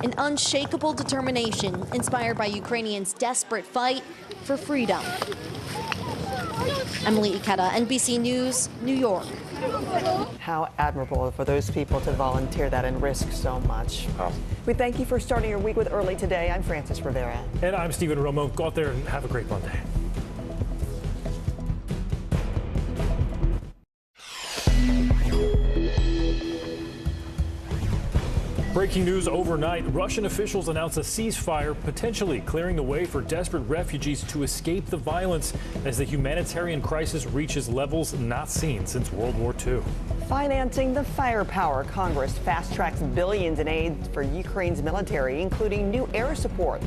an unshakable determination inspired by Ukrainians' desperate fight for freedom. Emily Ikeda, NBC News, New York. How admirable for those people to volunteer that and risk so much. We thank you for starting your week with Early Today. I'm Frances Rivera. And I'm Stephen Romo. Go out there and have a great Monday. Breaking news overnight, Russian officials announced a ceasefire, potentially clearing the way for desperate refugees to escape the violence as the humanitarian crisis reaches levels not seen since World War II. Financing the firepower, Congress fast-tracks billions in aid for Ukraine's military, including new air support.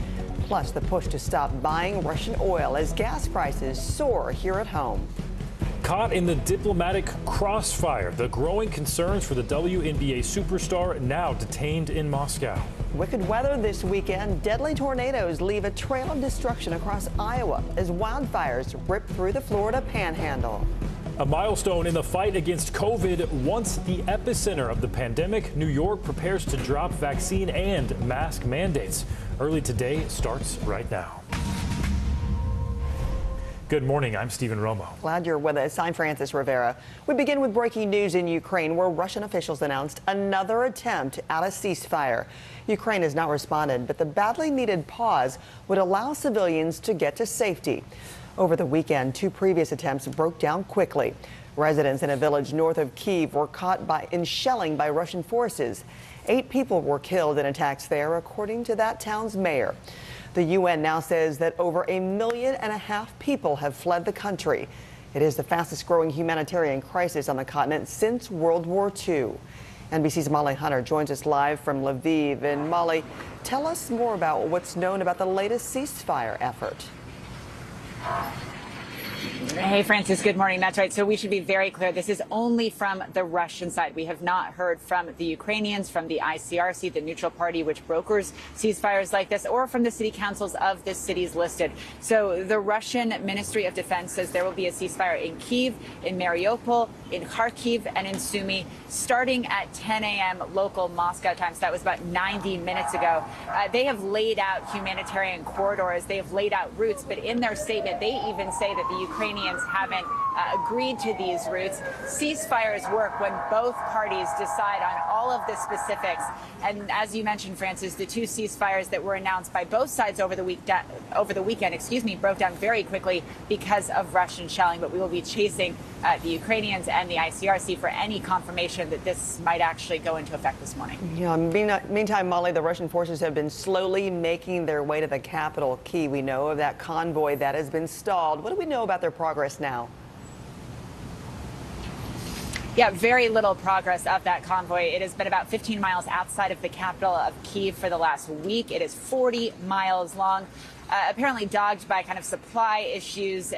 Plus, the push to stop buying Russian oil as gas prices soar here at home. Caught in the diplomatic crossfire, the growing concerns for the WNBA superstar now detained in Moscow. Wicked weather this weekend. Deadly tornadoes leave a trail of destruction across Iowa as wildfires rip through the Florida panhandle. A milestone in the fight against COVID. Once the epicenter of the pandemic, New York prepares to drop vaccine and mask mandates. Early Today starts right now. Good morning. I'm Stephen Romo. Glad you're with us. I'm Frances Rivera. We begin with breaking news in Ukraine, where Russian officials announced another attempt at a ceasefire. Ukraine has not responded, but the badly needed pause would allow civilians to get to safety. Over the weekend, 2 previous attempts broke down quickly. Residents in a village north of Kyiv were caught in shelling by Russian forces. 8 people were killed in attacks there, according to that town's mayor. The UN now says that over 1.5 million people have fled the country. It is the fastest growing humanitarian crisis on the continent since World War II. NBC's Molly Hunter joins us live from Lviv. And Molly, tell us more about what's known about the latest ceasefire effort. Hey, Francis, good morning. That's right. So we should be very clear. This is only from the Russian side. We have not heard from the Ukrainians, from the ICRC, the neutral party which brokers ceasefires like this, or from the city councils of the cities listed. So the Russian Ministry of Defense says there will be a ceasefire in Kyiv, in Mariupol, in Kharkiv, and in Sumy, starting at 10 a.m. local Moscow time. So that was about 90 minutes ago. They have laid out humanitarian corridors. They have laid out routes. But in their statement, they even say that the Ukrainians haven't agreed to these routes. Ceasefires work when both parties decide on all of the specifics. And as you mentioned, Francis, the 2 ceasefires that were announced by both sides over the weekend, broke down very quickly because of Russian shelling. But we will be chasing the Ukrainians and the ICRC for any confirmation that this might actually go into effect this morning. Yeah. Meantime, Molly, the Russian forces have been slowly making their way to the capital, Kyiv. We know of that convoy that has been stalled. What do we know about their progress now? Yeah, very little progress of that convoy. It has been about 15 miles outside of the capital of Kyiv for the last week. It is 40 miles long. Apparently dogged by kind of supply issues,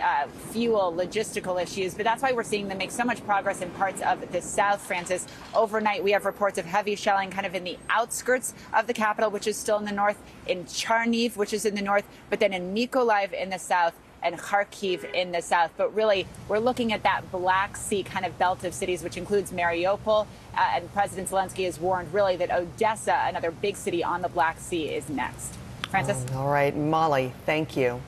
fuel, logistical issues. But that's why we're seeing them make so much progress in parts of the south, Francis. Overnight, we have reports of heavy shelling kind of in the outskirts of the capital, which is still in the north, in Charniv, which is in the north, but then in Mykolaiv in the south, and Kharkiv in the south. But really, we're looking at that Black Sea kind of belt of cities, which includes Mariupol. And President Zelensky has warned really that Odessa, another big city on the Black Sea, is next. Francis? All right, Molly, thank you.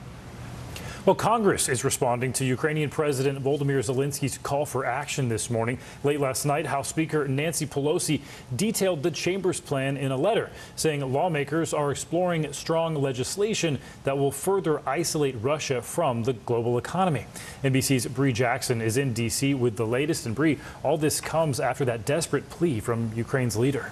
Well, Congress is responding to Ukrainian President Volodymyr Zelensky's call for action this morning. Late last night, House Speaker Nancy Pelosi detailed the chamber's plan in a letter, saying lawmakers are exploring strong legislation that will further isolate Russia from the global economy. NBC's Bree Jackson is in D.C. with the latest. And Bree, all this comes after that desperate plea from Ukraine's leader.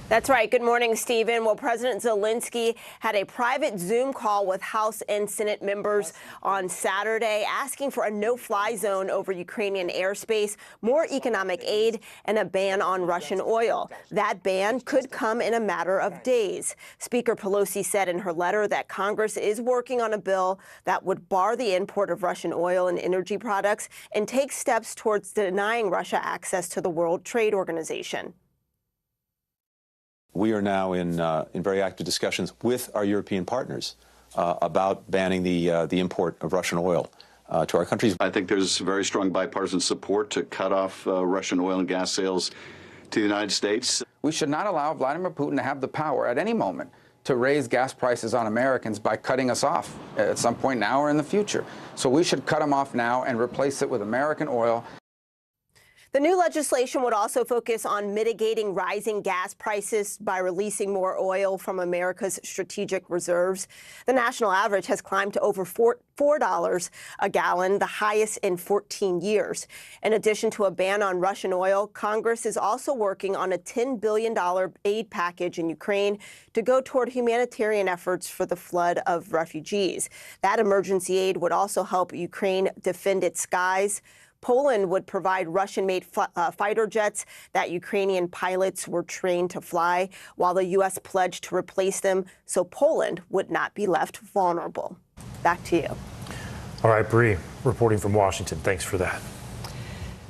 That's right. Good morning, Stephen. Well, President Zelensky had a private Zoom call with House and Senate members on Saturday, asking for a no-fly zone over Ukrainian airspace, more economic aid, and a ban on Russian oil. That ban could come in a matter of days. Speaker Pelosi said in her letter that Congress is working on a bill that would bar the import of Russian oil and energy products and take steps towards denying Russia access to the World Trade Organization. We are now in very active discussions with our European partners about banning the import of Russian oil to our countries. I think there's very strong bipartisan support to cut off Russian oil and gas sales to the United States. We should not allow Vladimir Putin to have the power at any moment to raise gas prices on Americans by cutting us off at some point now or in the future. So we should cut them off now and replace it with American oil. The new legislation would also focus on mitigating rising gas prices by releasing more oil from America's strategic reserves. The national average has climbed to over $4 a gallon, the highest in 14 years. In addition to a ban on Russian oil, Congress is also working on a $10 billion aid package in Ukraine to go toward humanitarian efforts for the flood of refugees. That emergency aid would also help Ukraine defend its skies. Poland would provide Russian-made fighter jets that Ukrainian pilots were trained to fly, while the U.S. pledged to replace them so Poland would not be left vulnerable. Back to you. All right, Bree, reporting from Washington. Thanks for that.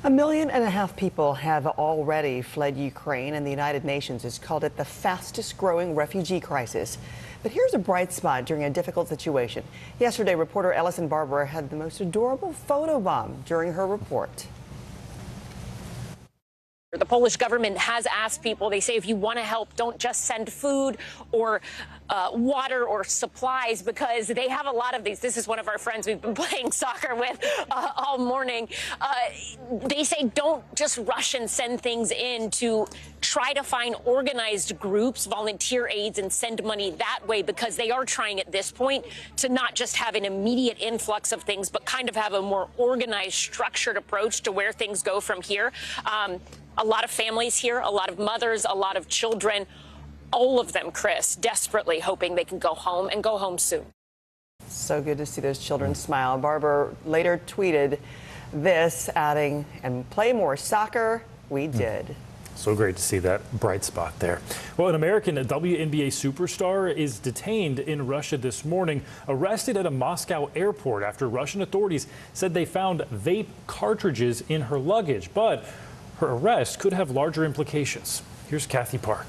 1.5 million people have already fled Ukraine, and the United Nations has called it the fastest growing refugee crisis. But here's a bright spot during a difficult situation. Yesterday, reporter Ellison Barber had the most adorable photo bomb during her report. The Polish government has asked people, they say, if you want to help, don't just send food or water or supplies, because they have a lot of these. This is one of our friends we've been playing soccer with all morning. They say don't just rush and send things in, to try to find organized groups, volunteer aids, and send money that way, because they are trying at this point to not just have an immediate influx of things, but kind of have a more organized, structured approach to where things go from here. A lot of families here, a lot of mothers, a lot of children, all of them, Chris, desperately hoping they can go home and go home soon. So good to see those children smile. Barber later tweeted this, adding, "And play more soccer, we did." So great to see that bright spot there. Well, an American WNBA superstar is detained in Russia this morning, arrested at a Moscow airport after Russian authorities said they found vape cartridges in her luggage. But her arrest could have larger implications. Here's Kathy Park.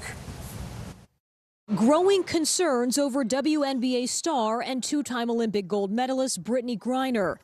Growing concerns over WNBA star and two-time Olympic gold medalist Brittany Griner,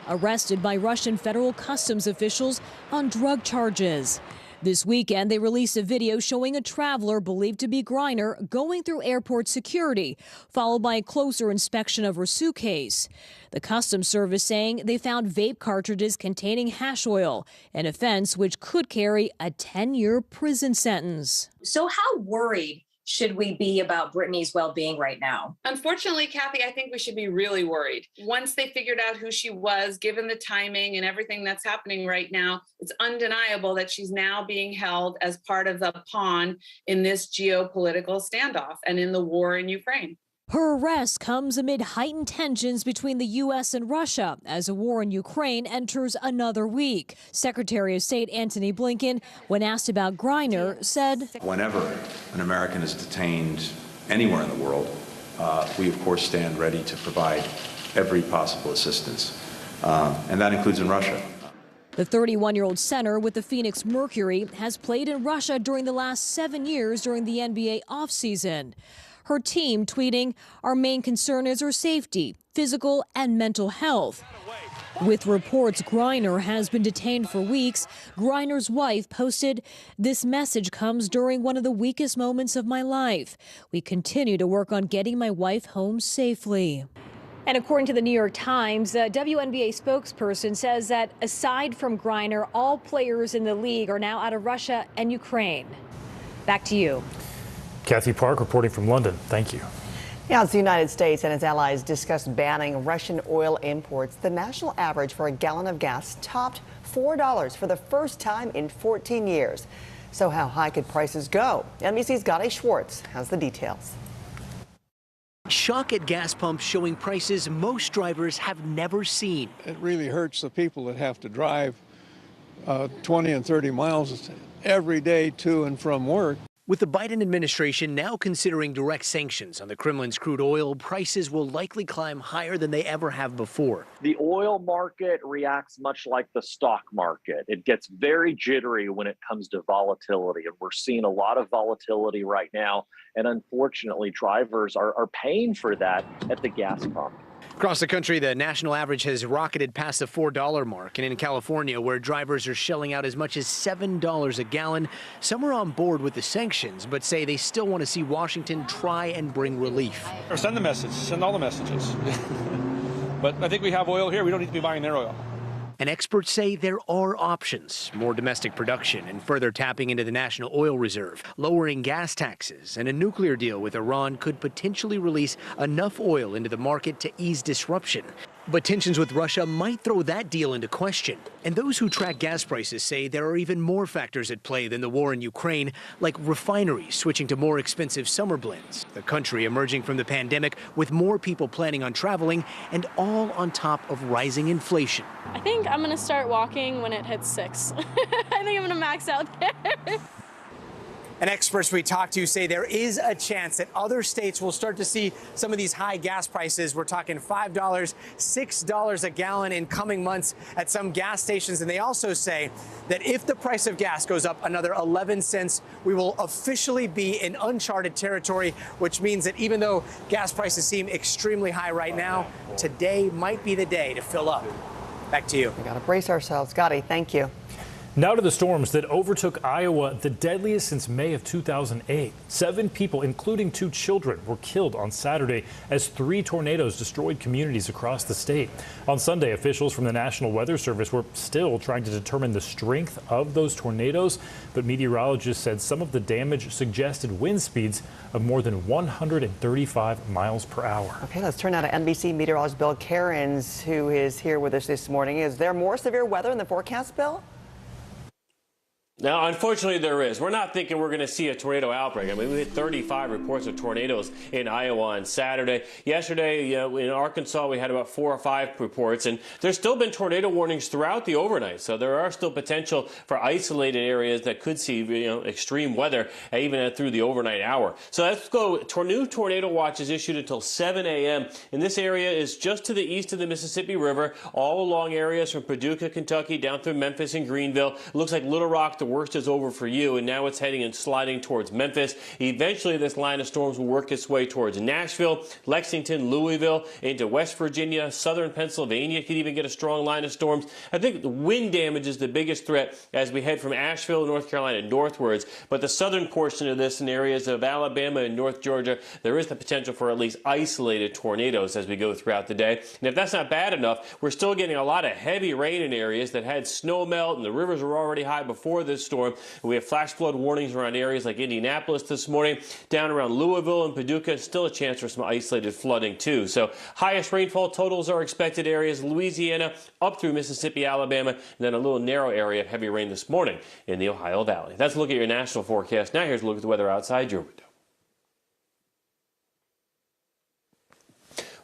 arrested by Russian federal customs officials on drug charges. This weekend, they released a video showing a traveler believed to be Griner going through airport security, followed by a closer inspection of her suitcase. The Customs Service saying they found vape cartridges containing hash oil, an offense which could carry a 10-year prison sentence. So how worried should we be about Brittany's well-being right now? Unfortunately, Kathy, I think we should be really worried. Once they figured out who she was, given the timing and everything that's happening right now, it's undeniable that she's now being held as part of the pawn in this geopolitical standoff and in the war in Ukraine. Her arrest comes amid heightened tensions between the U.S. and Russia as a war in Ukraine enters another week. Secretary of State Antony Blinken, when asked about Griner, said, "Whenever an American is detained anywhere in the world, we, of course, stand ready to provide every possible assistance, and that includes in Russia." The 31-year-old center with the Phoenix Mercury has played in Russia during the last 7 years during the NBA offseason. Her team tweeting, "Our main concern is her safety, physical and mental health." With reports Griner has been detained for weeks, Griner's wife posted, "This message comes during one of the weakest moments of my life. We continue to work on getting my wife home safely." And according to the New York Times, a WNBA spokesperson says that aside from Griner, all players in the league are now out of Russia and Ukraine. Back to you. Kathy Park reporting from London. Thank you. Yeah, as the United States and its allies discussed banning Russian oil imports, the national average for a gallon of gas topped $4 for the first time in 14 years. So how high could prices go? NBC's Gotti Schwartz has the details. Shock at gas pumps showing prices most drivers have never seen. It really hurts the people that have to drive 20 and 30 miles every day to and from work. With the Biden administration now considering direct sanctions on the Kremlin's crude oil, prices will likely climb higher than they ever have before. The oil market reacts much like the stock market. It gets very jittery when it comes to volatility, and we're seeing a lot of volatility right now. And unfortunately, drivers are paying for that at the gas pump. Across the country, the national average has rocketed past the $4 mark. And in California, where drivers are shelling out as much as $7 a gallon, some are on board with the sanctions, but say they still want to see Washington try and bring relief. Or send the message, send all the messages. But I think we have oil here. We don't need to be buying their oil. And experts say there are options: more domestic production and further tapping into the national oil reserve, lowering gas taxes, and a nuclear deal with Iran could potentially release enough oil into the market to ease disruption. But tensions with Russia might throw that deal into question. And those who track gas prices say there are even more factors at play than the war in Ukraine, like refineries switching to more expensive summer blends, the country emerging from the pandemic with more people planning on traveling, and all on top of rising inflation. I think I'm going to start walking when it hits 6. I think I'm going to max out there. And experts we talked to say there is a chance that other states will start to see some of these high gas prices. We're talking $5, $6 a gallon in coming months at some gas stations. And they also say that if the price of gas goes up another 11 cents, we will officially be in uncharted territory, which means that even though gas prices seem extremely high right now, today might be the day to fill up. Back to you. We got to brace ourselves. Scotty, thank you. Now to the storms that overtook Iowa, the deadliest since May of 2008. 7 people, including 2 children, were killed on Saturday as 3 tornadoes destroyed communities across the state. On Sunday, officials from the National Weather Service were still trying to determine the strength of those tornadoes, but meteorologists said some of the damage suggested wind speeds of more than 135 miles per hour. Okay, let's turn now to NBC meteorologist Bill Cairns, who is here with us this morning. Is there more severe weather in the forecast, Bill? Now, unfortunately, there is. We're not thinking we're going to see a tornado outbreak. I mean, we had 35 reports of tornadoes in Iowa on Saturday. Yesterday, in Arkansas, we had about 4 or 5 reports, and there's still been tornado warnings throughout the overnight. So there are still potential for isolated areas that could see, extreme weather even through the overnight hour. So let's go. New tornado watch is issued until 7 a.m. And this area is just to the east of the Mississippi River, all along areas from Paducah, Kentucky, down through Memphis and Greenville. It looks like Little Rock, the worst is over for you, and now it's heading and sliding towards Memphis. Eventually, this line of storms will work its way towards Nashville, Lexington, Louisville, into West Virginia, southern Pennsylvania could even get a strong line of storms. I think the wind damage is the biggest threat as we head from Asheville, North Carolina, northwards. But the southern portion of this in areas of Alabama and North Georgia, there is the potential for at least isolated tornadoes as we go throughout the day. And if that's not bad enough, we're still getting a lot of heavy rain in areas that had snow melt, and the rivers were already high before this storm. We have flash flood warnings around areas like Indianapolis this morning, down around Louisville and Paducah. Still a chance for some isolated flooding too. So highest rainfall totals are expected areas Louisiana up through Mississippi, Alabama, and then a little narrow area of heavy rain this morning in the Ohio Valley. That's a look at your national forecast. Now here's a look at the weather outside your window.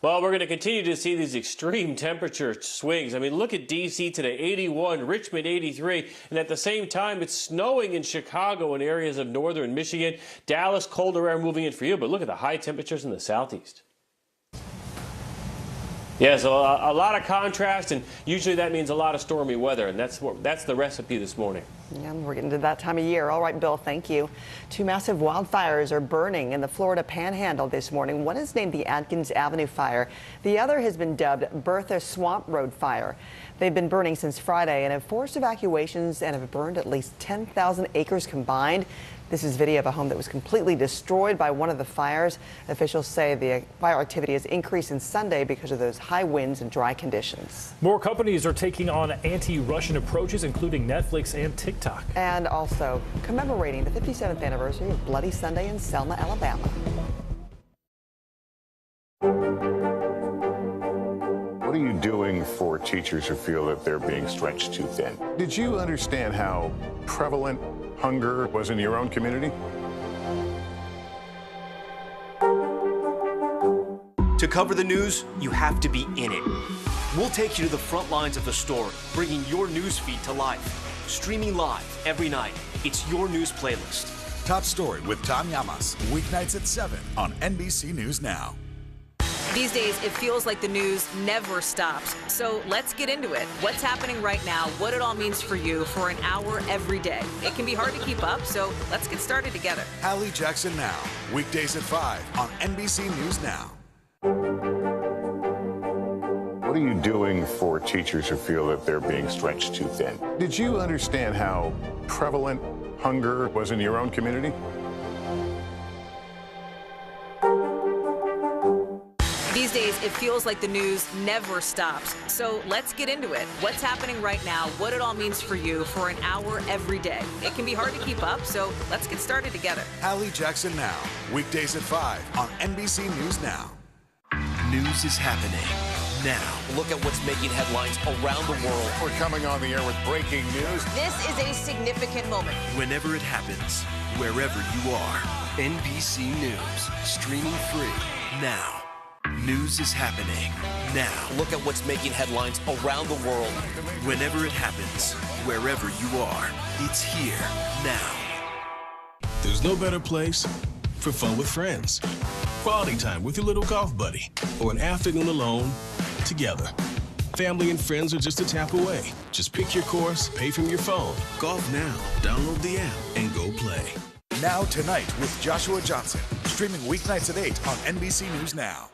Well, we're going to continue to see these extreme temperature swings. I mean, look at D.C. today, 81, Richmond 83, and at the same time, it's snowing in Chicago and areas of northern Michigan. Dallas, colder air moving in for you, but look at the high temperatures in the southeast. Yeah, so a lot of contrast, and usually that means a lot of stormy weather, and that's the recipe this morning. Yeah, we're getting to that time of year. All right, Bill, thank you. 2 massive wildfires are burning in the Florida Panhandle this morning. One is named the Atkins Avenue Fire. The other has been dubbed Bertha Swamp Road Fire. They've been burning since Friday and have forced evacuations and have burned at least 10,000 acres combined. This is video of a home that was completely destroyed by one of the fires. Officials say the fire activity has increased since Sunday because of those high winds and dry conditions. More companies are taking on anti-Russian approaches, including Netflix and TikTok. And also commemorating the 57th anniversary of Bloody Sunday in Selma, Alabama. What are you doing for teachers who feel that they're being stretched too thin? Did you understand how prevalent hunger was in your own community? To cover the news, you have to be in it. We'll take you to the front lines of the story, bringing your news feed to life. Streaming live every night. It's your news playlist. Top Story with Tom Llamas, weeknights at 7 on NBC News Now. These days, it feels like the news never stops. So let's get into it. What's happening right now, what it all means for you for an hour every day. It can be hard to keep up, so let's get started together. Hallie Jackson Now, weekdays at 5 on NBC News Now. What are you doing for teachers who feel that they're being stretched too thin? Did you understand how prevalent hunger was in your own community? These days, it feels like the news never stops. So let's get into it. What's happening right now, what it all means for you for an hour every day. It can be hard to keep up, so let's get started together. Hallie Jackson Now, weekdays at 5 on NBC News Now. News is happening now. Look at what's making headlines around the world. We're coming on the air with breaking news. This is a significant moment. Whenever it happens, wherever you are. NBC News, streaming free now. News is happening now. Look at what's making headlines around the world. Whenever it happens, wherever you are. It's here now. There's no better place for fun with friends. Quality time with your little golf buddy. Or an afternoon alone together. Family and friends are just a tap away. Just pick your course, pay from your phone. Golf now. Download the app and go play. Now Tonight with Joshua Johnson. Streaming weeknights at 8 on NBC News Now.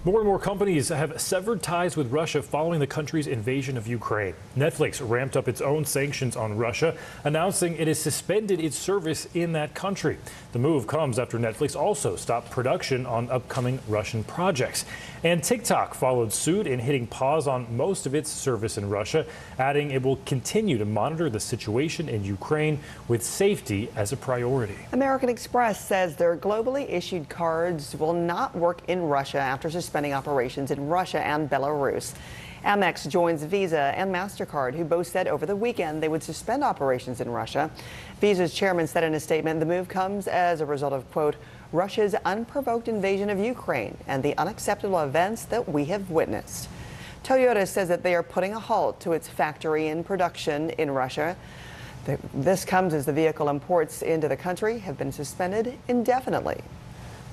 More and more companies have severed ties with Russia following the country's invasion of Ukraine. Netflix ramped up its own sanctions on Russia, announcing it has suspended its service in that country. The move comes after Netflix also stopped production on upcoming Russian projects. And TikTok followed suit in hitting pause on most of its service in Russia, adding it will continue to monitor the situation in Ukraine with safety as a priority. American Express says their globally issued cards will not work in Russia after suspending operations in Russia and Belarus. Amex joins Visa and MasterCard, who both said over the weekend they would suspend operations in Russia. Visa's chairman said in a statement the move comes as a result of, quote, Russia's unprovoked invasion of Ukraine and the unacceptable events that we have witnessed. Toyota says that they are putting a halt to its factory in production in Russia. This comes as the vehicle imports into the country have been suspended indefinitely.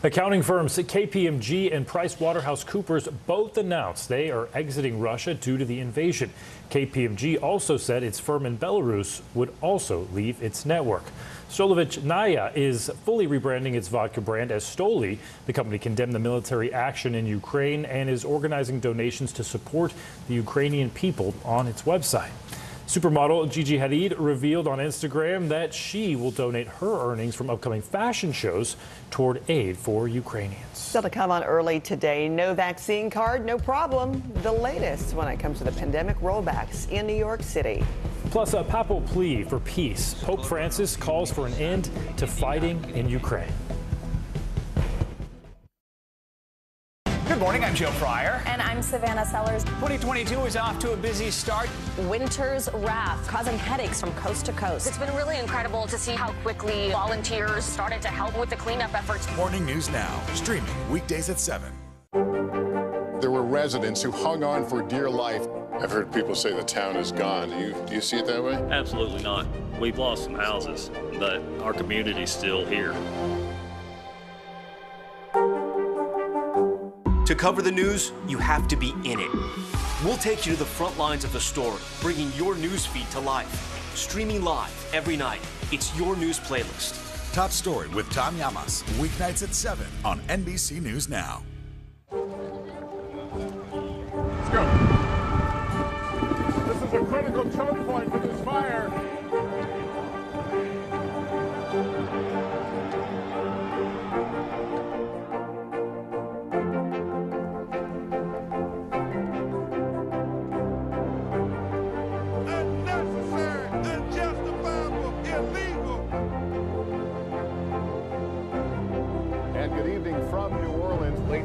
Accounting firms KPMG and PricewaterhouseCoopers both announced they are exiting Russia due to the invasion. KPMG also said its firm in Belarus would also leave its network. Stolovich is fully rebranding its vodka brand as Stoli. The company condemned the military action in Ukraine and is organizing donations to support the Ukrainian people on its website. Supermodel Gigi Hadid revealed on Instagram that she will donate her earnings from upcoming fashion shows toward aid for Ukrainians. Still to come on early today, no vaccine card, no problem. The latest when it comes to the pandemic rollbacks in New York City. Plus, a papal plea for peace. Pope Francis calls for an end to fighting in Ukraine. Good morning, I'm Joe Fryer. And I'm Savannah Sellers. 2022 is off to a busy start. Winter's wrath causing headaches from coast to coast. It's been really incredible to see how quickly volunteers started to help with the cleanup efforts. Morning News Now, streaming weekdays at 7. There were residents who hung on for dear life. I've heard people say the town is gone. Do you see it that way? Absolutely not. We've lost some houses, but our community's still here. To cover the news, you have to be in it. We'll take you to the front lines of the story, bringing your news feed to life. Streaming live every night. It's your news playlist. Top Story with Tom Llamas, weeknights at 7 on NBC News Now. Let's go. This is a critical choke point for this fire.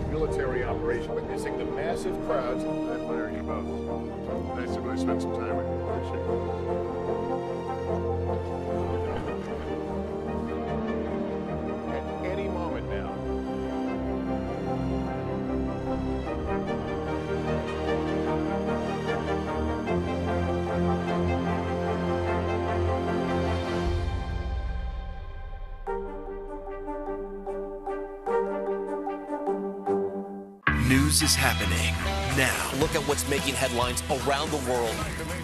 Military operation, witnessing the massive crowds. I admire you both. Nice to really spend some time with you. Appreciate it. At any moment now. News is happening now. Look at what's making headlines around the world.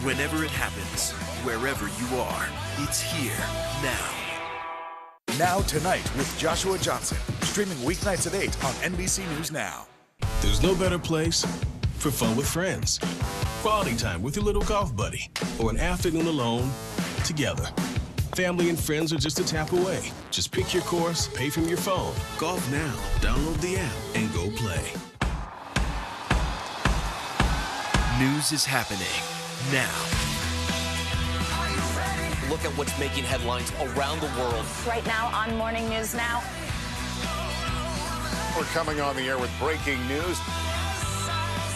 Whenever it happens, wherever you are. It's here now. Now Tonight with Joshua Johnson, streaming weeknights at 8 on NBC News Now. There's no better place for fun with friends, quality time with your little golf buddy, or an afternoon alone together. Family and friends are just a tap away. Just pick your course, pay from your phone. Golf now. Download the app and go play. News is happening now. Look at what's making headlines around the world. Right now on Morning News Now. We're coming on the air with breaking news.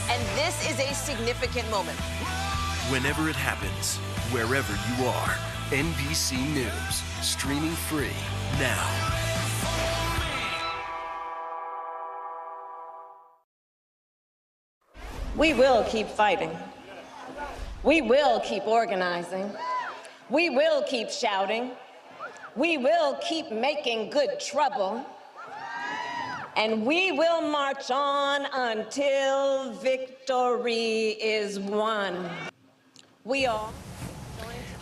And this is a significant moment. Whenever it happens, wherever you are, NBC News, streaming free now. We will keep fighting. We will keep organizing. We will keep shouting. We will keep making good trouble. And we will march on until victory is won. We all.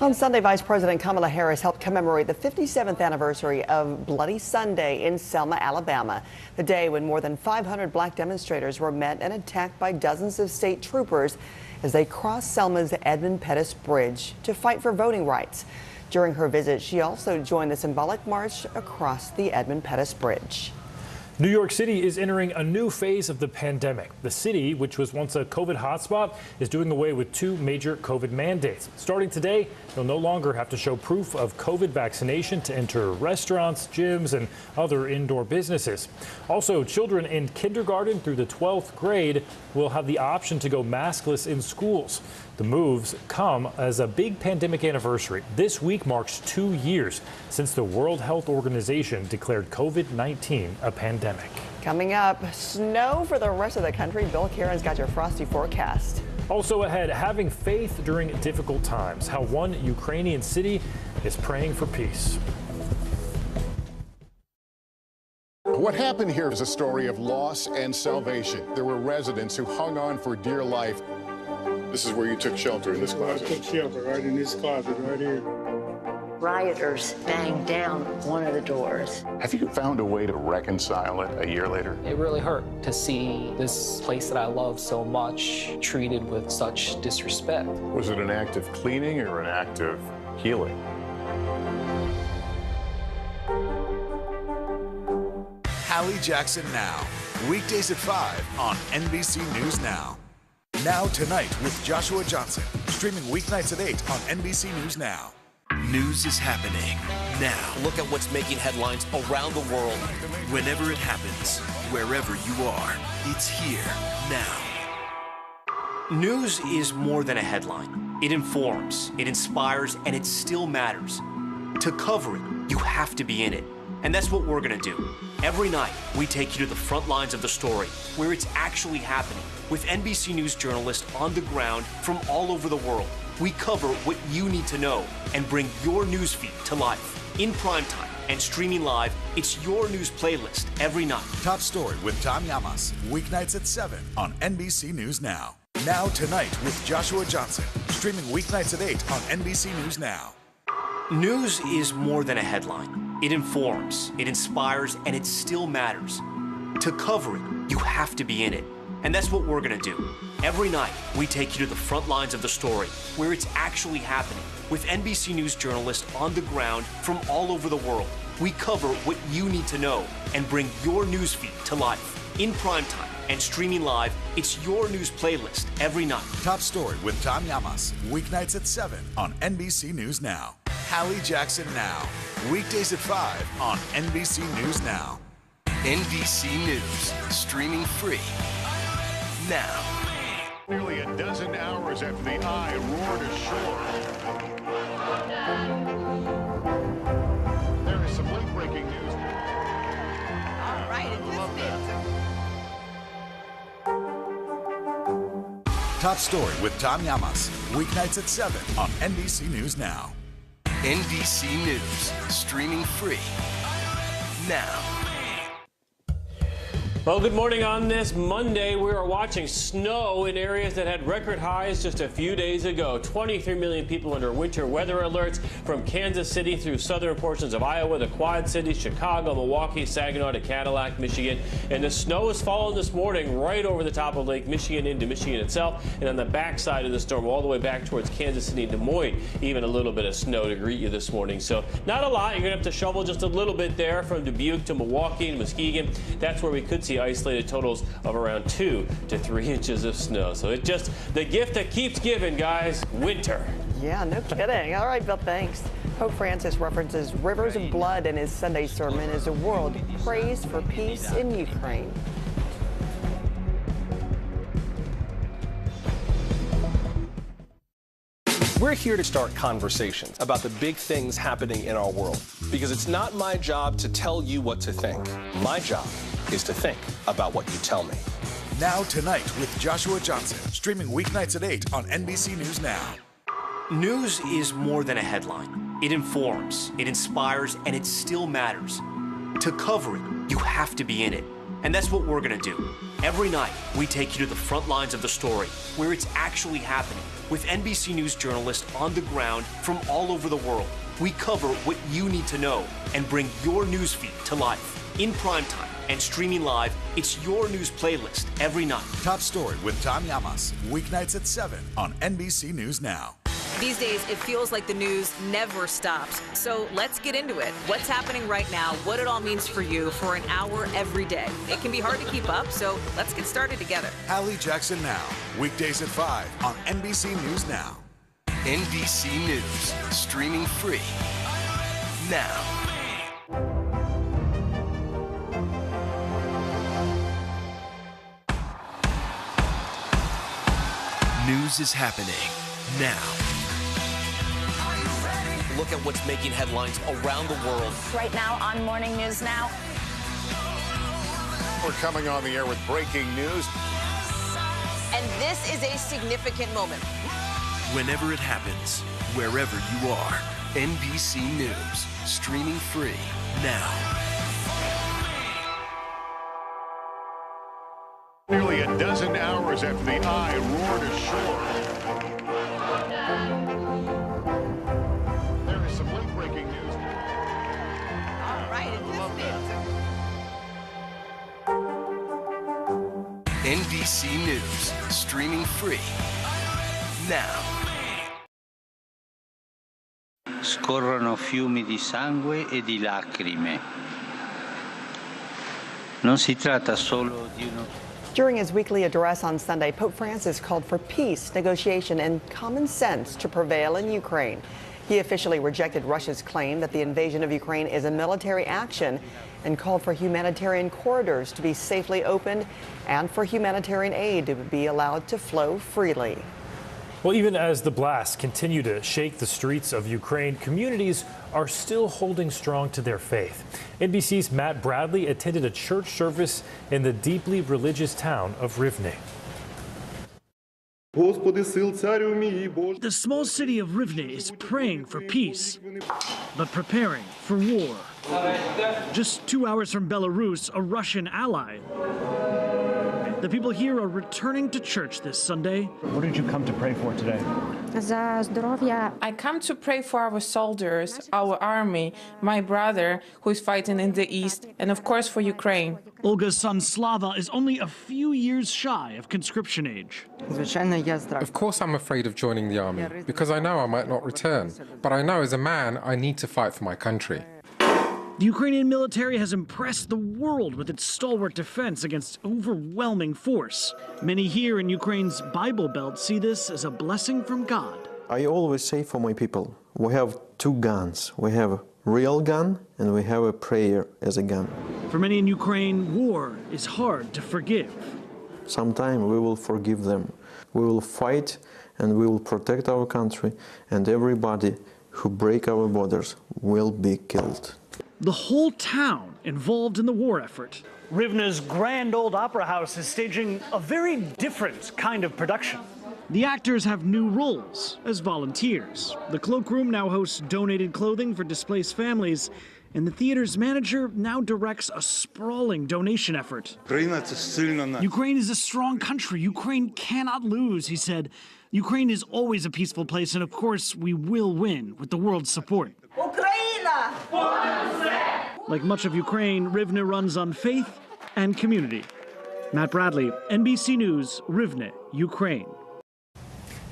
On Sunday, Vice President Kamala Harris helped commemorate the 57th anniversary of Bloody Sunday in Selma, Alabama, the day when more than 500 black demonstrators were met and attacked by dozens of state troopers as they crossed Selma's Edmund Pettus Bridge to fight for voting rights. During her visit, she also joined the symbolic march across the Edmund Pettus Bridge. New York City is entering a new phase of the pandemic. The city, which was once a COVID hotspot, is doing away with 2 major COVID mandates. Starting today, you'll no longer have to show proof of COVID vaccination to enter restaurants, gyms, and other indoor businesses. Also, children in kindergarten through the 12th grade will have the option to go maskless in schools. The moves come as a big pandemic anniversary. This week marks 2 years since the World Health Organization declared COVID-19 a pandemic. Coming up, snow for the rest of the country. Bill Caron's got your frosty forecast. Also ahead, having faith during difficult times. How one Ukrainian city is praying for peace. What happened here is a story of loss and salvation. There were residents who hung on for dear life. This is where you took shelter, in this closet. I took shelter right in this closet right here. Rioters banged down one of the doors. Have you found a way to reconcile it a year later? It really hurt to see this place that I love so much treated with such disrespect. Was it an act of cleaning or an act of healing? Hallie Jackson Now, weekdays at 5 on NBC News Now. Now Tonight with Joshua Johnson, streaming weeknights at 8 on NBC News Now. News is happening now. Look at what's making headlines around the world. Whenever it happens, wherever you are, it's here now. News is more than a headline. It informs, it inspires, and it still matters. To cover it, you have to be in it. And that's what we're gonna do. Every night, we take you to the front lines of the story, where it's actually happening, with NBC News journalists on the ground from all over the world. We cover what you need to know and bring your newsfeed to life. In primetime and streaming live, it's your news playlist every night. Top Story with Tom Llamas, weeknights at 7 on NBC News Now. Now Tonight with Joshua Johnson, streaming weeknights at 8 on NBC News Now. News is more than a headline. It informs, it inspires, and it still matters. To cover it, you have to be in it. And that's what we're gonna do. Every night, we take you to the front lines of the story, where it's actually happening, with NBC News journalists on the ground from all over the world. We cover what you need to know and bring your newsfeed to life. In primetime and streaming live, it's your news playlist every night. Top Story with Tom Llamas, weeknights at 7 on NBC News Now. Hallie Jackson Now, weekdays at 5 on NBC News Now. NBC News, streaming free now. Nearly a dozen hours after the eye roared ashore. There is some late-breaking news. All right, and Top Story with Tom Llamas, weeknights at 7 on NBC News Now. NBC News, streaming free now. Well, good morning on this Monday. We are watching snow in areas that had record highs just a few days ago. 23 million people under winter weather alerts from Kansas City through southern portions of Iowa, the Quad Cities, Chicago, Milwaukee, Saginaw to Cadillac, Michigan. And the snow is falling this morning right over the top of Lake Michigan into Michigan itself, and on the backside of the storm all the way back towards Kansas City, Des Moines. Even a little bit of snow to greet you this morning. So not a lot. You're going to have to shovel just a little bit there from Dubuque to Milwaukee and Muskegon. That's where we could see isolated totals of around 2 to 3 inches of snow. So it's just the gift that keeps giving, guys. Winter. Yeah, no kidding. All right, Bill, thanks. Pope Francis references rivers of blood in his Sunday sermon as the world prays for peace in Ukraine. We're here to start conversations about the big things happening in our world, because it's not my job to tell you what to think. My job is to think about what you tell me. Now Tonight with Joshua Johnson, streaming weeknights at 8 on NBC News Now. News is more than a headline. It informs, it inspires, and it still matters. To cover it, you have to be in it. And that's what we're gonna do. Every night, we take you to the front lines of the story, where it's actually happening, with NBC News journalists on the ground from all over the world. We cover what you need to know and bring your newsfeed to life. In primetime and streaming live, it's your news playlist every night. Top Story with Tom Llamas, weeknights at 7 on NBC News Now. These days, it feels like the news never stops. So let's get into it. What's happening right now, what it all means for you for an hour every day. It can be hard to keep up, so let's get started together. Hallie Jackson Now, weekdays at 5 on NBC News Now. NBC News, streaming free now. News is happening now. Look at what's making headlines around the world. Right now on Morning News Now. We're coming on the air with breaking news. And this is a significant moment. Whenever it happens, wherever you are, NBC News, streaming free now. Nearly a dozen hours after the eye roared ashore. There is some late breaking news. All right, NBC News, streaming free now. Scorrono fiumi di sangue e di lacrime. Non si tratta solo di uno. During his weekly address on Sunday, Pope Francis called for peace, negotiation, and common sense to prevail in Ukraine. He officially rejected Russia's claim that the invasion of Ukraine is a military action and called for humanitarian corridors to be safely opened and for humanitarian aid to be allowed to flow freely. Well, even as the blasts continue to shake the streets of Ukraine, communities are still holding strong to their faith. NBC's Matt Bradley attended a church service in the deeply religious town of Rivne. The small city of Rivne is praying for peace, but preparing for war. Just 2 hours from Belarus, a Russian ally. The people here are returning to church this Sunday. What did you come to pray for today? I come to pray for our soldiers, our army, my brother who is fighting in the east, and of course for Ukraine. Olga's son Slava is only a few years shy of conscription age. Of course I'm afraid of joining the army, because I know I might not return. But I know as a man I need to fight for my country. The Ukrainian military has impressed the world with its stalwart defense against overwhelming force. Many here in Ukraine's Bible Belt see this as a blessing from God. I always say for my people, we have two guns. We have a real gun and we have a prayer as a gun. For many in Ukraine, war is hard to forgive. Sometime we will forgive them. We will fight and we will protect our country, and everybody who break our borders will be killed. The whole town involved in the war effort. Rivne's Grand Old Opera House is staging a very different kind of production. The actors have new roles as volunteers. The cloakroom now hosts donated clothing for displaced families, And the theater's manager now directs a sprawling donation effort. Ukraine is a strong country. Ukraine cannot lose, he said. Ukraine is always a peaceful place, and of course, we will win with the world's support. Like much of Ukraine, Rivne runs on faith and community. Matt Bradley, NBC News, Rivne, Ukraine.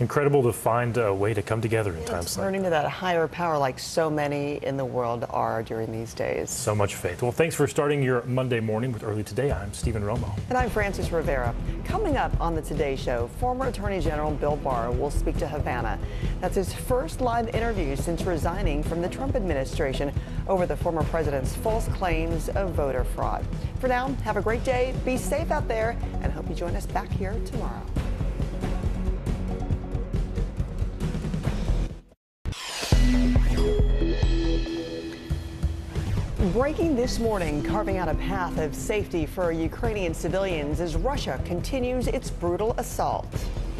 Incredible to find a way to come together in times like Turning to that higher power like so many in the world are during these days. so much faith. Well, thanks for starting your Monday morning with Early Today. I'm Stephen Romo. And I'm Frances Rivera. Coming up on the Today Show, former Attorney General Bill Barr will speak to Havana. That's his first live interview since resigning from the Trump administration over the former president's false claims of voter fraud. For now, have a great day, be safe out there, and hope you join us back here tomorrow. Breaking this morning, carving out a path of safety for Ukrainian civilians as Russia continues its brutal assault.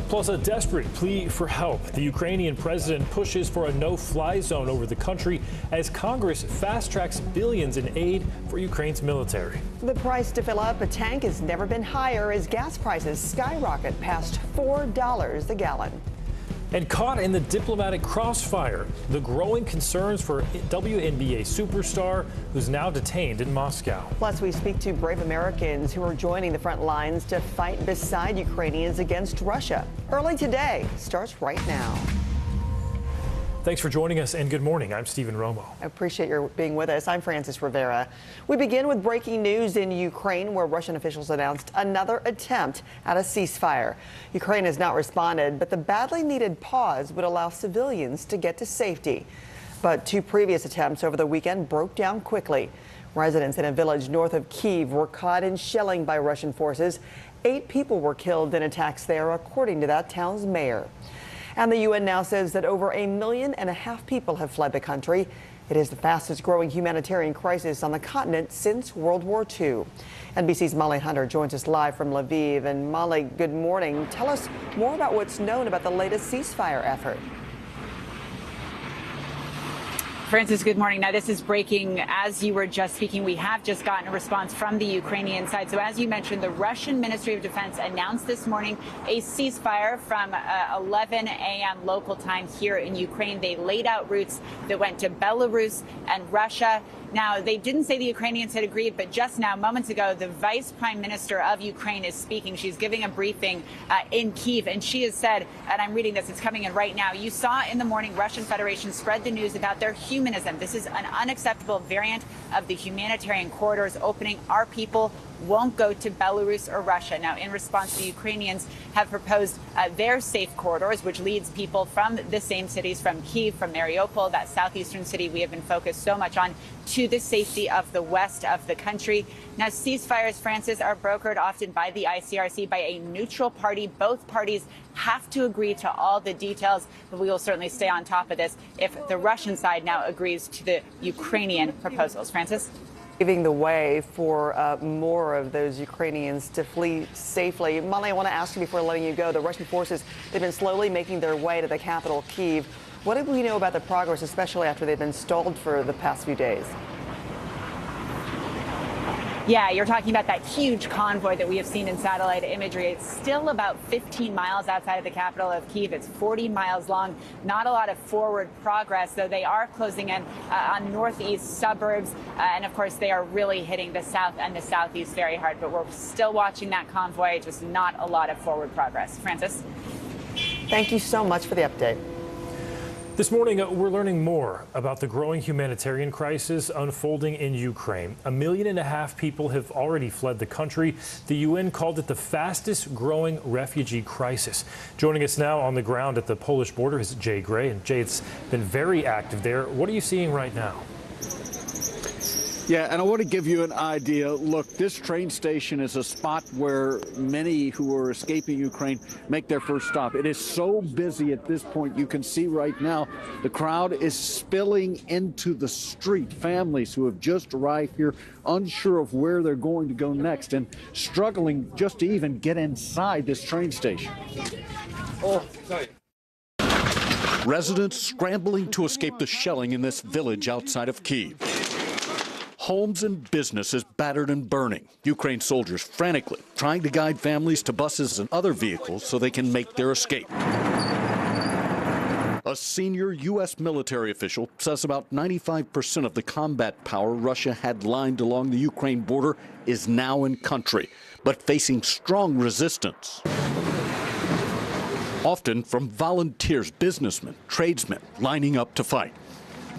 Plus, a desperate plea for help. The Ukrainian president pushes for a no-fly zone over the country as Congress fast-tracks billions in aid for Ukraine's military. The price to fill up a tank has never been higher as gas prices skyrocket past $4 a gallon. And caught in the diplomatic crossfire, the growing concerns for WNBA superstar who's now detained in Moscow. Plus, we speak to brave Americans who are joining the front lines to fight beside Ukrainians against Russia. Early Today starts right now. Thanks for joining us and good morning. I'm Stephen Romo. I appreciate your being with us. I'm Frances Rivera. We begin with breaking news in Ukraine, where Russian officials announced another attempt at a ceasefire. Ukraine has not responded, but the badly needed pause would allow civilians to get to safety. But two previous attempts over the weekend broke down quickly. Residents in a village north of Kyiv were caught in shelling by Russian forces. 8 people were killed in attacks there, according to that town's mayor. And the UN now says that over 1.5 million people have fled the country. It is the fastest growing humanitarian crisis on the continent since World War II. NBC's Molly Hunter joins us live from Lviv. And Molly, good morning. Tell us more about what's known about the latest ceasefire effort. Francis, good morning. Now, this is breaking as you were just speaking. We have just gotten a response from the Ukrainian side. So as you mentioned, the Russian Ministry of Defense announced this morning a ceasefire from 11 a.m. local time here in Ukraine. They laid out routes that went to Belarus and Russia. Now, they didn't say the Ukrainians had agreed, but just now, moments ago, the Vice Prime Minister of Ukraine is speaking. She's giving a briefing in Kyiv, and she has said, and I'm reading this, it's coming in right now, you saw in the morning Russian Federation spread the news about their humanism. This is an unacceptable variant of the humanitarian corridors opening. Our people won't go to Belarus or Russia. Now, in response, the Ukrainians have proposed their safe corridors, which leads people from the same cities, from Kyiv, from Mariupol, that southeastern city we have been focused so much on, to the safety of the west of the country. Now, ceasefires, Francis, are brokered often by the ICRC, by a neutral party. Both parties have to agree to all the details, but we will certainly stay on top of this if the Russian side now agrees to the Ukrainian proposals. Francis? Paving the way for more of those Ukrainians to flee safely. Molly, I want to ask you before letting you go, the Russian forces, they've been slowly making their way to the capital, Kyiv. What do we know about the progress, especially after they've been stalled for the past few days? Yeah, you're talking about that huge convoy that we have seen in satellite imagery. It's still about 15 miles outside of the capital of Kyiv. It's 40 miles long. Not a lot of forward progress, though they are closing in on northeast suburbs. And of course, they are really hitting the south and the southeast very hard. But we're still watching that convoy, just not a lot of forward progress. Francis? Thank you so much for the update. This morning, we're learning more about the growing humanitarian crisis unfolding in Ukraine. 1.5 million people have already fled the country. The UN called it the fastest growing refugee crisis. Joining us now on the ground at the Polish border is Jay Gray. And Jay, it's been very active there. What are you seeing right now? Yeah, and I want to give you an idea. Look, this train station is a spot where many who are escaping Ukraine make their first stop. It is so busy at this point. You can see right now the crowd is spilling into the street. Families who have just arrived here, unsure of where they're going to go next and struggling just to even get inside this train station. Residents scrambling to escape the shelling in this village outside of Kyiv. Homes and businesses battered and burning. Ukraine soldiers frantically trying to guide families to buses and other vehicles so they can make their escape. A senior U.S. military official says about 95% of the combat power Russia had lined along the Ukraine border is now in country, but facing strong resistance. Often from volunteers, businessmen, tradesmen lining up to fight.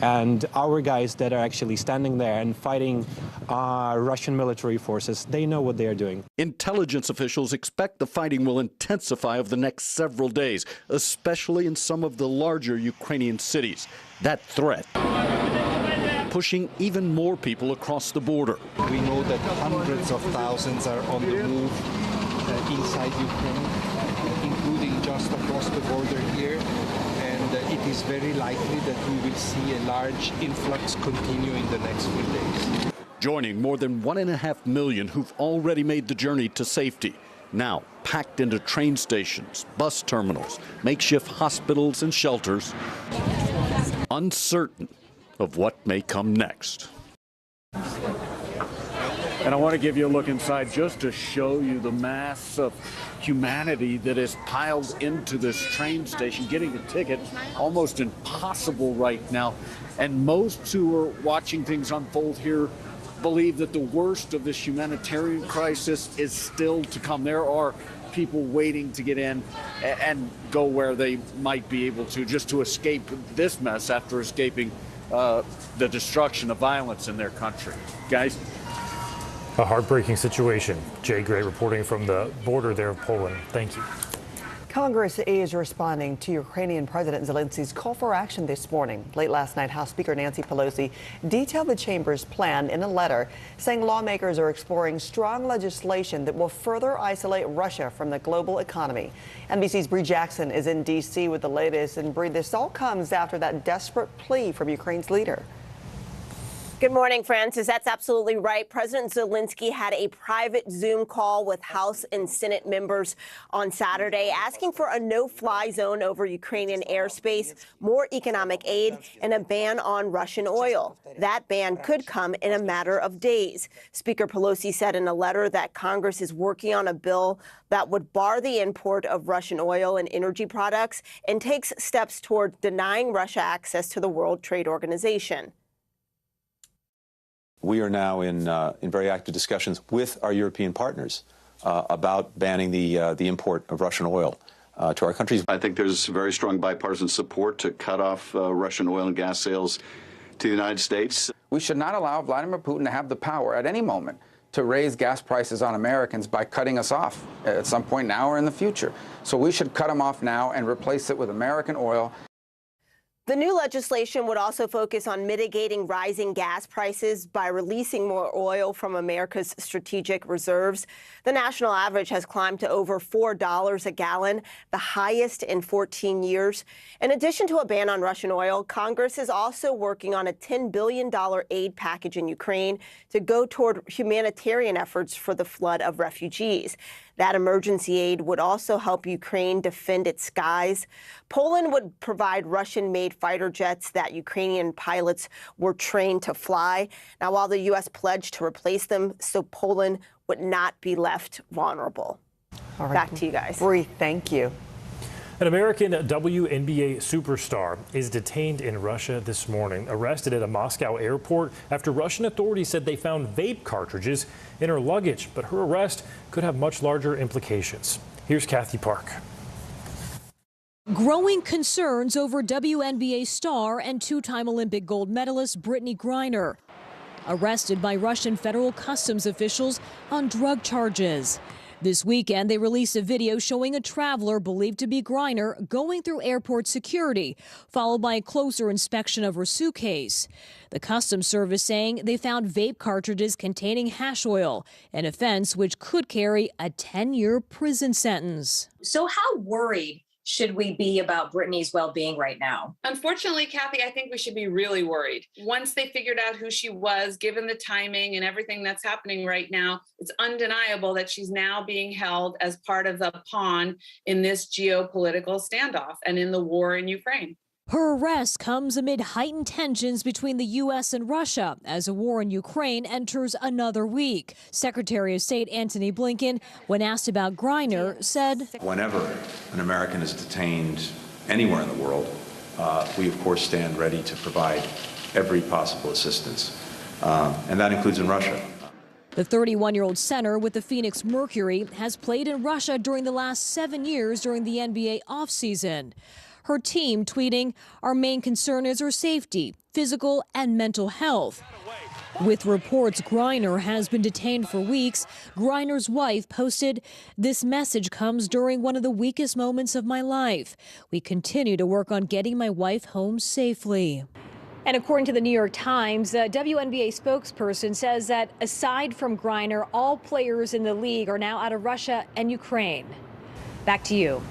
And our guys that are actually standing there and fighting Russian military forces, they know what they are doing. Intelligence officials expect the fighting will intensify over the next several days, especially in some of the larger Ukrainian cities. That threat pushing even more people across the border. We know that hundreds of thousands are on the move inside Ukraine, including just across the border here. It is very likely that we will see a large influx continue in the next few days. Joining more than 1.5 million who've already made the journey to safety, now packed into train stations, bus terminals, makeshift hospitals and shelters, uncertain of what may come next. And I want to give you a look inside just to show you the mass of humanity that is piled into this train station. Getting a ticket, almost impossible right now. And most who are watching things unfold here believe that the worst of this humanitarian crisis is still to come. There are people waiting to get in and go where they might be able to, just to escape this mess after escaping the destruction of violence in their country. Guys? A heartbreaking situation. Jay Gray reporting from the border there of Poland. Thank you. Congress is responding to Ukrainian President Zelensky's call for action this morning. Late last night, House Speaker Nancy Pelosi detailed the chamber's plan in a letter, saying lawmakers are exploring strong legislation that will further isolate Russia from the global economy. NBC's Bree Jackson is in D.C. with the latest. And Bree, this all comes after that desperate plea from Ukraine's leader. Good morning, Francis. That's absolutely right. President Zelensky had a private Zoom call with House and Senate members on Saturday, asking for a no-fly zone over Ukrainian airspace, more economic aid, and a ban on Russian oil. That ban could come in a matter of days. Speaker Pelosi said in a letter that Congress is working on a bill that would bar the import of Russian oil and energy products and takes steps toward denying Russia access to the World Trade Organization. We are now in very active discussions with our European partners about banning the import of Russian oil to our countries. I think there's very strong bipartisan support to cut off Russian oil and gas sales to the United States. We should not allow Vladimir Putin to have the power at any moment to raise gas prices on Americans by cutting us off at some point now or in the future. So we should cut them off now and replace it with American oil. The new legislation would also focus on mitigating rising gas prices by releasing more oil from America's strategic reserves. The national average has climbed to over $4 a gallon, the highest in 14 years. In addition to a ban on Russian oil, Congress is also working on a $10 billion aid package in Ukraine to go toward humanitarian efforts for the flood of refugees. That emergency aid would also help Ukraine defend its skies. Poland would provide Russian-made fighter jets that Ukrainian pilots were trained to fly. Now, while the U.S. pledged to replace them, so Poland would not be left vulnerable. All right. Back to you guys. Bree, thank you. An American WNBA superstar is detained in Russia this morning, arrested at a Moscow airport after Russian authorities said they found vape cartridges in her luggage. But her arrest could have much larger implications. Here's Kathy Park. Growing concerns over WNBA star and two-time Olympic gold medalist Brittany Griner, arrested by Russian federal customs officials on drug charges. This weekend, they released a video showing a traveler believed to be Griner going through airport security, followed by a closer inspection of her suitcase. The Customs Service saying they found vape cartridges containing hash oil, an offense which could carry a 10-year prison sentence. So how worried should we be about Brittany's well-being right now? Unfortunately, Kathy, I think we should be really worried. Once they figured out who she was, given the timing and everything that's happening right now, it's undeniable that she's now being held as part of the pawn in this geopolitical standoff and in the war in Ukraine. Her arrest comes amid heightened tensions between the U.S. and Russia as a war in Ukraine enters another week. Secretary of State Antony Blinken, when asked about Griner, said, Whenever an American is detained anywhere in the world, we, of course, stand ready to provide every possible assistance, and that includes in Russia. The 31-year-old center with the Phoenix Mercury has played in Russia during the last 7 years during the NBA offseason. Her team tweeting, "Our main concern is her safety, physical and mental health." With reports Griner has been detained for weeks, Griner's wife posted, "This message comes during one of the weakest moments of my life. We continue to work on getting my wife home safely." And according to the New York Times, a WNBA spokesperson says that aside from Griner, all players in the league are now out of Russia and Ukraine. Back to you.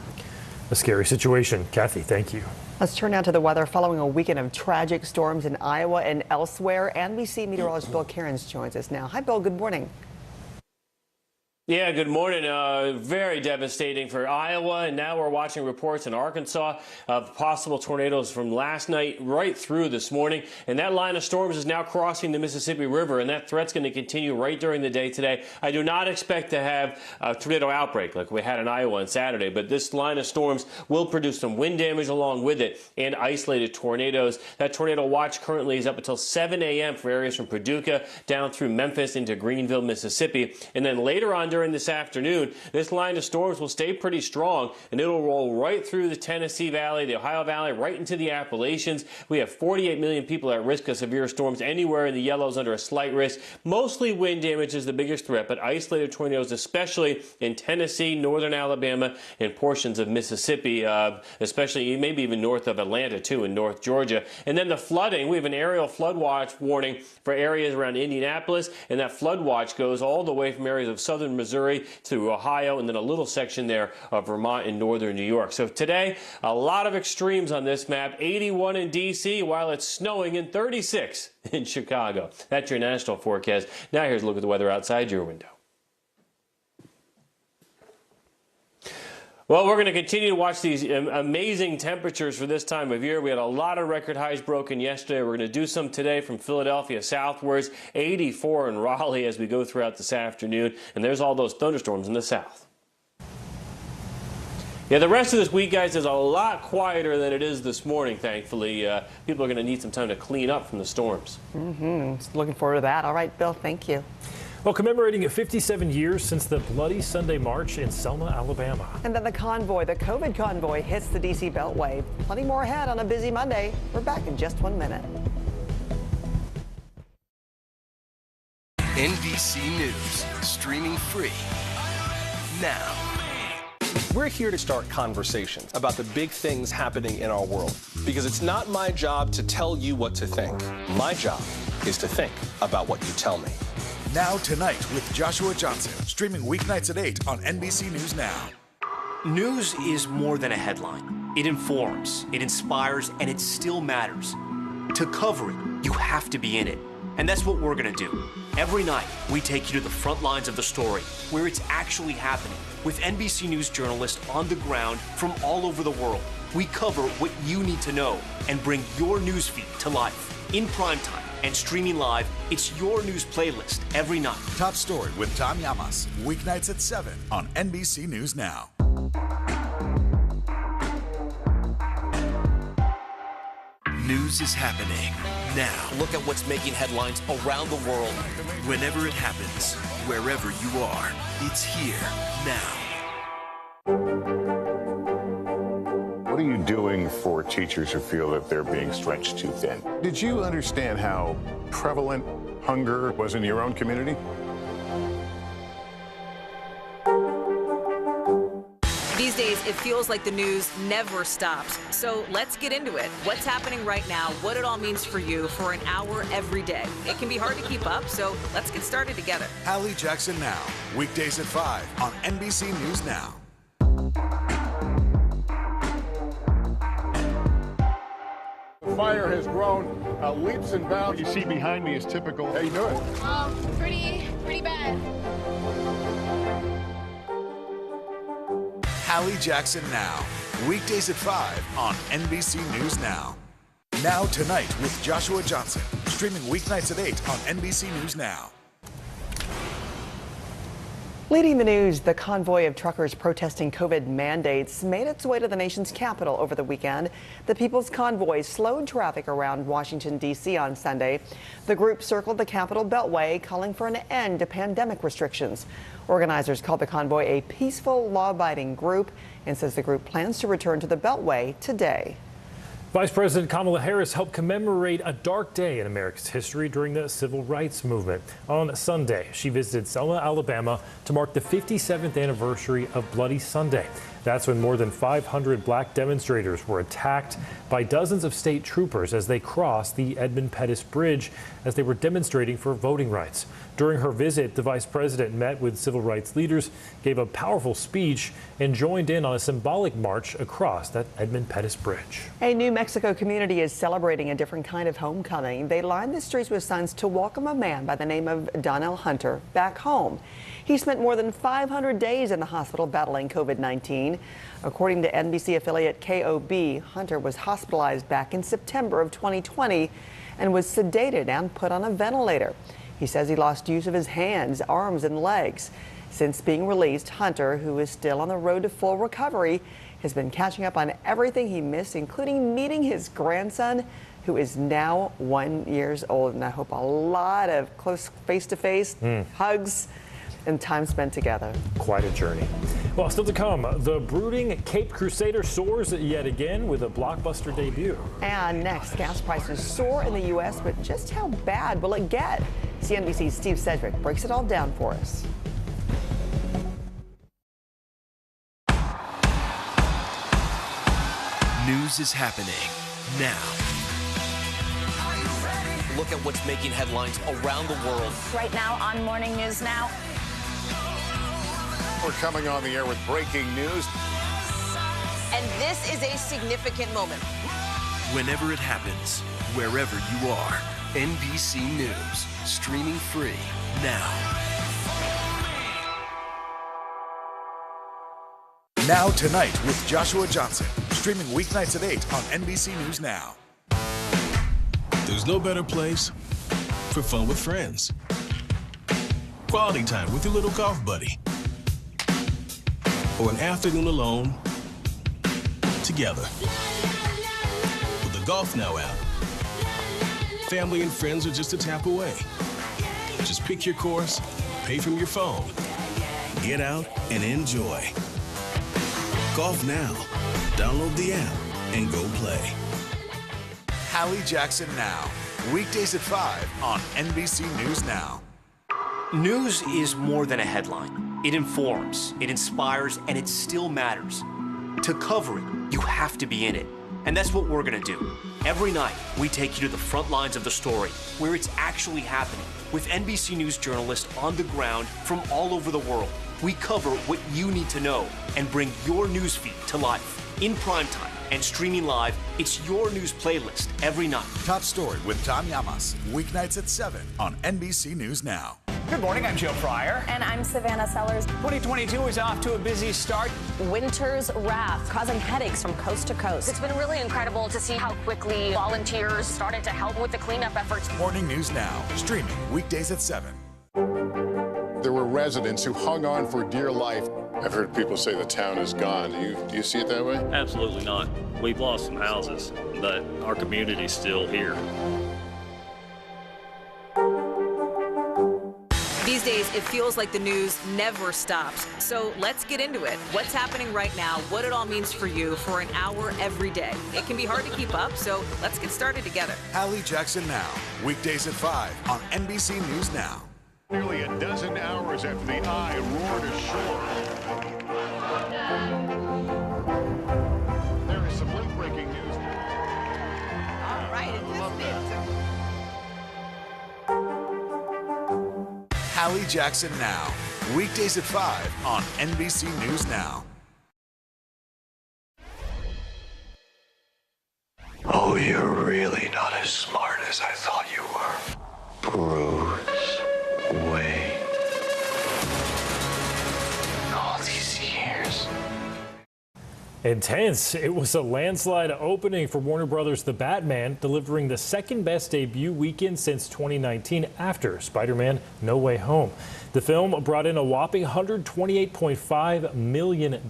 A scary situation. Kathy, thank you. Let's turn now to the weather. Following a weekend of tragic storms in Iowa and elsewhere, NBC meteorologist Bill Cairns joins us now. Hi, Bill. Good morning. Yeah, good morning. Very devastating for Iowa, and now we're watching reports in Arkansas of possible tornadoes from last night right through this morning. And that line of storms is now crossing the Mississippi River, and that threat's going to continue right during the day today. I do not expect to have a tornado outbreak like we had in Iowa on Saturday, but this line of storms will produce some wind damage along with it and isolated tornadoes. That tornado watch currently is up until 7 a.m. for areas from Paducah down through Memphis into Greenville, Mississippi. And then later on during this afternoon, this line of storms will stay pretty strong, and it'll roll right through the Tennessee Valley, the Ohio Valley, right into the Appalachians. We have 48 million people at risk of severe storms anywhere in the yellows under a slight risk. Mostly wind damage is the biggest threat, but isolated tornadoes, especially in Tennessee, northern Alabama, and portions of Mississippi, especially maybe even north of Atlanta, too, in North Georgia. And then the flooding, we have an aerial flood watch warning for areas around Indianapolis, and that flood watch goes all the way from areas of southern Missouri to Ohio, and then a little section there of Vermont and northern New York. So today, a lot of extremes on this map. 81 in D.C. while it's snowing, and 36 in Chicago. That's your national forecast. Now here's a look at the weather outside your window. Well, we're going to continue to watch these amazing temperatures for this time of year. We had a lot of record highs broken yesterday. We're going to do some today from Philadelphia southwards, 84 in Raleigh as we go throughout this afternoon. And there's all those thunderstorms in the south. Yeah, the rest of this week, guys, is a lot quieter than it is this morning, thankfully. People are going to need some time to clean up from the storms. Looking forward to that. All right, Bill, thank you. Well, commemorating 57 years since the Bloody Sunday March in Selma, Alabama. And then the COVID convoy, hits the D.C. Beltway. Plenty more ahead on a busy Monday. We're back in just 1 minute. NBC News, streaming free now. We're here to start conversations about the big things happening in our world, because it's not my job to tell you what to think. My job is to think about what you tell me. Now Tonight with Joshua Johnson, streaming weeknights at 8 on NBC News Now. News is more than a headline. It informs, it inspires, and it still matters. To cover it, you have to be in it. And that's what we're going to do. Every night, we take you to the front lines of the story, where it's actually happening, with NBC News journalists on the ground from all over the world. We cover what you need to know and bring your newsfeed to life. In primetime and streaming live, it's your news playlist every night. Top Story with Tom Llamas, weeknights at 7 on NBC News Now. News is happening now. Look at what's making headlines around the world. Whenever it happens, wherever you are, it's here now. What are you doing for teachers who feel that they're being stretched too thin? Did you understand how prevalent hunger was in your own community? These days, it feels like the news never stops. So let's get into it. What's happening right now, what it all means for you for an hour every day. It can be hard to keep up, so let's get started together. Hallie Jackson Now, weekdays at 5 on NBC News Now. The fire has grown leaps and bounds. What you see behind me is typical. How you doing? Pretty bad. Hallie Jackson Now. Weekdays at 5 on NBC News Now. Now Tonight with Joshua Johnson. Streaming weeknights at 8 on NBC News Now. Leading the news, the convoy of truckers protesting COVID mandates made its way to the nation's capital over the weekend. The People's Convoy slowed traffic around Washington, D.C. on Sunday. The group circled the Capitol Beltway, calling for an end to pandemic restrictions. Organizers called the convoy a peaceful, law-abiding group and says the group plans to return to the Beltway today. Vice President Kamala Harris helped commemorate a dark day in America's history during the civil rights movement. On Sunday, she visited Selma, Alabama to mark the 57th anniversary of Bloody Sunday. That's when more than 500 black demonstrators were attacked by dozens of state troopers as they crossed the Edmund Pettus Bridge as they were demonstrating for voting rights. During her visit, the vice president met with civil rights leaders, gave a powerful speech, and joined in on a symbolic march across that Edmund Pettus Bridge. A New Mexico community is celebrating a different kind of homecoming. They lined the streets with signs to welcome a man by the name of Donnell Hunter back home. He spent more than 500 days in the hospital battling COVID-19. According to NBC affiliate KOB, Hunter was hospitalized back in September of 2020 and was sedated and put on a ventilator. He says he lost use of his hands, arms, and legs. Since being released, Hunter, who is still on the road to full recovery, has been catching up on everything he missed, including meeting his grandson, who is now 1 year old. And I hope a lot of close face-to-face hugs and time spent together. Quite a journey. Well, still to come, the brooding Cape Crusader soars yet again with a blockbuster debut. And next, gas prices soar in the U.S., but just how bad will it get? CNBC's Steve Sedgwick breaks it all down for us. News is happening now. Look at what's making headlines around the world. Right now on Morning News Now. We're coming on the air with breaking news. And this is a significant moment. Whenever it happens, wherever you are, NBC News, streaming free now. Now Tonight with Joshua Johnson. Streaming weeknights at 8 on NBC News Now. There's no better place for fun with friends. Quality time with your little golf buddy. Or an afternoon alone together. With the Golf Now app, family and friends are just a tap away. Just pick your course, pay from your phone, get out and enjoy. Golf Now. Download the app and go play. Hallie Jackson Now. Weekdays at 5 on NBC News Now. News is more than a headline. It informs, it inspires, and it still matters. To cover it, you have to be in it. And that's what we're gonna do. Every night, we take you to the front lines of the story, where it's actually happening, with NBC News journalists on the ground from all over the world. We cover what you need to know and bring your newsfeed to life. In primetime and streaming live, it's your news playlist every night. Top Story with Tom Llamas. Weeknights at 7 on NBC News Now. Good morning, I'm Joe Fryer. And I'm Savannah Sellers. 2022 is off to a busy start. Winter's wrath causing headaches from coast to coast. It's been really incredible to see how quickly volunteers started to help with the cleanup efforts. Morning News Now. Streaming weekdays at 7. There were residents who hung on for dear life. I've heard people say the town is gone. Do you see it that way? Absolutely not. We've lost some houses, but our community's still here. These days, it feels like the news never stops. So let's get into it. What's happening right now, what it all means for you for an hour every day. It can be hard to keep up, so let's get started together. Hallie Jackson Now. Weekdays at 5 on NBC News Now. Nearly a dozen hours after the eye roared ashore. There is some late-breaking news. All right, Hallie Jackson Now. Weekdays at 5 on NBC News Now. Oh, you're really not as smart as I thought you were. Bruce. Intense. It was a landslide opening for Warner Brothers' The Batman, delivering the second best debut weekend since 2019 after Spider-Man No Way Home. The film brought in a whopping $128.5 million.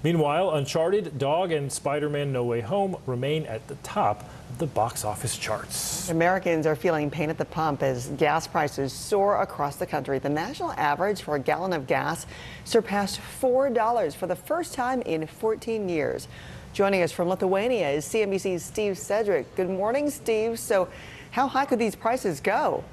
Meanwhile, Uncharted, Dog, and Spider-Man No Way Home remain at the top of the box office charts. Americans are feeling pain at the pump as gas prices soar across the country. The national average for a gallon of gas surpassed $4 for the first time in 14 years. Joining us from Lithuania is CNBC's Steve Cedric. Good morning, Steve. So how high could these prices go?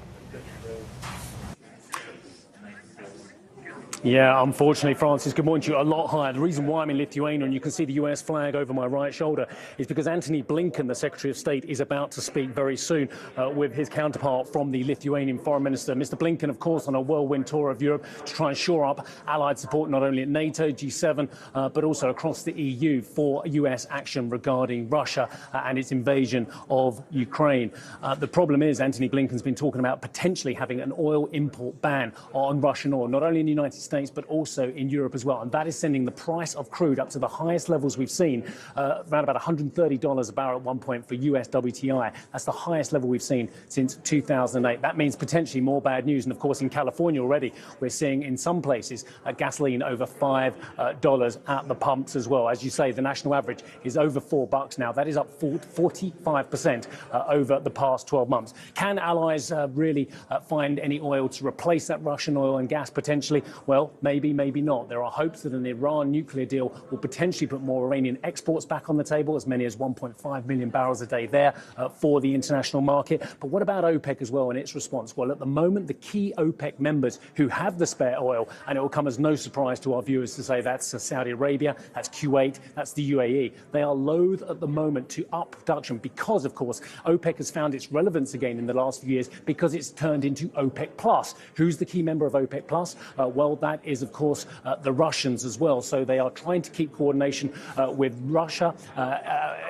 Yeah, unfortunately, Francis, good morning to you. A lot higher. The reason why I'm in Lithuania, and you can see the US flag over my right shoulder, is because Antony Blinken, the Secretary of State, is about to speak very soon with his counterpart from the Lithuanian Foreign Minister. Mr. Blinken, of course, on a whirlwind tour of Europe to try and shore up allied support not only at NATO, G7, but also across the EU for US action regarding Russia and its invasion of Ukraine. The problem is Antony Blinken's been talking about potentially having an oil import ban on Russian oil, not only in the United States, but also in Europe as well. And that is sending the price of crude up to the highest levels we've seen, around about $130 a barrel at one point for US WTI. That's the highest level we've seen since 2008. That means potentially more bad news. And of course, in California already, we're seeing in some places gasoline over $5 at the pumps as well. As you say, the national average is over $4 now. That is up 45% over the past 12 months. Can allies really find any oil to replace that Russian oil and gas potentially? Well, maybe, maybe not. There are hopes that an Iran nuclear deal will potentially put more Iranian exports back on the table, as many as 1.5 million barrels a day there for the international market. But what about OPEC as well and its response? Well, at the moment, the key OPEC members who have the spare oil, and it will come as no surprise to our viewers to say that's Saudi Arabia, that's Kuwait, that's the UAE. They are loath at the moment to up production because, of course, OPEC has found its relevance again in the last few years because it's turned into OPEC Plus. Who's the key member of OPEC Plus? Well, that is, of course, the Russians as well. So they are trying to keep coordination with Russia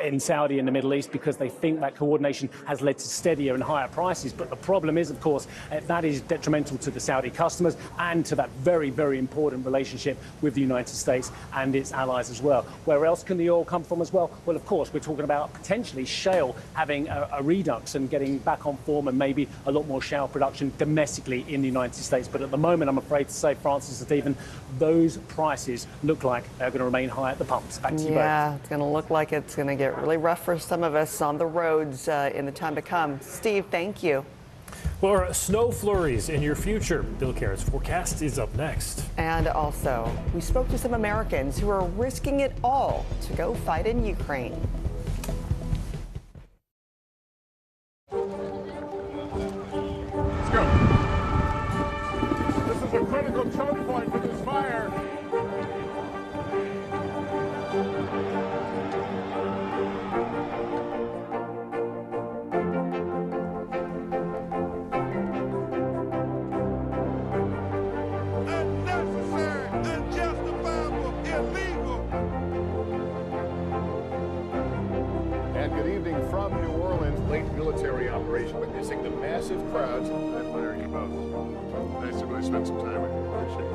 in Saudi and the Middle East because they think that coordination has led to steadier and higher prices. But the problem is, of course, that is detrimental to the Saudi customers and to that very, very important relationship with the United States and its allies as well. Where else can the oil come from as well? Well, of course, we're talking about potentially shale having a redux and getting back on form and maybe a lot more shale production domestically in the United States. But at the moment, I'm afraid to say, Francis and Stephen, those prices look like they're going to remain high at the pumps. Back to you both. Yeah, it's going to look like it's going to get really rough for some of us on the roads in the time to come. Steve, thank you. Laura, snow flurries in your future. Bill Carrott's forecast is up next. And also, we spoke to some Americans who are risking it all to go fight in Ukraine. Let's go. This is a critical choke point for this fire. Unnecessary, unjustifiable, illegal. And good evening from New Orleans. Late military operation witnessing the massive crowds. I admire you both. Nice to really spend some time with you. Appreciate it.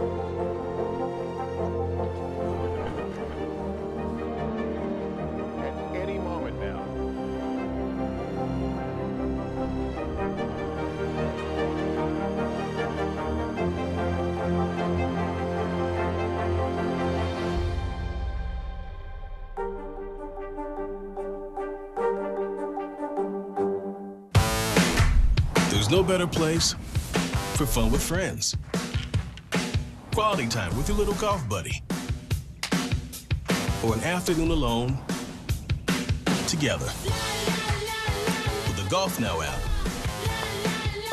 At any moment now. There's no better place for fun with friends. Quality time with your little golf buddy. Or an afternoon alone together. With the Golf Now app,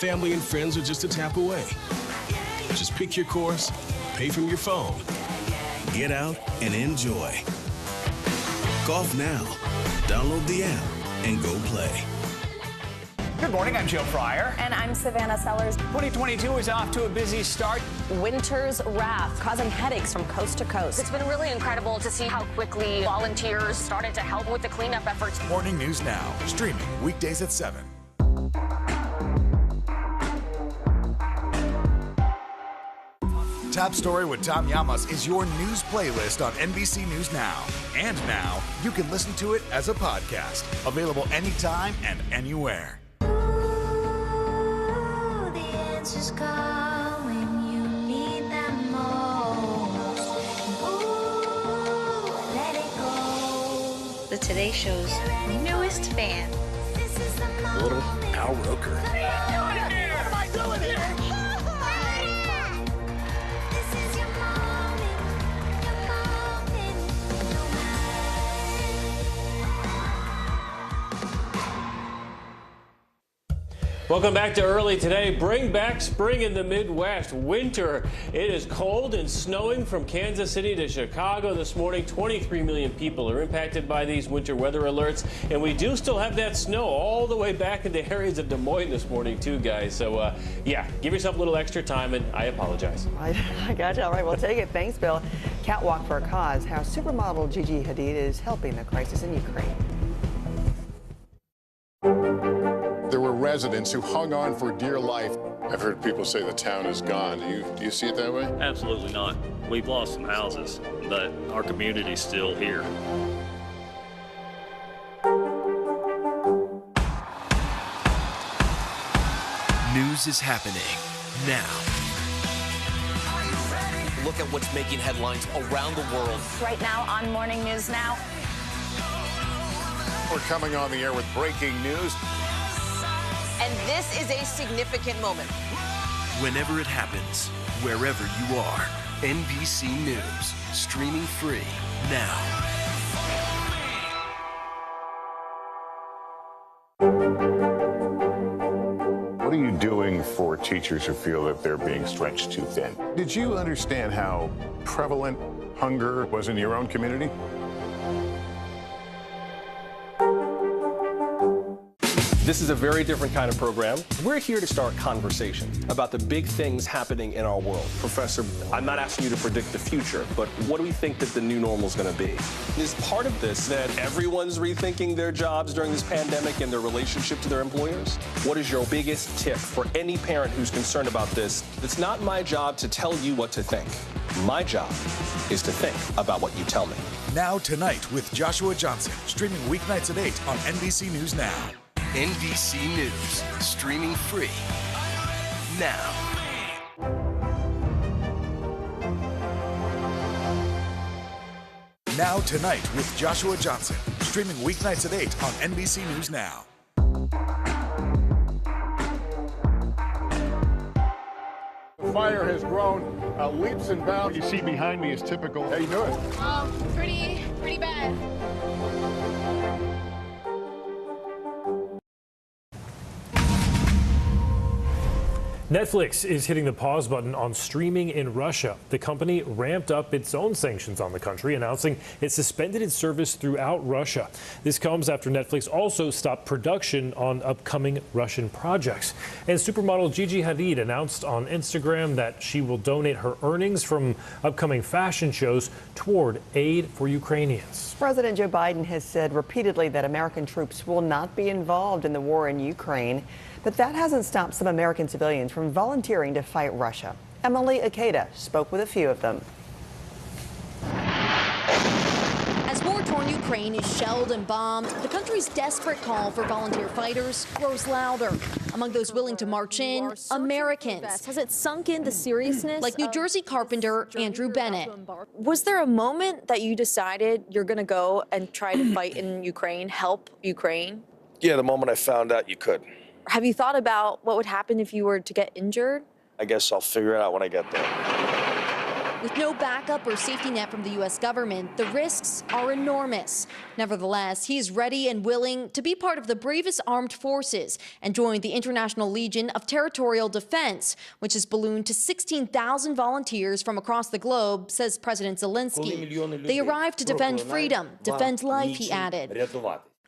family and friends are just a tap away. Just pick your course, pay from your phone, get out and enjoy. Golf Now. Download the app and go play. Good morning, I'm Joe Fryer. And I'm Savannah Sellers. 2022 is off to a busy start. Winter's wrath causing headaches from coast to coast. It's been really incredible to see how quickly volunteers started to help with the cleanup efforts. Morning News Now, streaming weekdays at 7. Top Story with Tom Llamas is your news playlist on NBC News Now. And now, you can listen to it as a podcast. Available anytime and anywhere. The answers come when you need them most. Ooh, let it go. The Today Show's newest fan. Little Al Roker. What am I doing here? This is your moment. Your moment. Welcome back to Early Today. Bring back spring in the Midwest. Winter. It is cold and snowing from Kansas City to Chicago this morning. 23 million people are impacted by these winter weather alerts. And we do still have that snow all the way back into areas of Des Moines this morning too, guys. So, yeah, give yourself a little extra time, and I apologize. I got you. All right, we'll take it. Thanks, Bill. Catwalk for a Cause. How supermodel Gigi Hadid is helping the crisis in Ukraine. There were residents who hung on for dear life. I've heard people say the town is gone. Do you see it that way? Absolutely not. We've lost some houses, but our community's still here. News is happening now. Look at what's making headlines around the world. Right now on Morning News Now. We're coming on the air with breaking news. And this is a significant moment. Whenever it happens, wherever you are, NBC News, streaming free now. What are you doing for teachers who feel that they're being stretched too thin? Did you understand how prevalent hunger was in your own community? This is a very different kind of program. We're here to start conversation about the big things happening in our world. Professor, I'm not asking you to predict the future, but what do we think that the new normal is going to be? Is part of this that everyone's rethinking their jobs during this pandemic and their relationship to their employers? What is your biggest tip for any parent who's concerned about this? It's not my job to tell you what to think. My job is to think about what you tell me. Now Tonight with Joshua Johnson, streaming weeknights at 8 on NBC News Now. NBC News, streaming free now. Now Tonight with Joshua Johnson, streaming weeknights at 8 on NBC News Now. The fire has grown leaps and bounds. What you see behind me is typical. How you doing? Pretty bad. Netflix is hitting the pause button on streaming in Russia. The company ramped up its own sanctions on the country, announcing it suspended its service throughout Russia. This comes after Netflix also stopped production on upcoming Russian projects. And supermodel Gigi Hadid announced on Instagram that she will donate her earnings from upcoming fashion shows toward aid for Ukrainians. President Joe Biden has said repeatedly that American troops will not be involved in the war in Ukraine. But that hasn't stopped some American civilians from volunteering to fight Russia. Emily Ikeda spoke with a few of them. As war-torn Ukraine is shelled and bombed, the country's desperate call for volunteer fighters grows louder. Among those willing to march in, Americans. Has it sunk in the seriousness? Like New Jersey carpenter Andrew Bennett. Was there a moment that you decided you're going to go and try to fight in Ukraine, help Ukraine? Yeah, the moment I found out you could. Have you thought about what would happen if you were to get injured? I guess I'll figure it out when I get there. With no backup or safety net from the U.S. government, the risks are enormous. Nevertheless, he is ready and willing to be part of the bravest armed forces and join the International Legion of Territorial Defense, which has ballooned to 16,000 volunteers from across the globe, says President Zelensky. They arrived to defend freedom, defend life, he added.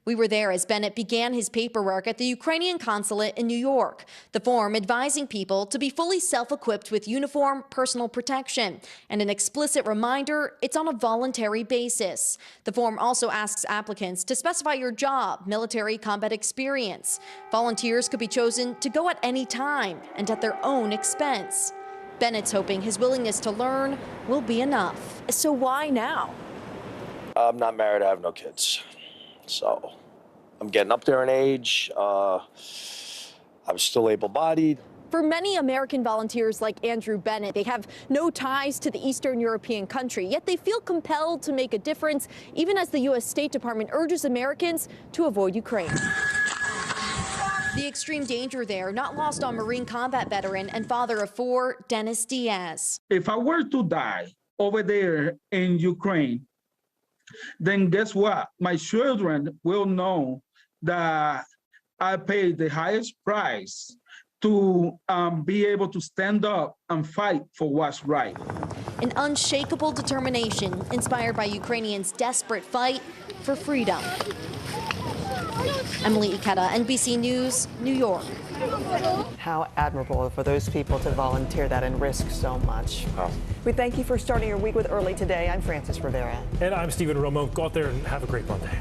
We were there as Bennett began his paperwork at the Ukrainian consulate in New York, the form advising people to be fully self-equipped with uniform, personal protection, and an explicit reminder it's on a voluntary basis. The form also asks applicants to specify your job, military combat experience. Volunteers could be chosen to go at any time and at their own expense. Bennett's hoping his willingness to learn will be enough. So why now? I'm not married. I have no kids. So I'm getting up there in age. I'm still able-bodied. For many American volunteers like Andrew Bennett, they have no ties to the Eastern European country, yet they feel compelled to make a difference, even as the U.S. State Department urges Americans to avoid Ukraine. The extreme danger there not lost on Marine combat veteran and father of 4, Dennis Diaz. If I were to die over there in Ukraine, then guess what? My children will know that I paid the highest price to be able to stand up and fight for what's right. An unshakable determination inspired by Ukrainians' desperate fight for freedom. Emily Ikeda, NBC News, New York. How admirable for those people to volunteer that and risk so much. Oh. We thank you for starting your week with Early Today. I'm Frances Rivera. And I'm Stephen Romo. Go out there and have a great Monday.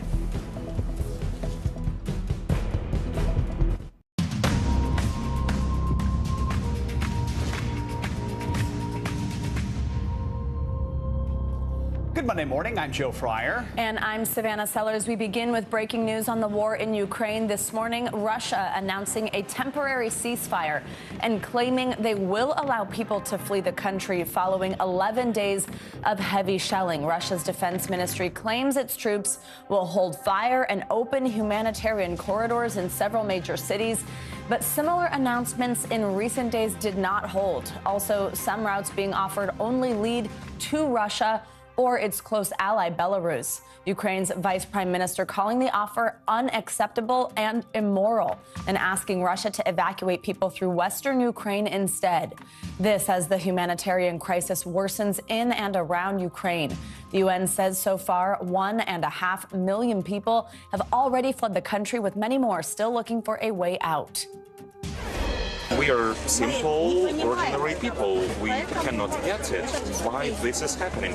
Good Monday morning. I'm Joe Fryer. And I'm Savannah Sellers. We begin with breaking news on the war in Ukraine. This morning, Russia announcing a temporary ceasefire and claiming they will allow people to flee the country following 11 days of heavy shelling. Russia's defense ministry claims its troops will hold fire and open humanitarian corridors in several major cities. But similar announcements in recent days did not hold. Also, some routes being offered only lead to Russia or its close ally, Belarus. Ukraine's vice prime minister calling the offer unacceptable and immoral and asking Russia to evacuate people through western Ukraine instead. This as the humanitarian crisis worsens in and around Ukraine. The UN says so far 1.5 million people have already fled the country, with many more still looking for a way out. We are simple, ordinary people. We cannot get it. Why this is happening?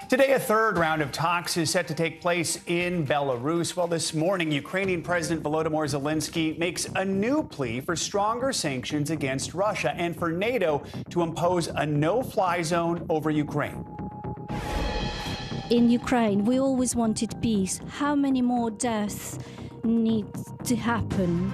Today, a third round of talks is set to take place in Belarus. Well, this morning, Ukrainian President Volodymyr Zelensky makes a new plea for stronger sanctions against Russia and for NATO to impose a no-fly zone over Ukraine. In Ukraine, we always wanted peace. How many more deaths need to happen?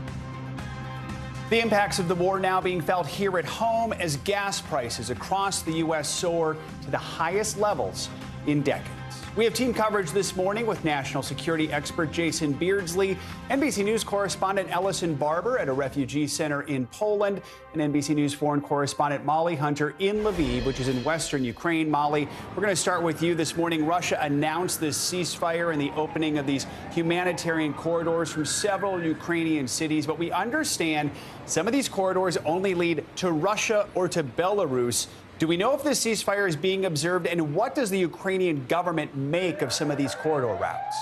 The impacts of the war now being felt here at home as gas prices across the U.S. soar to the highest levels in decades. We have team coverage this morning with national security expert Jason Beardsley, NBC News correspondent Ellison Barber at a refugee center in Poland, and NBC News foreign correspondent Molly Hunter in Lviv, which is in western Ukraine. Molly, we're going to start with you this morning. Russia announced this ceasefire and the opening of these humanitarian corridors from several Ukrainian cities, but we understand some of these corridors only lead to Russia or to Belarus. Do we know if this ceasefire is being observed, and what does the Ukrainian government make of some of these corridor routes?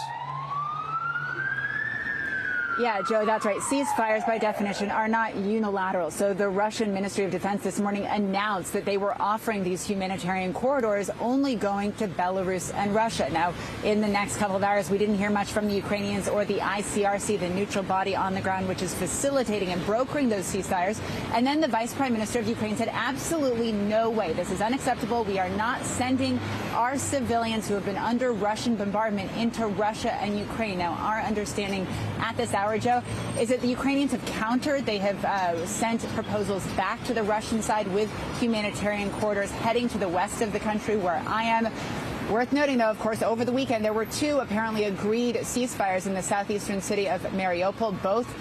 Yeah, Joe, that's right. Ceasefires, by definition, are not unilateral. So the Russian Ministry of Defense this morning announced that they were offering these humanitarian corridors only going to Belarus and Russia. Now, in the next couple of hours, we didn't hear much from the Ukrainians or the ICRC, the neutral body on the ground, which is facilitating and brokering those ceasefires. And then the Vice Prime Minister of Ukraine said, absolutely no way. This is unacceptable. We are not sending our civilians who have been under Russian bombardment into Russia and Ukraine. Now, our understanding at this hour, Joe, is that the Ukrainians have countered. They have sent proposals back to the Russian side with humanitarian corridors heading to the west of the country where I am. Worth noting, though, of course, over the weekend, there were two apparently agreed ceasefires in the southeastern city of Mariupol. Both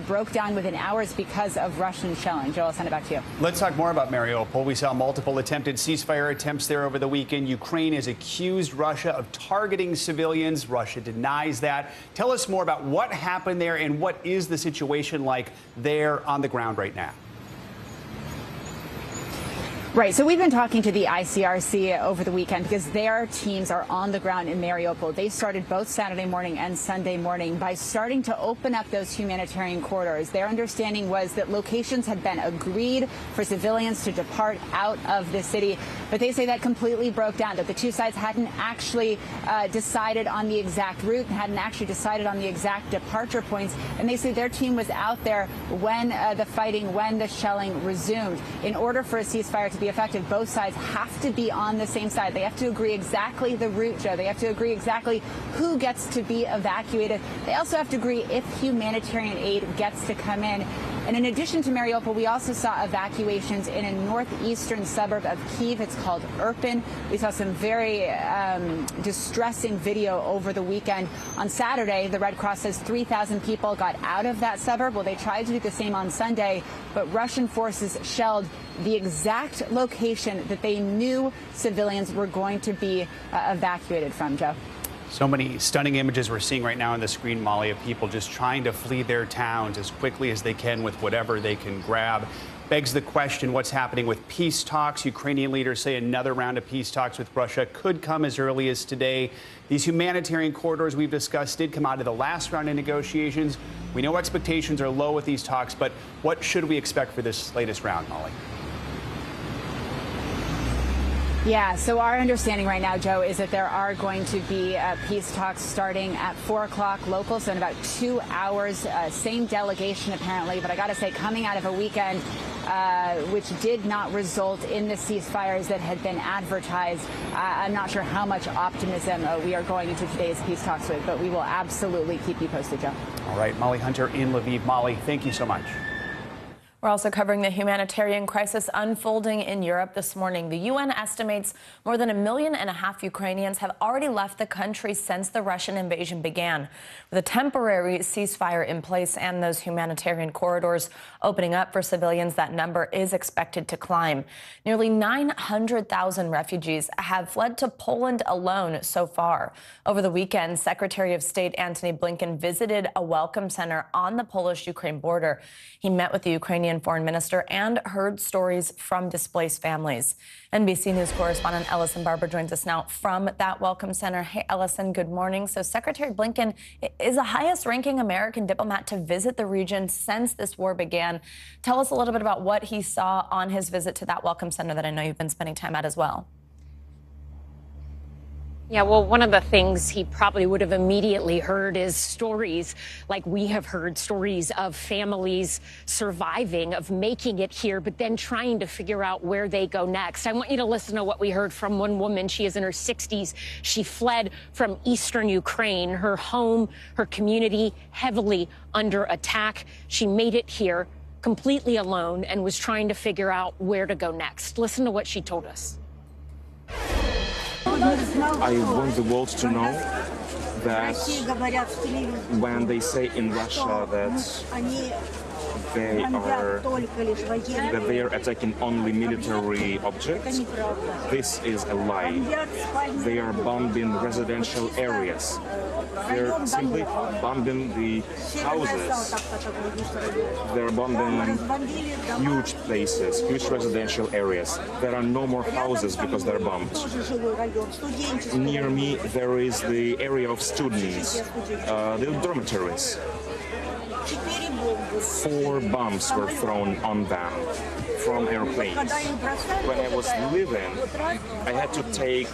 broke down within hours because of Russian shelling. Joe, I'll send it back to you. Let's talk more about Mariupol. We saw multiple attempted ceasefire attempts there over the weekend. Ukraine has accused Russia of targeting civilians. Russia denies that. Tell us more about what happened there and what is the situation like there on the ground right now. Right. So we've been talking to the ICRC over the weekend because their teams are on the ground in Mariupol. They started both Saturday morning and Sunday morning by starting to open up those humanitarian corridors. Their understanding was that locations had been agreed for civilians to depart out of the city, but they say that completely broke down, that the two sides hadn't actually decided on the exact route, hadn't actually decided on the exact departure points, and they say their team was out there when the shelling resumed. In order for a ceasefire to be effective, both sides have to be on the same side. They have to agree exactly the route, Joe. They have to agree exactly who gets to be evacuated. They also have to agree if humanitarian aid gets to come in. And in addition to Mariupol, we also saw evacuations in a northeastern suburb of Kyiv. It's called Irpin. We saw some very distressing video over the weekend. On Saturday, the Red Cross says 3,000 people got out of that suburb. Well, they tried to do the same on Sunday, but Russian forces shelled the exact location that they knew civilians were going to be evacuated from, Joe. So many stunning images we're seeing right now on the screen, Molly, of people just trying to flee their towns as quickly as they can with whatever they can grab. Begs the question, what's happening with peace talks? Ukrainian leaders say another round of peace talks with Russia could come as early as today. These humanitarian corridors we've discussed did come out of the last round of negotiations. We know expectations are low with these talks, but what should we expect for this latest round, Molly? Yeah, so our understanding right now, Joe, is that there are going to be peace talks starting at 4 o'clock local, so in about 2 hours. Same delegation, apparently, but I got to say, coming out of a weekend which did not result in the ceasefires that had been advertised, I'm not sure how much optimism we are going into today's peace talks with, but we will absolutely keep you posted, Joe. All right, Molly Hunter in Lviv. Molly, thank you so much. We're also covering the humanitarian crisis unfolding in Europe this morning. The UN estimates more than 1.5 million Ukrainians have already left the country since the Russian invasion began. With a temporary ceasefire in place and those humanitarian corridors opening up for civilians, that number is expected to climb. Nearly 900,000 refugees have fled to Poland alone so far. Over the weekend, Secretary of State Antony Blinken visited a welcome center on the Polish-Ukraine border. He met with the Ukrainian foreign minister and heard stories from displaced families. NBC News correspondent Ellison Barber joins us now from that welcome center. Hey, Ellison, good morning. So Secretary Blinken is the highest-ranking American diplomat to visit the region since this war began. Tell us a little bit about what he saw on his visit to that welcome center that I know you've been spending time at as well. Yeah, well, one of the things he probably would have immediately heard is stories like we have heard, stories of families surviving, of making it here, but then trying to figure out where they go next. I want you to listen to what we heard from one woman. She is in her 60s. She fled from eastern Ukraine, her home, her community, heavily under attack. She made it here completely alone and was trying to figure out where to go next. Listen to what she told us. I want the world to know that when they say in Russia that they are attacking only military objects, this is a lie. They are bombing residential areas. They're simply bombing the houses. They're bombing huge places, huge residential areas. There are no more houses because they're bombed. Near me, there is the area of students, the dormitories. 4 bombs were thrown on them from airplanes. When I was leaving, I had to take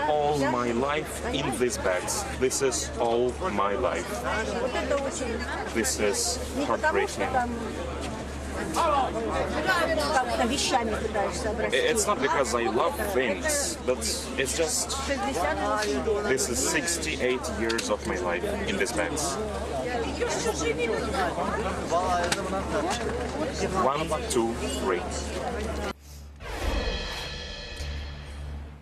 all my life in these bags. This is all my life. This is heartbreaking. It's not because I love things, but it's just this is 68 years of my life in these bags. 1, 2, 3.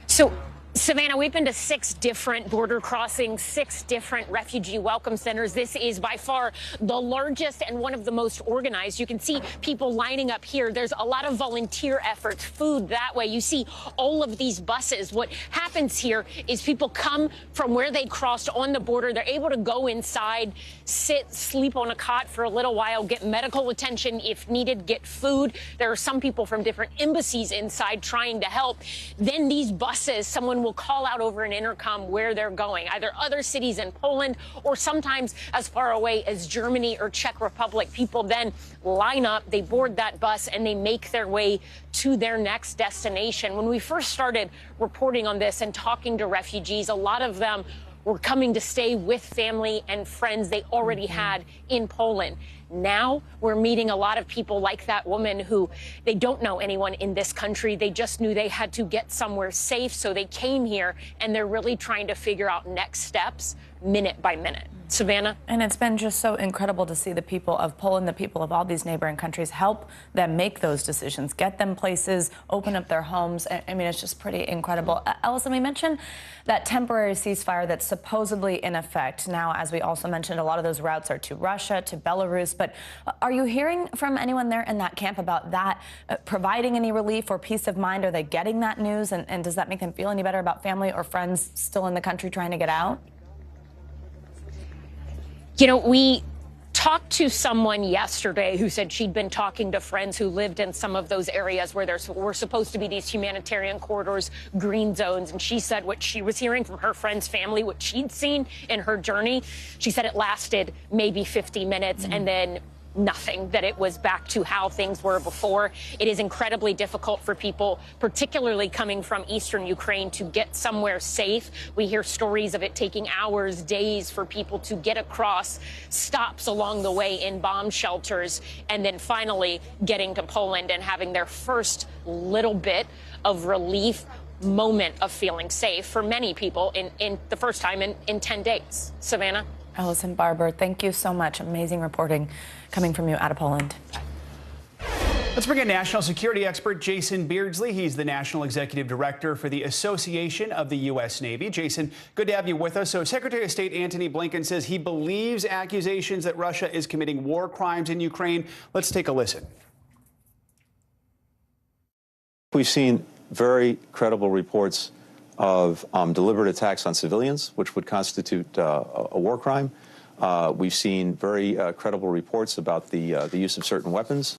So Savannah, we've been to 6 different border crossings, 6 different refugee welcome centers. This is by far the largest and one of the most organized. You can see people lining up here. There's a lot of volunteer efforts, food that way. You see all of these buses. What happens here is people come from where they crossed on the border. They're able to go inside, sit, sleep on a cot for a little while, get medical attention if needed, get food. There are some people from different embassies inside trying to help. Then these buses, someone will call out over an intercom where they're going, either other cities in Poland or sometimes as far away as Germany or Czech Republic. People then line up, they board that bus, and they make their way to their next destination. When we first started reporting on this and talking to refugees, a lot of them were coming to stay with family and friends they already had in Poland. Now we're meeting a lot of people like that woman who they don't know anyone in this country. They just knew they had to get somewhere safe, so they came here, and they're really trying to figure out next steps minute by minute. Savannah? And it's been just so incredible to see the people of Poland, the people of all these neighboring countries, help them make those decisions, get them places, open up their homes. I mean, it's just pretty incredible. Ellison, we mentioned that temporary ceasefire that's supposedly in effect. Now, as we also mentioned, a lot of those routes are to Russia, to Belarus. But are you hearing from anyone there in that camp about that providing any relief or peace of mind? Are they getting that news? And does that make them feel any better about family or friends still in the country trying to get out? You know, we talked to someone yesterday who said she'd been talking to friends who lived in some of those areas where there were supposed to be these humanitarian corridors, green zones. And she said what she was hearing from her friend's family, what she'd seen in her journey. She said it lasted maybe 50 minutes and then nothing, that it was back to how things were before. It is incredibly difficult for people, particularly coming from eastern Ukraine, to get somewhere safe. We hear stories of it taking hours, days for people to get across, stops along the way in bomb shelters, and then finally getting to Poland and having their first little bit of relief, moment of feeling safe for many people in the first time in 10 days. Savannah? Ellison Barber, thank you so much. Amazing reporting coming from you out of Poland. Let's bring in national security expert Jason Beardsley. He's the National Executive Director for the Association of the U.S. Navy. Jason, good to have you with us. So Secretary of State Antony Blinken says he believes accusations that Russia is committing war crimes in Ukraine. Let's take a listen. We've seen very credible reports of deliberate attacks on civilians, which would constitute a war crime. We've seen very credible reports about the use of certain weapons.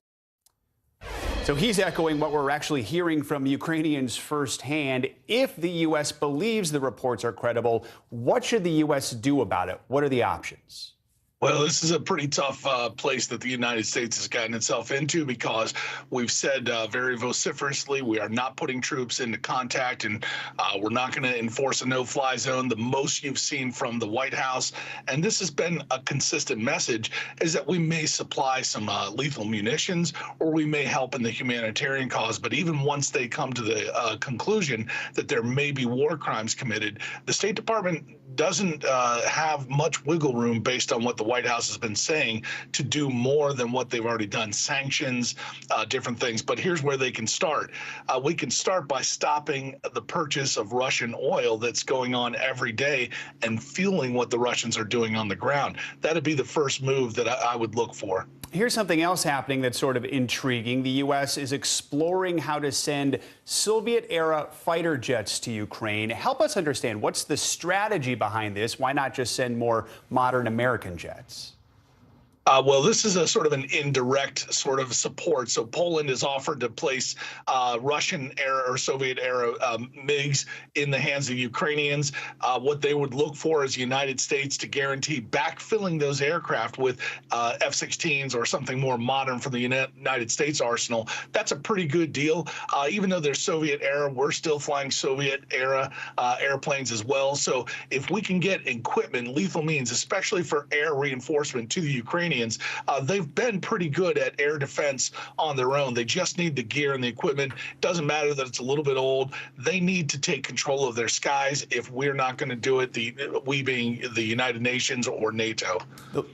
So he's echoing what we're actually hearing from Ukrainians firsthand. If the U.S. believes the reports are credible, what should the U.S. do about it? What are the options? Well, this is a pretty tough place that the United States has gotten itself into, because we've said very vociferously we are not putting troops into contact, and we're not going to enforce a no-fly zone. The most you've seen from the White House, and this has been a consistent message, is that we may supply some lethal munitions, or we may help in the humanitarian cause. But even once they come to the conclusion that there may be war crimes committed, the State Department doesn't have much wiggle room, based on what the White House has been saying, to do more than what they've already done. Sanctions, different things. But here's where they can start. We can start by stopping the purchase of Russian oil that's going on every day, and fueling what the Russians are doing on the ground. That'd be the first move that I would look for. Here's something else happening that's sort of intriguing. The U.S. is exploring how to send Soviet-era fighter jets to Ukraine. Help us understand, what's the strategy behind this? Why not just send more modern American jets? Well, this is a sort of an indirect sort of support. So Poland has offered to place Russian-era or Soviet-era MiGs in the hands of Ukrainians. What they would look for is the United States to guarantee backfilling those aircraft with F-16s or something more modern from the United States arsenal. That's a pretty good deal. Even though they're Soviet-era, we're still flying Soviet-era airplanes as well. So if we can get equipment, lethal means, especially for air reinforcement to the Ukrainians, Ukrainians. They've been pretty good at air defense on their own. They just need the gear and the equipment. Doesn't matter that it's a little bit old. They need to take control of their skies if we're not going to do it, we being the United Nations or NATO.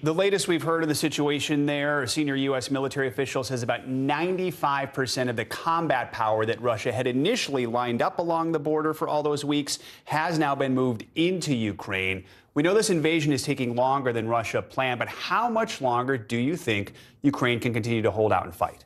The latest we've heard of the situation there, a senior U.S. military official says about 95% of the combat power that Russia had initially lined up along the border for all those weeks has now been moved into Ukraine. We know this invasion is taking longer than Russia planned, but how much longer do you think Ukraine can continue to hold out and fight?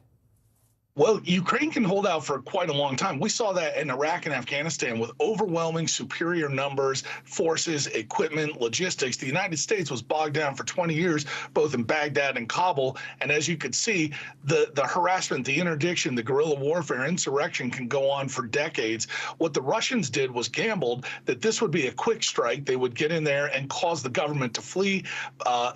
Well, Ukraine can hold out for quite a long time. We saw that in Iraq and Afghanistan with overwhelming superior numbers, forces, equipment, logistics. The United States was bogged down for 20 years, both in Baghdad and Kabul. And as you could see, the harassment, the interdiction, the guerrilla warfare, insurrection can go on for decades. What the Russians did was gambled that this would be a quick strike. They would get in there and cause the government to flee,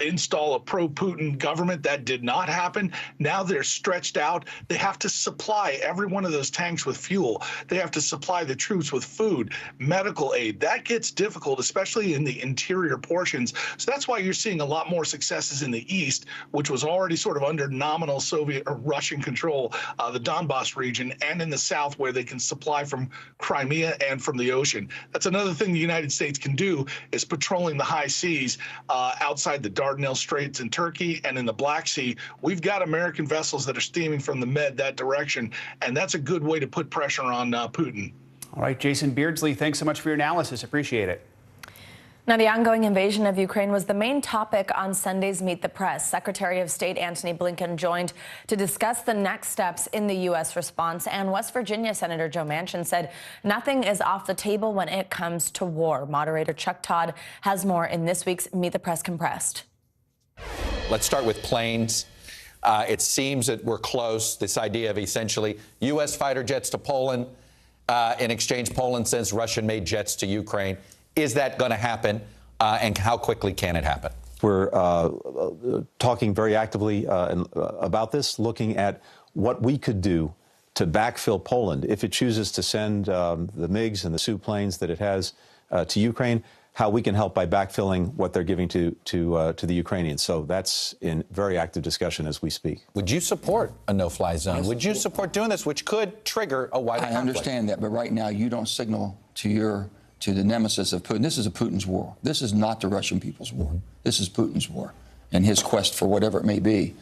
install a pro-Putin government. That did not happen. Now they're stretched out. They have to supply every one of those tanks with fuel. They have to supply the troops with food, medical aid. That gets difficult, especially in the interior portions. So that's why you're seeing a lot more successes in the east, which was already sort of under nominal Soviet or Russian control, the Donbass region, and in the south where they can supply from Crimea and from the ocean. That's another thing the United States can do, is patrolling the high seas outside the Dardanelles Straits in Turkey and in the Black Sea. We've got American vessels that are steaming from the Med that direction, and that's a good way to put pressure on Putin. All right, Jason Beardsley, thanks so much for your analysis. Appreciate it. Now, the ongoing invasion of Ukraine was the main topic on Sunday's Meet the Press. Secretary of State Antony Blinken joined to discuss the next steps in the U.S. response, and West Virginia Senator Joe Manchin said nothing is off the table when it comes to war. Moderator Chuck Todd has more in this week's Meet the Press Compressed. Let's start with planes. It seems that we're close. This idea of essentially U.S. fighter jets to Poland. In exchange, Poland sends Russian-made jets to Ukraine. Is that going to happen? And how quickly can it happen? We're talking very actively about this, looking at what we could do to backfill Poland if it chooses to send the MiGs and the Su planes that it has to Ukraine, how we can help by backfilling what they're giving to the Ukrainians. So that's in very active discussion as we speak. Would you support a no-fly zone? Would you support doing this, which could trigger a wider conflict? I understand that, but right now you don't signal to the nemesis of Putin. This is a Putin's war. This is not the Russian people's war. This is Putin's war and his quest for whatever it may be.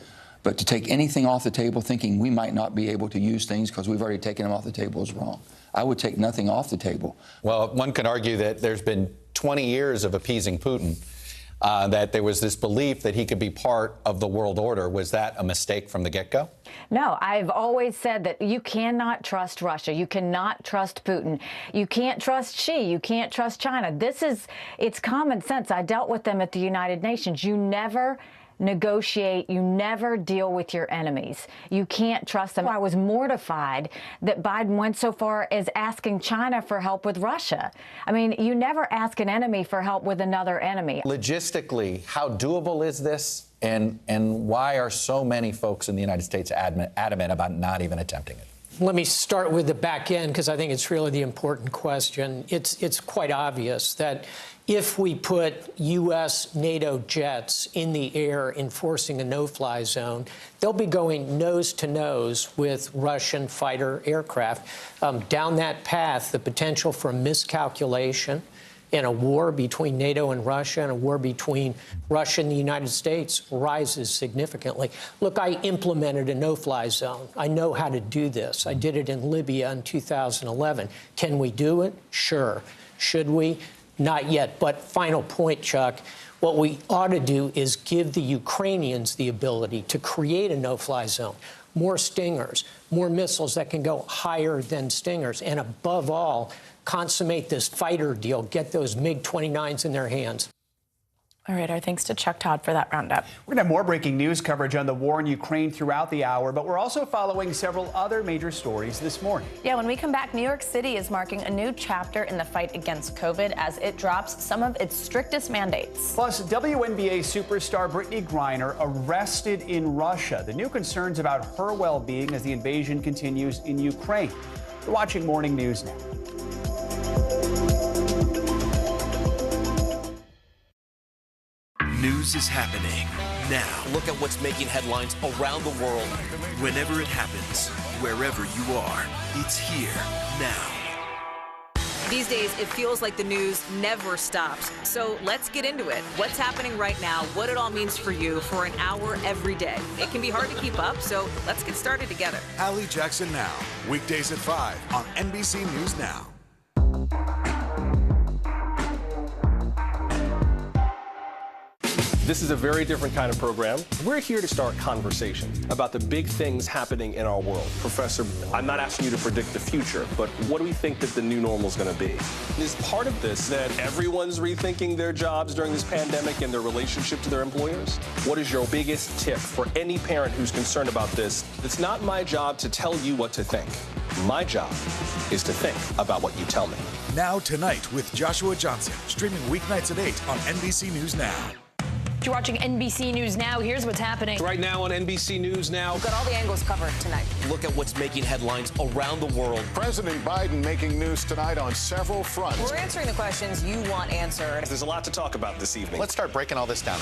But to take anything off the table thinking we might not be able to use things because we've already taken them off the table is wrong. I would take nothing off the table. Well, one could argue that there's been 20 years of appeasing Putin, that there was this belief that he could be part of the world order. Was that a mistake from the get-go? No, I've always said that you cannot trust Russia. You cannot trust Putin. You can't trust Xi. You can't trust China. It's common sense. I dealt with them at the United Nations. You never negotiate. You never deal with your enemies. You can't trust them. I was mortified that Biden went so far as asking China for help with Russia. I mean, you never ask an enemy for help with another enemy. Logistically, how doable is this? And why are so many folks in the United States adamant about not even attempting it? Let me start with the back end, because I think it's really the important question. It's quite obvious that if we put U.S. NATO jets in the air enforcing a no-fly zone, they'll be going nose to nose with Russian fighter aircraft. Down that path, the potential for miscalculation in a war between NATO and Russia and a war between Russia and the United States rises significantly. Look, I implemented a no-fly zone. I know how to do this. I did it in Libya in 2011. Can we do it? Sure. Should we? Not yet. But final point, Chuck, what we ought to do is give the Ukrainians the ability to create a no-fly zone. More Stingers, more missiles that can go higher than Stingers, and above all, consummate this fighter deal, get those MiG-29s in their hands. All right, our thanks to Chuck Todd for that roundup. We're going to have more breaking news coverage on the war in Ukraine throughout the hour, but we're also following several other major stories this morning. Yeah, when we come back, New York City is marking a new chapter in the fight against COVID as it drops some of its strictest mandates. Plus, WNBA superstar Brittany Griner arrested in Russia. The new concerns about her well-being as the invasion continues in Ukraine. You're watching Morning News Now. News is happening now. Look at what's making headlines around the world. Whenever it happens, wherever you are, it's here now. These days, it feels like the news never stops. So let's get into it. What's happening right now, what it all means for you for an hour every day. It can be hard to keep up, so let's get started together. Hallie Jackson Now, weekdays at 5 on NBC News Now. This is a very different kind of program. We're here to start conversation about the big things happening in our world. Professor, I'm not asking you to predict the future, but what do we think that the new normal is going to be? Is part of this that everyone's rethinking their jobs during this pandemic and their relationship to their employers? What is your biggest tip for any parent who's concerned about this? It's not my job to tell you what to think. My job is to think about what you tell me. Now Tonight with Joshua Johnson, streaming weeknights at 8 on NBC News Now. You're watching NBC News Now. Here's what's happening. Right now on NBC News Now. We've got all the angles covered tonight. Look at what's making headlines around the world. President Biden making news tonight on several fronts. We're answering the questions you want answered. There's a lot to talk about this evening. Let's start breaking all this down.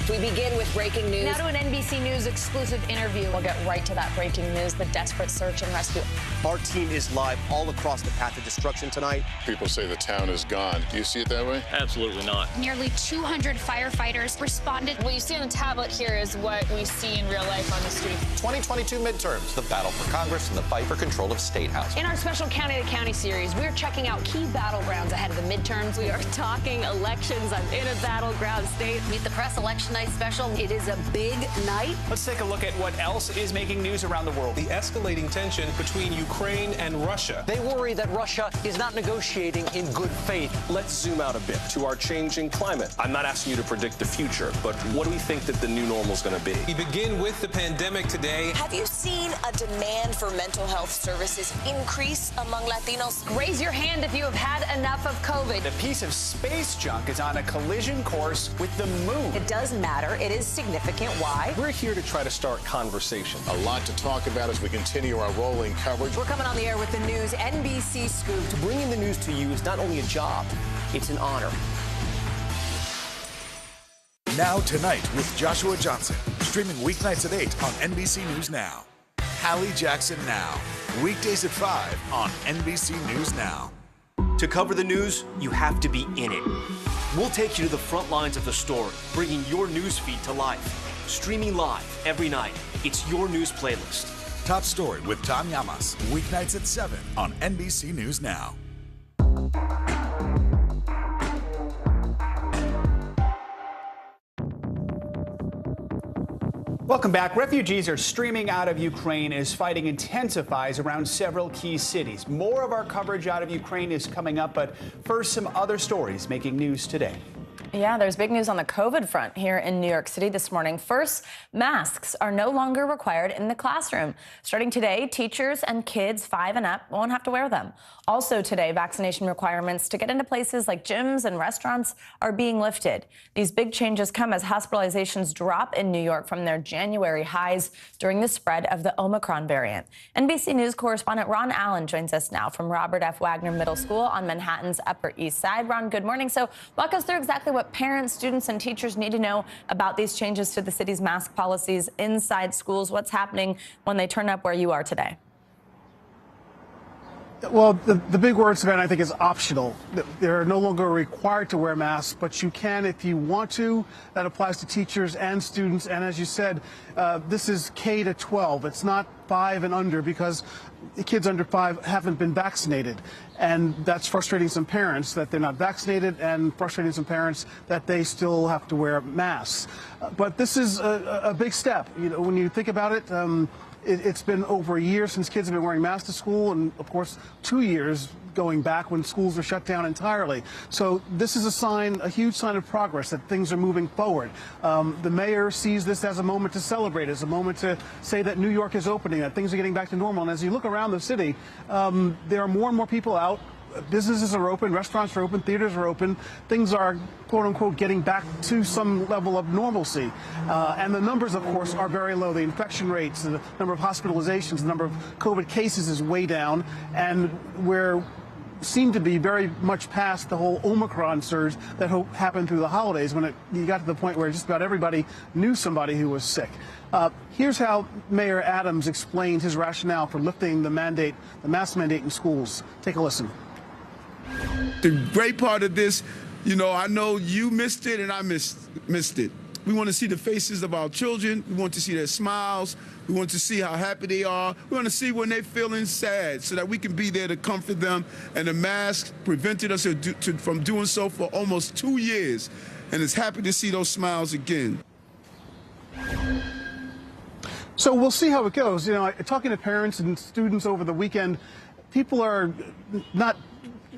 We begin with breaking news. Now to an NBC News exclusive interview. We'll get right to that breaking news, the desperate search and rescue. Our team is live all across the path of destruction tonight. People say the town is gone. Do you see it that way? Absolutely not. Nearly 200 firefighters responded. What you see on the tablet here is what we see in real life on the street. 2022 midterms, the battle for Congress and the fight for control of State House. In our special County to County series, we're checking out key battlegrounds ahead of the midterms. We are talking elections. I'm in a battleground state. Meet the Press Election Night special. It is a big night. Let's take a look at what else is making news around the world. The escalating tension between Ukraine and Russia. They worry that Russia is not negotiating in good faith. Let's zoom out a bit to our changing climate. I'm not asking you to predict the future, but what do we think that the new normal is going to be? We begin with the pandemic today. Have you seen a demand for mental health services increase among Latinos? Raise your hand if you have had enough of COVID. A piece of space junk is on a collision course with the moon. It does matter. It is significant. Why? We're here to try to start conversation. A lot to talk about as we continue our rolling coverage. We're coming on the air with the news NBC Scoop. Bringing the news to you is not only a job, it's an honor. Now Tonight with Joshua Johnson, streaming weeknights at 8 on NBC News Now. Hallie Jackson Now, weekdays at 5 on NBC News Now. To cover the news, you have to be in it. We'll take you to the front lines of the story, bringing your news feed to life. Streaming live every night. It's your news playlist. Top Story with Tom Llamas, weeknights at 7 on NBC News Now. Welcome back. Refugees are streaming out of Ukraine as fighting intensifies around several key cities. More of our coverage out of Ukraine is coming up, but first, some other stories making news today. Yeah, there's big news on the COVID front here in New York City this morning. First, masks are no longer required in the classroom. Starting today, teachers and kids 5 and up won't have to wear them. Also today, vaccination requirements to get into places like gyms and restaurants are being lifted. These big changes come as hospitalizations drop in New York from their January highs during the spread of the Omicron variant. NBC News correspondent Ron Allen joins us now from Robert F. Wagner Middle School on Manhattan's Upper East Side. Ron, good morning. So walk us through exactly what parents, students, and teachers need to know about these changes to the city's mask policies inside schools. What's happening when they turn up where you are today? Well, the big word, Savannah, I think, is optional. They're no longer required to wear masks, but you can if you want to. That applies to teachers and students. And as you said, this is K to 12. It's not 5 and under because the kids under 5 haven't been vaccinated. And that's frustrating some parents that they're not vaccinated and frustrating some parents that they still have to wear masks. But this is a big step. You know, when you think about it, it's been over a year since kids have been wearing masks to school, and of course 2 years going back when schools were shut down entirely. So this is a sign, a huge sign of progress that things are moving forward. The mayor sees this as a moment to celebrate, as a moment to say that New York is opening, that things are getting back to normal. And as you look around the city, there are more and more people out. Businesses are open, restaurants are open, theaters are open. Things are, quote unquote, getting back to some level of normalcy. And the numbers, of course, are very low. The infection rates, the number of hospitalizations, the number of COVID cases is way down. And we're seemed to be very much past the whole Omicron surge that happened through the holidays when you got to the point where just about everybody knew somebody who was sick. Here's how Mayor Adams explained his rationale for lifting the mask mandate in schools. Take a listen. The great part of this, I know you missed it and I missed it. We want to see the faces of our children. We want to see their smiles. We want to see how happy they are. We want to see when they're feeling sad so that we can be there to comfort them. And the mask prevented us from doing so for almost 2 years. And it's happy to see those smiles again. So we'll see how it goes. Talking to parents and students over the weekend, people are not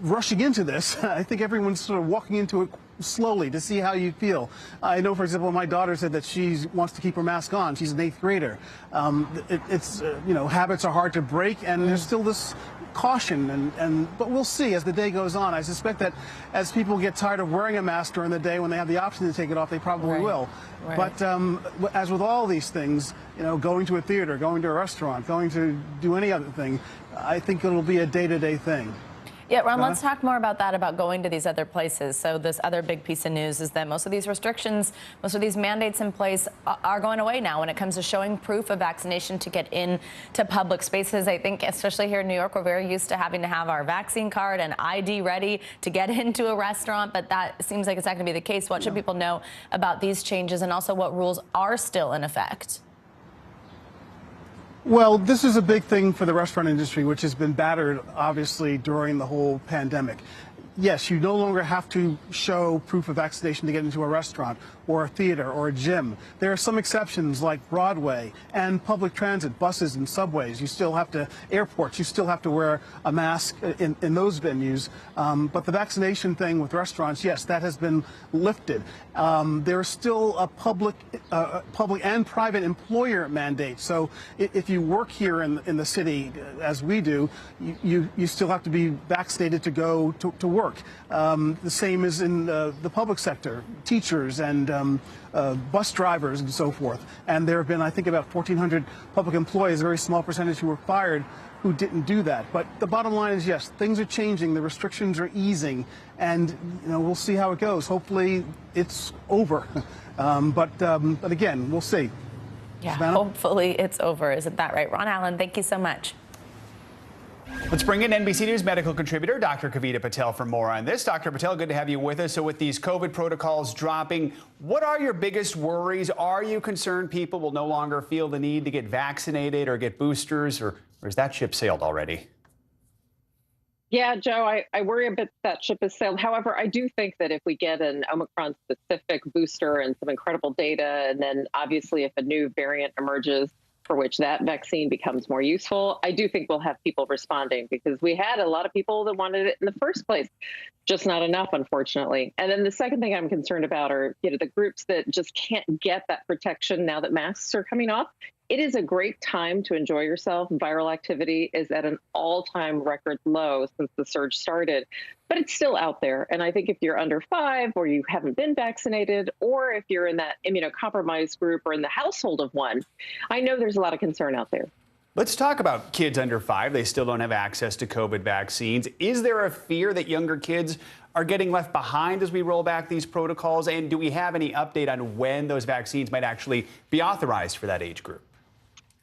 rushing into this. I think everyone's sort of walking into it slowly to see how you feel. I know, for example, my daughter said that she wants to keep her mask on. She's an 8th grader. Habits are hard to break, and there's still this caution, but we'll see as the day goes on. I suspect that as people get tired of wearing a mask during the day when they have the option to take it off, they probably will. Right. But as with all these things, going to a theater, going to a restaurant, going to do any other thing, I think it'll be a day-to-day thing. Yeah, Ron, let's talk more about that, about going to these other places. So this other big piece of news is that most of these restrictions, most of these mandates in place are going away now when it comes to showing proof of vaccination to get into public spaces. I think, especially here in New York, we're very used to having to have our vaccine card and ID ready to get into a restaurant, but that seems like it's not going to be the case. What should people know about these changes, and also what rules are still in effect? Well, this is a big thing for the restaurant industry, which has been battered, obviously, during the whole pandemic. Yes, you no longer have to show proof of vaccination to get into a restaurant or a theater or a gym. There are some exceptions like Broadway and public transit, buses and subways. You still have to, airports, you still have to wear a mask in those venues. But the vaccination thing with restaurants, yes, that has been lifted. There is still a public and private employer mandate. So if you work here in the city, as we do, you still have to be vaccinated to go to work. The same is in the public sector, teachers and bus drivers and so forth. And there have been, I think, about 1,400 public employees, a very small percentage who were fired, who didn't do that. But the bottom line is, yes, things are changing, the restrictions are easing, and we'll see how it goes. Hopefully it's over. But again, we'll see. Yeah, hopefully it's over. Isn't that right? Ron Allen, thank you so much. Let's bring in NBC News medical contributor Dr. Kavita Patel for more on this. Dr. Patel, good to have you with us. So with these COVID protocols dropping, what are your biggest worries? Are you concerned people will no longer feel the need to get vaccinated or get boosters, or is that ship sailed already? Yeah, Joe, I worry a bit that ship has sailed. However, I do think that if we get an Omicron-specific booster and some incredible data, and then obviously if a new variant emerges for which that vaccine becomes more useful, I do think we'll have people responding, because we had a lot of people that wanted it in the first place, just not enough, unfortunately. And then the second thing I'm concerned about are, the groups that just can't get that protection now that masks are coming off. It is a great time to enjoy yourself. Viral activity is at an all-time record low since the surge started, but it's still out there. And I think if you're under 5 or you haven't been vaccinated, or if you're in that immunocompromised group or in the household of one, I know there's a lot of concern out there. Let's talk about kids under 5. They still don't have access to COVID vaccines. Is there a fear that younger kids are getting left behind as we roll back these protocols? And do we have any update on when those vaccines might actually be authorized for that age group?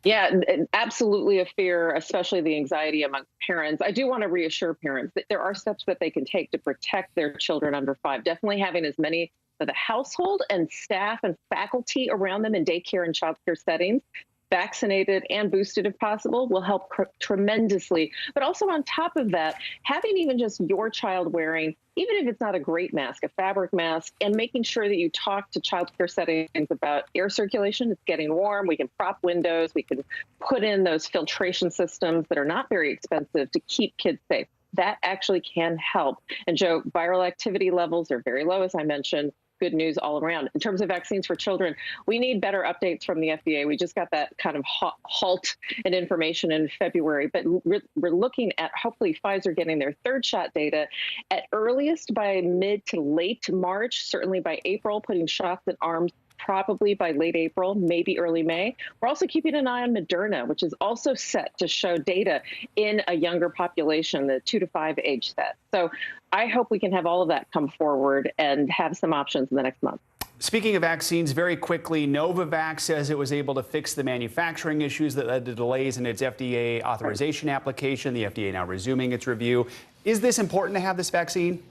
Yeah, absolutely a fear, especially the anxiety among parents. I do want to reassure parents that there are steps that they can take to protect their children under 5. Definitely having as many of the household and staff and faculty around them in daycare and childcare settings, vaccinated and boosted if possible, will help tremendously. But also on top of that, having even just your child wearing, even if it's not a great mask, a fabric mask, and making sure that you talk to childcare settings about air circulation. It's getting warm. We can prop windows. We can put in those filtration systems that are not very expensive to keep kids safe. That actually can help. And Joe, viral activity levels are very low, as I mentioned. Good news all around. In terms of vaccines for children, we need better updates from the FDA. We just got that kind of halt in information in February, but we're looking at hopefully Pfizer getting their 3rd shot data at earliest by mid to late March, certainly by April, putting shots in arms probably by late April, maybe early May. We're also keeping an eye on Moderna, which is also set to show data in a younger population, the 2 to 5 age set. So I hope we can have all of that come forward and have some options in the next month. Speaking of vaccines, very quickly, Novavax says it was able to fix the manufacturing issues that led to delays in its FDA authorization application. The FDA now resuming its review. Is this important to have this vaccine?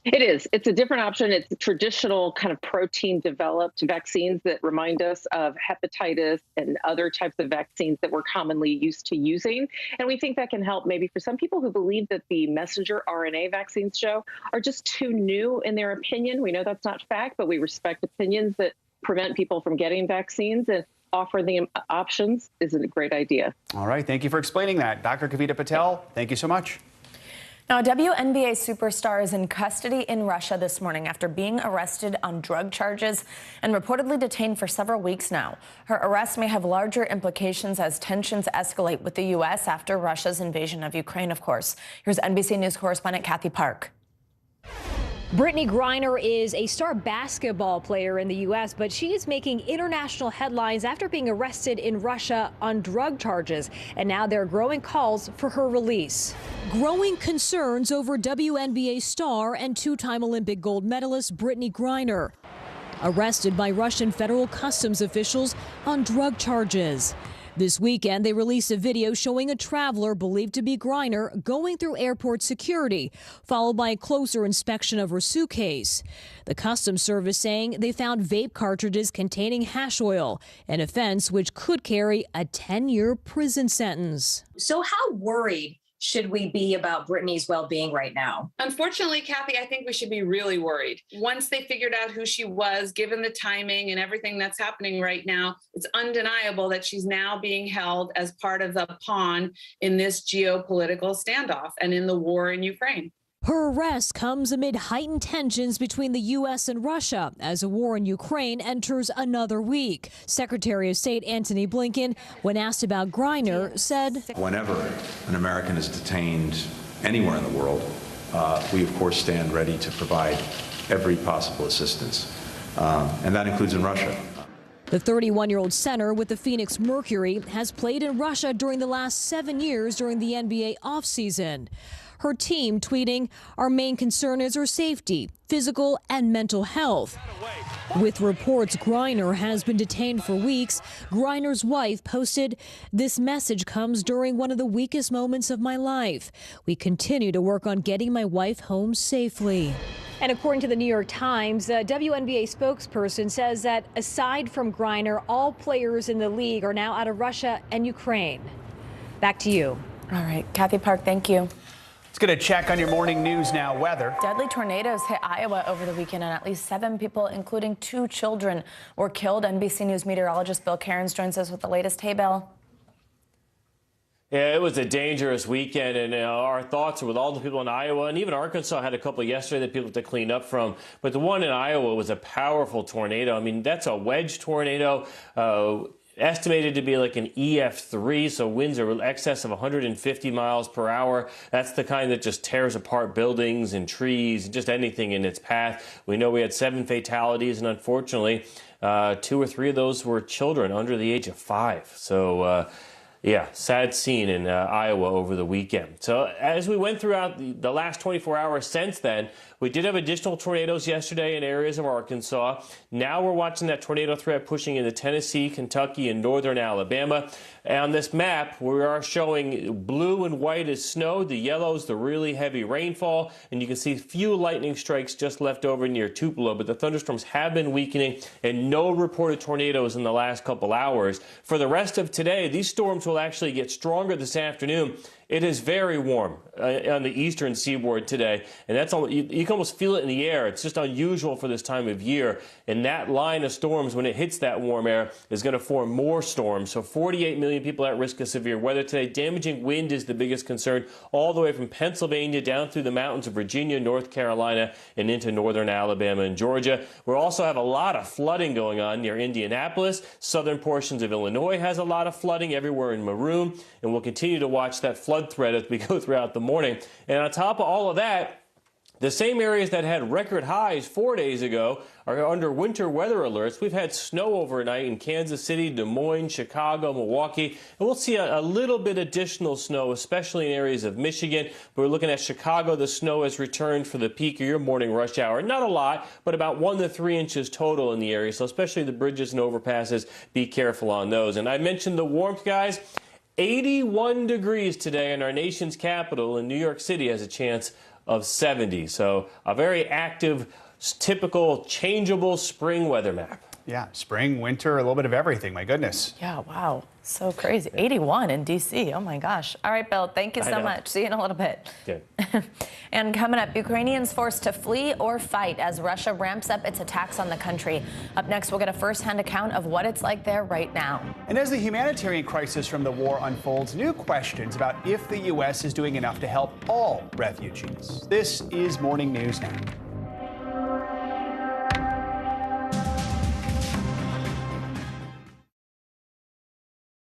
It is. It's a different option. It's traditional kind of protein-developed vaccines that remind us of hepatitis and other types of vaccines that we're commonly used to using. And we think that can help maybe for some people who believe that the messenger RNA vaccines, Joe, are just too new in their opinion. We know that's not fact, but we respect opinions that prevent people from getting vaccines, and offer them options is a great idea. All right. Thank you for explaining that. Dr. Kavita Patel, thank you so much. Now, a WNBA superstar is in custody in Russia this morning after being arrested on drug charges and reportedly detained for several weeks now. Her arrest may have larger implications as tensions escalate with the U.S. after Russia's invasion of Ukraine, of course. Here's NBC News correspondent Kathy Park. Brittany Griner is a star basketball player in the U.S., but she is making international headlines after being arrested in Russia on drug charges. And now there are growing calls for her release. Growing concerns over WNBA star and two-time Olympic gold medalist Brittany Griner, arrested by Russian federal customs officials on drug charges. This weekend, they released a video showing a traveler believed to be Griner going through airport security, followed by a closer inspection of her suitcase. The Customs Service saying they found vape cartridges containing hash oil, an offense which could carry a 10-year prison sentence. So how worried should we be about Brittany's well-being right now? Unfortunately, Kathy, I think we should be really worried. Once they figured out who she was, given the timing and everything that's happening right now, it's undeniable that she's now being held as part of the pawn in this geopolitical standoff and in the war in Ukraine. Her arrest comes amid heightened tensions between the U.S. and Russia as a war in Ukraine enters another week. Secretary of State Antony Blinken, when asked about Griner, said, Whenever an American is detained anywhere in the world, we, of course, stand ready to provide every possible assistance, and that includes in Russia. The 31-year-old center with the Phoenix Mercury has played in Russia during the last 7 years during the NBA offseason. Her team tweeting, "Our main concern is her safety, physical and mental health." With reports Griner has been detained for weeks, Griner's wife posted, "This message comes during one of the weakest moments of my life. We continue to work on getting my wife home safely." And according to the New York Times, a WNBA spokesperson says that aside from Griner, all players in the league are now out of Russia and Ukraine. Back to you. All right, Kathy Park, thank you. Let's get a check on your morning news now. Weather. Deadly tornadoes hit Iowa over the weekend, and at least 7 people, including 2 children, were killed. NBC News meteorologist Bill Cairns joins us with the latest. Hey, Bill. Yeah, it was a dangerous weekend, and our thoughts are with all the people in Iowa, and even Arkansas had a couple yesterday that people had to clean up from. But the one in Iowa was a powerful tornado. I mean, that's a wedge tornado. Estimated to be like an EF3, so winds are excess of 150 miles per hour. That's the kind that just tears apart buildings and trees, just anything in its path. We know we had 7 fatalities, and unfortunately, 2 or 3 of those were children under the age of 5. So, yeah, sad scene in Iowa over the weekend. So as we went throughout the last 24 hours since then, we did have additional tornadoes yesterday in areas of Arkansas. Now we're watching that tornado threat pushing into Tennessee, Kentucky, and northern Alabama. And on this map, we are showing blue and white is snow. The yellow is the really heavy rainfall. And you can see few lightning strikes just left over near Tupelo. But the thunderstorms have been weakening and no reported tornadoes in the last couple hours. For the rest of today, these storms will actually get stronger this afternoon. It is very warm on the eastern seaboard today, and that's all, you can almost feel it in the air. It's just unusual for this time of year. And that line of storms, when it hits that warm air, is going to form more storms. So 48 million people at risk of severe weather today. Damaging wind is the biggest concern, all the way from Pennsylvania down through the mountains of Virginia, North Carolina, and into northern Alabama and Georgia. We also have a lot of flooding going on near Indianapolis. Southern portions of Illinois has a lot of flooding everywhere in maroon, and we'll continue to watch that flood threat as we go throughout the morning. And on top of all of that, The same areas that had record highs 4 days ago are under winter weather alerts. We've had snow overnight in Kansas City, Des Moines, Chicago, Milwaukee, and we'll see a little bit additional snow, especially in areas of Michigan. We're looking at Chicago. The snow has returned for the peak of your morning rush hour. Not a lot, but about 1 to 3 inches total in the area. So especially the bridges and overpasses, be careful on those. And I mentioned the warmth, guys. 81 degrees today in our nation's capital in New York City has a chance of 70. So a very active, typical, changeable spring weather map. Yeah, spring, winter, a little bit of everything. My goodness. Yeah, wow. So crazy. 81 in D.C. Oh, my gosh. All right, Bill, thank you so much. See you in a little bit. Good. And coming up, Ukrainians forced to flee or fight as Russia ramps up its attacks on the country. Up next, we'll get a first-hand account of what it's like there right now. And as the humanitarian crisis from the war unfolds, new questions about if the U.S. is doing enough to help all refugees. This is Morning News Now.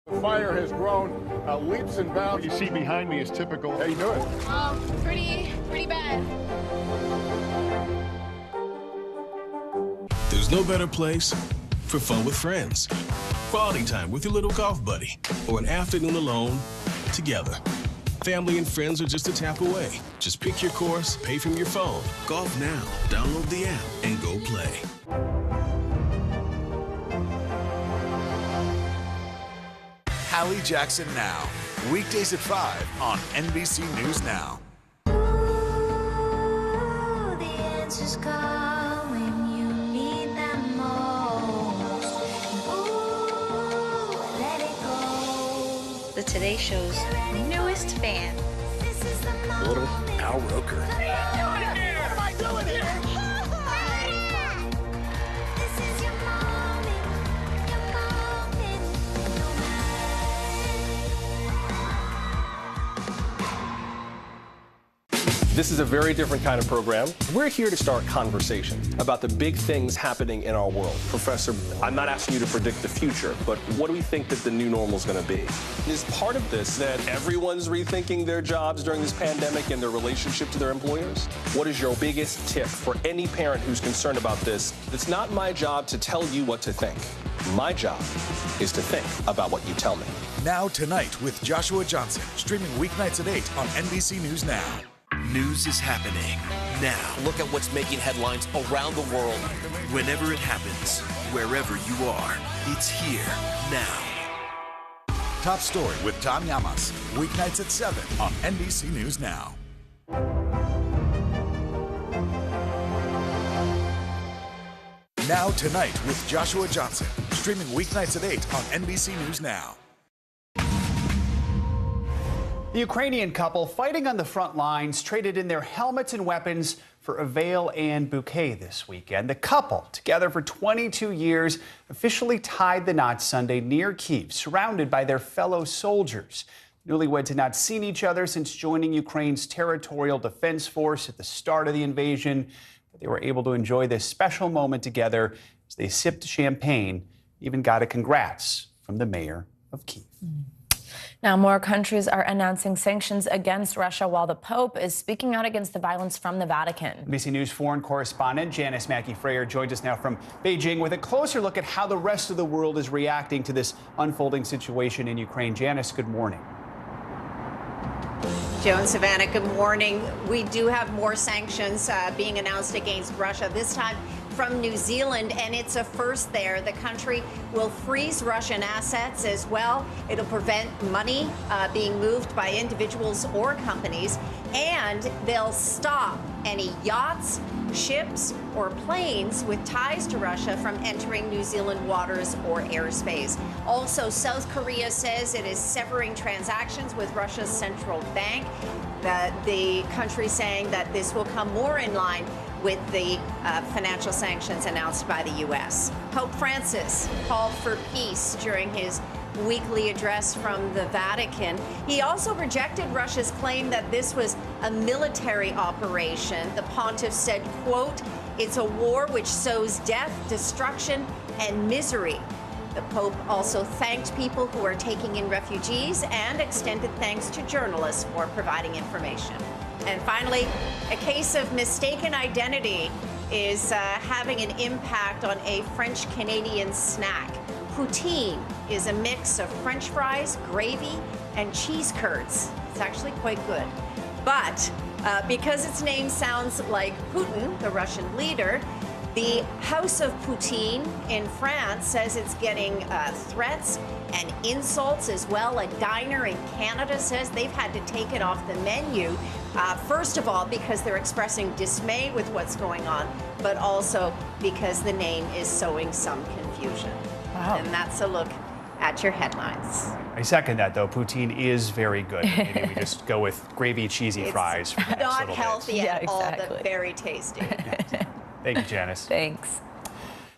The fire has grown leaps and bounds. What you see behind me is typical. How you doing? Pretty bad. There's no better place for fun with friends. Quality time with your little golf buddy or an afternoon alone together. Family and friends are just a tap away. Just pick your course, pay from your phone. Golf now. Download the app and go play. Hallie Jackson Now, weekdays at 5 on NBC News Now. Ooh, the answers come when you need them most. Ooh, let it go. The Today Show's newest fan. Little Al Roker. What am I doing here? This is your moment. Your moment. This is a very different kind of program. We're here to start conversation about the big things happening in our world. Professor, I'm not asking you to predict the future, but what do we think that the new normal is going to be? Is part of this that everyone's rethinking their jobs during this pandemic and their relationship to their employers? What is your biggest tip for any parent who's concerned about this? It's not my job to tell you what to think. My job is to think about what you tell me. Now Tonight with Joshua Johnson, streaming weeknights at 8 on NBC News Now. News is happening now. Look at what's making headlines around the world. Whenever it happens, wherever you are, it's here now. Top Story with Tom Llamas, weeknights at 7 on NBC News Now. Now Tonight with Joshua Johnson, streaming weeknights at 8 on NBC News Now. The Ukrainian couple fighting on the front lines traded in their helmets and weapons for a veil and bouquet this weekend. The couple, together for 22 years, officially tied the knot Sunday near Kyiv, surrounded by their fellow soldiers. Newlyweds had not seen each other since joining Ukraine's territorial defense force at the start of the invasion, but they were able to enjoy this special moment together as they sipped champagne, even got a congrats from the mayor of Kyiv. Now, more countries are announcing sanctions against Russia while the Pope is speaking out against the violence from the Vatican. NBC News foreign correspondent Janice Mackey-Frayer joins us now from Beijing with a closer look at how the rest of the world is reacting to this unfolding situation in Ukraine. Janice, good morning. Joe and Savannah, good morning. We do have more sanctions being announced against Russia, this time from New Zealand, and it's a first there. The country will freeze Russian assets as well. It'll prevent money being moved by individuals or companies, and they'll stop any yachts, ships, or planes with ties to Russia from entering New Zealand waters or airspace. Also, South Korea says it is severing transactions with Russia's central bank. The country saying that this will come more in line with the financial sanctions announced by the U.S. Pope Francis called for peace during his weekly address from the Vatican. He also rejected Russia's claim that this was a military operation. The pontiff said, quote, "It's a war which sows death, destruction, and misery." The Pope also thanked people who are taking in refugees and extended thanks to journalists for providing information. And finally, a case of mistaken identity is having an impact on a French-Canadian snack. Poutine is a mix of French fries, gravy, and cheese curds. It's actually quite good. But because its name sounds like Putin, the Russian leader, the House of Poutine in France says it's getting threats and insults as well. A diner in Canada says they've had to take it off the menu. First of all, because they're expressing dismay with what's going on, but also because the name is sowing some confusion. Wow. And that's a look at your headlines. I second that, though. Poutine is very good. Maybe we just go with gravy, cheesy fries. For the not healthy at all, exactly. but very tasty. Thank you, Janice. Thanks.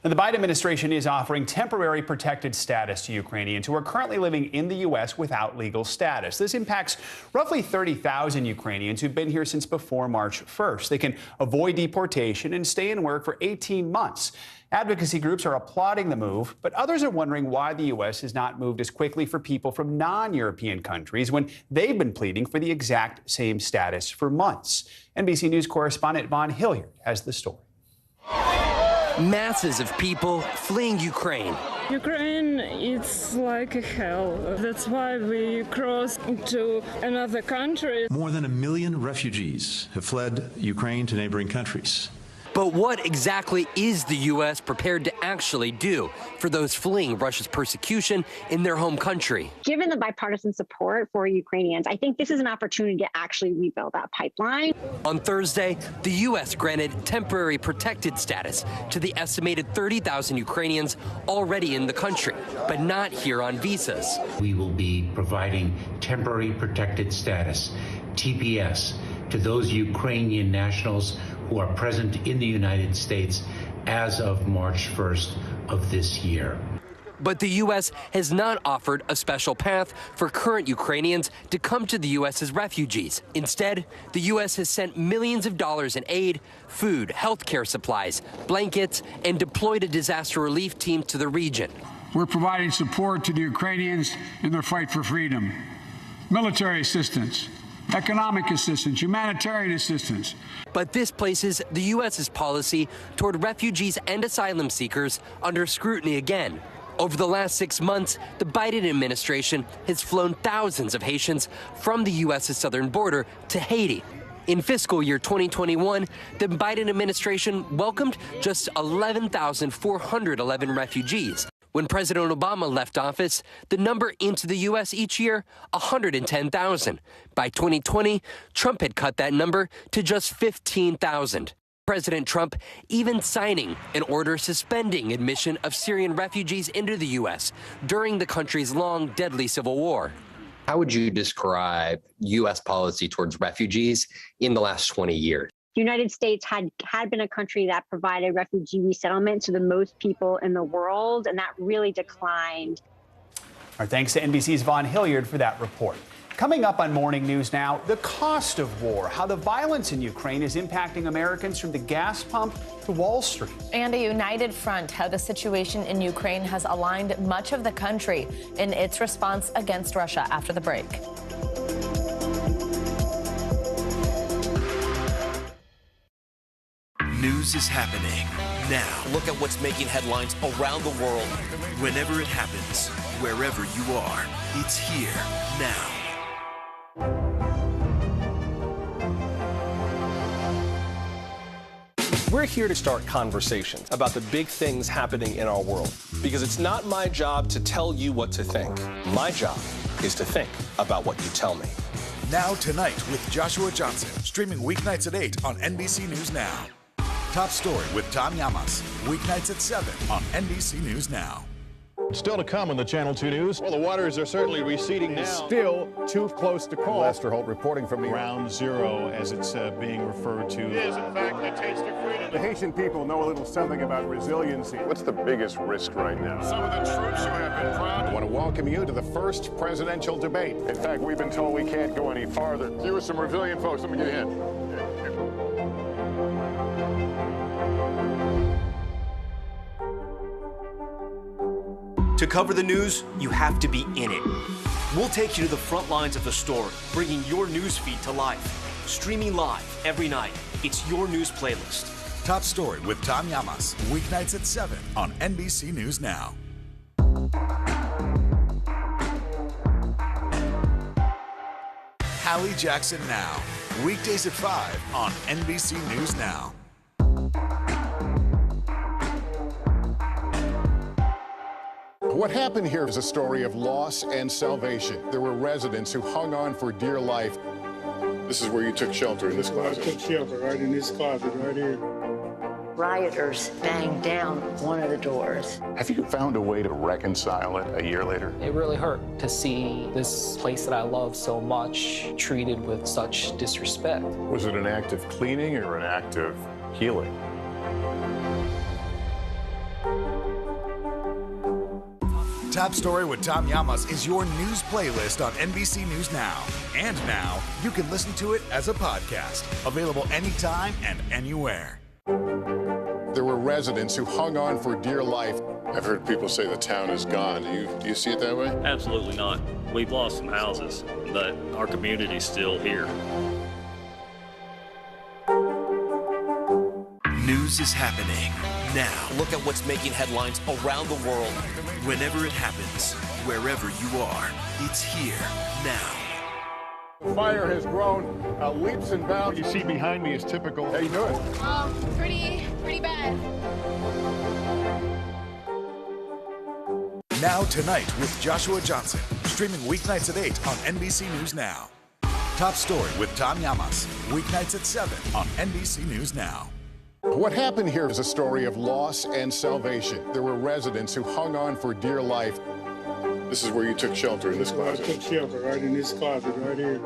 Now, the Biden administration is offering temporary protected status to Ukrainians who are currently living in the U.S. without legal status. This impacts roughly 30,000 Ukrainians who've been here since before March 1st. They can avoid deportation and stay in work for 18 months. Advocacy groups are applauding the move, but others are wondering why the U.S. has not moved as quickly for people from non-European countries when they've been pleading for the exact same status for months. NBC News correspondent Vaughn Hilliard has the story. Masses of people fleeing Ukraine. Ukraine, it's like a hell. That's why we crossed to another country. More than 1 million refugees have fled Ukraine to neighboring countries. But what exactly is the U.S. prepared to actually do for those fleeing Russia's persecution in their home country? Given the bipartisan support for Ukrainians, I think this is an opportunity to actually rebuild that pipeline. On Thursday, the U.S. granted temporary protected status to the estimated 30,000 Ukrainians already in the country, but not here on visas. We will be providing temporary protected status, TPS, to those Ukrainian nationals who are present in the United States as of March 1st of this year. But the U.S. has not offered a special path for current Ukrainians to come to the U.S. as refugees. Instead, the U.S. has sent millions of dollars in aid, food, health care supplies, blankets, and deployed a disaster relief team to the region. We're providing support to the Ukrainians in their fight for freedom, military assistance, economic assistance, humanitarian assistance. But this places the U.S.'s policy toward refugees and asylum seekers under scrutiny again. Over the last 6 months, the Biden administration has flown thousands of Haitians from the U.S.'s southern border to Haiti. In fiscal year 2021, the Biden administration welcomed just 11,411 refugees. When President Obama left office, the number into the U.S. each year, 110,000. By 2020, Trump had cut that number to just 15,000. President Trump even signing an order suspending admission of Syrian refugees into the U.S. during the country's long, deadly civil war. How would you describe U.S. policy towards refugees in the last 20 years? The United States had been a country that provided refugee resettlement to the most people in the world, and that really declined. Our thanks to NBC's Vaughn Hilliard for that report. Coming up on Morning News Now, the cost of war, how the violence in Ukraine is impacting Americans from the gas pump to Wall Street. And a united front, how the situation in Ukraine has aligned much of the country in its response against Russia after the break. News is happening now. Look at what's making headlines around the world. Whenever it happens, wherever you are, it's here now. We're here to start conversations about the big things happening in our world, because it's not my job to tell you what to think. My job is to think about what you tell me. Now Tonight with Joshua Johnson, streaming weeknights at 8 on NBC News Now. Top Story with Tom Llamas, weeknights at 7 on NBC News Now. Still to come on the Channel 2 News. Well, the waters are certainly receding now. Still too close to call. Lester Holt reporting from the Ground Zero, as it's being referred to. It is, in fact, the taste of freedom. The Haitian people know a little something about resiliency. What's the biggest risk right now? Some of the troops who have been proud. I want to welcome you to the first presidential debate. In fact, we've been told we can't go any farther. You are some resilient folks. Let me get a hint. To cover the news, you have to be in it. We'll take you to the front lines of the story, bringing your news feed to life. streaming live every night. It's your news playlist. Top Story with Tom Llamas, weeknights at 7 on NBC News Now. Hallie Jackson Now, weekdays at 5 on NBC News Now. What happened here is a story of loss and salvation. There were residents who hung on for dear life. This is where you took shelter, in this closet. I took shelter right in this closet right here. Rioters banged down one of the doors. Have you found a way to reconcile it a year later? It really hurt to see this place that I love so much treated with such disrespect. Was it an act of cleaning or an act of healing? Top Story with Tom Llamas is your news playlist on NBC News Now. And now, you can listen to it as a podcast. Available anytime and anywhere. There were residents who hung on for dear life. I've heard people say the town is gone. Do you see it that way? Absolutely not. We've lost some houses, but our community's still here. News is happening now. Look at what's making headlines around the world. Whenever it happens, wherever you are, it's here now. The fire has grown leaps and bounds. What you see behind me is typical. How you doing? Pretty bad. Now Tonight with Joshua Johnson, streaming weeknights at 8 on NBC News Now. Top Story with Tom Llamas, weeknights at 7 on NBC News Now. What happened here is a story of loss and salvation. There were residents who hung on for dear life. This is where you took shelter, in this closet. I took shelter right in this closet right here.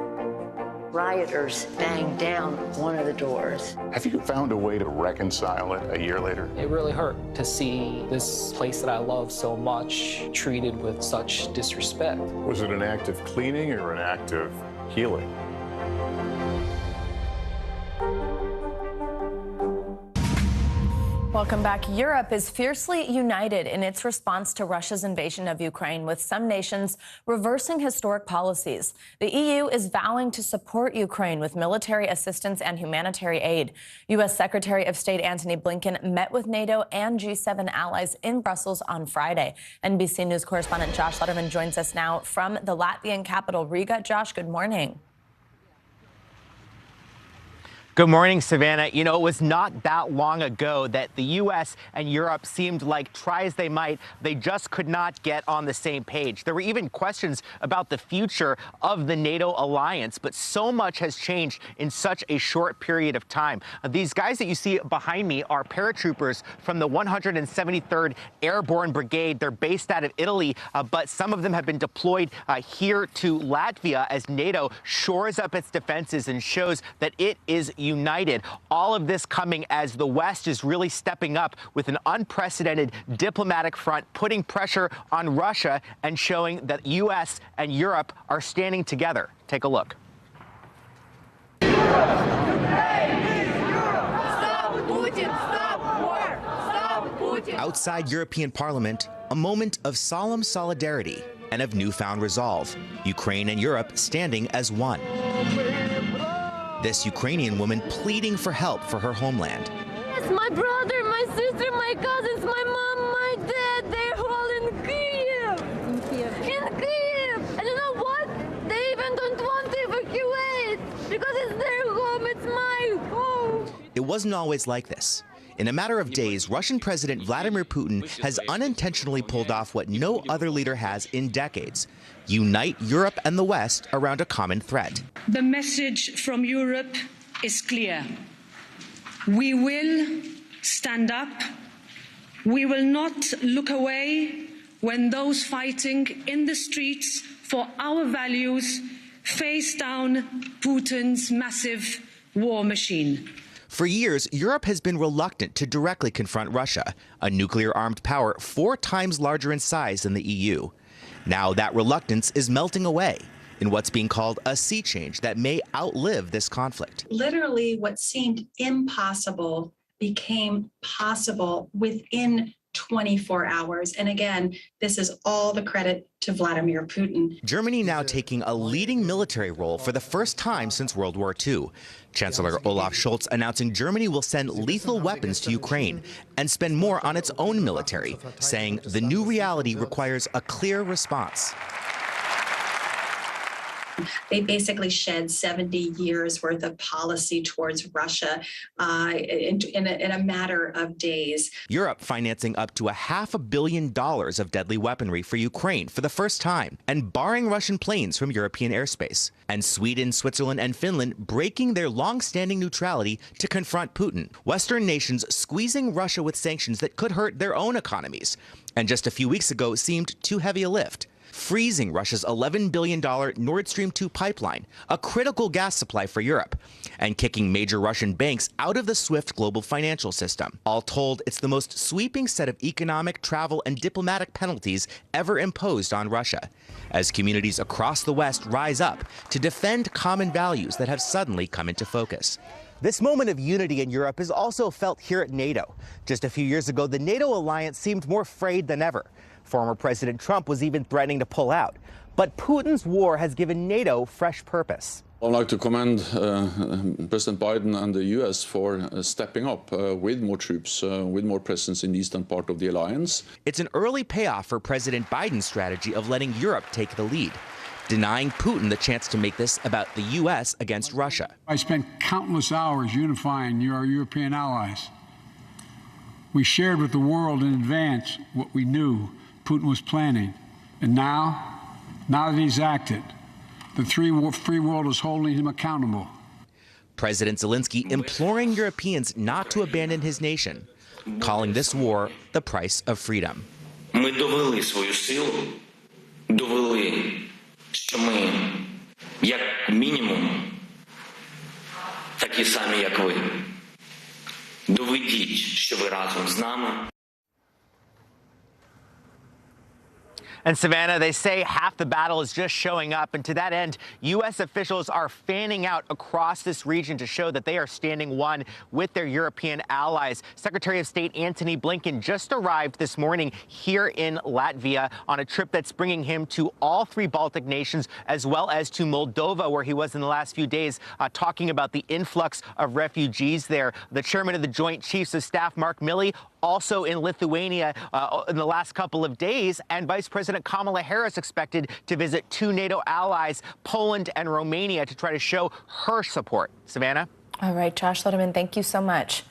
Rioters banged down one of the doors. Have you found a way to reconcile it a year later? It really hurt to see this place that I love so much treated with such disrespect. Was it an act of cleaning or an act of healing? Welcome back. Europe is fiercely united in its response to Russia's invasion of Ukraine, with some nations reversing historic policies. The EU is vowing to support Ukraine with military assistance and humanitarian aid. U.S. Secretary of State Antony Blinken met with NATO and G7 allies in Brussels on Friday. NBC News correspondent Josh Letterman joins us now from the Latvian capital, Riga. Josh, good morning. Good morning, Savannah. You know, it was not that long ago that the U.S. and Europe seemed like, try as they might, they just could not get on the same page. There were even questions about the future of the NATO alliance, but so much has changed in such a short period of time. These guys that you see behind me are paratroopers from the 173rd Airborne Brigade. They're based out of Italy, but some of them have been deployed here to Latvia as NATO shores up its defenses and shows that it is united. All of this coming as the West is really stepping up with an unprecedented diplomatic front, putting pressure on Russia and showing that U.S. and Europe are standing together. Take a look. Outside European Parliament, a moment of solemn solidarity and of newfound resolve. Ukraine and Europe standing as one. This Ukrainian woman pleading for help for her homeland. It's my brother, my sister, my cousins, my mom, my dad, they're all in Kyiv. In Kyiv. And you know what? They even don't want to evacuate because it's their home, it's my home. It wasn't always like this. In a matter of days, Russian President Vladimir Putin has unintentionally pulled off what no other leader has in decades: unite Europe and the West around a common threat. The message from Europe is clear. We will stand up. We will not look away when those fighting in the streets for our values face down Putin's massive war machine. For years, Europe has been reluctant to directly confront Russia, a nuclear-armed power 4 times larger in size than the EU. Now that reluctance is melting away in what's being called a sea change that may outlive this conflict. Literally, what seemed impossible became possible within 24 hours. And again, this is all the credit to Vladimir Putin. Germany now taking a leading military role for the first time since World War II. Chancellor Olaf Scholz announcing Germany will send lethal weapons to Ukraine and spend more on its own military, saying the new reality requires a clear response. They basically shed 70 years worth of policy towards Russia in a matter of days. Europe financing up to $500 million of deadly weaponry for Ukraine for the first time and barring Russian planes from European airspace. And Sweden, Switzerland, and Finland breaking their long-standing neutrality to confront Putin. Western nations squeezing Russia with sanctions that could hurt their own economies. And just a few weeks ago seemed too heavy a lift. Freezing Russia's $11 billion Nord Stream 2 pipeline, a critical gas supply for Europe, and kicking major Russian banks out of the SWIFT global financial system. All told, it's the most sweeping set of economic, travel, and diplomatic penalties ever imposed on Russia, as communities across the West rise up to defend common values that have suddenly come into focus. This moment of unity in Europe is also felt here at NATO. Just a few years ago, the NATO alliance seemed more frayed than ever. Former President Trump was even threatening to pull out. But Putin's war has given NATO fresh purpose. I'd like to commend President Biden and the U.S. for stepping up with more troops, with more presence in the eastern part of the alliance. It's an early payoff for President Biden's strategy of letting Europe take the lead, denying Putin the chance to make this about the U.S. against Russia. I spent countless hours unifying our European allies. We shared with the world in advance what we knew Putin was planning. And now that he's acted, the free world is holding him accountable. President Zelensky imploring Europeans not to abandon his nation, calling this war the price of freedom. Ми довели свою силу, довели, що ми, як мінімум, такі самі, як ви. Доведіть, що ви разом з нами. And Savannah, they say half the battle is just showing up. And to that end, U.S. officials are fanning out across this region to show that they are standing one with their European allies. Secretary of State Antony Blinken just arrived this morning here in Latvia on a trip that's bringing him to all three Baltic nations, as well as to Moldova, where he was in the last few days, talking about the influx of refugees there. The chairman of the Joint Chiefs of Staff, Mark Milley, also in Lithuania in the last couple of days, and Vice President Kamala Harris expected to visit two NATO allies, Poland and Romania, to try to show her support. Savannah? All right, Josh Letterman, thank you so much.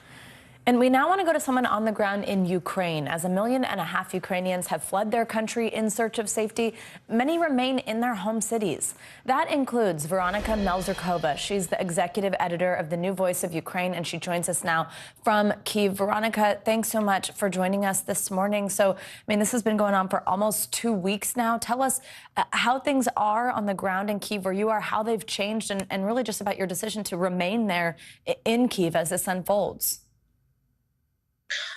And we now want to go to someone on the ground in Ukraine. As 1.5 million Ukrainians have fled their country in search of safety, many remain in their home cities. That includes Veronika Melzerkova. She's the executive editor of The New Voice of Ukraine, and she joins us now from Kyiv. Veronika, thanks so much for joining us this morning. So, this has been going on for almost 2 weeks now. Tell us how things are on the ground in Kyiv, where you are, how they've changed, and really just about your decision to remain there in Kyiv as this unfolds.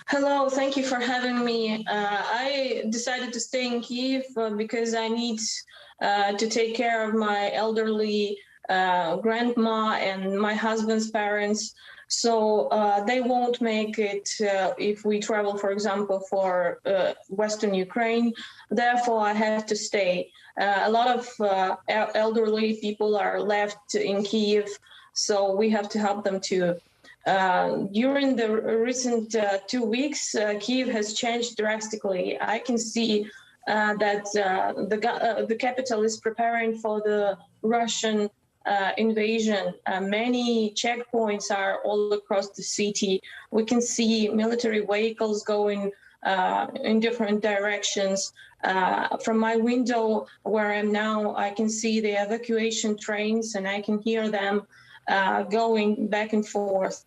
Hello, thank you for having me. I decided to stay in Kyiv because I need to take care of my elderly grandma and my husband's parents. So they won't make it if we travel, for example, for Western Ukraine. Therefore, I have to stay. A lot of elderly people are left in Kyiv, so we have to help them too. During the recent 2 weeks, Kyiv has changed drastically. I can see that the capital is preparing for the Russian invasion. Many checkpoints are all across the city. We can see military vehicles going in different directions. From my window where I am now, I can see the evacuation trains and I can hear them going back and forth.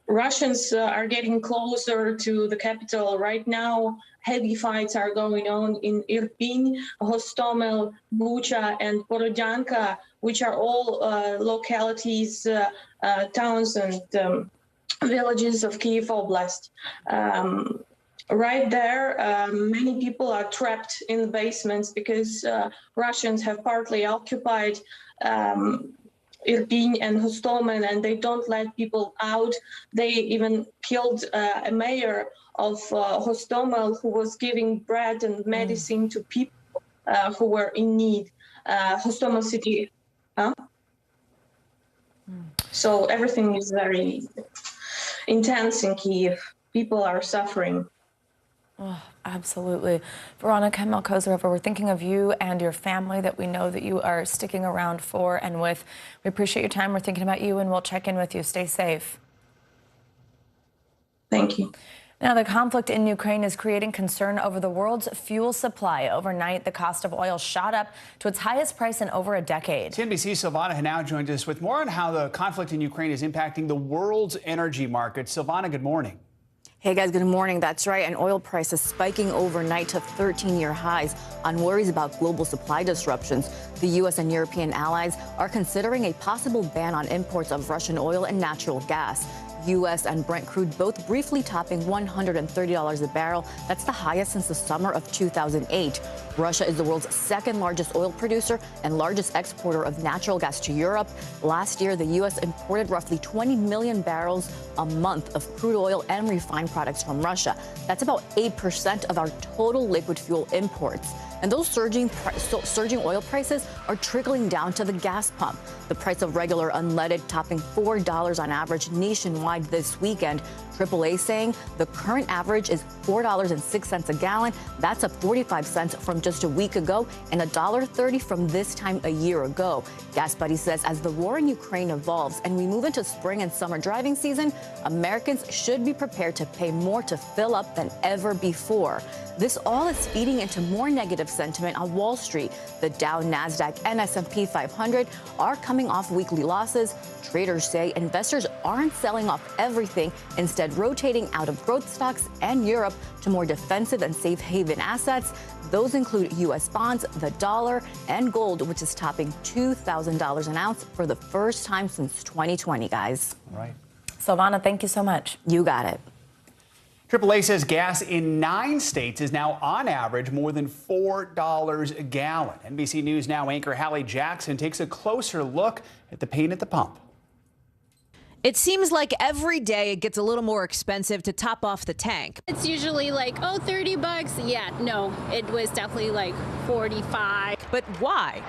Russians are getting closer to the capital right now. Heavy fights are going on in Irpin, Hostomel, Bucha, and Borodyanka, which are all localities, towns, and villages of Kyiv Oblast. Right there, many people are trapped in the basements because Russians have partly occupied Irpin and Hostomel, and they don't let people out. They even killed a mayor of Hostomel who was giving bread and medicine to people who were in need. Hostomel city. So everything is very intense in Kyiv. People are suffering. Oh, absolutely. Veronica Malkozerova, we're thinking of you and your family that we know that you are sticking around for and with. We appreciate your time. We're thinking about you, and we'll check in with you. Stay safe. Thank you. Now, the conflict in Ukraine is creating concern over the world's fuel supply. Overnight, the cost of oil shot up to its highest price in over a decade. NBC's Silvana Hanau joined us with more on how the conflict in Ukraine is impacting the world's energy market. Silvana, good morning. Hey guys, good morning. That's right. And oil prices spiking overnight to 13-year highs on worries about global supply disruptions. The U.S. and European allies are considering a possible ban on imports of Russian oil and natural gas. U.S. and Brent crude both briefly topping $130 a barrel. That's the highest since the summer of 2008. Russia is the world's second largest oil producer and largest exporter of natural gas to Europe. Last year, the U.S. imported roughly 20 million barrels a month of crude oil and refined products from Russia. That's about 8% of our total liquid fuel imports. And those surging oil prices are trickling down to the gas pump. The price of regular unleaded topping $4 on average nationwide this weekend. AAA saying the current average is $4.06 a gallon. That's up 45 cents from just a week ago and $1.30 from this time a year ago. Gas Buddy says as the war in Ukraine evolves and we move into spring and summer driving season, Americans should be prepared to pay more to fill up than ever before. This all is feeding into more negative sentiment on Wall Street. The Dow, NASDAQ, and S&P 500 are coming off weekly losses. Traders say investors aren't selling off everything, instead rotating out of growth stocks and Europe to more defensive and safe haven assets. Those include U.S. bonds, the dollar, and gold, which is topping $2,000 an ounce for the first time since 2020, guys. Right. Silvana, thank you so much. You got it. AAA says gas in 9 states is now on average more than $4 a gallon. NBC News Now anchor Hallie Jackson takes a closer look at the pain at the pump. It seems like every day it gets a little more expensive to top off the tank. It's usually like, oh, $30. Yeah, no, it was definitely like 45. But why?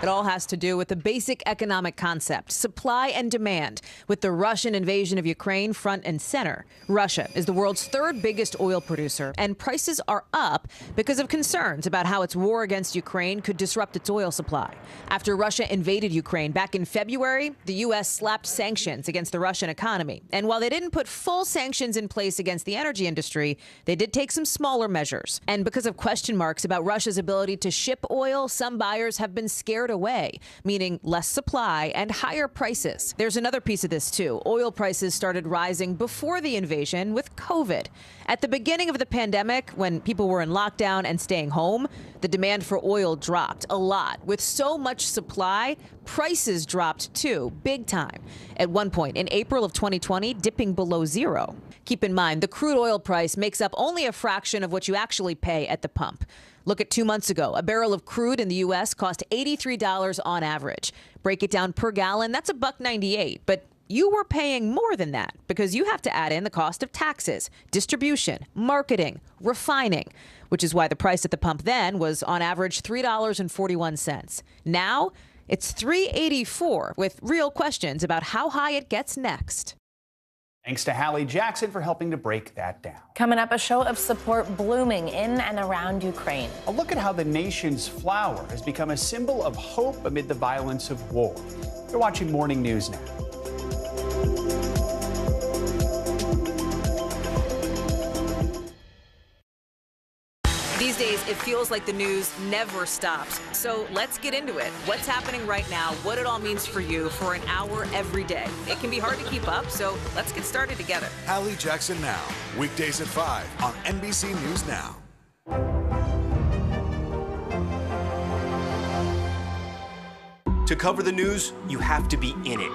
It all has to do with the basic economic concept, supply and demand. With the Russian invasion of Ukraine front and center, Russia is the world's 3rd biggest oil producer, and prices are up because of concerns about how its war against Ukraine could disrupt its oil supply. After Russia invaded Ukraine back in February, the U.S. slapped sanctions against the Russian economy. And while they didn't put full sanctions in place against the energy industry, they did take some smaller measures. And because of question marks about Russia's ability to ship oil, some buyers have been scared away, meaning less supply and higher prices. There's another piece of this, too. Oil prices started rising before the invasion with COVID. At the beginning of the pandemic, when people were in lockdown and staying home, the demand for oil dropped a lot. With so much supply, prices dropped, too, big time. At one point in April of 2020, dipping below zero. Keep in mind, the crude oil price makes up only a fraction of what you actually pay at the pump. Look at 2 months ago. A barrel of crude in the U.S. cost $83 on average. Break it down per gallon, that's $1.98. But you were paying more than that because you have to add in the cost of taxes, distribution, marketing, refining, which is why the price at the pump then was on average $3.41. Now it's $3.84, with real questions about how high it gets next. Thanks to Hallie Jackson for helping to break that down. Coming up, a show of support blooming in and around Ukraine. A look at how the nation's flower has become a symbol of hope amid the violence of war. You're watching Morning News Now. These days, it feels like the news never stops. So let's get into it. What's happening right now, what it all means for you for an hour every day. It can be hard to keep up, so let's get started together. Hallie Jackson Now, weekdays at 5 on NBC News Now. To cover the news, you have to be in it.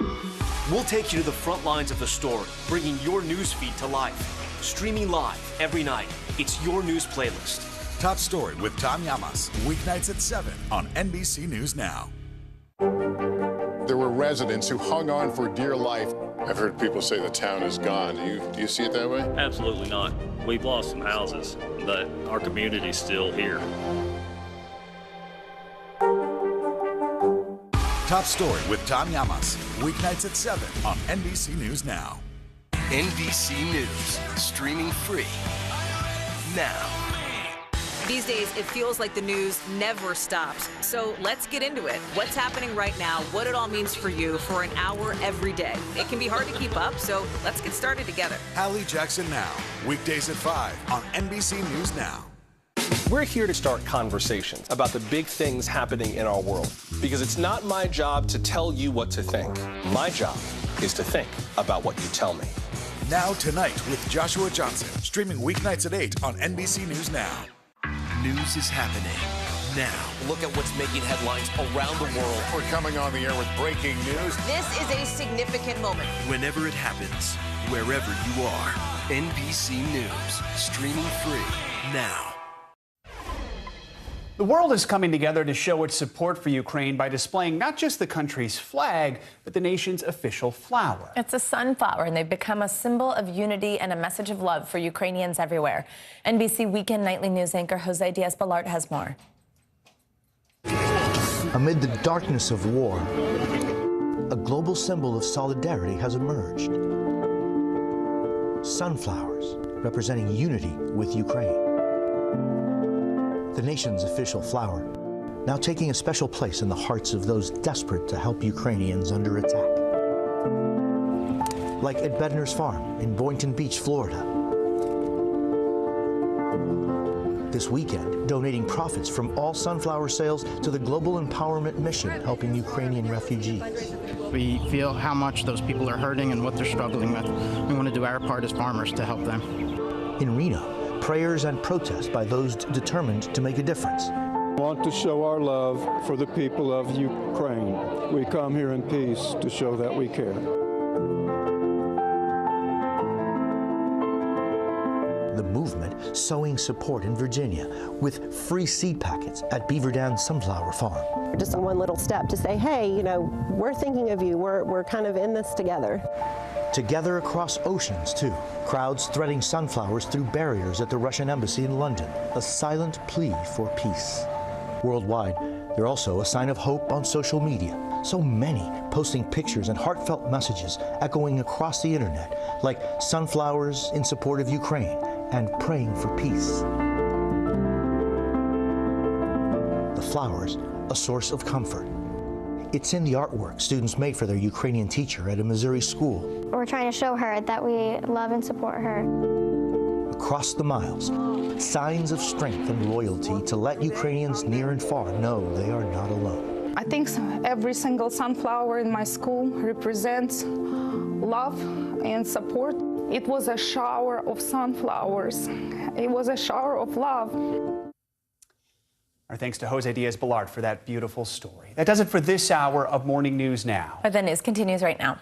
We'll take you to the front lines of the story, bringing your news feed to life. Streaming live every night. It's your news playlist. Top Story with Tom Llamas, weeknights at 7 on NBC News Now. There were residents who hung on for dear life. I've heard people say the town is gone. Do you see it that way? Absolutely not. We've lost some houses, but our community's still here. Top Story with Tom Llamas, weeknights at 7 on NBC News Now. NBC News, streaming free now. These days, it feels like the news never stops. So let's get into it. What's happening right now, what it all means for you for an hour every day. It can be hard to keep up, so let's get started together. Hallie Jackson Now, weekdays at 5 on NBC News Now. We're here to start conversations about the big things happening in our world, because it's not my job to tell you what to think. My job is to think about what you tell me. Now Tonight with Joshua Johnson, streaming weeknights at 8 on NBC News Now. News is happening now. Look at what's making headlines around the world. We're coming on the air with breaking news. This is a significant moment. Whenever it happens, wherever you are, NBC News, streaming free now. The world is coming together to show its support for Ukraine by displaying not just the country's flag, but the nation's official flower. It's a sunflower, and they've become a symbol of unity and a message of love for Ukrainians everywhere. NBC Weekend Nightly News anchor Jose Diaz-Balart has more. Amid the darkness of war, a global symbol of solidarity has emerged. Sunflowers representing unity with Ukraine. The nation's official flower, now taking a special place in the hearts of those desperate to help Ukrainians under attack. Like at Bedner's Farm in Boynton Beach, Florida. This weekend, donating profits from all sunflower sales to the Global Empowerment Mission, helping Ukrainian refugees. We feel how much those people are hurting and what they're struggling with. We want to do our part as farmers to help them. In Reno, prayers and protests by those determined to make a difference. We want to show our love for the people of Ukraine. We come here in peace to show that we care. The movement sowing support in Virginia with free seed packets at Beaver Dam Sunflower Farm. Just one little step to say, hey, you know, we're thinking of you. We're kind of in this together. Together across oceans, too. Crowds threading sunflowers through barriers at the Russian embassy in London. A silent plea for peace. Worldwide, they're also a sign of hope on social media. So many posting pictures and heartfelt messages echoing across the internet, like sunflowers in support of Ukraine and praying for peace. The flowers, a source of comfort. It's in the artwork students made for their Ukrainian teacher at a Missouri school. We're trying to show her that we love and support her. Across the miles, signs of strength and loyalty to let Ukrainians near and far know they are not alone. I think every single sunflower in my school represents love and support. It was a shower of sunflowers. It was a shower of love. Our thanks to Jose Diaz-Balart for that beautiful story. That does it for this hour of Morning News Now. But the news continues right now.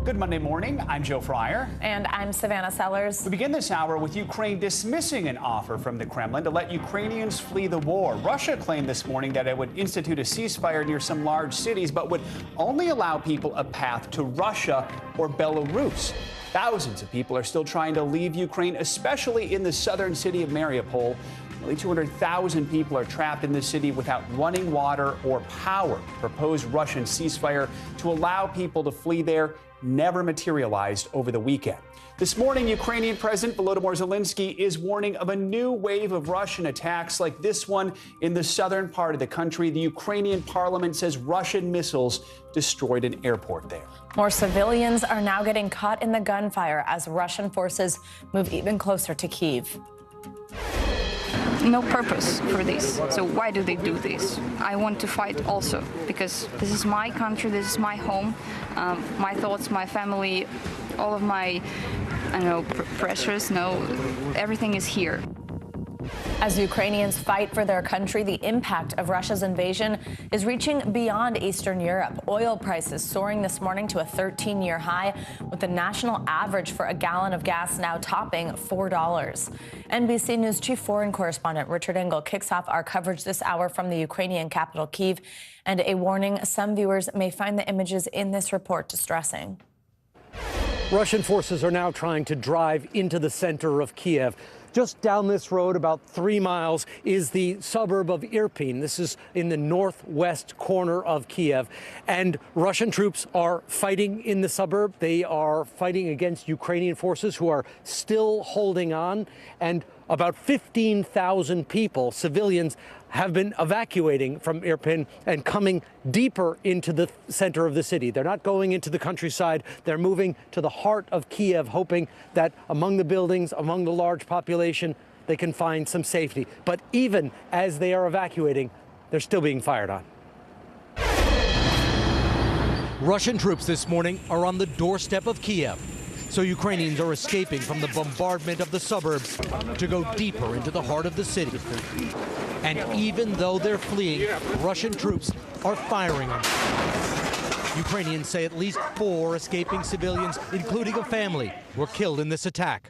Good Monday morning. I'm Joe Fryer. And I'm Savannah Sellers. We begin this hour with Ukraine dismissing an offer from the Kremlin to let Ukrainians flee the war. Russia claimed this morning that it would institute a ceasefire near some large cities, but would only allow people a path to Russia or Belarus. Thousands of people are still trying to leave Ukraine, especially in the southern city of Mariupol. Nearly 200,000 people are trapped in the city without running water or power. Proposed Russian ceasefire to allow people to flee there never materialized over the weekend. This morning, Ukrainian President Volodymyr Zelensky is warning of a new wave of Russian attacks like this one in the southern part of the country. The Ukrainian parliament says Russian missiles destroyed an airport there. More civilians are now getting caught in the gunfire as Russian forces move even closer to Kyiv. No purpose for this. So why do they do this? I want to fight also because this is my country, this is my home, my thoughts, my family, all of my, pressures, everything is here. As Ukrainians fight for their country, the impact of Russia's invasion is reaching beyond Eastern Europe. Oil prices soaring this morning to a 13-year high, with the national average for a gallon of gas now topping $4. NBC News chief foreign correspondent Richard Engel kicks off our coverage this hour from the Ukrainian capital, Kyiv, and a warning: some viewers may find the images in this report distressing. Russian forces are now trying to drive into the center of Kyiv. Just down this road, about 3 miles, is the suburb of Irpin. This is in the northwest corner of Kyiv. And Russian troops are fighting in the suburb. They are fighting against Ukrainian forces who are still holding on. And about 15,000 people, civilians, have been evacuating from Irpin and coming deeper into the center of the city. They're not going into the countryside. They're moving to the heart of Kyiv, hoping that among the buildings, among the large population, they can find some safety. But even as they are evacuating, they're still being fired on. Russian troops this morning are on the doorstep of Kyiv. So Ukrainians are escaping from the bombardment of the suburbs to go deeper into the heart of the city. And even though they're fleeing, Russian troops are firing on them. Ukrainians say at least 4 escaping civilians, including a family, were killed in this attack.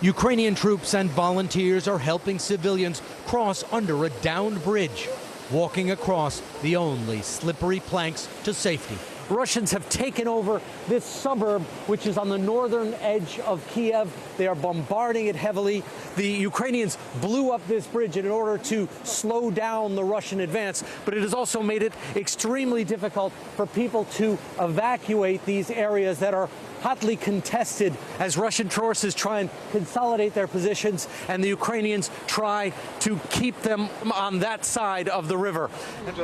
Ukrainian troops and volunteers are helping civilians cross under a downed bridge, walking across the only slippery planks to safety. Russians have taken over this suburb, which is on the northern edge of Kyiv. They are bombarding it heavily. The Ukrainians blew up this bridge in order to slow down the Russian advance, but it has also made it extremely difficult for people to evacuate these areas that are hotly contested as Russian forces try and consolidate their positions and the Ukrainians try to keep them on that side of the river.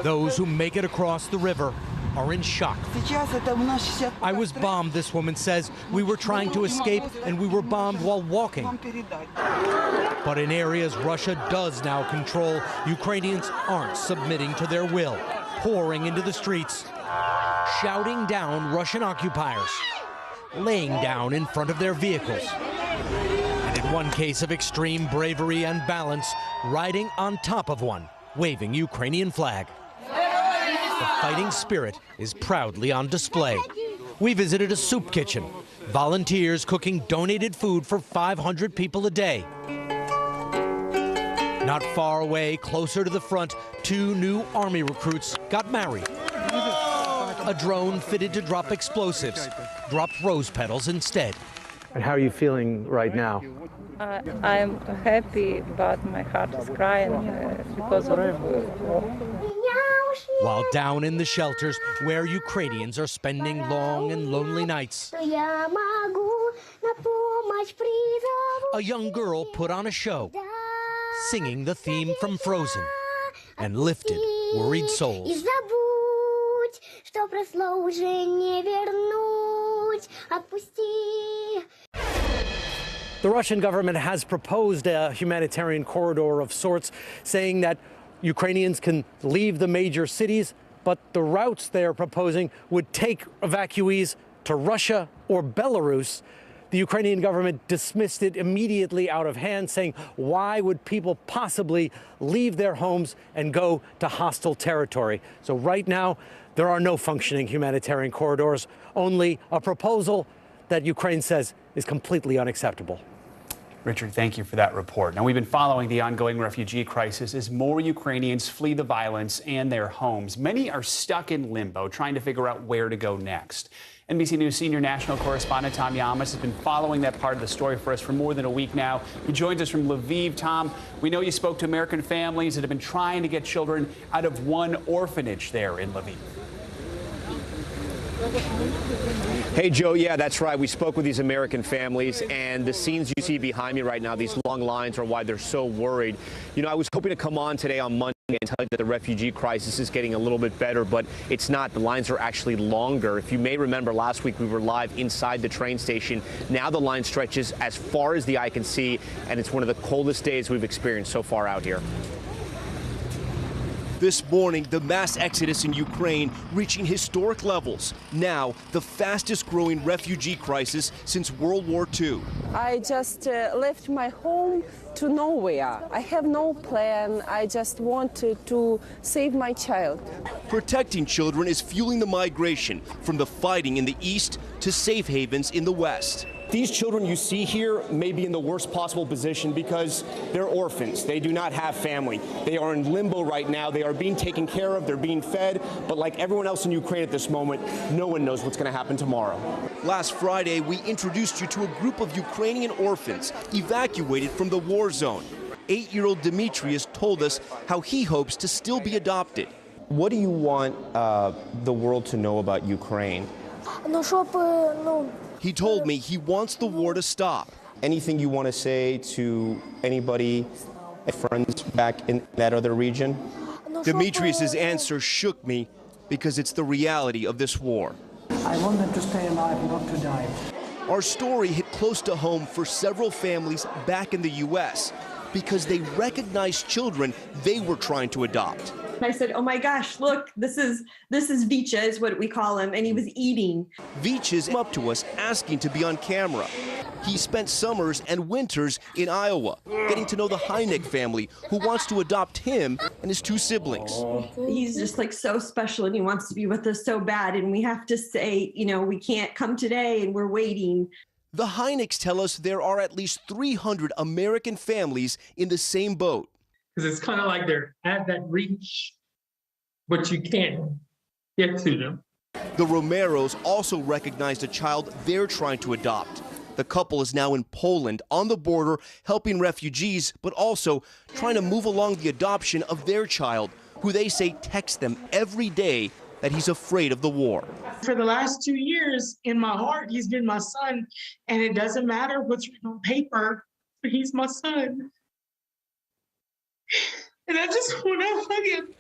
Those who make it across the river are in shock. I was bombed, this woman says. We were trying to escape and we were bombed while walking. But in areas Russia does now control, Ukrainians aren't submitting to their will, pouring into the streets, shouting down Russian occupiers, laying down in front of their vehicles. And in one case of extreme bravery and balance, riding on top of one, waving Ukrainian flag. The fighting spirit is proudly on display. We visited a soup kitchen, volunteers cooking donated food for 500 people a day. Not far away, closer to the front, 2 new Army recruits got married. A drone fitted to drop explosives dropped rose petals instead. And how are you feeling right now? I'm happy, but my heart is crying because of While down in the shelters where Ukrainians are spending long and lonely nights, a young girl put on a show, singing the theme from Frozen, and lifted worried souls. The Russian government has proposed a humanitarian corridor of sorts, saying that Ukrainians can leave the major cities, but the routes they are proposing would take evacuees to Russia or Belarus. The Ukrainian government dismissed it immediately out of hand, saying, why would people possibly leave their homes and go to hostile territory? So right now, there are no functioning humanitarian corridors, only a proposal that Ukraine says is completely unacceptable. Richard, thank you for that report. Now, we've been following the ongoing refugee crisis as more Ukrainians flee the violence and their homes. Many are stuck in limbo, trying to figure out where to go next. NBC News senior national correspondent Tom Yamas has been following that part of the story for us for more than a week now. He joins us from Lviv. Tom, we know you spoke to American families that have been trying to get children out of one orphanage there in Lviv. Hey, Joe. Yeah, that's right. We spoke with these American families, and the scenes you see behind me right now, these long lines, are why they're so worried. You know, I was hoping to come on today on Monday and tell you that the refugee crisis is getting a little bit better, but it's not. The lines are actually longer. If you may remember, last week we were live inside the train station. Now the line stretches as far as the eye can see, and it's one of the coldest days we've experienced so far out here. This morning, the mass exodus in Ukraine reaching historic levels. Now, the fastest growing refugee crisis since World War II. I just left my home to nowhere. I have no plan. I just wanted to save my child. Protecting children is fueling the migration from the fighting in the east to safe havens in the west. These children you see here may be in the worst possible position because they're orphans. They do not have family. They are in limbo right now. They are being taken care of. They're being fed. But like everyone else in Ukraine at this moment, no one knows what's going to happen tomorrow. Last Friday, we introduced you to a group of Ukrainian orphans evacuated from the war zone. 8-year-old Demetrius told us how he hopes to still be adopted. What do you want the world to know about Ukraine? He told me he wants the war to stop. Anything you want to say to anybody, friends back in that other region? Demetrius's answer shook me because it's the reality of this war. I want them to stay alive, not to die. Our story hit close to home for several families back in the U.S. because they recognized children they were trying to adopt. I said, oh my gosh, look, this is Vicha is what we call him, and he was eating. Vicha's up to us asking to be on camera. He spent summers and winters in Iowa, getting to know the Heineck family, who wants to adopt him and his 2 siblings. He's just like so special, and he wants to be with us so bad, and we have to say, you know, we can't come today, and we're waiting. The Heinecks tell us there are at least 300 American families in the same boat. Because it's kind of like they're at that reach, but you can't get to them. The Romeros also recognized a child they're trying to adopt. The couple is now in Poland on the border helping refugees, but also trying to move along the adoption of their child, who they say texts them every day that he's afraid of the war. For the last 2 years, in my heart, he's been my son, and it doesn't matter what's written on paper, but he's my son. And I just want to hug him.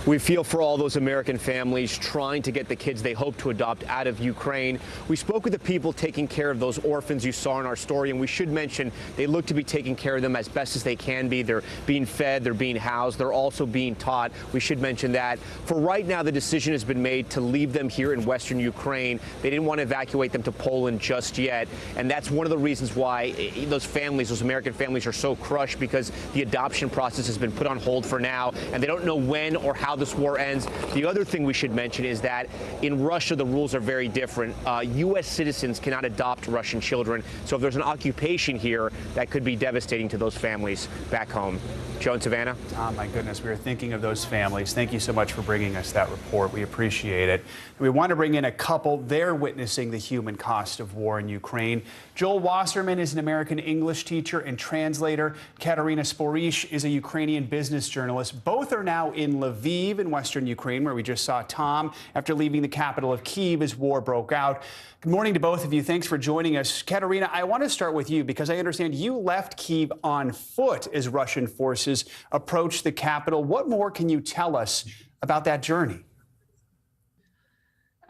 We feel for all those American families trying to get the kids they hope to adopt out of Ukraine. We spoke with the people taking care of those orphans you saw in our story, and we should mention they look to be taking care of them as best as they can be. They're being fed, they're being housed, they're also being taught. We should mention that. For right now, the decision has been made to leave them here in western Ukraine. They didn't want to evacuate them to Poland just yet, and that's one of the reasons why those families, those American families, are so crushed, because the adoption process has been put on hold for now, and they don't know when or how this war ends. The other thing we should mention is that in Russia, the rules are very different. U.S. citizens cannot adopt Russian children. So if there's an occupation here, that could be devastating to those families back home. Joe and Savannah? Oh, my goodness. We are thinking of those families. Thank you so much for bringing us that report. We appreciate it. We want to bring in a couple. They're witnessing the human cost of war in Ukraine. Joel Wasserman is an American English teacher and translator. Katerina Sporish is a Ukrainian business journalist. Both are now in Lviv in western Ukraine, where we just saw Tom after leaving the capital of Kyiv as war broke out. Good morning to both of you. Thanks for joining us. Katerina, I want to start with you because I understand you left Kyiv on foot as Russian forces approached the capital. What more can you tell us about that journey?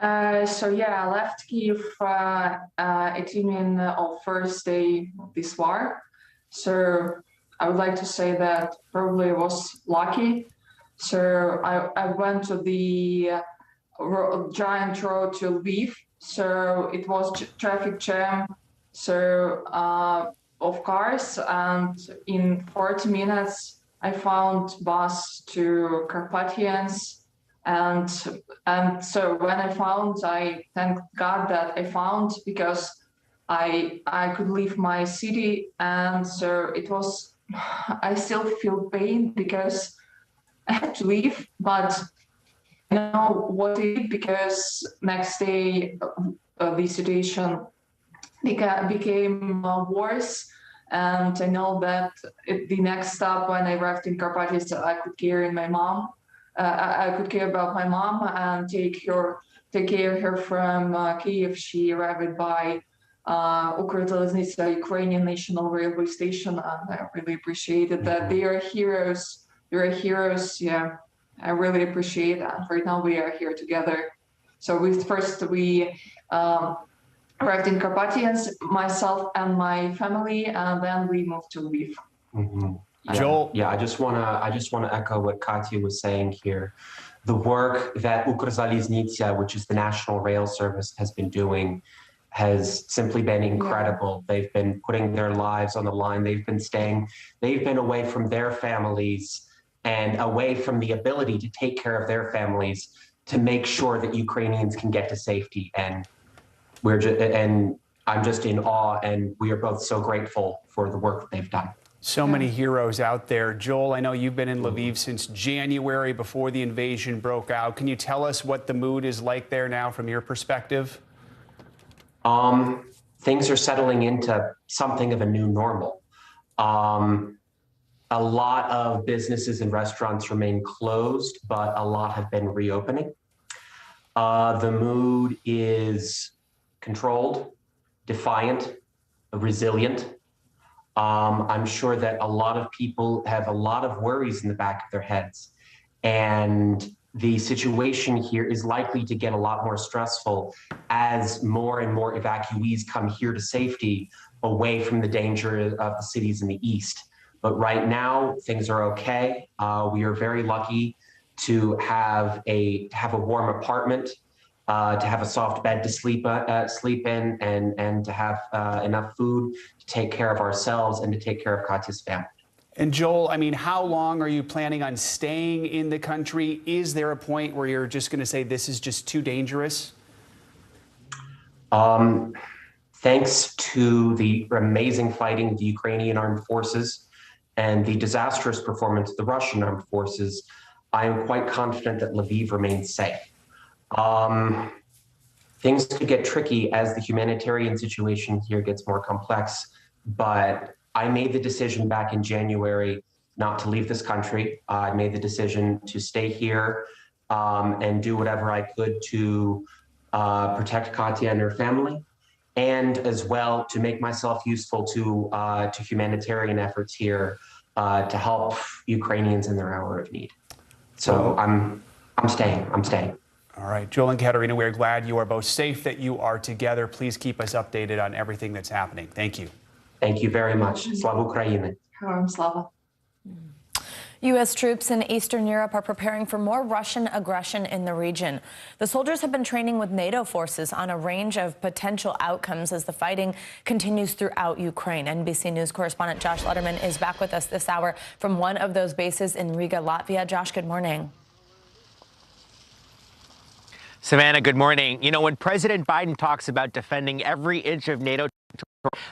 I left Kyiv at evening of first day of this war. So I would like to say that probably I was lucky. So I went to the giant road to Lviv. So it was traffic jam. So of cars, and in 40 minutes I found bus to Carpathians. And so when I found, I thank God that I found, because I could leave my city. And so it was, I still feel pain because I had to leave, but I know what to do, because next day the situation became worse. And I know that the next step when I arrived in Carpathians, I could care in my mom. I could care about my mom and take care of her from Kyiv. She arrived by Ukrzaliznytsia, Ukrainian National Railway Station, and I really appreciated that. They are heroes. They are heroes. Yeah, I really appreciate that. Right now we are here together. So we arrived in Carpathians, myself and my family, and then we moved to Lviv. Mm-hmm. Joel? Yeah, I just wanna echo what Katya was saying here. The work that Ukrzaliznytsia, which is the National Rail Service, has been doing has simply been incredible. They've been putting their lives on the line. They've been away from their families and away from the ability to take care of their families to make sure that Ukrainians can get to safety. And I'm just in awe, and we are both so grateful for the work that they've done. So many heroes out there. Joel, I know you've been in Lviv since January before the invasion broke out. Can you tell us what the mood is like there now from your perspective? Things are settling into something of a new normal. A lot of businesses and restaurants remain closed, but a lot have been reopening. The mood is controlled, defiant, resilient. I'm sure that a lot of people have a lot of worries in the back of their heads. And the situation here is likely to get a lot more stressful as more and more evacuees come here to safety away from the danger of the cities in the east. But right now, things are okay. We are very lucky to have a warm apartment, to have a soft bed to sleep in, and to have enough food to take care of ourselves and to take care of Katya's family. And Joel, I mean, how long are you planning on staying in the country? Is there a point where you're just going to say this is just too dangerous? Thanks to the amazing fighting of the Ukrainian armed forces and the disastrous performance of the Russian armed forces, I am quite confident that Lviv remains safe. Things could get tricky as the humanitarian situation here gets more complex, but I made the decision back in January not to leave this country. I made the decision to stay here and do whatever I could to protect Katya and her family, and as well to make myself useful to humanitarian efforts here to help Ukrainians in their hour of need. So I'm staying. All right, Joel and Katerina, we're glad you are both safe, that you are together. Please keep us updated on everything that's happening. Thank you. Thank you very much. Slava Ukraini. Slava. U.S. troops in Eastern Europe are preparing for more Russian aggression in the region. The soldiers have been training with NATO forces on a range of potential outcomes as the fighting continues throughout Ukraine. NBC News correspondent Josh Letterman is back with us this hour from one of those bases in Riga, Latvia. Josh, good morning. Savannah, good morning. You know, when President Biden talks about defending every inch of NATO,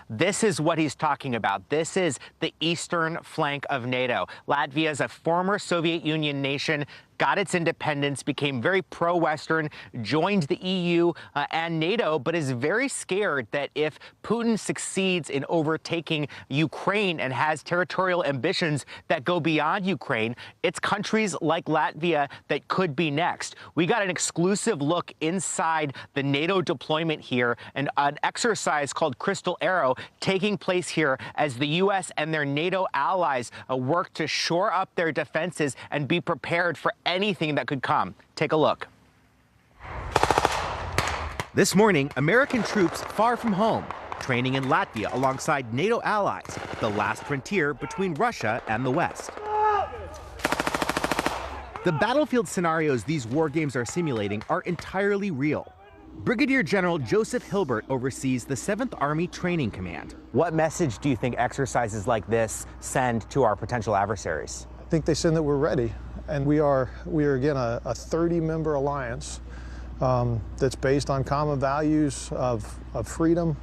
this is what he's talking about. This is the eastern flank of NATO. Latvia is a former Soviet Union nation, got its independence, became very pro-Western, joined the EU and NATO, but is very scared that if Putin succeeds in overtaking Ukraine and has territorial ambitions that go beyond Ukraine, it's countries like Latvia that could be next. We got an exclusive look inside the NATO deployment here, and an exercise called Crystal Arrow taking place here as the U.S. and their NATO allies work to shore up their defenses and be prepared for anything that could come. Take a look. This morning, American troops far from home, training in Latvia alongside NATO allies, the last frontier between Russia and the West. The battlefield scenarios these war games are simulating are entirely real. Brigadier General Joseph Hilbert oversees the 7th Army Training Command. What message do you think exercises like this send to our potential adversaries? I think they send that we're ready. And we are again a 30-member alliance that's based on common values of freedom.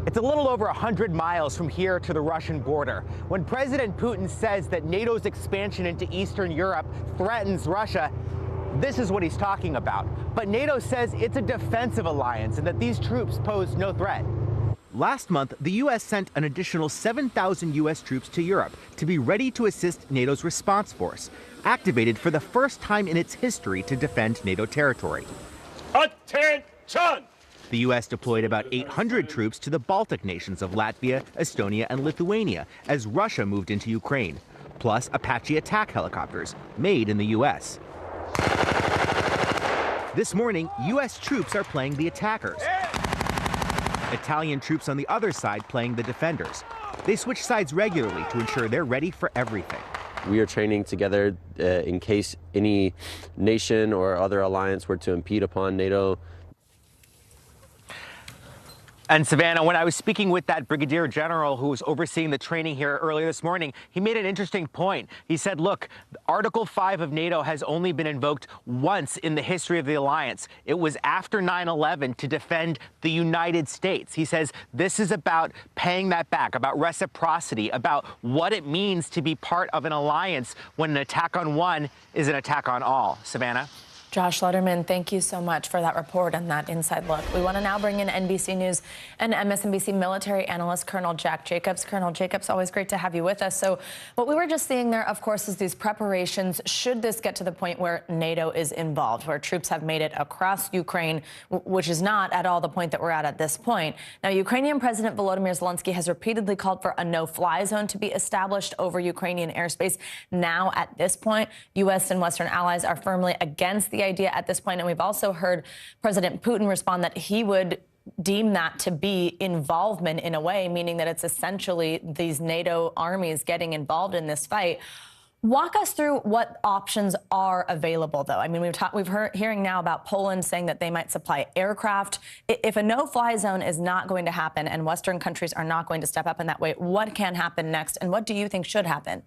It's a little over 100 miles from here to the Russian border. When President Putin says that NATO's expansion into Eastern Europe threatens Russia, this is what he's talking about. But NATO says it's a defensive alliance and that these troops pose no threat. Last month, the U.S. sent an additional 7,000 U.S. troops to Europe to be ready to assist NATO's response force, activated for the first time in its history to defend NATO territory. Attention! The U.S. deployed about 800 troops to the Baltic nations of Latvia, Estonia, and Lithuania as Russia moved into Ukraine, plus Apache attack helicopters made in the U.S. This morning, U.S. troops are playing the attackers. Italian troops on the other side playing the defenders. They switch sides regularly to ensure they're ready for everything. We are training together in case any nation or other alliance were to impede upon NATO. And Savannah, when I was speaking with that brigadier general who was overseeing the training here earlier this morning, he made an interesting point. He said, look, Article 5 of NATO has only been invoked once in the history of the alliance. It was after 9/11 to defend the United States. He says this is about paying that back, about reciprocity, about what it means to be part of an alliance when an attack on one is an attack on all. Savannah? Josh Letterman, thank you so much for that report and that inside look. We want to now bring in NBC News and MSNBC military analyst Colonel Jack Jacobs. Colonel Jacobs, always great to have you with us. So what we were just seeing there, of course, is these preparations should this get to the point where NATO is involved, where troops have made it across Ukraine, which is not at all the point that we're at this point. Now, Ukrainian President Volodymyr Zelensky has repeatedly called for a no-fly zone to be established over Ukrainian airspace. Now, at this point, U.S. and Western allies are firmly against the idea at this point, and we've also heard President Putin respond that he would deem that to be involvement in a way, meaning that it's essentially these NATO armies getting involved in this fight. Walk us through what options are available, though. I mean, we've heard hearing now about Poland saying that they might supply aircraft. If a no-fly zone is not going to happen and Western countries are not going to step up in that way, what can happen next, and what do you think should happen?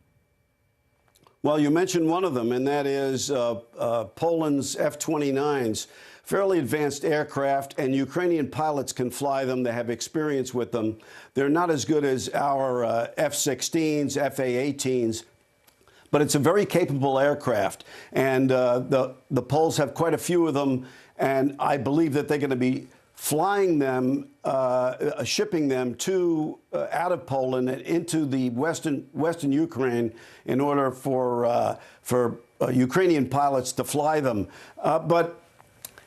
Well, you mentioned one of them, and that is Poland's F-29s, fairly advanced aircraft, and Ukrainian pilots can fly them. They have experience with them. They're not as good as our F-16s, F-A-18s, but it's a very capable aircraft. And the Poles have quite a few of them, and I believe that they're going to be flying them, shipping them to out of Poland and into the western Ukraine in order for Ukrainian pilots to fly them. But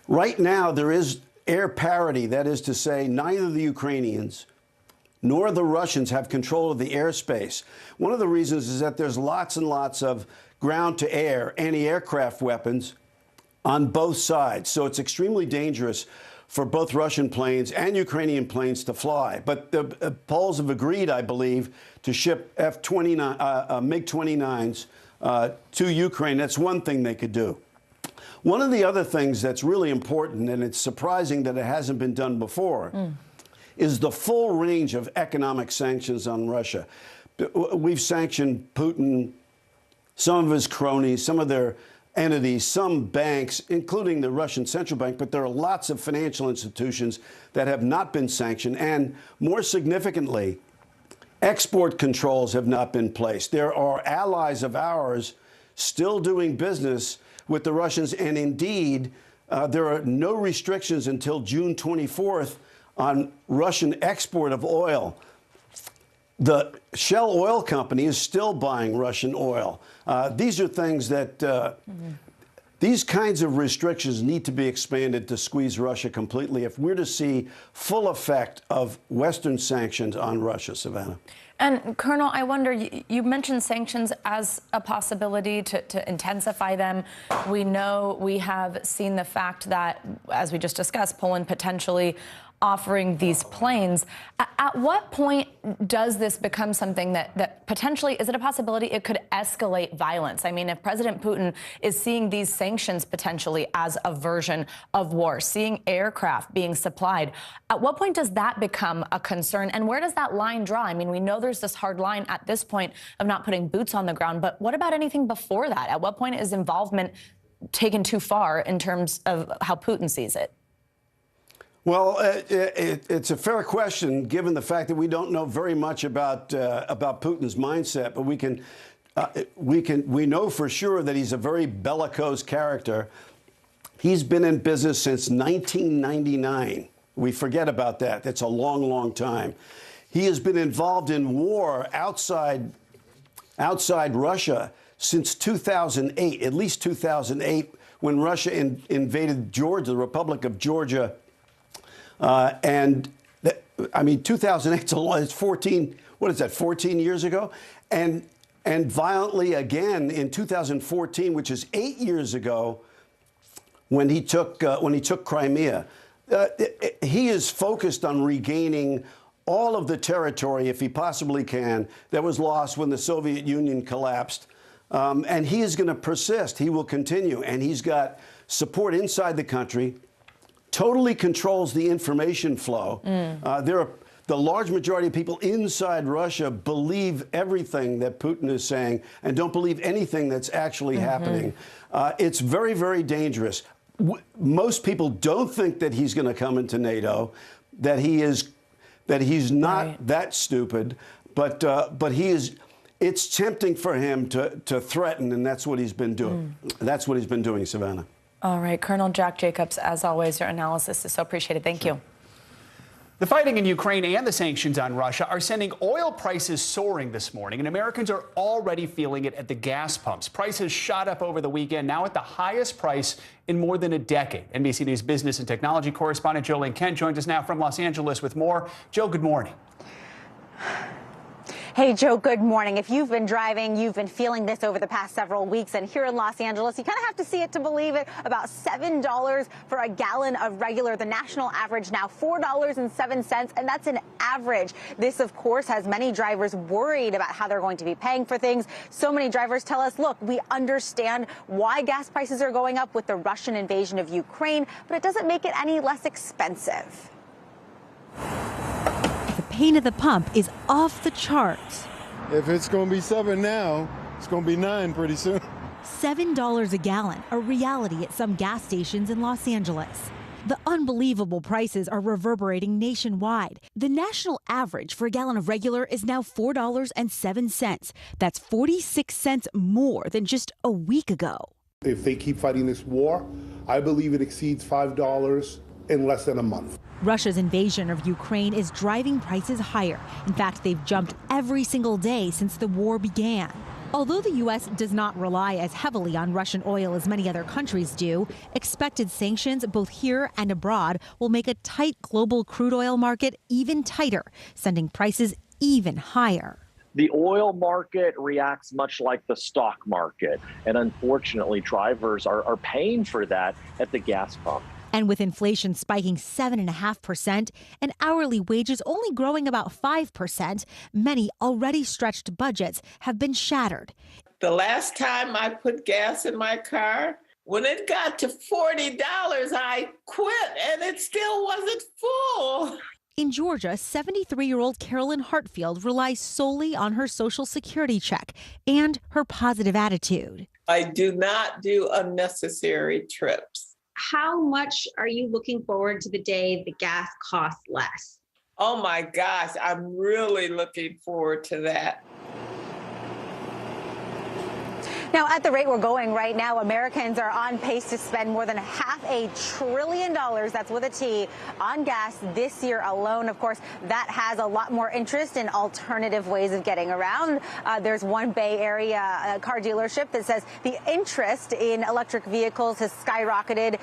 right now there is air parity. That is to say, neither the Ukrainians nor the Russians have control of the airspace. One of the reasons is that there's lots and lots of ground-to-air anti-aircraft weapons on both sides. So it's extremely dangerous for both Russian planes and Ukrainian planes to fly. But the Poles have agreed, I believe, to ship MiG-29s to Ukraine. That's one thing they could do. One of the other things that's really important, and it's surprising that it hasn't been done before, is the full range of economic sanctions on Russia. We've sanctioned Putin, some of his cronies, some of their entities, some banks, including the Russian central bank, but there are lots of financial institutions that have not been sanctioned. And more significantly, export controls have not been placed. There are allies of ours still doing business with the Russians. And indeed, there are no restrictions until June 24th on Russian export of oil. The Shell Oil Company is still buying Russian oil. These are things that these kinds of restrictions need to be expanded to squeeze Russia completely if we're to see full effect of Western sanctions on Russia, Savannah. And Colonel, I wonder, you mentioned sanctions as a possibility to intensify them. We know we have seen the fact that, as we just discussed, Poland potentially offering these planes. At what point does this become something that potentially, is it a possibility it could escalate violence? I mean, if President Putin is seeing these sanctions potentially as a version of war, seeing aircraft being supplied, at what point does that become a concern? And where does that line draw? I mean, we know there's this hard line at this point of not putting boots on the ground, but what about anything before that? At what point is involvement taken too far in terms of how Putin sees it? Well, it's a fair question, given the fact that we don't know very much about Putin's mindset. But we know for sure that he's a very bellicose character. He's been in business since 1999. We forget about that. That's a long, long time. He has been involved in war outside Russia since 2008, at least 2008, when Russia invaded Georgia, the Republic of Georgia. I mean, 2008 is 14. What is that? 14 years ago, and violently again in 2014, which is 8 years ago, when he took Crimea. He is focused on regaining all of the territory, if he possibly can, that was lost when the Soviet Union collapsed. And he is going to persist. He will continue. And he's got support inside the country, totally controls the information flow. The large majority of people inside Russia believe everything that Putin is saying and don't believe anything that's actually happening. It's very, very dangerous. Most people don't think that he's going to come into NATO, that he's not that stupid, but he is. It's tempting for him to threaten, and that's what he's been doing. That's what he's been doing, Savannah. All right, Colonel Jack Jacobs, as always, your analysis is so appreciated. Thank you. The fighting in Ukraine and the sanctions on Russia are sending oil prices soaring this morning, and Americans are already feeling it at the gas pumps. Prices shot up over the weekend, now at the highest price in more than a decade. NBC News business and technology correspondent Jolene Kent joins us now from Los Angeles with more. Joe, good morning. Hey, Joe, good morning. If you've been driving, you've been feeling this over the past several weeks. And here in Los Angeles, you kind of have to see it to believe it. About $7 for a gallon of regular. The national average now $4.07. And that's an average. This, of course, has many drivers worried about how they're going to be paying for things. So many drivers tell us, look, we understand why gas prices are going up with the Russian invasion of Ukraine, but it doesn't make it any less expensive. Pain at the pump is off the charts. If it's going to be 7 now, it's going to be 9 pretty soon. $7 a gallon, a reality at some gas stations in Los Angeles. The unbelievable prices are reverberating nationwide. The national average for a gallon of regular is now $4.07. That's 46 cents more than just a week ago. If they keep fighting this war, I believe it exceeds $5 in less than a month. Russia's invasion of Ukraine is driving prices higher. In fact, they've jumped every single day since the war began. Although the U.S. does not rely as heavily on Russian oil as many other countries do, expected sanctions both here and abroad will make a tight global crude oil market even tighter, sending prices even higher. The oil market reacts much like the stock market, and unfortunately, drivers are paying for that at the gas pump. And with inflation spiking 7.5% and hourly wages only growing about 5%, many already stretched budgets have been shattered. The last time I put gas in my car, when it got to $40, I quit and it still wasn't full. In Georgia, 73-year-old Carolyn Hartfield relies solely on her Social Security check and her positive attitude. I do not do unnecessary trips. How much are you looking forward to the day the gas costs less? Oh my gosh, I'm really looking forward to that. Now, at the rate we're going right now, Americans are on pace to spend more than $500 billion, that's with a T, on gas this year alone. Of course, that has a lot more interest in alternative ways of getting around. There's one Bay Area car dealership that says the interest in electric vehicles has skyrocketed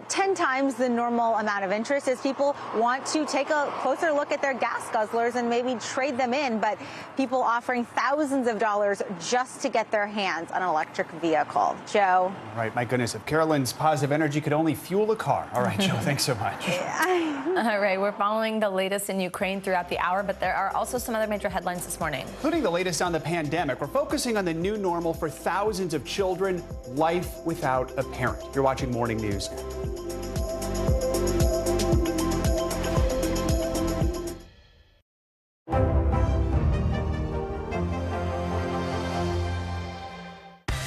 10 times the normal amount of interest as people want to take a closer look at their gas guzzlers and maybe trade them in. But people offering thousands of dollars just to get their hands on an electric vehicle. Joe. All right, my goodness, if Carolyn's positive energy could only fuel a car. All right, Joe, thanks so much. All right, we're following the latest in Ukraine throughout the hour, but there are also some other major headlines this morning. Including the latest on the pandemic. We're focusing on the new normal for thousands of children, life without a parent. You're watching Morning News.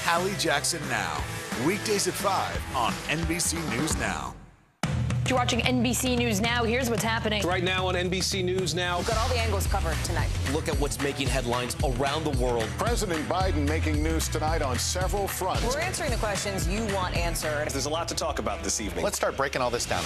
Hallie Jackson Now, weekdays at 5 on NBC News Now. You're watching NBC News Now. Here's what's happening. Right now on NBC News Now. We've got all the angles covered tonight. Look at what's making headlines around the world. President Biden making news tonight on several fronts. We're answering the questions you want answered. There's a lot to talk about this evening. Let's start breaking all this down.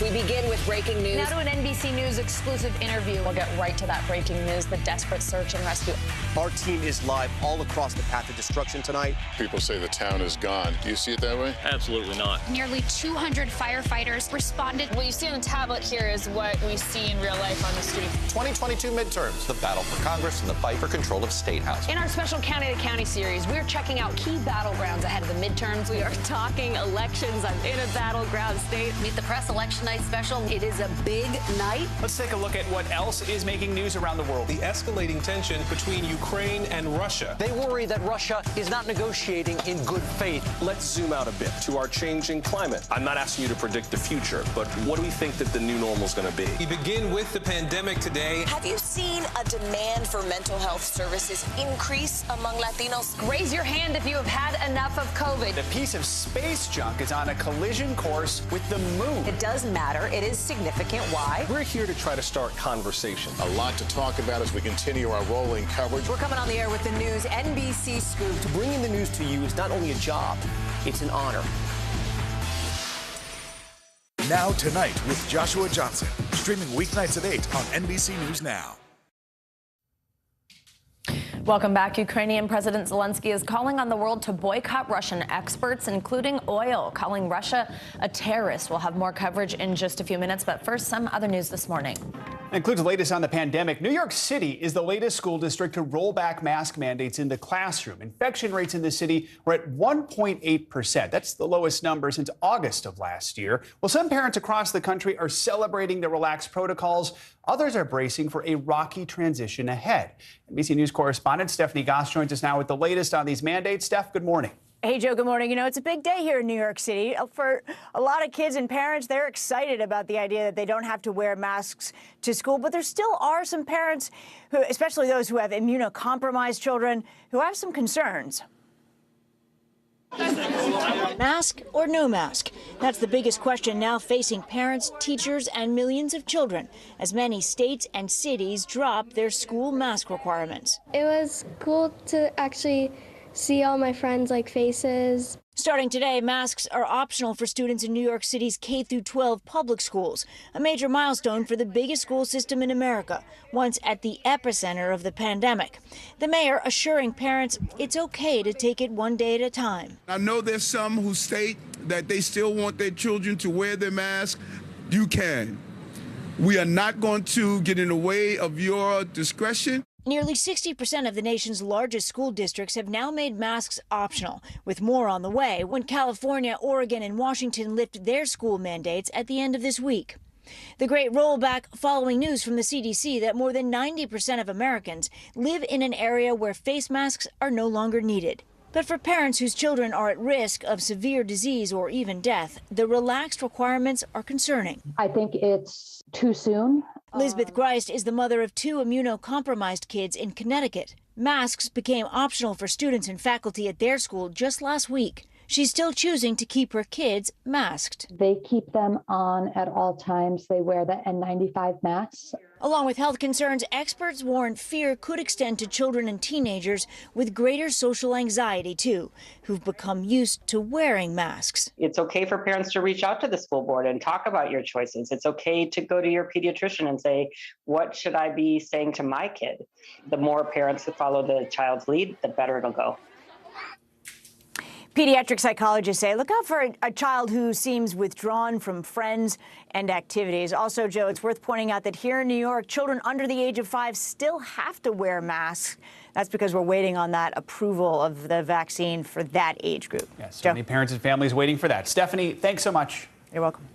We begin with breaking news. Now to an NBC News exclusive interview. We'll get right to that breaking news, the desperate search and rescue. Our team is live all across the path of destruction tonight. People say the town is gone. Do you see it that way? Absolutely not. Nearly 200 firefighters responded. What you see on the tablet here is what we see in real life on the street. 2022 midterms, the battle for Congress and the fight for control of State House. In our special County to County series, we're checking out key battlegrounds ahead of the midterms. We are talking elections. I'm in a battleground state. Meet the Press election night special. It is a big night. Let's take a look at what else is making news around the world. The escalating tension between Ukraine and Russia. They worry that Russia is not negotiating in good faith. Let's zoom out a bit to our changing climate. I'm not asking you to predict the future, but what do we think that the new normal is going to be? We begin with the pandemic today. Have you seen a demand for mental health services increase among Latinos? Raise your hand if you have had enough of COVID. A piece of space junk is on a collision course with the moon. It does matter. It is significant. Why? We're here to try to start conversation. A lot to talk about as we continue our rolling coverage. We're coming on the air with the news NBC Scoop. Bringing the news to you is not only a job, it's an honor. Now Tonight with Joshua Johnson, streaming weeknights at 8 on NBC News Now. Welcome back. Ukrainian President Zelensky is calling on the world to boycott Russian exports, including oil, calling Russia a terrorist. We'll have more coverage in just a few minutes, but first, some other news this morning. It includes the latest on the pandemic. New York City is the latest school district to roll back mask mandates in the classroom. Infection rates in the city were at 1.8%. That's the lowest number since August of last year. Well, some parents across the country are celebrating the relaxed protocols. Others are bracing for a rocky transition ahead. NBC News correspondent Stephanie Goss joins us now with the latest on these mandates. Steph, good morning. Hey, Joe, good morning. You know, it's a big day here in New York City. For a lot of kids and parents, they're excited about the idea that they don't have to wear masks to school. But there still are some parents, who, especially those who have immunocompromised children, who have some concerns. Mask or no mask? That's the biggest question now facing parents, teachers, and millions of children as many states and cities drop their school mask requirements. It was cool to actually see all my friends' faces. Starting today, masks are optional for students in New York City's K-12 public schools, a major milestone for the biggest school system in America, once at the epicenter of the pandemic. The mayor assuring parents it's okay to take it one day at a time. I know there's some who state that they still want their children to wear their mask. You can. We are not going to get in the way of your discretion. Nearly 60% of the nation's largest school districts have now made masks optional, with more on the way when California, Oregon, and Washington lift their school mandates at the end of this week. The great rollback following news from the CDC that more than 90% of Americans live in an area where face masks are no longer needed. But for parents whose children are at risk of severe disease or even death, the relaxed requirements are concerning. I think it's too soon. Elizabeth Greist is the mother of 2 immunocompromised kids in Connecticut. Masks became optional for students and faculty at their school just last week. She's still choosing to keep her kids masked. They keep them on at all times. They wear the N95 masks. Along with health concerns, experts warn fear could extend to children and teenagers with greater social anxiety, too, who've become used to wearing masks. It's okay for parents to reach out to the school board and talk about your choices. It's okay to go to your pediatrician and say, what should I be saying to my kid? The more parents who follow the child's lead, the better it'll go. Pediatric psychologists say, look out for a child who seems withdrawn from friends and activities. Also, Joe, it's worth pointing out that here in New York, children under the age of 5 still have to wear masks. That's because we're waiting on that approval of the vaccine for that age group. Yes, so many parents and families waiting for that. Stephanie, thanks so much. You're welcome.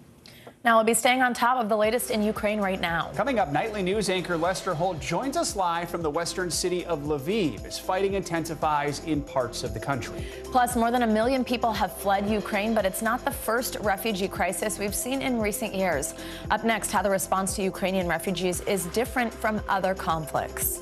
Now we'll be staying on top of the latest in Ukraine right now. Coming up, nightly news anchor Lester Holt joins us live from the western city of Lviv as fighting intensifies in parts of the country. Plus, more than 1 million people have fled Ukraine, but it's not the first refugee crisis we've seen in recent years. Up next, how the response to Ukrainian refugees is different from other conflicts.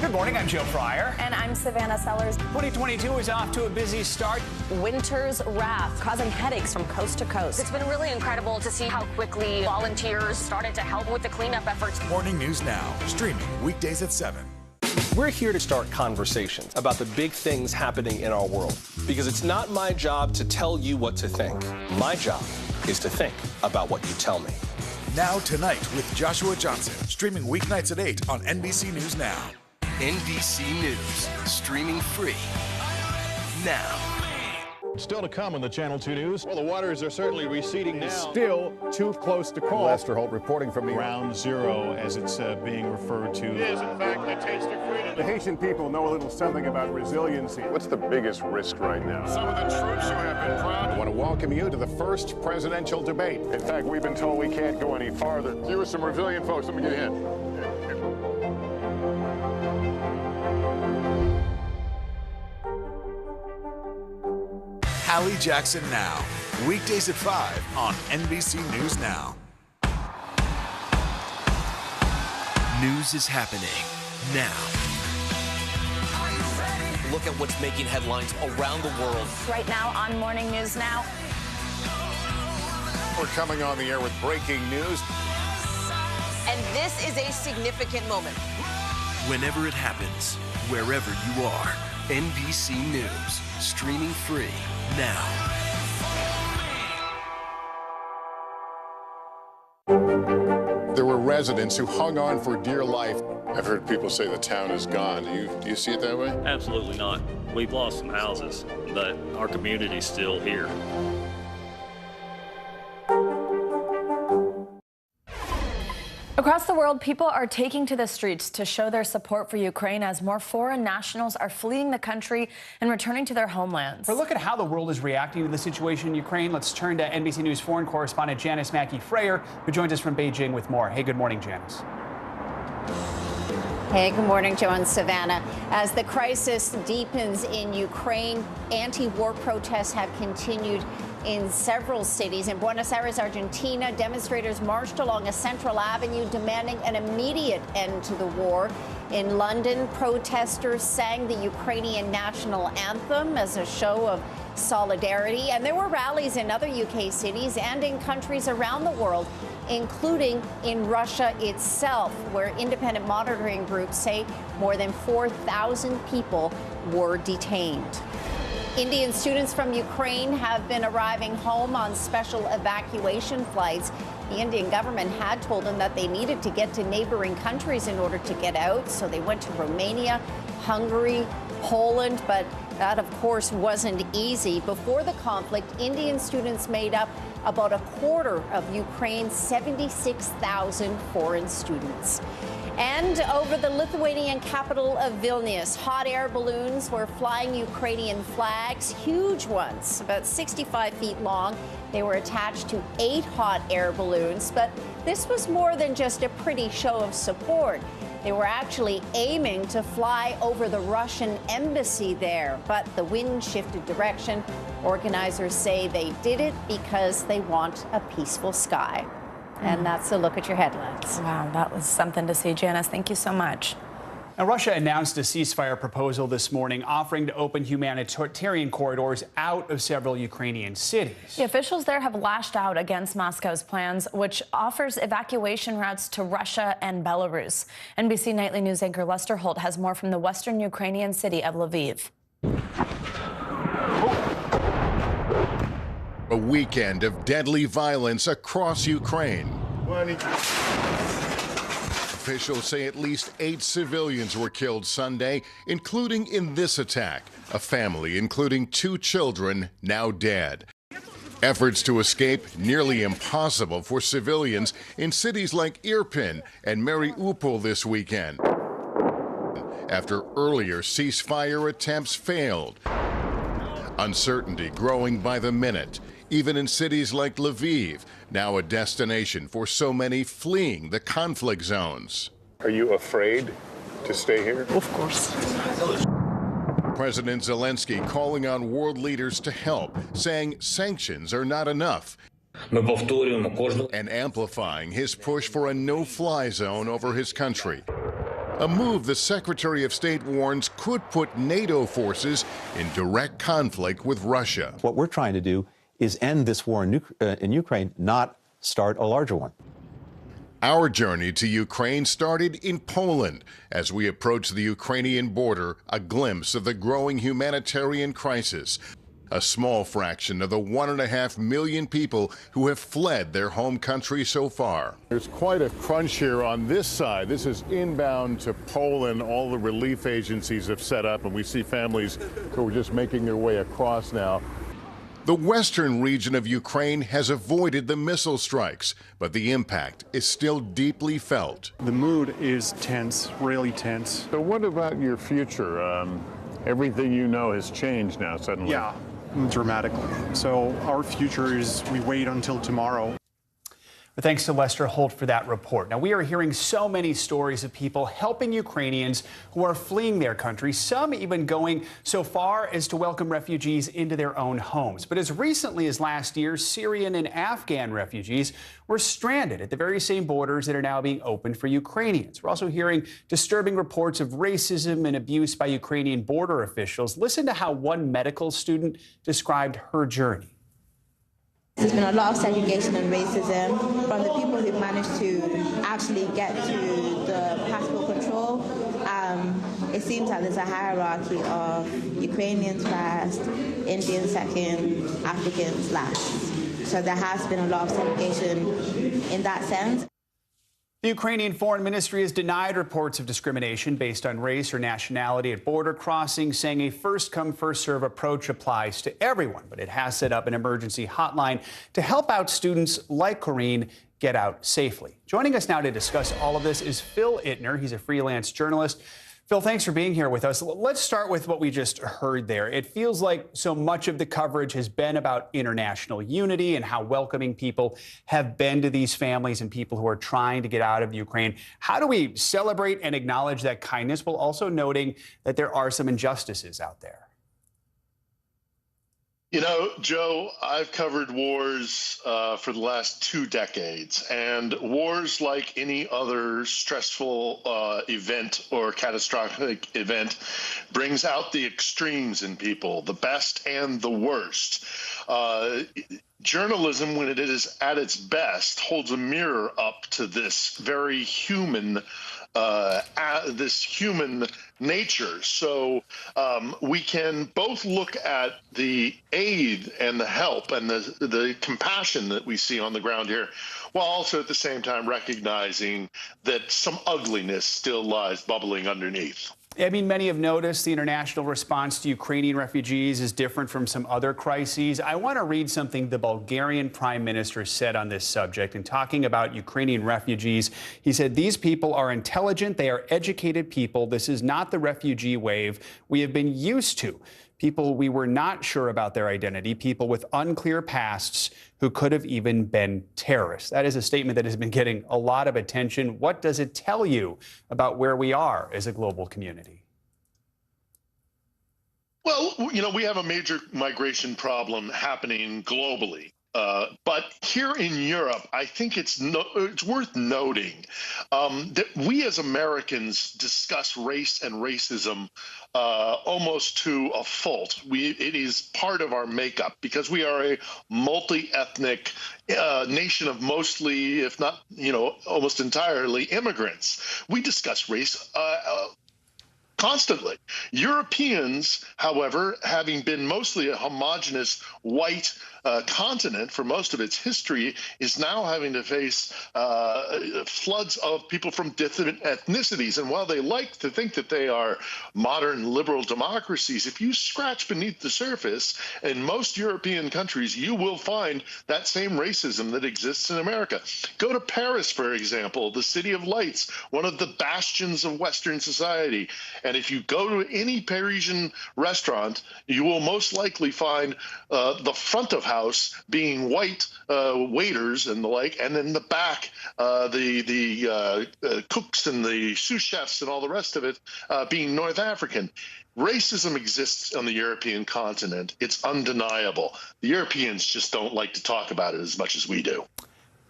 Good morning, I'm Joe Fryer. And I'm Savannah Sellers. 2022 is off to a busy start. Winter's wrath causing headaches from coast to coast. It's been really incredible to see how quickly volunteers started to help with the cleanup efforts. Morning News Now, streaming weekdays at 7. We're here to start conversations about the big things happening in our world, because it's not my job to tell you what to think. My job is to think about what you tell me. Now Tonight with Joshua Johnson, streaming weeknights at 8 on NBC News Now. NBC News, streaming free now. Still to come on the Channel 2 News. Well, the waters are certainly receding now. Still too close to call. Lester Holt reporting from Ground Zero, as it's being referred to. It is, in fact, the taster-free The Haitian people know a little something about resiliency. What's the biggest risk right now? Some of the troops who have been proud. I want to welcome you to the first presidential debate. In fact, we've been told we can't go any farther. You are some resilient folks. Let me get a hand. Hallie Jackson Now, weekdays at 5 on NBC News Now. News is happening now. Look at what's making headlines around the world. Right now on Morning News Now. We're coming on the air with breaking news. And this is a significant moment. Whenever it happens, wherever you are, NBC News, streaming free now. There were residents who hung on for dear life. I've heard people say the town is gone. Do you see it that way? Absolutely not. We've lost some houses, but our community's still here. Across the world, people are taking to the streets to show their support for Ukraine as more foreign nationals are fleeing the country and returning to their homelands. For a look at how the world is reacting to the situation in Ukraine, let's turn to NBC News foreign correspondent Janice Mackey-Freyer, who joins us from Beijing with more. Hey, good morning, Janice. Hey, good morning, Joe and Savannah. As the crisis deepens in Ukraine, anti-war protests have continued in several cities. In Buenos Aires, Argentina, demonstrators marched along a central avenue demanding an immediate end to the war. In London, protesters sang the Ukrainian national anthem as a show of solidarity. And there were rallies in other UK cities and in countries around the world, including in Russia itself, where independent monitoring groups say more than 4,000 people were detained. Indian students from Ukraine have been arriving home on special evacuation flights. The Indian government had told them that they needed to get to neighboring countries in order to get out, so they went to Romania, Hungary, Poland, but that, of course, wasn't easy. Before the conflict, Indian students made up about a quarter of Ukraine's 76,000 foreign students. And over the Lithuanian capital of Vilnius, hot air balloons were flying Ukrainian flags, huge ones, about 65 feet long. They were attached to 8 hot air balloons, but this was more than just a pretty show of support. They were actually aiming to fly over the Russian embassy there, but the wind shifted direction. Organizers say they did it because they want a peaceful sky. And that's a look at your headlines. Wow, that was something to see. Janice, thank you so much. Now, Russia announced a ceasefire proposal this morning, offering to open humanitarian corridors out of several Ukrainian cities. The officials there have lashed out against Moscow's plans, which offers evacuation routes to Russia and Belarus. NBC Nightly News anchor Lester Holt has more from the western Ukrainian city of Lviv. A weekend of deadly violence across Ukraine. Officials say at least 8 civilians were killed Sunday, including in this attack. A family, including 2 children, now dead. Efforts to escape nearly impossible for civilians in cities like Irpin and Mariupol this weekend, after earlier ceasefire attempts failed. Uncertainty growing by the minute, even in cities like Lviv, now a destination for so many fleeing the conflict zones. Are you afraid to stay here? Of course. President Zelensky calling on world leaders to help, saying sanctions are not enough, and amplifying his push for a no-fly zone over his country. A move the Secretary of State warns could put NATO forces in direct conflict with Russia. What we're trying to do is end this war in Ukraine, not start a larger one. Our journey to Ukraine started in Poland. As we approach the Ukrainian border, a glimpse of the growing humanitarian crisis. A small fraction of the 1.5 million people who have fled their home country so far. There's quite a crunch here on this side. This is inbound to Poland. All the relief agencies have set up, and we see families who are just making their way across now. The western region of Ukraine has avoided the missile strikes, but the impact is still deeply felt. The mood is tense, really tense. So what about your future? Everything you know has changed now suddenly. Yeah, dramatically. So our future is we wait until tomorrow. But thanks to Lester Holt for that report. Now, we are hearing so many stories of people helping Ukrainians who are fleeing their country, some even going so far as to welcome refugees into their own homes. But as recently as last year, Syrian and Afghan refugees were stranded at the very same borders that are now being opened for Ukrainians. We're also hearing disturbing reports of racism and abuse by Ukrainian border officials. Listen to how one medical student described her journey. There's been a lot of segregation and racism from the people who managed to actually get to the passport control. It seems like there's a hierarchy of Ukrainians first, Indians second, Africans last. So there has been a lot of segregation in that sense. The Ukrainian Foreign Ministry has denied reports of discrimination based on race or nationality at border crossings, saying a first-come, first-serve approach applies to everyone. But it has set up an emergency hotline to help out students like Corrine get out safely. Joining us now to discuss all of this is Phil Ittner. He's a freelance journalist. Phil, thanks for being here with us. Let's start with what we just heard there. It feels like so much of the coverage has been about international unity and how welcoming people have been to these families and people who are trying to get out of Ukraine. How do we celebrate and acknowledge that kindness while also noting that there are some injustices out there? You know, Joe, I've covered wars for the last 2 decades, and wars, like any other stressful event or catastrophic event, brings out the extremes in people, the best and the worst. Journalism, when it is at its best, holds a mirror up to this very human this human nature. So we can both look at the aid and the help and the compassion that we see on the ground here, while also at the same time recognizing that some ugliness still lies bubbling underneath. I mean, many have noticed the international response to Ukrainian refugees is different from some other crises. I want to read something the Bulgarian prime minister said on this subject in talking about Ukrainian refugees. He said, "These people are intelligent. They are educated people. This is not the refugee wave we have been used to. People we were not sure about their identity, people with unclear pasts who could have even been terrorists." That is a statement that has been getting a lot of attention. What does it tell you about where we are as a global community? Well, you know, we have a major migration problem happening globally. But here in Europe, I think it's worth noting that we as Americans discuss race and racism almost to a fault. It is part of our makeup because we are a multi-ethnic nation of mostly, if not, you know, almost entirely immigrants. We discuss race constantly. Europeans, however, having been mostly a homogenous white continent for most of its history, is now having to face floods of people from different ethnicities. And while they like to think that they are modern liberal democracies, if you scratch beneath the surface, in most European countries, you will find that same racism that exists in America. Go to Paris, for example, the City of Lights, one of the bastions of Western society. And if you go to any Parisian restaurant, you will most likely find the front of house being white waiters and the like, and then the back, the cooks and the sous chefs and all the rest of it being North African. Racism exists on the European continent. It's undeniable. The Europeans just don't like to talk about it as much as we do.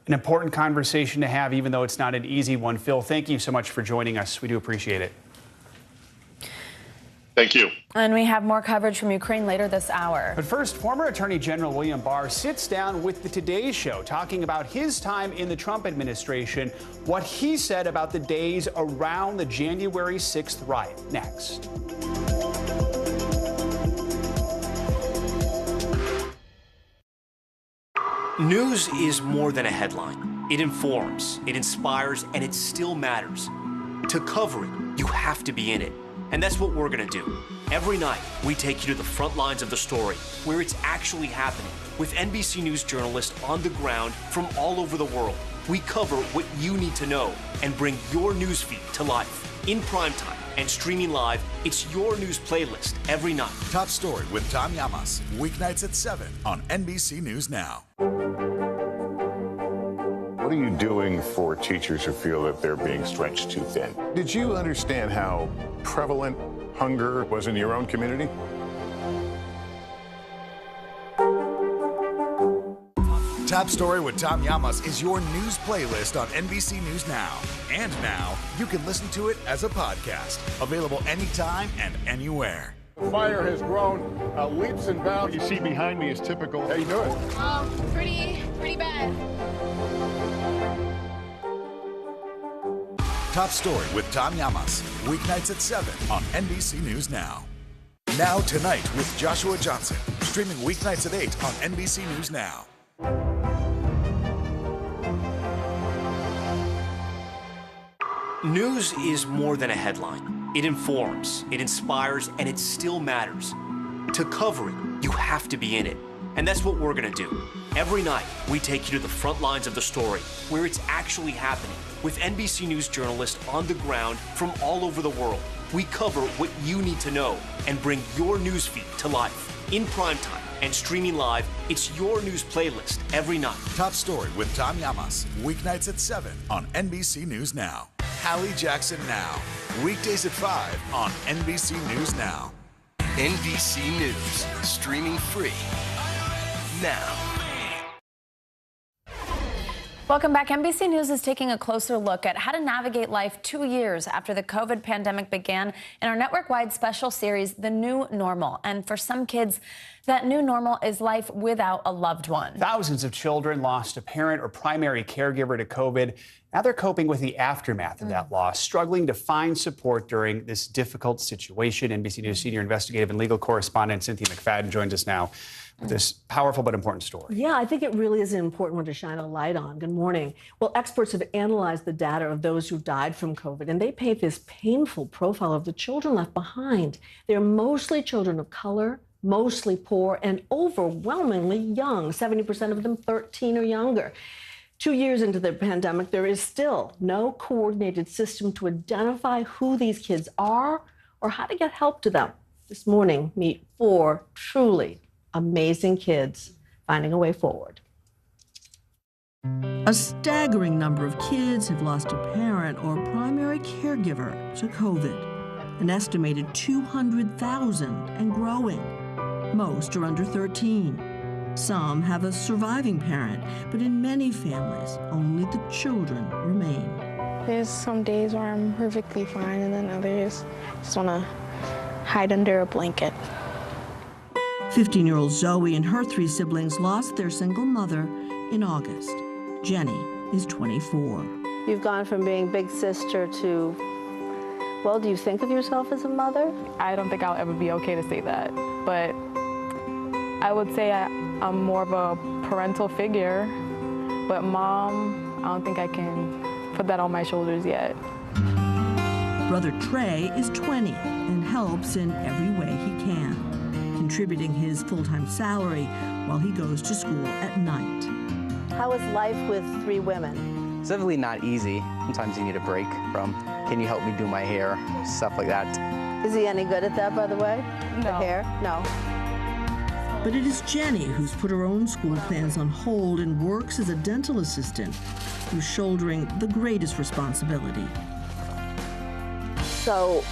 An important conversation to have, even though it's not an easy one. Phil, thank you so much for joining us. We do appreciate it. Thank you. And we have more coverage from Ukraine later this hour. But first, former Attorney General William Barr sits down with the Today Show, talking about his time in the Trump administration, what he said about the days around the January 6th riot. Next. News is more than a headline. It informs, it inspires, and it still matters. To cover it, you have to be in it. And that's what we're going to do. Every night, we take you to the front lines of the story, where it's actually happening, with NBC News journalists on the ground from all over the world. We cover what you need to know and bring your newsfeed to life. In primetime and streaming live, it's your news playlist every night. Top Story with Tom Llamas, weeknights at 7 on NBC News Now. What are you doing for teachers who feel that they're being stretched too thin? Did you understand how prevalent hunger was in your own community? Top Story with Tom Llamas is your news playlist on NBC News Now. And now, you can listen to it as a podcast. Available anytime and anywhere. The fire has grown leaps and bounds. You see behind me is typical. How you doing? Pretty bad. Top Story with Tom Llamas, weeknights at 7 on NBC News Now. Now Tonight with Joshua Johnson, streaming weeknights at 8 on NBC News Now. News is more than a headline. It informs, it inspires, and it still matters. To cover it, you have to be in it. And that's what we're going to do. Every night, we take you to the front lines of the story, where it's actually happening, with NBC News journalists on the ground from all over the world. We cover what you need to know and bring your newsfeed to life. In primetime and streaming live, it's your news playlist every night. Top Story with Tom Llamas, weeknights at 7 on NBC News Now. Hallie Jackson Now, weekdays at 5 on NBC News Now. NBC News, streaming free now. Welcome back. NBC News is taking a closer look at how to navigate life 2 years after the COVID pandemic began in our network-wide special series, The New Normal. And for some kids, that new normal is life without a loved one. Thousands of children lost a parent or primary caregiver to COVID. Now they're coping with the aftermath of that loss, struggling to find support during this difficult situation. NBC News senior investigative and legal correspondent Cynthia McFadden joins us now with this powerful but important story. Yeah, I think it really is an important one to shine a light on. Good morning. Well, experts have analyzed the data of those who died from COVID, and they paint this painful profile of the children left behind. They're mostly children of color, mostly poor, and overwhelmingly young, 70% of them 13 or younger. 2 years into the pandemic, there is still no coordinated system to identify who these kids are or how to get help to them. This morning, meet 4 truly amazing kids finding a way forward. A staggering number of kids have lost a parent or primary caregiver to COVID, an estimated 200,000 and growing. Most are under 13. Some have a surviving parent, but in many families, only the children remain. There's some days where I'm perfectly fine, and then others just want to hide under a blanket. 15-year-old Zoe and her 3 siblings lost their single mother in August. Jenny is 24. You've gone from being big sister to, well, do you think of yourself as a mother? I don't think I'll ever be okay to say that, but I would say I'm more of a parental figure, but mom, I don't think I can put that on my shoulders yet. Brother Trey is 20 and helps in every way he can, contributing his full-time salary while he goes to school at night. How is life with 3 women? It's definitely not easy. Sometimes you need a break from, can you help me do my hair, stuff like that. Is he any good at that, by the way? No. The hair? No. But it is Jenny who's put her own school plans on hold and works as a dental assistant, who's shouldering the greatest responsibility. So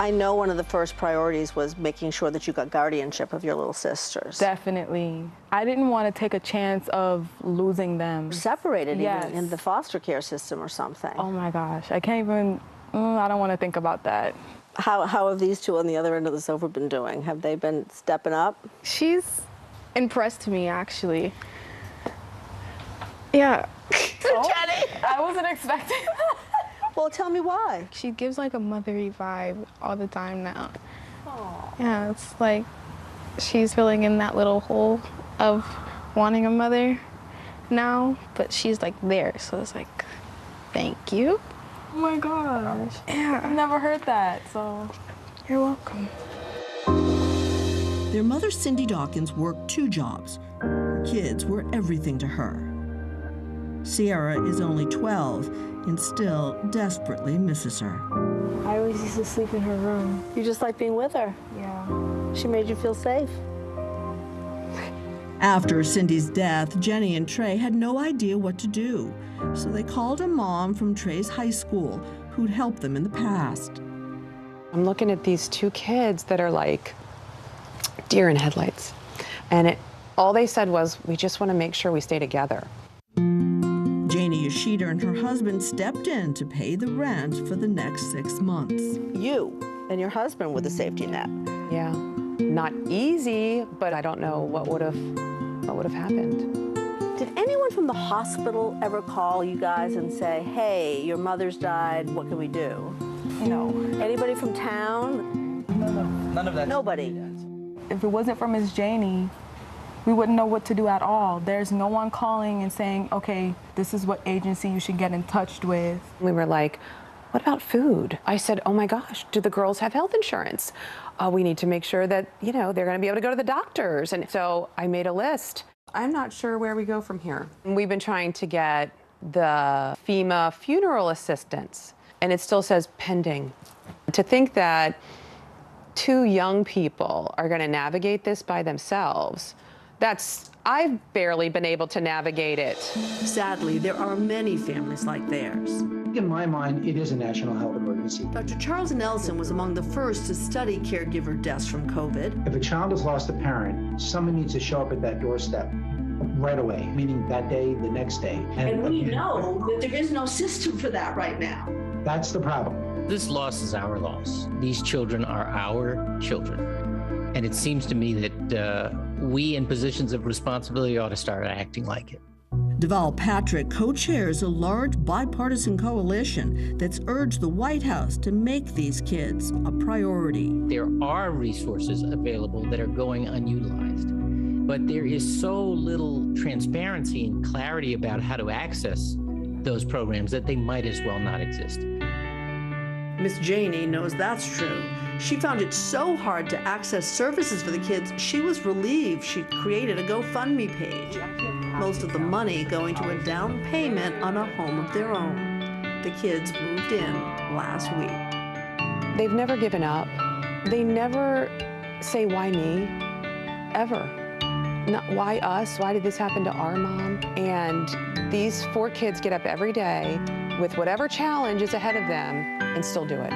I know one of the first priorities was making sure that you got guardianship of your little sisters. Definitely. I didn't want to take a chance of losing them. Separated Yes. even in the foster care system or something. Oh my gosh, I can't even, I don't want to think about that. How have these 2 on the other end of the sofa been doing? Have they been stepping up? She's impressed me, actually. Yeah. Jenny! I wasn't expecting that. Well, tell me why. She gives like a mothery vibe all the time now. Aww. Yeah, it's like she's filling in that little hole of wanting a mother now, but she's like there, so it's like, thank you. Oh my gosh. Yeah. I've never heard that, so. You're welcome. Their mother, Cindy Dawkins, worked 2 jobs. Her kids were everything to her. Sierra is only 12 and still desperately misses her. I always used to sleep in her room. You just like being with her? Yeah. She made you feel safe? After Cindy's death, Jenny and Trey had no idea what to do, so they called a mom from Trey's high school who'd helped them in the past. I'm looking at these 2 kids that are like deer in headlights, and all they said was, we just want to make sure we stay together. Janie Yoshida and her husband stepped in to pay the rent for the next 6 months. You and your husband with a safety net. Yeah, not easy, but I don't know what would have happened. Did anyone from the hospital ever call you guys and say, hey, your mother's died, what can we do? No. Anybody from town? None of that. Nobody. If it wasn't for Miss Janie, we wouldn't know what to do at all. There's no one calling and saying, okay, this is what agency you should get in touch with. We were like, what about food? I said, oh my gosh, do the girls have health insurance? We need to make sure that, they're going to be able to go to the doctors. And so I made a list. I'm not sure where we go from here. We've been trying to get the FEMA funeral assistance, and it still says pending. To think that 2 young people are going to navigate this by themselves, I've barely been able to navigate it. Sadly, there are many families like theirs. In my mind, it is a national health emergency. Dr. Charles Nelson was among the first to study caregiver deaths from COVID. If a child has lost a parent, someone needs to show up at that doorstep right away, meaning that day, the next day. And we know that there is no system for that right now. That's the problem. This loss is our loss. These children are our children. And it seems to me that we in positions of responsibility ought to start acting like it. Deval Patrick co-chairs a large bipartisan coalition that's urged the White House to make these kids a priority. There are resources available that are going unutilized, but there is so little transparency and clarity about how to access those programs that they might as well not exist. Miss Janie knows that's true. She found it so hard to access services for the kids, she was relieved she created a GoFundMe page. Most of the money going to a down payment on a home of their own. The kids moved in last week. They've never given up. They never say, why me? Ever. Not, why us? Why did this happen to our mom? And these 4 kids get up every day with whatever challenge is ahead of them and still do it.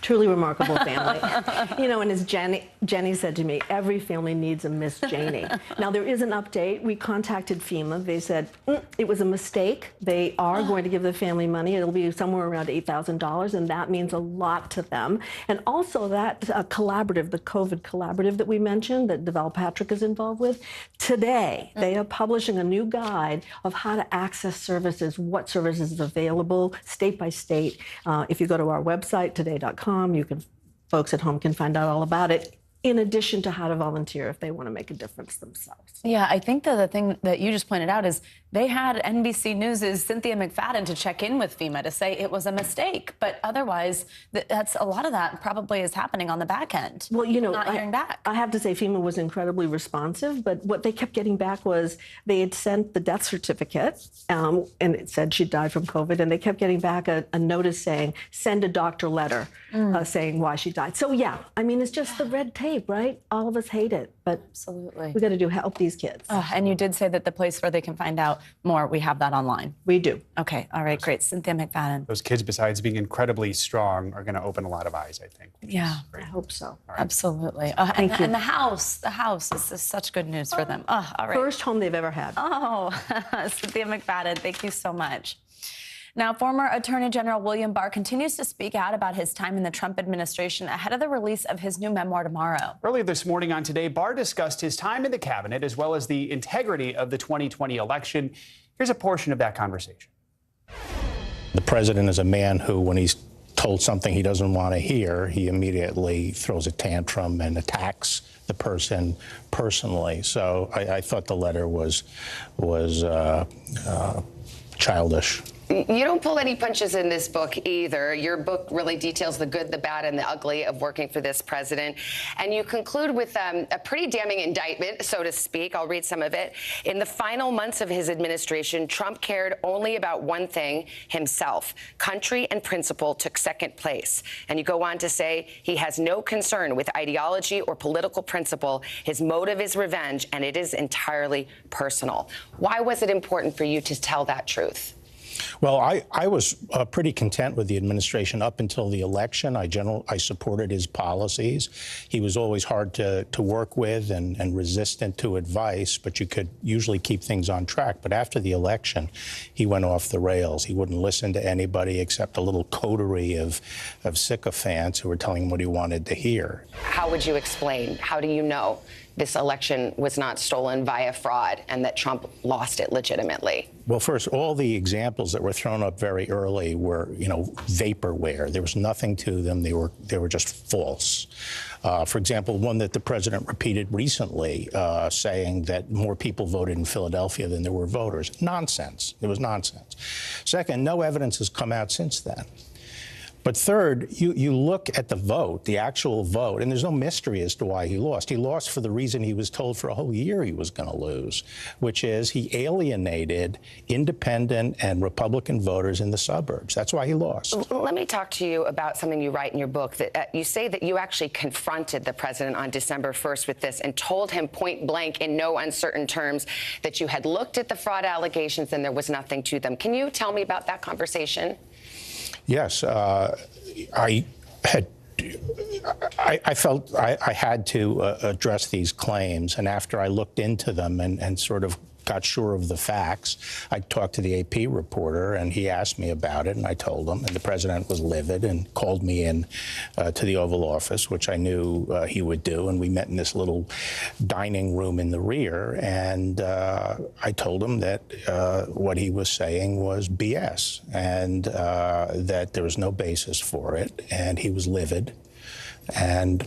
Truly remarkable family. And as Jenny said to me, every family needs a Miss Janie. Now, there is an update. We contacted FEMA. They said it was a mistake. They are going to give the family money. It'll be somewhere around $8,000, and that means a lot to them. And also that collaborative, the COVID collaborative that we mentioned, that Deval Patrick is involved with, today they are publishing a new guide of how to access services, what services is available, state by state. If you go to our website, today.com, folks at home can find out all about it, in addition to how to volunteer if they want to make a difference themselves. Yeah, I think the thing that you just pointed out is they had NBC News' Cynthia McFadden to check in with FEMA to say it was a mistake. But otherwise, that's a lot of that probably is happening on the back end. Well, not hearing back. I have to say FEMA was incredibly responsive, but what they kept getting back was they had sent the death certificate, and it said she died from COVID, and they kept getting back a notice saying, send a doctor letter saying why she died. So yeah, I mean, it's just the red tape, right? All of us hate it, but absolutely, we got to help these kids. And you did say that the place where they can find out more, we have that online. We do. Okay, all right, great. Cynthia McFadden. Those kids, besides being incredibly strong, are going to open a lot of eyes, I think. Yeah, I hope so. Right. Absolutely. Thank you. And the house is such good news for them. All right. First home they've ever had. Oh, Cynthia McFadden, thank you so much. Now, former Attorney General William Barr continues to speak out about his time in the Trump administration ahead of the release of his new memoir tomorrow. Earlier this morning on Today, Barr discussed his time in the cabinet as well as the integrity of the 2020 election. Here's a portion of that conversation. The president is a man who, when he's told something he doesn't want to hear, he immediately throws a tantrum and attacks the person personally. So I thought the letter was childish. You don't pull any punches in this book either. Your book really details the good, the bad, and the ugly of working for this president. And you conclude with a pretty damning indictment, so to speak. I'll read some of it. In the final months of his administration, Trump cared only about one thing, himself. Country and principle took second place. And you go on to say he has no concern with ideology or political principle. His motive is revenge, and it is entirely personal. Why was it important for you to tell that truth? Well, I was pretty content with the administration up until the election. I supported his policies. He was always hard to work with and resistant to advice, but you could usually keep things on track. But after the election, he went off the rails. He wouldn't listen to anybody except a little coterie of sycophants who were telling him what he wanted to hear. How would you explain? How do you know this election was not stolen via fraud and that Trump lost it legitimately? Well, first, all the examples that were thrown up very early were, vaporware. There was nothing to them. They were just false. For example, one that the president repeated recently, saying that more people voted in Philadelphia than there were voters. Nonsense. It was nonsense. Second, no evidence has come out since then. But third, you look at the vote, the actual vote, and there's no mystery as to why he lost. He lost for the reason he was told for a whole year he was going to lose, which is he alienated independent and Republican voters in the suburbs. That's why he lost. Let me talk to you about something you write in your book. That you say that you actually confronted the president on December 1st with this and told him point blank in no uncertain terms that you had looked at the fraud allegations and there was nothing to them. Can you tell me about that conversation? Yes, I felt I had to address these claims, and after I looked into them and sort of got sure of the facts, I talked to the AP reporter, and he asked me about it, and I told him, and the president was livid and called me in to the Oval Office, which I knew he would do, and we met in this little dining room in the rear, and I told him that what he was saying was BS, and that there was no basis for it, and he was livid. And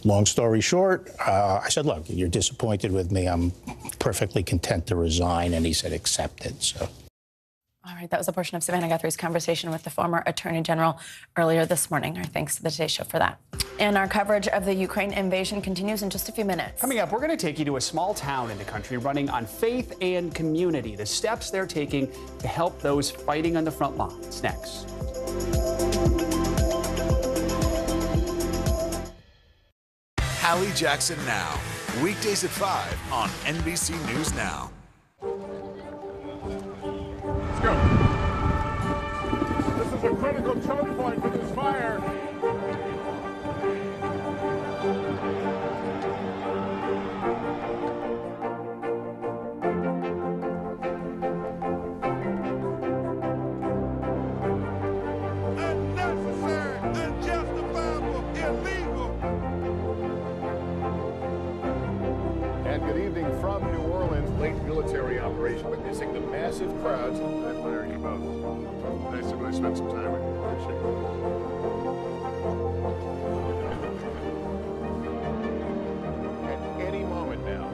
long story short, I said, look, you're disappointed with me. I'm perfectly content to resign. And he said, accept it. So. All right. That was a portion of Savannah Guthrie's conversation with the former Attorney General earlier this morning. Our thanks to the Today Show for that. And our coverage of the Ukraine invasion continues in just a few minutes. Coming up, we're going to take you to a small town in the country running on faith and community. The steps they're taking to help those fighting on the front lines. Next. Hallie Jackson Now, weekdays at 5 on NBC News Now. Let's go. This is a critical choke point for this fire. Military operation, witnessing the massive crowds. I admire you both. Nice to really spend some time with you. Appreciate it. At any moment now.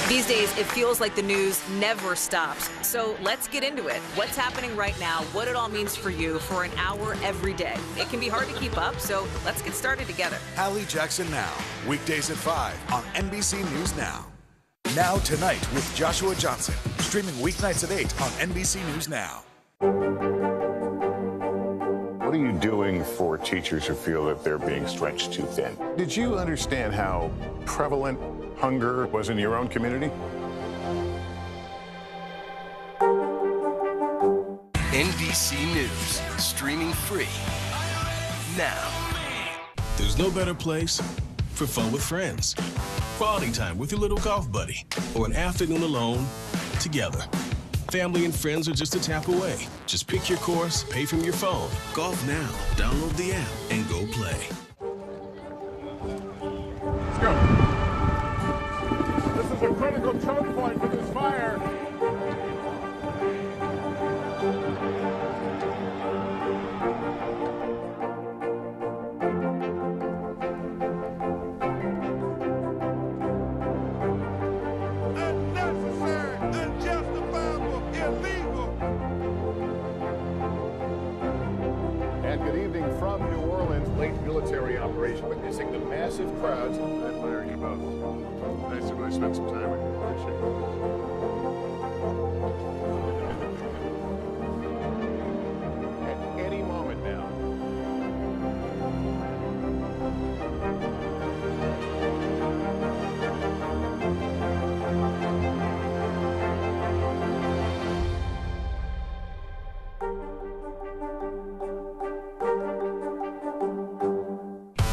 These days, it feels like the news never stops. So let's get into it. What's happening right now, what it all means for you for an hour every day. It can be hard to keep up, so let's get started together. Hallie Jackson Now, weekdays at 5 on NBC News Now. Now Tonight with Joshua Johnson, streaming weeknights at 8 on NBC News Now. What are you doing for teachers who feel that they're being stretched too thin? Did you understand how prevalent hunger was in your own community? NBC News, streaming free now. There's no better place for fun with friends, quality time with your little golf buddy, or an afternoon alone together. Family and friends are just a tap away. Just pick your course, pay from your phone. Golf now. Download the app and go play. Let's go. This is a critical choke point for this fire. evening from New Orleans, late military operation, witnessing the massive crowds. I admire you both. Nice to really spend some time with you. Appreciate it. At any moment now.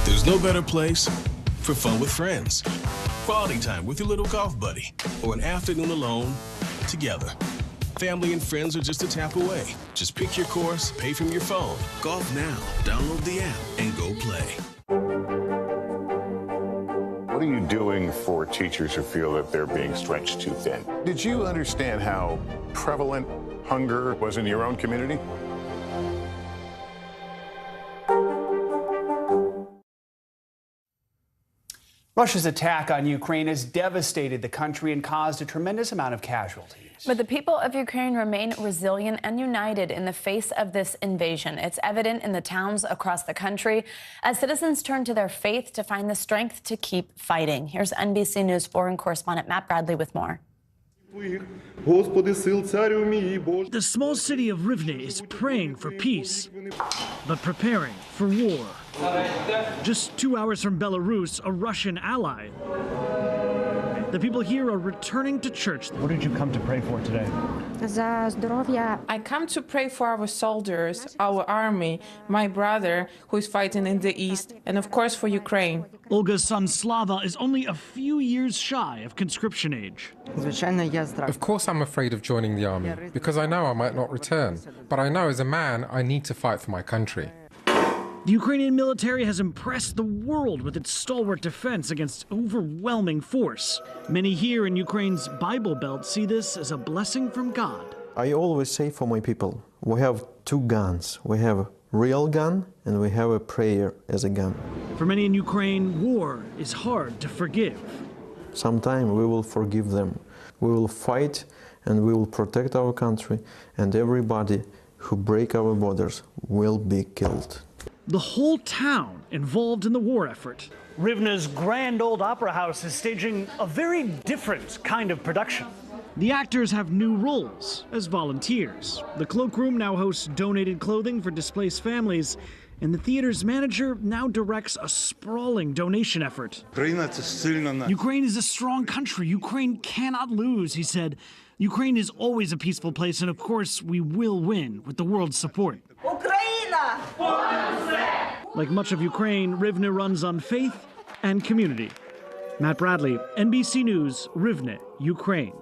There's no better place for fun with friends. Quality time with your little golf buddy or an afternoon alone together. Family and friends are just a tap away. Just pick your course, pay from your phone. Golf now. Download the app and go play. What are you doing for teachers who feel that they're being stretched too thin? Did you understand how prevalent hunger was in your own community? Russia's attack on Ukraine has devastated the country and caused a tremendous amount of casualties. But the people of Ukraine remain resilient and united in the face of this invasion. It's evident in the towns across the country as citizens turn to their faith to find the strength to keep fighting. Here's NBC News foreign correspondent Matt Bradley with more. The small city of Rivne is praying for peace, but preparing for war. Just 2 hours from Belarus, a Russian ally. The people here are returning to church. What did you come to pray for today? I come to pray for our soldiers, our army, my brother who is fighting in the east, and of course for Ukraine. Olga's son Slava is only a few years shy of conscription age. Of course I'm afraid of joining the army, because I know I might not return. But I know as a man I need to fight for my country. The Ukrainian military has impressed the world with its stalwart defense against overwhelming force. Many here in Ukraine's Bible Belt see this as a blessing from God. I always say for my people, we have two guns. We have a real gun and we have a prayer as a gun. For many in Ukraine, war is hard to forgive. Sometime we will forgive them. We will fight and we will protect our country, and everybody who break our borders will be killed. The whole town involved in the war effort. Rivne's Grand Old Opera House is staging a very different kind of production. The actors have new roles as volunteers. The cloakroom now hosts donated clothing for displaced families, and the theater's manager now directs a sprawling donation effort. Ukraine is a strong country. Ukraine cannot lose, he said. Ukraine is always a peaceful place, and of course, we will win with the world's support. Like much of Ukraine, Rivne runs on faith and community. Matt Bradley, NBC News, Rivne, Ukraine.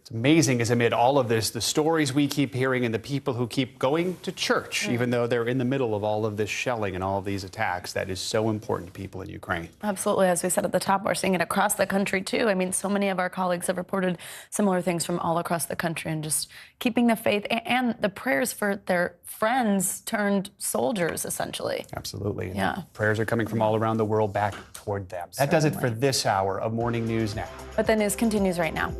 It's amazing as amid all of this, the stories we keep hearing and the people who keep going to church, even though they're in the middle of all of this shelling and all of these attacks. That is so important to people in Ukraine. Absolutely. As we said at the top, we're seeing it across the country, too. I mean, so many of our colleagues have reported similar things from all across the country, and just keeping the faith and the prayers for their friends turned soldiers, essentially. Absolutely. And yeah. Prayers are coming from all around the world back toward them. That does it for this hour of Morning News Now. But the news continues right now.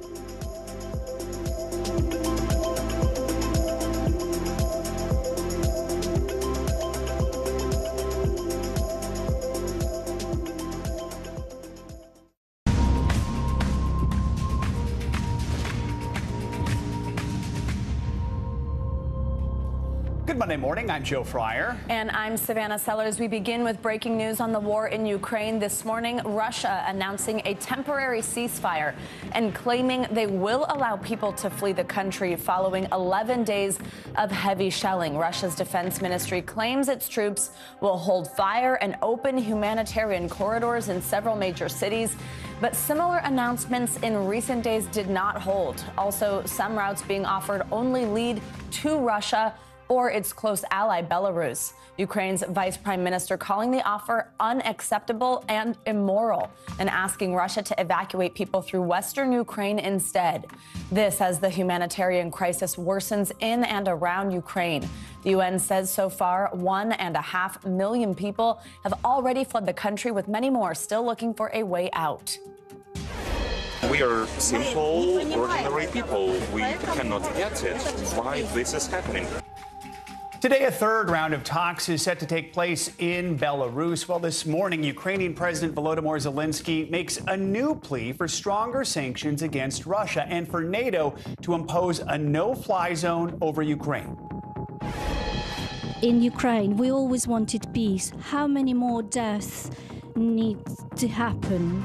Good Monday morning. I'm Joe Fryer. And I'm Savannah Sellers. We begin with breaking news on the war in Ukraine. This morning, Russia announcing a temporary ceasefire and claiming they will allow people to flee the country following 11 days of heavy shelling. Russia's defense ministry claims its troops will hold fire and open humanitarian corridors in several major cities. But similar announcements in recent days did not hold. Also, some routes being offered only lead to Russia or its close ally, Belarus. Ukraine's vice prime minister calling the offer unacceptable and immoral and asking Russia to evacuate people through western Ukraine instead. This as the humanitarian crisis worsens in and around Ukraine. The UN says so far 1.5 million people have already fled the country, with many more still looking for a way out. We are simple, ordinary people. We cannot get it. Why this is happening? Today, a third round of talks is set to take place in Belarus. Well, this morning, Ukrainian President Volodymyr Zelensky makes a new plea for stronger sanctions against Russia and for NATO to impose a no-fly zone over Ukraine. In Ukraine, we always wanted peace. How many more deaths need to happen?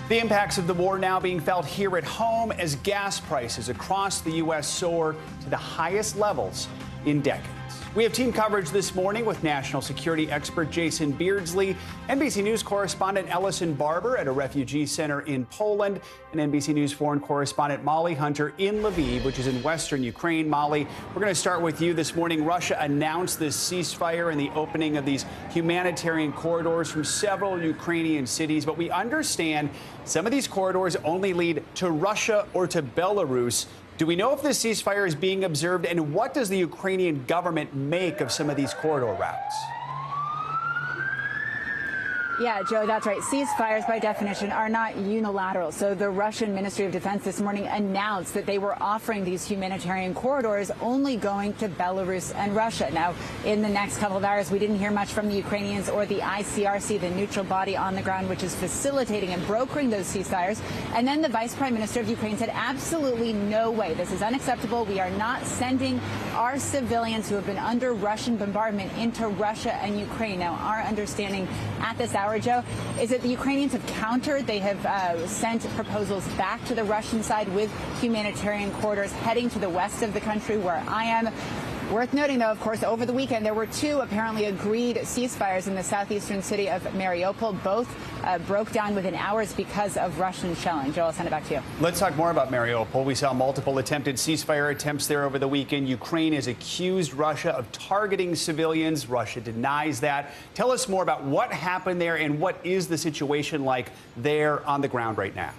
The impacts of the war now being felt here at home as gas prices across the U.S. soar to the highest levels in decades. We have team coverage this morning with national security expert Jason Beardsley, NBC News correspondent Ellison Barber at a refugee center in Poland, and NBC News foreign correspondent Molly Hunter in Lviv, which is in western Ukraine. Molly, we're going to start with you this morning. Russia announced this ceasefire and the opening of these humanitarian corridors from several Ukrainian cities, but we understand some of these corridors only lead to Russia or to Belarus. Do we know if this ceasefire is being observed, and what does the Ukrainian government make of some of these corridor routes? Yeah, Joe, that's right. Ceasefires, by definition, are not unilateral. So the Russian Ministry of Defense this morning announced that they were offering these humanitarian corridors only going to Belarus and Russia. Now, in the next couple of hours, we didn't hear much from the Ukrainians or the ICRC, the neutral body on the ground, which is facilitating and brokering those ceasefires. And then the Vice Prime Minister of Ukraine said, absolutely no way. This is unacceptable. We are not sending our civilians who have been under Russian bombardment into Russia and Ukraine. Now, our understanding at this hour, Joe, is that the Ukrainians have countered. They have sent proposals back to the Russian side with humanitarian corridors heading to the west of the country where I am. Worth noting, though, of course, over the weekend, there were two apparently agreed ceasefires in the southeastern city of Mariupol. Both broke down within hours because of Russian shelling. Joe, I'll send it back to you. Let's talk more about Mariupol. We saw multiple attempted ceasefire attempts there over the weekend. Ukraine has accused Russia of targeting civilians. Russia denies that. Tell us more about what happened there and what is the situation like there on the ground right now.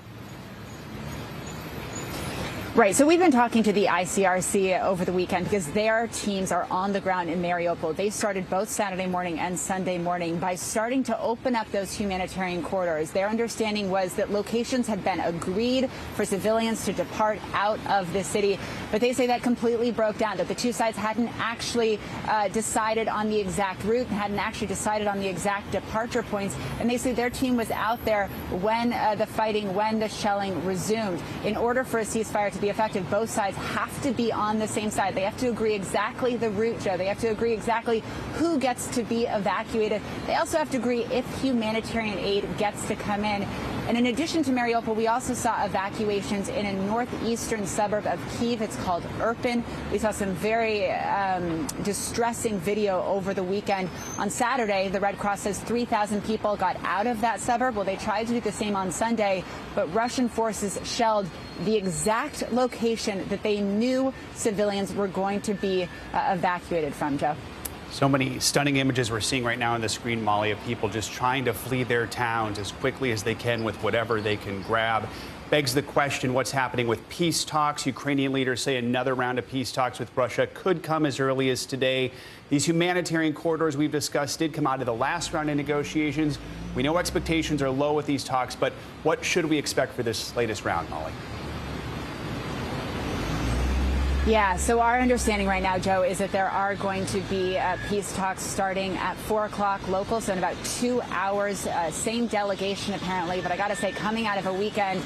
Right. So we've been talking to the ICRC over the weekend because their teams are on the ground in Mariupol. They started both Saturday morning and Sunday morning by starting to open up those humanitarian corridors. Their understanding was that locations had been agreed for civilians to depart out of the city. But they say that completely broke down, that the two sides hadn't actually decided on the exact route, hadn't actually decided on the exact departure points. And they say their team was out there when the fighting, when the shelling resumed. In order for a ceasefire to be effective, both sides have to be on the same side. They have to agree exactly the route, Joe. They have to agree exactly who gets to be evacuated. They also have to agree if humanitarian aid gets to come in. And in addition to Mariupol, we also saw evacuations in a northeastern suburb of Kyiv. It's called Irpin. We saw some very distressing video over the weekend. On Saturday, the Red Cross says 3,000 people got out of that suburb. Well, they tried to do the same on Sunday, but Russian forces shelled the exact location that they knew civilians were going to be evacuated from, Joe. So many stunning images we're seeing right now on the screen, Molly, of people just trying to flee their towns as quickly as they can with whatever they can grab. Begs the question, what's happening with peace talks? Ukrainian leaders say another round of peace talks with Russia could come as early as today. These humanitarian corridors we've discussed did come out of the last round of negotiations. We know expectations are low with these talks, but what should we expect for this latest round, Molly? Yeah, so our understanding right now, Joe, is that there are going to be peace talks starting at 4 o'clock local, so in about 2 hours. Same delegation, apparently, but I got to say, coming out of a weekend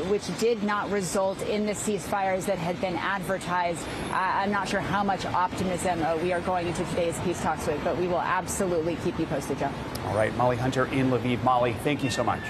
which did not result in the ceasefires that had been advertised, I'm not sure how much optimism we are going into today's peace talks with, but we will absolutely keep you posted, Joe. All right, Molly Hunter in Lviv. Molly, thank you so much.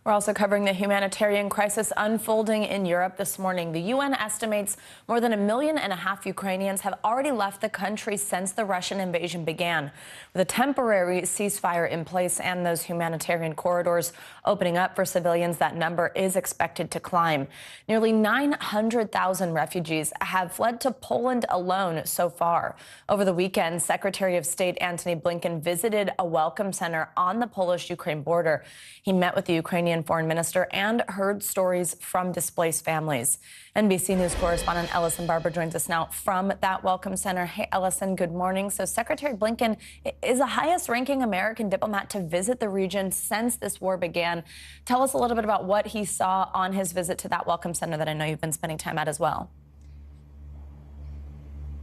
We're also covering the humanitarian crisis unfolding in Europe this morning. The UN estimates more than 1.5 million Ukrainians have already left the country since the Russian invasion began. With a temporary ceasefire in place and those humanitarian corridors opening up for civilians, that number is expected to climb. Nearly 900,000 refugees have fled to Poland alone so far. Over the weekend, Secretary of State Antony Blinken visited a welcome center on the Polish-Ukraine border. He met with the Ukrainian Foreign Minister and heard stories from displaced families. NBC News correspondent Ellison Barber joins us now from that welcome center. Hey, Ellison, good morning. So Secretary Blinken is the highest-ranking American diplomat to visit the region since this war began. Tell us a little bit about what he saw on his visit to that welcome center that I know you've been spending time at as well.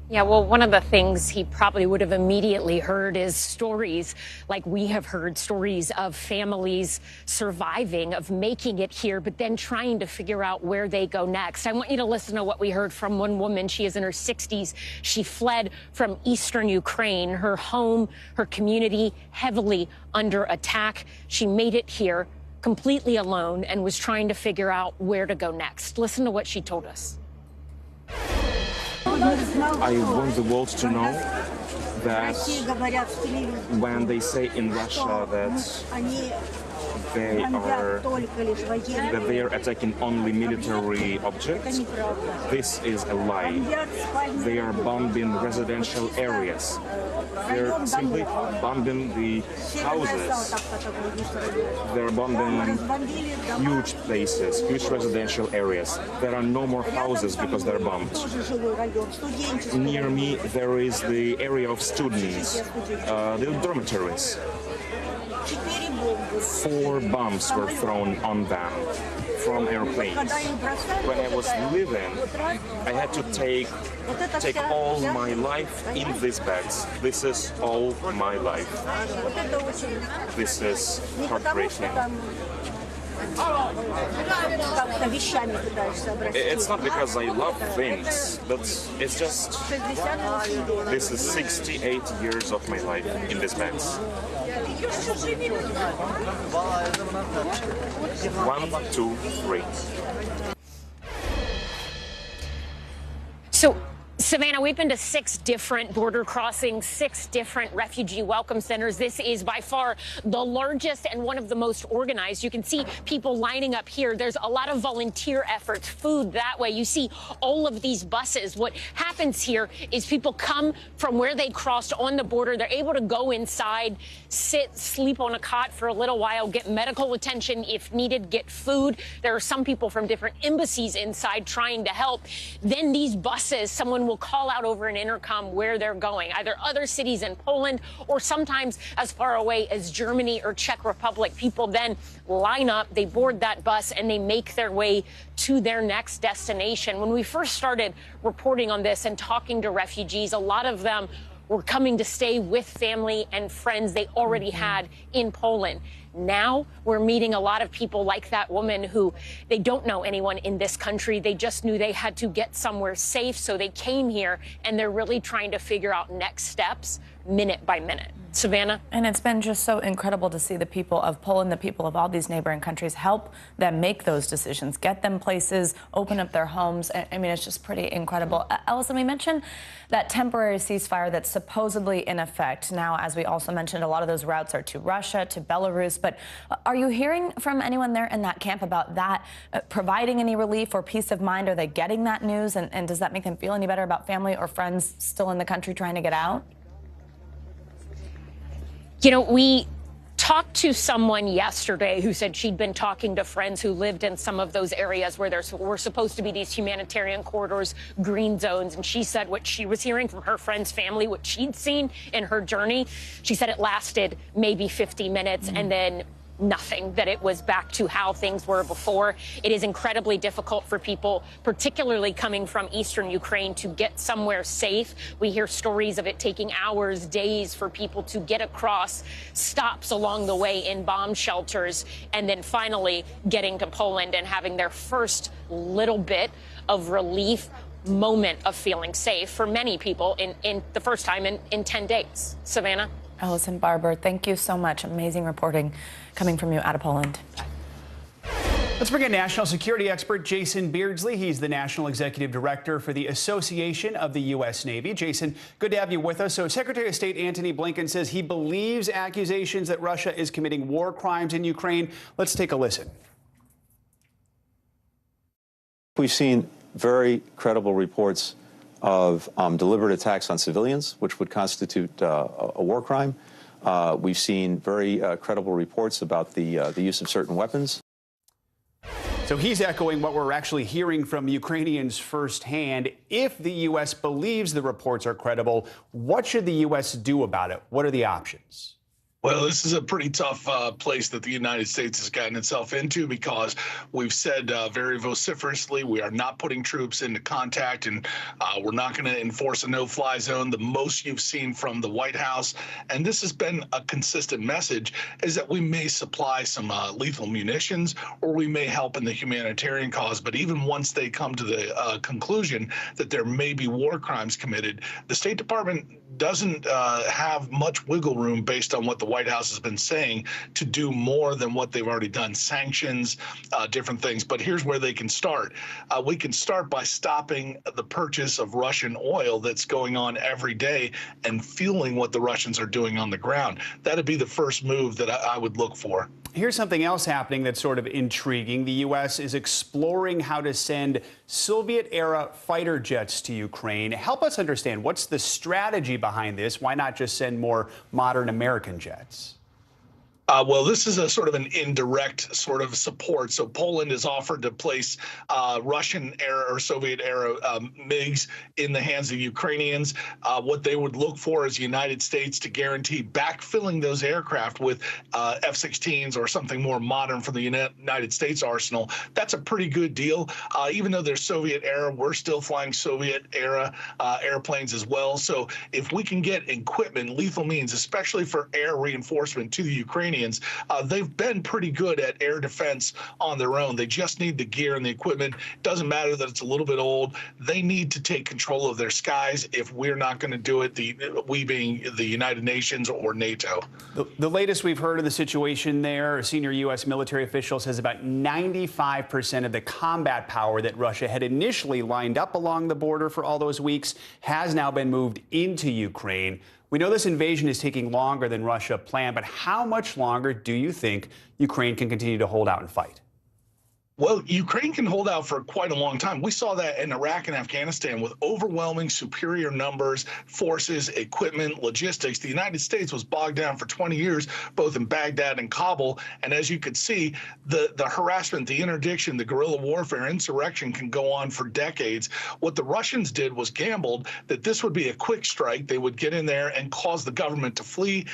Yeah, well, one of the things he probably would have immediately heard is stories like we have heard, stories of families surviving, of making it here, but then trying to figure out where they go next. I want you to listen to what we heard from one woman. She is in her 60s. She fled from eastern Ukraine, her home, her community heavily under attack. She made it here completely alone and was trying to figure out where to go next. Listen to what she told us. I want the world to know that when they say in Russia that they are attacking only military objects, this is a lie. They are bombing residential areas. They're simply bombing the houses. They're bombing huge places, huge residential areas. There are no more houses because they're bombed. Near me, there is the area of students, the dormitories. 4 bombs were thrown on them from airplanes. When I was leaving, I had to take all my life in these bags. This is all my life. This is heartbreaking. It's not because I love things, but it's just, this is 68 years of my life in these bags. 1, 2, 3. So, Savannah, we've been to 6 different border crossings, 6 different refugee welcome centers. This is by far the largest and one of the most organized. You can see people lining up here. There's a lot of volunteer efforts, food that way. You see all of these buses. What happens here is people come from where they crossed on the border. They're able to go inside, sit, sleep on a cot for a little while, get medical attention if needed, get food. There are some people from different embassies inside trying to help. Then these buses, someone will call out over an intercom where they're going, either other cities in Poland or sometimes as far away as Germany or Czech Republic. People then line up, they board that bus, and they make their way to their next destination. When we first started reporting on this and talking to refugees, a lot of them were coming to stay with family and friends they already had in Poland. Now we're meeting a lot of people like that woman who they don't know anyone in this country. They just knew they had to get somewhere safe, so they came here, and they're really trying to figure out next steps minute by minute. Savannah? And it's been just so incredible to see the people of Poland, the people of all these neighboring countries, help them make those decisions, get them places, open up their homes. I mean, it's just pretty incredible. Ellison, we mentioned that temporary ceasefire that's supposedly in effect. Now, as we also mentioned, a lot of those routes are to Russia, to Belarus. But are you hearing from anyone there in that camp about that providing any relief or peace of mind? Are they getting that news? And does that make them feel any better about family or friends still in the country trying to get out? You know, we talked to someone yesterday who said she'd been talking to friends who lived in some of those areas where there were supposed to be these humanitarian corridors, green zones. And she said what she was hearing from her friend's family, what she'd seen in her journey. She said it lasted maybe 50 minutes and then nothing, that it was back to how things were before. It is incredibly difficult for people, particularly coming from eastern Ukraine, to get somewhere safe. We hear stories of it taking hours, days for people to get across, stops along the way in bomb shelters, and then finally getting to Poland and having their first little bit of relief, moment of feeling safe for many people in the first time in 10 days. Savannah? Ellison Barber, thank you so much. Amazing reporting coming from you out of Poland. Let's bring in national security expert Jason Beardsley. He's the National Executive Director for the Association of the U.S. Navy. Jason, good to have you with us. So Secretary of State Antony Blinken says he believes accusations that Russia is committing war crimes in Ukraine. Let's take a listen. We've seen very credible reports of deliberate attacks on civilians, which would constitute a war crime. We've seen very credible reports about the use of certain weapons. So he's echoing what we're actually hearing from Ukrainians firsthand. If the U.S. believes the reports are credible, what should the U.S. do about it? What are the options? Well, this is a pretty tough place that the United States has gotten itself into, because we've said very vociferously we are not putting troops into contact, and we're not going to enforce a no-fly zone. The most you've seen from the White House, and this has been a consistent message, is that we may supply some lethal munitions, or we may help in the humanitarian cause. But even once they come to the conclusion that there may be war crimes committed, the State Department doesn't have much wiggle room based on what the White House has been saying to do more than what they've already done. Sanctions, different things. But here's where they can start. We can start by stopping the purchase of Russian oil that's going on every day and fueling what the Russians are doing on the ground. That'd be the first move that I would look for. Here's something else happening that's sort of intriguing. The U.S. is exploring how to send Soviet-era fighter jets to Ukraine. Help us understand, what's the strategy behind this? Why not just send more modern American jets? Well, this is a sort of an indirect sort of support. So Poland has offered to place Russian-era or Soviet-era MiGs in the hands of Ukrainians. What they would look for is the United States to guarantee backfilling those aircraft with F-16s or something more modern from the United States arsenal. That's a pretty good deal. Even though they're Soviet-era, we're still flying Soviet-era airplanes as well. So if we can get equipment, lethal means, especially for air reinforcement to the Ukrainians, they've been pretty good at air defense on their own. They just need the gear and the equipment. Doesn't matter that it's a little bit old. They need to take control of their skies. If we're not going to do it, we being the United Nations or NATO. The latest we've heard of the situation there, a senior U.S. military official says about 95% of the combat power that Russia had initially lined up along the border for all those weeks has now been moved into Ukraine. We know this invasion is taking longer than Russia planned, but how much longer do you think Ukraine can continue to hold out and fight? Well, Ukraine can hold out for quite a long time. We saw that in Iraq and Afghanistan with overwhelming superior numbers, forces, equipment, logistics. The United States was bogged down for 20 years, both in Baghdad and Kabul. And as you could see, the harassment, the interdiction, the guerrilla warfare, insurrection can go on for decades. What the Russians did was gambled that this would be a quick strike. They would get in there and cause the government to flee,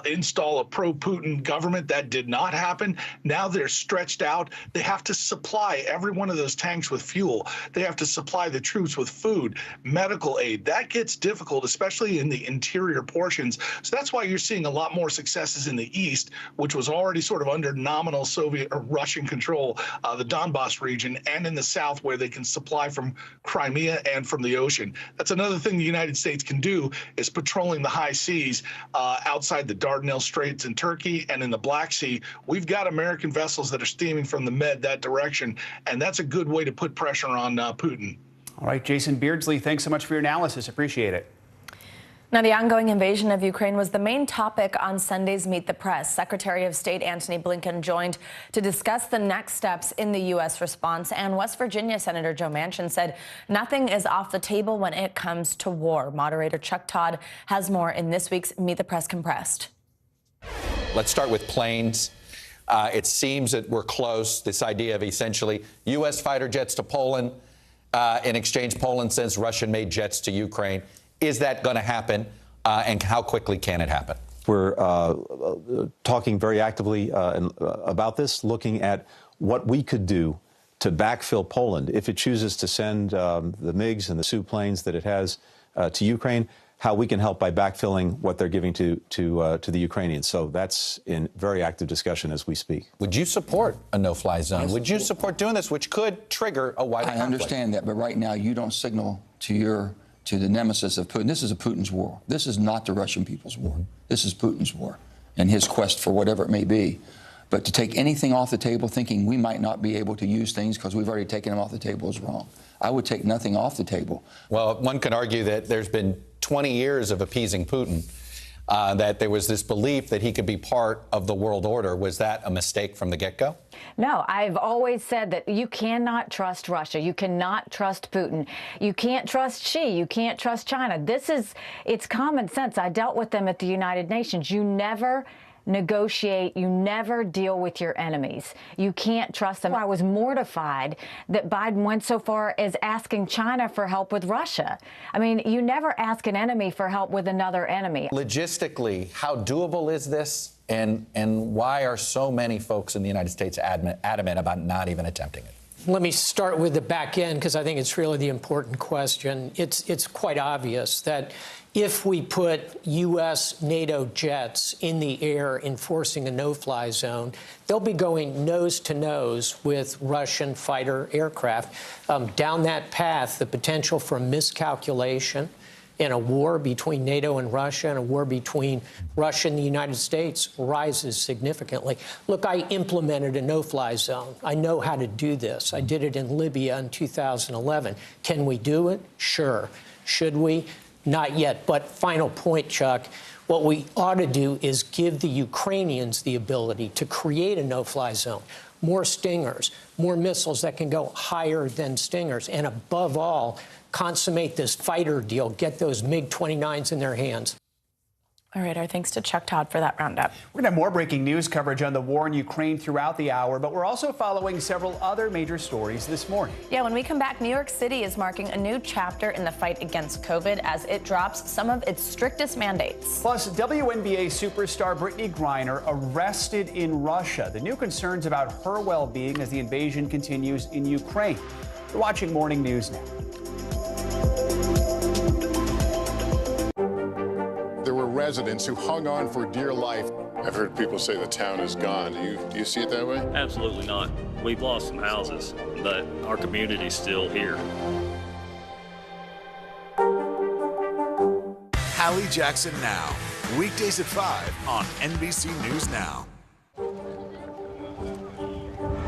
install a pro-Putin government. That did not happen. Now they're stretched out. They have to supply every one of those tanks with fuel. They have to supply the troops with food, medical aid. That gets difficult, especially in the interior portions. So that's why you're seeing a lot more successes in the east, which was already sort of under nominal Soviet or Russian control, the Donbass region, and in the south where they can supply from Crimea and from the ocean. That's another thing the United States can do, is patrolling the high seas outside the Dardanelles Straits in Turkey and in the Black Sea. We've got American vessels that are steaming from the Med that direction, and that's a good way to put pressure on Putin. All right, Jason Beardsley, thanks so much for your analysis. Appreciate it. Now, the ongoing invasion of Ukraine was the main topic on Sunday's Meet the Press. Secretary of State Antony Blinken joined to discuss the next steps in the U.S. response. And West Virginia Senator Joe Manchin said nothing is off the table when it comes to war. Moderator Chuck Todd has more in this week's Meet the Press Compressed. Let's start with planes. It seems that we're close. This idea of essentially U.S. fighter jets to Poland. In exchange, Poland sends Russian-made jets to Ukraine. Is that going to happen? And how quickly can it happen? We're talking very actively about this, looking at what we could do to backfill Poland if it chooses to send the MiGs and the Su planes that it has to Ukraine, how we can help by backfilling what they're giving to the Ukrainians. So that's in very active discussion as we speak. Would you support a no-fly zone? Would you support doing this, which could trigger a wider conflict? I understand that, but right now you don't signal to the nemesis of Putin. This is a Putin's war. This is not the Russian people's war. This is Putin's war and his quest for whatever it may be. But to take anything off the table thinking we might not be able to use things because we've already taken them off the table is wrong. I would take nothing off the table. Well, one can argue that there's been 20 years of appeasing Putin, that there was this belief that he could be part of the world order. Was that a mistake from the get-go? No, I've always said that you cannot trust Russia. You cannot trust Putin. You can't trust Xi. You can't trust China. It's common sense. I dealt with them at the United Nations. You never negotiate. You never deal with your enemies. You can't trust them. I was mortified that Biden went so far as asking China for help with Russia. I mean, you never ask an enemy for help with another enemy. Logistically, how doable is this? And why are so many folks in the United States adamant about not even attempting it? Let me start with the back end, because I think it's really the important question. It's quite obvious that if we put U.S. NATO jets in the air enforcing a no-fly zone, they'll be going nose to nose with Russian fighter aircraft. Down that path, the potential for miscalculation in a war between NATO and Russia and a war between Russia and the United States rises significantly. Look, I implemented a no-fly zone. I know how to do this. I did it in Libya in 2011. Can we do it? Sure. Should we? Not yet. But final point, Chuck, what we ought to do is give the Ukrainians the ability to create a no-fly zone. More Stingers, more missiles that can go higher than Stingers, and above all, consummate this fighter deal, get those MiG-29s in their hands. All right, our thanks to Chuck Todd for that roundup. We're going to have more breaking news coverage on the war in Ukraine throughout the hour, but we're also following several other major stories this morning. Yeah, when we come back, New York City is marking a new chapter in the fight against COVID as it drops some of its strictest mandates. Plus, WNBA superstar Brittany Griner arrested in Russia. The new concerns about her well-being as the invasion continues in Ukraine. You're watching Morning News Now. There were residents who hung on for dear life. I've heard people say the town is gone. Do you see it that way? Absolutely not. We've lost some houses, but our community's still here. Hallie Jackson Now, weekdays at 5 on NBC News Now. Let's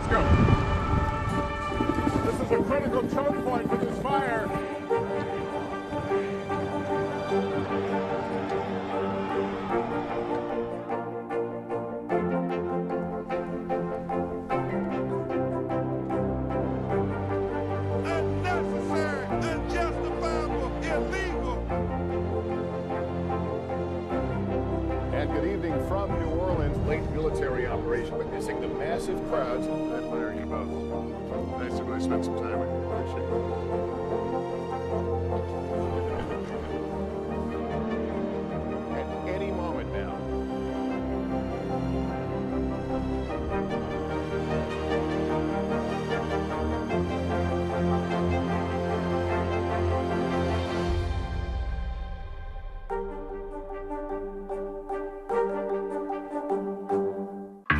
go. This is a critical choke point for this fire. From New Orleans, late military operation, witnessing the massive crowds. I admire you both. Nice to really spend some time with you. Appreciate it. At any moment now.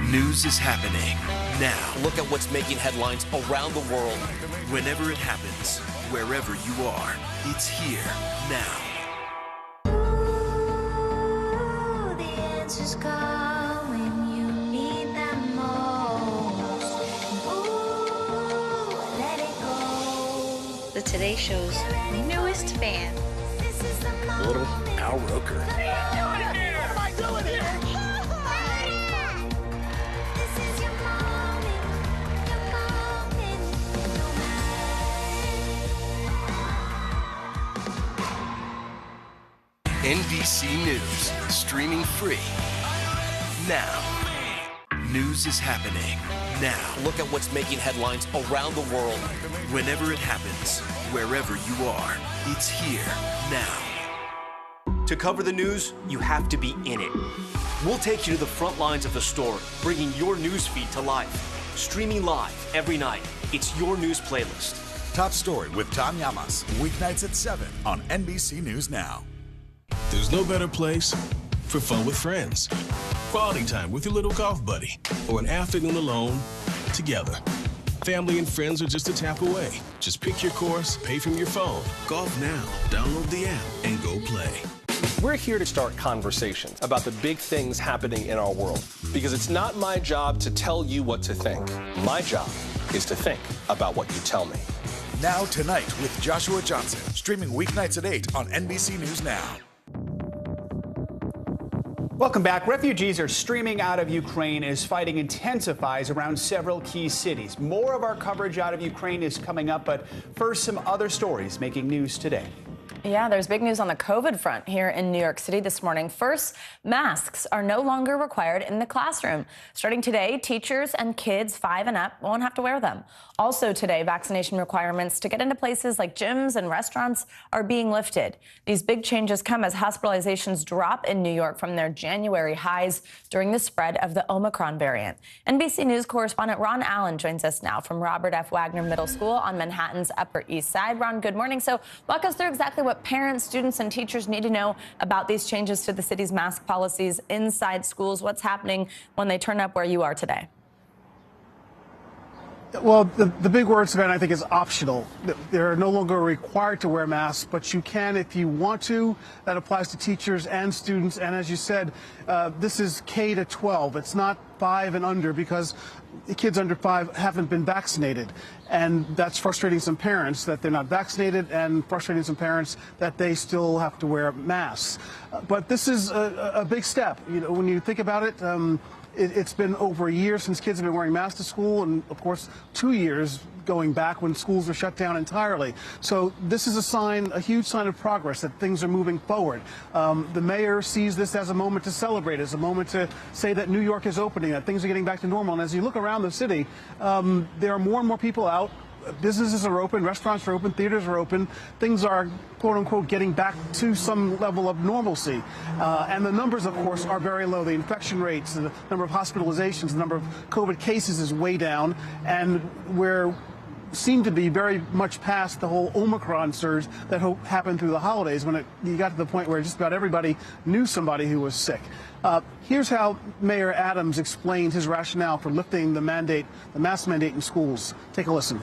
News is happening now. Look at what's making headlines around the world. Whenever it happens, wherever you are, it's here now. Ooh, the answers come when you need them most. Ooh, let it go. The Today Show's newest fan, Little Al Roker. What am I doing here? NBC News, streaming free now. News is happening now. Look at what's making headlines around the world. Whenever it happens, wherever you are, it's here now. To cover the news, you have to be in it. We'll take you to the front lines of the story, bringing your news feed to life. Streaming live every night. It's your news playlist. Top Story with Tom Llamas, weeknights at 7 on NBC News Now. There's no better place for fun with friends. Quality time with your little golf buddy, or an afternoon alone together. Family and friends are just a tap away. Just pick your course, pay from your phone. Golf now. Download the app and go play. We're here to start conversations about the big things happening in our world, because it's not my job to tell you what to think. My job is to think about what you tell me. Now Tonight with Joshua Johnson, streaming weeknights at 8 on NBC News Now. Welcome back. Refugees are streaming out of Ukraine as fighting intensifies around several key cities. More of our coverage out of Ukraine is coming up, but first, some other stories making news today. Yeah, there's big news on the COVID front here in New York City this morning. First, masks are no longer required in the classroom. Starting today, teachers and kids 5 and up won't have to wear them. Also today, vaccination requirements to get into places like gyms and restaurants are being lifted. These big changes come as hospitalizations drop in New York from their January highs during the spread of the Omicron variant. NBC News correspondent Ron Allen joins us now from Robert F. Wagner Middle School on Manhattan's Upper East Side. Ron, good morning. So walk us through exactly what parents, students, and teachers need to know about these changes to the city's mask policies inside schools. What's happening when they turn up where you are today? Well, the big word, Savannah, I think is optional. They're no longer required to wear masks, but you can if you want to. That applies to teachers and students. And as you said, this is K to 12. It's not 5 and under because the kids under 5 haven't been vaccinated. And that's frustrating some parents that they're not vaccinated and frustrating some parents that they still have to wear masks. But this is a big step. You know, when you think about it, it's been over a year since kids have been wearing masks to school, and of course 2 years going back when schools were shut down entirely. So this is a sign, a huge sign of progress that things are moving forward. The mayor sees this as a moment to celebrate, as a moment to say that New York is opening, that things are getting back to normal. And as you look around the city, there are more and more people out. Businesses are open, restaurants are open, theaters are open. Things are, quote unquote, getting back to some level of normalcy. And the numbers, of course, are very low. The infection rates, the number of hospitalizations, the number of COVID cases is way down. And we're seem to be very much past the whole Omicron surge that happened through the holidays when you got to the point where just about everybody knew somebody who was sick. Here's how Mayor Adams explained his rationale for lifting the mask mandate in schools. Take a listen.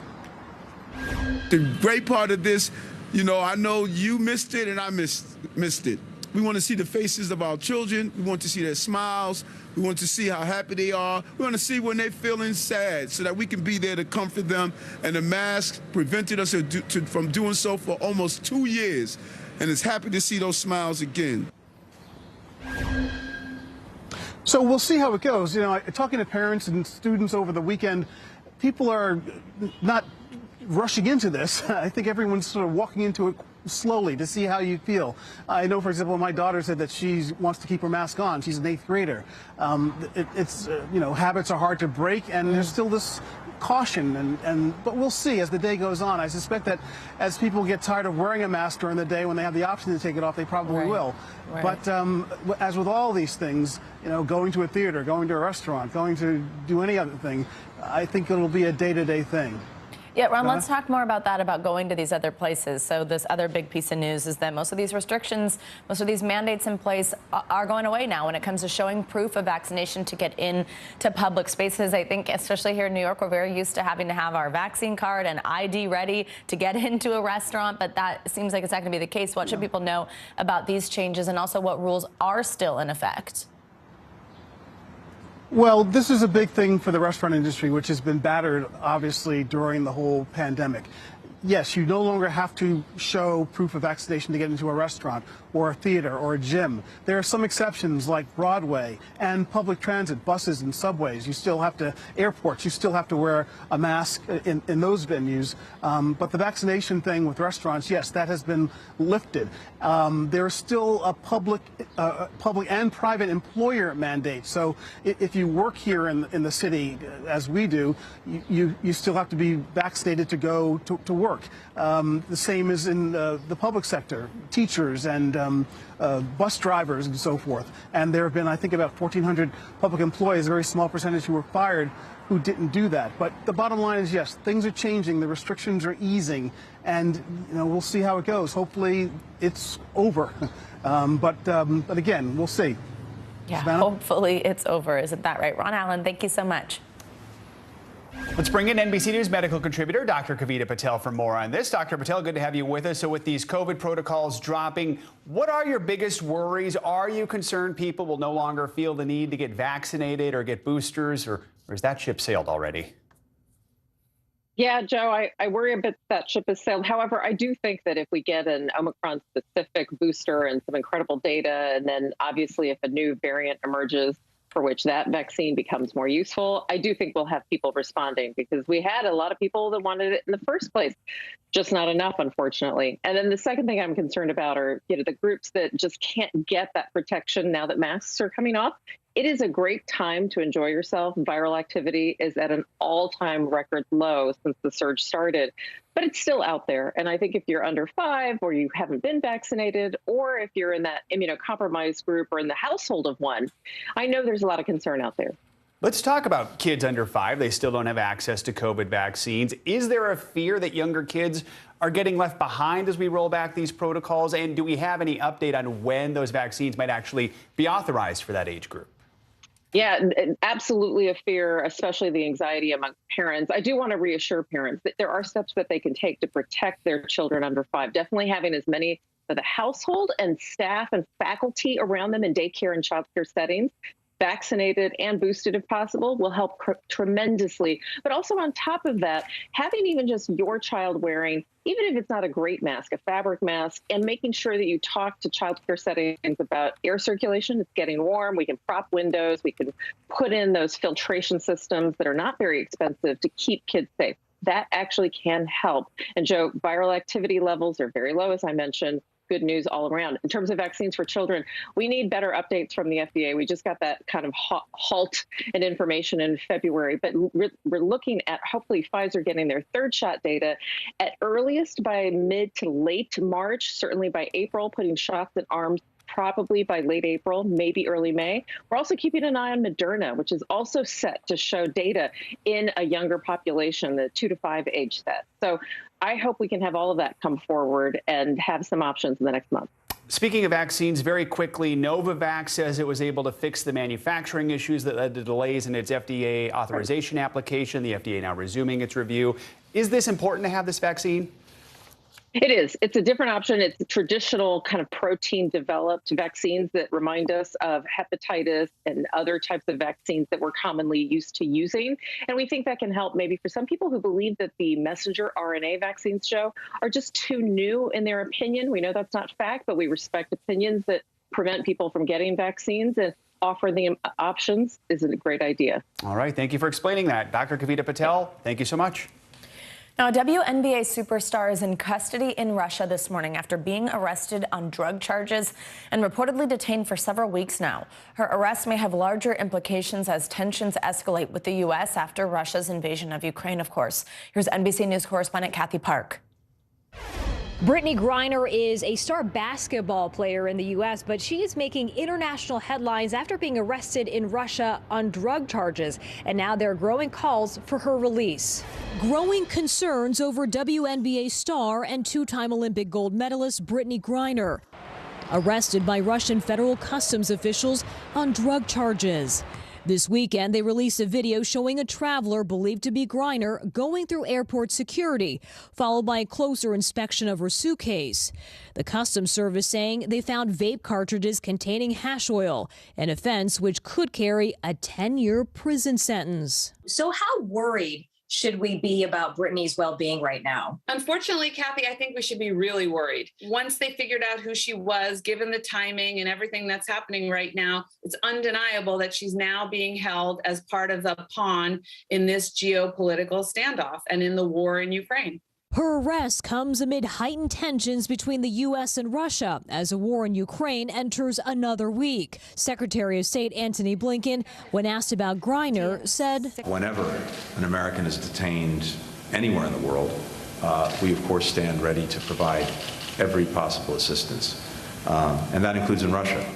The great part of this, you know, I know you missed it and I missed it. We want to see the faces of our children. We want to see their smiles. We want to see how happy they are. We want to see when they're feeling sad so that we can be there to comfort them. And the mask prevented us from doing so for almost 2 years. And it's happy to see those smiles again. So we'll see how it goes. You know, talking to parents and students over the weekend, people are not rushing into this. I think everyone's sort of walking into it slowly to see how you feel. I know, for example, my daughter said that she wants to keep her mask on. She's an 8th grader. You know, habits are hard to break, and there's still this caution, but we'll see as the day goes on. I suspect that as people get tired of wearing a mask during the day when they have the option to take it off, they probably will. Right. But as with all these things, you know, going to a theater, going to a restaurant, going to do any other thing, I think it'll be a day-to-day thing. Yeah, Ron, let's talk more about that, about going to these other places. So this other big piece of news is that most of these restrictions, most of these mandates in place are going away now when it comes to showing proof of vaccination to get into public spaces. I think, especially here in New York, we're very used to having to have our vaccine card and ID ready to get into a restaurant, but that seems like it's not going to be the case. What should people know about these changes, and also what rules are still in effect? Well, this is a big thing for the restaurant industry, which has been battered, obviously, during the whole pandemic. Yes, you no longer have to show proof of vaccination to get into a restaurant or a theater or a gym. There are some exceptions like Broadway and public transit, buses and subways. You still have to, airports, you still have to wear a mask in those venues. But the vaccination thing with restaurants, yes, that has been lifted. There is still a public and private employer mandate. So if you work here in the city, as we do, you still have to be vaccinated to go to work. The same is in the public sector, teachers and bus drivers and so forth. And there have been, I think, about 1,400 public employees, a very small percentage who were fired, who didn't do that. But the bottom line is, yes, things are changing, the restrictions are easing, and you know, we'll see how it goes. Hopefully it's over. But again, we'll see. Yeah, Savannah? hopefully it's over. Isn't that right? Ron Allen, thank you so much. Let's bring in NBC News medical contributor Dr. Kavita Patel for more on this. Dr. Patel, good to have you with us. So with these COVID protocols dropping, what are your biggest worries? Are you concerned people will no longer feel the need to get vaccinated or get boosters, or has that ship sailed already? Yeah, Joe, I worry a bit that ship has sailed. However, I do think that if we get an Omicron-specific booster and some incredible data, and then obviously if a new variant emerges, for which that vaccine becomes more useful, I do think we'll have people responding, because we had a lot of people that wanted it in the first place, just not enough, unfortunately. And then the second thing I'm concerned about are, the groups that just can't get that protection now that masks are coming off. It is a great time to enjoy yourself. Viral activity is at an all-time record low since the surge started, but it's still out there. And I think if you're under 5 or you haven't been vaccinated, or if you're in that immunocompromised group or in the household of one, I know there's a lot of concern out there. Let's talk about kids under 5. They still don't have access to COVID vaccines. Is there a fear that younger kids are getting left behind as we roll back these protocols? And do we have any update on when those vaccines might actually be authorized for that age group? Yeah, absolutely a fear, especially the anxiety among parents. I do want to reassure parents that there are steps that they can take to protect their children under 5. Definitely having as many for the household and staff and faculty around them in daycare and childcare settings, vaccinated and boosted if possible, will help tremendously. But also on top of that, having even just your child wearing, even if it's not a great mask, a fabric mask, and making sure that you talk to childcare settings about air circulation. It's getting warm. We can prop windows. We can put in those filtration systems that are not very expensive to keep kids safe. That actually can help. And Joe, viral activity levels are very low, as I mentioned. Good news all around. In terms of vaccines for children, we need better updates from the FDA. We just got that kind of halt in information in February, but we're looking at hopefully Pfizer getting their 3rd shot data at earliest by mid to late March, certainly by April, putting shots in arms probably by late April, maybe early May. We're also keeping an eye on Moderna, which is also set to show data in a younger population, the 2 to 5 age set. So I hope we can have all of that come forward and have some options in the next month. Speaking of vaccines, very quickly, Novavax says it was able to fix the manufacturing issues that led to delays in its FDA authorization application. The FDA now resuming its review. Is this important to have this vaccine? It is. It's a different option. It's a traditional kind of protein-developed vaccines that remind us of hepatitis and other types of vaccines that we're commonly used to using. And we think that can help maybe for some people who believe that the messenger RNA vaccines, Joe, are just too new in their opinion. We know that's not fact, but we respect opinions that prevent people from getting vaccines, and offer them options is a great idea. All right. Thank you for explaining that. Dr. Kavita Patel, thank you so much. Now, a WNBA superstar is in custody in Russia this morning after being arrested on drug charges and reportedly detained for several weeks now. Her arrest may have larger implications as tensions escalate with the U.S. after Russia's invasion of Ukraine, of course. Here's NBC News correspondent Kathy Park. Brittany Griner is a star basketball player in the U.S., but she is making international headlines after being arrested in Russia on drug charges. And now there are growing calls for her release. Growing concerns over WNBA star and 2-time Olympic gold medalist Brittany Griner, arrested by Russian federal customs officials on drug charges. This weekend, they released a video showing a traveler believed to be Griner going through airport security, followed by a closer inspection of her suitcase. The Customs Service saying they found vape cartridges containing hash oil, an offense which could carry a 10-year prison sentence. So how worried should we be about Brittany's well-being right now? Unfortunately, Kathy, I think we should be really worried. Once they figured out who she was, given the timing and everything that's happening right now, it's undeniable that she's now being held as part of the pawn in this geopolitical standoff and in the war in Ukraine. Her arrest comes amid heightened tensions between the U.S. and Russia as a war in Ukraine enters another week. Secretary of State Antony Blinken, when asked about Griner, said, "Whenever an American is detained anywhere in the world, we of course stand ready to provide every possible assistance, and that includes in Russia."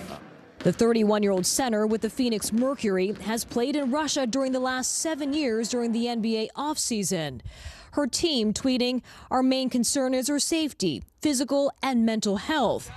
The 31-year-old center with the Phoenix Mercury has played in Russia during the last 7 years during the NBA offseason. Her team tweeting, "Our main concern is her safety, physical and mental health."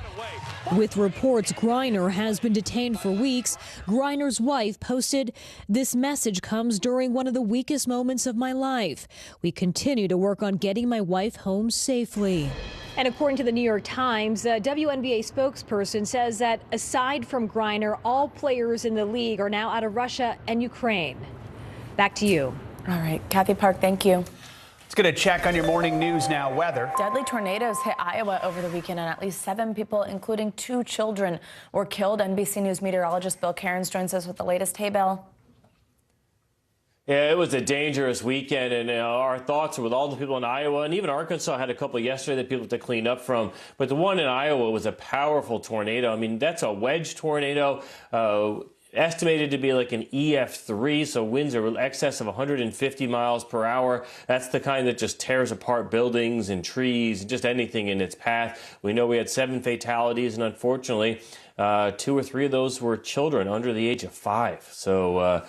With reports Griner has been detained for weeks, Griner's wife posted, "This message comes during one of the weakest moments of my life. We continue to work on getting my wife home safely." And according to the New York Times, a WNBA spokesperson says that aside from Griner, all players in the league are now out of Russia and Ukraine. Back to you. All right, Kathy Park, thank you. Let's get a check on your morning news now weather. Deadly tornadoes hit Iowa over the weekend, and at least 7 people, including 2 children, were killed. NBC News meteorologist Bill Cairns joins us with the latest. Hey, Bill. Yeah, it was a dangerous weekend, and our thoughts are with all the people in Iowa, and even Arkansas had a couple yesterday that people had to clean up from. But the one in Iowa was a powerful tornado. I mean, that's a wedge tornado. Estimated to be like an EF3, so winds are in excess of 150 miles per hour. That's the kind that just tears apart buildings and trees and just anything in its path. We know we had 7 fatalities, and unfortunately, 2 or 3 of those were children under the age of 5. So,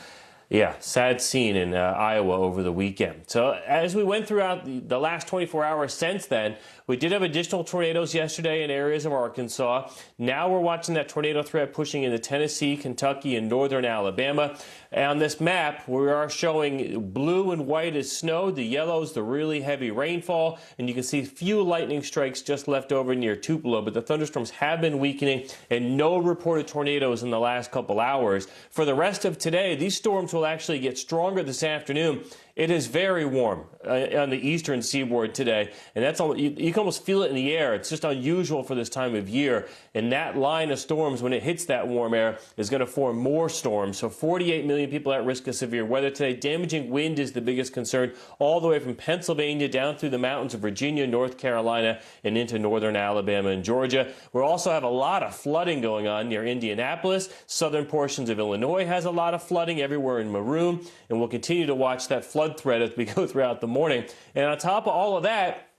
yeah, sad scene in Iowa over the weekend. So as we went throughout the last 24 hours since then, we did have additional tornadoes yesterday in areas of Arkansas. Now we're watching that tornado threat pushing into Tennessee, Kentucky, and northern Alabama. And on this map, we are showing blue and white is snow, the yellow is the really heavy rainfall, and you can see few lightning strikes just left over near Tupelo, but the thunderstorms have been weakening and no reported tornadoes in the last couple hours. For the rest of today, these storms will actually get stronger this afternoon. It is very warm on the eastern seaboard today, and that's all, you can almost feel it in the air. It's just unusual for this time of year, and that line of storms, when it hits that warm air, is going to form more storms. So 48 million people at risk of severe weather today. Damaging wind is the biggest concern, all the way from Pennsylvania down through the mountains of Virginia, North Carolina, and into northern Alabama and Georgia. We also have a lot of flooding going on near Indianapolis. Southern portions of Illinois has a lot of flooding everywhere in maroon, and we'll continue to watch that flood threat as we go throughout the morning. And on top of all of that,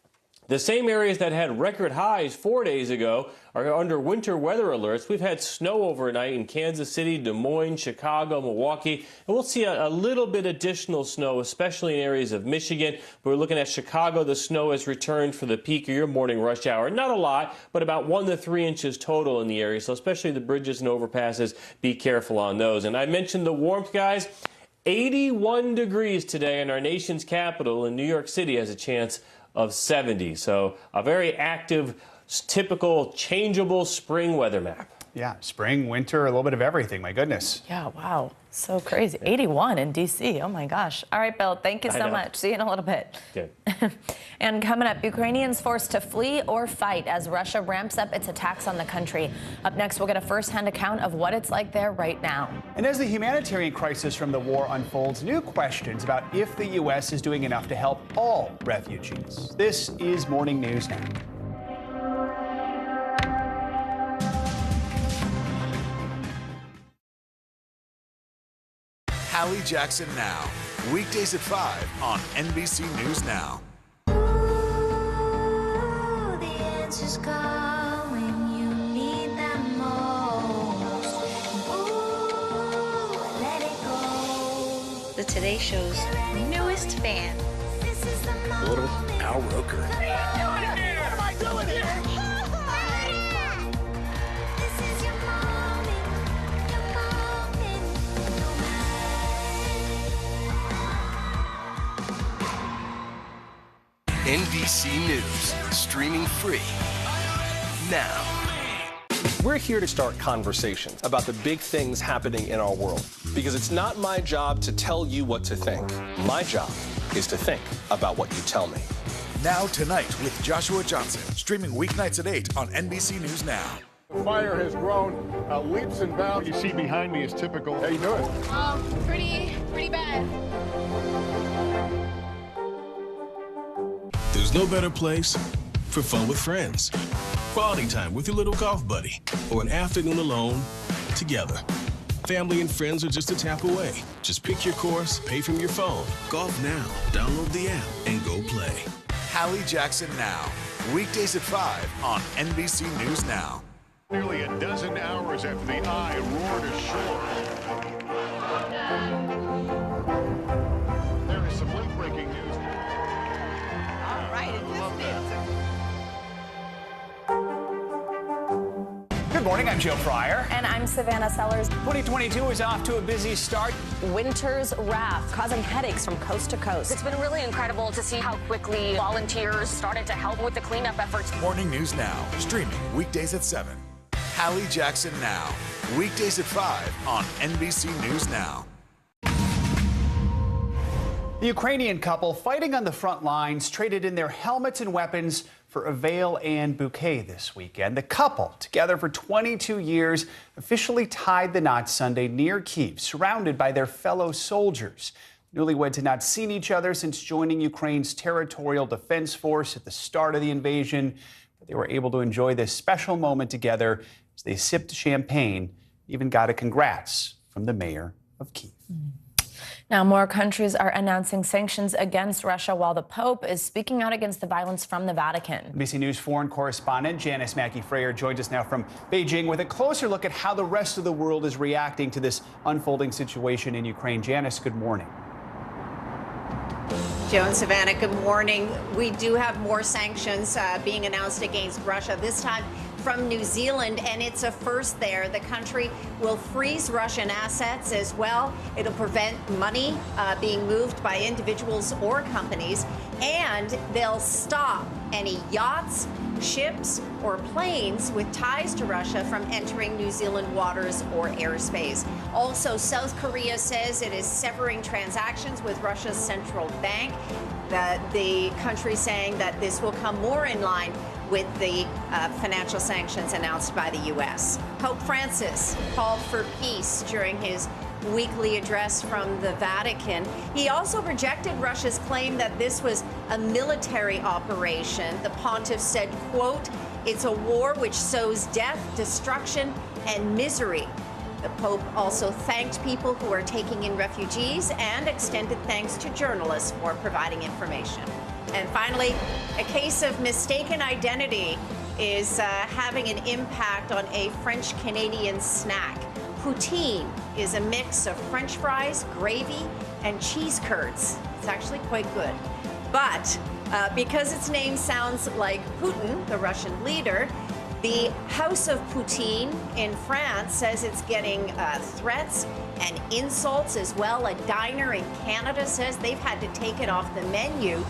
the same areas that had record highs 4 days ago are under winter weather alerts. We've had snow overnight in Kansas City, Des Moines, Chicago, Milwaukee, and we'll see a little bit additional snow, especially in areas of Michigan. We're looking at Chicago. The snow has returned for the peak of your morning rush hour. Not a lot, but about 1 to 3 inches total in the area. So especially the bridges and overpasses, be careful on those. And I mentioned the warmth, guys. 81 degrees today in our nation's capital, in New York City has a chance of 70. So a very active, typical, changeable spring weather map. Yeah, spring, winter, a little bit of everything. My goodness. Yeah, wow. So crazy. 81 in D.C. Oh, my gosh. All right, Bill, thank you so much. See you in a little bit. Good. And coming up, Ukrainians forced to flee or fight as Russia ramps up its attacks on the country. Up next, we'll get a first-hand account of what it's like there right now. And as the humanitarian crisis from the war unfolds, new questions about if the U.S. is doing enough to help all refugees. This is Morning News Now. Hallie Jackson Now, weekdays at 5 on NBC News Now. Ooh, the answers come when you need them most. Ooh, let it go. The Today Show's newest fan. Little Al Roker. What am I doing here? This is your moment, your moment. NBC News, streaming free now. We're here to start conversations about the big things happening in our world, because it's not my job to tell you what to think. My job is to think about what you tell me. Now Tonight with Joshua Johnson, streaming weeknights at 8 on NBC News Now. The fire has grown leaps and bounds. You see behind me is typical. How you doing? Pretty bad. There's no better place for fun with friends, quality time with your little golf buddy, or an afternoon alone together. Family and friends are just a tap away. Just pick your course, pay from your phone. Golf now. Download the app and go play. Hallie Jackson Now, weekdays at 5 on NBC News Now. Nearly a dozen hours after the eye roared ashore. There is some late-breaking news. All right, Good morning, I'm Joe Fryer. And I'm Savannah Sellers. 2022 is off to a busy start. Winter's wrath causing headaches from coast to coast. It's been really incredible to see how quickly volunteers started to help with the cleanup efforts. Morning News Now, streaming weekdays at 7. Hallie Jackson Now, weekdays at 5 on NBC News Now. The Ukrainian couple fighting on the front lines traded in their helmets and weapons for a veil and bouquet this weekend. The couple, together for 22 years, officially tied the knot Sunday near Kyiv, surrounded by their fellow soldiers. Newlyweds had not seen each other since joining Ukraine's territorial defense force at the start of the invasion, but they were able to enjoy this special moment together as they sipped champagne, even got a congrats from the mayor of Kyiv. Now, more countries are announcing sanctions against Russia while the Pope is speaking out against the violence from the Vatican. NBC News foreign correspondent Janice Mackey-Frayer joins us now from Beijing with a closer look at how the rest of the world is reacting to this unfolding situation in Ukraine. Janice, good morning. Joe and Savannah, good morning. We do have more sanctions being announced against Russia, this time from New Zealand, and it's a first there. The country will freeze Russian assets as well. It'll prevent money being moved by individuals or companies, and they'll stop any yachts, ships, or planes with ties to Russia from entering New Zealand waters or airspace. Also, South Korea says it is severing transactions with Russia's central bank. The country saying that this will come more in line with the financial sanctions announced by the U.S. Pope Francis called for peace during his weekly address from the Vatican. He also rejected Russia's claim that this was a military operation. The pontiff said, quote, "It's a war which sows death, destruction, and misery." The Pope also thanked people who are taking in refugees and extended thanks to journalists for providing information. And finally, a case of mistaken identity is having an impact on a French-Canadian snack. Poutine is a mix of French fries, gravy, and cheese curds. It's actually quite good. But because its name sounds like Putin, the Russian leader, the House of Poutine in France says it's getting threats and insults as well. A diner in Canada says they've had to take it off the menu.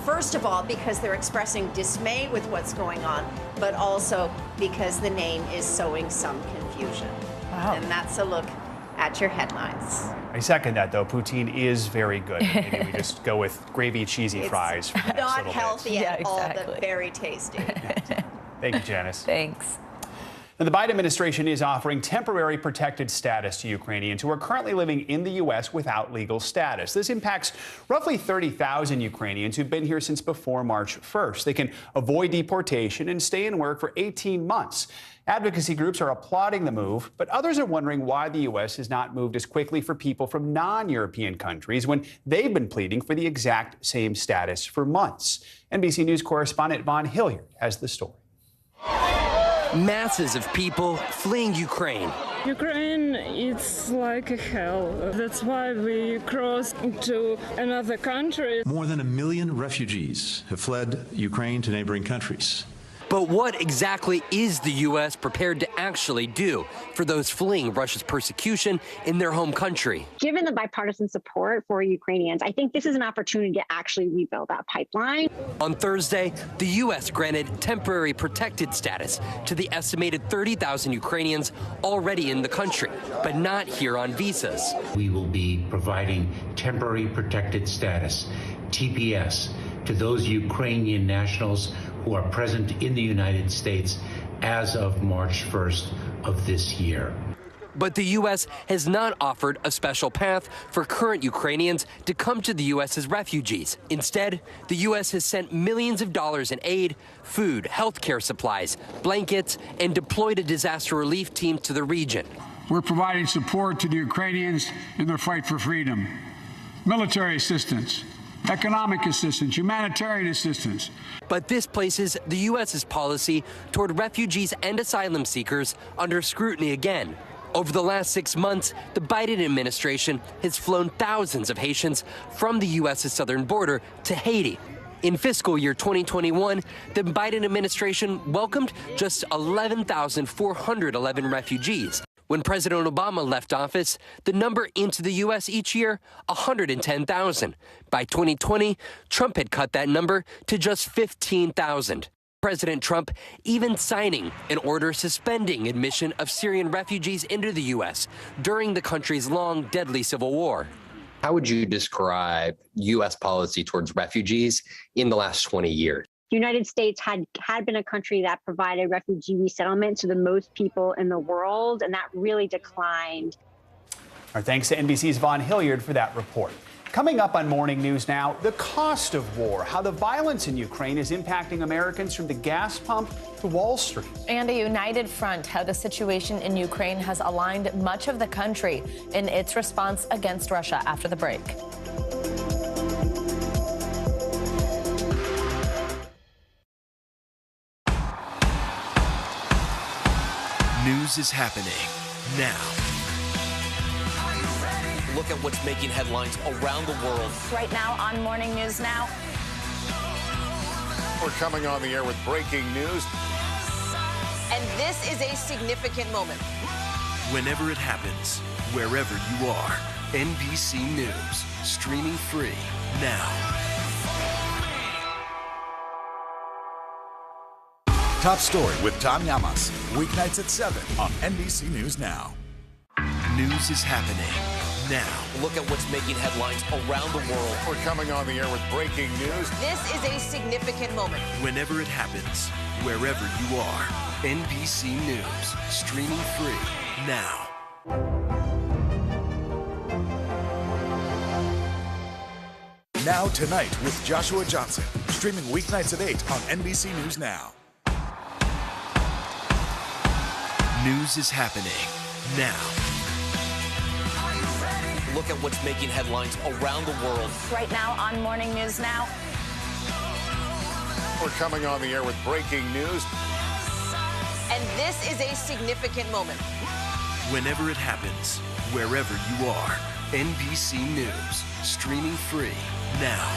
First of all, because they're expressing dismay with what's going on, but also because the name is sowing some confusion. Wow. And that's a look at your headlines. I second that, though. Poutine is very good. Maybe we just go with gravy, cheesy fries. For the not healthy bit. at all, but very tasty. Thank you, Janice. Thanks. Now, the Biden administration is offering temporary protected status to Ukrainians who are currently living in the U.S. without legal status. This impacts roughly 30,000 Ukrainians who've been here since before March 1st. They can avoid deportation and stay in work for 18 months. Advocacy groups are applauding the move, but others are wondering why the U.S. has not moved as quickly for people from non-European countries when they've been pleading for the exact same status for months. NBC News correspondent Vaughn Hilliard has the story. Masses of people fleeing Ukraine. Ukraine, it's like a hell. That's why we crossed to another country. More than 1 million refugees have fled Ukraine to neighboring countries. But what exactly is the U.S. prepared to actually do for those fleeing Russia's persecution in their home country? Given the bipartisan support for Ukrainians, I think this is an opportunity to actually rebuild that pipeline. On Thursday, the U.S. granted temporary protected status to the estimated 30,000 Ukrainians already in the country, but not here on visas. We will be providing temporary protected status, TPS, to those Ukrainian nationals who are present in the United States as of March 1st of this year. But the U.S. has not offered a special path for current Ukrainians to come to the U.S. as refugees. Instead, the U.S. has sent millions of dollars in aid, food, health care supplies, blankets, and deployed a disaster relief team to the region. We're providing support to the Ukrainians in their fight for freedom, military assistance, economic assistance, humanitarian assistance. But this places the U.S.'s policy toward refugees and asylum seekers under scrutiny again. Over the last 6 months, the Biden administration has flown thousands of Haitians from the U.S.'s southern border to Haiti. In fiscal year 2021, the Biden administration welcomed just 11,411 refugees. When President Obama left office, the number into the U.S. each year, 110,000. By 2020, Trump had cut that number to just 15,000. President Trump even signing an order suspending admission of Syrian refugees into the U.S. during the country's long, deadly civil war. How would you describe U.S. policy towards refugees in the last 20 years? The United States had been a country that provided refugee resettlement to the most people in the world, and that really declined. Our thanks to NBC's Vaughn Hilliard for that report. Coming up on Morning News Now, the cost of war, how the violence in Ukraine is impacting Americans from the gas pump to Wall Street. And a united front, how the situation in Ukraine has aligned much of the country in its response against Russia after the break. News is happening now. Look at what's making headlines around the world. Right now on Morning News Now. We're coming on the air with breaking news. And this is a significant moment. Whenever it happens, wherever you are, NBC News, streaming free now. Top Story with Tom Llamas, weeknights at 7 on NBC News Now. News is happening now. Look at what's making headlines around the world. We're coming on the air with breaking news. This is a significant moment. Whenever it happens, wherever you are, NBC News, streaming free now. Now Tonight with Joshua Johnson, streaming weeknights at 8 on NBC News Now. News is happening now. Look at what's making headlines around the world. Right now on Morning News Now. We're coming on the air with breaking news. And this is a significant moment. Whenever it happens, wherever you are, NBC News, streaming free now.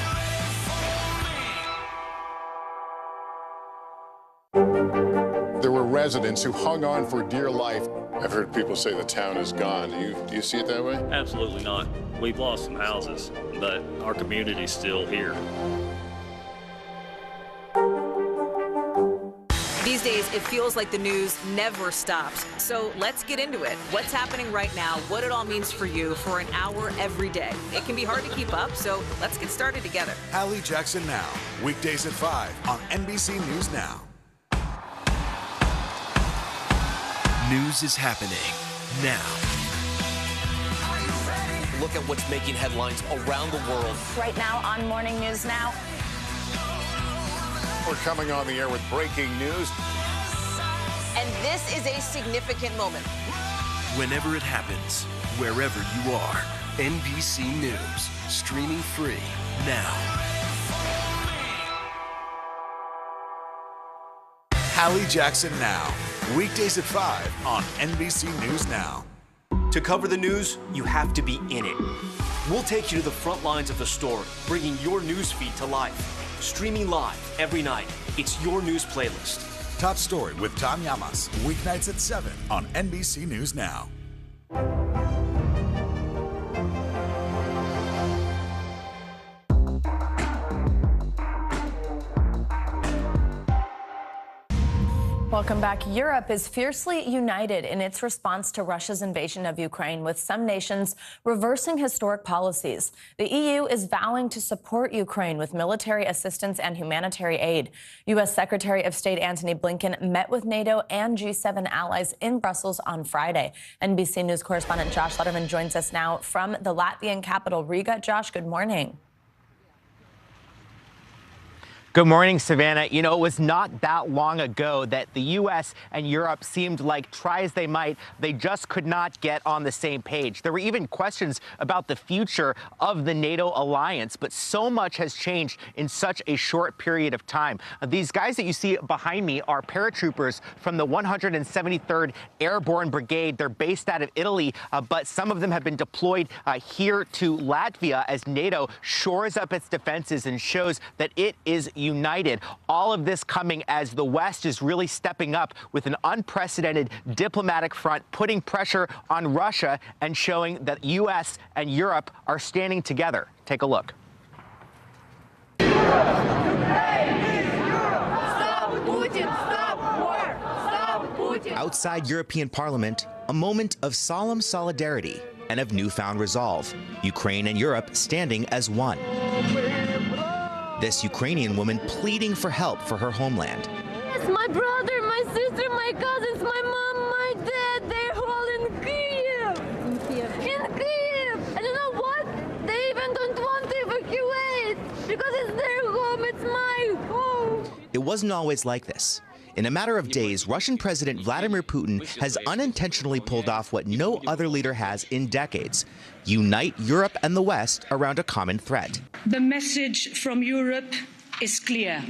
There were residents who hung on for dear life. I've heard people say the town is gone. Do you see it that way? Absolutely not. We've lost some houses, but our community's still here. These days, it feels like the news never stops. So let's get into it. What's happening right now, what it all means for you for an hour every day. It can be hard to keep up, so let's get started together. Hallie Jackson Now, weekdays at 5 on NBC News Now. News is happening now. Look at what's making headlines around the world. Right now on Morning News Now. We're coming on the air with breaking news. And this is a significant moment. Whenever it happens, wherever you are, NBC News, streaming free now. Hallie Jackson Now, weekdays at 5 on NBC News Now. To cover the news, you have to be in it. We'll take you to the front lines of the story, bringing your news feed to life. Streaming live every night. It's your news playlist. Top Story with Tom Llamas, weeknights at 7 on NBC News Now. Welcome back. Europe is fiercely united in its response to Russia's invasion of Ukraine, with some nations reversing historic policies. The EU is vowing to support Ukraine with military assistance and humanitarian aid. U.S. Secretary of State Antony Blinken met with NATO and G7 allies in Brussels on Friday. NBC News correspondent Josh Letterman joins us now from the Latvian capital, Riga. Josh, good morning. Good morning, Savannah. You know, it was not that long ago that the U.S. and Europe seemed like, try as they might, they just could not get on the same page. There were even questions about the future of the NATO alliance, but so much has changed in such a short period of time. These guys that you see behind me are paratroopers from the 173rd Airborne Brigade. They're based out of Italy, but some of them have been deployed here to Latvia as NATO shores up its defenses and shows that it is united. All of this coming as the West is really stepping up with an unprecedented diplomatic front, putting pressure on Russia and showing that U.S. and Europe are standing together. Take a look. Outside European Parliament, a moment of solemn solidarity and of newfound resolve, Ukraine and Europe standing as one. This Ukrainian woman pleading for help for her homeland. It's my brother, my sister, my cousins, my mom, my dad, they're all in Kyiv. In Kyiv. And you know what? They even don't want to evacuate because it's their home, it's my home. It wasn't always like this. In a matter of days, Russian President Vladimir Putin has unintentionally pulled off what no other leader has in decades: unite Europe and the West around a common threat. The message from Europe is clear.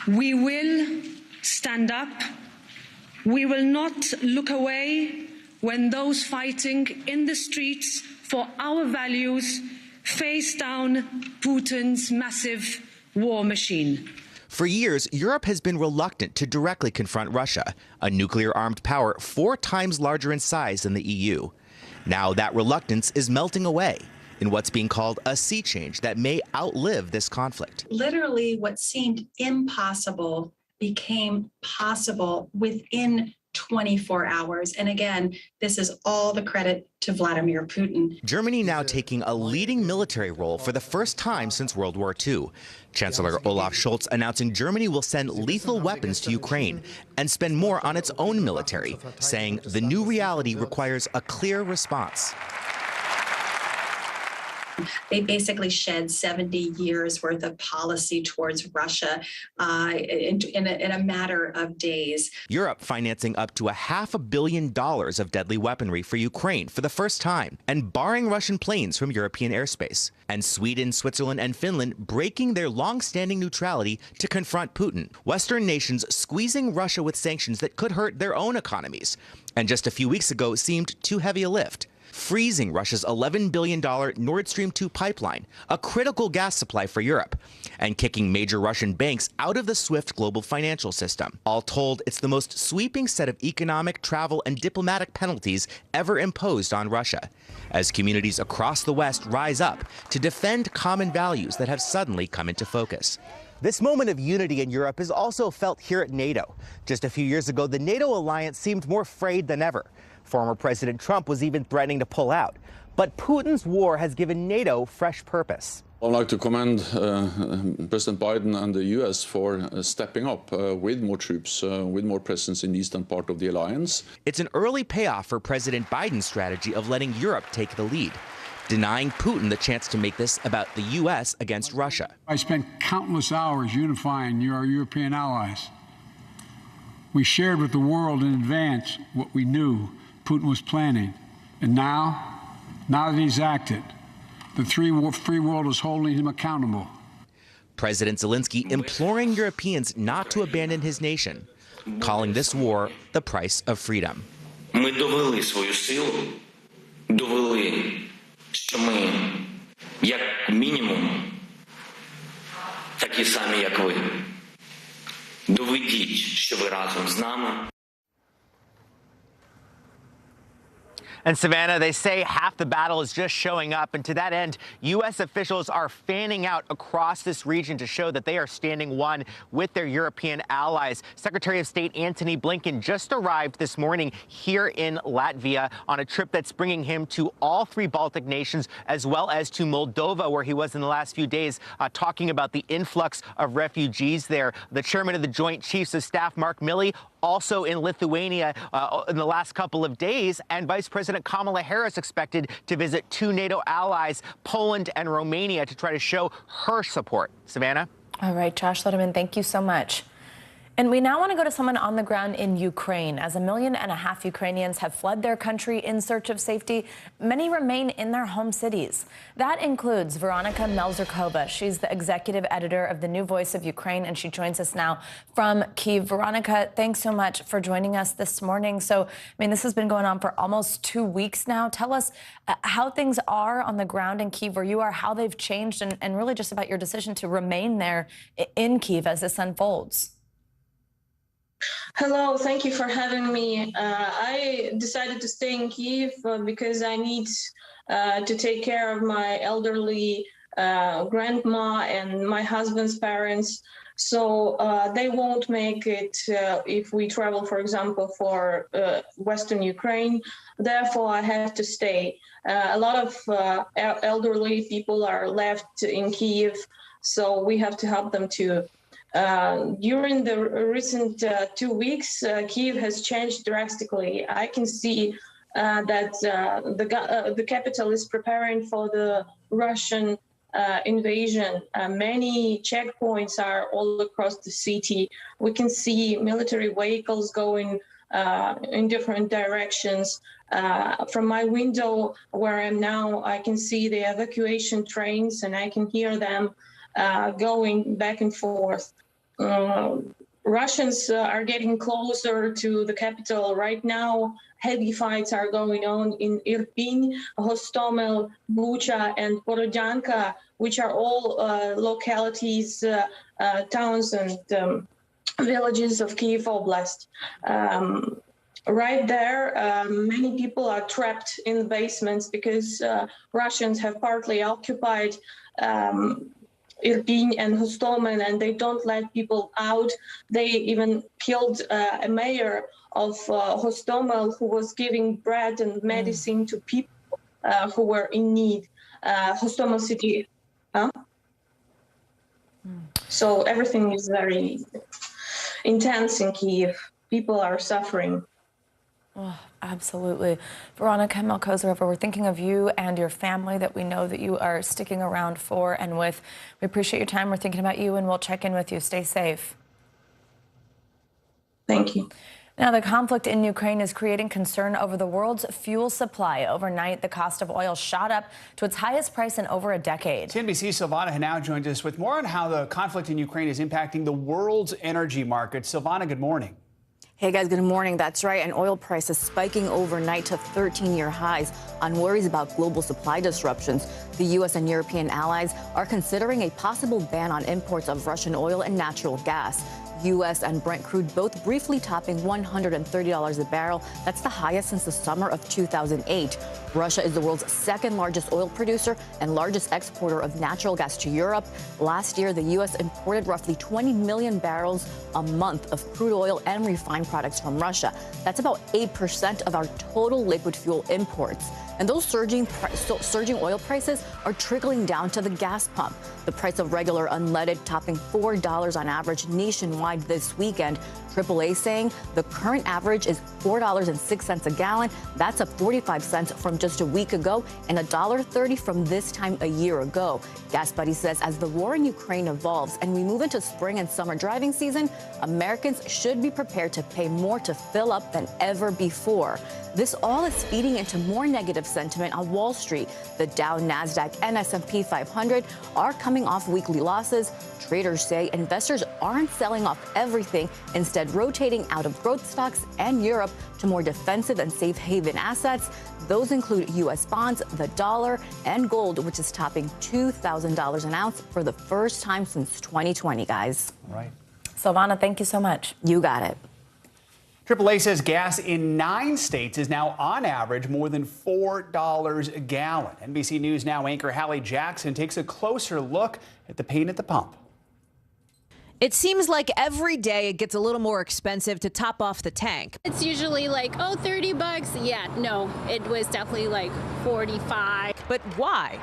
We will stand up. We will not look away when those fighting in the streets for our values face down Putin's massive war machine. For years, Europe has been reluctant to directly confront Russia, a nuclear-armed power 4 times larger in size than the EU. Now that reluctance is melting away in what's being called a sea change that may outlive this conflict. Literally, what seemed impossible became possible within 24 hours. And again, this is all the credit to Vladimir Putin. Germany now taking a leading military role for the first time since World War II. Chancellor Olaf Scholz announcing Germany will send lethal weapons to Ukraine and spend more on its own military, saying the new reality requires a clear response. They basically shed 70 years worth of policy towards Russia in a matter of days. Europe financing up to $500 million of deadly weaponry for Ukraine for the first time and barring Russian planes from European airspace. And Sweden, Switzerland, and Finland breaking their long-standing neutrality to confront Putin. Western nations squeezing Russia with sanctions that could hurt their own economies. And just a few weeks ago seemed too heavy a lift. Freezing Russia's $11 billion Nord Stream 2 pipeline, a critical gas supply for Europe, and kicking major Russian banks out of the SWIFT global financial system. All told, it's the most sweeping set of economic, travel, and diplomatic penalties ever imposed on Russia, as communities across the West rise up to defend common values that have suddenly come into focus. This moment of unity in Europe is also felt here at NATO. Just a few years ago, the NATO alliance seemed more frayed than ever. Former President Trump was even threatening to pull out. But Putin's war has given NATO fresh purpose. I'd like to commend President Biden and the U.S. for stepping up with more troops, with more presence in the eastern part of the alliance. It's an early payoff for President Biden's strategy of letting Europe take the lead, denying Putin the chance to make this about the U.S. against Russia. I spent countless hours unifying our European allies. We shared with the world in advance what we knew Putin was planning. And now that he's acted, the free world is holding him accountable. President Zelensky imploring Europeans not to abandon his nation, calling this war the price of freedom. Ми довели свою силу, довели, що ми, як мінімум, такі самі, як ви. Доведіть, що ви разом з нами. And Savannah, they say half the battle is just showing up. And to that end, U.S. officials are fanning out across this region to show that they are standing one with their European allies. Secretary of State Antony Blinken just arrived this morning here in Latvia on a trip that's bringing him to all 3 Baltic nations, as well as to Moldova, where he was in the last few days, talking about the influx of refugees there. The chairman of the Joint Chiefs of Staff, Mark Milley, also in Lithuania in the last couple of days, and Vice President Kamala Harris expected to visit 2 NATO allies, Poland and Romania, to try to show her support. Savannah? All right, Josh Letterman, thank you so much. And we now want to go to someone on the ground in Ukraine. As 1.5 million Ukrainians have fled their country in search of safety, many remain in their home cities. That includes Veronica Melzerkova. She's the executive editor of The New Voice of Ukraine, and she joins us now from Kyiv. Veronica, thanks so much for joining us this morning. So, this has been going on for almost 2 weeks now. Tell us how things are on the ground in Kyiv, where you are, how they've changed, and really just about your decision to remain there in Kyiv as this unfolds. Hello, thank you for having me. I decided to stay in Kyiv because I need to take care of my elderly grandma and my husband's parents. So they won't make it if we travel, for example, for Western Ukraine. Therefore, I have to stay. A lot of elderly people are left in Kyiv, so we have to help them too. During the recent 2 weeks, Kyiv has changed drastically. I can see that the capital is preparing for the Russian invasion. Many checkpoints are all across the city. We can see military vehicles going in different directions. From my window where I'm now, I can see the evacuation trains and I can hear them going back and forth. Russians are getting closer to the capital. Right now, heavy fights are going on in Irpin, Hostomel, Bucha, and Borodyanka, which are all localities, towns, and villages of Kyiv Oblast. Right there, many people are trapped in the basements because Russians have partly occupied Irpin and Hostomel, and they don't let people out. They even killed a mayor of Hostomel who was giving bread and medicine to people who were in need. Hostomel city. So everything is very intense in Kyiv. People are suffering. Oh, absolutely. Veronica Melkozarova, we're thinking of you and your family that we know that you are sticking around for and with. We appreciate your time. We're thinking about you, and we'll check in with you. Stay safe. Thank you. Now, the conflict in Ukraine is creating concern over the world's fuel supply. Overnight, the cost of oil shot up to its highest price in over a decade. NBC's Silvana now joins us with more on how the conflict in Ukraine is impacting the world's energy market. Silvana, good morning. Hey guys, good morning. That's right. And oil prices spiking overnight to 13-year highs on worries about global supply disruptions. The U.S. and European allies are considering a possible ban on imports of Russian oil and natural gas. U.S. and Brent crude both briefly topping $130 a barrel. That's the highest since the summer of 2008. Russia is the world's second largest oil producer and largest exporter of natural gas to Europe. Last year, the U.S. imported roughly 20 million barrels a month of crude oil and refined products from Russia. That's about 8% of our total liquid fuel imports. And those surging oil prices are trickling down to the gas pump. The price of regular unleaded topping $4 on average nationwide this weekend. AAA saying the current average is $4.06 a gallon. That's up 45 cents from just a week ago and $1.30 from this time a year ago. Gas Buddy says as the war in Ukraine evolves and we move into spring and summer driving season, Americans should be prepared to pay more to fill up than ever before. This all is feeding into more negative sentiment on Wall Street. The Dow, NASDAQ, and S&P 500 are coming off weekly losses. Traders say investors aren't selling off everything, instead rotating out of growth stocks and Europe to more defensive and safe haven assets. Those include U.S. bonds, the dollar, and gold, which is topping $2,000 an ounce for the first time since 2020, guys. Right. Silvana, thank you so much. You got it. AAA says gas in 9 states is now on average more than $4 a gallon. NBC News Now anchor Hallie Jackson takes a closer look at the pain at the pump. It seems like every day it gets a little more expensive to top off the tank. It's usually like, oh, $30. Yeah, no, it was definitely like 45. But why?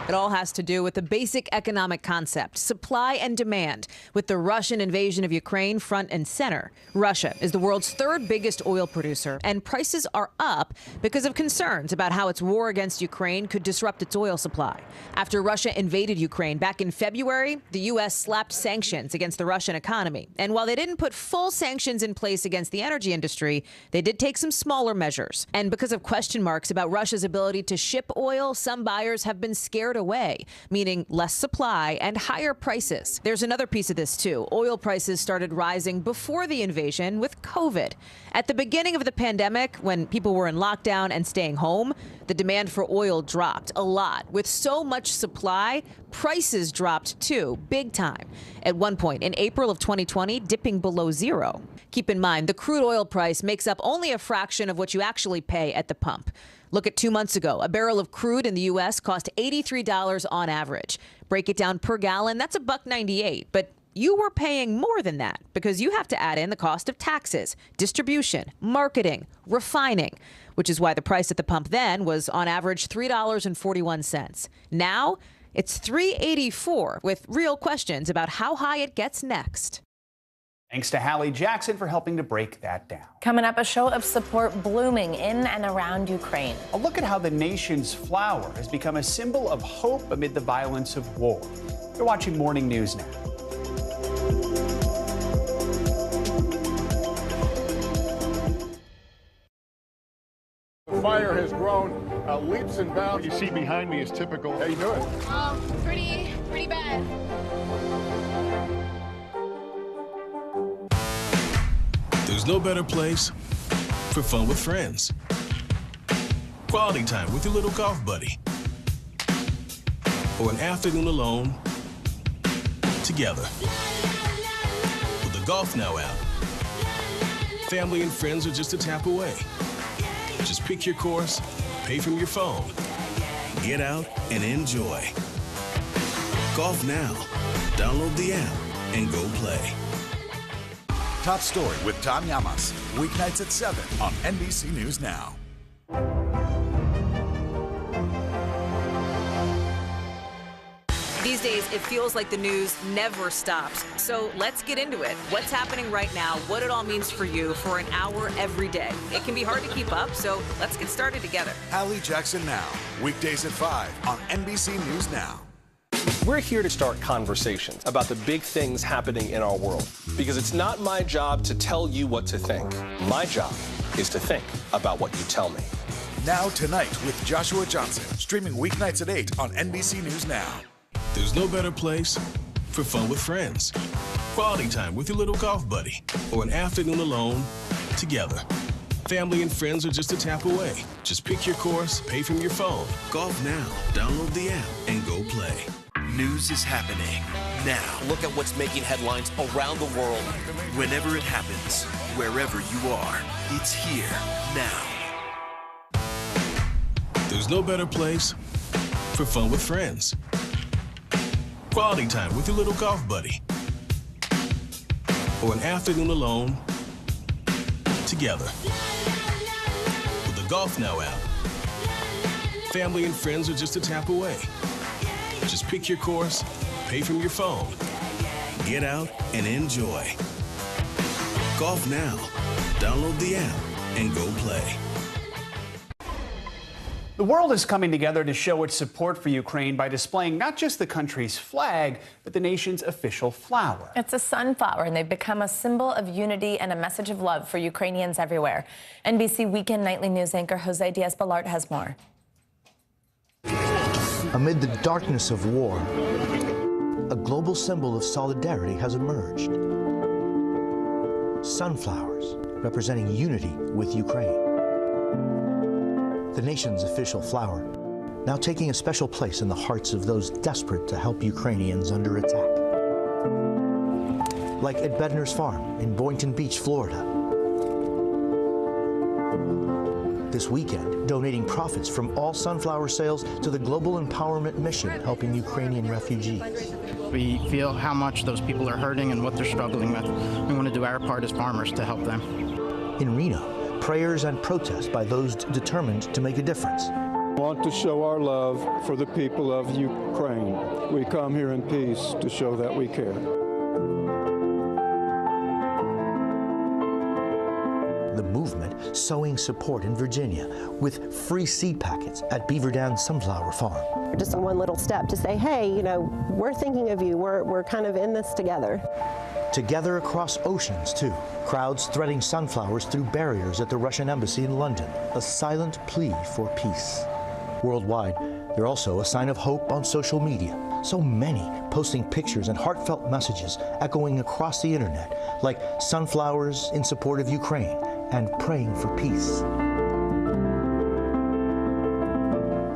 It all has to do with the basic economic concept, supply and demand, with the Russian invasion of Ukraine front and center. Russia is the world's 3rd biggest oil producer, and prices are up because of concerns about how its war against Ukraine could disrupt its oil supply. After Russia invaded Ukraine back in February, the U.S. slapped sanctions against the Russian economy. And while they didn't put full sanctions in place against the energy industry, they did take some smaller measures. And because of question marks about Russia's ability to ship oil, some buyers have been scared away, meaning less supply and higher prices. There's another piece of this, too. Oil prices started rising before the invasion with COVID. At the beginning of the pandemic, when people were in lockdown and staying home, the demand for oil dropped a lot. With so much supply, prices dropped, too, big time. At one point in April of 2020, dipping below zero. Keep in mind, the crude oil price makes up only a fraction of what you actually pay at the pump. Look at 2 months ago. A barrel of crude in the U.S. cost $83 on average. Break it down per gallon, that's $1.98. But you were paying more than that because you have to add in the cost of taxes, distribution, marketing, refining, which is why the price at the pump then was on average $3.41. Now it's $3.84 with real questions about how high it gets next. Thanks to Hallie Jackson for helping to break that down. Coming up, a show of support blooming in and around Ukraine. A look at how the nation's flower has become a symbol of hope amid the violence of war. You're watching Morning News Now. The fire has grown leaps and bounds. You see behind me is typical. How you doing? Pretty bad. There's no better place for fun with friends. Quality time with your little golf buddy. Or an afternoon alone together. With the Golf Now app, family and friends are just a tap away. Just pick your course, pay from your phone, get out and enjoy. Golf Now. Download the app and go play. Top Story with Tom Llamas. Weeknights at 7 on NBC News Now. These days, it feels like the news never stops. So let's get into it. What's happening right now, what it all means for you for an hour every day. It can be hard to keep up, so let's get started together. Hallie Jackson Now. Weekdays at 5 on NBC News Now. We're here to start conversations about the big things happening in our world, because it's not my job to tell you what to think. My job is to think about what you tell me. Now Tonight with Joshua Johnson. Streaming weeknights at 8 on NBC News Now. There's no better place for fun with friends. Quality time with your little golf buddy. Or an afternoon alone together. Family and friends are just a tap away. Just pick your course, pay from your phone. Golf Now. Download the app and go play. News is happening now. Look at what's making headlines around the world. Whenever it happens, wherever you are, it's here now. There's no better place for fun with friends. Quality time with your little golf buddy. Or an afternoon alone together. With the Golf Now app, family and friends are just a tap away. Just pick your course, pay from your phone, get out and enjoy. Golf Now. Download the app and go play. The world is coming together to show its support for Ukraine by displaying not just the country's flag, but the nation's official flower. It's a sunflower, and they've become a symbol of unity and a message of love for Ukrainians everywhere. NBC Weekend Nightly News anchor Jose Diaz-Balart has more. Amid the darkness of war, a global symbol of solidarity has emerged. Sunflowers representing unity with Ukraine. The nation's official flower, now taking a special place in the hearts of those desperate to help Ukrainians under attack. Like at Bedner's Farm in Boynton Beach, Florida. This weekend, donating profits from all sunflower sales to the Global Empowerment Mission helping Ukrainian refugees. We feel how much those people are hurting and what they're struggling with. We want to do our part as farmers to help them. In Reno, prayers and protests by those determined to make a difference. We want to show our love for the people of Ukraine. We come here in peace to show that we care. The movement sowing support in Virginia with free seed packets at Beaver Dam Sunflower Farm. Just one little step to say, hey, you know, we're thinking of you. We're kind of in this together. Together across oceans, too. Crowds threading sunflowers through barriers at the Russian embassy in London. A silent plea for peace. Worldwide, they're also a sign of hope on social media. So many posting pictures and heartfelt messages echoing across the internet, like sunflowers in support of Ukraine and praying for peace.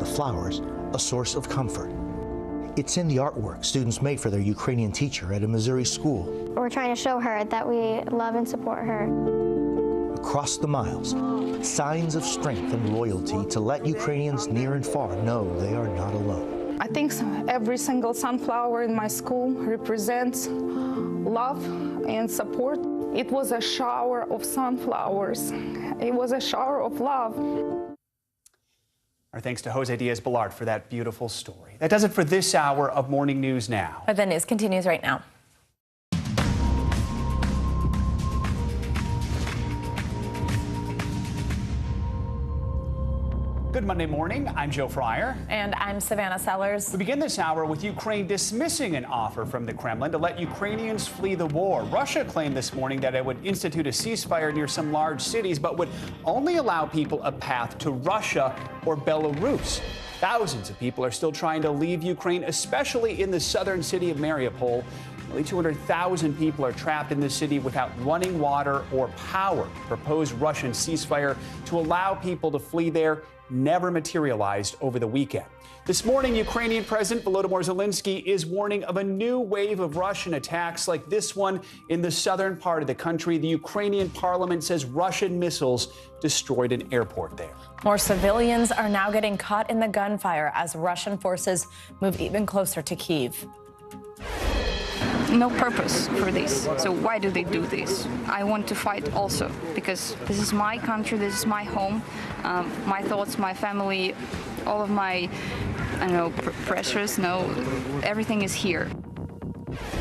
The flowers, a source of comfort. It's in the artwork students made for their Ukrainian teacher at a Missouri school. We're trying to show her that we love and support her. across the miles, signs of strength and loyalty to let Ukrainians near and far know they are not alone. I think every single sunflower in my school represents love and support. It was a shower of sunflowers. It was a shower of love. Our thanks to Jose Diaz-Balart for that beautiful story. That does it for this hour of Morning News Now. The news continues right now. Good Monday morning. I'm Joe Fryer. And I'm Savannah Sellers. We begin this hour with Ukraine dismissing an offer from the Kremlin to let Ukrainians flee the war. Russia claimed this morning that it would institute a ceasefire near some large cities, but would only allow people a path to Russia or Belarus. Thousands of people are still trying to leave Ukraine, especially in the southern city of Mariupol. Nearly 200,000 people are trapped in the city without running water or power. The proposed Russian ceasefire to allow people to flee there never materialized over the weekend. This morning, Ukrainian President Volodymyr Zelensky is warning of a new wave of Russian attacks like this one in the southern part of the country. The Ukrainian parliament says Russian missiles destroyed an airport there. More civilians are now getting caught in the gunfire as Russian forces move even closer to Kyiv. No purpose for this. So why do they do this? I want to fight also because this is my country, this is my home, my thoughts, my family, all of my, pressures, everything is here.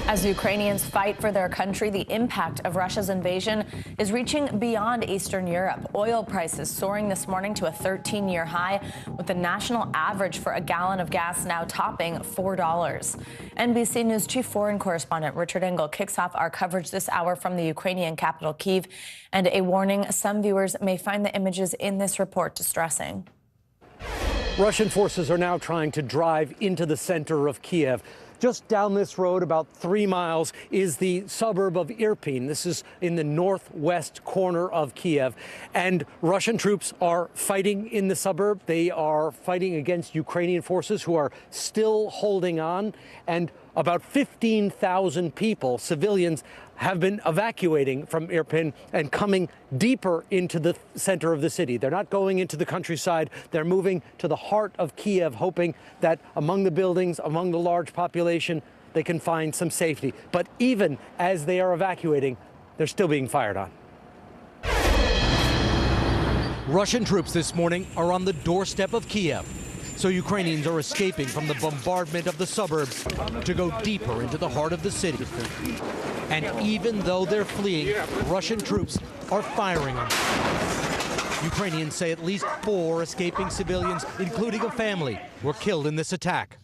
As Ukrainians fight for their country, the impact of Russia's invasion is reaching beyond Eastern Europe. Oil prices soaring this morning to a 13-year high, with the national average for a gallon of gas now topping $4. NBC News Chief Foreign Correspondent Richard Engel kicks off our coverage this hour from the Ukrainian capital, Kyiv, and a warning some viewers may find the images in this report distressing. Russian forces are now trying to drive into the center of Kyiv. Just down this road, about 3 miles, is the suburb of Irpin. This is in the northwest corner of Kyiv. And Russian troops are fighting in the suburb. They are fighting against Ukrainian forces who are still holding on. And about 15,000 people, civilians, have been evacuating from Irpin and coming deeper into the center of the city. They're not going into the countryside. They're moving to the heart of Kyiv, hoping that among the buildings, among the large population, they can find some safety. But even as they are evacuating, they're still being fired on. Russian troops this morning are on the doorstep of Kyiv. So Ukrainians are escaping from the bombardment of the suburbs to go deeper into the heart of the city. And even though they're fleeing, Russian troops are firing on them. Ukrainians say at least 4 escaping civilians, including a family, were killed in this attack.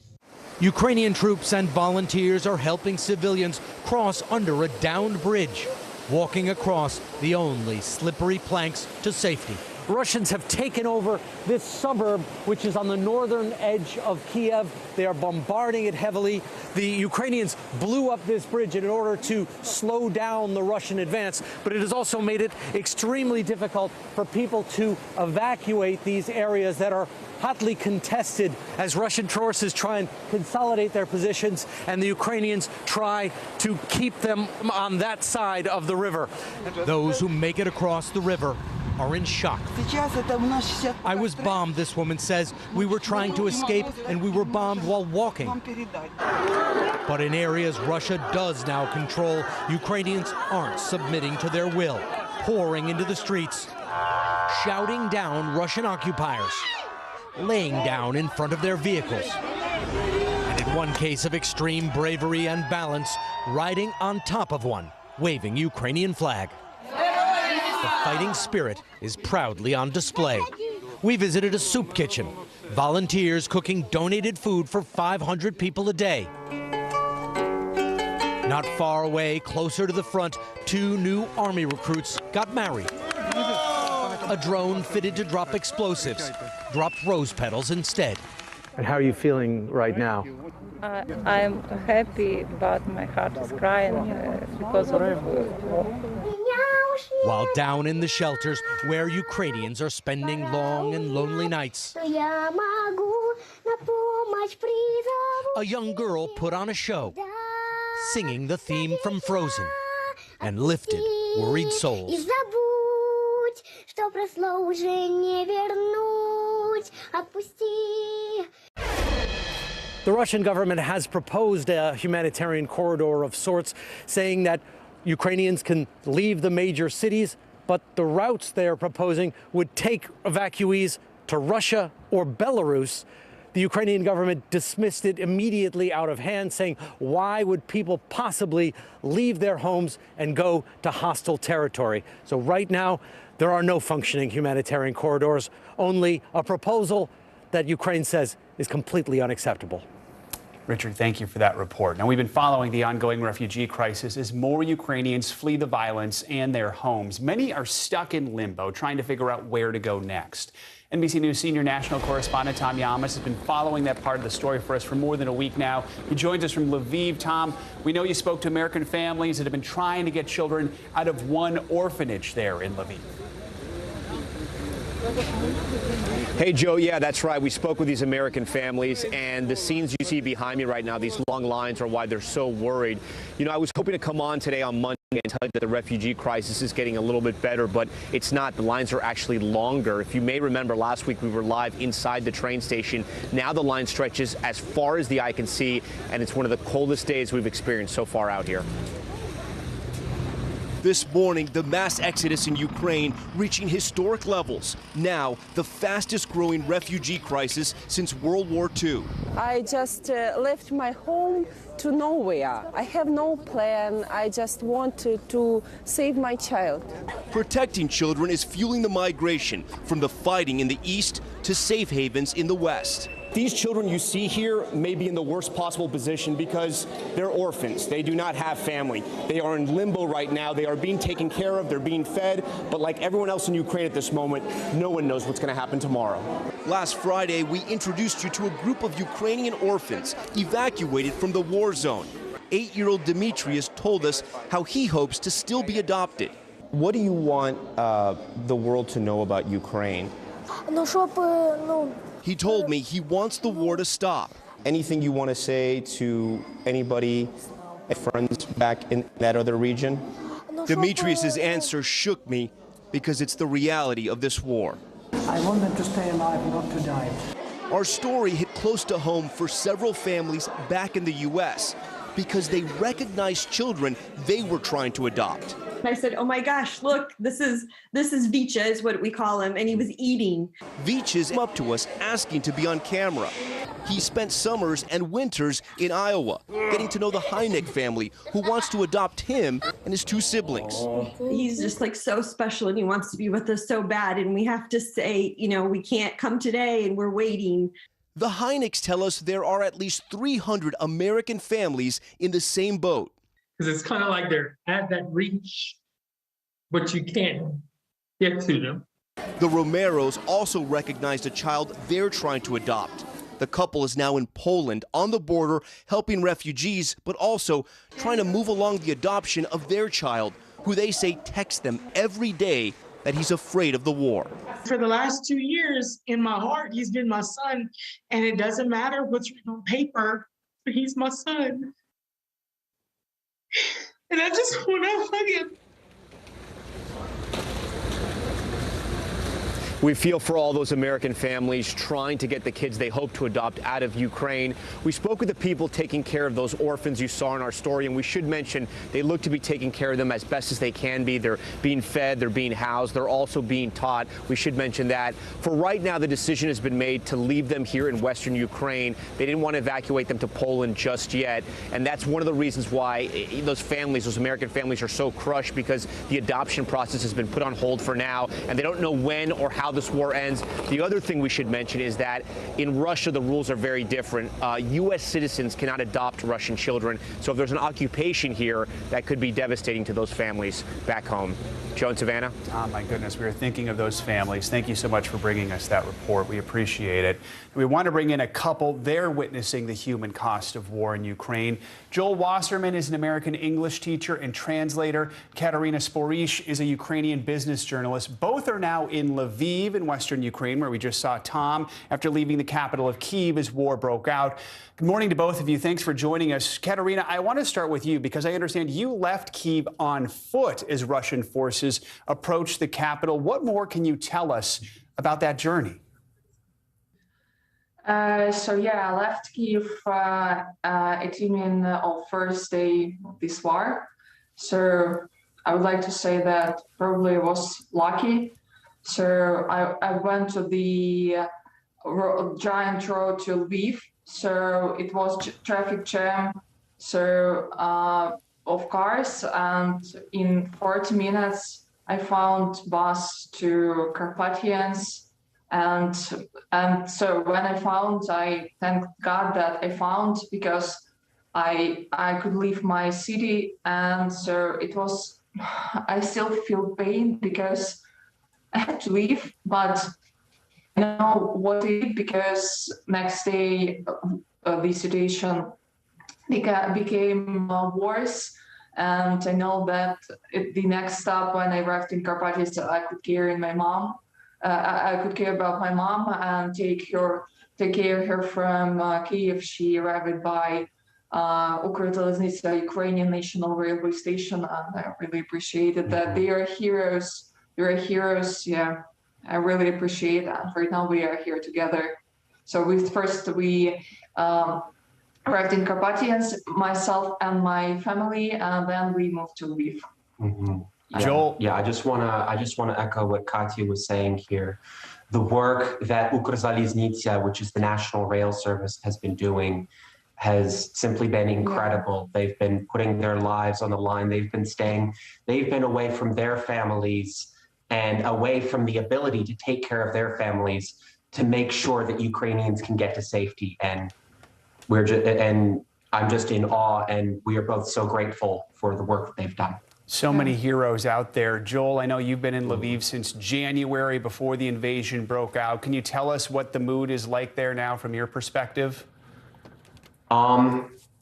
Ukrainian troops and volunteers are helping civilians cross under a downed bridge, walking across the only slippery planks to safety. Russians have taken over this suburb, which is on the northern edge of Kyiv. They are bombarding it heavily. The Ukrainians blew up this bridge in order to slow down the Russian advance, but it has also made it extremely difficult for people to evacuate these areas that are hotly contested as Russian forces try and consolidate their positions and the Ukrainians try to keep them on that side of the river. Those who make it across the river are in shock. I was bombed, this woman says. We were trying to escape and we were bombed while walking. But in areas Russia does now control, Ukrainians aren't submitting to their will, pouring into the streets, shouting down Russian occupiers, laying down in front of their vehicles. And in one case of extreme bravery and balance, riding on top of one, waving Ukrainian flag. The fighting spirit is proudly on display. We visited a soup kitchen, volunteers cooking donated food for 500 people a day. Not far away, closer to the front, 2 new Army recruits got married. A drone fitted to drop explosives dropped rose petals instead. And how are you feeling right now? I'm happy, but my heart is crying because of While down in the shelters where Ukrainians are spending long and lonely nights, a young girl put on a show, singing the theme from Frozen, and lifted worried souls. что прошло уже не вернуть, отпусти. The Russian government has proposed a humanitarian corridor of sorts, saying that Ukrainians can leave the major cities, but the routes they are proposing would take evacuees to Russia or Belarus. The Ukrainian government dismissed it immediately out of hand, saying, why would people possibly leave their homes and go to hostile territory? So right now, there are no functioning humanitarian corridors, only a proposal that Ukraine says is completely unacceptable. Richard, thank you for that report. Now, we've been following the ongoing refugee crisis as more Ukrainians flee the violence and their homes. Many are stuck in limbo, trying to figure out where to go next. NBC News senior national correspondent Tom Yamas has been following that part of the story for us for more than a week now. He joins us from Lviv. Tom, we know you spoke to American families that have been trying to get children out of one orphanage there in Lviv. Hey, Joe. Yeah, that's right. We spoke with these American families, and the scenes you see behind me right now, these long lines, are why they're so worried. You know, I was hoping to come on today on Monday and tell you that the refugee crisis is getting a little bit better, but it's not. The lines are actually longer. If you may remember, last week we were live inside the train station. Now the line stretches as far as the eye can see, and it's one of the coldest days we've experienced so far out here. This morning, the mass exodus in Ukraine reaching historic levels. Now, the fastest growing refugee crisis since World War II. I just left my home to nowhere. I have no plan. I just wanted to save my child. Protecting children is fueling the migration from the fighting in the east to safe havens in the west. These children you see here may be in the worst possible position because they're orphans. They do not have family. They are in limbo right now. They are being taken care of. They're being fed. But like everyone else in Ukraine at this moment, no one knows what's going to happen tomorrow. Last Friday, we introduced you to a group of Ukrainian orphans evacuated from the war zone. 8-year-old Demetrius told us how he hopes to still be adopted. What do you want the world to know about Ukraine? He told me he wants the war to stop. Anything you want to say to anybody, friends back in that other region? Demetrius's answer shook me because it's the reality of this war. I want them to stay alive, not to die. Our story hit close to home for several families back in the U.S. because they recognized children they were trying to adopt. I said, oh my gosh, look, this is Vicha is what we call him, and he was eating. Vicha's up to us asking to be on camera. He spent summers and winters in Iowa, getting to know the Heineck family, who wants to adopt him and his 2 siblings. He's just like so special, and he wants to be with us so bad, and we have to say, you know, we can't come today, and we're waiting. The Heinecks tell us there are at least 300 American families in the same boat. Because it's kind of like they're at that reach, but you can't get to them. The Romeros also recognized a child they're trying to adopt. The couple is now in Poland on the border helping refugees, but also trying to move along the adoption of their child, who they say texts them every day that he's afraid of the war. For the last 2 years, in my heart, he's been my son, and it doesn't matter what's written on paper, but he's my son. And I just want to hug him. We feel for all those American families trying to get the kids they hope to adopt out of Ukraine. We spoke with the people taking care of those orphans you saw in our story, and we should mention they look to be taking care of them as best as they can be. They're being fed, they're being housed, they're also being taught. We should mention that. For right now, the decision has been made to leave them here in western Ukraine. They didn't want to evacuate them to Poland just yet, and that's one of the reasons why those families, those American families, are so crushed, because the adoption process has been put on hold for now, and they don't know when or how this war ends. The other thing we should mention is that in Russia, the rules are very different. U.S. citizens cannot adopt Russian children. So if there's an occupation here, that could be devastating to those families back home. Joe and Savannah? Oh, my goodness. We are thinking of those families. Thank you so much for bringing us that report. We appreciate it. We want to bring in a couple. They're witnessing the human cost of war in Ukraine. Joel Wasserman is an American English teacher and translator. Katerina Sporish is a Ukrainian business journalist. Both are now in Lviv. Lviv in western Ukraine, where we just saw Tom after leaving the capital of Kyiv as war broke out. Good morning to both of you. Thanks for joining us. Katerina, I want to start with you because I understand you left Kyiv on foot as Russian forces approached the capital. What more can you tell us about that journey? I left Kyiv at evening of first day of this war. So I would like to say that probably was lucky. So I went to the giant road to Lviv. So it was traffic jam. So of cars, and in 40 minutes I found bus to Carpathians. And so when I found, I thank God that I found, because I could leave my city. And so it was, I still feel pain because I had to leave, but I know what to do, because next day the situation became worse. And I know that the next step when I arrived in Carpathians, I could carry my mom. I could care about my mom and take care of her from Kyiv. She arrived by Ukrzaliznytsia, Ukrainian National Railway Station, and I really appreciated that. They are heroes. They are heroes. Yeah, I really appreciate that. Right now we are here together. So we arrived in Carpathians, myself and my family, and then we moved to Lviv. Joel? Yeah, I just wanna echo what Katya was saying here. The work that Ukrzaliznytsia, which is the National Rail Service, has been doing has simply been incredible. Yeah. They've been putting their lives on the line. They've been away from their families and away from the ability to take care of their families to make sure that Ukrainians can get to safety. And I'm just in awe, and we are both so grateful for the work that they've done. So many heroes out there. Joel, I know you've been in Lviv since January, before the invasion broke out. Can you tell us what the mood is like there now from your perspective?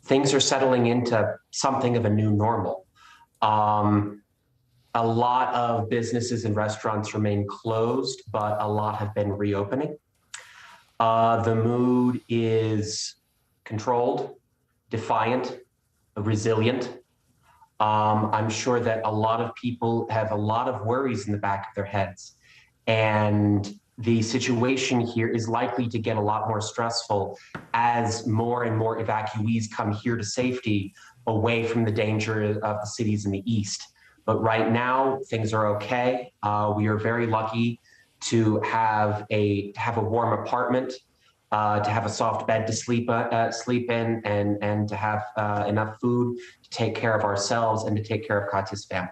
Things are settling into something of a new normal. A lot of businesses and restaurants remain closed, but a lot have been reopening. The mood is controlled, defiant, resilient. I'm sure that a lot of people have a lot of worries in the back of their heads, and the situation here is likely to get a lot more stressful as more and more evacuees come here to safety, away from the danger of the cities in the east. But right now, things are okay. We are very lucky to have a warm apartment, to have a soft bed to sleep in, and to have enough food to take care of ourselves and to take care of Katya's family.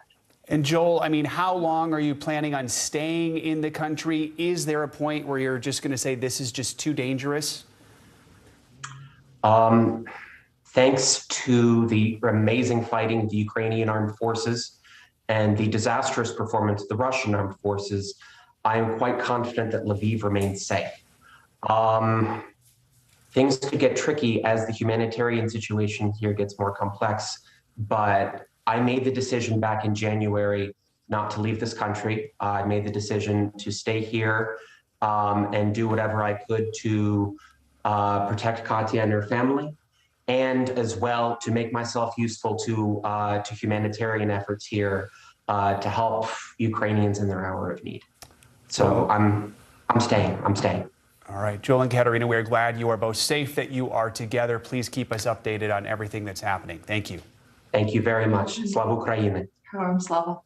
And Joel, I mean, how long are you planning on staying in the country? Is there a point where you're just going to say this is just too dangerous? Thanks to the amazing fighting of the Ukrainian armed forces and the disastrous performance of the Russian armed forces, I am quite confident that Lviv remains safe. Things could get tricky as the humanitarian situation here gets more complex, but I made the decision back in January not to leave this country. I made the decision to stay here and do whatever I could to protect Katya and her family, and as well to make myself useful to humanitarian efforts here to help Ukrainians in their hour of need. So I'm staying. All right, Joel and Katerina, we're glad you are both safe, that you are together. Please keep us updated on everything that's happening. Thank you. Thank you very much. Slava Ukraini. Slava.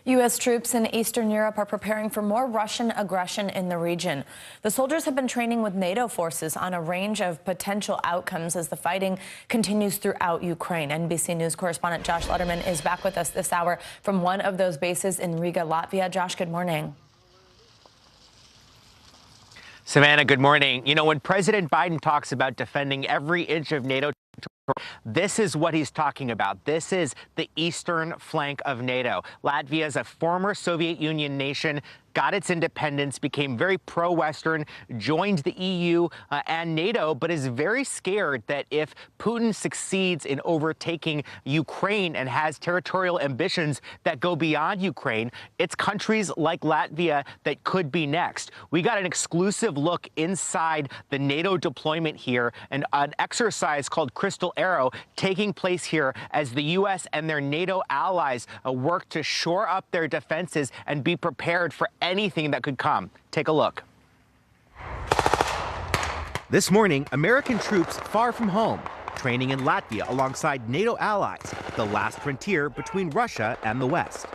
U.S. troops in Eastern Europe are preparing for more Russian aggression in the region. The soldiers have been training with NATO forces on a range of potential outcomes as the fighting continues throughout Ukraine. NBC News correspondent Josh Letterman is back with us this hour from one of those bases in Riga, Latvia. Josh, good morning. Savannah, good morning. You know, when President Biden talks about defending every inch of NATO, this is what he's talking about. This is the eastern flank of NATO. Latvia is a former Soviet Union nation got its independence, became very pro-Western, joined the EU and NATO, but is very scared that if Putin succeeds in overtaking Ukraine and has territorial ambitions that go beyond Ukraine, it's countries like Latvia that could be next. We got an exclusive look inside the NATO deployment here, and an exercise called Crystal Arrow taking place here as the U.S. and their NATO allies work to shore up their defenses and be prepared for anything that could come. Take a look. This morning, American troops far from home, training in Latvia alongside NATO allies, the last frontier between Russia and the West.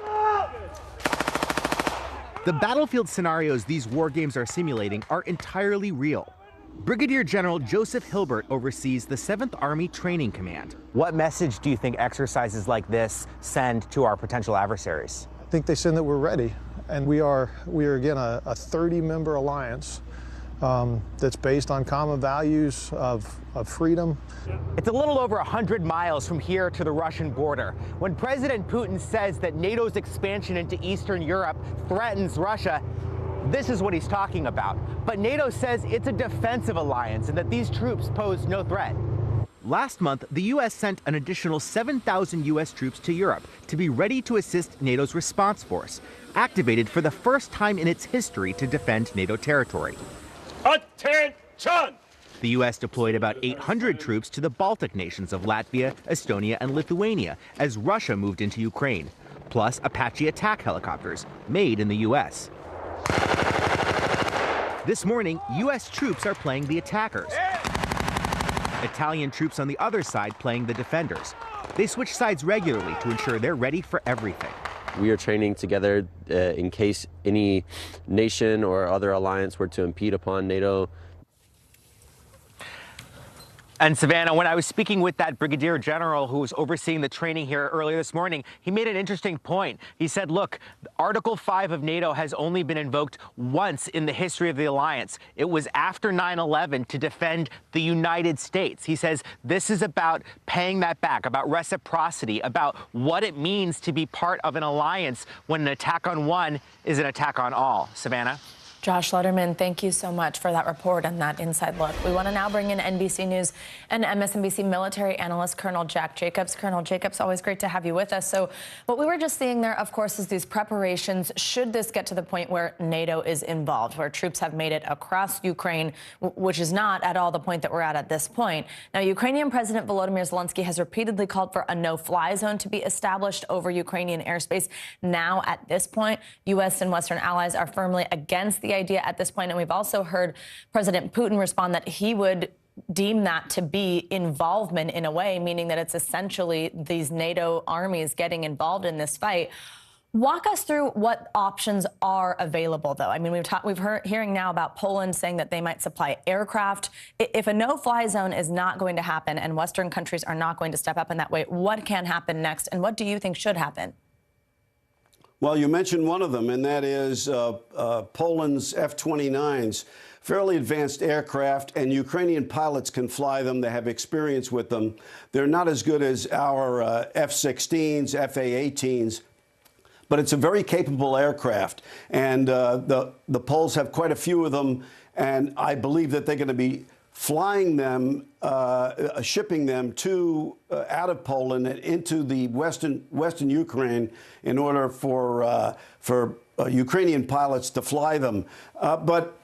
The battlefield scenarios these war games are simulating are entirely real. Brigadier General Joseph Hilbert oversees the 7th Army Training Command. What message do you think exercises like this send to our potential adversaries? I think they send that we're ready, and we are again a 30-member alliance that's based on common values of freedom. It's a little over 100 miles from here to the Russian border. When President Putin says that NATO's expansion into Eastern Europe threatens Russia, this is what he's talking about. But NATO says it's a defensive alliance and that these troops pose no threat. Last month, the U.S. sent an additional 7,000 U.S. troops to Europe to be ready to assist NATO's response force, activated for the first time in its history to defend NATO territory. Attention! The U.S. deployed about 800 troops to the Baltic nations of Latvia, Estonia, and Lithuania as Russia moved into Ukraine, plus Apache attack helicopters made in the U.S. This morning, U.S. troops are playing the attackers. Italian troops on the other side playing the defenders. They switch sides regularly to ensure they're ready for everything. We are training together in case any nation or other alliance were to impede upon NATO. And Savannah, when I was speaking with that Brigadier General who was overseeing the training here earlier this morning, he made an interesting point. He said, look, Article 5 of NATO has only been invoked once in the history of the alliance. It was after 9/11 to defend the United States. He says this is about paying that back, about reciprocity, about what it means to be part of an alliance when an attack on one is an attack on all. Savannah? Josh Letterman, thank you so much for that report and that inside look. We want to now bring in NBC News and MSNBC military analyst Colonel Jack Jacobs. Colonel Jacobs, always great to have you with us. So what we were just seeing there, of course, is these preparations should this get to the point where NATO is involved, where troops have made it across Ukraine, which is not at all the point that we're at this point. Now, Ukrainian President Volodymyr Zelensky has repeatedly called for a no-fly zone to be established over Ukrainian airspace. Now, at this point, U.S. and Western allies are firmly against the idea at this point, and we've also heard President Putin respond that he would deem that to be involvement in a way, meaning that it's essentially these NATO armies getting involved in this fight. Walk us through what options are available, though. I mean, we've heard hearing now about Poland saying that they might supply aircraft. If a no-fly zone is not going to happen and Western countries are not going to step up in that way, what can happen next, and what do you think should happen? Well, you mentioned one of them, and that is Poland's F-29s, fairly advanced aircraft, and Ukrainian pilots can fly them. They have experience with them. They're not as good as our F-16s, F-A-18s, but it's a very capable aircraft. And the Poles have quite a few of them, and I believe that they're going to be flying them, shipping them out of Poland and into the western Ukraine in order for Ukrainian pilots to fly them. But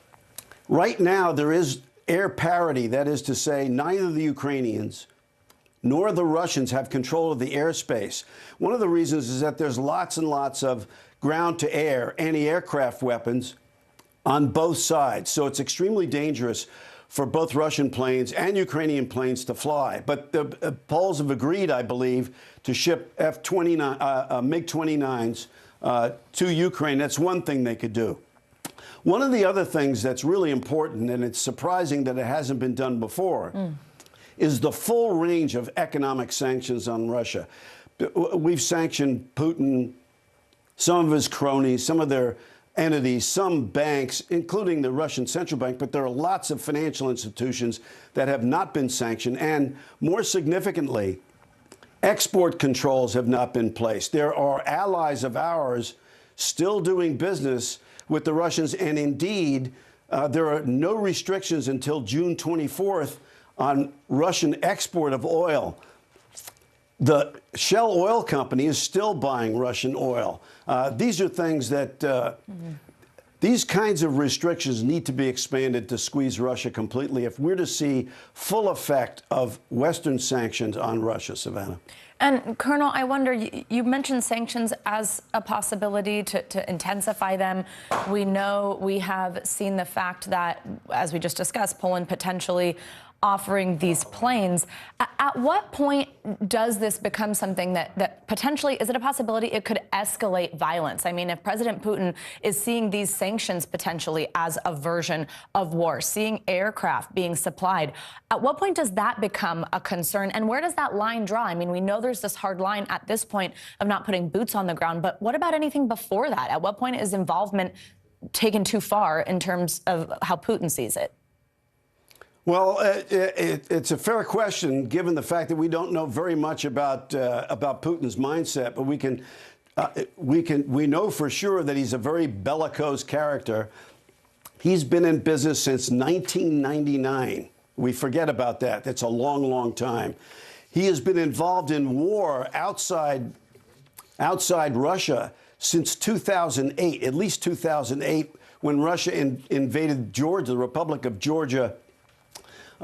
right now there is air parity. That is to say, neither the Ukrainians nor the Russians have control of the airspace. One of the reasons is that there's lots and lots of ground-to-air anti-aircraft weapons on both sides. So it's extremely dangerous for both Russian planes and Ukrainian planes to fly. But the Poles have agreed, I believe, to ship MiG-29s to Ukraine. That's one thing they could do. One of the other things that's really important, and it's surprising that it hasn't been done before, is the full range of economic sanctions on Russia. We've sanctioned Putin, some of his cronies, some of their entities, some banks, including the Russian central bank, but there are lots of financial institutions that have not been sanctioned. And more significantly, export controls have not been placed. There are allies of ours still doing business with the Russians. And indeed, there are no restrictions until June 24th on Russian export of oil. The Shell Oil Company is still buying Russian oil. These are things that these kinds of restrictions need to be expanded to squeeze Russia completely if we're to see full effect of Western sanctions on Russia, Savannah. And Colonel, I wonder, you mentioned sanctions as a possibility to intensify them. We know we have seen the fact that, as we just discussed, Poland potentially offering these planes. At what point does this become something that potentially, is it a possibility it could escalate violence? I mean, if President Putin is seeing these sanctions potentially as a version of war, seeing aircraft being supplied, at what point does that become a concern? And where does that line draw? I mean, we know there's this hard line at this point of not putting boots on the ground, but what about anything before that? At what point is involvement taken too far in terms of how Putin sees it? Well, it's a fair question, given the fact that we don't know very much about Putin's mindset. But we know for sure that he's a very bellicose character. He's been in business since 1999. We forget about that. That's a long, long time. He has been involved in war outside Russia since 2008, at least 2008, when Russia invaded Georgia, the Republic of Georgia.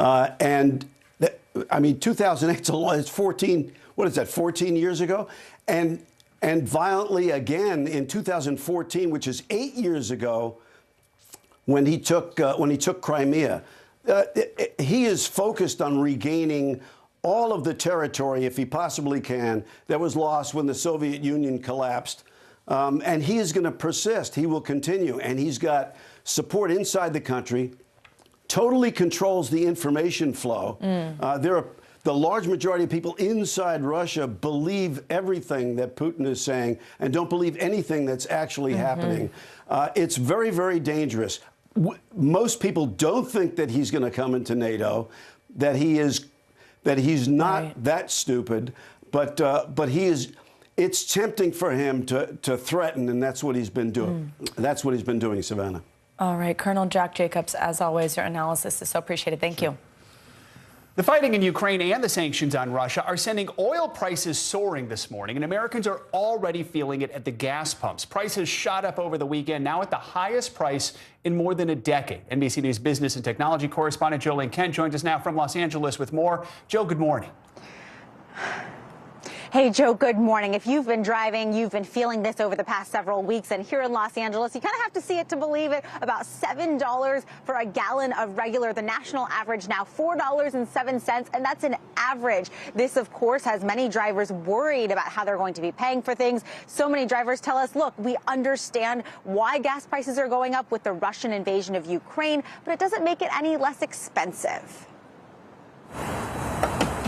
I mean, 2008 is 14. What is that? 14 years ago, and violently again in 2014, which is 8 years ago, when he took Crimea. He is focused on regaining all of the territory, if he possibly can, that was lost when the Soviet Union collapsed. And he is going to persist. He will continue, and he's got support inside the country. Totally controls the information flow. The large majority of people inside Russia believe everything that Putin is saying and don't believe anything that's actually happening. It's very, very dangerous. Most people don't think that he's going to come into NATO, that he's not that stupid, but he is. It's tempting for him to threaten, and that's what he's been doing. That's what he's been doing, Savannah. All right, Colonel Jack Jacobs, as always, your analysis is so appreciated. Thank you. The fighting in Ukraine and the sanctions on Russia are sending oil prices soaring this morning, and Americans are already feeling it at the gas pumps. Prices shot up over the weekend, now at the highest price in more than a decade. NBC News business and technology correspondent Jolene Kent joins us now from Los Angeles with more. Joe, good morning. Hey, Joe, good morning. If you've been driving, you've been feeling this over the past several weeks. And here in Los Angeles, you kind of have to see it to believe it. About $7 for a gallon of regular. The national average now $4.07. And that's an average. This, of course, has many drivers worried about how they're going to be paying for things. So many drivers tell us, look, we understand why gas prices are going up with the Russian invasion of Ukraine, but it doesn't make it any less expensive.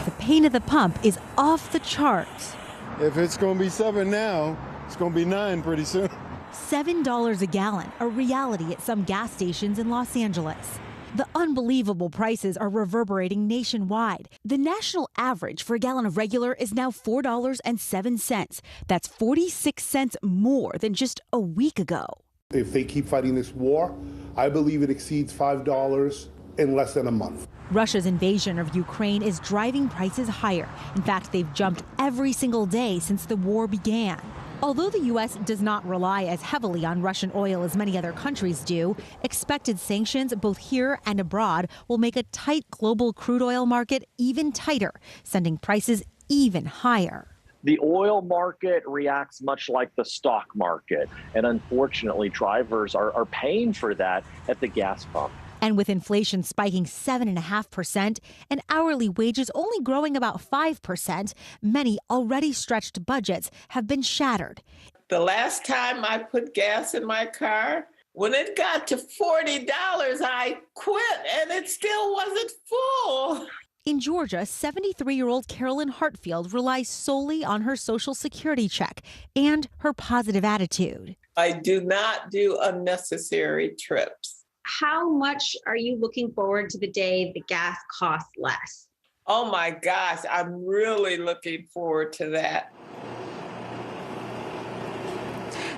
The pain at the pump is off the charts. If it's going to be 7 now, it's going to be 9 pretty soon. $7 a gallon, a reality at some gas stations in Los Angeles. The unbelievable prices are reverberating nationwide. The national average for a gallon of regular is now $4.07. That's 46 cents more than just a week ago. If they keep fighting this war, I believe it exceeds $5 in less than a month. Russia's invasion of Ukraine is driving prices higher. In fact, they've jumped every single day since the war began. Although the U.S. does not rely as heavily on Russian oil as many other countries do, expected sanctions both here and abroad will make a tight global crude oil market even tighter, sending prices even higher. The oil market reacts much like the stock market, and unfortunately, drivers are paying for that at the gas pump. And with inflation spiking 7.5% and hourly wages only growing about 5%, many already stretched budgets have been shattered. The last time I put gas in my car, when it got to $40, I quit and it still wasn't full. In Georgia, 73-year-old Carolyn Hartfield relies solely on her Social Security check and her positive attitude. I do not do unnecessary trips. How much are you looking forward to the day the gas costs less? Oh my gosh, I'm really looking forward to that.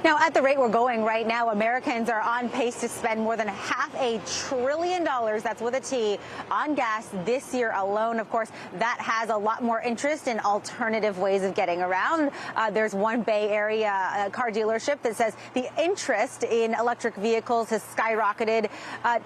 Now, at the rate we're going right now, Americans are on pace to spend more than $500 billion, that's with a T, on gas this year alone. Of course, that has a lot more interest in alternative ways of getting around. There's one Bay Area car dealership that says the interest in electric vehicles has skyrocketed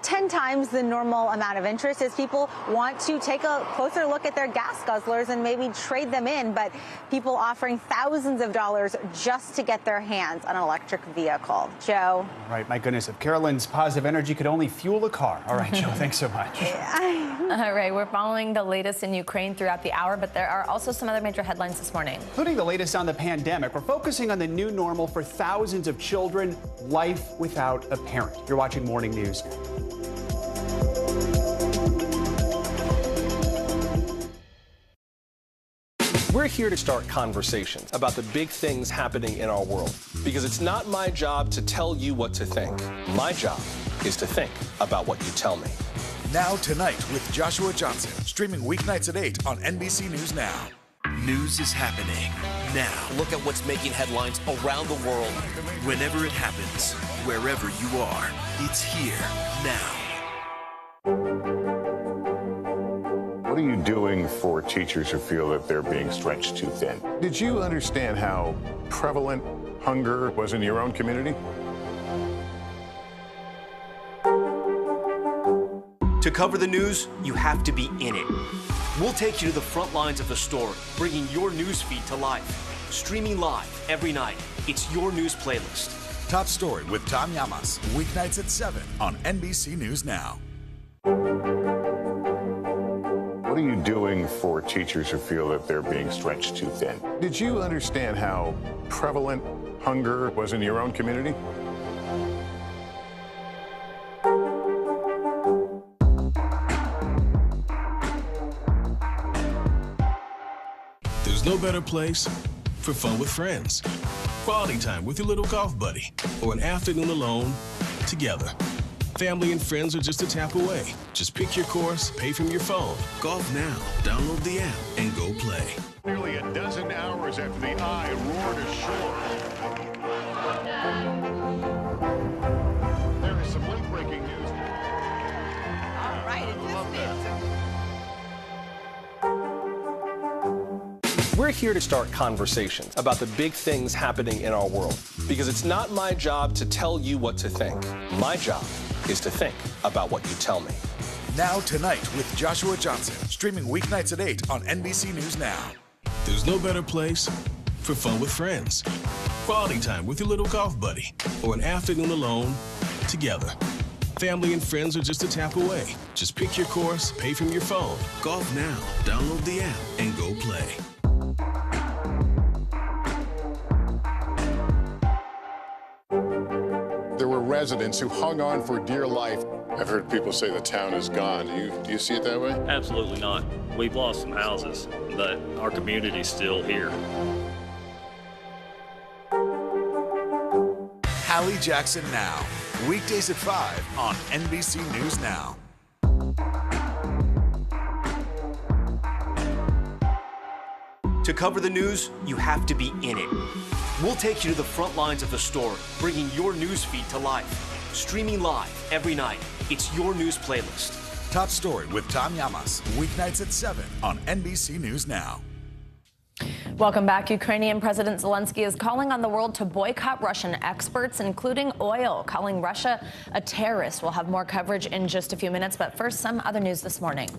10 times the normal amount of interest as people want to take a closer look at their gas guzzlers and maybe trade them in. But people offering thousands of dollars just to get their hands on an electric vehicle. Joe? All right, my goodness, if Carolyn's positive energy could only fuel a car. All right, Joe, thanks so much. All right, we're following the latest in Ukraine throughout the hour, but there are also some other major headlines this morning. Including the latest on the pandemic. We're focusing on the new normal for thousands of children, life without a parent. You're watching Morning News. We're here to start conversations about the big things happening in our world, because it's not my job to tell you what to think. My job is to think about what you tell me. Now Tonight with Joshua Johnson, streaming weeknights at 8 on NBC News Now. News is happening now. Look at what's making headlines around the world. Whenever it happens, wherever you are, it's here now. What are you doing for teachers who feel that they're being stretched too thin? Did you understand how prevalent hunger was in your own community? To cover the news, you have to be in it. We'll take you to the front lines of the story, bringing your news feed to life. Streaming live every night. It's your news playlist. Top Story with Tom Llamas, weeknights at 7 on NBC News Now. What are you doing for teachers who feel that they're being stretched too thin? Did you understand how prevalent hunger was in your own community? There's no better place for fun with friends. Quality time with your little golf buddy, or an afternoon alone together. Family and friends are just a tap away. Just pick your course, pay from your phone. Golf Now. Download the app and go play. Nearly a dozen hours after the eye roared ashore. There is some late-breaking news. All right, We're here to start conversations about the big things happening in our world, because it's not my job to tell you what to think. My job is to think about what you tell me. Now Tonight with Joshua Johnson, streaming weeknights at 8 on NBC News Now. There's no better place for fun with friends. Quality time with your little golf buddy, or an afternoon alone together. Family and friends are just a tap away. Just pick your course, pay from your phone. Golf Now. Download the app and go play. There were residents who hung on for dear life. I've heard people say the town is gone. Do you see it that way? Absolutely not. We've lost some houses, but our community's still here. Hallie Jackson Now, weekdays at 5 on NBC News Now. To cover the news, you have to be in it. We'll take you to the front lines of the story, bringing your news feed to life. Streaming live every night. It's your news playlist. Top Story with Tom Llamas, weeknights at 7 on NBC News Now. Welcome back. Ukrainian President Zelensky is calling on the world to boycott Russian exports, including oil, calling Russia a terrorist. We'll have more coverage in just a few minutes, but first, some other news this morning.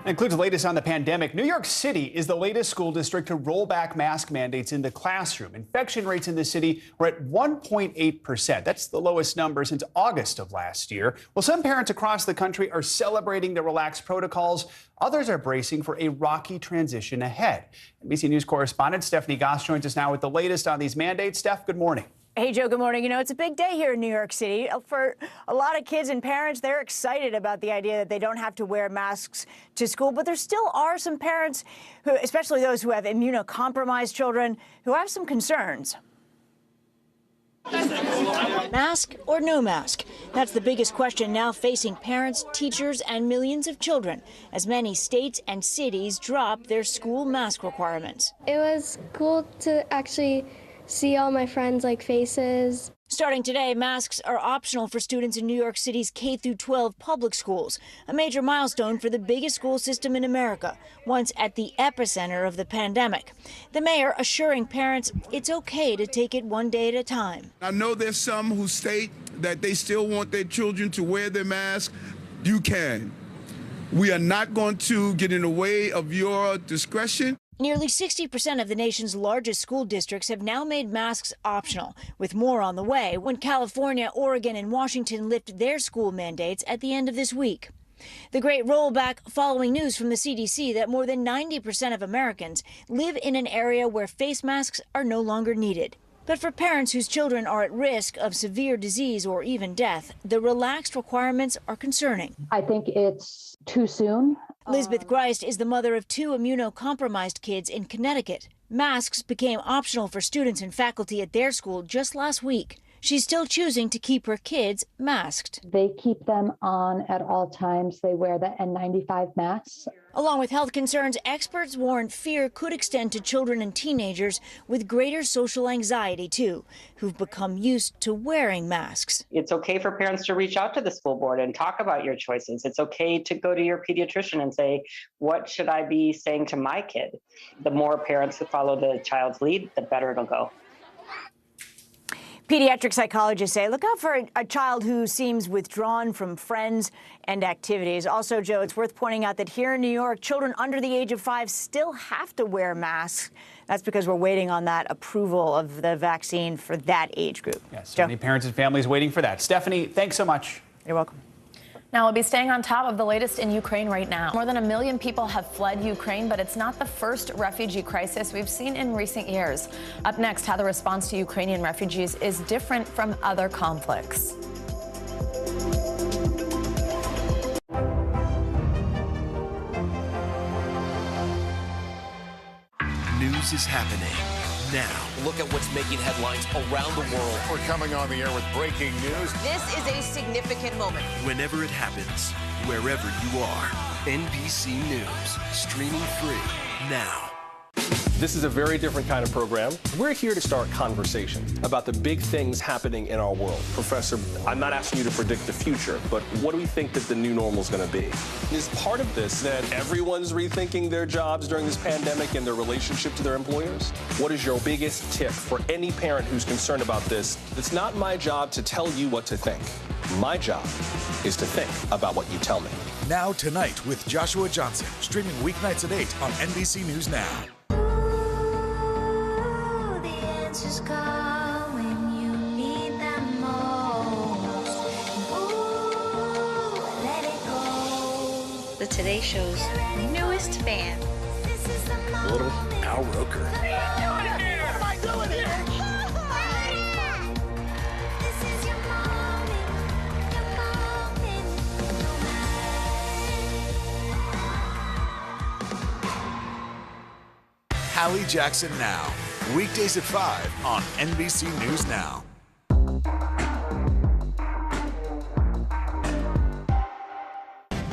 It includes the latest on the pandemic. New York City is the latest school district to roll back mask mandates in the classroom. Infection rates in the city were at 1.8%. That's the lowest number since August of last year. Well, some parents across the country are celebrating the relaxed protocols. Others are bracing for a rocky transition ahead. NBC News correspondent Stephanie Goss joins us now with the latest on these mandates. Steph, good morning. Hey, Joe, good morning. You know, it's a big day here in New York City. For a lot of kids and parents, they're excited about the idea that they don't have to wear masks to school. But there still are some parents, who, especially those who have immunocompromised children, who have some concerns. Mask or no mask? That's the biggest question now facing parents, teachers, and millions of children as many states and cities drop their school mask requirements. It was cool to actually see all my friends' faces. Starting today, masks are optional for students in New York City's K-12 public schools, a major milestone for the biggest school system in America, once at the epicenter of the pandemic. The mayor assuring parents it's okay to take it one day at a time. I know there's some who state that they still want their children to wear their mask. You can. We are not going to get in the way of your discretion. Nearly 60% of the nation's largest school districts have now made masks optional, with more on the way when California, Oregon, and Washington lift their school mandates at the end of this week. The great rollback following news from the CDC that more than 90% of Americans live in an area where face masks are no longer needed. But for parents whose children are at risk of severe disease or even death, the relaxed requirements are concerning. I think it's too soon. Lisbeth Greist is the mother of 2 immunocompromised kids in Connecticut. Masks became optional for students and faculty at their school just last week. She's still choosing to keep her kids masked. They keep them on at all times. They wear the N95 masks. Along with health concerns, experts warn fear could extend to children and teenagers with greater social anxiety, too, who've become used to wearing masks. It's okay for parents to reach out to the school board and talk about your choices. It's okay to go to your pediatrician and say, what should I be saying to my kid? The more parents who follow the child's lead, the better it'll go. Pediatric psychologists say look out for a child who seems withdrawn from friends and activities. Also, Joe, it's worth pointing out that here in New York, children under the age of 5 still have to wear masks. That's because we're waiting on that approval of the vaccine for that age group. Yes, so many parents and families waiting for that. Stephanie, thanks so much. You're welcome. Now, we'll be staying on top of the latest in Ukraine right now. More than 1 million people have fled Ukraine, but it's not the first refugee crisis we've seen in recent years. Up next, how the response to Ukrainian refugees is different from other conflicts. News is happening now. Look at what's making headlines around the world. We're coming on the air with breaking news. This is a significant moment. Whenever it happens, wherever you are. NBC News, streaming free now. This is a very different kind of program. We're here to start conversation about the big things happening in our world. Professor, I'm not asking you to predict the future, but what do we think that the new normal is going to be? Is part of this that everyone's rethinking their jobs during this pandemic and their relationship to their employers? What is your biggest tip for any parent who's concerned about this? It's not my job to tell you what to think. My job is to think about what you tell me. Now Tonight with Joshua Johnson, streaming weeknights at 8 on NBC News Now. Answers come when you need them most. Ooh, let it go. The Today Show's newest fan. Little Al Roker. What am I doing here? This is your moment. Hallie Jackson Now. Weekdays at 5 on NBC News Now.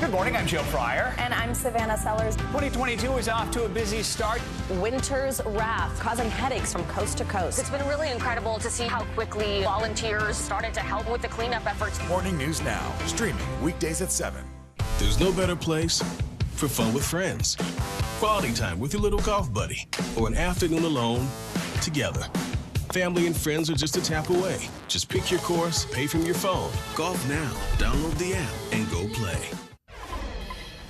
Good morning, I'm Joe Fryer. And I'm Savannah Sellers. 2022 is off to a busy start. Winter's wrath causing headaches from coast to coast. It's been really incredible to see how quickly volunteers started to help with the cleanup efforts. Morning News Now, streaming weekdays at 7. There's no better place for fun with friends. Quality time with your little golf buddy, or an afternoon alone together. Family and friends are just a tap away. Just pick your course, pay from your phone. Golf now. Download the app and go play.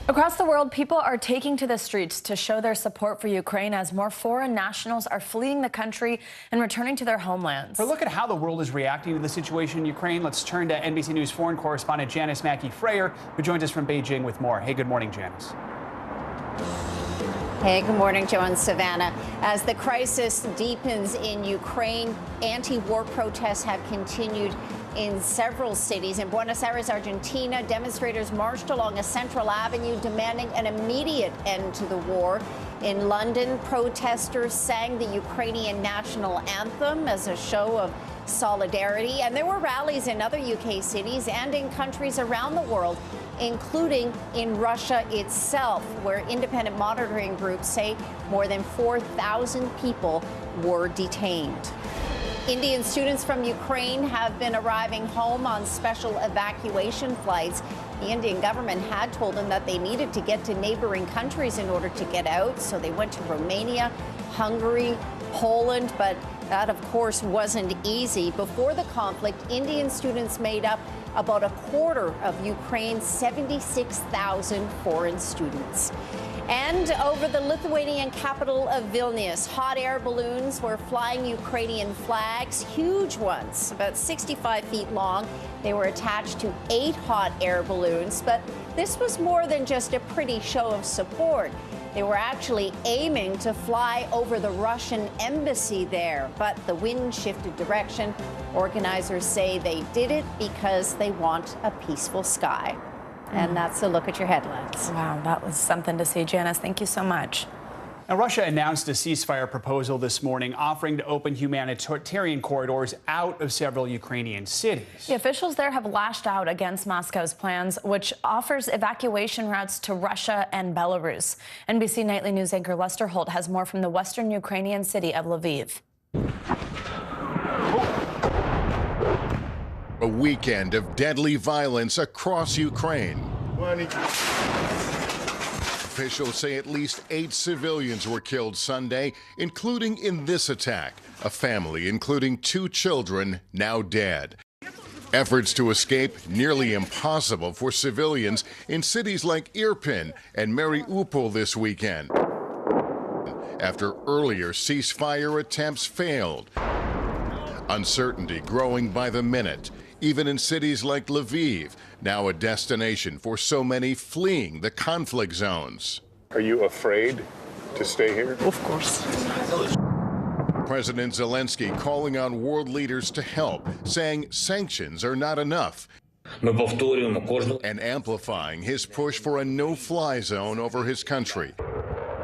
Across the world, people are taking to the streets to show their support for Ukraine as more foreign nationals are fleeing the country and returning to their homelands. For a look at how the world is reacting to the situation in Ukraine, let's turn to NBC News foreign correspondent Janice Mackey-Freyer, who joins us from Beijing with more. Hey, good morning, Janice. Hey, good morning, Joe and Savannah. As the crisis deepens in Ukraine, anti-war protests have continued in several cities. In Buenos Aires, Argentina, demonstrators marched along a central avenue demanding an immediate end to the war. In London, protesters sang the Ukrainian national anthem as a show of solidarity. And there were rallies in other UK cities and in countries around the world including in Russia itself, where independent monitoring groups say more than 4,000 people were detained. Indian students from Ukraine have been arriving home on special evacuation flights. The Indian government had told them that they needed to get to neighboring countries in order to get out, so they went to Romania, Hungary, Poland, but that, of course, wasn't easy. Before the conflict, Indian students made up about a quarter of Ukraine's 76,000 foreign students. And over the Lithuanian capital of Vilnius, hot air balloons were flying Ukrainian flags, huge ones, about 65 feet long. They were attached to 8 hot air balloons, but this was more than just a pretty show of support. They were actually aiming to fly over the Russian embassy there, but the wind shifted direction. Organizers say they did it because they want a peaceful sky. And that's a look at your headlines. Wow, that was something to see. Janice, thank you so much. Now, Russia announced a ceasefire proposal this morning, offering to open humanitarian corridors out of several Ukrainian cities. The officials there have lashed out against Moscow's plans, which offers evacuation routes to Russia and Belarus. NBC Nightly News anchor Lester Holt has more from the western Ukrainian city of Lviv. A weekend of deadly violence across Ukraine. Officials say at least 8 civilians were killed Sunday, including in this attack. A family, including 2 children, now dead. Efforts to escape nearly impossible for civilians in cities like Irpin and Mariupol this weekend, after earlier ceasefire attempts failed. Uncertainty growing by the minute, even in cities like Lviv, now a destination for so many fleeing the conflict zones. Are you afraid to stay here? Of course. President Zelensky calling on world leaders to help, saying sanctions are not enough, and amplifying his push for a no-fly zone over his country.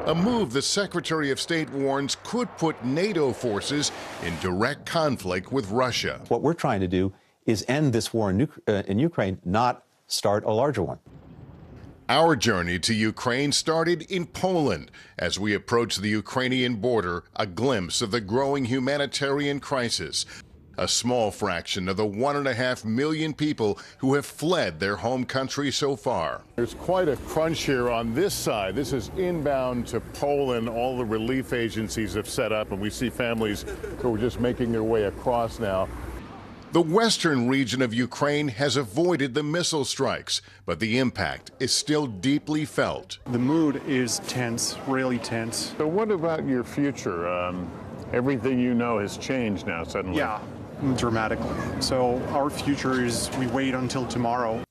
A move the Secretary of State warns could put NATO forces in direct conflict with Russia. What we're trying to do is end this war in Ukraine, not start a larger one. Our journey to Ukraine started in Poland. As we approach the Ukrainian border, a glimpse of the growing humanitarian crisis. A small fraction of the 1.5 million people who have fled their home country so far. There's quite a crunch here on this side. This is inbound to Poland. All the relief agencies have set up, and we see families who are just making their way across now. The western region of Ukraine has avoided the missile strikes, but the impact is still deeply felt. The mood is tense, really tense. So what about your future? Everything you know has changed now suddenly. Yeah, dramatically. So our future is we wait until tomorrow.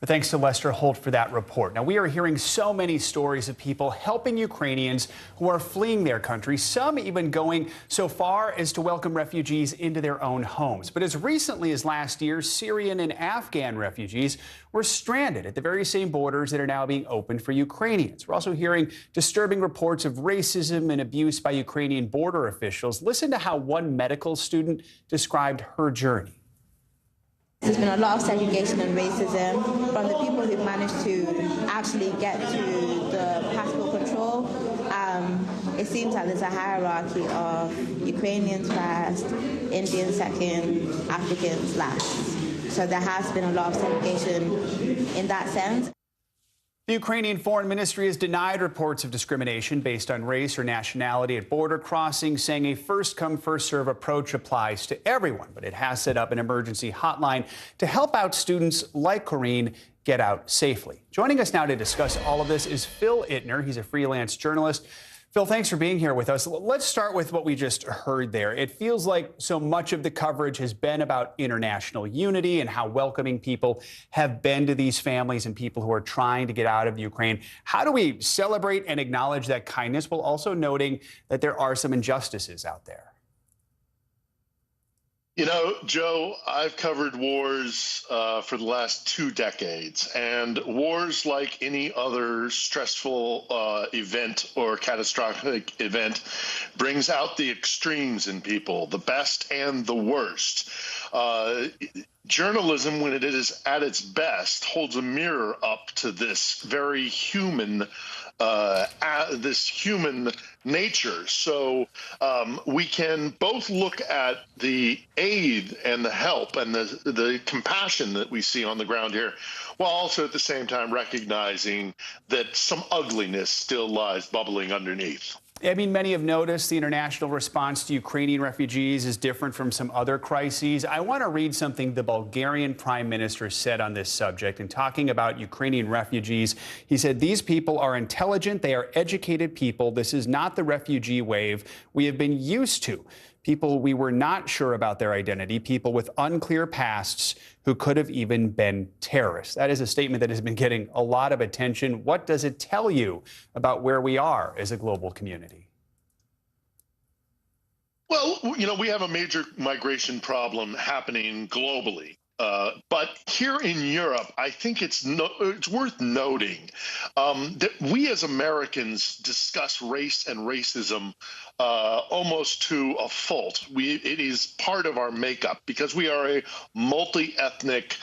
Thanks to Lester Holt for that report. Now, we are hearing so many stories of people helping Ukrainians who are fleeing their country, some even going so far as to welcome refugees into their own homes. But as recently as last year, Syrian and Afghan refugees were stranded at the very same borders that are now being opened for Ukrainians. We're also hearing disturbing reports of racism and abuse by Ukrainian border officials. Listen to how one medical student described her journey. There's been a lot of segregation and racism from the people who've managed to actually get to the passport control. It seems like there's a hierarchy of Ukrainians first, Indians second, Africans last. So there has been a lot of segregation in that sense. The Ukrainian Foreign Ministry has denied reports of discrimination based on race or nationality at border crossings, saying a first-come, first-serve approach applies to everyone. But it has set up an emergency hotline to help out students like Corrine get out safely. Joining us now to discuss all of this is Phil Ittner. He's a freelance journalist. Phil, thanks for being here with us. Let's start with what we just heard there. It feels like so much of the coverage has been about international unity and how welcoming people have been to these families and people who are trying to get out of Ukraine. How do we celebrate and acknowledge that kindness while also noting that there are some injustices out there? You know, Joe, I've covered wars for the last 2 decades, and wars, like any other stressful event or catastrophic event, brings out the extremes in people, the best and the worst. Journalism, when it is at its best, holds a mirror up to this very human, this human nature. So we can both look at the aid and the help and the compassion that we see on the ground here, while also at the same time recognizing that some ugliness still lies bubbling underneath. I mean, many have noticed the international response to Ukrainian refugees is different from some other crises. I want to read something the Bulgarian prime minister said on this subject in talking about Ukrainian refugees. He said, "These people are intelligent. They are educated people. This is not the refugee wave we have been used to. People we were not sure about their identity, people with unclear pasts who could have even been terrorists." That is a statement that has been getting a lot of attention. What does it tell you about where we are as a global community? Well, you know, we have a major migration problem happening globally. But here in Europe, I think it's worth noting that we as Americans discuss race and racism almost to a fault. It is part of our makeup because we are a multi-ethnic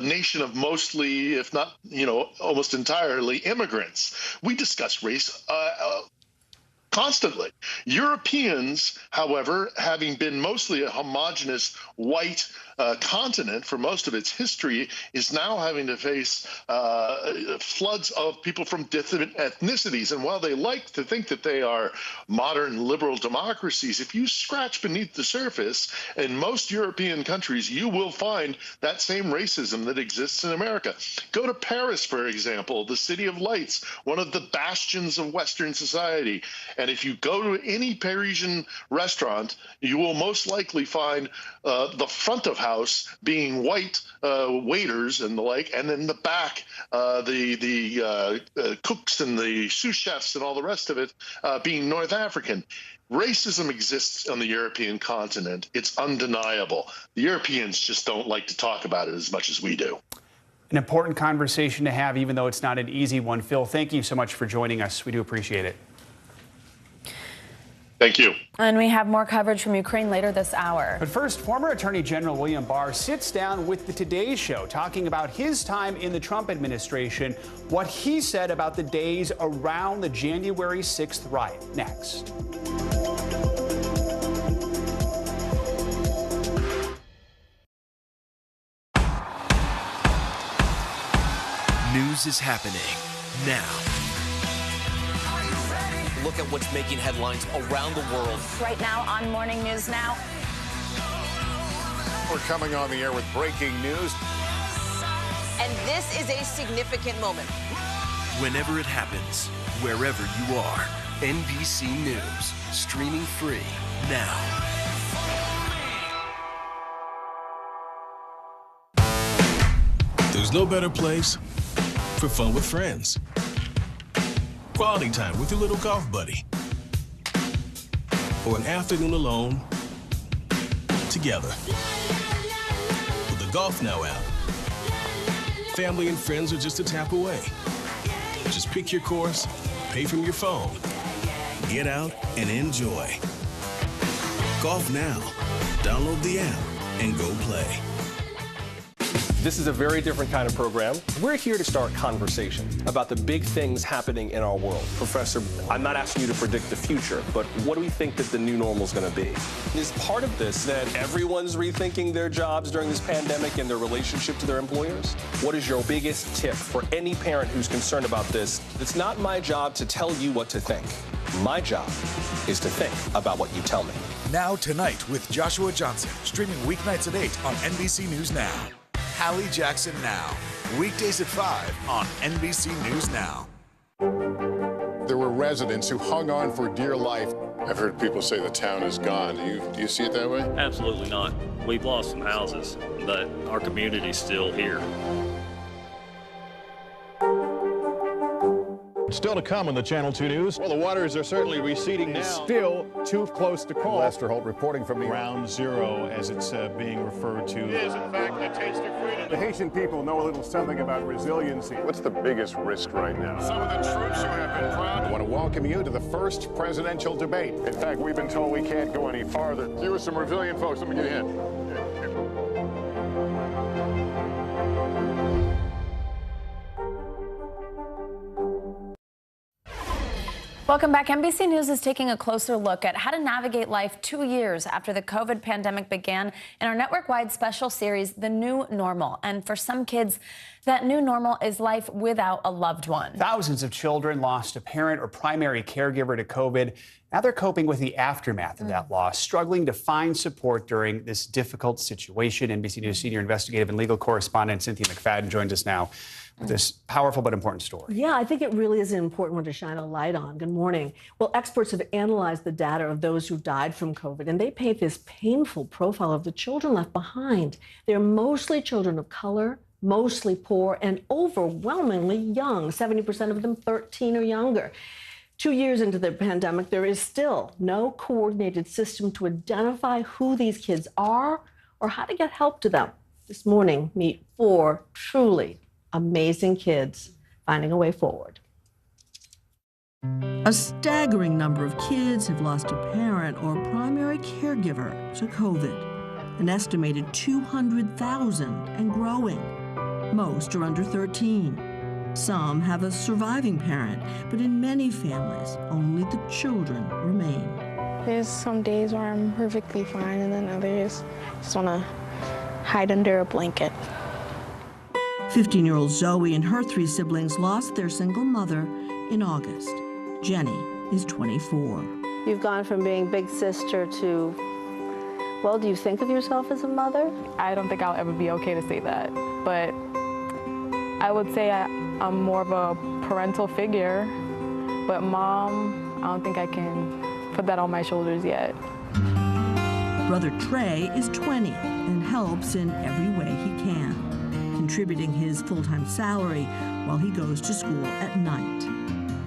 nation of mostly, if not, almost entirely immigrants. We discuss race constantly. Europeans, however, having been mostly a homogenous white continent for most of its history, is now having to face floods of people from different ethnicities. And while they like to think that they are modern liberal democracies, if you scratch beneath the surface, in most European countries, you will find that same racism that exists in America. Go to Paris, for example, the City of Lights, one of the bastions of Western society. And if you go to any Parisian restaurant, you will most likely find the front of house being white waiters and the like, and then the back, the cooks and the sous chefs and all the rest of it being North African. Racism exists on the European continent. It's undeniable. The Europeans just don't like to talk about it as much as we do. An important conversation to have, even though it's not an easy one. Phil, thank you so much for joining us. We do appreciate it. Thank you. And we have more coverage from Ukraine later this hour. But first, former Attorney General William Barr sits down with the Today Show, talking about his time in the Trump administration, what he said about the days around the January 6th riot. Next. News is happening now. Look at what's making headlines around the world. Right now on Morning News Now. We're coming on the air with breaking news. And this is a significant moment. Whenever it happens, wherever you are, NBC News, streaming free now. There's no better place for fun with friends. Quality time with your little golf buddy. Or an afternoon alone together. With the Golf Now app, family and friends are just a tap away. Just pick your course, pay from your phone, get out and enjoy. Golf Now. Download the app and go play. This is a very different kind of program. We're here to start conversation about the big things happening in our world. Professor, I'm not asking you to predict the future, but what do we think that the new normal is going to be? Is part of this that everyone's rethinking their jobs during this pandemic and their relationship to their employers? What is your biggest tip for any parent who's concerned about this? It's not my job to tell you what to think. My job is to think about what you tell me. Now Tonight with Joshua Johnson, streaming weeknights at 8 on NBC News Now. Hallie Jackson Now, weekdays at 5 on NBC News Now. There were residents who hung on for dear life. I've heard people say the town is gone. Do you see it that way? Absolutely not. We've lost some houses, but our community's still here. Still to come on the Channel 2 News. Well, the waters are certainly receding now. Still too close to call. Lester Holt reporting from the Ground Zero, as it's being referred to. It is, in fact, a taste of freedom. The Haitian people know a little something about resiliency. What's the biggest risk right now? Some of the troops who have been proud. I want to welcome you to the first presidential debate. In fact, we've been told we can't go any farther. You were some resilient folks. Let me get a hint. Welcome back. NBC News is taking a closer look at how to navigate life 2 years after the COVID pandemic began in our network-wide special series, The New Normal. And for some kids, that new normal is life without a loved one. Thousands of children lost a parent or primary caregiver to COVID. Now they're coping with the aftermath of that loss, struggling to find support during this difficult situation. NBC News senior investigative and legal correspondent Cynthia McFadden joins us now with this powerful but important story. Yeah, I think it really is an important one to shine a light on. Good morning. Well, experts have analyzed the data of those who died from COVID, and they paint this painful profile of the children left behind. They're mostly children of color, mostly poor, and overwhelmingly young, 70% of them 13 or younger. 2 years into the pandemic, there is still no coordinated system to identify who these kids are or how to get help to them. This morning, meet 4 truly amazing kids finding a way forward. A staggering number of kids have lost a parent or primary caregiver to COVID. An estimated 200,000 and growing. Most are under 13. Some have a surviving parent, but in many families, only the children remain. There's some days where I'm perfectly fine, and then others just want to hide under a blanket. 15-year-old Zoe and her 3 siblings lost their single mother in August. Jenny is 24. You've gone from being big sister to, well, do you think of yourself as a mother? I don't think I'll ever be okay to say that, but I would say I'm more of a parental figure, but mom, I don't think I can put that on my shoulders yet. Brother Trey is 20 and helps in every way he can, contributing his full-time salary while he goes to school at night.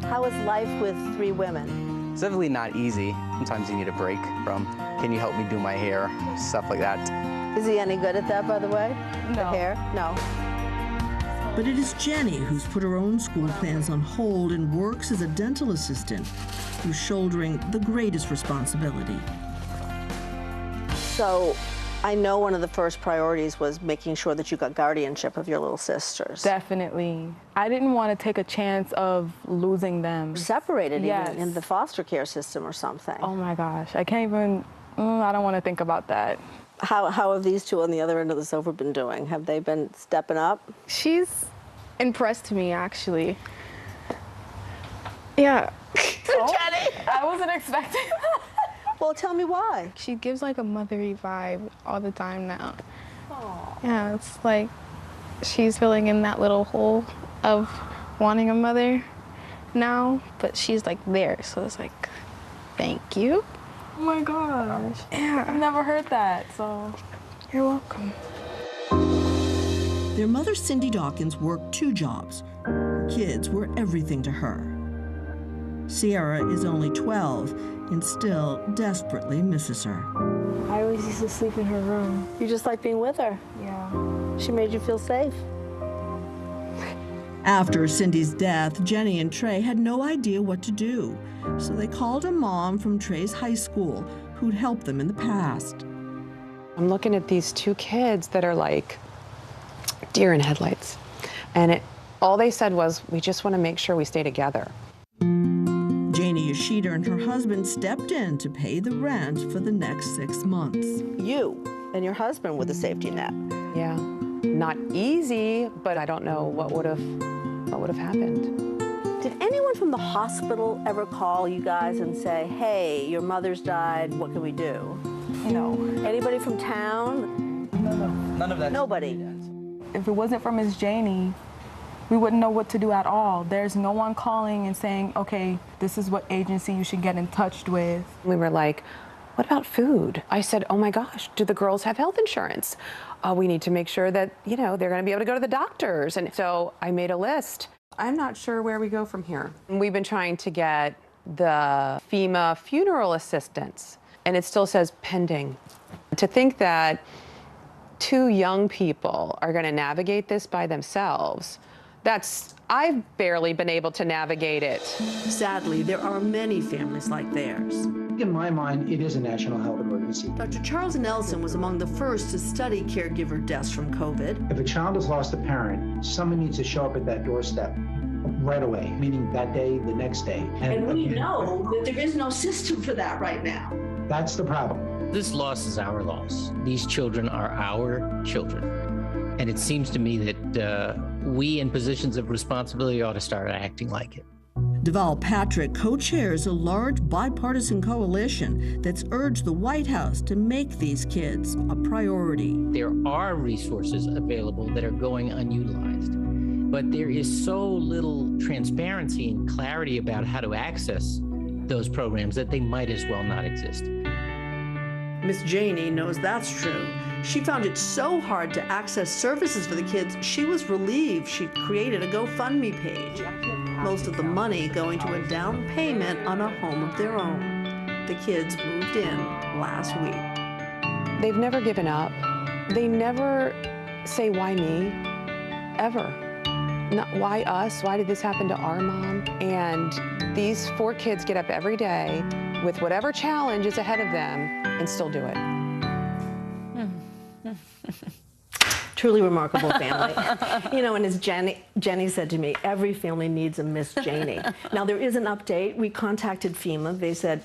How is life with 3 women? It's definitely not easy. Sometimes you need a break from, can you help me do my hair, stuff like that. Is he any good at that, by the way? No. The hair? No. But it is Jenny who's put her own school plans on hold and works as a dental assistant, who's shouldering the greatest responsibility. So I know one of the first priorities was making sure that you got guardianship of your little sisters. Definitely. I didn't want to take a chance of losing them. Separated Yes. even in the foster care system or something. Oh my gosh, I can't even, I don't want to think about that. How have these 2 on the other end of the sofa been doing? Have they been stepping up? She's impressed me, actually. Yeah. Jenny! I wasn't expecting that. Well, tell me why. She gives like a mothery vibe all the time now. Aww. Yeah, it's like she's filling in that little hole of wanting a mother now, but she's like there, so it's like, thank you. Oh my gosh. Yeah, I've never heard that, so you're welcome. Their mother, Cindy Dawkins, worked 2 jobs. Her kids were everything to her. Sierra is only 12 and still desperately misses her. I always used to sleep in her room. You just like being with her? Yeah. She made you feel safe? After Cindy's death, Jenny and Trey had no idea what to do, so they called a mom from Trey's high school who'd helped them in the past. I'm looking at these 2 kids that are like deer in headlights, and all they said was, we just want to make sure we stay together. Janie Yoshida and her husband stepped in to pay the rent for the next 6 months. You and your husband with a safety net. Yeah, not easy, but I don't know what would have happened. Did anyone from the hospital ever call you guys and say, hey, your mother's died, what can we do? No. Anybody from town? None of that. Nobody. If it wasn't for Miss Janie, we wouldn't know what to do at all. There's no one calling and saying, okay, this is what agency you should get in touch with. We were like, what about food? I said, oh my gosh, do the girls have health insurance? We need to make sure that, they're going to be able to go to the doctors. And so I made a list. I'm not sure where we go from here. We've been trying to get the FEMA funeral assistance, and it still says pending. To think that 2 young people are going to navigate this by themselves, I've barely been able to navigate it. Sadly, there are many families like theirs. In my mind, it is a national health emergency. Dr. Charles Nelson was among the first to study caregiver deaths from COVID. If a child has lost a parent, someone needs to show up at that doorstep right away, meaning that day, the next day. And we know that there is no system for that right now. That's the problem. This loss is our loss. These children are our children. And it seems to me that we in positions of responsibility ought to start acting like it. Deval Patrick co-chairs a large bipartisan coalition that's urged the White House to make these kids a priority. There are resources available that are going unutilized, but there is so little transparency and clarity about how to access those programs that they might as well not exist. Miss Janey knows that's true. She found it so hard to access services for the kids, she was relieved she created a GoFundMe page. Most of the money going to a down payment on a home of their own. The kids moved in last week. They've never given up. They never say, why me? Ever. Not, why us? Why did this happen to our mom? And these 4 kids get up every day with whatever challenge is ahead of them and still do it. Truly remarkable family. You know, and as Jenny said to me, every family needs a Miss Janey. Now, there is an update. We contacted FEMA. They said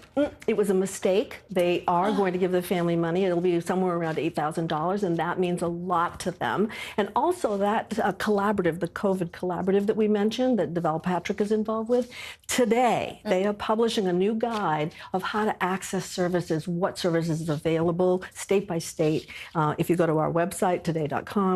it was a mistake. They are going to give the family money. It'll be somewhere around $8,000, and that means a lot to them. And also that collaborative, the COVID collaborative that we mentioned, that Deval Patrick is involved with, today they are publishing a new guide of how to access services, what services is available, state by state. If you go to our website, today.com,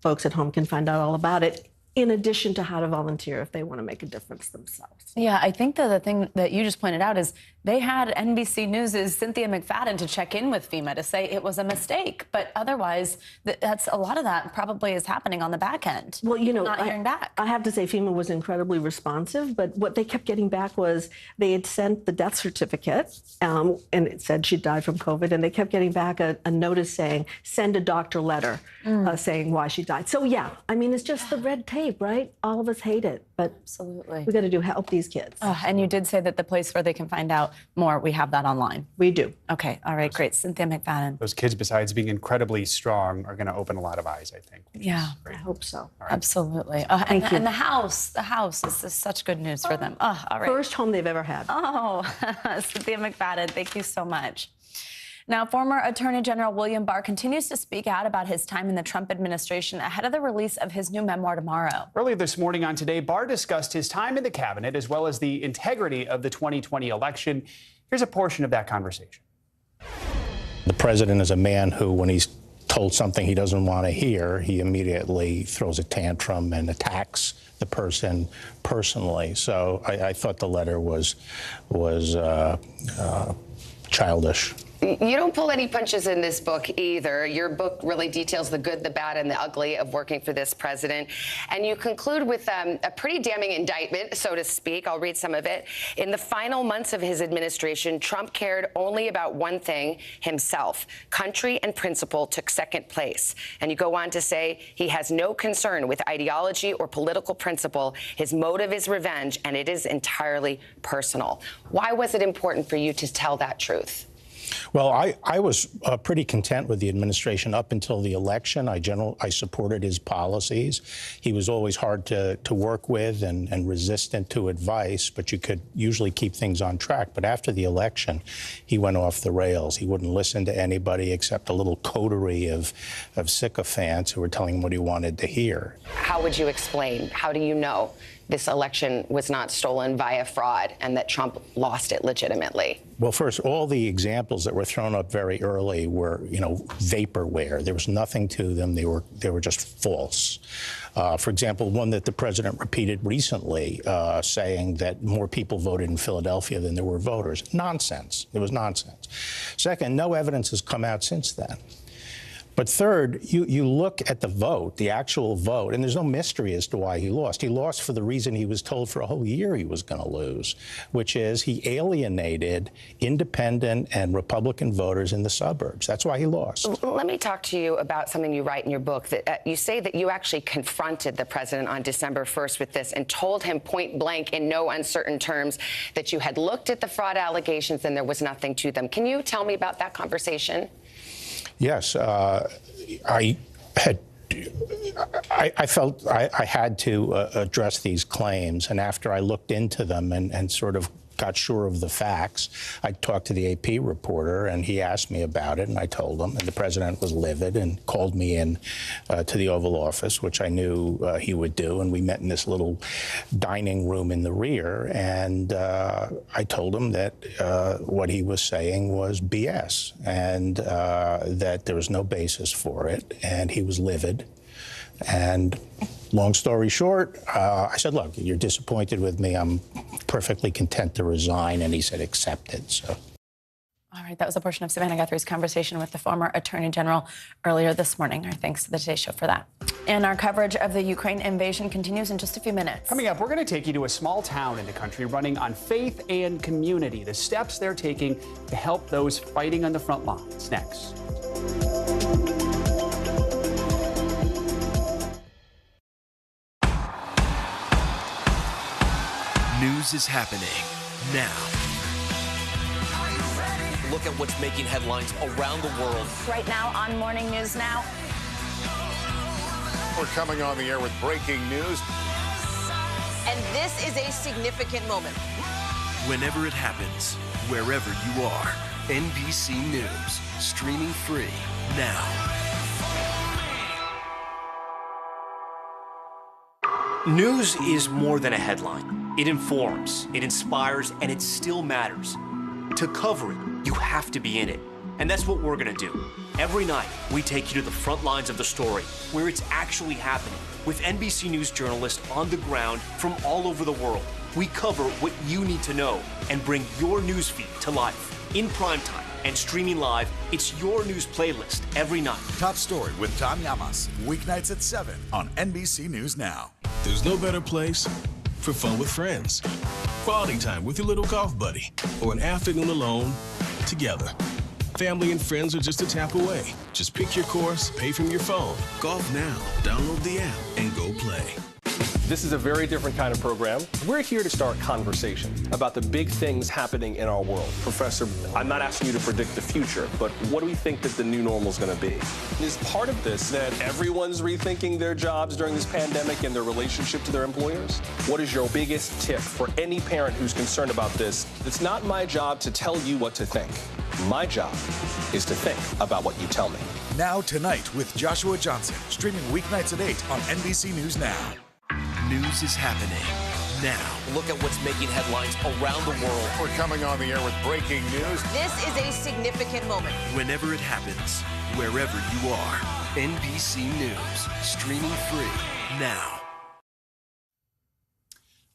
folks at home can find out all about it, in addition to how to volunteer if they want to make a difference themselves. Yeah, I think the thing that you just pointed out is they had NBC News' Cynthia McFadden to check in with FEMA to say it was a mistake. But otherwise, that's a lot of that probably is happening on the back end. Well, you know, not hearing back. I have to say FEMA was incredibly responsive, but what they kept getting back was they had sent the death certificate, and it said she died from COVID, and they kept getting back a notice saying, send a doctor letter saying why she died. So, yeah, I mean, it's just the red tape, right? All of us hate it, but absolutely, we got to help these kids. And you did say that the place where they can find out more, we have that online. We do. Okay, all right, great. Cynthia McFadden. Those kids, besides being incredibly strong, are going to open a lot of eyes, I think. Yeah, I hope so. Right. Absolutely. Thank you. And the house is such good news for them. All right. First home they've ever had. Oh, Cynthia McFadden, thank you so much. Now, former Attorney General William Barr continues to speak out about his time in the Trump administration ahead of the release of his new memoir tomorrow. Earlier this morning on Today, Barr discussed his time in the cabinet as well as the integrity of the 2020 election. Here's a portion of that conversation. The president is a man who, when he's told something he doesn't want to hear, he immediately throws a tantrum and attacks the person personally. So I thought the letter was childish. You don't pull any punches in this book either. Your book really details the good, the bad, and the ugly of working for this president. And you conclude with a pretty damning indictment, so to speak. I'll read some of it. In the final months of his administration, Trump cared only about one thing, himself. Country and principle took second place. And you go on to say he has no concern with ideology or political principle. His motive is revenge, and it is entirely personal. Why was it important for you to tell that truth? Well, I was pretty content with the administration up until the election. I supported his policies. He was always hard to work with and resistant to advice, but you could usually keep things on track. But after the election, he went off the rails. He wouldn't listen to anybody except a little coterie of sycophants who were telling him what he wanted to hear. How would you explain? How do you know this election was not stolen via fraud and that Trump lost it legitimately? Well, first, all the examples that were thrown up very early were, vaporware. There was nothing to them. They were just false. For example, one that the president repeated recently, saying that more people voted in Philadelphia than there were voters. Nonsense. It was nonsense. Second, no evidence has come out since then. But third, you look at the vote, the actual vote, and there's no mystery as to why he lost. He lost for the reason he was told for a whole year he was going to lose, which is he alienated independent and Republican voters in the suburbs. That's why he lost. Let me talk to you about something you write in your book. That you say that you actually confronted the president on December 1st with this and told him point blank in no uncertain terms that you had looked at the fraud allegations and there was nothing to them. Can you tell me about that conversation? Yes, I felt I had to address these claims, and after I looked into them and sort of got sure of the facts, I talked to the AP reporter, and he asked me about it, and I told him, and the president was livid and called me in to the Oval Office, which I knew he would do, and we met in this little dining room in the rear, and I told him that what he was saying was BS, and that there was no basis for it, and he was livid. And long story short, I said, look, you're disappointed with me. I'm perfectly content to resign. And he said, accept it. So. All right. That was a portion of Savannah Guthrie's conversation with the former Attorney General earlier this morning. Our thanks to the Today Show for that. And our coverage of the Ukraine invasion continues in just a few minutes. Coming up, we're going to take you to a small town in the country running on faith and community. The steps they're taking to help those fighting on the front lines. Next. News is happening now. Look at what's making headlines around the world. Right now on Morning News Now. We're coming on the air with breaking news. And this is a significant moment. Whenever it happens, wherever you are, NBC News, streaming free now. News is more than a headline. It informs, it inspires, and it still matters. To cover it, you have to be in it. And that's what we're gonna do. Every night, we take you to the front lines of the story, where it's actually happening, with NBC News journalists on the ground from all over the world. We cover what you need to know and bring your newsfeed to life. In primetime and streaming live, it's your news playlist every night. Top Story with Tom Llamas, weeknights at 7 on NBC News Now. There's no better place for fun with friends, quality time with your little golf buddy, or an afternoon alone together. Family and friends are just a tap away. Just pick your course, pay from your phone. Golf now. Download the app and go play. This is a very different kind of program. We're here to start conversation about the big things happening in our world. Professor, I'm not asking you to predict the future, but what do we think that the new normal is going to be? Is part of this that everyone's rethinking their jobs during this pandemic and their relationship to their employers? What is your biggest tip for any parent who's concerned about this? It's not my job to tell you what to think. My job is to think about what you tell me. Now Tonight with Joshua Johnson, streaming weeknights at 8 on NBC News Now. News is happening now. Look at what's making headlines around the world. We're coming on the air with breaking news. This is a significant moment. Whenever it happens, wherever you are, NBC News, streaming free now.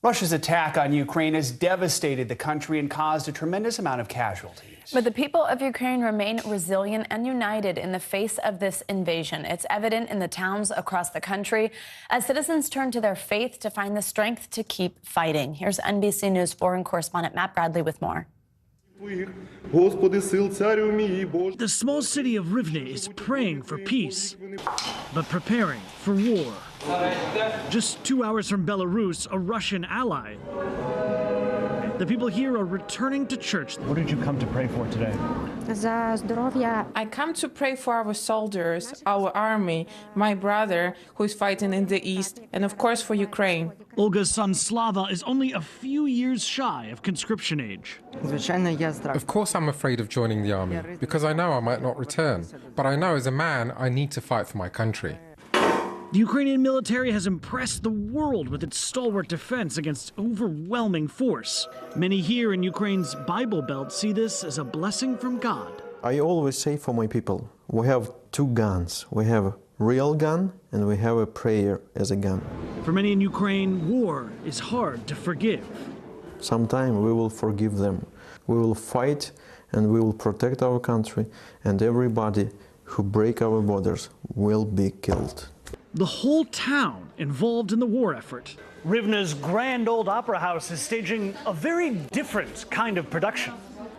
Russia's attack on Ukraine has devastated the country and caused a tremendous amount of casualties. But the people of Ukraine remain resilient and united in the face of this invasion. It's evident in the towns across the country as citizens turn to their faith to find the strength to keep fighting. Here's NBC News foreign correspondent Matt Bradley with more. The small city of Rivne is praying for peace, but preparing for war. Just 2 hours from Belarus, a Russian ally. The people here are returning to church. What did you come to pray for today? I come to pray for our soldiers, our army, my brother who is fighting in the east, and of course for Ukraine. Olga's son Slava is only a few years shy of conscription age. Of course I'm afraid of joining the army, because I know I might not return. But I know as a man I need to fight for my country. The Ukrainian military has impressed the world with its stalwart defense against overwhelming force. Many here in Ukraine's Bible Belt see this as a blessing from God. I always say for my people, we have two guns. We have a real gun and we have a prayer as a gun. For many in Ukraine, war is hard to forgive. Sometime we will forgive them. We will fight and we will protect our country and everybody who break our borders will be killed. The whole town involved in the war effort. Rivne's Grand Old Opera House is staging a very different kind of production.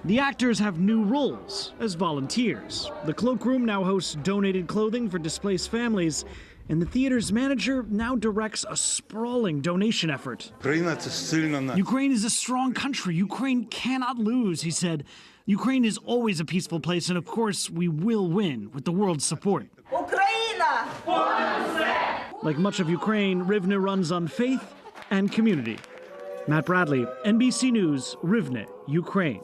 The actors have new roles as volunteers. The cloakroom now hosts donated clothing for displaced families, and the theater's manager now directs a sprawling donation effort. Ukraine is a strong country. Ukraine cannot lose, he said. Ukraine is always a peaceful place, and of course, we will win with the world's support. Like much of Ukraine, Rivne runs on faith and community. Matt Bradley, NBC News, Rivne, Ukraine.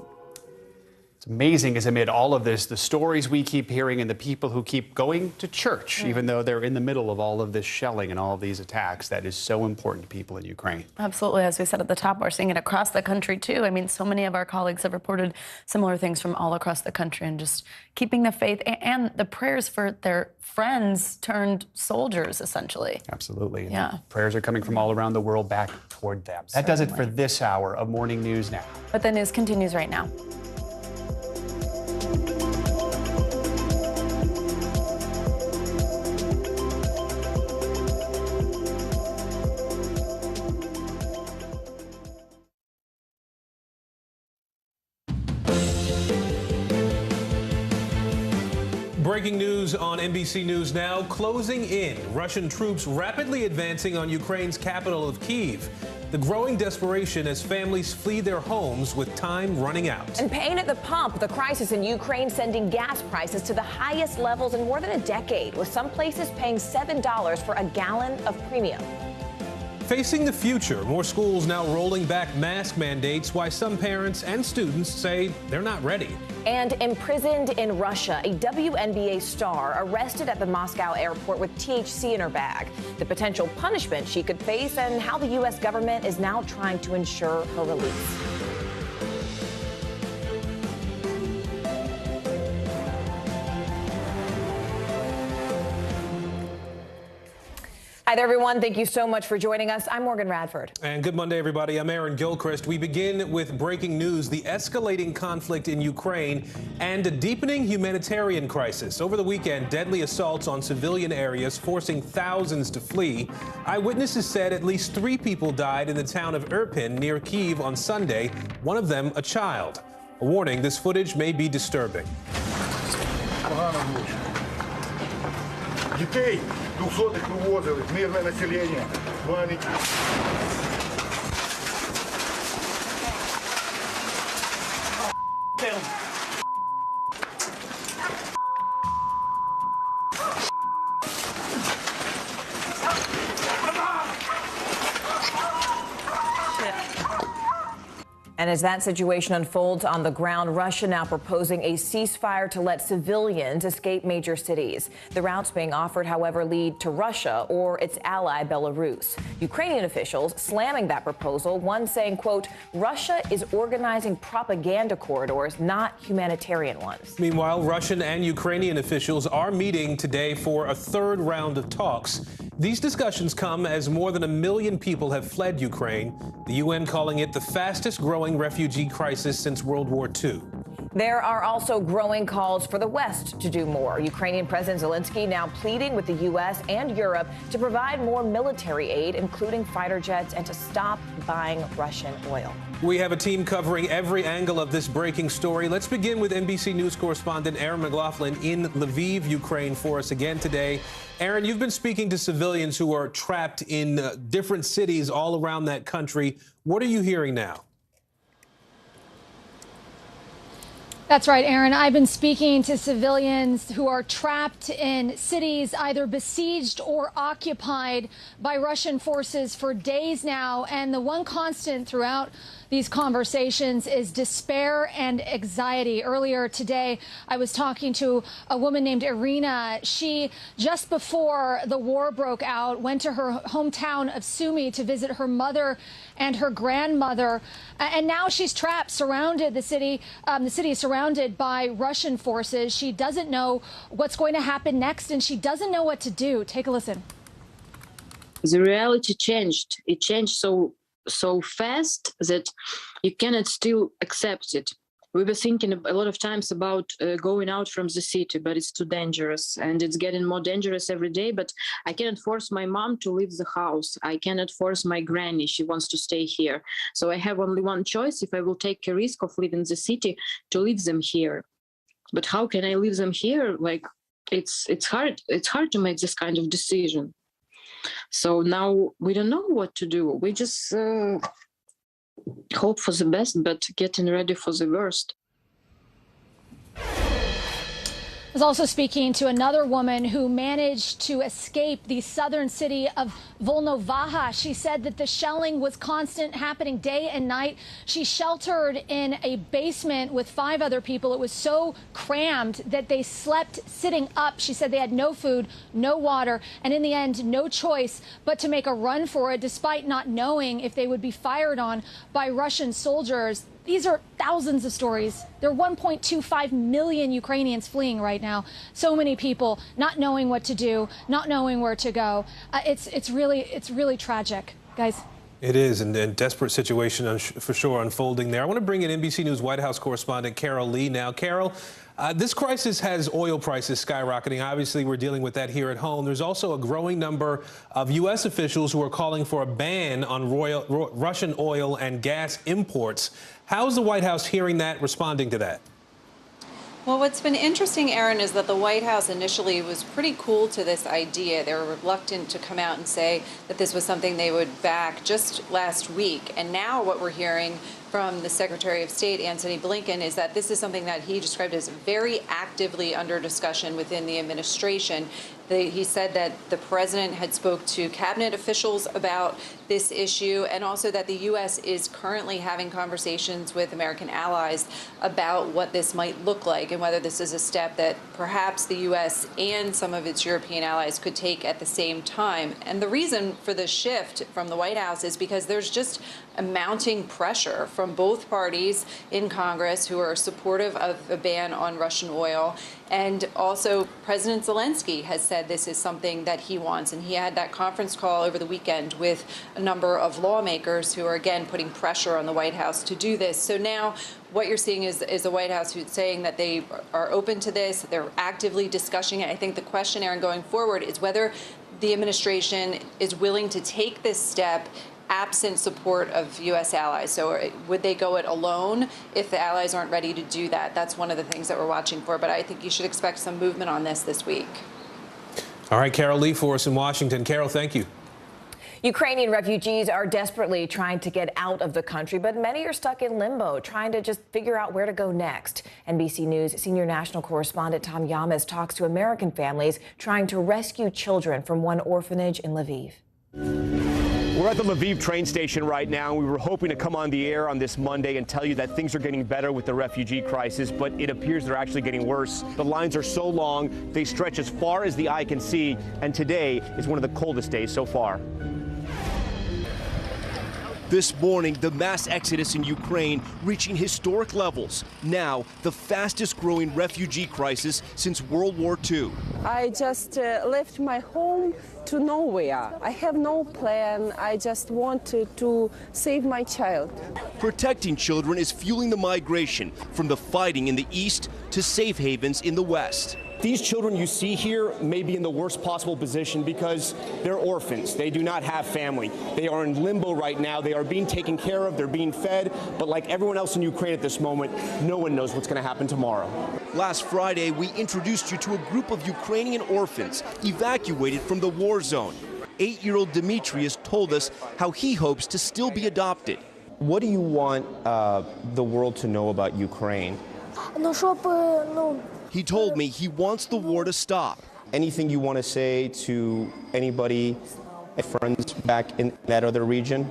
It's amazing as amid all of this, the stories we keep hearing and the people who keep going to church, even though they're in the middle of all of this shelling and all of these attacks. That is so important to people in Ukraine. Absolutely. As we said at the top, we're seeing it across the country, too. I mean, so many of our colleagues have reported similar things from all across the country, and just keeping the faith and the prayers for their friends turned soldiers, essentially. Absolutely. And yeah. Prayers are coming from all around the world back toward them. That does it for this hour of Morning News Now. But the news continues right now. Breaking news on NBC News Now. Closing in. Russian troops rapidly advancing on Ukraine's capital of Kyiv. The growing desperation as families flee their homes with time running out. And pain at the pump. The crisis in Ukraine sending gas prices to the highest levels in more than a decade, with some places paying $7 for a gallon of premium. Facing the future, more schools now rolling back mask mandates, why some parents and students say they're not ready. And imprisoned in Russia, a WNBA star arrested at the Moscow airport with THC in her bag. The potential punishment she could face and how the U.S. government is now trying to ensure her release. Hi there, everyone. Thank you so much for joining us. I'm Morgan Radford. And good Monday, everybody. I'm Aaron Gilchrist. We begin with breaking news, the escalating conflict in Ukraine and a deepening humanitarian crisis. Over the weekend, deadly assaults on civilian areas, forcing thousands to flee. Eyewitnesses said at least 3 people died in the town of Irpin near Kyiv on Sunday, one of them a child. A warning, this footage may be disturbing. Дітей 200-х вивозили, мирне населення, маленькі. And as that situation unfolds on the ground, Russia now proposing a ceasefire to let civilians escape major cities. The routes being offered, however, lead to Russia or its ally, Belarus. Ukrainian officials slamming that proposal, one saying, quote, Russia is organizing propaganda corridors, not humanitarian ones. Meanwhile, Russian and Ukrainian officials are meeting today for a third round of talks. These discussions come as more than 1 million people have fled Ukraine, the UN calling it the fastest growing refugee crisis since World War II. There are also growing calls for the West to do more. Ukrainian President Zelensky now pleading with the U.S. and Europe to provide more military aid, including fighter jets, and to stop buying Russian oil. We have a team covering every angle of this breaking story. Let's begin with NBC News correspondent Aaron McLaughlin in Lviv, Ukraine, for us again today. Aaron, you've been speaking to civilians who are trapped in different cities all around that country. What are you hearing now? That's right, Aaron. I've been speaking to civilians who are trapped in cities either besieged or occupied by Russian forces for days now. And the one constant throughout these conversations is despair and anxiety. Earlier today, I was talking to a woman named Irina. She, just before the war broke out, went to her hometown of Sumy to visit her mother and her grandmother. And now she's trapped, surrounded. The city is surrounded by Russian forces. She doesn't know what's going to happen next, and she doesn't know what to do. Take a listen. The reality changed. It changed so fast that you cannot still accept it. We were thinking a lot of times about going out from the city, but it's too dangerous, and it's getting more dangerous every day. But I cannot force my mom to leave the house. I cannot force my granny. She wants to stay here. So I have only one choice: if I will take a risk of leaving the city, to leave them here. But how can I leave them here? Like, it's hard. It's hard to make this kind of decision. So now we don't know what to do. We just hope for the best, but getting ready for the worst. I was also speaking to another woman who managed to escape the southern city of Volnovaha. She said that the shelling was constant, happening day and night. She sheltered in a basement with 5 other people. It was so crammed that they slept sitting up. She said they had no food, no water, and in the end, no choice but to make a run for it, despite not knowing if they would be fired on by Russian soldiers. These are thousands of stories. There are 1.25 million Ukrainians fleeing right now. So many people not knowing what to do, not knowing where to go. It's really tragic, guys. It is, and a desperate situation for sure unfolding there. I want to bring in NBC News White House correspondent Carol Lee now. Carol, this crisis has oil prices skyrocketing. Obviously, we're dealing with that here at home. There's also a growing number of U.S. officials who are calling for a ban on Russian oil and gas imports. How's the White House hearing that, responding to that? Well, what's been interesting, Aaron, is that the White House initially was pretty cool to this idea. They were reluctant to come out and say that this was something they would back just last week. And now what we're hearing from the Secretary of State, Antony Blinken, is that this is something that he described as very actively under discussion within the administration. He said that the president had spoke to cabinet officials about this issue, and also that the U.S. is currently having conversations with American allies about what this might look like and whether this is a step that perhaps the U.S. and some of its European allies could take at the same time. And the reason for the shift from the White House is because there's just a mounting pressure from both parties in Congress who are supportive of a ban on Russian oil. And also President Zelensky has said this is something that he wants. And he had that conference call over the weekend with a number of lawmakers who are, again, putting pressure on the White House to do this. So now what you're seeing is the White House who's saying that they are open to this. They're actively discussing it. I think the question, Aaron, going forward is whether the administration is willing to take this step absent support of U.S. allies. So would they go it alone if the allies aren't ready to do that? That's one of the things that we're watching for. But I think you should expect some movement on this week. All right, Carol Lee for us in Washington. Carol, thank you. Ukrainian refugees are desperately trying to get out of the country, but many are stuck in limbo, trying to just figure out where to go next. NBC News senior national correspondent Tom Yamas talks to American families trying to rescue children from one orphanage in Lviv. We're at the Lviv train station right now. We were hoping to come on the air on this Monday and tell you that things are getting better with the refugee crisis, but it appears they're actually getting worse. The lines are so long, they stretch as far as the eye can see, and today is one of the coldest days so far. This morning, the mass exodus in Ukraine reaching historic levels. Now, the fastest growing refugee crisis since World War II. I just left my home to nowhere. I have no plan. I just wanted to save my child. Protecting children is fueling the migration from the fighting in the east to safe havens in the west. These children you see here may be in the worst possible position because they're orphans. They do not have family. They are in limbo right now. They are being taken care of. They're being fed. But like everyone else in Ukraine at this moment, no one knows what's going to happen tomorrow. Last Friday, we introduced you to a group of Ukrainian orphans evacuated from the war zone. 8-year-old Demetrius told us how he hopes to still be adopted. What do you want the world to know about Ukraine? He told me he wants the war to stop. Anything you want to say to anybody, friends back in that other region?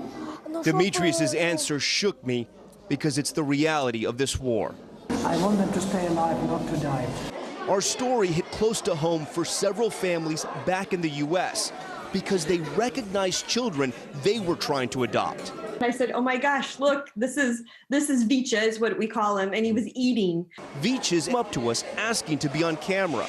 Demetrius's answer shook me because it's the reality of this war. I want them to stay alive, not to die. Our story hit close to home for several families back in the U.S. because they recognized children they were trying to adopt. I said, oh my gosh, look, this is Vicha is what we call him, and he was eating. Veach is up to us asking to be on camera.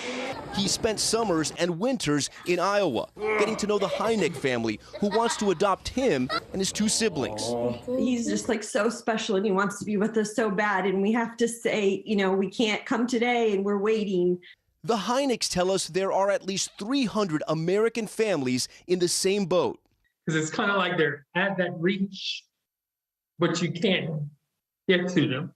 He spent summers and winters in Iowa, getting to know the Hynek family, who wants to adopt him and his 2 siblings. He's just like so special, and he wants to be with us so bad, and we have to say, you know, we can't come today, and we're waiting. The Hyneks tell us there are at least 300 American families in the same boat. Because it's kind of like they're at that reach, but you can't get to them.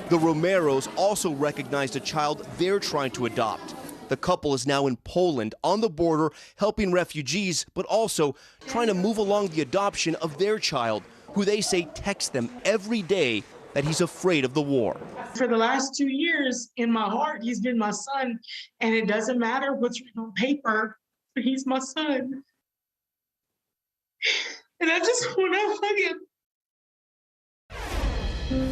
The Romeros also recognized a child they're trying to adopt. The couple is now in Poland on the border helping refugees, but also trying to move along the adoption of their child, who they say texts them every day that he's afraid of the war. For the last 2 years, in my heart, he's been my son, and it doesn't matter what's written on paper, but he's my son. And I just want to hug him.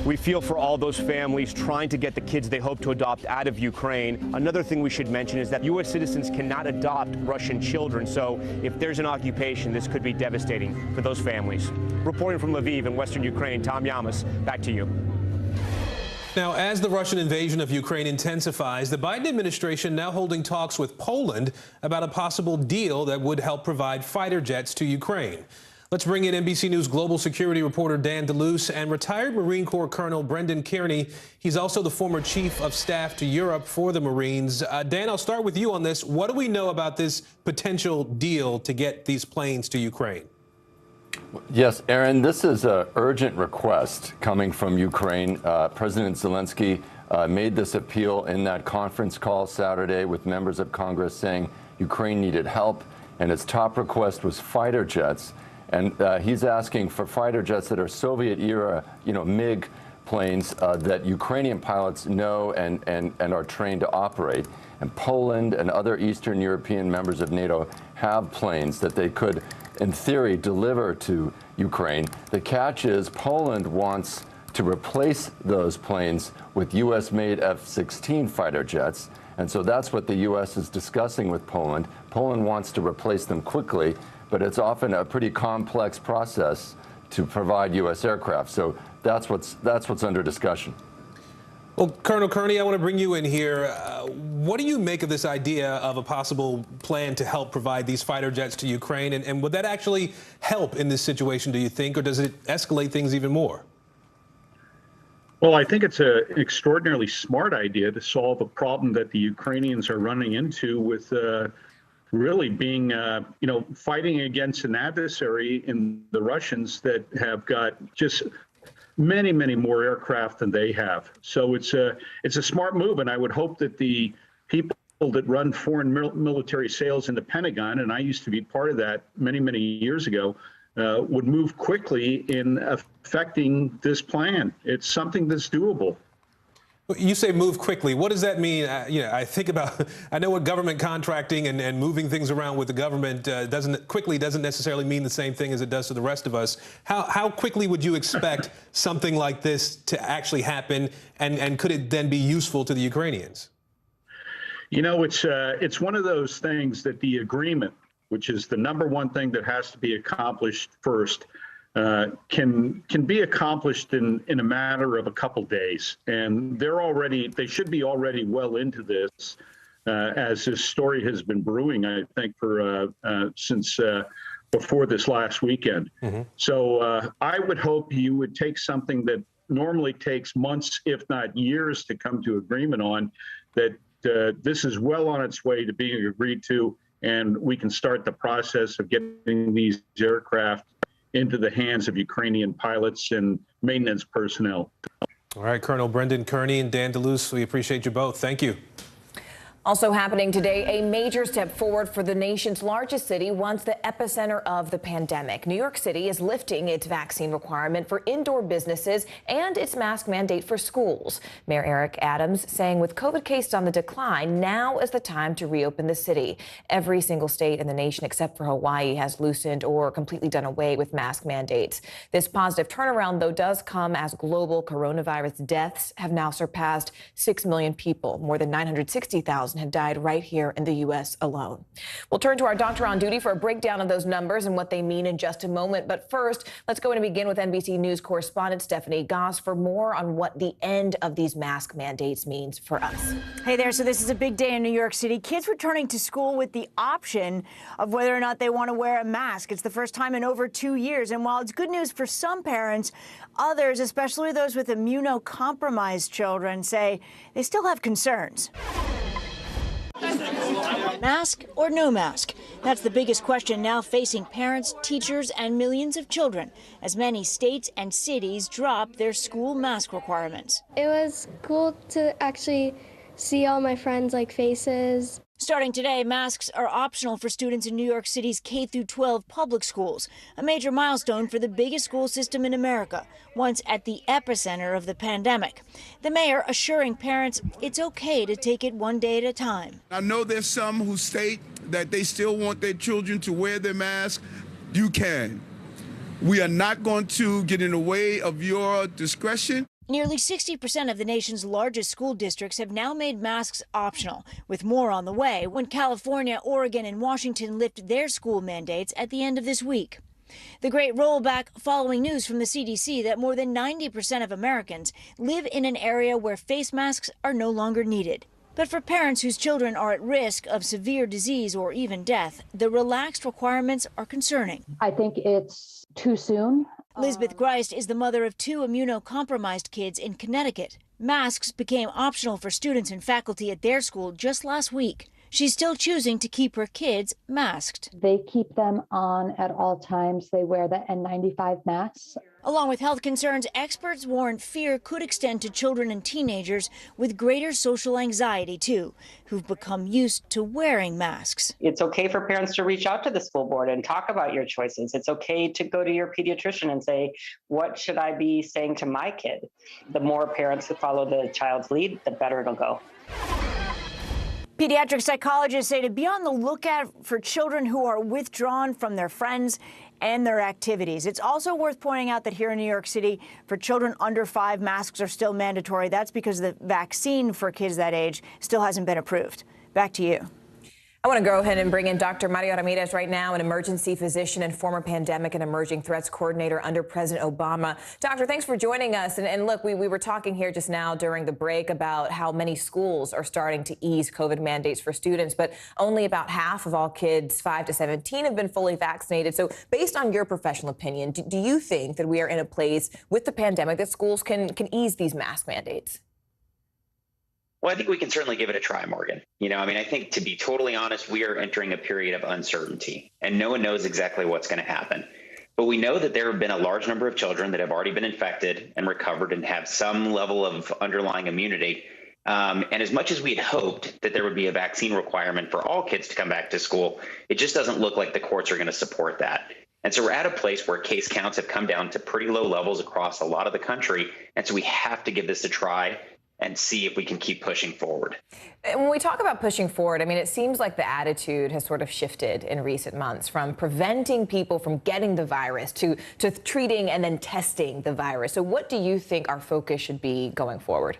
We feel for all those families trying to get the kids they hope to adopt out of Ukraine. Another thing we should mention is that U.S. citizens cannot adopt Russian children, so if there's an occupation, this could be devastating for those families. Reporting from Lviv in western Ukraine, Tom Yamas, back to you. Now, as the Russian invasion of Ukraine intensifies, the Biden administration now holding talks with Poland about a possible deal that would help provide fighter jets to Ukraine. Let's bring in NBC News global security reporter Dan DeLuce and retired Marine Corps Colonel Brendan Kearney. He's also the former chief of staff to Europe for the Marines. Dan, I'll start with you on this. What do we know about this potential deal to get these planes to Ukraine? Yes, Aaron, this is an urgent request coming from Ukraine. President Zelensky made this appeal in that conference call Saturday with members of Congress saying Ukraine needed help, and his top request was fighter jets. And he's asking for fighter jets that are Soviet-era, MiG planes that Ukrainian pilots know and are trained to operate. And Poland and other Eastern European members of NATO have planes that they could, in theory, deliver to Ukraine. The catch is Poland wants to replace those planes with U.S.-made F-16 fighter jets. And so that's what the U.S. is discussing with Poland. Poland wants to replace them quickly, but it's often a pretty complex process to provide U.S. aircraft. So that's what's under discussion. Well, Colonel Kearney, I want to bring you in here. What do you make of this idea of a possible plan to help provide these fighter jets to Ukraine? And would that actually help in this situation, do you think, or does it escalate things even more? Well, I think it's an extraordinarily smart idea to solve a problem that the Ukrainians are running into with really being, fighting against an adversary in the Russians that have got just many, many more aircraft than they have. So it's a smart move, and I would hope that the people that run foreign military sales in the Pentagon, and I used to be part of that many, many years ago, would move quickly in affecting this plan. It's something that's doable. You say move quickly. What does that mean? I know what government contracting and moving things around with the government doesn't necessarily mean the same thing as it does to the rest of us. How quickly would you expect something like this to actually happen, and could it then be useful to the Ukrainians? It's one of those things that the agreement, which is the number one thing that has to be accomplished first, can be accomplished in a matter of a couple days. And they should be already well into this, as this story has been brewing, I think, since before this last weekend. Mm-hmm. So I would hope you would take something that normally takes months, if not years, to come to agreement on, that this is well on its way to being agreed to, and we can start the process of getting these aircraft into the hands of Ukrainian pilots and maintenance personnel. All right, Colonel Brendan Kearney and Dan DeLuce, we appreciate you both. Thank you. Also happening today, a major step forward for the nation's largest city, once the epicenter of the pandemic. New York City is lifting its vaccine requirement for indoor businesses and its mask mandate for schools. Mayor Eric Adams saying with COVID cases on the decline, now is the time to reopen the city. Every single state in the nation except for Hawaii has loosened or completely done away with mask mandates. This positive turnaround, though, does come as global coronavirus deaths have now surpassed 6 million people, more than 960,000 2,000 have died right here in the U.S. alone. We'll turn to our doctor on duty for a breakdown of those numbers and what they mean in just a moment. But first, let's go and begin with NBC News correspondent Stephanie Goss for more on what the end of these mask mandates means for us. Hey there. So this is a big day in New York City. Kids returning to school with the option of whether or not they want to wear a mask. It's the first time in over 2 years. And while it's good news for some parents, others, especially those with immunocompromised children, say they still have concerns. Mask or no mask? That's the biggest question now facing parents, teachers, and millions of children as many states and cities drop their school mask requirements. It was cool to actually see all my friends' faces. Starting today, masks are optional for students in New York City's K-12 public schools, a major milestone for the biggest school system in America, once at the epicenter of the pandemic. The mayor assuring parents it's okay to take it one day at a time. I know there's some who state that they still want their children to wear their mask. You can. We are not going to get in the way of your discretion. Nearly 60% of the nation's largest school districts have now made masks optional, with more on the way when California, Oregon, and Washington lift their school mandates at the end of this week. The great rollback following news from the CDC that more than 90% of Americans live in an area where face masks are no longer needed. But for parents whose children are at risk of severe disease or even death, the relaxed requirements are concerning. I think it's too soon. Elizabeth Greist is the mother of 2 immunocompromised kids in Connecticut. Masks became optional for students and faculty at their school just last week. She's still choosing to keep her kids masked. They keep them on at all times. They wear the N95 masks. Along with health concerns, experts warn fear could extend to children and teenagers with greater social anxiety, too, who've become used to wearing masks. It's okay for parents to reach out to the school board and talk about your choices. It's okay to go to your pediatrician and say, what should I be saying to my kid? The more parents who follow the child's lead, the better it'll go. Pediatric psychologists say to be on the lookout for children who are withdrawn from their friends and their activities. It's also worth pointing out that here in New York City, for children under 5, masks are still mandatory. That's because the vaccine for kids that age still hasn't been approved. Back to you. I want to go ahead and bring in Dr. Mario Ramirez right now, an emergency physician and former pandemic and emerging threats coordinator under President Obama. Doctor, thanks for joining us. And look, we were talking here just now during the break about how many schools are starting to ease COVID mandates for students, but only about half of all kids 5 to 17 have been fully vaccinated. So based on your professional opinion, do you think that we are in a place with the pandemic that schools can ease these mask mandates? Well, I think we can certainly give it a try, Morgan. I think to be totally honest, we are entering a period of uncertainty and no one knows exactly what's going to happen. But we know that there have been a large number of children that have already been infected and recovered and have some level of underlying immunity. And as much as we had hoped that there would be a vaccine requirement for all kids to come back to school, it just doesn't look like the courts are going to support that. And so we're at a place where case counts have come down to pretty low levels across a lot of the country. And so we have to give this a try and see if we can keep pushing forward. And when we talk about pushing forward, it seems like the attitude has sort of shifted in recent months from preventing people from getting the virus to treating and then testing the virus. So what do you think our focus should be going forward?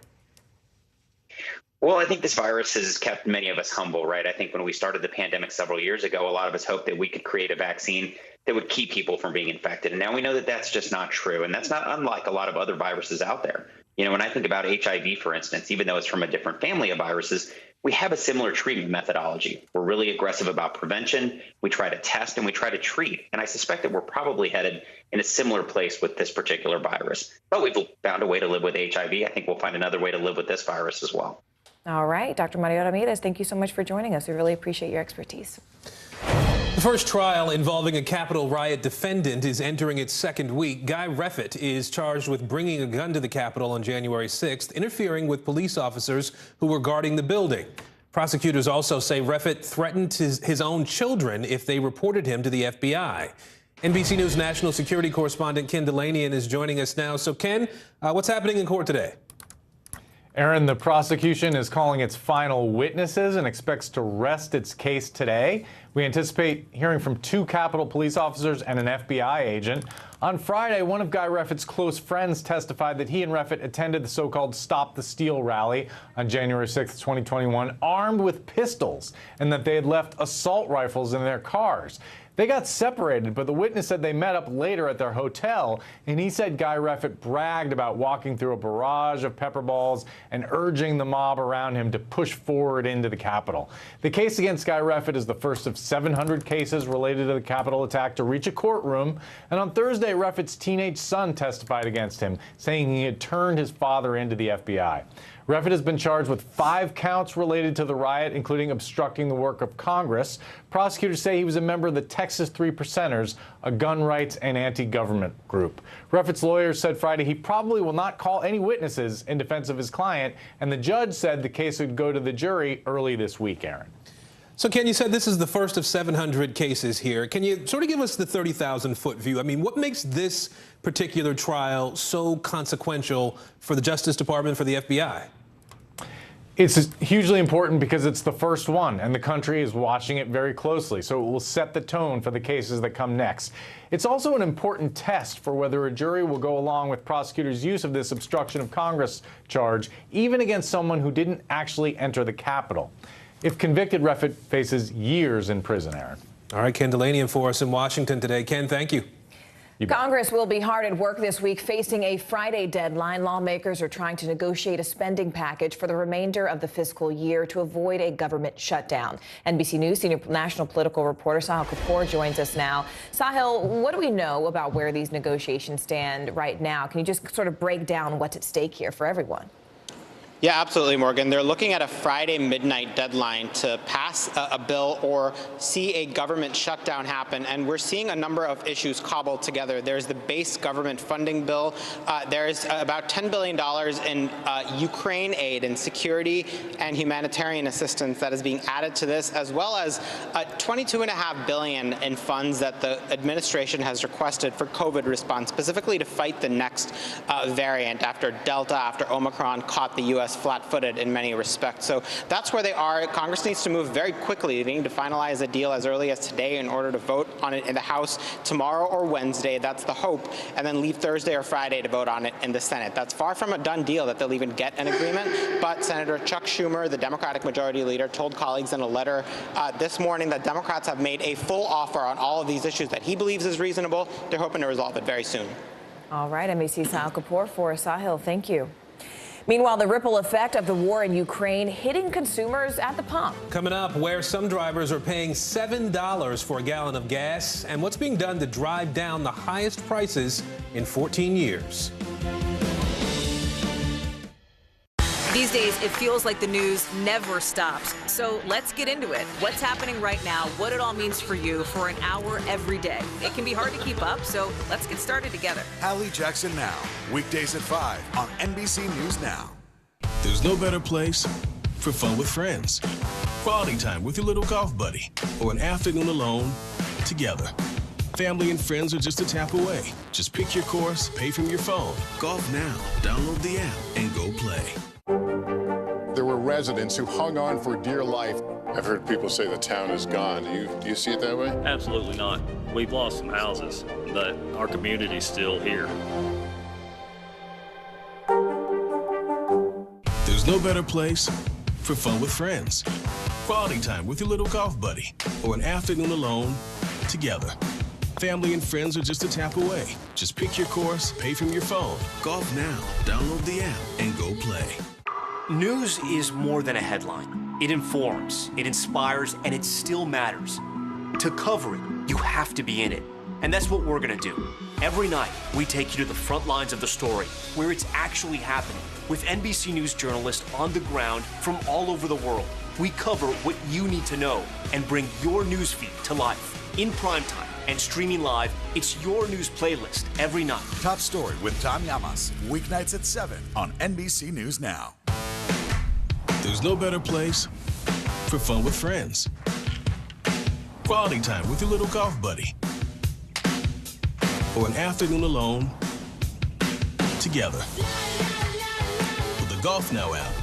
Well, I think this virus has kept many of us humble, right? I think when we started the pandemic several years ago, a lot of us hoped that we could create a vaccine that would keep people from being infected. And now we know that that's just not true. And that's not unlike a lot of other viruses out there. When I think about HIV, for instance, even though it's from a different family of viruses, we have a similar treatment methodology. We're really aggressive about prevention. We try to test and we try to treat. And I suspect that we're probably headed in a similar place with this particular virus. But we've found a way to live with HIV. I think we'll find another way to live with this virus as well. All right. Dr. Mario Ramirez, thank you so much for joining us. We really appreciate your expertise. The first trial involving a Capitol riot defendant is entering its second week. Guy Reffitt is charged with bringing a gun to the Capitol on January 6th, interfering with police officers who were guarding the building. Prosecutors also say Reffitt threatened his own children if they reported him to the FBI. NBC News national security correspondent Ken Delanian is joining us now. So, Ken, what's happening in court today? Aaron, the prosecution is calling its final witnesses and expects to rest its case today. We anticipate hearing from 2 Capitol police officers and an FBI agent. On Friday, one of Guy Reffitt's close friends testified that he and Reffitt attended the so-called Stop the Steal rally on January 6, 2021, armed with pistols, and that they had left assault rifles in their cars. They got separated, but the witness said they met up later at their hotel, and he said Guy Reffitt bragged about walking through a barrage of pepper balls and urging the mob around him to push forward into the Capitol. The case against Guy Reffitt is the first of 700 cases related to the Capitol attack to reach a courtroom, and on Thursday, Reffitt's teenage son testified against him, saying he had turned his father into the FBI. Reffitt has been charged with 5 counts related to the riot, including obstructing the work of Congress. Prosecutors say he was a member of the Texas 3 Percenters, a gun rights and anti-government group. Reffitt's lawyers said Friday he probably will not call any witnesses in defense of his client, and the judge said the case would go to the jury early this week, Aaron. So, Ken, you said this is the first of 700 cases here. Can you sort of give us the 30,000-foot view? I mean, what makes this particular trial so consequential for the Justice Department, for the FBI? It's hugely important because it's the first one, and the country is watching it very closely, so it will set the tone for the cases that come next. It's also an important test for whether a jury will go along with prosecutors' use of this obstruction of Congress charge, even against someone who didn't actually enter the Capitol. If convicted, Reffitt faces years in prison, Aaron. All right, Ken Delaney for us in Washington today. Ken, thank you. Congress will be hard at work this week facing a Friday deadline. Lawmakers are trying to negotiate a spending package for the remainder of the fiscal year to avoid a government shutdown. NBC News senior national political reporter Sahil Kapoor joins us now. Sahil, what do we know about where these negotiations stand right now? Can you just sort of break down what's at stake here for everyone? Yeah, absolutely, Morgan. They're looking at a Friday midnight deadline to pass a bill or see a government shutdown happen, and we're seeing a number of issues cobbled together. There's the base government funding bill. There's about $10 billion in Ukraine aid and security and humanitarian assistance that is being added to this, as well as $22.5 billion in funds that the administration has requested for COVID response, specifically to fight the next variant after Delta, after Omicron caught the U.S. flat-footed in many respects. So that's where they are. Congress needs to move very quickly. They need to finalize a deal as early as today in order to vote on it in the House tomorrow or Wednesday. That's the hope. And then leave Thursday or Friday to vote on it in the Senate. That's far from a done deal that they'll even get an agreement. But Senator Chuck Schumer, the Democratic Majority Leader, told colleagues in a letter this morning that Democrats have made a full offer on all of these issues that he believes is reasonable. They're hoping to resolve it very soon. All right, NBC Sahil Kapoor for Sahil. Thank you. Meanwhile, the ripple effect of the war in Ukraine hitting consumers at the pump. Coming up, where some drivers are paying $7 for a gallon of gas and what's being done to drive down the highest prices in 14 years. These days, it feels like the news never stops. So let's get into it. What's happening right now, what it all means for you for an hour every day. It can be hard to keep up, so let's get started together. Hallie Jackson Now, weekdays at 5 on NBC News Now. There's no better place for fun with friends, quality time with your little golf buddy, or an afternoon alone together. Family and friends are just a tap away. Just pick your course, pay from your phone. Golf Now. Download the app and go play. There were residents who hung on for dear life. I've heard people say the town is gone. Do you see it that way? Absolutely not. We've lost some houses, but our community's still here. There's no better place for fun with friends, quality time with your little golf buddy, or an afternoon alone together. Family and friends are just a tap away. Just pick your course, pay from your phone. Golf Now. Download the app and go play. News is more than a headline. It informs, it inspires, and it still matters. To cover it, you have to be in it. And that's what we're gonna do. Every night, we take you to the front lines of the story, where it's actually happening, with NBC News journalists on the ground from all over the world. We cover what you need to know and bring your newsfeed to life in prime time. And streaming live, it's your news playlist every night. Top Story with Tom Llamas, weeknights at 7 on NBC News Now. There's no better place for fun with friends, quality time with your little golf buddy, or an afternoon alone together. With the Golf Now app,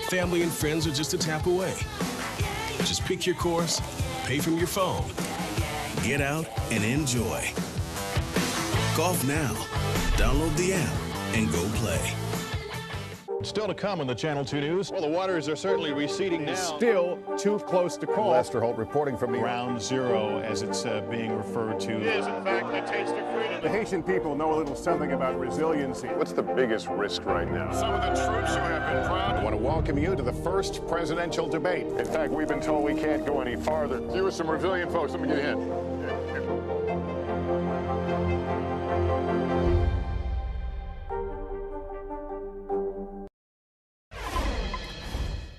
family and friends are just a tap away. Just pick your course, pay from your phone, get out and enjoy. Golf Now. Download the app and go play. Still to come in the Channel 2 News. Well, the waters are certainly receding now. Still too close to call. Lester Holt reporting from Ground Zero, as it's being referred to. It is, in fact, the taste of freedom. The Haitian people know a little something about resiliency. What's the biggest risk right now? Some of the troops who have been proud. I want to welcome you to the first presidential debate. In fact, we've been told we can't go any farther. You with some resilient folks, let me get in.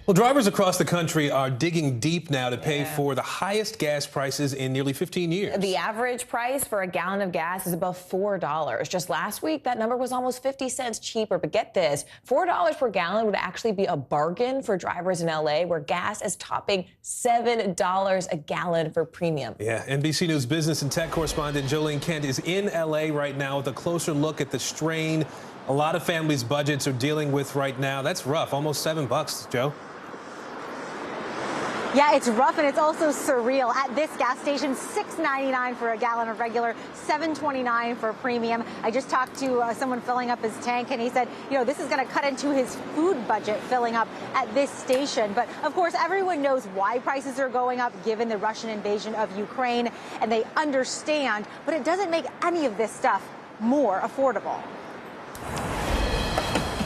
Well, drivers across the country are digging deep now to pay for the highest gas prices in nearly 15 years. The average price for a gallon of gas is above $4. Just last week, that number was almost 50 cents cheaper. But get this, $4 per gallon would actually be a bargain for drivers in L.A., where gas is topping $7 a gallon for premium. Yeah, NBC News business and tech correspondent Jolene Kent is in L.A. right now with a closer look at the strain a lot of families' budgets are dealing with right now. That's rough, almost $7, Joe. Yeah, it's rough, and it's also surreal. At this gas station, $6.99 for a gallon of regular, $7.29 for premium. I just talked to someone filling up his tank, and he said, you know, this is going to cut into his food budget filling up at this station. But, of course, everyone knows why prices are going up given the Russian invasion of Ukraine, and they understand, but it doesn't make any of this stuff more affordable.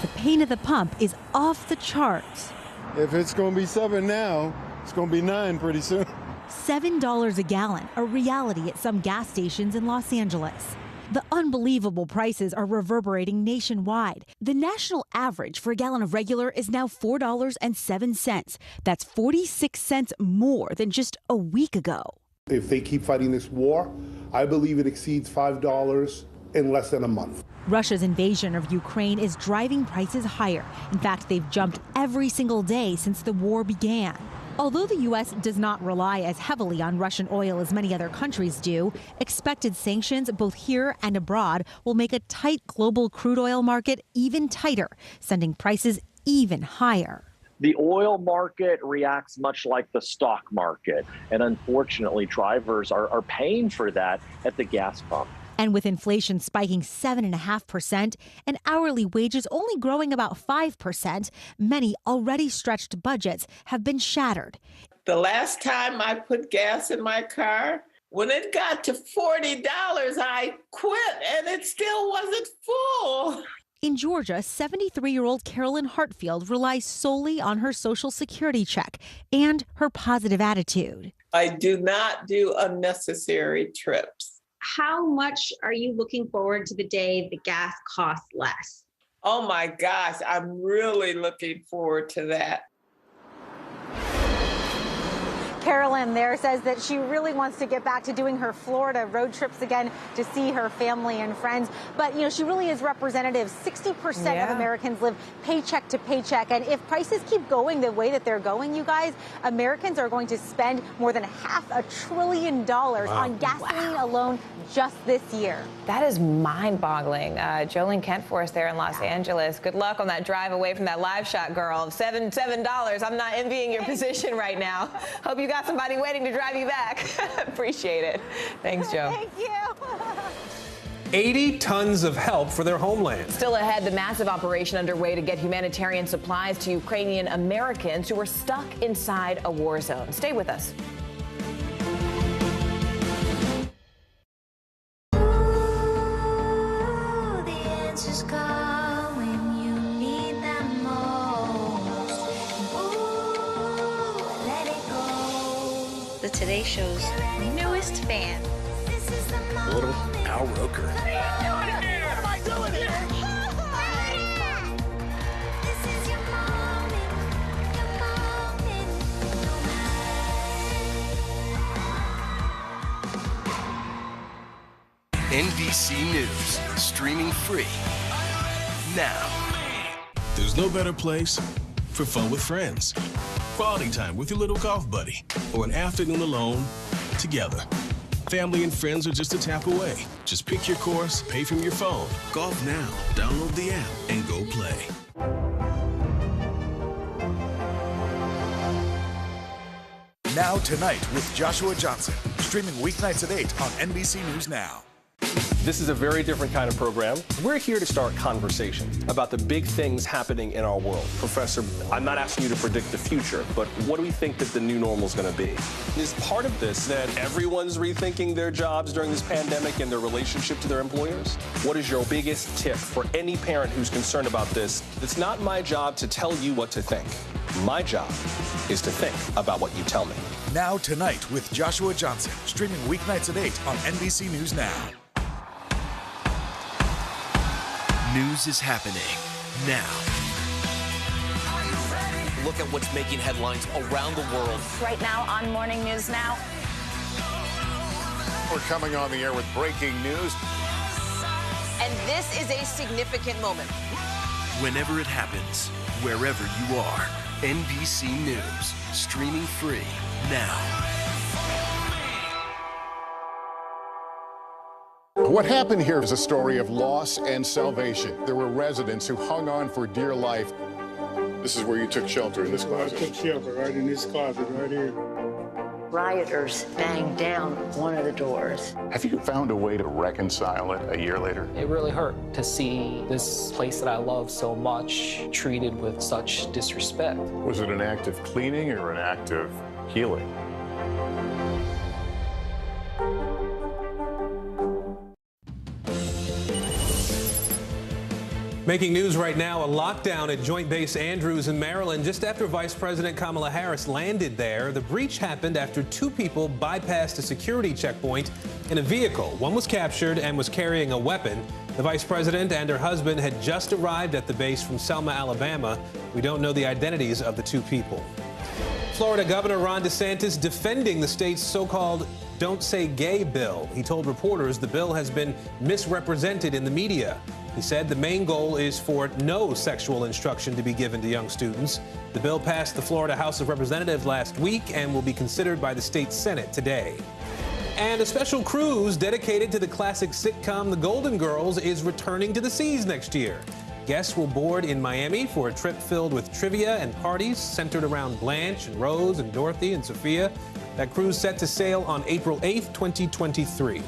The pain at the pump is off the charts. If it's going to be $7 now, it's going to be $9 pretty soon. $7 a gallon, a reality at some gas stations in Los Angeles. The unbelievable prices are reverberating nationwide. The national average for a gallon of regular is now $4.07. That's 46 cents more than just a week ago. If they keep fighting this war, I believe it exceeds $5 in less than a month. Russia's invasion of Ukraine is driving prices higher. In fact, they've jumped every single day since the war began. Although the U.S. does not rely as heavily on Russian oil as many other countries do, expected sanctions both here and abroad will make a tight global crude oil market even tighter, sending prices even higher. The oil market reacts much like the stock market, and unfortunately, drivers are paying for that at the gas pump. And with inflation spiking 7.5% and hourly wages only growing about 5%, many already stretched budgets have been shattered. The last time I put gas in my car, when it got to $40, I quit, and it still wasn't full. In Georgia, 73-year-old Carolyn Hartfield relies solely on her Social Security check and her positive attitude. I do not do unnecessary trips. How much are you looking forward to the day the gas costs less? Oh my gosh, I'm really looking forward to that. Carolyn there says that she really wants to get back to doing her Florida road trips again to see her family and friends. But, you know, she really is representative. 60% of Americans live paycheck to paycheck. And if prices keep going the way that they're going, you guys, Americans are going to spend more than $500 billion on gasoline alone just this year. That is mind-boggling. Jolene Kent for us there in Los Angeles. Good luck on that drive away from that live shot, girl. $7. I'm not envying your position right now. Hope you got somebody waiting to drive you back. Appreciate it. Thanks, Joe. Thank you. 80 tons of help for their homeland. Still ahead, the massive operation underway to get humanitarian supplies to Ukrainian Americans who are stuck inside a war zone. Stay with us. The Today Show's newest fan. Little Al Roker. What am I doing here? NBC News, streaming free now. There's no better place for fun with friends. Quality time with your little golf buddy, or an afternoon alone together. Family and friends are just a tap away. Just pick your course, pay from your phone. Golf Now. Download the app and go play. Now Tonight with Joshua Johnson, streaming weeknights at 8 on NBC News Now. This is a very different kind of program. We're here to start conversation about the big things happening in our world. Professor, I'm not asking you to predict the future, but what do we think that the new normal is going to be? Is part of this that everyone's rethinking their jobs during this pandemic and their relationship to their employers? What is your biggest tip for any parent who's concerned about this? It's not my job to tell you what to think. My job is to think about what you tell me. Now Tonight with Joshua Johnson, streaming weeknights at 8 on NBC News Now. News is happening now. Look at what's making headlines around the world. Right now on Morning News Now. We're coming on the air with breaking news. And this is a significant moment. Whenever it happens, wherever you are, NBC News, streaming free now. What happened here is a story of loss and salvation. There were residents who hung on for dear life. This is where you took shelter, in this closet. I took shelter right in this closet right here. Rioters banged down one of the doors. Have you found a way to reconcile it a year later? It really hurt to see this place that I love so much treated with such disrespect. Was it an act of cleaning or an act of healing? Making news right now, a lockdown at Joint Base Andrews in Maryland just after Vice President Kamala Harris landed there. The breach happened after two people bypassed a security checkpoint in a vehicle. One was captured and was carrying a weapon. The vice president and her husband had just arrived at the base from Selma, Alabama. We don't know the identities of the two people. Florida Governor Ron DeSantis defending the state's so-called Don't Say Gay bill. He told reporters the bill has been misrepresented in the media. He said the main goal is for no sexual instruction to be given to young students. The bill passed the Florida House of Representatives last week and will be considered by the state Senate today. And a special cruise dedicated to the classic sitcom The Golden Girls is returning to the seas next year. Guests will board in Miami for a trip filled with trivia and parties centered around Blanche and Rose and Dorothy and Sophia. That cruise set to sail on April 8th, 2023.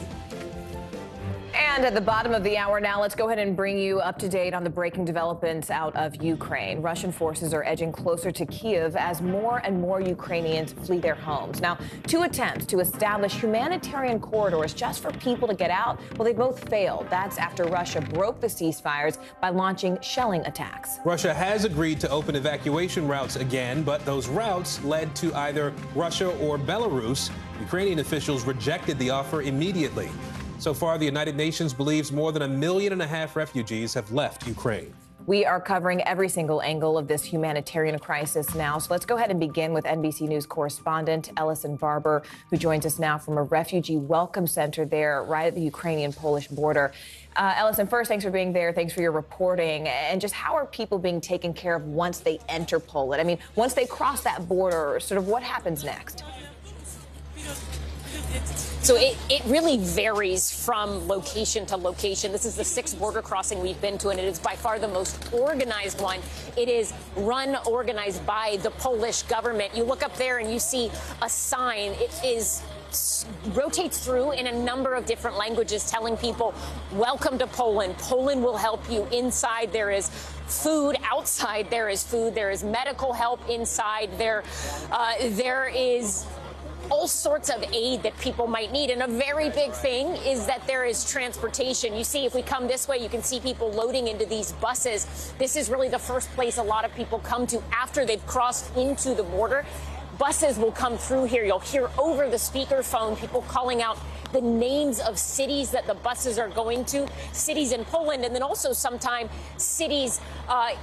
And at the bottom of the hour now, let's go ahead and bring you up to date on the breaking developments out of Ukraine. Russian forces are edging closer to Kyiv as more and more Ukrainians flee their homes. Now, two attempts to establish humanitarian corridors just for people to get out, well, they both failed. That's after Russia broke the ceasefires by launching shelling attacks. Russia has agreed to open evacuation routes again, but those routes led to either Russia or Belarus. Ukrainian officials rejected the offer immediately. So far, the United Nations believes more than 1.5 million refugees have left Ukraine. We are covering every single angle of this humanitarian crisis now. So let's go ahead and begin with NBC News correspondent Ellison Barber, who joins us now from a refugee welcome center there right at the Ukrainian-Polish border. Ellison, first, thanks for being there. Thanks for your reporting. And just how are people being taken care of once they enter Poland? I mean, once they cross that border, sort of what happens next? So it really varies from location to location. This is the 6th border crossing we've been to, and it is by far the most organized one. It is organized by the Polish government. You look up there and you see a sign. Rotates through in a number of different languages, telling people, welcome to Poland. Poland will help you. Inside there is food. Outside there is food. There is medical help inside. There is all sorts of aid that people might need. And a very big thing is that there is transportation. You see, if we come this way, you can see people loading into these buses. This is really the first place a lot of people come to after they've crossed into the border. Buses will come through here. You'll hear over the speakerphone people calling out the names of cities that the buses are going to, cities in Poland, and then also sometimes cities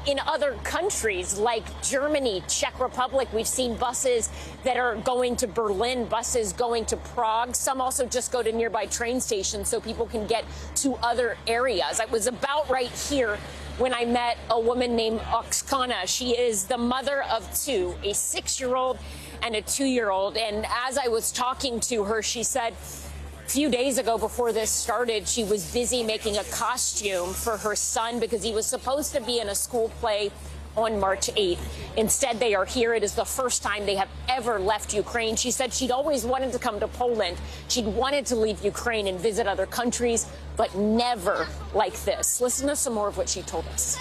in other countries like Germany, Czech Republic. We've seen buses that are going to Berlin, buses going to Prague. Some also just go to nearby train stations so people can get to other areas. I was about right here when I met a woman named Oksana. She is the mother of two, a 6-year-old and a 2-year-old. And as I was talking to her, she said a few days ago before this started, she was busy making a costume for her son because he was supposed to be in a school play on March 8th. Instead, they are here. It is the first time they have ever left Ukraine. She said she'd always wanted to come to Poland. She'd wanted to leave Ukraine and visit other countries, but never like this. Listen to some more of what she told us.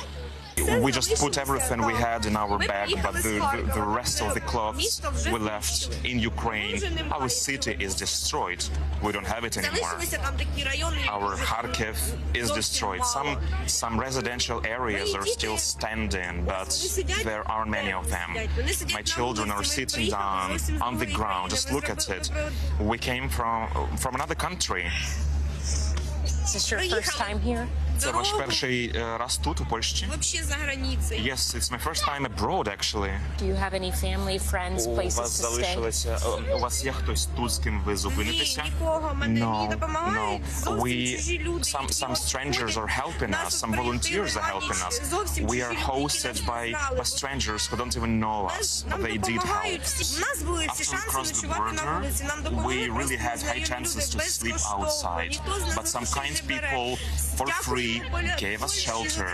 We just put everything we had in our bag, but the rest of the clothes we left in Ukraine. Our city is destroyed. We don't have it anymore. Our Kharkiv is destroyed. Some residential areas are still standing, but there aren't many of them. My children are sitting down on the ground. Just look at it. We came from another country. Is this your first time here? Це ваш перший раз тут, у Польщі? Yes, it's my first time abroad, actually. Do you have any family, friends, places to stay? У вас є хтось тут, з ким ви зупинитеся? No. Some strangers are helping us, some volunteers are helping us. We are hosted by strangers who don't even know us, but they did help. After we crossed the border, we really had high chances to sleep outside, but some kind people, for free, gave us shelter.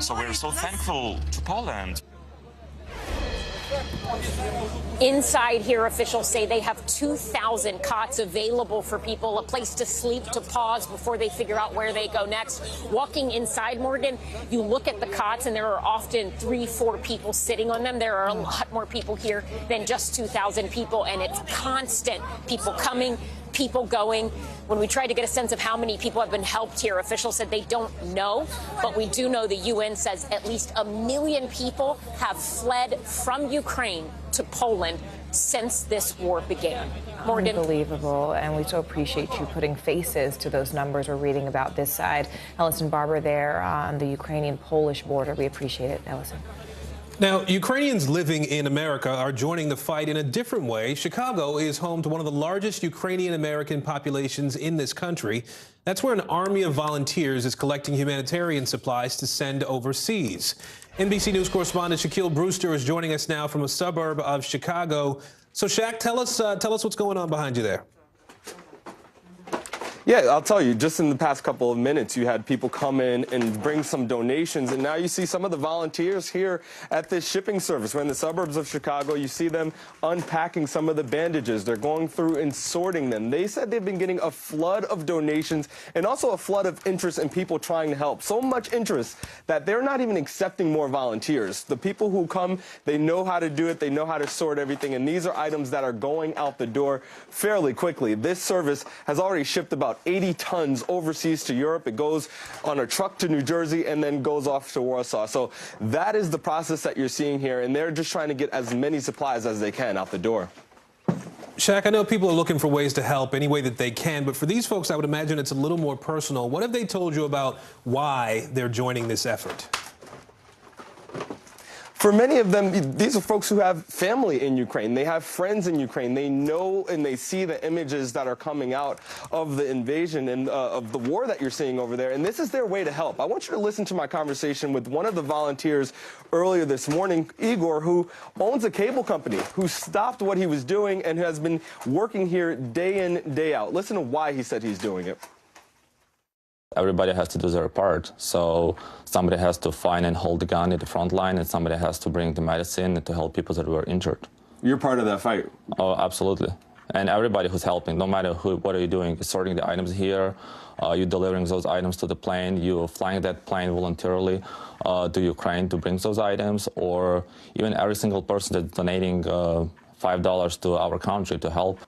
So we're so thankful to Poland. Inside here, officials say they have 2,000 cots available for people, a place to sleep, to pause before they figure out where they go next. Walking inside, Morgan, you look at the cots and there are often 3-4 people sitting on them. There are a lot more people here than just 2,000 people, and it's constant. People coming, people going. When we tried to get a sense of how many people have been helped here, officials said they don't know, but we do know the UN says at least 1 million people have fled from Ukraine to Poland since this war began. Morgan. Unbelievable, and we so appreciate you putting faces to those numbers we're reading about this side. Ellison Barber there on the Ukrainian-Polish border. We appreciate it, Ellison. Now, Ukrainians living in America are joining the fight in a different way. Chicago is home to one of the largest Ukrainian-American populations in this country. That's where an army of volunteers is collecting humanitarian supplies to send overseas. NBC News correspondent Shaquille Brewster is joining us now from a suburb of Chicago. So, Shaq, tell us what's going on behind you there. Yeah, I'll tell you, just in the past couple of minutes, you had people come in and bring some donations, and now you see some of the volunteers here at this shipping service. We're in the suburbs of Chicago. You see them unpacking some of the bandages. They're going through and sorting them. They said they've been getting a flood of donations and also a flood of interest in people trying to help. So much interest that they're not even accepting more volunteers. The people who come, they know how to do it. They know how to sort everything, and these are items that are going out the door fairly quickly. This service has already shipped about 80 tons overseas to Europe. It goes on a truck to New Jersey and then goes off to Warsaw. So that is the process that you're seeing here, and they're just trying to get as many supplies as they can out the door. Shaq, I know people are looking for ways to help any way that they can, but for these folks, I would imagine it's a little more personal. What have they told you about why they're joining this effort? For many of them, these are folks who have family in Ukraine. They have friends in Ukraine. They know and they see the images that are coming out of the invasion and of the war that you're seeing over there. And this is their way to help. I want you to listen to my conversation with one of the volunteers earlier this morning, Igor, who owns a cable company, who stopped what he was doing and has been working here day in, day out. Listen to why he said he's doing it. Everybody has to do their part. So somebody has to find and hold the gun at the front line, and somebody has to bring the medicine to help people that were injured. You're part of that fight? Oh, absolutely. And everybody who's helping, no matter what are you doing, sorting the items here, you delivering those items to the plane, you flying that plane voluntarily to Ukraine to bring those items, or even every single person that's donating $5 to our country to help.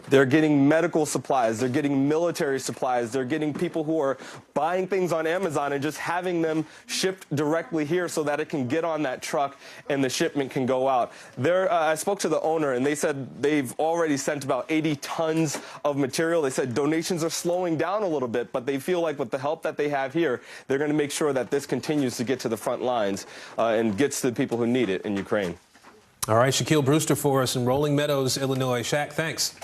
They're getting medical supplies. They're getting military supplies. They're getting people who are buying things on Amazon and just having them shipped directly here so that it can get on that truck and the shipment can go out. I spoke to the owner, and they said they've already sent about 80 tons of material. They said donations are slowing down a little bit, but they feel like with the help that they have here, they're going to make sure that this continues to get to the front lines and gets to the people who need it in Ukraine. All right, Shaquille Brewster for us in Rolling Meadows, Illinois. Shaq, thanks.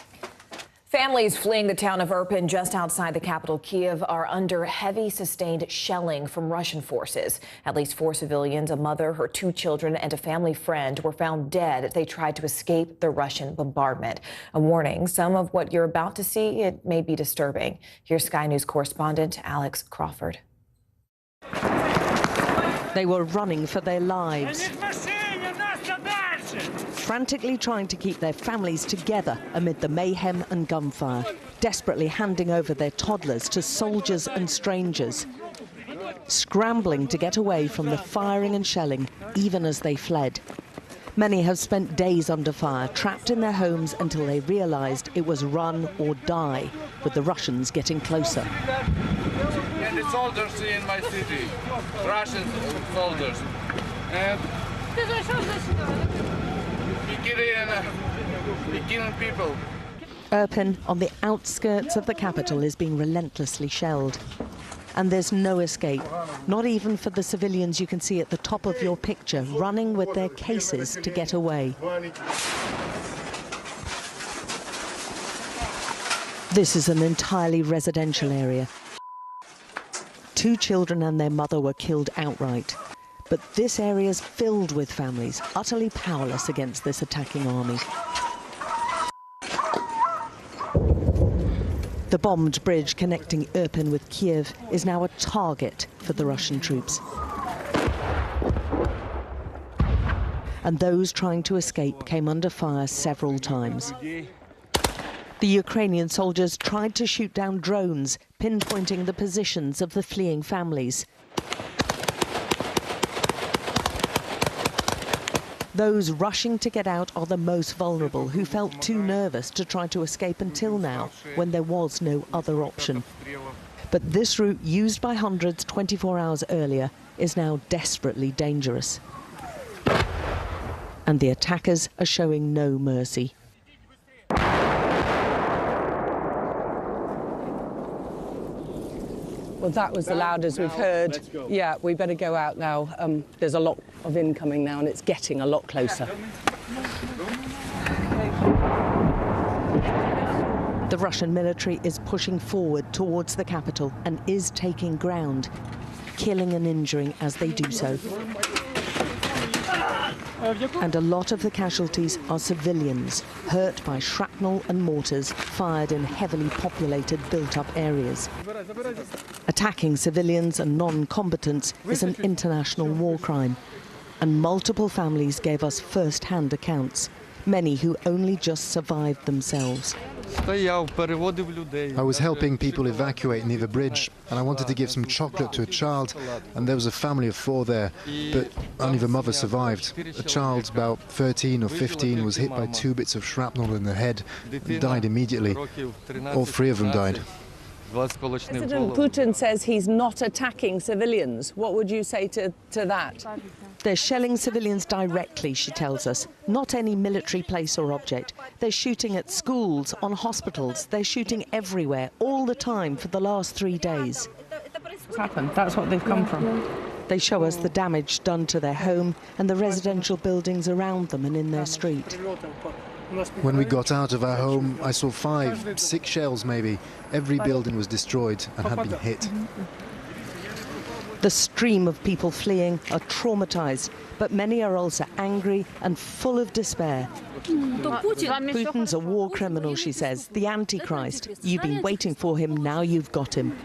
Families fleeing the town of Irpin just outside the capital Kyiv are under heavy sustained shelling from Russian forces. At least 4 civilians, a mother, her 2 children, and a family friend were found dead as they tried to escape the Russian bombardment. A warning, some of what you're about to see, it may be disturbing. Here's Sky News correspondent Alex Crawford. They were running for their lives, frantically trying to keep their families together amid the mayhem and gunfire, desperately handing over their toddlers to soldiers and strangers, scrambling to get away from the firing and shelling even as they fled. Many have spent days under fire, trapped in their homes until they realized it was run or die, with the Russians getting closer. And the soldiers in my city, Russian soldiers. And we're killing people. Irpin, on the outskirts of the capital, is being relentlessly shelled. And there's no escape, not even for the civilians you can see at the top of your picture, running with their cases to get away. This is an entirely residential area. 2 children and their mother were killed outright. But this area is filled with families, utterly powerless against this attacking army. The bombed bridge connecting Irpin with Kiev is now a target for the Russian troops. And those trying to escape came under fire several times. The Ukrainian soldiers tried to shoot down drones, pinpointing the positions of the fleeing families. Those rushing to get out are the most vulnerable, who felt too nervous to try to escape until now, when there was no other option. But this route, used by hundreds 24 hours earlier, is now desperately dangerous. And the attackers are showing no mercy. Well, that was the loudest we've heard. Yeah, we better go out now. There's a lot of incoming now, and it's getting a lot closer. The Russian military is pushing forward towards the capital and is taking ground, killing and injuring as they do so. And a lot of the casualties are civilians, hurt by shrapnel and mortars fired in heavily populated, built-up areas. Attacking civilians and non-combatants is an international war crime, and multiple families gave us first-hand accounts, many who only just survived themselves. I was helping people evacuate near the bridge, and I wanted to give some chocolate to a child, and there was a family of 4 there, but only the mother survived. A child about 13 or 15 was hit by 2 bits of shrapnel in the head and died immediately. All 3 of them died. President Putin says he's not attacking civilians. What would you say to that? They're shelling civilians directly, she tells us, not any military place or object. They're shooting at schools, on hospitals. They're shooting everywhere, all the time, for the last 3 days. What's happened? That's what they've come from. They show us the damage done to their home and the residential buildings around them and in their street. When we got out of our home, I saw 5, 6 shells maybe. Every building was destroyed and had been hit. The stream of people fleeing are traumatized, but many are also angry and full of despair. Putin's a war criminal, she says, the Antichrist. You've been waiting for him, now you've got him.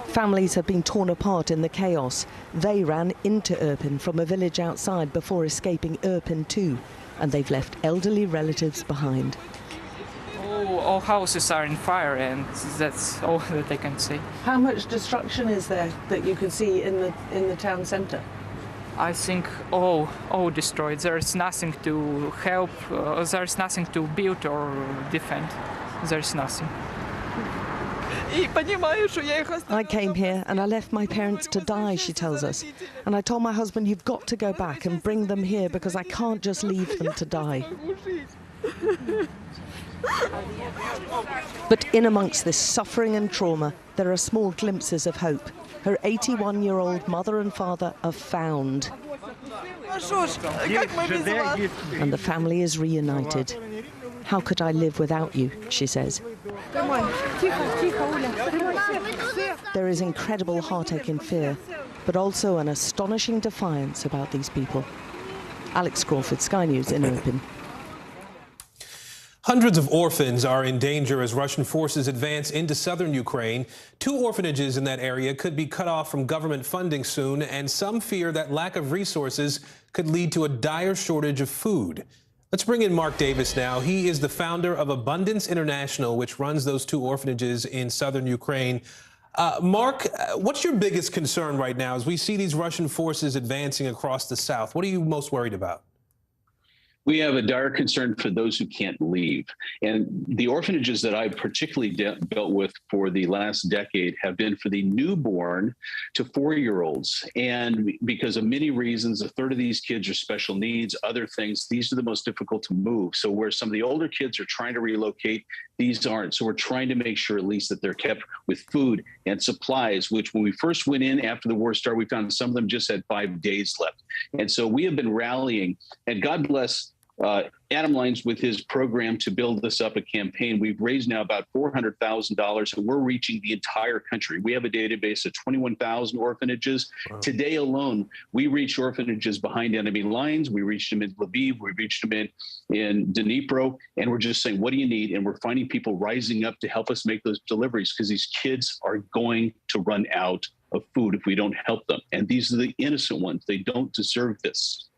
Families have been torn apart in the chaos. They ran into Irpin from a village outside before escaping Irpin too, and they've left elderly relatives behind. All houses are in fire, and that's all that I can say. How much destruction is there that you can see in the town centre? I think all destroyed. There's nothing to help. There's nothing to build or defend. There's nothing. I came here and I left my parents to die, she tells us. And I told my husband, you've got to go back and bring them here because I can't just leave them to die. But in amongst this suffering and trauma, there are small glimpses of hope. Her 81-year-old mother and father are found. And the family is reunited. How could I live without you, she says. There is incredible heartache and fear, but also an astonishing defiance about these people. Alex Crawford, Sky News in Irpin. Hundreds of orphans are in danger as Russian forces advance into southern Ukraine. 2 orphanages in that area could be cut off from government funding soon, and some fear that lack of resources could lead to a dire shortage of food. Let's bring in Mark Davis now. He is the founder of Abundance International, which runs those 2 orphanages in southern Ukraine. Mark, what's your biggest concern right now as we see these Russian forces advancing across the south? What are you most worried about? We have a dire concern for those who can't leave. And the orphanages that I've particularly dealt with for the last decade have been for the newborn to 4-year-olds. And because of many reasons, a third of these kids are special needs, other things, these are the most difficult to move. So where some of the older kids are trying to relocate, these aren't. So we're trying to make sure at least that they're kept with food and supplies, which when we first went in after the war started, we found some of them just had 5 days left. And so we have been rallying, and God bless Adam Lyons with his program to build this up, a campaign. We've raised now about $400,000, and we're reaching the entire country. We have a database of 21,000 orphanages. Wow. Today alone, we reach orphanages behind enemy lines. We reached them in Lviv. We reached them in Dnipro. And we're just saying, what do you need? And we're finding people rising up to help us make those deliveries, because these kids are going to run out of food if we don't help them. And these are the innocent ones. They don't deserve this.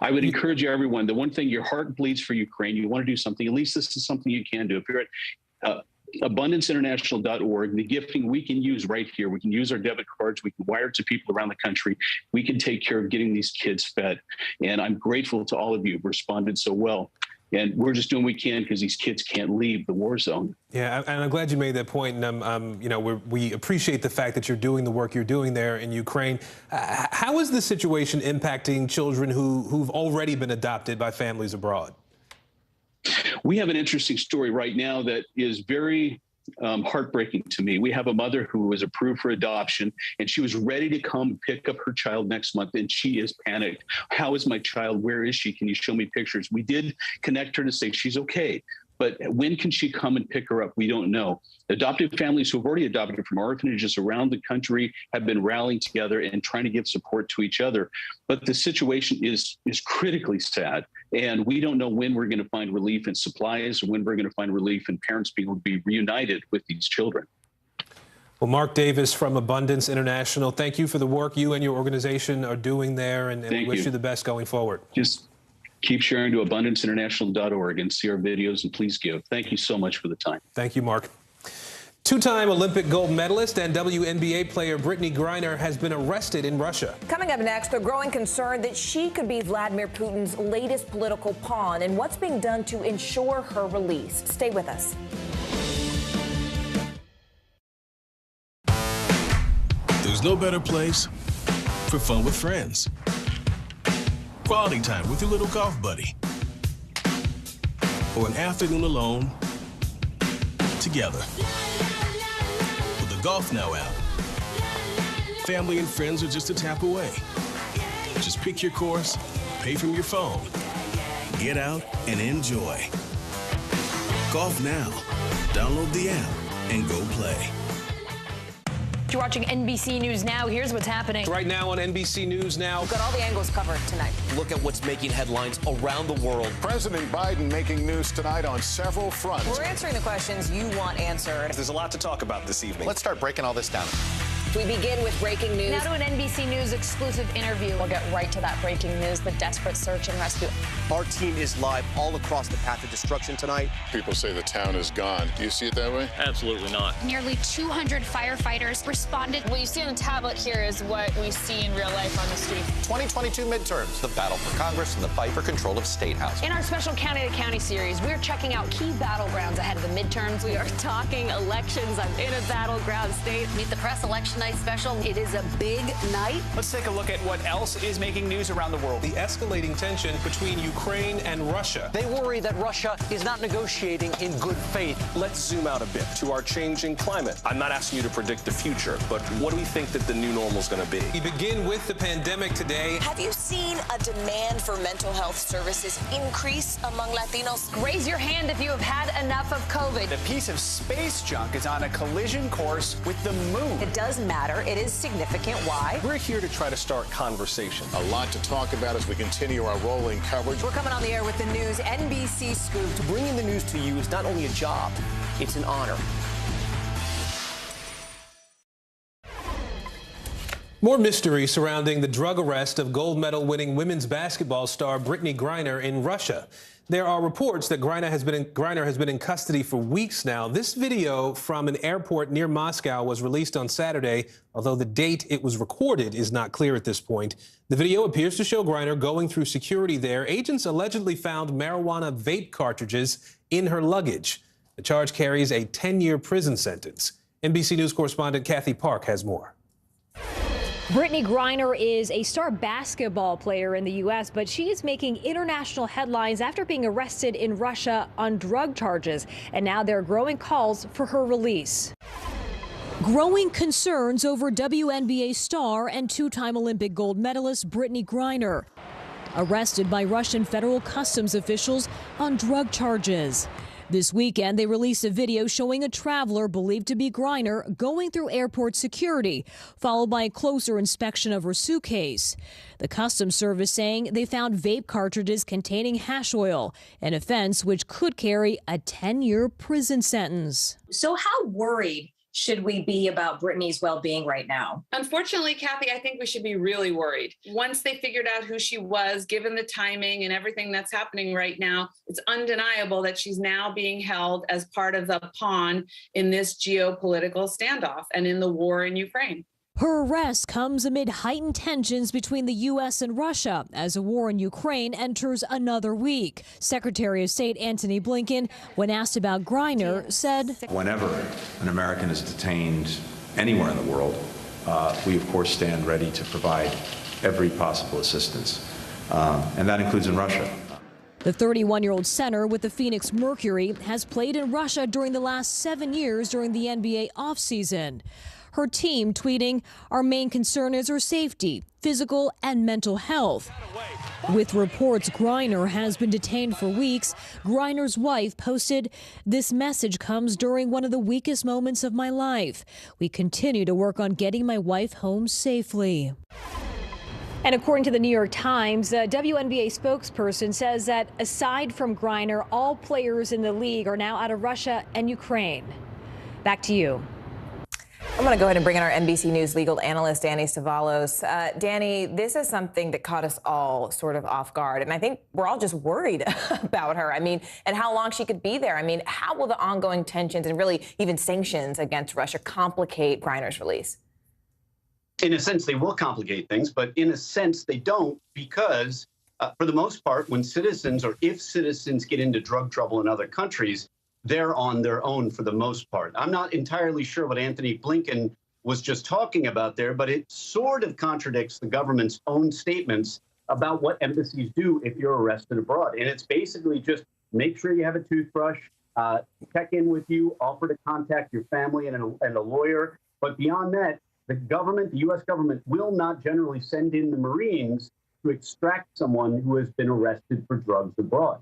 I would encourage you, everyone, the one thing your heart bleeds for Ukraine, you want to do something, at least this is something you can do. If you're at abundanceinternational.org, the gifting we can use right here. We can use our debit cards. We can wire it to people around the country. We can take care of getting these kids fed. And I'm grateful to all of you who've responded so well. And we're just doing what we can because these kids can't leave the war zone. Yeah, and I'm glad you made that point. And you know, we appreciate the fact that you're doing the work you're doing there in Ukraine. How is the situation impacting children who've already been adopted by families abroad? We have an interesting story right now that is very heartbreaking to me. We have a mother who was approved for adoption, and she was ready to come pick up her child next month, and she is panicked. How is my child? Where is she? Can you show me pictures? We did connect her to say she's okay, but when can she come and pick her up? We don't know. Adoptive families who have already adopted from orphanages around the country have been rallying together and trying to give support to each other. But the situation is critically sad. And we don't know when we're going to find relief in supplies, or when we're going to find relief in parents being able to be reunited with these children. Well, Mark Davis from Abundance International, thank you for the work you and your organization are doing there, and we wish you the best going forward. Just keep sharing to abundanceinternational.org and see our videos, and please give. Thank you so much for the time. Thank you, Mark. 2-time Olympic gold medalist and WNBA player Brittany Griner has been arrested in Russia. Coming up next, the growing concern that she could be Vladimir Putin's latest political pawn, and what's being done to ensure her release. Stay with us. There's no better place for fun with friends. Quality time with your little golf buddy. Or an afternoon alone together. With the Golf Now app, family and friends are just a tap away. Just pick your course, pay from your phone, get out and enjoy. Golf Now. Download the app and go play. You're watching NBC News Now. Here's what's happening. Right now on NBC News Now. We've got all the angles covered tonight. Look at what's making headlines around the world. President Biden making news tonight on several fronts. We're answering the questions you want answered. There's a lot to talk about this evening. Let's start breaking all this down. We begin with breaking news. Now to an NBC News exclusive interview. We'll get right to that breaking news, the desperate search and rescue. Our team is live all across the path of destruction tonight. People say the town is gone. Do you see it that way? Absolutely not. Nearly 200 firefighters responded. What you see on the tablet here is what we see in real life on the street. 2022 midterms, the battle for Congress and the fight for control of State House. In our special County to County series, we're checking out key battlegrounds ahead of the midterms. We are talking elections. I'm in a battleground state. Meet the Press Election Night special. It is a big night. Let's take a look at what else is making news around the world. The escalating tension between Ukraine and Russia. They worry that Russia is not negotiating in good faith. Let's zoom out a bit to our changing climate. I'm not asking you to predict the future, but what do we think that the new normal is going to be? We begin with the pandemic today. Have you seen a demand for mental health services increase among Latinos? Raise your hand if you have had enough of COVID. A piece of space junk is on a collision course with the moon. It does matter. It is significant. Why? We're here to try to start conversation. A lot to talk about as we continue our rolling coverage. We're coming on the air with the news NBC Scoop. Bringing the news to you is not only a job, it's an honor. More mystery surrounding the drug arrest of gold medal winning women's basketball star Brittany Griner in Russia. There are reports that Griner has been in custody for weeks now. This video from an airport near Moscow was released on Saturday, although the date it was recorded is not clear at this point. The video appears to show Griner going through security there. Agents allegedly found marijuana vape cartridges in her luggage. The charge carries a 10-year prison sentence. NBC News correspondent Kathy Park has more. Brittany Griner is a star basketball player in the U.S., but she is making international headlines after being arrested in Russia on drug charges. And now there are growing calls for her release. Growing concerns over WNBA star and two-time Olympic gold medalist Brittany Griner, arrested by Russian federal customs officials on drug charges. This weekend, they released a video showing a traveler believed to be Griner going through airport security, followed by a closer inspection of her suitcase. The Customs Service saying they found vape cartridges containing hash oil, an offense which could carry a 10-year prison sentence. So how worried should we be about Brittany's well-being right now? Unfortunately, Kathy, I think we should be really worried. Once they figured out who she was, given the timing and everything that's happening right now, it's undeniable that she's now being held as part of the pawn in this geopolitical standoff and in the war in Ukraine. Her arrest comes amid heightened tensions between the U.S. and Russia as a war in Ukraine enters another week. Secretary of State Antony Blinken, when asked about Griner, said, "Whenever an American is detained anywhere in the world, we of course stand ready to provide every possible assistance, and that includes in Russia." The 31-year-old center with the Phoenix Mercury has played in Russia during the last 7 years during the NBA offseason. Her team tweeting, "Our main concern is her safety, physical and mental health." With reports Griner has been detained for weeks, Griner's wife posted, "This message comes during one of the weakest moments of my life. We continue to work on getting my wife home safely." And according to the New York Times, a WNBA spokesperson says that aside from Griner, all players in the league are now out of Russia and Ukraine. Back to you. I'm going to go ahead and bring in our NBC News legal analyst, Danny Savalos. Danny, this is something that caught us all sort of off guard, and I think we're all just worried about her. I mean, and how long she could be there. I mean, how will the ongoing tensions and really even sanctions against Russia complicate Griner's release? In a sense, they will complicate things, but in a sense, they don't, because for the most part, when citizens or if citizens get into drug trouble in other countries, they're on their own for the most part. I'm not entirely sure what Antony Blinken was just talking about there, but it sort of contradicts the government's own statements about what embassies do if you're arrested abroad. And it's basically just make sure you have a toothbrush, check in with you, offer to contact your family and a lawyer. But beyond that, the government, the U.S. government, will not generally send in the Marines to extract someone who has been arrested for drugs abroad.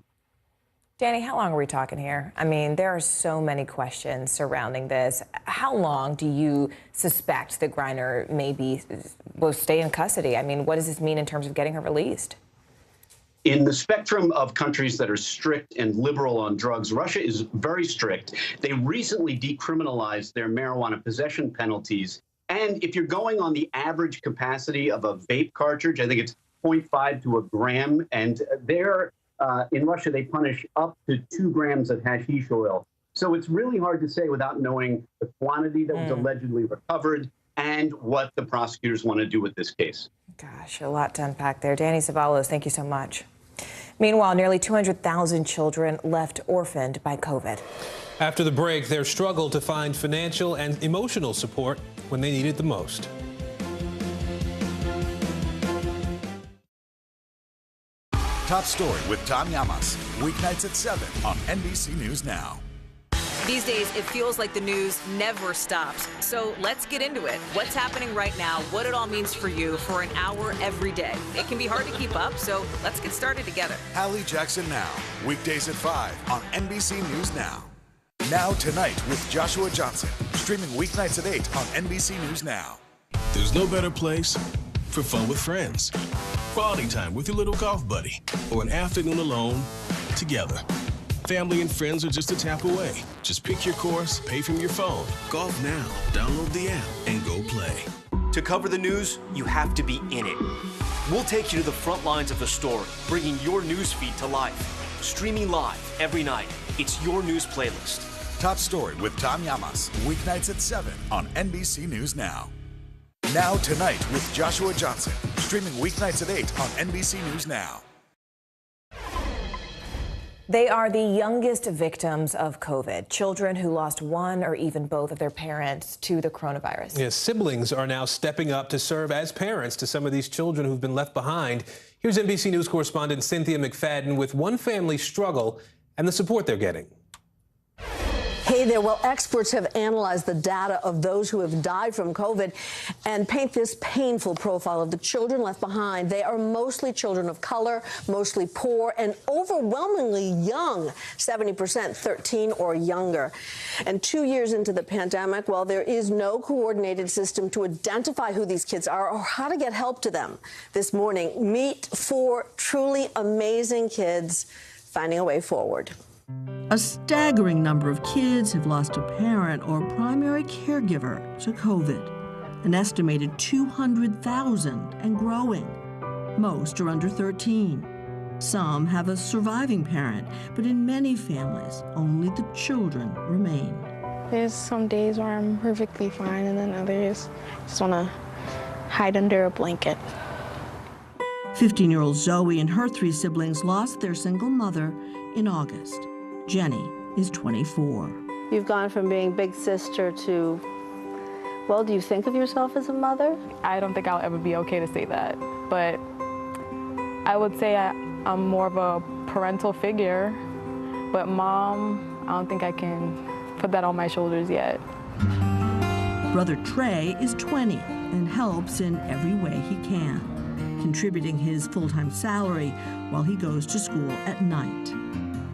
Danny, how long are we talking here? I mean, there are so many questions surrounding this. How long do you suspect that Griner will stay in custody? I mean, what does this mean in terms of getting her released? In the spectrum of countries that are strict and liberal on drugs, Russia is very strict. They recently decriminalized their marijuana possession penalties. And if you're going on the average capacity of a vape cartridge, I think it's 0.5 to a gram, and in Russia, they punish up to 2 grams of hashish oil. So it's really hard to say without knowing the quantity that was allegedly recovered and what the prosecutors want to do with this case. Gosh, a lot to unpack there. Danny Savalos, thank you so much. Meanwhile, nearly 200,000 children left orphaned by COVID. After the break, their struggle to find financial and emotional support when they need it the most. Top Story with Tom Llamas, weeknights at 7 on NBC News Now. These days, it feels like the news never stops. So let's get into it. What's happening right now, what it all means for you for an hour every day. It can be hard to keep up, so let's get started together. Hallie Jackson Now, weekdays at 5 on NBC News Now. Now Tonight with Joshua Johnson, streaming weeknights at 8 on NBC News Now. There's no better place for fun with friends, quality time with your little golf buddy, or an afternoon alone together. Family and friends are just a tap away. Just pick your course, pay from your phone. Golf Now. Download the app and go play. To cover the news, you have to be in it. We'll take you to the front lines of the story, bringing your news feed to life. Streaming live every night. It's your news playlist. Top Story with Tom Llamas, weeknights at 7 on NBC News Now. Now Tonight with Joshua Johnson, streaming weeknights at 8 on NBC News Now. They are the youngest victims of COVID, children who lost one or even both of their parents to the coronavirus. Yes, siblings are now stepping up to serve as parents to some of these children who've been left behind. Here's NBC News correspondent Cynthia McFadden with one family's struggle and the support they're getting. Hey there. Well, experts have analyzed the data of those who have died from COVID and paint this painful profile of the children left behind. They are mostly children of color, mostly poor, and overwhelmingly young, 70% 13 or younger. And 2 years into the pandemic, well, there is no coordinated system to identify who these kids are or how to get help to them. This morning, meet 4 truly amazing kids finding a way forward. A staggering number of kids have lost a parent or primary caregiver to COVID, an estimated 200,000 and growing. Most are under 13. Some have a surviving parent, but in many families, only the children remain. There's some days where I'm perfectly fine, and then others just want to hide under a blanket. 15-year-old Zoe and her 3 siblings lost their single mother in August. Jenny is 24. You've gone from being big sister to, well, do you think of yourself as a mother? I don't think I'll ever be okay to say that, but I would say I'm more of a parental figure, but mom, I don't think I can put that on my shoulders yet. Brother Trey is 20 and helps in every way he can, contributing his full-time salary while he goes to school at night.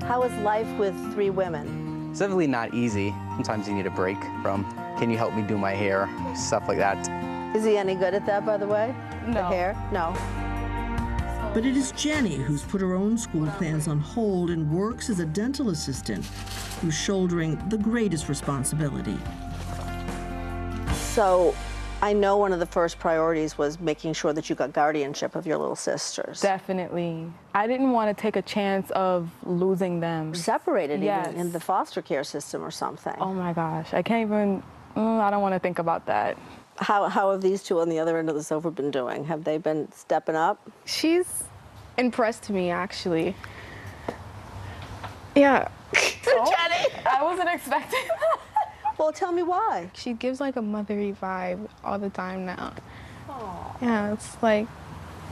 How is life with 3 women? It's definitely not easy. Sometimes you need a break from, can you help me do my hair, stuff like that. Is he any good at that, by the way? No. The hair? No. But it is Jenny who's put her own school plans on hold and works as a dental assistant, who's shouldering the greatest responsibility. So, I know one of the first priorities was making sure that you got guardianship of your little sisters. Definitely. I didn't want to take a chance of losing them. Separated Yes. even in the foster care system or something. Oh my gosh, I can't even, I don't want to think about that. How have these 2 on the other end of the sofa been doing? Have they been stepping up? She's impressed me, actually. Yeah. Jenny! I wasn't expecting that. Well, tell me why. She gives like a mothery vibe all the time now. Aww. Yeah, it's like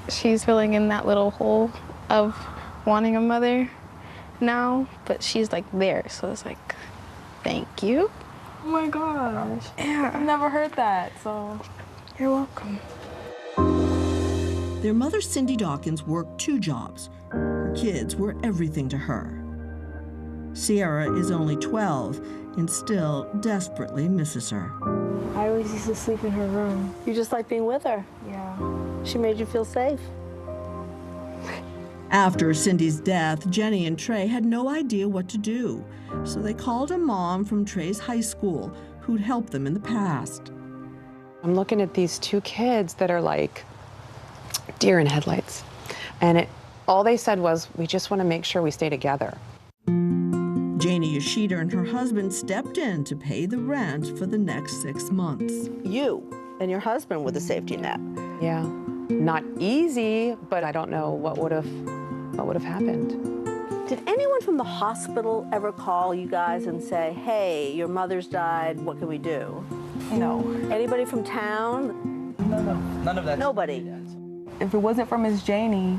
she's filling in that little hole of wanting a mother now, but she's like there, so it's like, thank you. Oh my gosh. Yeah. I've never heard that, so you're welcome. Their mother, Cindy Dawkins, worked 2 jobs. Her kids were everything to her. Sierra is only 12 and still desperately misses her. I always used to sleep in her room. You just like being with her? Yeah. She made you feel safe? After Cindy's death, Jenny and Trey had no idea what to do, so they called a mom from Trey's high school who'd helped them in the past. I'm looking at these 2 kids that are like deer in headlights, and all they said was, we just want to make sure we stay together. Janie Yoshida and her husband stepped in to pay the rent for the next 6 months. You and your husband with a safety net. Yeah, not easy, but I don't know what would have happened. Did anyone from the hospital ever call you guys and say, hey, your mother's died, what can we do? No. Anybody from town? No, none of that. Nobody? if it wasn't for Miss Janie,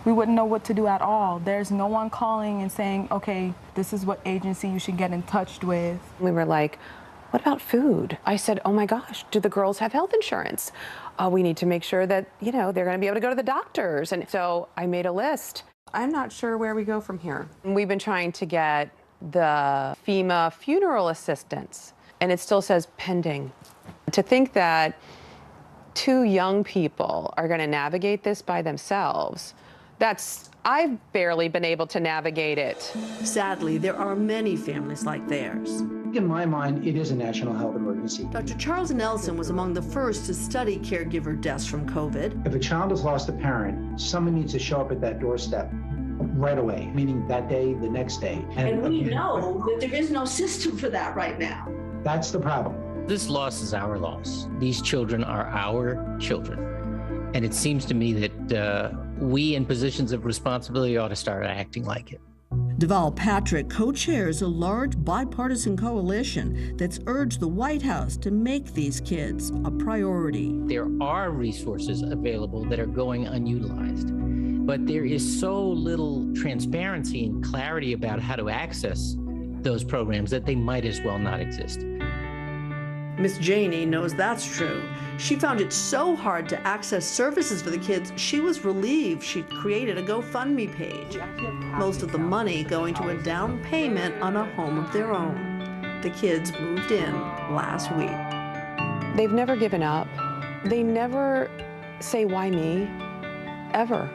we wouldn't know what to do at all. There's no one calling and saying, okay, this is what agency you should get in touch with. We were like, what about food? I said, oh my gosh, do the girls have health insurance? We need to make sure that, you know, they're gonna be able to go to the doctors. And so I made a list. I'm not sure where we go from here. We've been trying to get the FEMA funeral assistance, and it still says pending. To think that 2 young people are going to navigate this by themselves, I've barely been able to navigate it. Sadly, there are many families like theirs. In my mind, it is a national health emergency. Dr. Charles Nelson was among the first to study caregiver deaths from COVID. If a child has lost a parent, someone needs to show up at that doorstep right away, meaning that day, the next day. And we know that there is no system for that right now. That's the problem. This loss is our loss. These children are our children. And it seems to me that we in positions of responsibility ought to start acting like it. Deval Patrick co-chairs a large bipartisan coalition that's urged the White House to make these kids a priority. There are resources available that are going unutilized, but there is so little transparency and clarity about how to access those programs that they might as well not exist. Miss Janey knows that's true. She found it so hard to access services for the kids, she was relieved she'd created a GoFundMe page. Most of the money going to a down payment on a home of their own. The kids moved in last week. They've never given up. They never say, why me? Ever.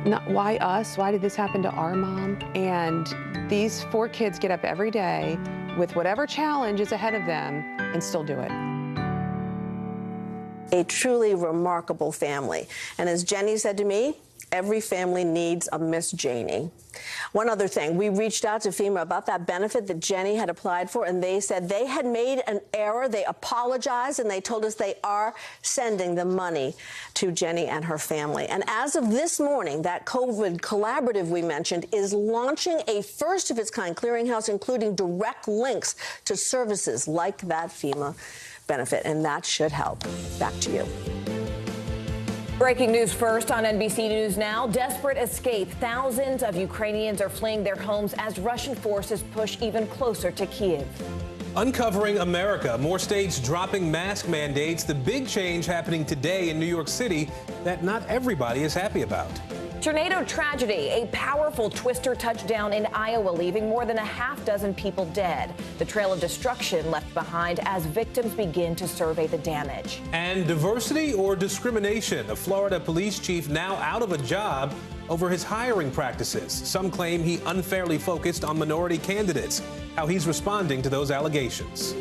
Not why us? Why did this happen to our mom? And these 4 kids get up every day with whatever challenge is ahead of them and still do it. A truly remarkable family. And as Jenny said to me, every family needs a Miss Janey. One other thing, we reached out to FEMA about that benefit that Jenny had applied for, and they said they had made an error. They apologized, and they told us they are sending the money to Jenny and her family. And as of this morning, that COVID collaborative we mentioned is launching a first-of-its-kind clearinghouse, including direct links to services like that FEMA benefit, and that should help. Back to you. Breaking news first on NBC News Now. Desperate escape. Thousands of Ukrainians are fleeing their homes as Russian forces push even closer to Kyiv. Uncovering America. More states dropping mask mandates. The big change happening today in New York City that not everybody is happy about. Tornado tragedy. A powerful twister touchdown in Iowa, leaving more than a half-dozen people dead. The trail of destruction left behind as victims begin to survey the damage. And diversity or discrimination. A Florida police chief now out of a job over his hiring practices. Some claim he unfairly focused on minority candidates. How he's responding to those allegations.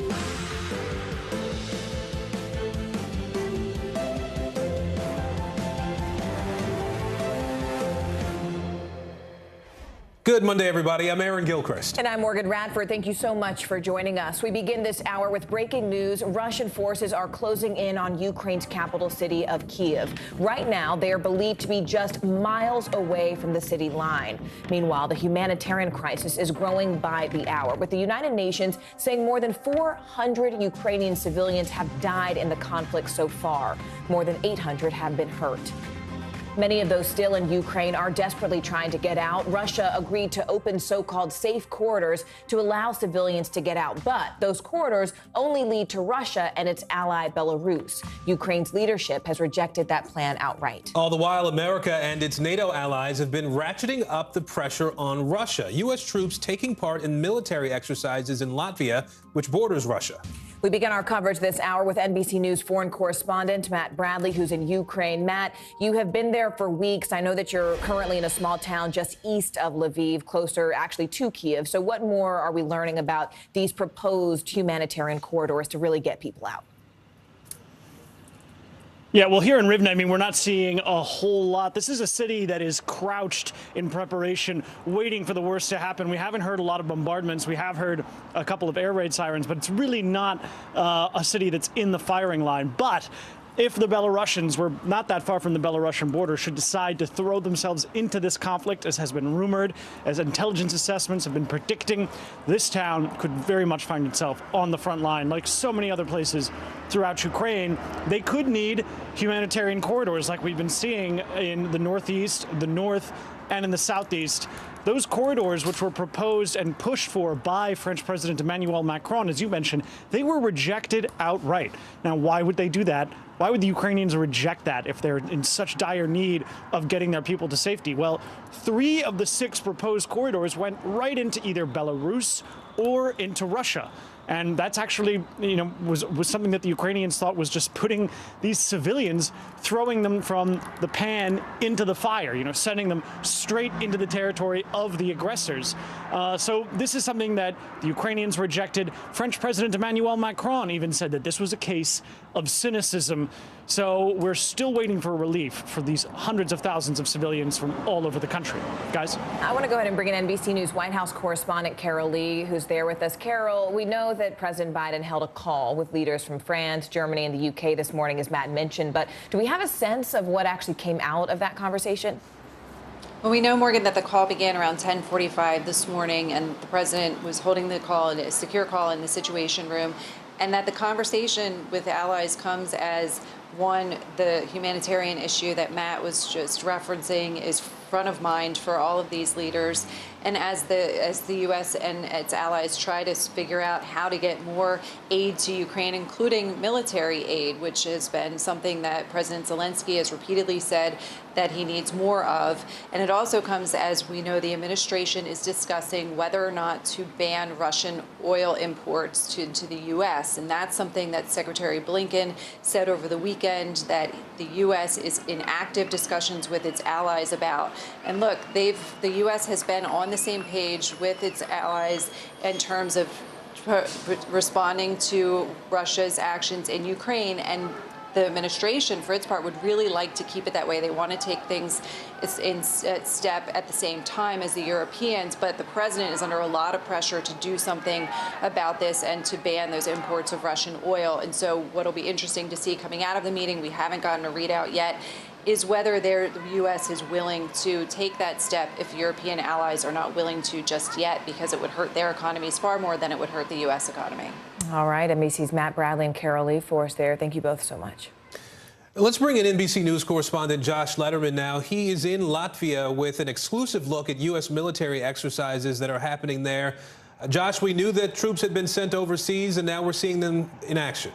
Good Monday, everybody. I'm Aaron Gilchrist. And I'm Morgan Radford. Thank you so much for joining us. We begin this hour with breaking news. Russian forces are closing in on Ukraine's capital city of Kyiv. Right now, they are believed to be just miles away from the city line. Meanwhile, the humanitarian crisis is growing by the hour, with the United Nations saying more than 400 Ukrainian civilians have died in the conflict so far. More than 800 have been hurt. Many of those still in Ukraine are desperately trying to get out. Russia agreed to open so-called safe corridors to allow civilians to get out. But those corridors only lead to Russia and its ally, Belarus. Ukraine's leadership has rejected that plan outright. All the while, America and its NATO allies have been ratcheting up the pressure on Russia. U.S. troops taking part in military exercises in Latvia, which borders Russia. We begin our coverage this hour with NBC News foreign correspondent Matt Bradley, who's in Ukraine. Matt, you have been there for weeks. I know that you're currently in a small town just east of Lviv, closer actually to Kyiv. So what more are we learning about these proposed humanitarian corridors to really get people out? Yeah, well, here in Rivne, I mean, we're not seeing a whole lot. This is a city that is crouched in preparation, waiting for the worst to happen. We haven't heard a lot of bombardments. We have heard a couple of air raid sirens, but it's really not a city that's in the firing line. But if the Belarusians, we're not that far from the Belarusian border, should decide to throw themselves into this conflict, as has been rumored, as intelligence assessments have been predicting, this town could very much find itself on the front line. Like so many other places throughout Ukraine, they could need humanitarian corridors like we've been seeing in the northeast, the north, and in the southeast. those corridors, which were proposed and pushed for by French President Emmanuel Macron, as you mentioned, they were rejected outright. Now, why would they do that? Why would the Ukrainians reject that if they're in such dire need of getting their people to safety? Well, 3 of the 6 proposed corridors went right into either Belarus or into Russia. And that's actually, was something that the Ukrainians thought was just putting these civilians, throwing them from the pan into the fire, sending them straight into the territory of the aggressors. So this is something that the Ukrainians rejected. French President Emmanuel Macron even said that this was a case of cynicism. So we're still waiting for relief for these hundreds of thousands of civilians from all over the country. Guys? I want to go ahead and bring in NBC News White House correspondent Carol Lee, who's there with us. Carol, we know that President Biden held a call with leaders from France, Germany, and the UK this morning, as Matt mentioned. But do we have a sense of what actually came out of that conversation? Well, we know, Morgan, that the call began around 10:45 this morning, and the president was holding the call in a secure call in the Situation Room, and that the conversation with the allies comes as one, the humanitarian issue that Matt was just referencing is front of mind for all of these leaders. And as the U.S. and its allies try to figure out how to get more aid to Ukraine, including military aid, which has been something that President Zelensky has repeatedly said that he needs more of. And it also comes as we know the administration is discussing whether or not to ban Russian oil imports to the U.S. And that's something that Secretary Blinken said over the weekend that the U.S. is in active discussions with its allies about. And look, the U.S. has been on the same page with its allies in terms of responding to Russia's actions in Ukraine, and the administration, for its part, would really like to keep it that way. They want to take things in step at the same time as the Europeans, but the president is under a lot of pressure to do something about this and to ban those imports of Russian oil. And so what'll be interesting to see coming out of the meeting, we haven't gotten a readout yet, is whether the U.S. is willing to take that step if European allies are not willing to just yet, because it would hurt their economies far more than it would hurt the U.S. economy. All right, NBC's Matt Bradley and Carol Lee for us there. Thank you both so much. Let's bring in NBC News correspondent Josh Letterman now. He is in Latvia with an exclusive look at U.S. military exercises that are happening there. Josh, we knew that troops had been sent overseas, and now we're seeing them in action.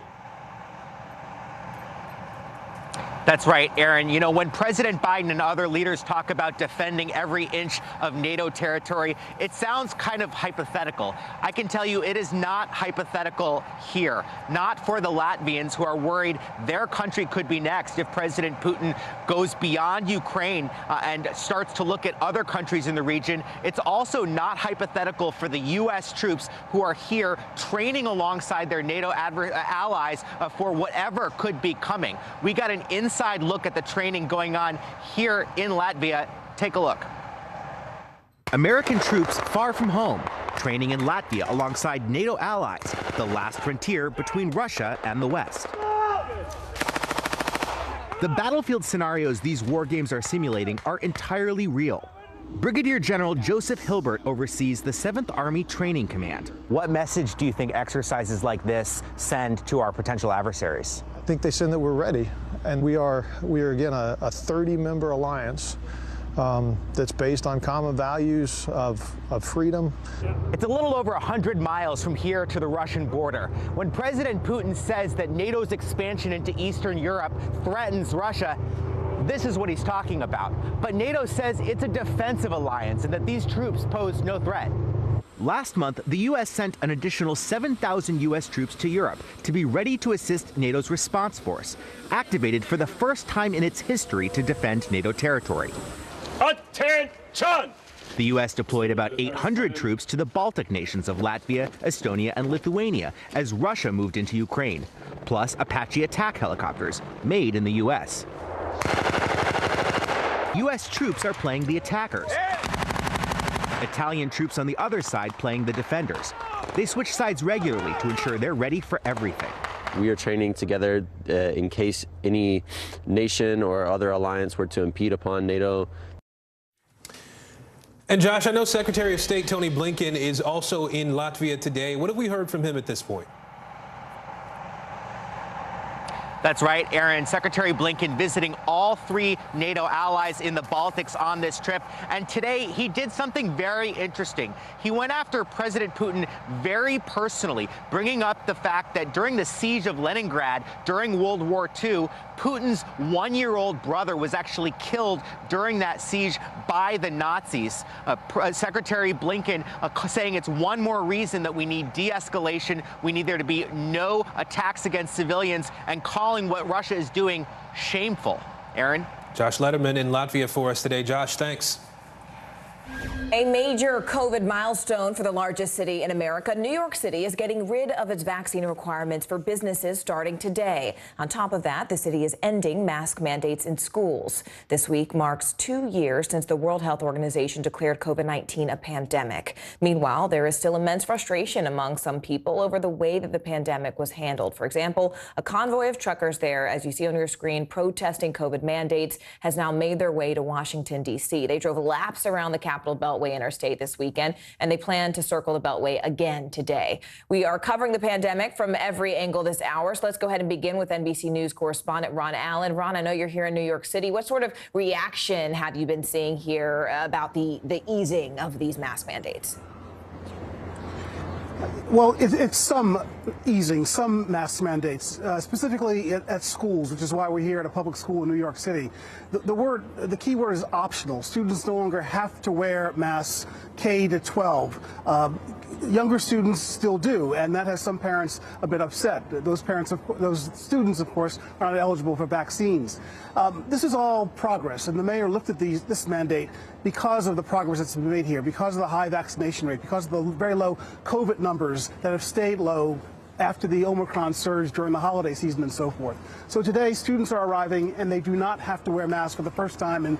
That's right, Aaron. You know, when President Biden and other leaders talk about defending every inch of NATO territory, it sounds kind of hypothetical. I can tell you it is not hypothetical here. Not for the Latvians who are worried their country could be next if President Putin goes beyond Ukraine and starts to look at other countries in the region. It's also not hypothetical for the U.S. troops who are here training alongside their NATO allies for whatever could be coming. We got an inside look at the training going on here in Latvia. Take a look. American troops far from home, training in Latvia alongside NATO allies, the last frontier between Russia and the West. The battlefield scenarios these war games are simulating are entirely real. Brigadier General Joseph Hilbert oversees the 7th Army Training Command. What message do you think exercises like this send to our potential adversaries? I think they send that we're ready, and we are again a 30-member alliance that's based on common values of freedom. It's a little over 100 miles from here to the Russian border. When President Putin says that NATO's expansion into Eastern Europe threatens Russia, this is what he's talking about. But NATO says it's a defensive alliance and that these troops pose no threat. Last month, the U.S. sent an additional 7,000 U.S. troops to Europe to be ready to assist NATO's response force, activated for the first time in its history to defend NATO territory. Attention! The U.S. deployed about 800 troops to the Baltic nations of Latvia, Estonia, and Lithuania as Russia moved into Ukraine, plus Apache attack helicopters made in the U.S. U.S. troops are playing the attackers. Italian troops on the other side playing the defenders. They switch sides regularly to ensure they're ready for everything. We are training together in case any nation or other alliance were to impede upon NATO. And Josh, I know Secretary of State Tony Blinken is also in Latvia today. What have we heard from him at this point? That's right, Aaron. Secretary Blinken visiting all 3 NATO allies in the Baltics on this trip. And today he did something very interesting. He went after President Putin very personally, bringing up the fact that during the siege of Leningrad during World War II, Putin's 1-year-old brother was actually killed during that siege by the Nazis. Secretary Blinken saying it's one more reason that we need de-escalation. We need there to be no attacks against civilians, and calling what Russia is doing shameful. Aaron? Josh Letterman in Latvia for us today. Josh, thanks. A major COVID milestone for the largest city in America, New York City, is getting rid of its vaccine requirements for businesses starting today. On top of that, the city is ending mask mandates in schools. This week marks 2 years since the World Health Organization declared COVID-19 a pandemic. Meanwhile, there is still immense frustration among some people over the way that the pandemic was handled. For example, a convoy of truckers there, as you see on your screen, protesting COVID mandates, has now made their way to Washington, D.C. They drove laps around the Capitol Beltway Interstate this weekend, and they plan to circle the Beltway again today. We are covering the pandemic from every angle this hour, so let's go ahead and begin with NBC News correspondent Ron Allen. Ron, I know you're here in New York City. What sort of reaction have you been seeing here about the easing of these mask mandates? Well, it's some easing, some mask mandates, specifically at schools, which is why we're here at a public school in New York City. The key word is optional. Students no longer have to wear masks K to 12. Younger students still do, and that has some parents a bit upset. Those students, of course, are not eligible for vaccines. This is all progress, and the mayor lifted this mandate because of the progress that's been made here, because of the high vaccination rate, because of the very low COVID numbers that have stayed low after the Omicron surge during the holiday season and so forth. So today, students are arriving, and they do not have to wear masks for the first time in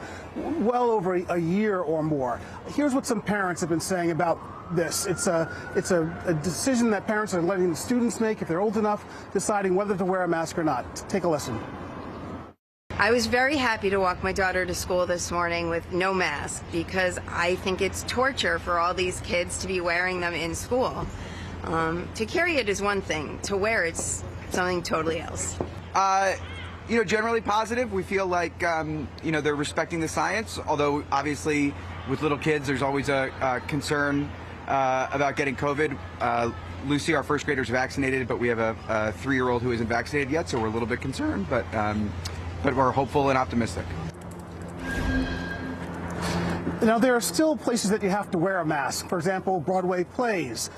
well over a year or more. Here's what some parents have been saying about this. It's a decision that parents are letting the students make if they're old enough, deciding whether to wear a mask or not. Take a listen. I was very happy to walk my daughter to school this morning with no mask because I think it's torture for all these kids to be wearing them in school. To carry it is one thing. To wear it's something totally else. Generally positive. We feel like, they're respecting the science, although obviously with little kids there's always a concern about getting COVID. Lucy, our first grader, is vaccinated, but we have a 3-year-old who isn't vaccinated yet, so we're a little bit concerned, but we're hopeful and optimistic. Now, there are still places that you have to wear a mask. For example, Broadway plays,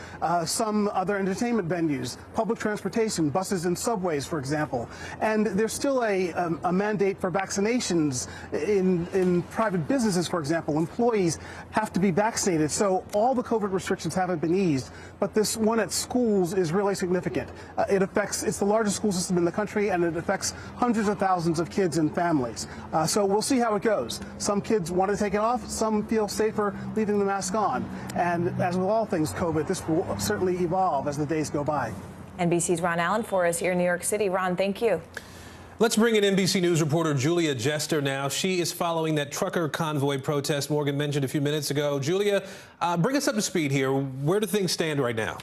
some other entertainment venues, public transportation, buses and subways, for example. And there's still a mandate for vaccinations in private businesses, for example. Employees have to be vaccinated. So all the COVID restrictions haven't been eased. But this one at schools is really significant. It's the largest school system in the country, and it affects hundreds of thousands of kids and families. So we'll see how it goes. Some kids want to take it off. Some feel safer leaving the mask on. And as with all things COVID, this will certainly evolve as the days go by. NBC's Ron Allen for us here in New York City. Ron, thank you. Let's bring in NBC News reporter Julia Jester now. She is following that trucker convoy protest Morgan mentioned a few minutes ago. Julia, bring us up to speed here. Where do things stand right now?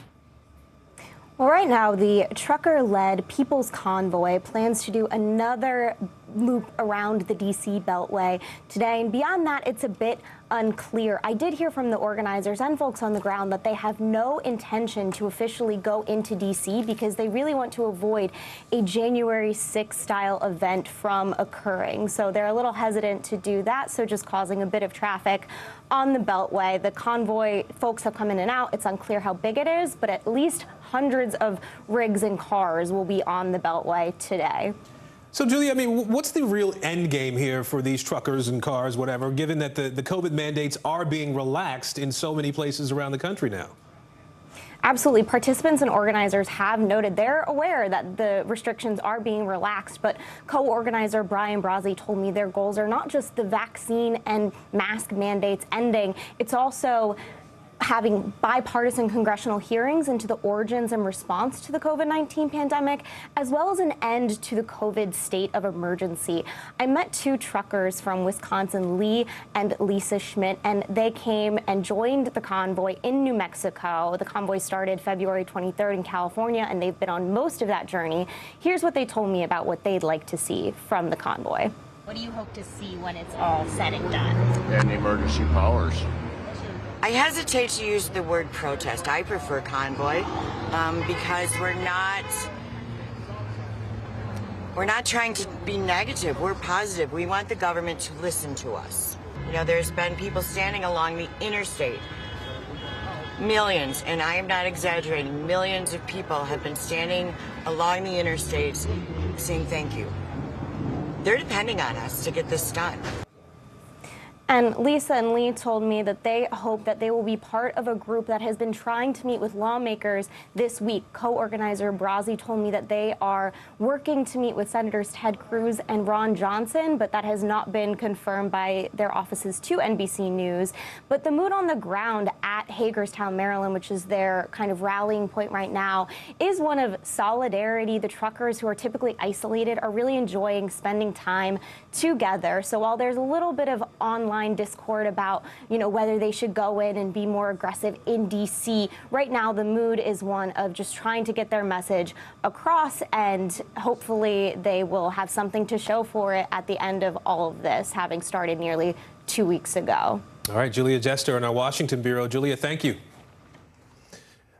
Well, right now, the trucker-led People's Convoy plans to do another loop around the D.C. Beltway today. And beyond that, it's a bit unclear. I did hear from the organizers and folks on the ground that they have no intention to officially go into D.C. because they really want to avoid a January 6th style event from occurring. So they're a little hesitant to do that, so just causing a bit of traffic on the Beltway. The convoy folks have come in and out. It's unclear how big it is, but at least hundreds of rigs and cars will be on the Beltway today. So, Julia, I mean, what's the real end game here for these truckers and cars, whatever, given that the COVID mandates are being relaxed in so many places around the country now? Absolutely. Participants and organizers have noted they're aware that the restrictions are being relaxed, but co-organizer Brian Brozzi told me their goals are not just the vaccine and mask mandates ending, it's also having bipartisan congressional hearings into the origins and response to the COVID-19 pandemic, as well as an end to the COVID state of emergency. I met two truckers from Wisconsin, Lee and Lisa Schmidt, and they came and joined the convoy in New Mexico. The convoy started February 23rd in California, and they've been on most of that journey. Here's what they told me about what they'd like to see from the convoy. What do you hope to see when it's all said and done? And emergency powers. I hesitate to use the word protest. I prefer convoy because we're not trying to be negative. We're positive. We want the government to listen to us. You know, there's been people standing along the interstate. Millions, and I am not exaggerating, millions of people have been standing along the interstates saying thank you. They're depending on us to get this done. And Lisa and Lee told me that they hope that they will be part of a group that has been trying to meet with lawmakers this week. Co-organizer Brazi told me that they are working to meet with Senators Ted Cruz and Ron Johnson, but that has not been confirmed by their offices to NBC News. But the mood on the ground at Hagerstown, Maryland, which is their kind of rallying point right now, is one of solidarity. The truckers who are typically isolated are really enjoying spending time together. So while there's a little bit of online discord about, whether they should go in and be more aggressive in D.C., right now the mood is one of just trying to get their message across, and hopefully they will have something to show for it at the end of all of this, having started nearly 2 weeks ago. All right, Julia Jester in our Washington bureau. Julia, thank you.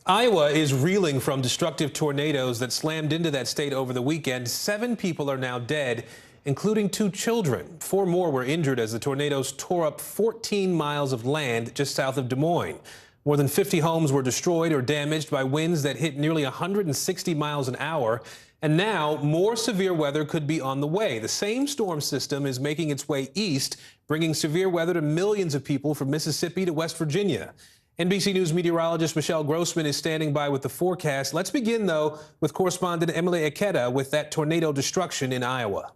Iowa is reeling from destructive tornadoes that slammed into that state over the weekend. 7 people are now dead, including 2 children. 4 more were injured as the tornadoes tore up 14 miles of land just south of Des Moines. More than 50 homes were destroyed or damaged by winds that hit nearly 160 miles an hour. And now more severe weather could be on the way. The same storm system is making its way east, bringing severe weather to millions of people from Mississippi to West Virginia. NBC News meteorologist Michelle Grossman is standing by with the forecast. Let's begin, though, with correspondent Emily Ikeda with that tornado destruction in Iowa.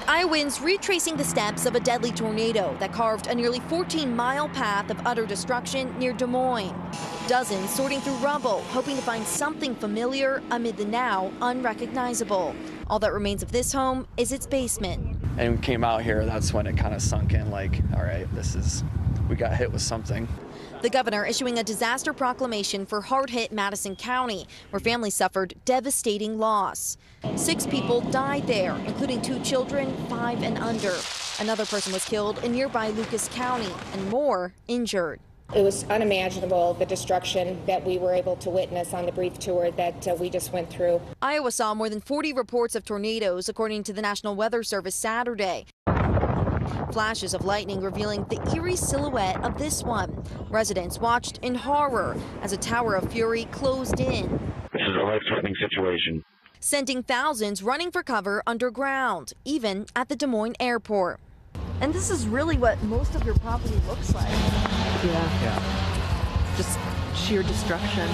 Iowans retracing the steps of a deadly tornado that carved a nearly 14-mile path of utter destruction near Des Moines. Dozens sorting through rubble, hoping to find something familiar amid the now unrecognizable. All that remains of this home is its basement. And we came out here, that's when it kind of sunk in, like, all right, we got hit with something. The governor issuing a disaster proclamation for hard-hit Madison County, where families suffered devastating loss. 6 people died there, including 2 children, 5 and under. Another person was killed in nearby Lucas County, and more injured. It was unimaginable, the destruction that we were able to witness on the brief tour that we just went through. Iowa saw more than 40 reports of tornadoes, according to the National Weather Service Saturday. Flashes of lightning revealing the eerie silhouette of this one. Residents watched in horror as a tower of fury closed in. This is a life-threatening situation. Sending thousands running for cover underground, even at the Des Moines airport. And this is really what most of your property looks like. Yeah. Just sheer destruction.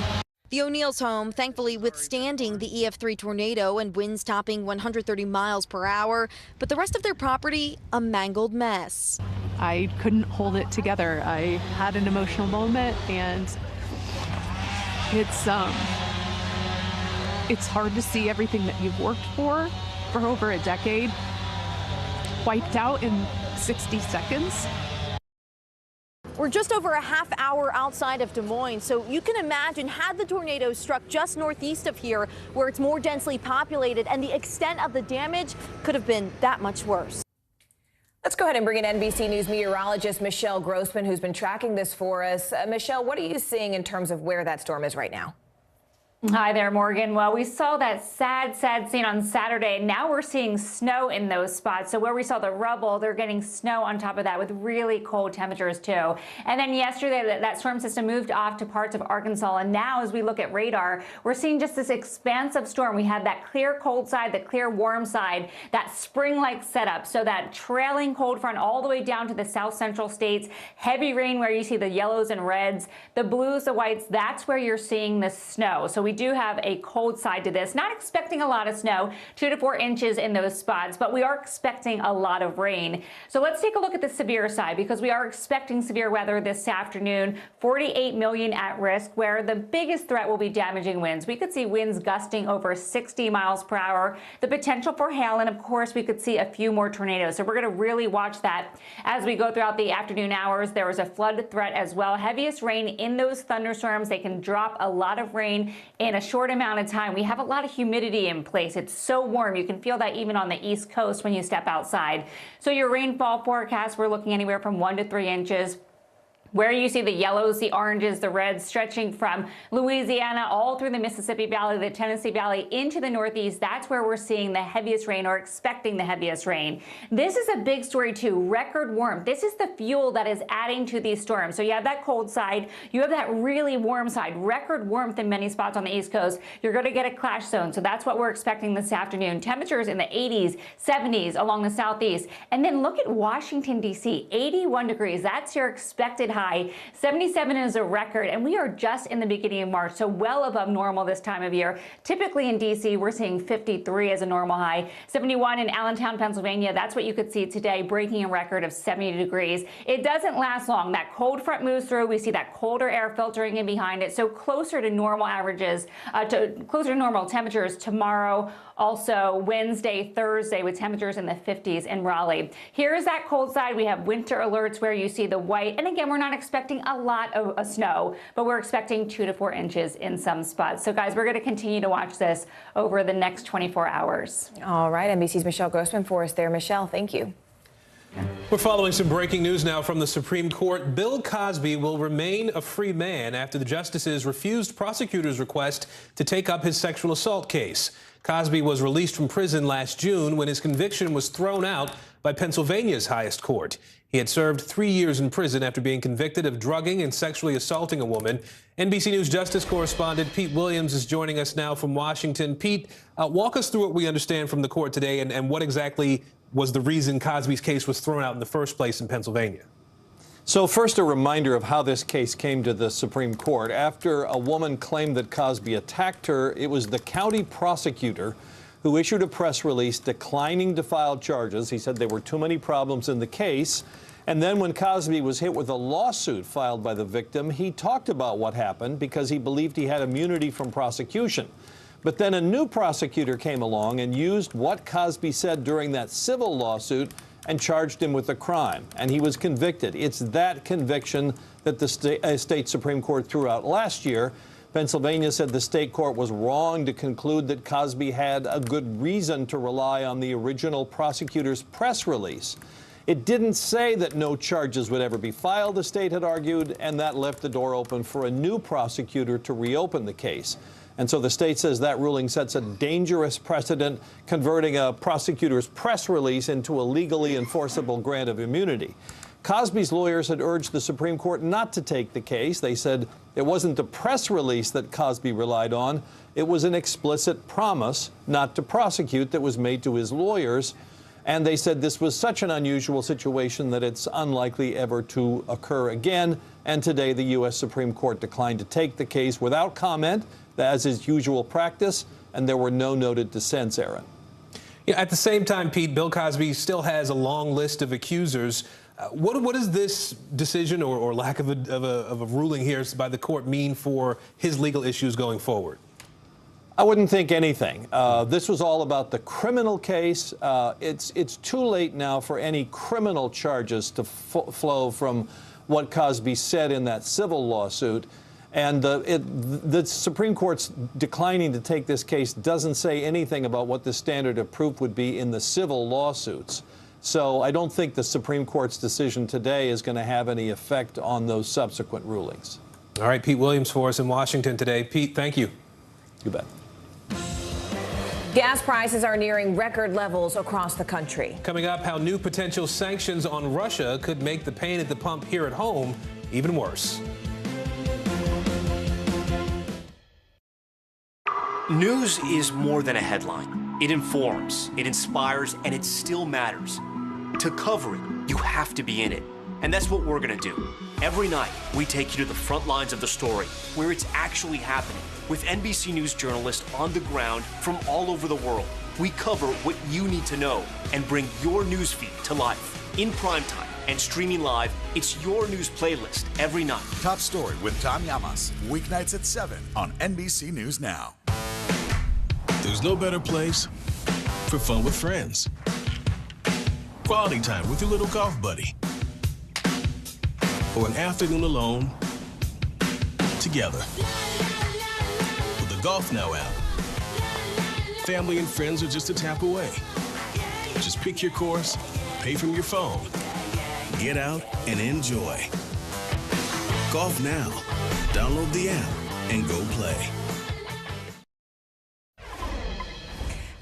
The O'Neill's home thankfully withstanding the EF3 tornado and winds topping 130 miles per hour, but the rest of their property a mangled mess. I couldn't hold it together. I had an emotional moment, and it's hard to see everything that you've worked for over a decade wiped out in 60 seconds. We're just over a half hour outside of Des Moines, so you can imagine had the tornado struck just northeast of here, where it's more densely populated, and the extent of the damage could have been that much worse. Let's go ahead and bring in NBC News meteorologist Michelle Grossman, who's been tracking this for us. Michelle, what are you seeing in terms of where that storm is right now? Hi there, Morgan. Well, we saw that sad scene on Saturday. Now we're seeing snow in those spots. So where we saw the rubble, they're getting snow on top of that with really cold temperatures too. And then yesterday, that storm system moved off to parts of Arkansas. And now as we look at radar, we're seeing just this expansive storm. We have that clear cold side, the clear warm side, that spring-like setup. So that trailing cold front all the way down to the south central states, heavy rain where you see the yellows and reds, the blues, the whites, that's where you're seeing the snow. So we we do have a cold side to this. Not expecting a lot of snow, 2 to 4 inches in those spots, but we are expecting a lot of rain. So let's take a look at the severe side, because we are expecting severe weather this afternoon. 48 million at risk, where the biggest threat will be damaging winds. We could see winds gusting over 60 miles per hour, the potential for hail, and of course we could see a few more tornadoes. So we're going to really watch that as we go throughout the afternoon hours. There is a flood threat as well. Heaviest rain in those thunderstorms. They can drop a lot of rain in a short amount of time. We have a lot of humidity in place. It's so warm. You can feel that even on the East Coast when you step outside. So your rainfall forecast, we're looking anywhere from 1 to 3 inches. Where you see the yellows, the oranges, the reds stretching from Louisiana all through the Mississippi Valley, the Tennessee Valley into the Northeast, that's where we're seeing the heaviest rain, or expecting the heaviest rain. This is a big story too, record warmth. This is the fuel that is adding to these storms. So you have that cold side, you have that really warm side, record warmth in many spots on the East Coast. You're going to get a clash zone. So that's what we're expecting this afternoon. Temperatures in the 80s, 70s along the Southeast. And then look at Washington, D.C., 81 degrees. That's your expected high. 77 is a record, and we are just in the beginning of March, so well above normal this time of year. Typically in D.C., we're seeing 53 as a normal high. 71 in Allentown, Pennsylvania. That's what you could see today, breaking a record of 70 degrees. It doesn't last long. That cold front moves through. We see that colder air filtering in behind it, so closer to normal averages, closer to normal temperatures tomorrow. Also Wednesday, Thursday, with temperatures in the 50s in Raleigh. Here's that cold side. We have winter alerts where you see the white. And again, we're not expecting a lot of snow, but we're expecting 2 to 4 inches in some spots. So guys, we're going to continue to watch this over the next 24 hours. All right, NBC's Michelle Grossman for us there. Michelle, thank you. We're following some breaking news now from the Supreme Court. Bill Cosby will remain a free man after the justices refused prosecutors' request to take up his sexual assault case. Cosby was released from prison last June when his conviction was thrown out by Pennsylvania's highest court. He had served 3 years in prison after being convicted of drugging and sexually assaulting a woman. NBC News Justice correspondent Pete Williams is joining us now from Washington. Pete, walk us through what we understand from the court today and what exactly was the reason Cosby's case was thrown out in the first place in Pennsylvania. So first, a reminder of how this case came to the Supreme Court. After a woman claimed that Cosby attacked her, it was the county prosecutor who issued a press release declining to file charges. He said there were too many problems in the case. And then when Cosby was hit with a lawsuit filed by the victim, he talked about what happened because he believed he had immunity from prosecution. But then a new prosecutor came along and used what Cosby said during that civil lawsuit and charged him with a crime, and he was convicted. It's that conviction that the state Supreme Court threw out last year. Pennsylvania said the state court was wrong to conclude that Cosby had a good reason to rely on the original prosecutor's press release. It didn't say that no charges would ever be filed, the state had argued, and that left the door open for a new prosecutor to reopen the case. And so the state says that ruling sets a dangerous precedent, converting a prosecutor's press release into a legally enforceable grant of immunity. Cosby's lawyers had urged the Supreme Court not to take the case. They said it wasn't the press release that Cosby relied on. It was an explicit promise not to prosecute that was made to his lawyers. And they said this was such an unusual situation that it's unlikely ever to occur again. And today, the U.S. Supreme Court declined to take the case without comment, as is usual practice, and there were no noted dissents, Aaron. Yeah, at the same time, Pete, Bill Cosby still has a long list of accusers. What does this decision or lack of a ruling here by the court mean for his legal issues going forward? I wouldn't think anything. This was all about the criminal case. It's too late now for any criminal charges to flow from what Cosby said in that civil lawsuit. And the Supreme Court's declining to take this case doesn't say anything about what the standard of proof would be in the civil lawsuits. So I don't think the Supreme Court's decision today is going to have any effect on those subsequent rulings. All right, Pete Williams for us in Washington today. Pete, thank you. You bet. Gas prices are nearing record levels across the country. Coming up, how new potential sanctions on Russia could make the pain at the pump here at home even worse. News is more than a headline. It informs, it inspires, and it still matters. To cover it, you have to be in it. And that's what we're going to do. Every night, we take you to the front lines of the story, where it's actually happening, with NBC News journalists on the ground from all over the world. We cover what you need to know and bring your news feed to life in prime time and streaming live. It's your news playlist every night. Top Story with Tom Llamas, weeknights at 7 on NBC News Now. There's no better place for fun with friends. Quality time with your little golf buddy. Or an afternoon alone together. With the Golf Now app, family and friends are just a tap away. Just pick your course, pay from your phone, get out and enjoy. Golf Now. Download the app and go play.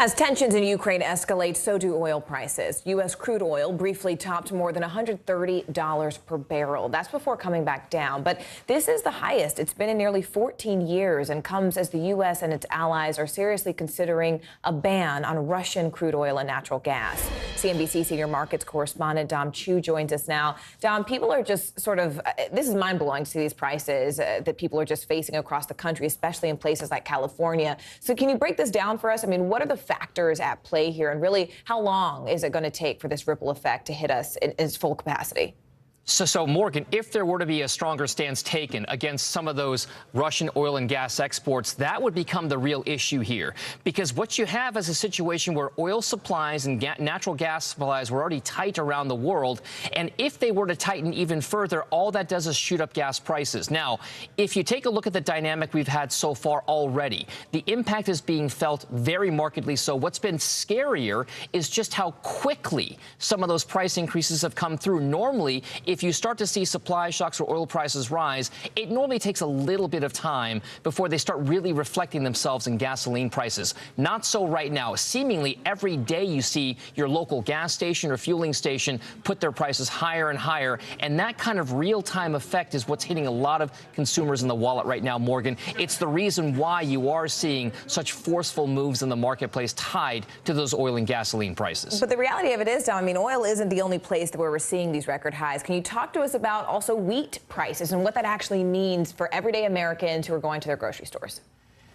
As tensions in Ukraine escalate, so do oil prices. U.S. crude oil briefly topped more than $130 per barrel. That's before coming back down. But this is the highest it's been in nearly 14 years and comes as the U.S. and its allies are seriously considering a ban on Russian crude oil and natural gas. CNBC senior markets correspondent Dom Chu joins us now. Dom, people are just sort of, this is mind-blowing to see these prices that people are just facing across the country, especially in places like California. So can you break this down for us? I mean, what are the factors at play here, and really how long is it going to take for this ripple effect to hit us in its full capacity? So, Morgan, if there were to be a stronger stance taken against some of those Russian oil and gas exports, that would become the real issue here. Because what you have is a situation where oil supplies and natural gas supplies were already tight around the world. And if they were to tighten even further, all that does is shoot up gas prices. Now, if you take a look at the dynamic we've had so far already, the impact is being felt very markedly so. What's been scarier is just how quickly some of those price increases have come through. Normally, if you start to see supply shocks or oil prices rise, it normally takes a little bit of time before they start really reflecting themselves in gasoline prices. Not so right now. Seemingly every day you see your local gas station or fueling station put their prices higher and higher, and that kind of real-time effect is what's hitting a lot of consumers in the wallet right now, Morgan. It's the reason why you are seeing such forceful moves in the marketplace tied to those oil and gasoline prices. But the reality of it is, Dom, I mean, oil isn't the only place where we're seeing these record highs. Can you talk to us about also wheat prices and what that actually means for everyday Americans who are going to their grocery stores?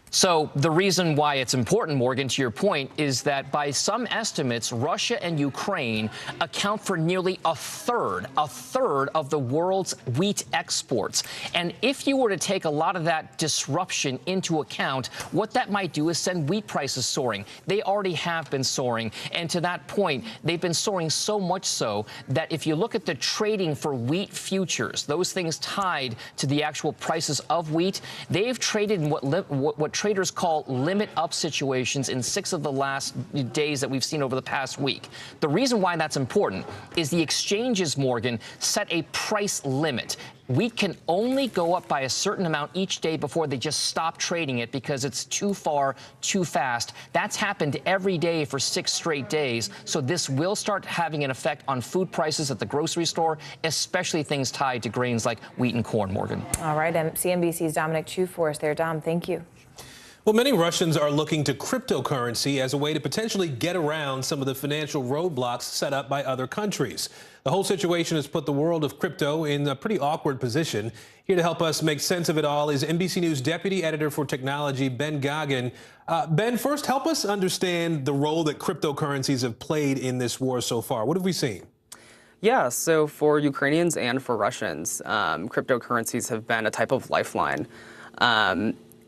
So the reason why it's important, Morgan, to your point, is that by some estimates, Russia and Ukraine account for nearly a third of the world's wheat exports. And if you were to take a lot of that disruption into account, what that might do is send wheat prices soaring. They already have been soaring. And to that point, they've been soaring so much so that if you look at the trading for wheat futures, those things tied to the actual prices of wheat, they've traded in what traders call limit up situations in 6 of the last days that we've seen over the past week. The reason why that's important is the exchanges, Morgan, set a price limit. Wheat can only go up by a certain amount each day before they just stop trading it because it's too far, too fast. That's happened every day for 6 straight days. So this will start having an effect on food prices at the grocery store, especially things tied to grains like wheat and corn, Morgan. All right, CNBC's Dominic Chu for us there. Dom, thank you. Well, many Russians are looking to cryptocurrency as a way to potentially get around some of the financial roadblocks set up by other countries. The whole situation has put the world of crypto in a pretty awkward position. Here to help us make sense of it all is NBC News Deputy Editor for Technology, Ben Goggin. Ben, first, help us understand the role that cryptocurrencies have played in this war so far. What have we seen? Yeah, so for Ukrainians and for Russians, cryptocurrencies have been a type of lifeline.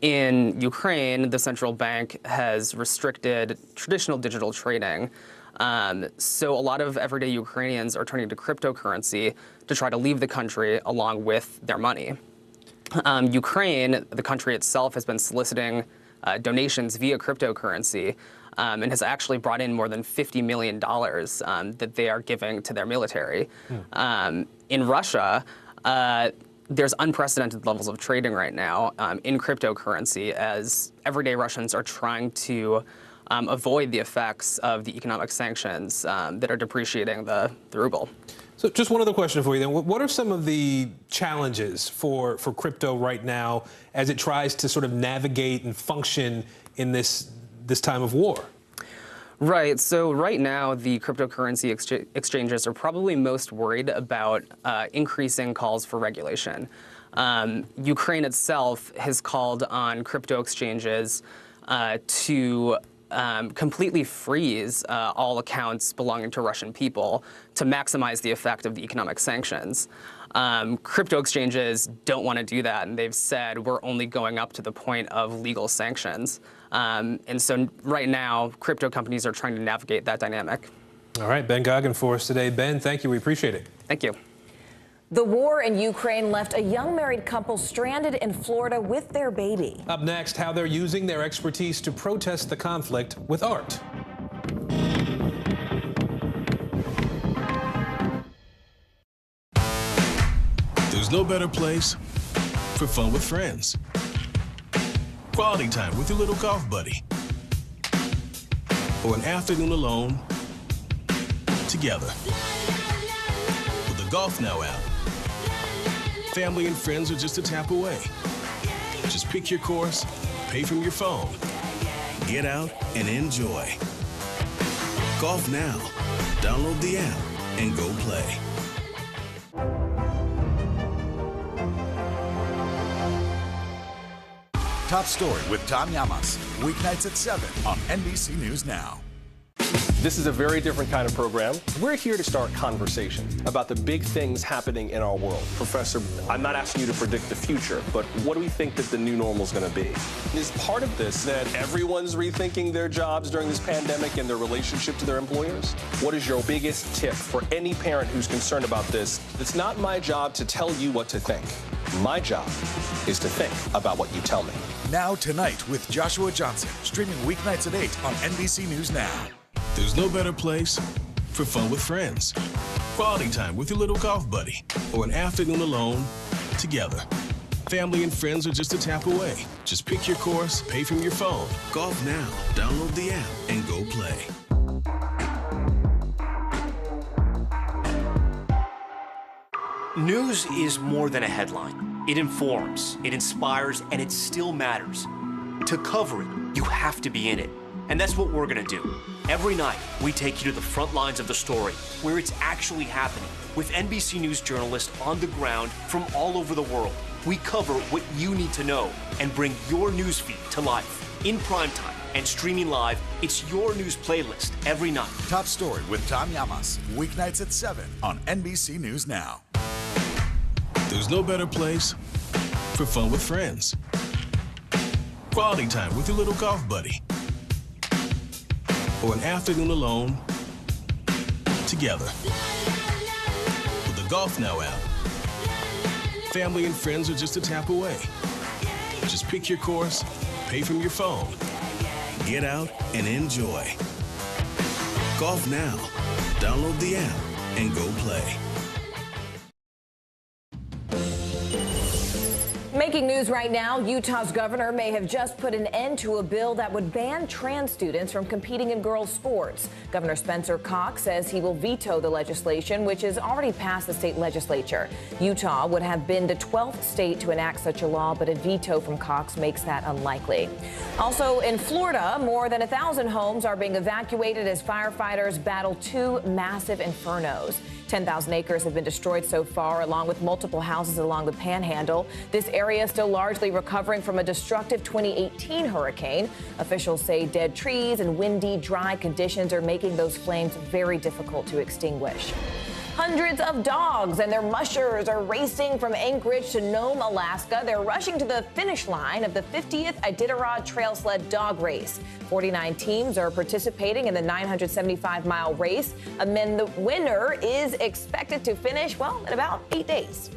In Ukraine, the central bank has restricted traditional digital trading. So a lot of everyday Ukrainians are turning to cryptocurrency to try to leave the country along with their money. Ukraine, the country itself, has been soliciting donations via cryptocurrency and has actually brought in more than $50 million that they are giving to their military. In Russia, there's unprecedented levels of trading right now in cryptocurrency as everyday Russians are trying to avoid the effects of the economic sanctions that are depreciating the ruble. So just one other question for you then. What are some of the challenges for crypto right now as it tries to sort of navigate and function in this time of war? Right. So right now, the cryptocurrency exchanges are probably most worried about increasing calls for regulation. Ukraine itself has called on crypto exchanges to completely freeze all accounts belonging to Russian people to maximize the effect of the economic sanctions. Crypto exchanges don't want to do that, and they've said we're only going up to the point of legal sanctions. And so right now, crypto companies are trying to navigate that dynamic. All right, Ben Goggin for us today. Ben, thank you. We appreciate it. Thank you. The war in Ukraine left a young married couple stranded in Florida with their baby. Up next, how they're using their expertise to protest the conflict with art. There's no better place for fun with friends. Quality time with your little golf buddy. Or an afternoon alone together. With the Golf Now app, family and friends are just a tap away. Just pick your course, pay from your phone, get out and enjoy. Golf Now. Download the app and go play. Top Story with Tom Llamas, weeknights at 7 on NBC News Now. This is a very different kind of program. We're here to start conversation about the big things happening in our world. Professor, I'm not asking you to predict the future, but what do we think that the new normal is going to be? Is part of this that everyone's rethinking their jobs during this pandemic and their relationship to their employers? What is your biggest tip for any parent who's concerned about this? It's not my job to tell you what to think. My job is to think about what you tell me. Now Tonight with Joshua Johnson, streaming weeknights at 8 on NBC News Now. There's no better place for fun with friends. Quality time with your little golf buddy. Or an afternoon alone together. Family and friends are just a tap away. Just pick your course, pay from your phone. Golf Now. Download the app and go play. News is more than a headline. It informs, it inspires, and it still matters. To cover it, you have to be in it. And that's what we're gonna do. Every night, we take you to the front lines of the story, where it's actually happening, with NBC News journalists on the ground from all over the world. We cover what you need to know and bring your newsfeed to life. In prime time and streaming live, it's your news playlist every night. Top Story with Tom Llamas, weeknights at 7 on NBC News Now. There's no better place for fun with friends. Quality time with your little golf buddy. Or an afternoon alone together. With the Golf Now app, family and friends are just a tap away. Just pick your course, pay from your phone, get out and enjoy. Golf Now. Download the app and go play. Making news right now, Utah's governor may have just put an end to a bill that would ban trans students from competing in girls' sports. Governor Spencer Cox says he will veto the legislation, which has already passed the state legislature. Utah would have been the 12th state to enact such a law, but a veto from Cox makes that unlikely. Also in Florida, more than 1,000 homes are being evacuated as firefighters battle two massive infernos. 10,000 acres have been destroyed so far, along with multiple houses along the Panhandle. This area is still largely recovering from a destructive 2018 hurricane. Officials say dead trees and windy, dry conditions are making those flames very difficult to extinguish. Hundreds of dogs and their mushers are racing from Anchorage to Nome, Alaska. They're rushing to the finish line of the 50th Iditarod Trail Sled Dog Race. 49 teams are participating in the 975-mile race. And then the winner is expected to finish, well, in about 8 days.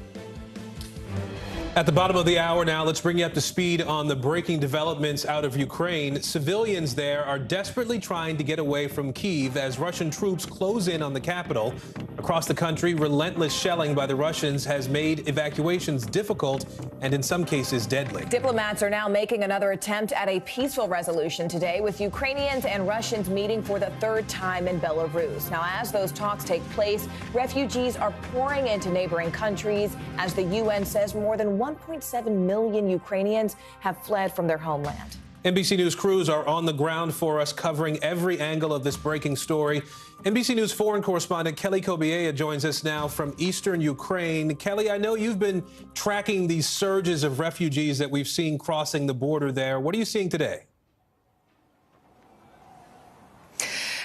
At the bottom of the hour now, let's bring you up to speed on the breaking developments out of Ukraine. Civilians there are desperately trying to get away from Kyiv as Russian troops close in on the capital. Across the country, relentless shelling by the Russians has made evacuations difficult and in some cases deadly. Diplomats are now making another attempt at a peaceful resolution today, with Ukrainians and Russians meeting for the third time in Belarus. Now, as those talks take place, refugees are pouring into neighboring countries as the UN says more than 1.7 million Ukrainians have fled from their homeland. NBC News crews are on the ground for us, covering every angle of this breaking story. NBC News foreign correspondent Kelly Kobiela joins us now from eastern Ukraine. Kelly, I know you've been tracking these surges of refugees that we've seen crossing the border there. What are you seeing today?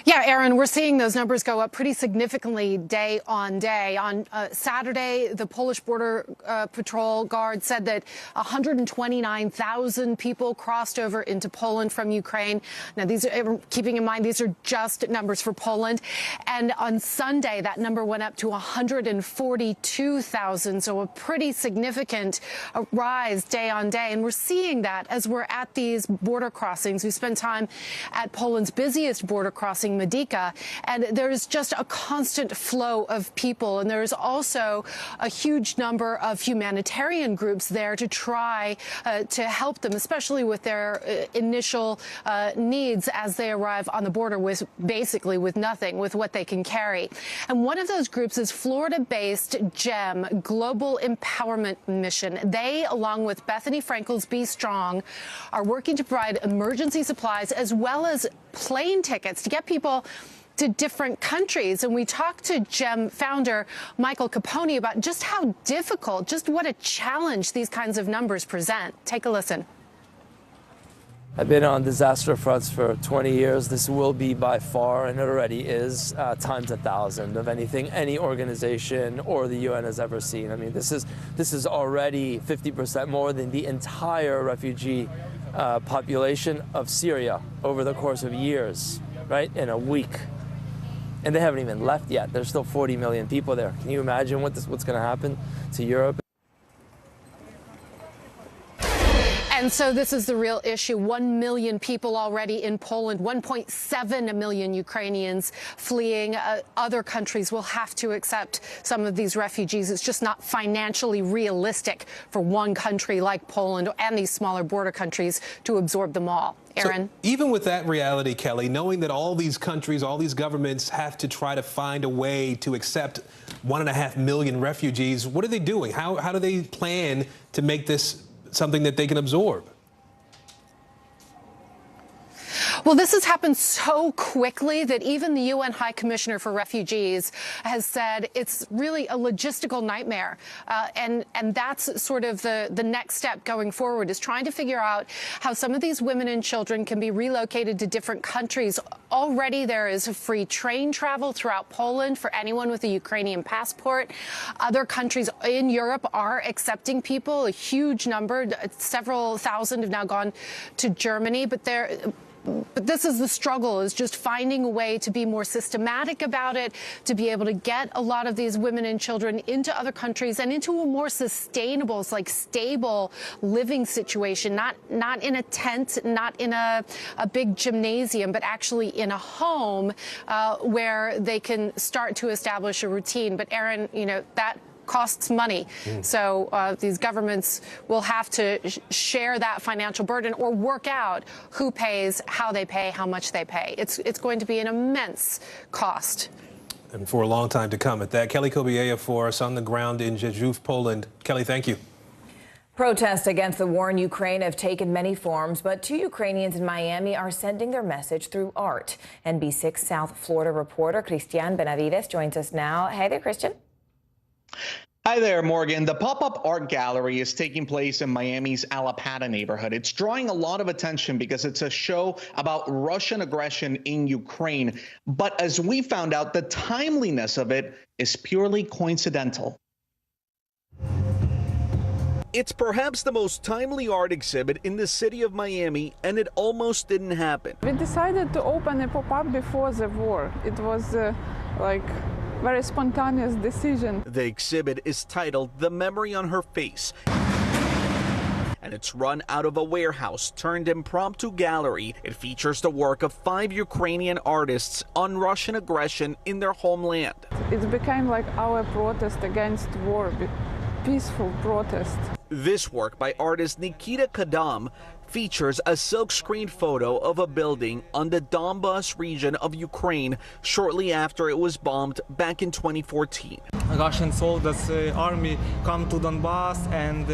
Yeah, Aaron, we're seeing those numbers go up pretty significantly day on day. On Saturday, the Polish Border Patrol Guard said that 129,000 people crossed over into Poland from Ukraine. Now, these are, keeping in mind, these are just numbers for Poland. And on Sunday, that number went up to 142,000. So a pretty significant rise day on day. And we're seeing that as we're at these border crossings. We spent time at Poland's busiest border crossing, Medica, and there's just a constant flow of people. And there's also a huge number of humanitarian groups there to try to help them, especially with their initial needs as they arrive on the border with basically with nothing, with what they can carry. And one of those groups is Florida-based GEM, Global Empowerment Mission. They, along with Bethany Frankel's Be Strong, are working to provide emergency supplies as well as plane tickets to get people to different countries. And we talked to GEM founder Michael Capone about just how difficult, just what a challenge these kinds of numbers present. Take a listen. I've been on disaster fronts for 20 years. This will be by far, and it already is, times 1,000 of anything any organization or the UN has ever seen. I mean, this is already 50% more than the entire refugee population of Syria over the course of years, right, in a week. And they haven't even left yet. There's still 40 million people there. Can you imagine what's going to happen to Europe? And so this is the real issue. 1 million people already in Poland, 1.7 million Ukrainians fleeing. Other countries will have to accept some of these refugees. It's just not financially realistic for one country like Poland and these smaller border countries to absorb them all. Aaron? So even with that reality, Kelly, knowing that all these countries, all these governments have to try to find a way to accept 1.5 million refugees, what are they doing? How do they plan to make this something that they can absorb? Well, this has happened so quickly that even the UN High Commissioner for Refugees has said it's really a logistical nightmare. And that's sort of the next step going forward, is trying to figure out how some of these women and children can be relocated to different countries. Already there is free train travel throughout Poland for anyone with a Ukrainian passport. Other countries in Europe are accepting people, a huge number. Several thousand have now gone to Germany, but this is the struggle, is just finding a way to be more systematic about it, to be able to get a lot of these women and children into other countries and into a more sustainable, like stable living situation, not in a tent, not in a big gymnasium, but actually in a home where they can start to establish a routine. But Aaron, you know, that costs money. So these governments will have to share that financial burden or work out who pays, how they pay, how much they pay. It's going to be an immense cost. And for a long time to come at that. Kelly Kobiela for us on the ground in Rzeszów, Poland. Kelly, thank you. Protests against the war in Ukraine have taken many forms, but two Ukrainians in Miami are sending their message through art. NBC South Florida reporter Christian Benavides joins us now. Hey there, Christian. Hi there, Morgan. The pop-up art gallery is taking place in Miami's Alapata neighborhood. It's drawing a lot of attention because it's a show about Russian aggression in Ukraine. But as we found out, the timeliness of it is purely coincidental. It's perhaps the most timely art exhibit in the city of Miami, and it almost didn't happen. We decided to open a pop-up before the war. It was very spontaneous decision. The exhibit is titled The Memory on Her Face, and it's run out of a warehouse turned impromptu gallery. It features the work of 5 Ukrainian artists on Russian aggression in their homeland. It became like our protest against war, peaceful protest. This work by artist Nikita Kadam features a silk-screened photo of a building on the Donbas region of Ukraine shortly after it was bombed back in 2014. Russian soldiers, army come to Donbas, and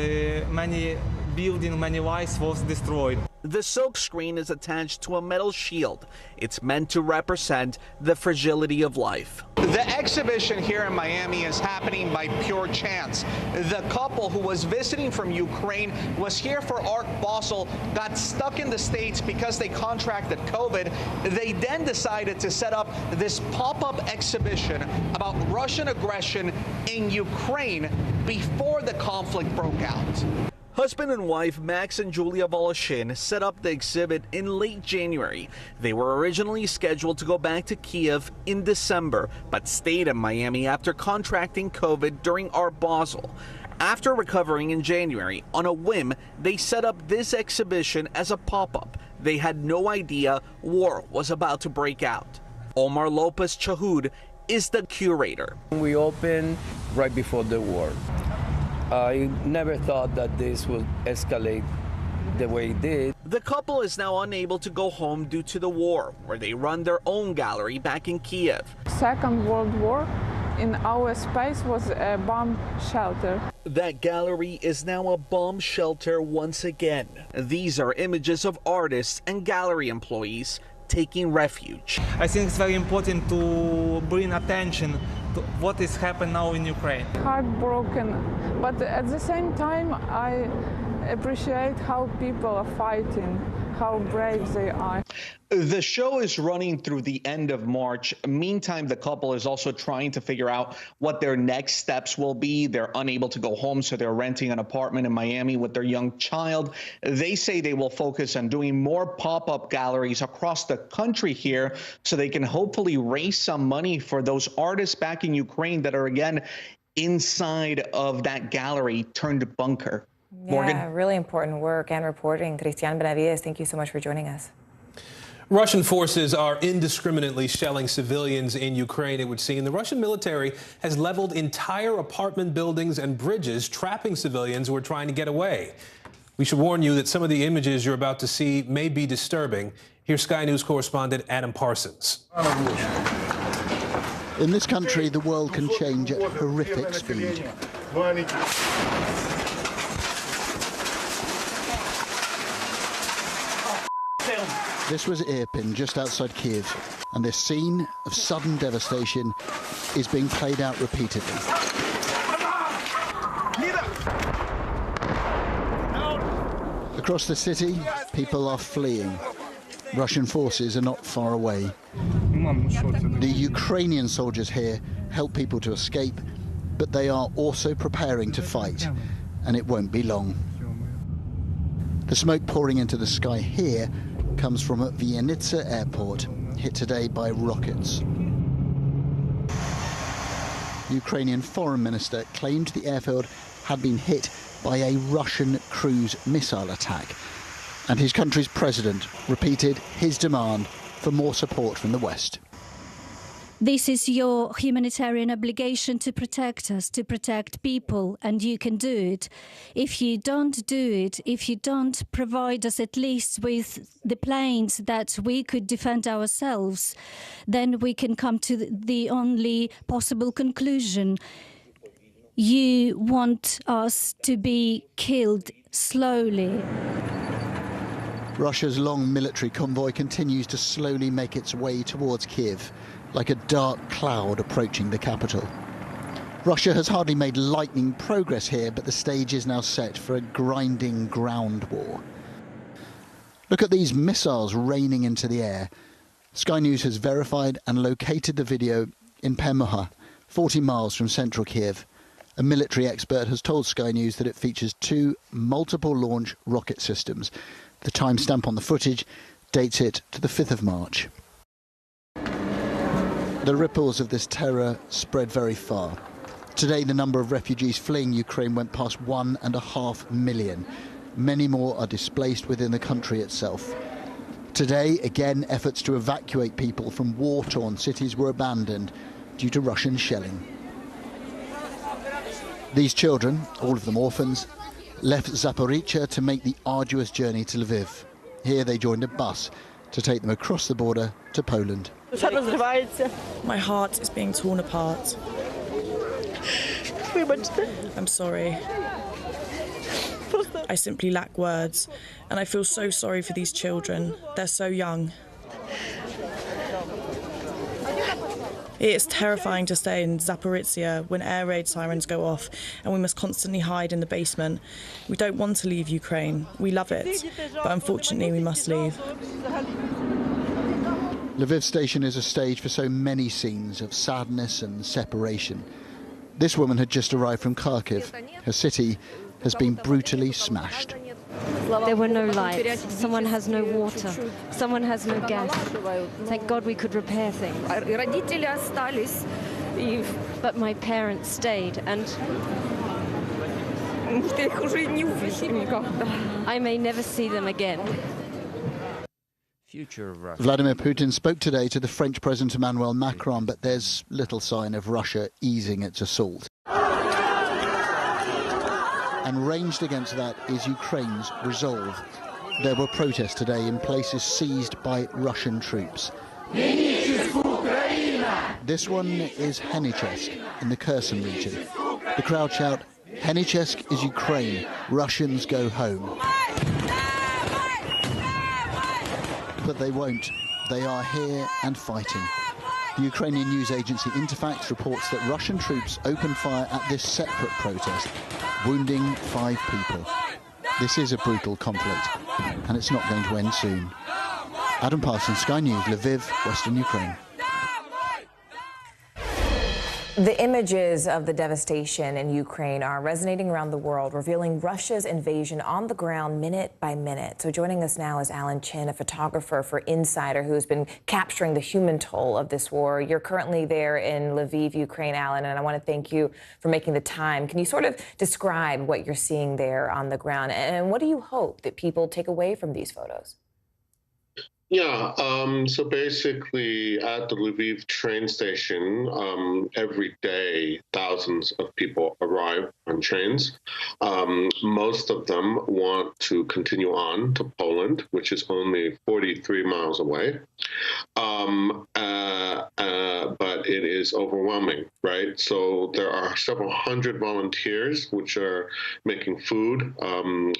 many buildings, many lives was destroyed. The silk screen is attached to a metal shield. It's meant to represent the fragility of life. The exhibition here in Miami is happening by pure chance. The couple who was visiting from Ukraine was here for Art Basel, got stuck in the States because they contracted COVID. They then decided to set up this pop-up exhibition about Russian aggression in Ukraine before the conflict broke out. Husband and wife Max and Julia Voloshin set up the exhibit in late January. They were originally scheduled to go back to Kiev in December, but stayed in Miami after contracting COVID during Art Basel. After recovering in January, on a whim, they set up this exhibition as a pop-up. They had no idea war was about to break out. Omar Lopez Chahud is the curator. We opened right before the war. I never thought that this would escalate the way it did. The couple is now unable to go home due to the war, where they run their own gallery back in Kiev. Second World War, in our space was a bomb shelter. That gallery is now a bomb shelter once again. These are images of artists and gallery employees taking refuge. I think it's very important to bring attention to what is happening now in Ukraine. Heartbroken, but at the same time I appreciate how people are fighting, how brave they are. The show is running through the end of March. Meantime, the couple is also trying to figure out what their next steps will be. They're unable to go home, so they're renting an apartment in Miami with their young child. They say they will focus on doing more pop-up galleries across the country here so they can hopefully raise some money for those artists back in Ukraine that are, again, inside of that gallery turned bunker. Morgan? Yeah, really important work and reporting. Cristian Benavides, thank you so much for joining us. Russian forces are indiscriminately shelling civilians in Ukraine, it would seem. The Russian military has leveled entire apartment buildings and bridges, trapping civilians who are trying to get away. We should warn you that some of the images you're about to see may be disturbing. Here's Sky News correspondent Adam Parsons. In this country, the world can change at horrific speed. This was Irpin, just outside Kiev, and this scene of sudden devastation is being played out repeatedly. Across the city, people are fleeing. Russian forces are not far away. The Ukrainian soldiers here help people to escape, but they are also preparing to fight, and it won't be long. The smoke pouring into the sky here comes from Viennitsa airport, hit today by rockets. Ukrainian foreign minister claimed the airfield had been hit by a Russian cruise missile attack, and his country's president repeated his demand for more support from the West. This is your humanitarian obligation to protect us, to protect people, and you can do it. If you don't do it, if you don't provide us at least with the planes that we could defend ourselves, then we can come to the only possible conclusion. You want us to be killed slowly. Russia's long military convoy continues to slowly make its way towards Kiev, like a dark cloud approaching the capital. Russia has hardly made lightning progress here, but the stage is now set for a grinding ground war. Look at these missiles raining into the air. Sky News has verified and located the video in Permuha, 40 miles from central Kiev. A military expert has told Sky News that it features 2 multiple-launch rocket systems. The timestamp on the footage dates it to the 5th of March. The ripples of this terror spread very far. Today, the number of refugees fleeing Ukraine went past 1.5 million. Many more are displaced within the country itself. Today, again, efforts to evacuate people from war-torn cities were abandoned due to Russian shelling. These children, all of them orphans, left Zaporizhzhia to make the arduous journey to Lviv. Here they joined a bus to take them across the border to Poland. My heart is being torn apart. I'm sorry. I simply lack words, and I feel so sorry for these children. They're so young. It is terrifying to stay in Zaporizhzhia when air raid sirens go off and we must constantly hide in the basement. We don't want to leave Ukraine. We love it, but unfortunately we must leave. Lviv station is a stage for so many scenes of sadness and separation. This woman had just arrived from Kharkiv. Her city has been brutally smashed. There were no lights, someone has no water, someone has no gas. Thank God we could repair things. But my parents stayed, and I may never see them again. Vladimir Putin spoke today to the French President Emmanuel Macron, but there's little sign of Russia easing its assault. And ranged against that is Ukraine's resolve. There were protests today in places seized by Russian troops. This one is Henichesk in the Kherson region. The crowd shout, "Henichesk is Ukraine, Russians go home." But they won't. They are here and fighting. The Ukrainian news agency Interfax reports that Russian troops opened fire at this separate protest, wounding 5 people. This is a brutal conflict, and it's not going to end soon. Adam Parsons, Sky News, Lviv, Western Ukraine. The images of the devastation in Ukraine are resonating around the world, revealing Russia's invasion on the ground minute by minute. So joining us now is Alan Chin, a photographer for Insider, who has been capturing the human toll of this war. You're currently there in Lviv, Ukraine, Alan, and I want to thank you for making the time. Can you sort of describe what you're seeing there on the ground, and what do you hope that people take away from these photos? Yeah, so basically at the Lviv train station, every day, thousands of people arrive on trains. Most of them want to continue on to Poland, which is only 43 miles away. But it is overwhelming, right? So there are several hundred volunteers which are making food and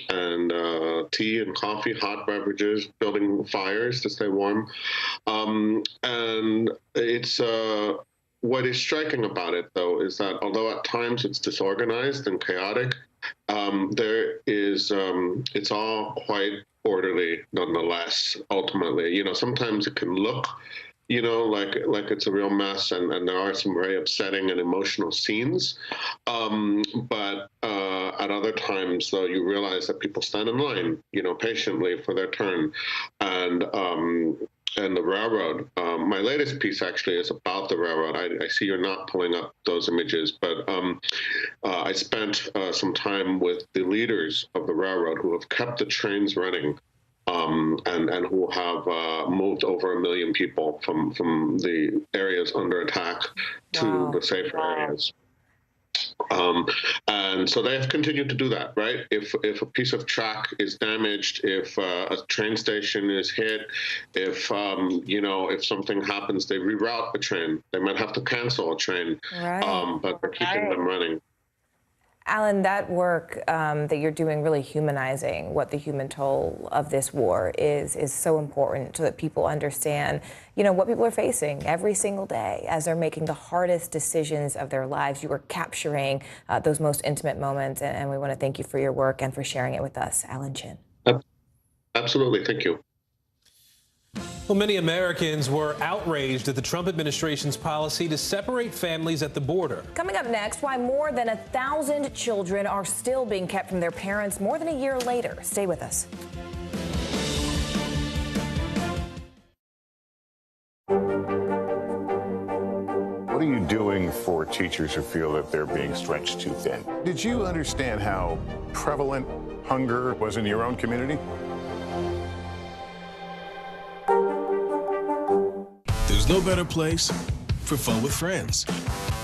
tea and coffee, hot beverages, building fires to stay warm. And it's what is striking about it, though, is that although at times it's disorganized and chaotic, there is it's all quite orderly nonetheless. Ultimately, you know, sometimes it can look, you know, like it's a real mess, and there are some very upsetting and emotional scenes. But at other times, though, you realize that people stand in line, you know, patiently for their turn. And the railroad, my latest piece actually is about the railroad. I see you're not pulling up those images, but I spent some time with the leaders of the railroad who have kept the trains running. And who have moved over 1 million people from the areas under attack to the safer areas. And so they have continued to do that, right? If a piece of track is damaged, if a train station is hit, if you know, if something happens, they reroute a train. They might have to cancel a train, but they're keeping them running. Alan, that work that you're doing, really humanizing what the human toll of this war is so important, so that people understand, you know, what people are facing every single day as they're making the hardest decisions of their lives. You are capturing those most intimate moments, and we want to thank you for your work and for sharing it with us, Alan Chin. Absolutely, thank you. Well, many Americans were outraged at the Trump administration's policy to separate families at the border. Coming up next, why more than 1,000 children are still being kept from their parents more than a year later. Stay with us. What are you doing for teachers who feel that they're being stretched too thin? Did you understand how prevalent hunger was in your own community? There's no better place for fun with friends,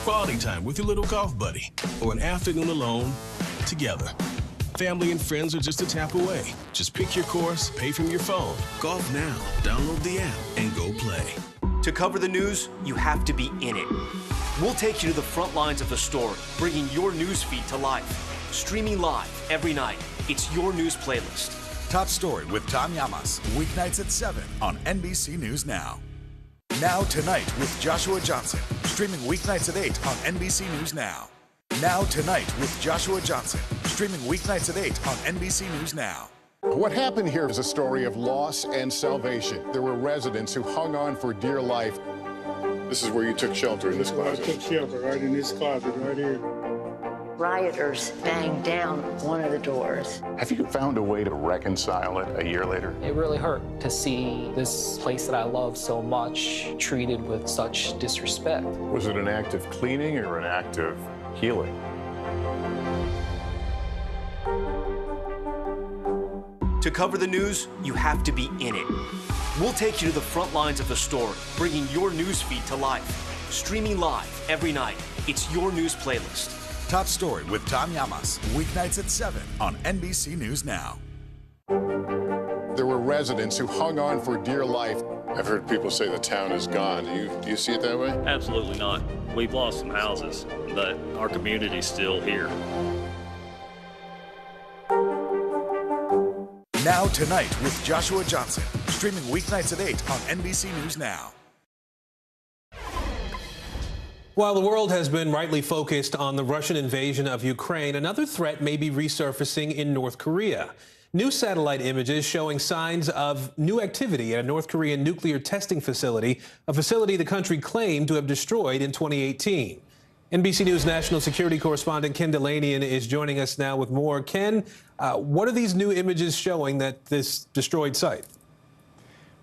quality time with your little golf buddy, or an afternoon alone together. Family and friends are just a tap away. Just pick your course, pay from your phone. Golf now. Download the app and go play. To cover the news, you have to be in it. We'll take you to the front lines of the story, bringing your news feed to life. Streaming live every night. It's your news playlist. Top Story with Tom Llamas, weeknights at 7 on NBC News Now. Now Tonight with Joshua Johnson, streaming weeknights at 8 on NBC News Now. Now Tonight with Joshua Johnson, streaming weeknights at 8 on NBC News Now. What happened here is a story of loss and salvation. There were residents who hung on for dear life. This is where you took shelter, in this closet. I took shelter right in this closet right here. Rioters banged down one of the doors. Have you found a way to reconcile it a year later? It really hurt to see this place that I love so much treated with such disrespect. Was it an act of cleaning or an act of healing? To cover the news, you have to be in it. We'll take you to the front lines of the story, bringing your news feed to life. Streaming live every night. It's your news playlist. Top Story with Tom Llamas, weeknights at 7 on NBC News Now. There were residents who hung on for dear life. I've heard people say the town is gone. Do you see it that way? Absolutely not. We've lost some houses, but our community's still here. Now Tonight with Joshua Johnson, streaming weeknights at 8 on NBC News Now. While the world has been rightly focused on the Russian invasion of Ukraine, another threat may be resurfacing in North Korea. New satellite images showing signs of new activity at a North Korean nuclear testing facility, a facility the country claimed to have destroyed in 2018. NBC News national security correspondent Ken Delanian is joining us now with more. Ken, what are these new images showing that this destroyed site?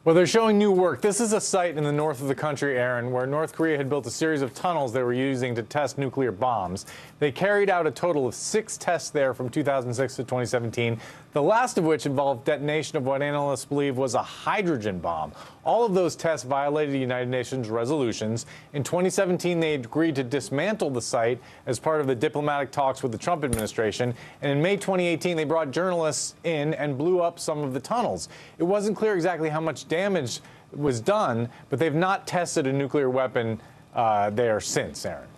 Well, they're showing new work. This is a site in the north of the country, Aaron, where North Korea had built a series of tunnels they were using to test nuclear bombs. They carried out a total of 6 tests there from 2006 to 2017, the last of which involved detonation of what analysts believe was a hydrogen bomb. All of those tests violated the United Nations resolutions. In 2017, they agreed to dismantle the site as part of the diplomatic talks with the Trump administration. And in May 2018, they brought journalists in and blew up some of the tunnels. It wasn't clear exactly how much damage was done, but they've not tested a nuclear weapon there since, Aaron.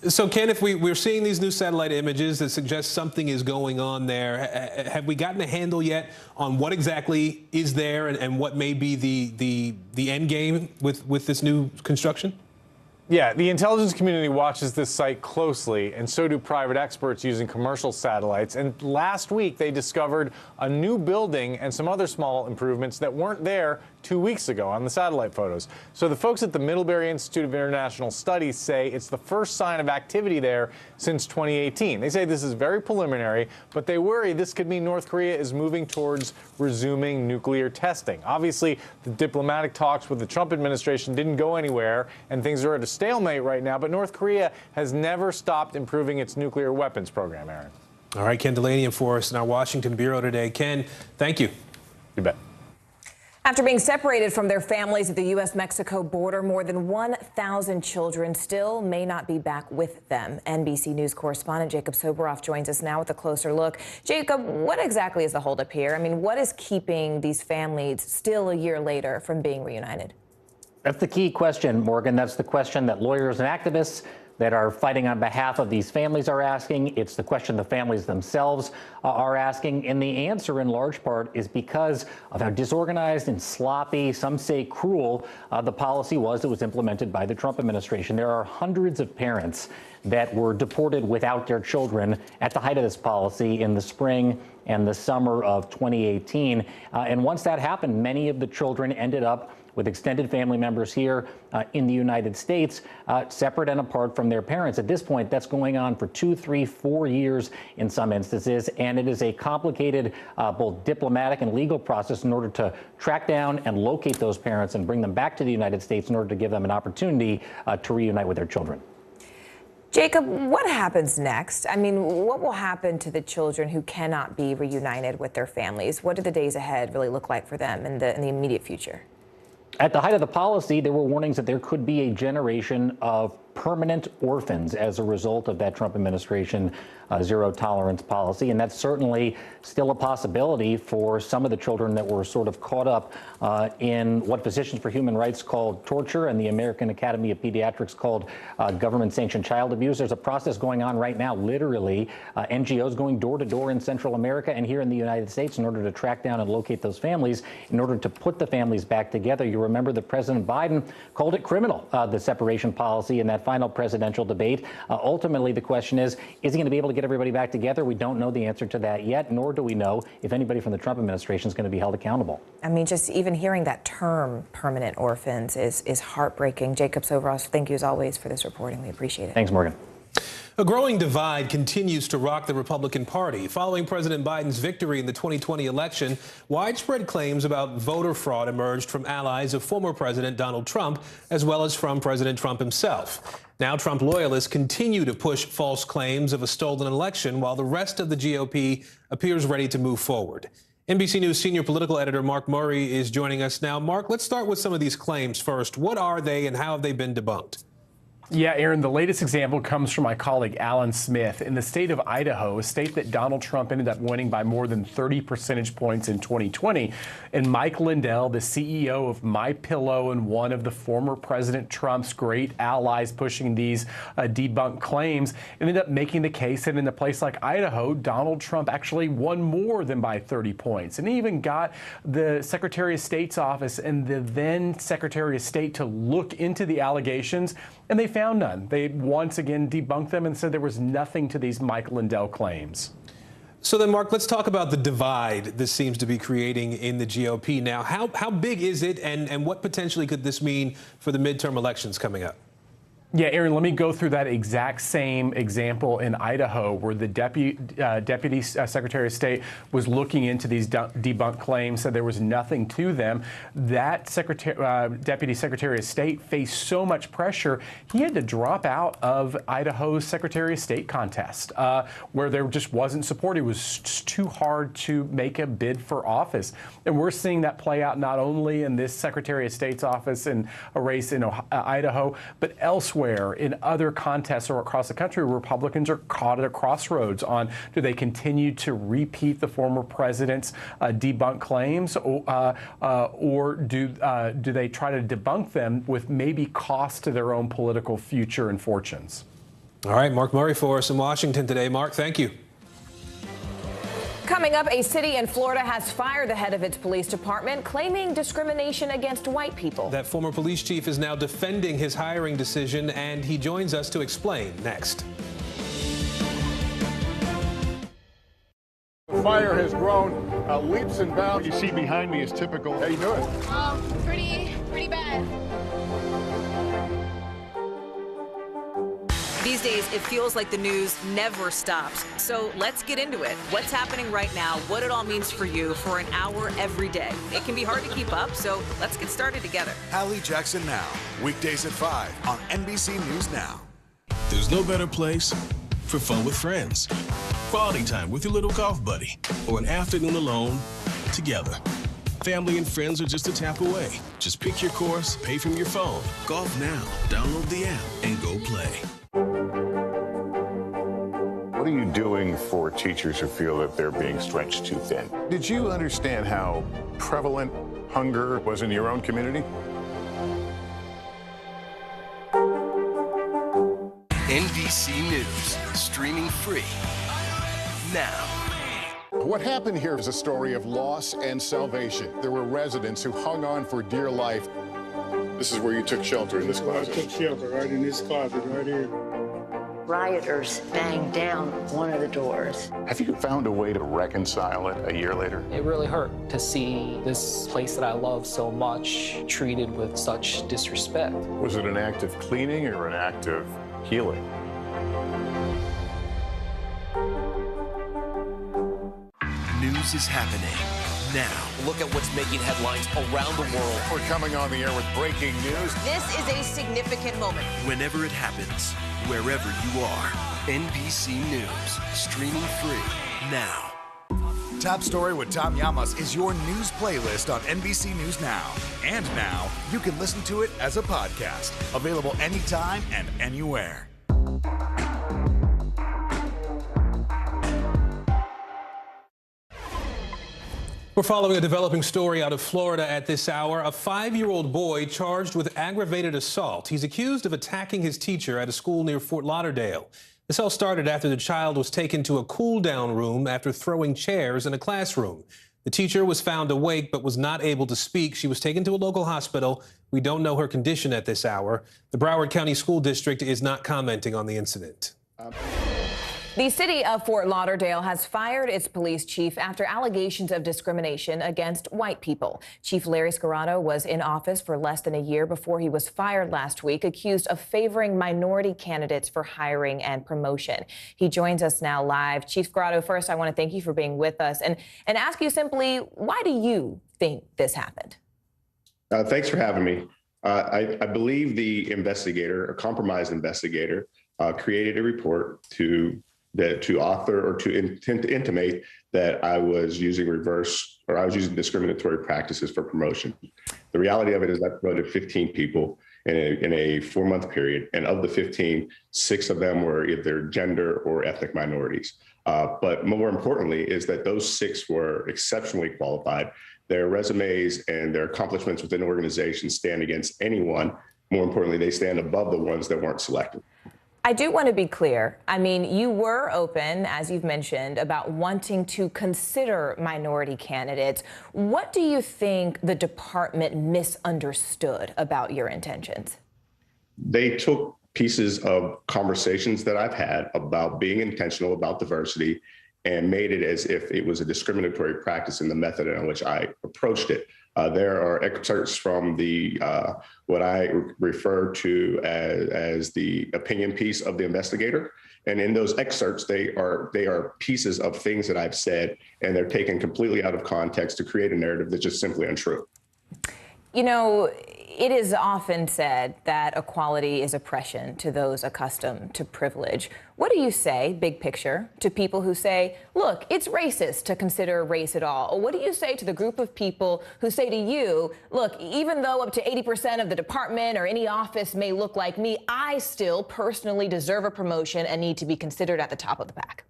So, Ken, if we're seeing these new satellite images that suggest something is going on there, have we gotten a handle yet on what exactly is there and what may be the end game with this new construction? Yeah, the intelligence community watches this site closely, and so do private experts using commercial satellites. And last week, they discovered a new building and some other small improvements that weren't there 2 weeks ago on the satellite photos. So the folks at the Middlebury Institute of International Studies say it's the first sign of activity there since 2018. They say this is very preliminary, but they worry this could mean North Korea is moving towards resuming nuclear testing. Obviously, the diplomatic talks with the Trump administration didn't go anywhere, and things are at a stalemate right now, but North Korea has never stopped improving its nuclear weapons program, Aaron. All right, Ken Delanian for us in our Washington Bureau today. Ken, thank you. You bet. After being separated from their families at the U.S.-Mexico border, more than 1,000 children still may not be back with them. NBC News correspondent Jacob Soboroff joins us now with a closer look. Jacob, what exactly is the holdup here? I mean, what is keeping these families still a year later from being reunited? That's the key question, Morgan. That's the question that lawyers and activists that are fighting on behalf of these families are asking. It's the question the families themselves are asking. And the answer, in large part, is because of how disorganized and sloppy, some say cruel, the policy was that was implemented by the Trump administration. There are hundreds of parents that were deported without their children at the height of this policy in the spring and the summer of 2018. And once that happened, many of the children ended up with extended family members here in the United States, separate and apart from their parents. At this point, that's going on for 2, 3, 4 years in some instances, and it is a complicated both diplomatic and legal process in order to track down and locate those parents and bring them back to the United States in order to give them an opportunity to reunite with their children. Jacob, what happens next? I mean, what will happen to the children who cannot be reunited with their families? What do the days ahead really look like for them in the immediate future? At the height of the policy, there were warnings that there could be a generation of permanent orphans as a result of that Trump administration zero tolerance policy. And that's certainly still a possibility for some of the children that were sort of caught up in what Physicians for Human Rights called torture and the American Academy of Pediatrics called government-sanctioned child abuse. There's a process going on right now, literally, NGOs going door to door in Central America and here in the United States in order to track down and locate those families, in order to put the families back together. You remember that President Biden called it criminal, the separation policy in that final presidential debate. Ultimately, the question is he going to be able to get everybody back together? We don't know the answer to that yet, nor do we know if anybody from the Trump administration is going to be held accountable. I mean, just even hearing that term, permanent orphans, is heartbreaking. Jacob Sobros, thank you as always for this reporting. We appreciate it. Thanks, Morgan. A growing divide continues to rock the Republican Party. Following President Biden's victory in the 2020 election, widespread claims about voter fraud emerged from allies of former President Donald Trump, as well as from President Trump himself. Now Trump loyalists continue to push false claims of a stolen election, while the rest of the GOP appears ready to move forward. NBC News senior political editor Mark Murray is joining us now. Mark, let's start with some of these claims first. What are they and how have they been debunked? Yeah, Aaron, the latest example comes from my colleague Alan Smith. In the state of Idaho, a state that Donald Trump ended up winning by more than 30 percentage points in 2020, and Mike Lindell, the CEO of MyPillow and one of the former President Trump's great allies pushing these debunked claims, ended up making the case that in a place like Idaho, Donald Trump actually won more than by 30 points. And he even got the Secretary of State's office and the then Secretary of State to look into the allegations, and they found none. They once again debunked them and said there was nothing to these Mike Lindell claims. So then, Mark, let's talk about the divide this seems to be creating in the GOP now. How big is it, and what potentially could this mean for the midterm elections coming up? Yeah, Aaron, let me go through that exact same example in Idaho, where the Deputy Secretary of State was looking into these debunked claims, said there was nothing to them. That Deputy Secretary of State faced so much pressure, he had to drop out of Idaho's Secretary of State contest, where there just wasn't support. It was too hard to make a bid for office. And we're seeing that play out not only in this Secretary of State's office in a race in Idaho, but elsewhere in other contests or across the country. Republicans are caught at a crossroads on, do they continue to repeat the former president's debunked claims, or do they try to debunk them with maybe cost to their own political future and fortunes? All right, Mark Murray for us in Washington today. Mark, thank you. Coming up, a city in Florida has fired the head of its police department, claiming discrimination against white people. That former police chief is now defending his hiring decision, and he joins us to explain next. The fire has grown leaps and bounds. You see behind me is typical. How you doing? Pretty bad. These days, it feels like the news never stops. So let's get into it. What's happening right now, what it all means for you for an hour every day. It can be hard to keep up, so let's get started together. Hallie Jackson Now, weekdays at 5 on NBC News Now. There's no better place for fun with friends, quality time with your little golf buddy, or an afternoon alone together. Family and friends are just a tap away. Just pick your course, pay from your phone. Golf Now. Download the app and go play. What are you doing for teachers who feel that they're being stretched too thin? Did you understand how prevalent hunger was in your own community? NBC News, streaming free now. What happened here is a story of loss and salvation. There were residents who hung on for dear life. This is where you took shelter, in this closet. I took shelter right in this closet right here. Rioters banged down one of the doors. Have you found a way to reconcile it a year later? It really hurt to see this place that I love so much treated with such disrespect. Was it an act of cleaning or an act of healing? News is happening now. Look at what's making headlines around the world. We're coming on the air with breaking news. This is a significant moment. Whenever it happens, wherever you are. NBC News, streaming free now. Top Story with Tom Llamas is your news playlist on NBC News Now. And now, you can listen to it as a podcast. Available anytime and anywhere. We're following a developing story out of Florida at this hour. A 5-year-old boy charged with aggravated assault. He's accused of attacking his teacher at a school near Fort Lauderdale. This all started after the child was taken to a cool-down room after throwing chairs in a classroom. The teacher was found awake but was not able to speak. She was taken to a local hospital. We don't know her condition at this hour. The Broward County School District is not commenting on the incident. The city of Fort Lauderdale has fired its police chief after allegations of discrimination against white people. Chief Larry Scarrato was in office for less than a year before he was fired last week, accused of favoring minority candidates for hiring and promotion. He joins us now live. Chief Scarrato, first, I want to thank you for being with us and ask you simply, why do you think this happened? Thanks for having me. I believe the investigator, a compromised investigator, created a report to author or to intimate that I was using discriminatory practices for promotion. The reality of it is I promoted 15 people in a 4-month period, and of the 15, 6 of them were either gender or ethnic minorities. But more importantly is that those 6 were exceptionally qualified. Their resumes and their accomplishments within organizations stand against anyone. More importantly, they stand above the ones that weren't selected. I do want to be clear. I mean, you were open, as you've mentioned, about wanting to consider minority candidates. What do you think the department misunderstood about your intentions? They took pieces of conversations that I've had about being intentional about diversity and made it as if it was a discriminatory practice in the method in which I approached it. There are excerpts from the what I refer to as the opinion piece of the investigator. And in those excerpts, they are pieces of things that I've said, and they're taken completely out of context to create a narrative that's just simply untrue. You know, it is often said that equality is oppression to those accustomed to privilege. What do you say, big picture, to people who say, look, it's racist to consider race at all? Or what do you say to the group of people who say to you, look, even though up to 80% of the department or any office may look like me, I still personally deserve a promotion and need to be considered at the top of the pack?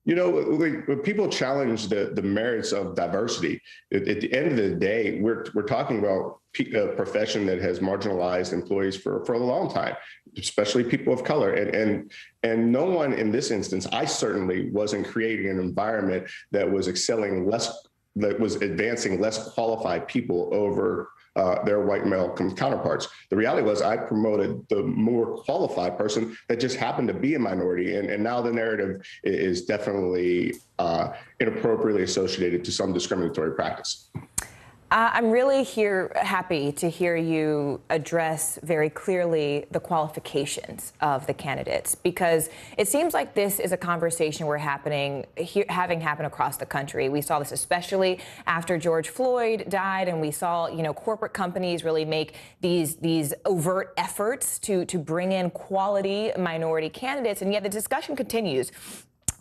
You know, when people challenge the merits of diversity, at the end of the day, we're talking about a profession that has marginalized employees for a long time, especially people of color. And no one in this instance, I certainly wasn't creating an environment that was advancing less qualified people over their white male counterparts. The reality was I promoted the more qualified person that just happened to be a minority. And now the narrative is definitely inappropriately associated to some discriminatory practice. I'm really happy to hear you address very clearly the qualifications of the candidates, because it seems like this is a conversation we're having happen across the country. We saw this especially after George Floyd died, and we saw, you know, corporate companies really make these overt efforts to bring in quality minority candidates, and yet the discussion continues.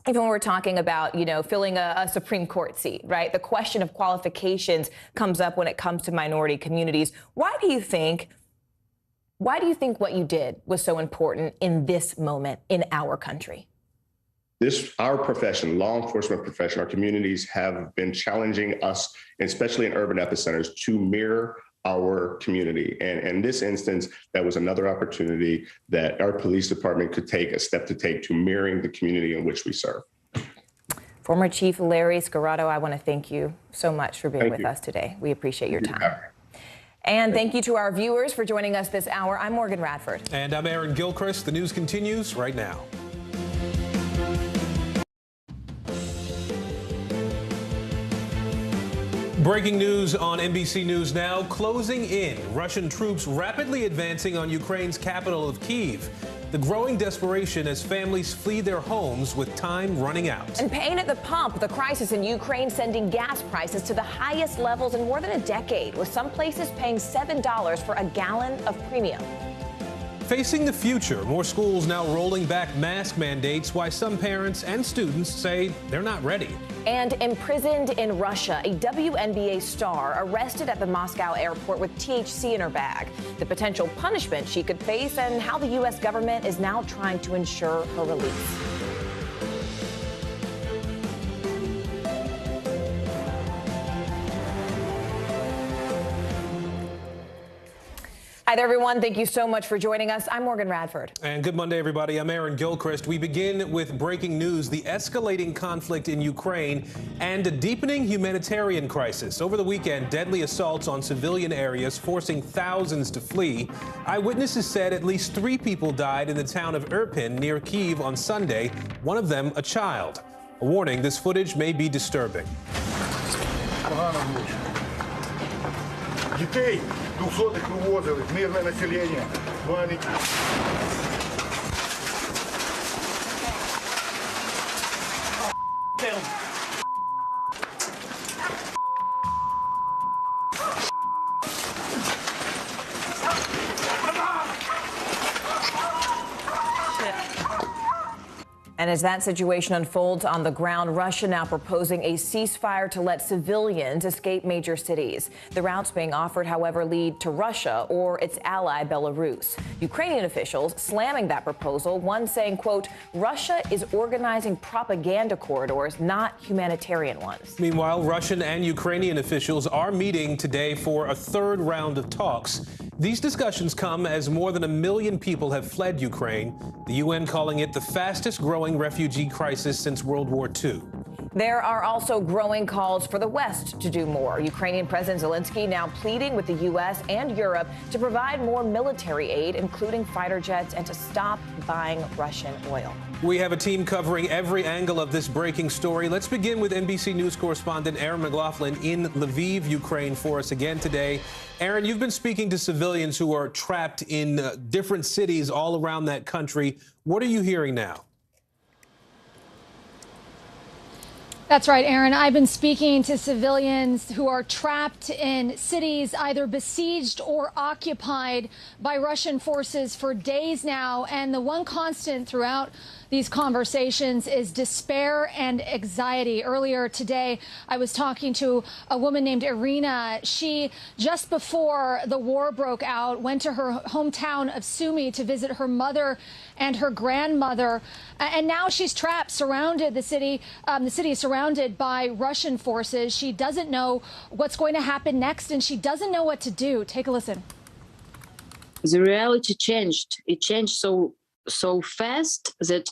Even when we're talking about, you know, filling a Supreme Court seat, right? The question of qualifications comes up when it comes to minority communities. Why do you think what you did was so important in this moment in our country? Our profession, law enforcement profession, our communities have been challenging us, especially in urban epicenters, to mirror our community. And in this instance, that was another opportunity that our police department could take a step to take to mirroring the community in which we serve. Former Chief Larry Scarrato, I want to thank you so much for being with us today. We appreciate your time. And thank you to our viewers for joining us this hour. I'm Morgan Radford. And I'm Aaron Gilchrist. The news continues right now. Breaking news on NBC News Now. Closing in. Russian troops rapidly advancing on Ukraine's capital of Kyiv. The growing desperation as families flee their homes with time running out. And pain at the pump. The crisis in Ukraine sending gas prices to the highest levels in more than a decade, with some places paying $7 for a gallon of premium. facing the future. More schools now rolling back mask mandates, why some parents and students say they're not ready. And imprisoned in Russia, a WNBA star arrested at the Moscow airport with THC in her bag. The potential punishment she could face and how the U.S. government is now trying to ensure her release. Hi there, everyone. Thank you so much for joining us. I'm Morgan Radford. And good Monday, everybody. I'm Aaron Gilchrist. We begin with breaking news, the escalating conflict in Ukraine and a deepening humanitarian crisis. Over the weekend, deadly assaults on civilian areas, forcing thousands to flee. Eyewitnesses said at least 3 people died in the town of Irpin near Kyiv on Sunday, one of them a child. A warning, this footage may be disturbing. Дітей 200-х вивозили, мирне населення. And as that situation unfolds on the ground, Russia now proposing a ceasefire to let civilians escape major cities. The routes being offered, however, lead to Russia or its ally, Belarus. Ukrainian officials slamming that proposal, one saying, quote, Russia is organizing propaganda corridors, not humanitarian ones. Meanwhile, Russian and Ukrainian officials are meeting today for a third round of talks. These discussions come as more than 1 million people have fled Ukraine, the UN calling it the fastest growing refugee crisis since World War II. There are also growing calls for the West to do more. Ukrainian President Zelensky now pleading with the U.S. and Europe to provide more military aid, including fighter jets, and to stop buying Russian oil. We have a team covering every angle of this breaking story. Let's begin with NBC News correspondent Aaron McLaughlin in Lviv, Ukraine, for us again today. Aaron, you've been speaking to civilians who are trapped in different cities all around that country. What are you hearing now? That's right, Aaron. I've been speaking to civilians who are trapped in cities either besieged or occupied by Russian forces for days now. And the one constant throughout these conversations is despair and anxiety. Earlier today, I was talking to a woman named Irina. She, just before the war broke out, went to her hometown of Sumy to visit her mother and her grandmother. And now she's trapped, surrounded. The city is surrounded by Russian forces. She doesn't know what's going to happen next, and she doesn't know what to do. Take a listen. The reality changed. It changed so fast that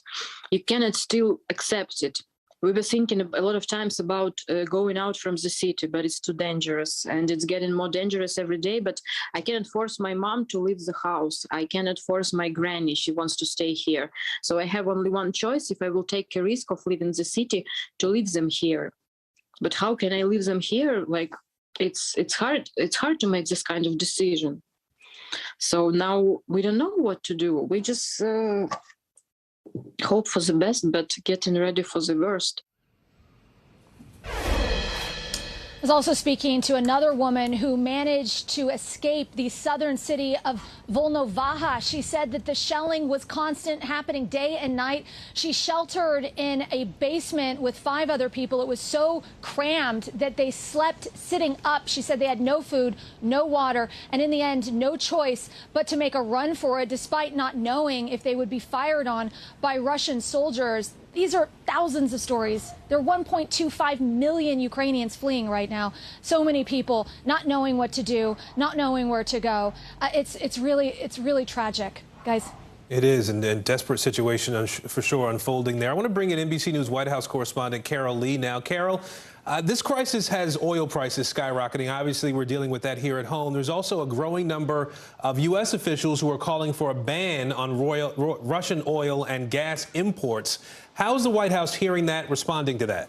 you cannot still accept it. We were thinking a lot of times about going out from the city, but it's too dangerous, and it's getting more dangerous every day. But I cannot force my mom to leave the house. I cannot force my granny. She wants to stay here. So I have only one choice. If I will take a risk of leaving the city, to leave them here. But how can I leave them here? Like, it's hard. It's hard to make this kind of decision. So now we don't know what to do. We just hope for the best, but getting ready for the worst. I was also speaking to another woman who managed to escape the southern city of Volnovaha. She said that the shelling was constant, happening day and night. She sheltered in a basement with 5 other people. It was so crammed that they slept sitting up. She said they had no food, no water, and in the end, no choice but to make a run for it, despite not knowing if they would be fired on by Russian soldiers. These are thousands of stories. There are 1.25 million Ukrainians fleeing right now. So many people not knowing what to do, not knowing where to go. It's really tragic, guys. It is, and a desperate situation for sure unfolding there. I want to bring in NBC News White House correspondent Carol Lee now. Carol, this crisis has oil prices skyrocketing. Obviously, we're dealing with that here at home. There's also a growing number of U.S. officials who are calling for a ban on Russian oil and gas imports. How's the White House hearing that, responding to that?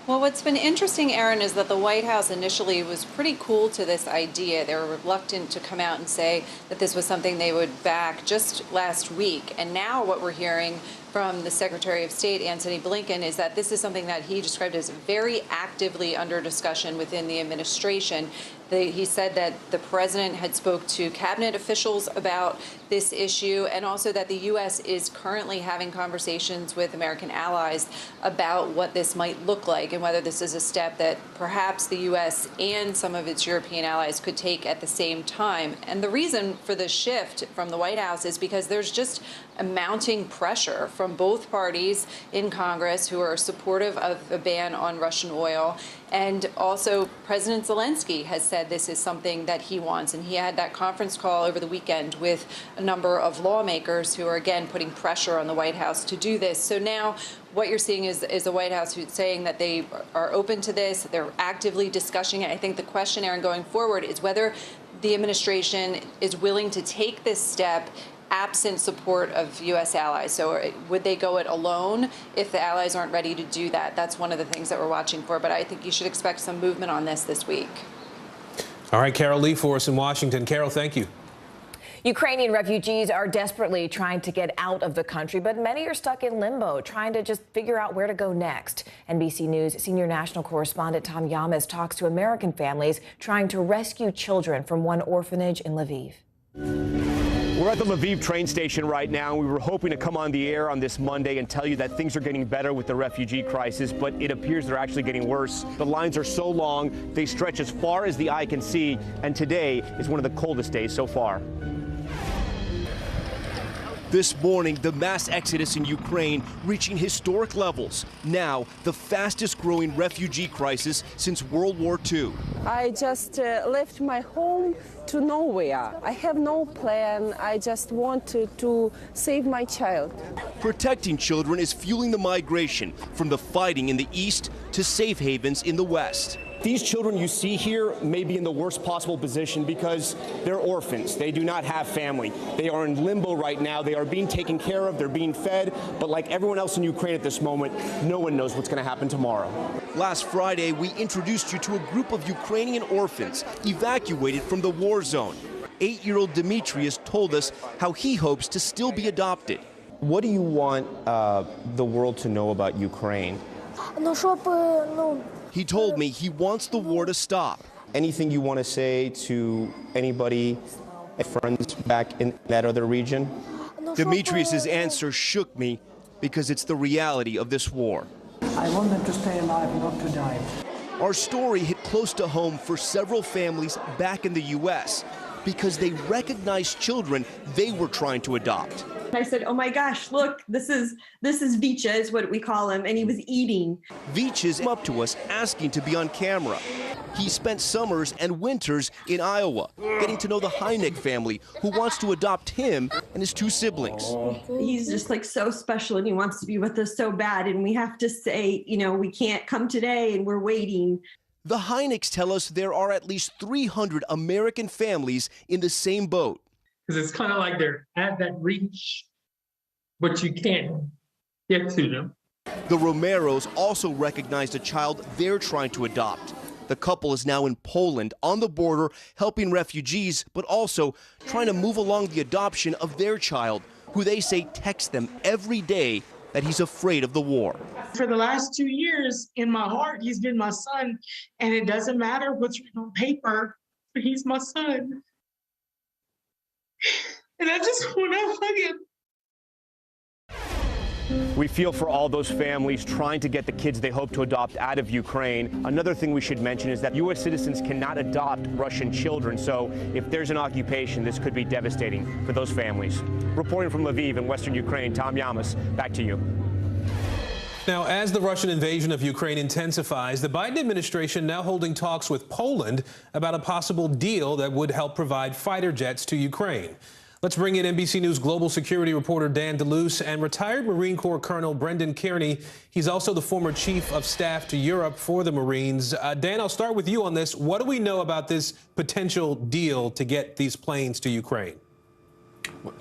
Well, what's been interesting, Aaron, is that the White House initially was pretty cool to this idea. They were reluctant to come out and say that this was something they would back just last week. And now what we're hearing from the Secretary of State, Antony Blinken, is that this is something that he described as very actively under discussion within the administration. He said that the president had spoke to cabinet officials about this issue, and also that the U.S. is currently having conversations with American allies about what this might look like and whether this is a step that perhaps the U.S. and some of its European allies could take at the same time. And the reason for the shift from the White House is because there's just a mounting pressure from both parties in Congress who are supportive of a ban on Russian oil. And also President Zelensky has said this is something that he wants. And he had that conference call over the weekend with a number of lawmakers who are, again, putting pressure on the White House to do this. So now what you're seeing is the White House who's saying that they are open to this. They're actively discussing it. I think the question, Aaron, going forward is whether the administration is willing to take this step absent support of U.S. allies. So would they go it alone if the allies aren't ready to do that? That's one of the things that we're watching for. But I think you should expect some movement on this week. All right, Carol Lee for us in Washington. Carol, thank you. Ukrainian refugees are desperately trying to get out of the country, but many are stuck in limbo, trying to just figure out where to go next. NBC News senior national correspondent Tom Yamas talks to American families trying to rescue children from one orphanage in Lviv. We're at the Lviv train station right now. We were hoping to come on the air on this Monday and tell you that things are getting better with the refugee crisis, but it appears they're actually getting worse. The lines are so long, they stretch as far as the eye can see, and today is one of the coldest days so far. This morning, the mass exodus in Ukraine reaching historic levels. Now, the fastest growing refugee crisis since World War II. I just left my home to nowhere. I have no plan. I just want to save my child. Protecting children is fueling the migration from the fighting in the east to safe havens in the west. These children you see here may be in the worst possible position because they're orphans. They do not have family. They are in limbo right now. They are being taken care of. They're being fed. But like everyone else in Ukraine at this moment, no one knows what's going to happen tomorrow. Last Friday, we introduced you to a group of Ukrainian orphans evacuated from the war zone. 8-year-old Demetrius told us how he hopes to still be adopted. What do you want the world to know about Ukraine? He told me he wants the war to stop. Anything you want to say to anybody, friends back in that other region? Demetrius's answer shook me because it's the reality of this war. I want them to stay alive, not to die. Our story hit close to home for several families back in the U.S. because they recognized children they were trying to adopt. I said, oh my gosh, look, this is Vicha is what we call him, and he was eating. Vicha's up to us asking to be on camera. He spent summers and winters in Iowa, getting to know the Heineck family, who wants to adopt him and his 2 siblings. He's just like so special, and he wants to be with us so bad, and we have to say, you know, we can't come today, and we're waiting. The Heinecks tell us there are at least 300 American families in the same boat. Because it's kind of like they're at that reach, but you can't get to them. The Romeros also recognized a child they're trying to adopt. The couple is now in Poland on the border helping refugees, but also trying to move along the adoption of their child, who they say texts them every day that he's afraid of the war. For the last 2 years, in my heart, he's been my son, and it doesn't matter what's written on paper, but he's my son. And I just want to hug him. We feel for all those families trying to get the kids they hope to adopt out of Ukraine. Another thing we should mention is that U.S. citizens cannot adopt Russian children, so if there's an occupation, this could be devastating for those families. Reporting from Lviv in western Ukraine, Tom Yamas, back to you. Now, as the Russian invasion of Ukraine intensifies, the Biden administration now holding talks with Poland about a possible deal that would help provide fighter jets to Ukraine. Let's bring in NBC News global security reporter Dan DeLuce and retired Marine Corps Colonel Brendan Kearney. He's also the former chief of staff to Europe for the Marines. Dan, I'll start with you on this. What do we know about this potential deal to get these planes to Ukraine?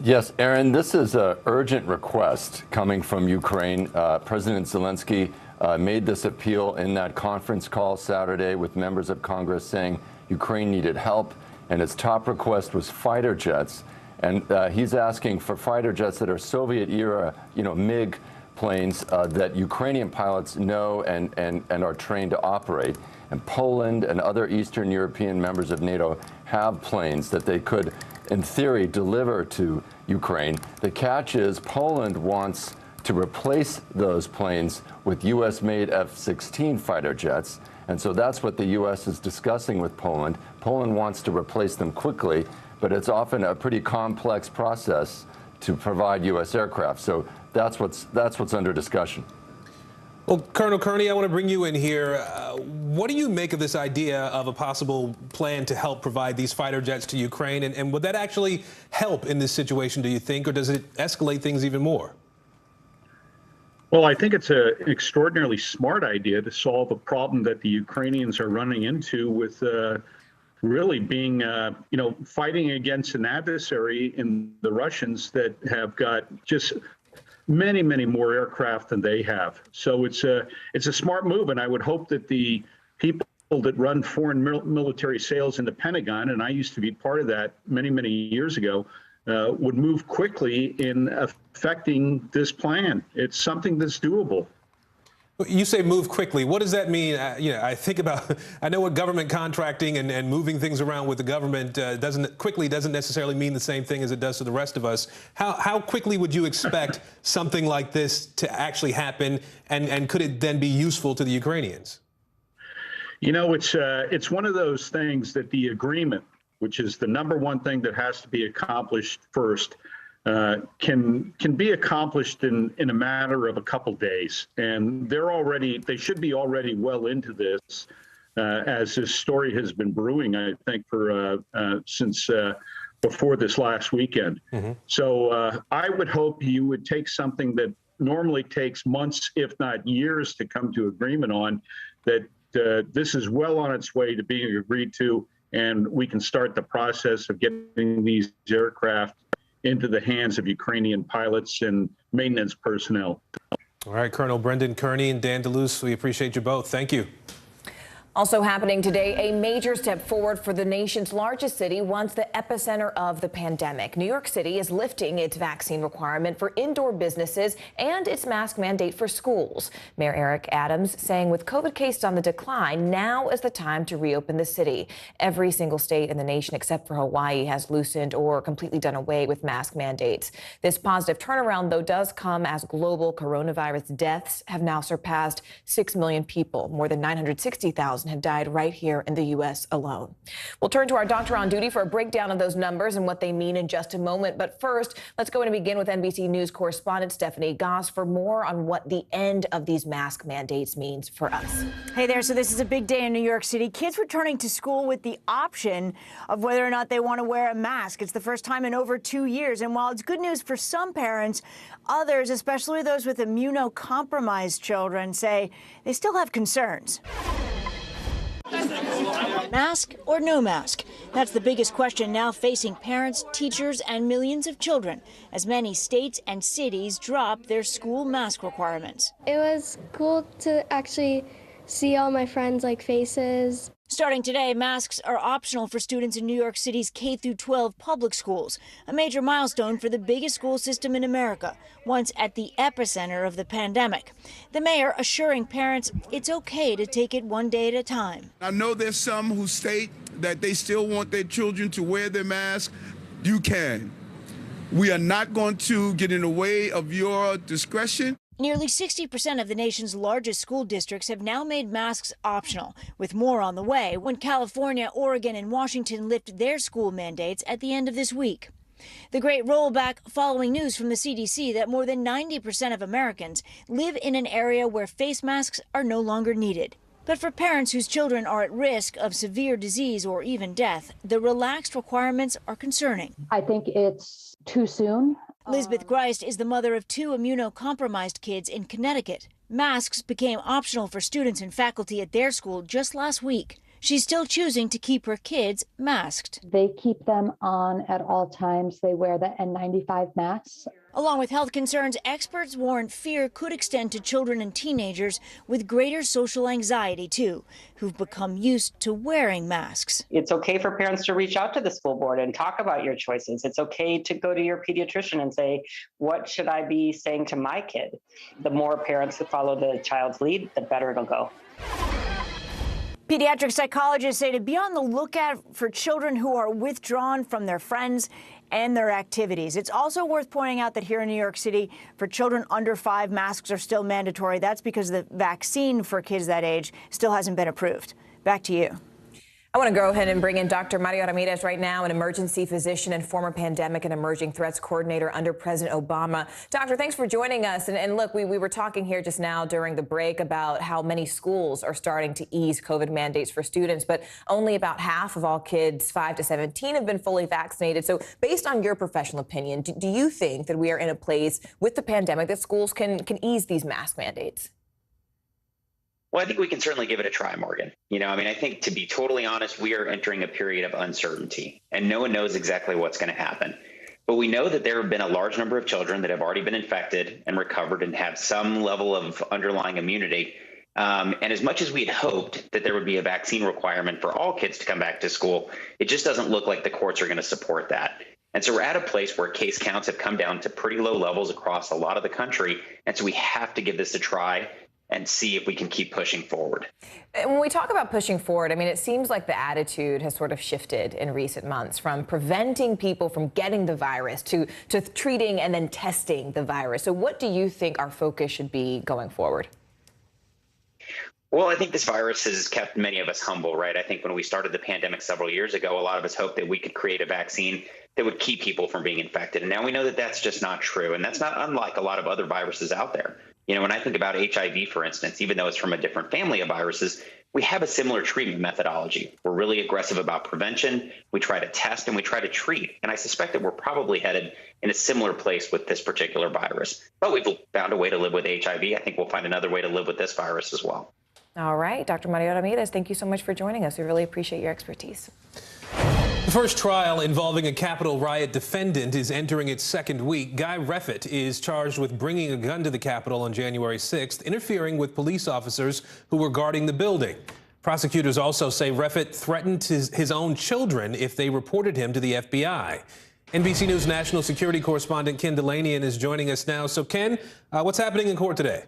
Yes, Aaron, this is an urgent request coming from Ukraine. President Zelensky made this appeal in that conference call Saturday with members of Congress saying Ukraine needed help, and its top request was fighter jets. And he's asking for fighter jets that are Soviet-era, MiG planes that Ukrainian pilots know and are trained to operate. And Poland and other Eastern European members of NATO have planes that they could, in theory, deliver to Ukraine. The catch is Poland wants to replace those planes with U.S.-made F-16 fighter jets. And so that's what the U.S. is discussing with Poland. Poland wants to replace them quickly, but it's often a pretty complex process to provide U.S. aircraft. So that's what's under discussion. Well, Colonel Kearney, I want to bring you in here. What do you make of this idea of a possible plan to help provide these fighter jets to Ukraine? And would that actually help in this situation, do you think, or does it escalate things even more? Well, I think it's an extraordinarily smart idea to solve a problem that the Ukrainians are running into with really being, fighting against an adversary in the Russians that have got just many, many more aircraft than they have. So it's a smart move, and I would hope that the people that run foreign military sales in the Pentagon, and I used to be part of that many, many years ago, would move quickly in affecting this plan. It's something that's doable. You say move quickly. What does that mean? I know what government contracting and moving things around with the government doesn't necessarily mean the same thing as it does to the rest of us. How quickly would you expect something like this to actually happen, and could it then be useful to the Ukrainians? It's one of those things that the agreement, which is the number one thing that has to be accomplished first, can be accomplished in a matter of a couple days. And they should be already well into this, as this story has been brewing, I think, since before this last weekend. Mm-hmm. So I would hope you would take something that normally takes months, if not years, to come to agreement on, that this is well on its way to being agreed to, and we can start the process of getting these aircraft into the hands of Ukrainian pilots and maintenance personnel. All right, Colonel Brendan Kearney and Dan DeLuce, we appreciate you both. Thank you. Also happening today, a major step forward for the nation's largest city, once the epicenter of the pandemic. New York City is lifting its vaccine requirement for indoor businesses and its mask mandate for schools. Mayor Eric Adams saying with COVID cases on the decline, now is the time to reopen the city. Every single state in the nation except for Hawaii has loosened or completely done away with mask mandates. This positive turnaround, though, does come as global coronavirus deaths have now surpassed 6 million people. More than 960,000 have died right here in the U.S. alone. We'll turn to our doctor on duty for a breakdown of those numbers and what they mean in just a moment. But first, let's go and begin with NBC News correspondent Stephanie Goss for more on what the end of these mask mandates means for us. Hey there. So this is a big day in New York City. Kids returning to school with the option of whether or not they want to wear a mask. It's the first time in over 2 years. And while it's good news for some parents, others, especially those with immunocompromised children, say they still have concerns. Mask or no mask? That's the biggest question now facing parents, teachers, and millions of children as many states and cities drop their school mask requirements. It was cool to actually see all my friends' faces. Starting today, masks are optional for students in New York City's K-12 public schools, a major milestone for the biggest school system in America, once at the epicenter of the pandemic. The mayor assuring parents it's okay to take it one day at a time. I know there's some who state that they still want their children to wear their mask. You can. We are not going to get in the way of your discretion. Nearly 60% of the nation's largest school districts have now made masks optional, with more on the way when California, Oregon, and Washington lift their school mandates at the end of this week. The great rollback following news from the CDC that more than 90% of Americans live in an area where face masks are no longer needed. But for parents whose children are at risk of severe disease or even death, the relaxed requirements are concerning. I think it's too soon. Elizabeth Greist is the mother of 2 immunocompromised kids in Connecticut. Masks became optional for students and faculty at their school just last week. She's still choosing to keep her kids masked. They keep them on at all times. They wear the N95 masks. Along with health concerns, experts warn fear could extend to children and teenagers with greater social anxiety, too, who've become used to wearing masks. It's okay for parents to reach out to the school board and talk about your choices. It's okay to go to your pediatrician and say, what should I be saying to my kid? The more parents who follow the child's lead, the better it'll go. Pediatric psychologists say to be on the lookout for children who are withdrawn from their friends and their activities. It's also worth pointing out that here in New York City, for children under 5, masks are still mandatory. That's because the vaccine for kids that age still hasn't been approved. Back to you. I want to go ahead and bring in Dr. Mario Ramirez right now, an emergency physician and former pandemic and emerging threats coordinator under President Obama. Doctor, thanks for joining us. And look, we were talking here just now during the break about how many schools are starting to ease COVID mandates for students, but only about half of all kids 5 to 17 have been fully vaccinated. So based on your professional opinion, do you think that we are in a place with the pandemic that schools can ease these mask mandates? Well, I think we can certainly give it a try, Morgan. I think, to be totally honest, we are entering a period of uncertainty, and no one knows exactly what's going to happen. But we know that there have been a large number of children that have already been infected and recovered and have some level of underlying immunity. And as much as we had hoped that there would be a vaccine requirement for all kids to come back to school, it just doesn't look like the courts are going to support that. And so we're at a place where case counts have come down to pretty low levels across a lot of the country. And so we have to give this a try and see if we can keep pushing forward. And when we talk about pushing forward, it seems like the attitude has sort of shifted in recent months from preventing people from getting the virus to treating and then testing the virus. So what do you think our focus should be going forward? Well, I think this virus has kept many of us humble, right? I think when we started the pandemic several years ago, a lot of us hoped that we could create a vaccine that would keep people from being infected. And now we know that that's just not true. And that's not unlike a lot of other viruses out there. When I think about HIV, for instance, even though it's from a different family of viruses, we have a similar treatment methodology. We're really aggressive about prevention. We try to test and we try to treat. And I suspect that we're probably headed in a similar place with this particular virus. But we've found a way to live with HIV. I think we'll find another way to live with this virus as well. All right. Dr. Mario Ramirez, thank you so much for joining us. We really appreciate your expertise. The first trial involving a Capitol riot defendant is entering its second week. Guy Reffitt is charged with bringing a gun to the Capitol on January 6th, interfering with police officers who were guarding the building. Prosecutors also say Reffitt threatened his own children if they reported him to the FBI. NBC News national security correspondent Ken Delanian is joining us now. So, Ken, what's happening in court today?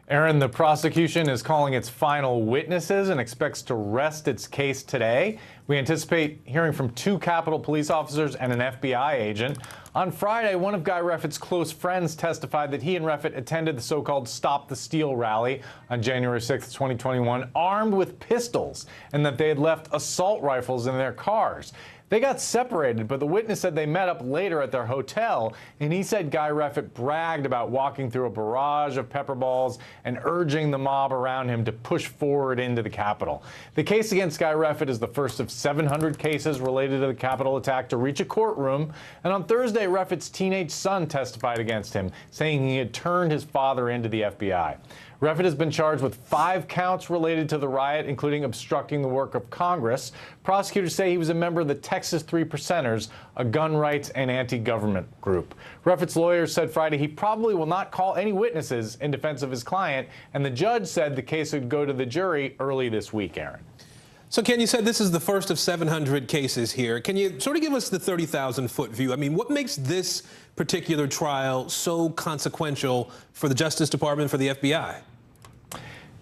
Aaron, the prosecution is calling its final witnesses and expects to rest its case today. We anticipate hearing from 2 Capitol police officers and an FBI agent. On Friday, one of Guy Reffitt's close friends testified that he and Reffitt attended the so-called Stop the Steal rally on January 6, 2021, armed with pistols, and that they had left assault rifles in their cars. They got separated, but the witness said they met up later at their hotel, and he said Guy Reffitt bragged about walking through a barrage of pepper balls and urging the mob around him to push forward into the Capitol. The case against Guy Reffitt is the first of 700 cases related to the Capitol attack to reach a courtroom, and on Thursday, Reffitt's teenage son testified against him, saying he had turned his father into the FBI. Reffitt has been charged with 5 counts related to the riot, including obstructing the work of Congress. Prosecutors say he was a member of the Texas 3 Percenters, a gun rights and anti-government group. Reffitt's lawyers said Friday he probably will not call any witnesses in defense of his client, and the judge said the case would go to the jury early this week, Aaron. So, Ken, you said this is the first of 700 cases here. Can you sort of give us the 30,000-foot view? What makes this particular trial so consequential for the Justice Department, for the FBI?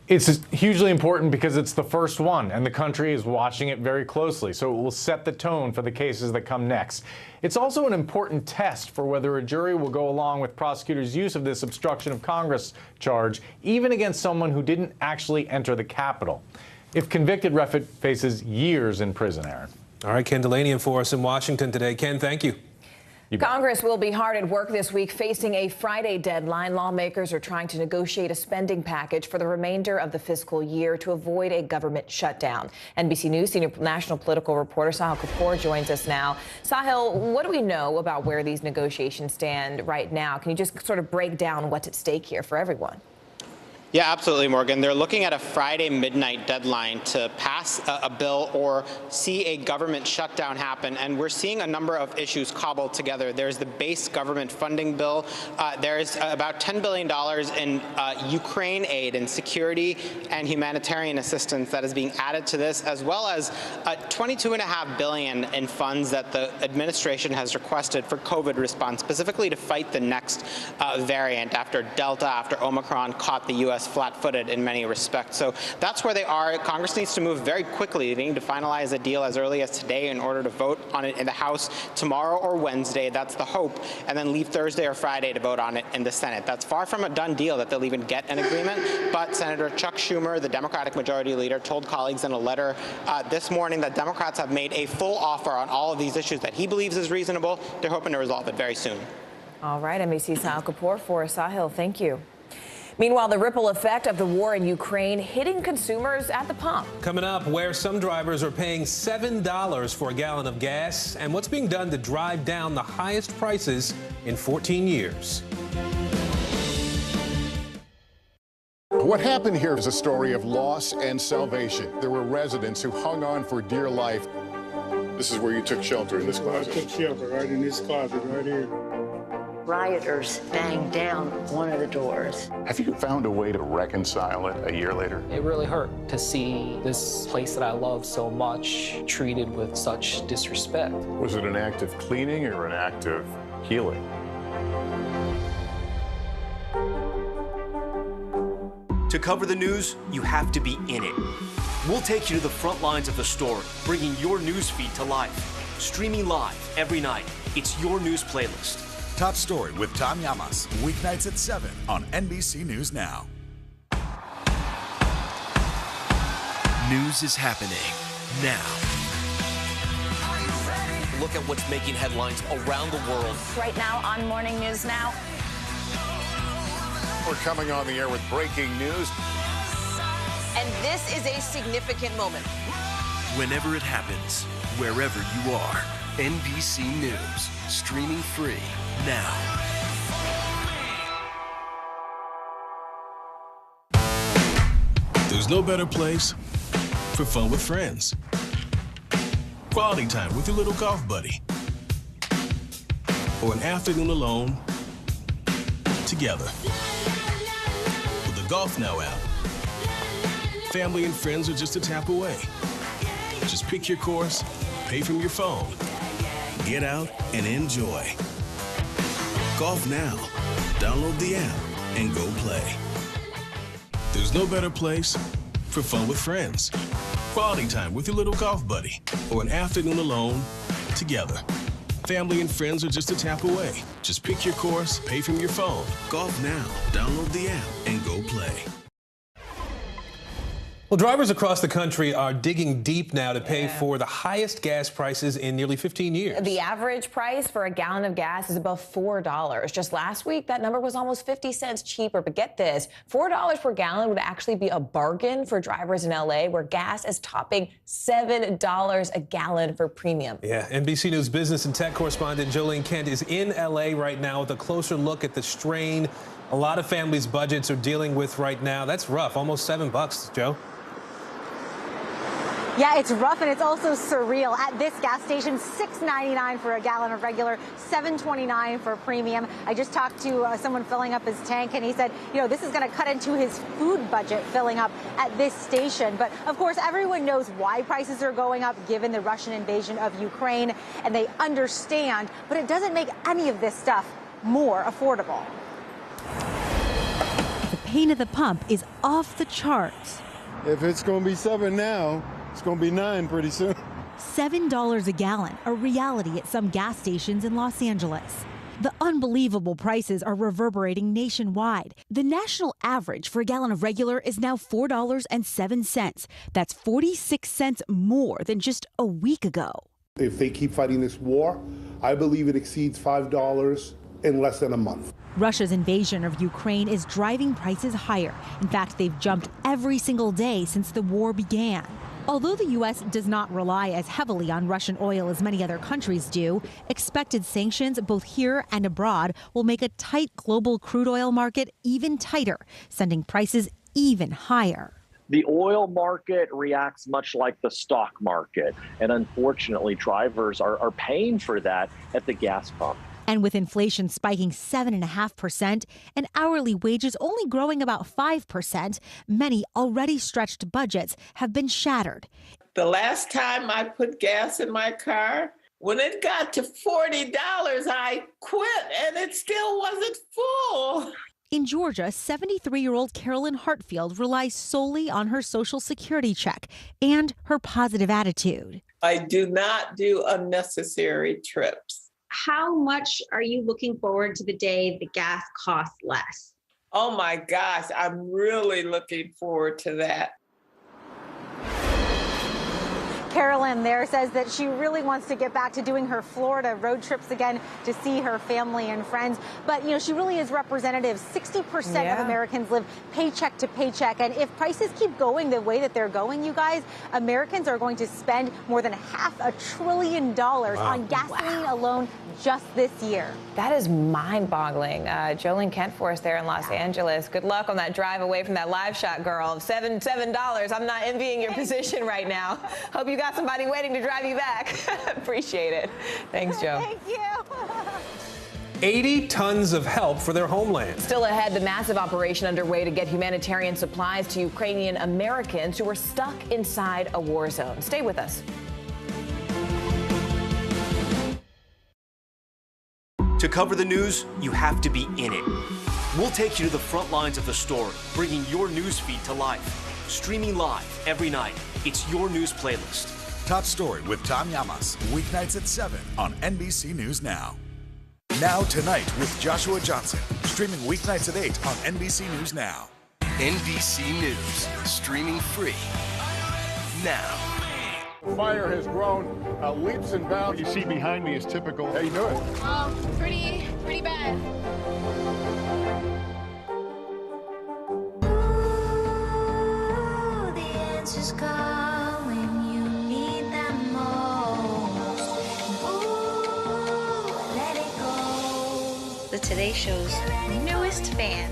It's hugely important because it's the first one, and the country is watching it very closely, so it will set the tone for the cases that come next. It's also an important test for whether a jury will go along with prosecutors' use of this obstruction of Congress charge, even against someone who didn't actually enter the Capitol. If convicted, Reffitt faces years in prison, Aaron. All right, Ken Delanian for us in Washington today. Ken, thank you. Congress will be hard at work this week, facing a Friday deadline. Lawmakers are trying to negotiate a spending package for the remainder of the fiscal year to avoid a government shutdown. NBC News senior national political reporter Sahil Kapoor joins us now. Sahil, what do we know about where these negotiations stand right now? Can you just sort of break down what's at stake here for everyone? Yeah, absolutely, Morgan. They're looking at a Friday midnight deadline to pass a bill or see a government shutdown happen. And we're seeing a number of issues cobbled together. There's the base government funding bill. There's about $10 billion in Ukraine aid and security and humanitarian assistance that is being added to this, as well as $22.5 billion in funds that the administration has requested for COVID response, specifically to fight the next variant after Delta, after Omicron caught the U.S. flat-footed in many respects. So that's where they are. Congress needs to move very quickly. They need to finalize a deal as early as today in order to vote on it in the House tomorrow or Wednesday. That's the hope. And then leave Thursday or Friday to vote on it in the Senate. That's far from a done deal that they'll even get an agreement. But Senator Chuck Schumer, the Democratic Majority Leader, told colleagues in a letter this morning that Democrats have made a full offer on all of these issues that he believes is reasonable. They're hoping to resolve it very soon. All right, NBC's Sahil Kapoor for Sahil. Thank you. Meanwhile, the ripple effect of the war in Ukraine hitting consumers at the pump. Coming up, where some drivers are paying $7 for a gallon of gas and what's being done to drive down the highest prices in 14 years. What happened here is a story of loss and salvation. There were residents who hung on for dear life. This is where you took shelter, in this closet. I took shelter right in this closet right here. Rioters banged down one of the doors. Have you found a way to reconcile it a year later? It really hurt to see this place that I love so much treated with such disrespect. Was it an act of cleaning or an act of healing? To cover the news, you have to be in it. We'll take you to the front lines of the story, bringing your news feed to life. Streaming live every night. It's your news playlist. Top Story with Tom Llamas, weeknights at 7 on NBC News Now. News is happening now. Look at what's making headlines around the world. Right now on Morning News Now. We're coming on the air with breaking news. And this is a significant moment. Whenever it happens, wherever you are, NBC News, streaming free now. There's no better place for fun with friends. Quality time with your little golf buddy. Or an afternoon alone together. With the Golf Now app, family and friends are just a tap away. Just pick your course, pay from your phone, get out and enjoy. Golf Now. Download the app and go play. There's no better place for fun with friends. Quality time with your little golf buddy. Or an afternoon alone together. Family and friends are just a tap away. Just pick your course, pay from your phone. Golf Now. Download the app and go play. Well, drivers across the country are digging deep now to pay for the highest gas prices in nearly 15 years. The average price for a gallon of gas is above $4. Just last week, that number was almost 50 cents cheaper. But get this, $4 per gallon would actually be a bargain for drivers in L.A., where gas is topping $7 a gallon for premium. Yeah, NBC News business and tech correspondent Jolene Kent is in L.A. right now with a closer look at the strain a lot of families' budgets are dealing with right now. That's rough, almost $7, Joe. Yeah, it's rough and it's also surreal. At this gas station, $6.99 for a gallon of regular, $7.29 for premium. I just talked to someone filling up his tank, and he said, you know, this is going to cut into his food budget filling up at this station. But of course, everyone knows why prices are going up given the Russian invasion of Ukraine, and they understand, but it doesn't make any of this stuff more affordable. The pain at the pump is off the charts. If it's going to be $7 now, it's going to be $9 pretty soon. $7 a gallon, a reality at some gas stations in Los Angeles. The unbelievable prices are reverberating nationwide. The national average for a gallon of regular is now $4.07. That's 46 cents more than just a week ago. If they keep fighting this war, I believe it exceeds $5 in less than a month. Russia's invasion of Ukraine is driving prices higher. In fact, they've jumped every single day since the war began. Although the U.S. does not rely as heavily on Russian oil as many other countries do, expected sanctions both here and abroad will make a tight global crude oil market even tighter, sending prices even higher. The oil market reacts much like the stock market, and unfortunately, drivers are paying for that at the gas pump. And with inflation spiking 7.5% and hourly wages only growing about 5%, many already stretched budgets have been shattered. The last time I put gas in my car, when it got to $40, I quit and it still wasn't full. In Georgia, 73-year-old Carolyn Hartfield relies solely on her Social Security check and her positive attitude. I do not do unnecessary trips. How much are you looking forward to the day the gas costs less? Oh my gosh, I'm really looking forward to that. Carolyn there says that she really wants to get back to doing her Florida road trips again to see her family and friends. But, you know, she really is representative. 60% of Americans live paycheck to paycheck. And if prices keep going the way that they're going, you guys, Americans are going to spend more than $500 billion on gasoline alone just this year. That is mind-boggling. Jolene Kentforth there in Los Angeles. Good luck on that drive away from that live shot, girl. $7. I'm not envying your position right now. Hope you got somebody waiting to drive you back. Appreciate it. Thanks, Joe. Thank you. 80 tons of help for their homeland. Still ahead, the massive operation underway to get humanitarian supplies to Ukrainian Americans who are stuck inside a war zone. Stay with us. To cover the news, you have to be in it. We'll take you to the front lines of the story, bringing your news feed to life. Streaming live every night. It's your news playlist. Top Story with Tom Llamas, weeknights at 7 on NBC News Now. Now Tonight with Joshua Johnson, streaming weeknights at 8 on NBC News Now. NBC News, streaming free now. The fire has grown leaps and bounds. What you see behind me is typical. How you doing? Pretty bad. Ooh, the answers come when you need them most. Ooh, let it go. The Today Show's newest fan.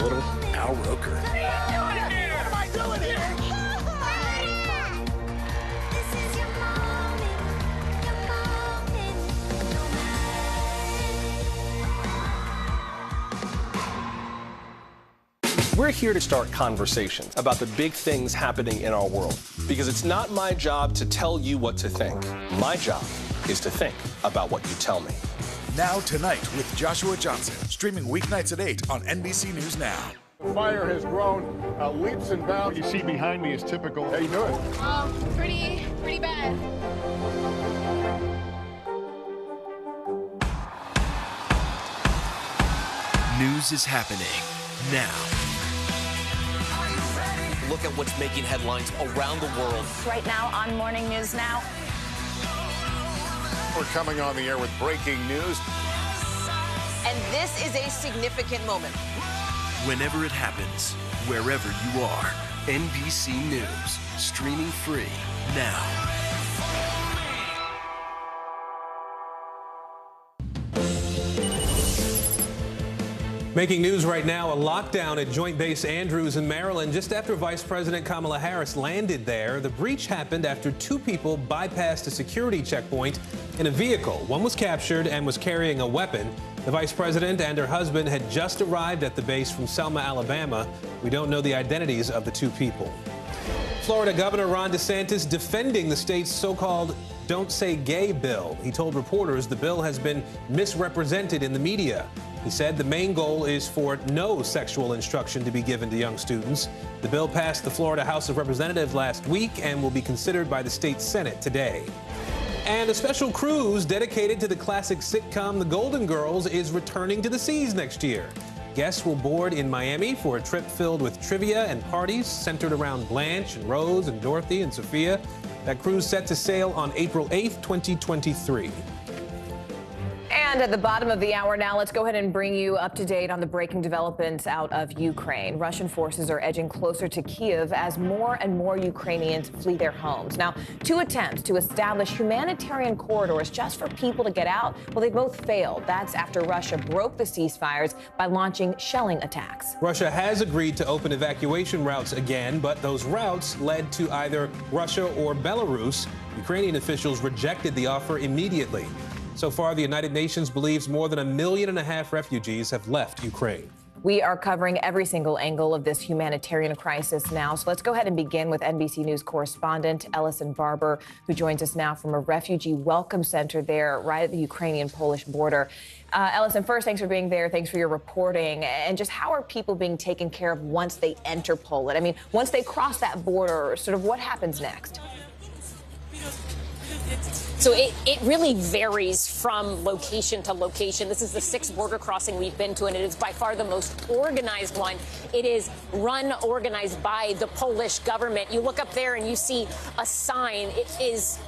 Little Al Roker. What am I doing here? We're here to start conversations about the big things happening in our world, because it's not my job to tell you what to think. My job is to think about what you tell me. Now Tonight with Joshua Johnson, streaming weeknights at 8 on NBC News Now. The fire has grown leaps and bounds. What you see behind me is typical. How you doing? Pretty bad. News is happening now. Look at what's making headlines around the world. Right now on Morning News Now. We're coming on the air with breaking news. And this is a significant moment. Whenever it happens, wherever you are, NBC News, streaming free now. Making news right now, a lockdown at Joint Base Andrews in Maryland just after Vice President Kamala Harris landed there. The breach happened after two people bypassed a security checkpoint in a vehicle. One was captured and was carrying a weapon. The vice president and her husband had just arrived at the base from Selma, Alabama. We don't know the identities of the two people. Florida Governor Ron DeSantis defending the state's so-called Don't Say Gay bill. He told reporters the bill has been misrepresented in the media. He said the main goal is for no sexual instruction to be given to young students. The bill passed the Florida House of Representatives last week and will be considered by the state Senate today. And a special cruise dedicated to the classic sitcom The Golden Girls is returning to the seas next year. Guests will board in Miami for a trip filled with trivia and parties centered around Blanche and Rose and Dorothy and Sophia. That cruise set to sail on April 8th, 2023. And at the bottom of the hour now, let's go ahead and bring you up to date on the breaking developments out of Ukraine. Russian forces are edging closer to Kyiv as more and more Ukrainians flee their homes. Now, 2 attempts to establish humanitarian corridors just for people to get out, well, they both failed. That's after Russia broke the ceasefires by launching shelling attacks. Russia has agreed to open evacuation routes again, but those routes led to either Russia or Belarus. Ukrainian officials rejected the offer immediately. So far, the United Nations believes more than 1.5 million refugees have left Ukraine. We are covering every single angle of this humanitarian crisis now. So let's go ahead and begin with NBC News correspondent Ellison Barber, who joins us now from a refugee welcome center there right at the Ukrainian-Polish border. Ellison, first, thanks for being there. Thanks for your reporting. And just how are people being taken care of once they enter Poland? I mean, once they cross that border, sort of what happens next? So it really varies from location to location. This is the 6th border crossing we've been to, and it is by far the most organized one. It is organized by the Polish government. You look up there and you see a sign. It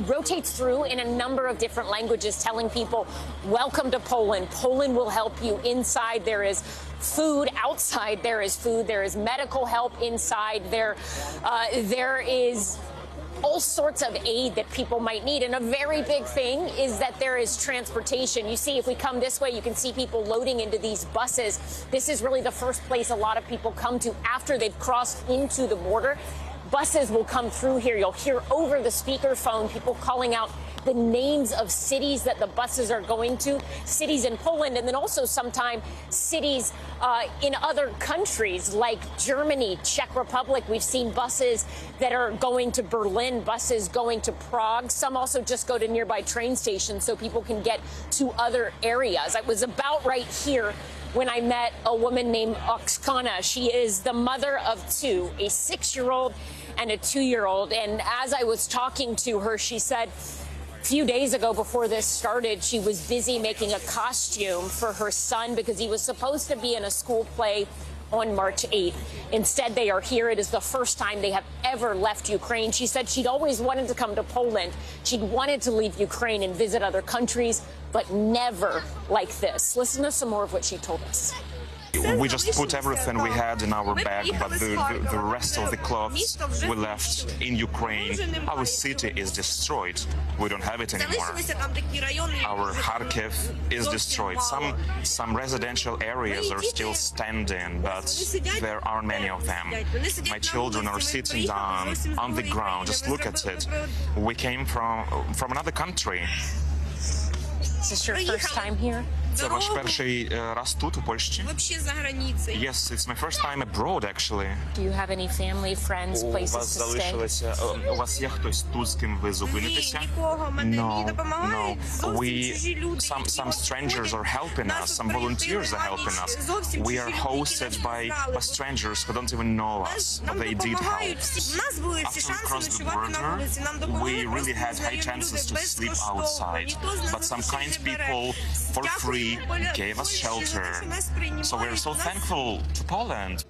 rotates through in a number of different languages telling people, welcome to Poland. Poland will help you. Inside there is food, outside there is food, there is medical help inside, there is all sorts of aid that people might need. And a very big thing is that there is transportation. You see, if we come this way, you can see people loading into these buses. This is really the first place a lot of people come to after they've crossed into the border. Buses will come through here. You'll hear over the speakerphone people calling out the names of cities that the buses are going to, cities in Poland, and then also sometimes cities in other countries like Germany, Czech Republic. We've seen buses that are going to Berlin, buses going to Prague. Some also just go to nearby train stations so people can get to other areas. I was about right here when I met a woman named Oksana. She is the mother of 2, a 6-year-old and a 2-year-old. And as I was talking to her, she said, a few days ago before this started, she was busy making a costume for her son because he was supposed to be in a school play on March 8th. Instead, they are here. It is the first time they have ever left Ukraine. She said she'd always wanted to come to Poland. She'd wanted to leave Ukraine and visit other countries, but never like this. Listen to some more of what she told us. We just put everything we had in our bag, but the rest of the clothes we left in Ukraine. Our city is destroyed. We don't have it anymore. Our Kharkiv is destroyed. Some residential areas are still standing, but there aren't many of them. My children are sitting down on the ground. Just look at it. We came from another country. Is this your first time here? Це ваш перший раз тут, у Польщі? Yes, it's my first time abroad, actually. Do you have any family, friends, places to stay? У вас є хтось тут, з ким ви зупинитеся? No. Some strangers are helping us, some volunteers are helping us. We are hosted by strangers who don't even know us, but they did help. After we crossed the border, we really had high chances to sleep outside, but some kind people, for free, gave us shelter. So we're so thankful to Poland.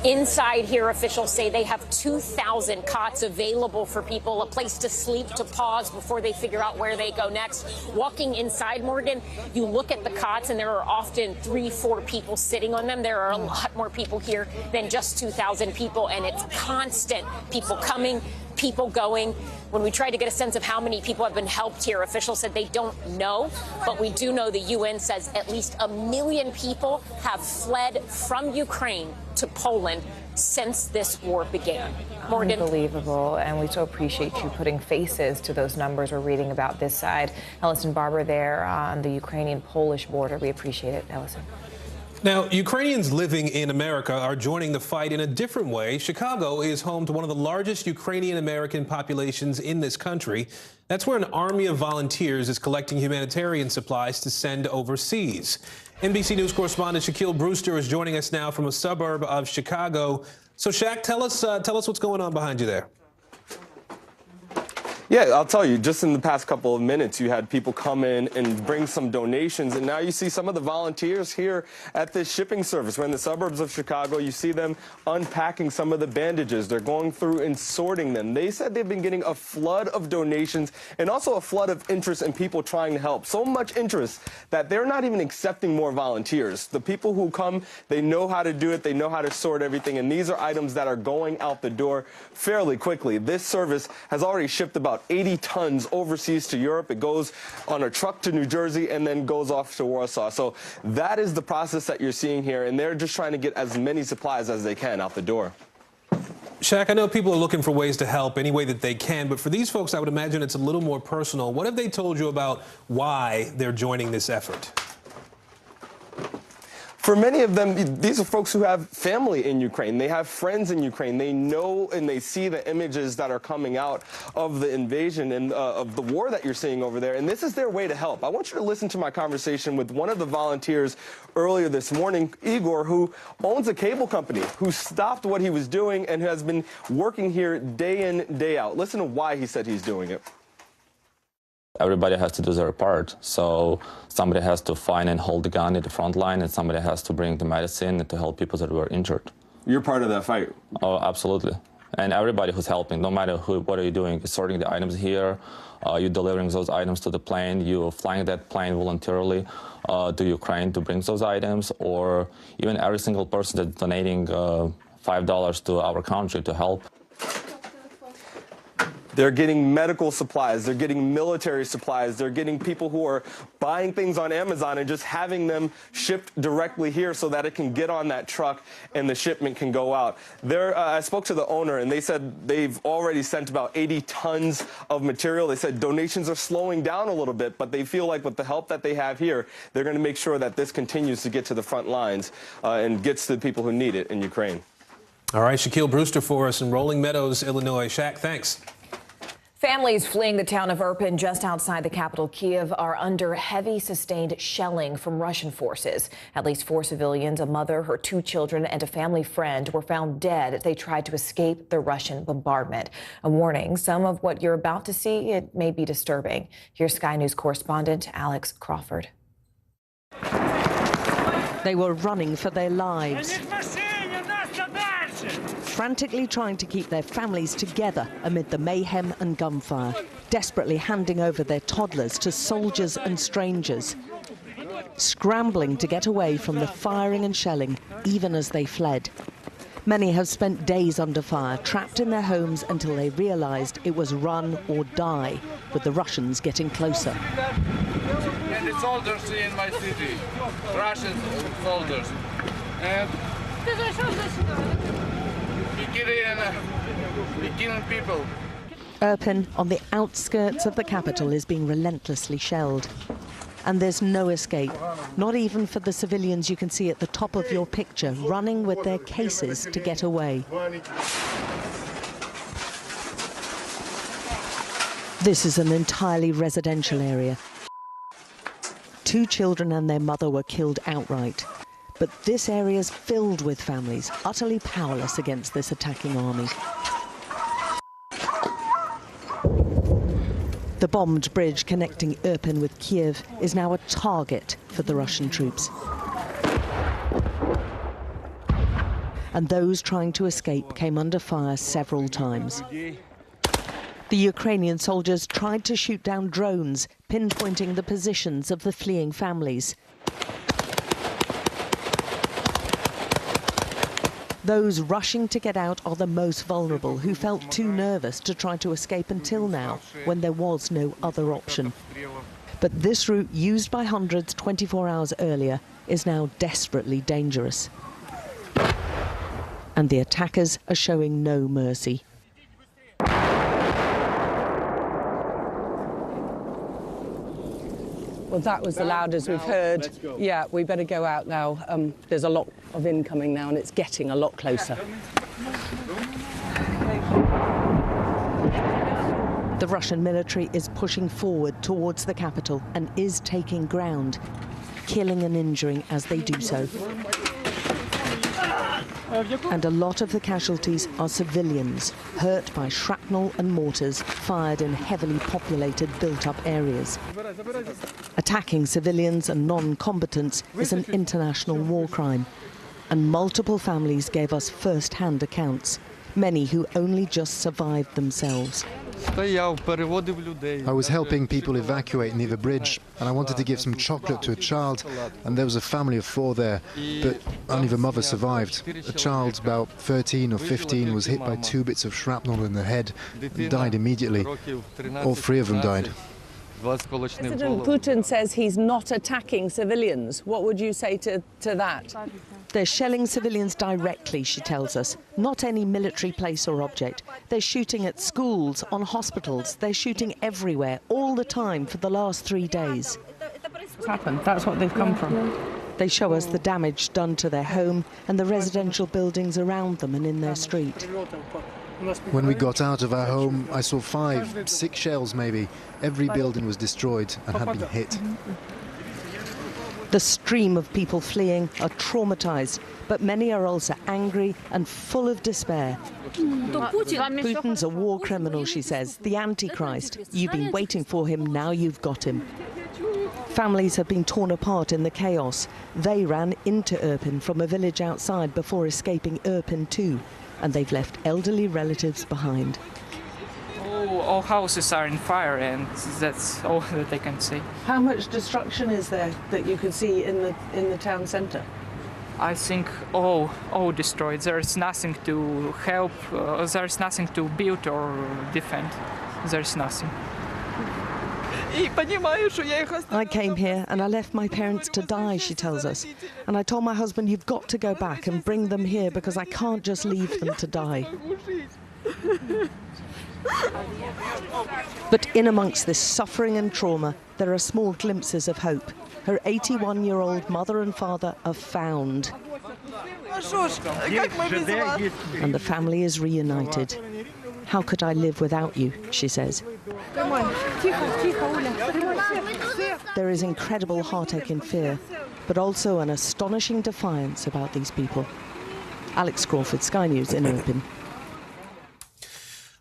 Inside here, officials say they have 2,000 cots available for people, a place to sleep, to pause before they figure out where they go next. Walking inside, Morgan, you look at the cots and there are often 3-4 people sitting on them. There are a lot more people here than just 2,000 people, and it's constant. People coming, people going. When we tried to get a sense of how many people have been helped here, officials said they don't know, but we do know the UN says at least 1 million people have fled from Ukraine to Poland since this war began. Morgan. Unbelievable, and we so appreciate you putting faces to those numbers we're reading about this side. Ellison Barber there on the Ukrainian-Polish border. We appreciate it, Ellison. Now, Ukrainians living in America are joining the fight in a different way. Chicago is home to one of the largest Ukrainian-American populations in this country. That's where an army of volunteers is collecting humanitarian supplies to send overseas. NBC News correspondent Shaquille Brewster is joining us now from a suburb of Chicago. So, Shaq, tell us what's going on behind you there. Yeah, I'll tell you, just in the past couple of minutes, you had people come in and bring some donations, and now you see some of the volunteers here at this shipping service. We're in the suburbs of Chicago. You see them unpacking some of the bandages. They're going through and sorting them. They said they've been getting a flood of donations and also a flood of interest in people trying to help. So much interest that they're not even accepting more volunteers. The people who come, they know how to do it. They know how to sort everything, and these are items that are going out the door fairly quickly. This service has already shipped about 80 tons overseas to Europe. It goes on a truck to New Jersey and then goes off to Warsaw. So that is the process that you're seeing here, and they're just trying to get as many supplies as they can out the door. Shaq, I know people are looking for ways to help any way that they can, but for these folks, I would imagine it's a little more personal. What have they told you about why they're joining this effort? For many of them, these are folks who have family in Ukraine. They have friends in Ukraine. They know and they see the images that are coming out of the invasion and of the war that you're seeing over there. And this is their way to help. I want you to listen to my conversation with one of the volunteers earlier this morning, Igor, who owns a cable company, who stopped what he was doing and has been working here day in, day out. Listen to why he said he's doing it. Everybody has to do their part. So somebody has to find and hold the gun at the front line, and somebody has to bring the medicine to help people that were injured. You're part of that fight? Oh, absolutely. And everybody who's helping, no matter what are you doing, you're sorting the items here, you're delivering those items to the plane, you're flying that plane voluntarily to Ukraine to bring those items, or even every single person that's donating $5 to our country to help. They're getting medical supplies, they're getting military supplies, they're getting people who are buying things on Amazon and just having them shipped directly here so that it can get on that truck and the shipment can go out. I spoke to the owner, and they said they've already sent about 80 tons of material. They said donations are slowing down a little bit, but they feel like with the help that they have here, they're going to make sure that this continues to get to the front lines and gets to the people who need it in Ukraine. All right, Shaquille Brewster for us in Rolling Meadows, Illinois. Shaq, thanks. Families fleeing the town of Irpin just outside the capital, Kyiv, are under heavy sustained shelling from Russian forces. At least 4 civilians, a mother, her 2 children, and a family friend were found dead as they tried to escape the Russian bombardment. A warning, some of what you're about to see, it may be disturbing. Here's Sky News correspondent Alex Crawford. They were running for their lives, frantically trying to keep their families together amid the mayhem and gunfire, desperately handing over their toddlers to soldiers and strangers, scrambling to get away from the firing and shelling even as they fled. Many have spent days under fire, trapped in their homes until they realized it was run or die, with the Russians getting closer. And the soldiers in my city, Russian soldiers, and we killing people. Irpin, on the outskirts of the capital, is being relentlessly shelled. And there's no escape, not even for the civilians you can see at the top of your picture, running with their cases to get away. This is an entirely residential area. 2 children and their mother were killed outright. But this area is filled with families, utterly powerless against this attacking army. The bombed bridge connecting Irpin with Kyiv is now a target for the Russian troops. And those trying to escape came under fire several times. The Ukrainian soldiers tried to shoot down drones, pinpointing the positions of the fleeing families. Those rushing to get out are the most vulnerable, who felt too nervous to try to escape until now, when there was no other option. But this route, used by hundreds 24 hours earlier, is now desperately dangerous. And the attackers are showing no mercy. Well, that was the loudest we've heard. Yeah, we better go out now. There's a lot of incoming now, and it's getting a lot closer. The Russian military is pushing forward towards the capital and is taking ground, killing and injuring as they do so. And a lot of the casualties are civilians, hurt by shrapnel and mortars fired in heavily populated, built-up areas. Attacking civilians and non-combatants is an international war crime, and multiple families gave us first-hand accounts, many who only just survived themselves. I was helping people evacuate near the bridge, and I wanted to give some chocolate to a child, and there was a family of 4 there, but only the mother survived. A child about 13 or 15 was hit by 2 bits of shrapnel in the head and died immediately. All 3 of them died. President Putin says he's not attacking civilians. What would you say to that? They're shelling civilians directly, she tells us, not any military place or object. They're shooting at schools, on hospitals. They're shooting everywhere, all the time, for the last 3 days. What's happened? That's what they've come from. They show us the damage done to their home and the residential buildings around them and in their street. When we got out of our home, I saw 5, 6 shells maybe. Every building was destroyed and had been hit. The stream of people fleeing are traumatized, but many are also angry and full of despair. Putin's a war criminal, she says, the Antichrist. You've been waiting for him, now you've got him. Families have been torn apart in the chaos. They ran into Irpin from a village outside before escaping Irpin too, and they've left elderly relatives behind. All houses are in fire, and that's all that they can see. How much destruction is there that you can see in the town centre? I think all destroyed. There's nothing to help. There's nothing to build or defend. There's nothing. I came here and I left my parents to die, she tells us. And I told my husband, you've got to go back and bring them here because I can't just leave them to die. But in amongst this suffering and trauma, there are small glimpses of hope. Her 81-year-old mother and father are found. And the family is reunited. How could I live without you, she says. There is incredible heartache and fear, but also an astonishing defiance about these people. Alex Crawford, Sky News in Irpin.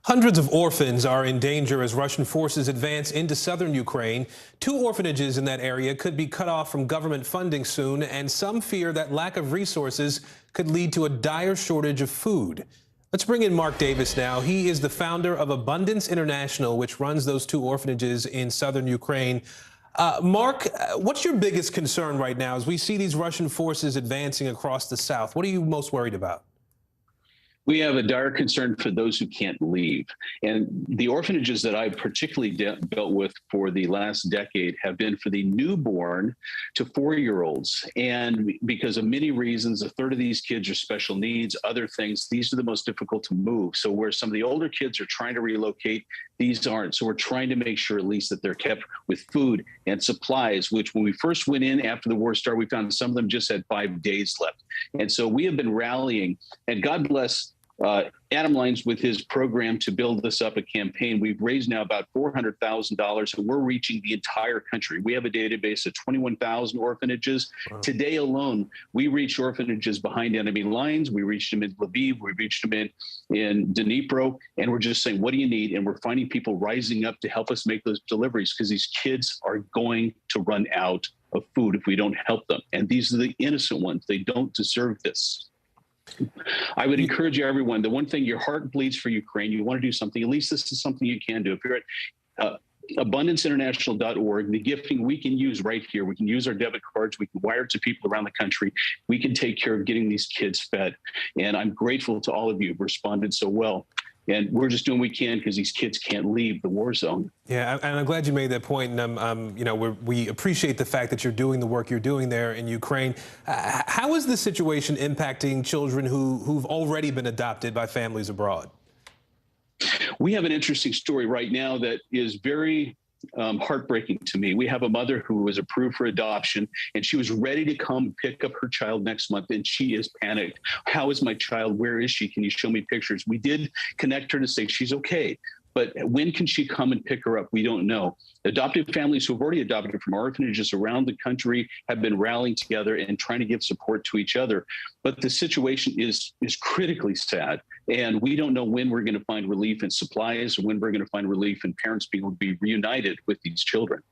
Hundreds of orphans are in danger as Russian forces advance into southern Ukraine. 2 orphanages in that area could be cut off from government funding soon, and some fear that lack of resources could lead to a dire shortage of food. Let's bring in Mark Davis now. He is the founder of Abundance International, which runs those 2 orphanages in southern Ukraine. Mark, what's your biggest concern right now as we see these Russian forces advancing across the south? What are you most worried about? We have a dire concern for those who can't leave. And the orphanages that I've particularly dealt with for the last decade have been for the newborn to 4-year-olds. And because of many reasons, a third of these kids are special needs, other things, these are the most difficult to move. So where some of the older kids are trying to relocate, these aren't. So we're trying to make sure at least that they're kept with food and supplies, which when we first went in after the war started, we found some of them just had 5 days left. And so we have been rallying, and God bless Adam Lyons with his program to build this up, a campaign. We've raised now about $400,000, and we're reaching the entire country. We have a database of 21,000 orphanages. Wow. Today alone, we reach orphanages behind enemy lines. We reached them in Lviv. We reached them in Dnipro. And we're just saying, what do you need? And we're finding people rising up to help us make those deliveries because these kids are going to run out of food if we don't help them. And these are the innocent ones. They don't deserve this. I would encourage everyone, the one thing, your heart bleeds for Ukraine, you want to do something, at least this is something you can do. If you're at abundanceinternational.org, the gifting we can use right here, we can use our debit cards, we can wire it to people around the country, we can take care of getting these kids fed. And I'm grateful to all of you who've responded so well. And we're just doing what we can because these kids can't leave the war zone. Yeah, and I'm glad you made that point. And, you know, we appreciate the fact that you're doing the work you're doing there in Ukraine. How is this situation impacting children who've already been adopted by families abroad? We have an interesting story right now that is very heartbreaking to me. We have a mother who was approved for adoption, and she was ready to come pick up her child next month, and she is panicked. How is my child? Where is she? Can you show me pictures? We did connect her to say she's okay, But when can she come and pick her up? We don't know. Adoptive families who have already adopted from orphanages around the country have been rallying together and trying to give support to each other. But the situation is critically sad. And we don't know when we're going to find relief in supplies, or when we're going to find relief in parents being able to be reunited with these children.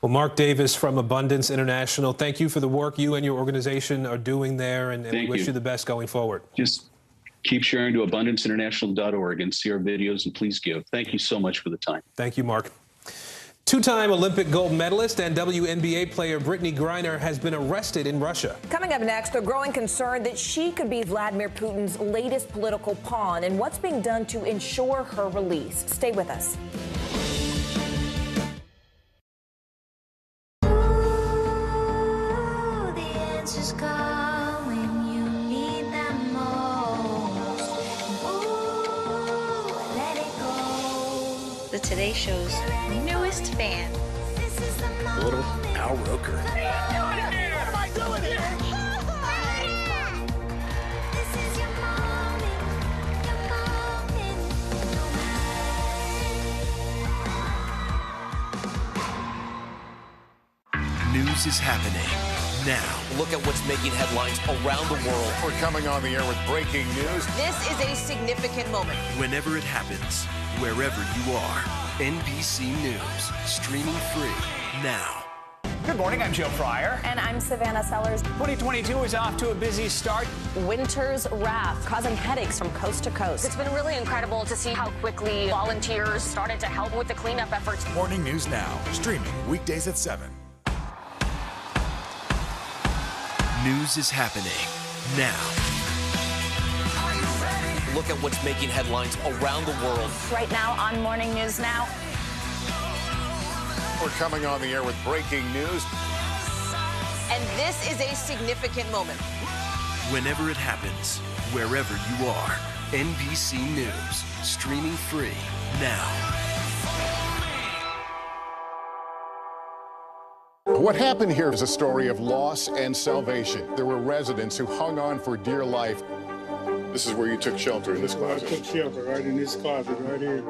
Well, Mark Davis from Abundance International, thank you for the work you and your organization are doing there, and we wish you the best going forward. Just keep sharing to abundanceinternational.org and see our videos, and please give. Thank you so much for the time. Thank you, Mark. Two-time Olympic gold medalist and WNBA player Brittany Griner has been arrested in Russia. Coming up next, a growing concern that she could be Vladimir Putin's latest political pawn and what's being done to ensure her release. Stay with us. The Today Show's newest fan. Little Al Roker. What am I doing here? News is happening now. Look at what's making headlines around the world. We're coming on the air with breaking news. This is a significant moment. Whenever it happens, wherever you are. NBC News, streaming free now. Good morning, I'm Joe Fryer. And I'm Savannah Sellers. 2022 is off to a busy start. Winter's wrath causing headaches from coast to coast. It's been really incredible to see how quickly volunteers started to help with the cleanup efforts. Morning News Now, streaming weekdays at 7. News is happening now. Look at what's making headlines around the world. Right now on Morning News Now. We're coming on the air with breaking news. And this is a significant moment. Whenever it happens, wherever you are. NBC News, streaming free now. What happened here is a story of loss and salvation. There were residents who hung on for dear life. This is where you took shelter, in this closet. I took shelter right in this closet right here.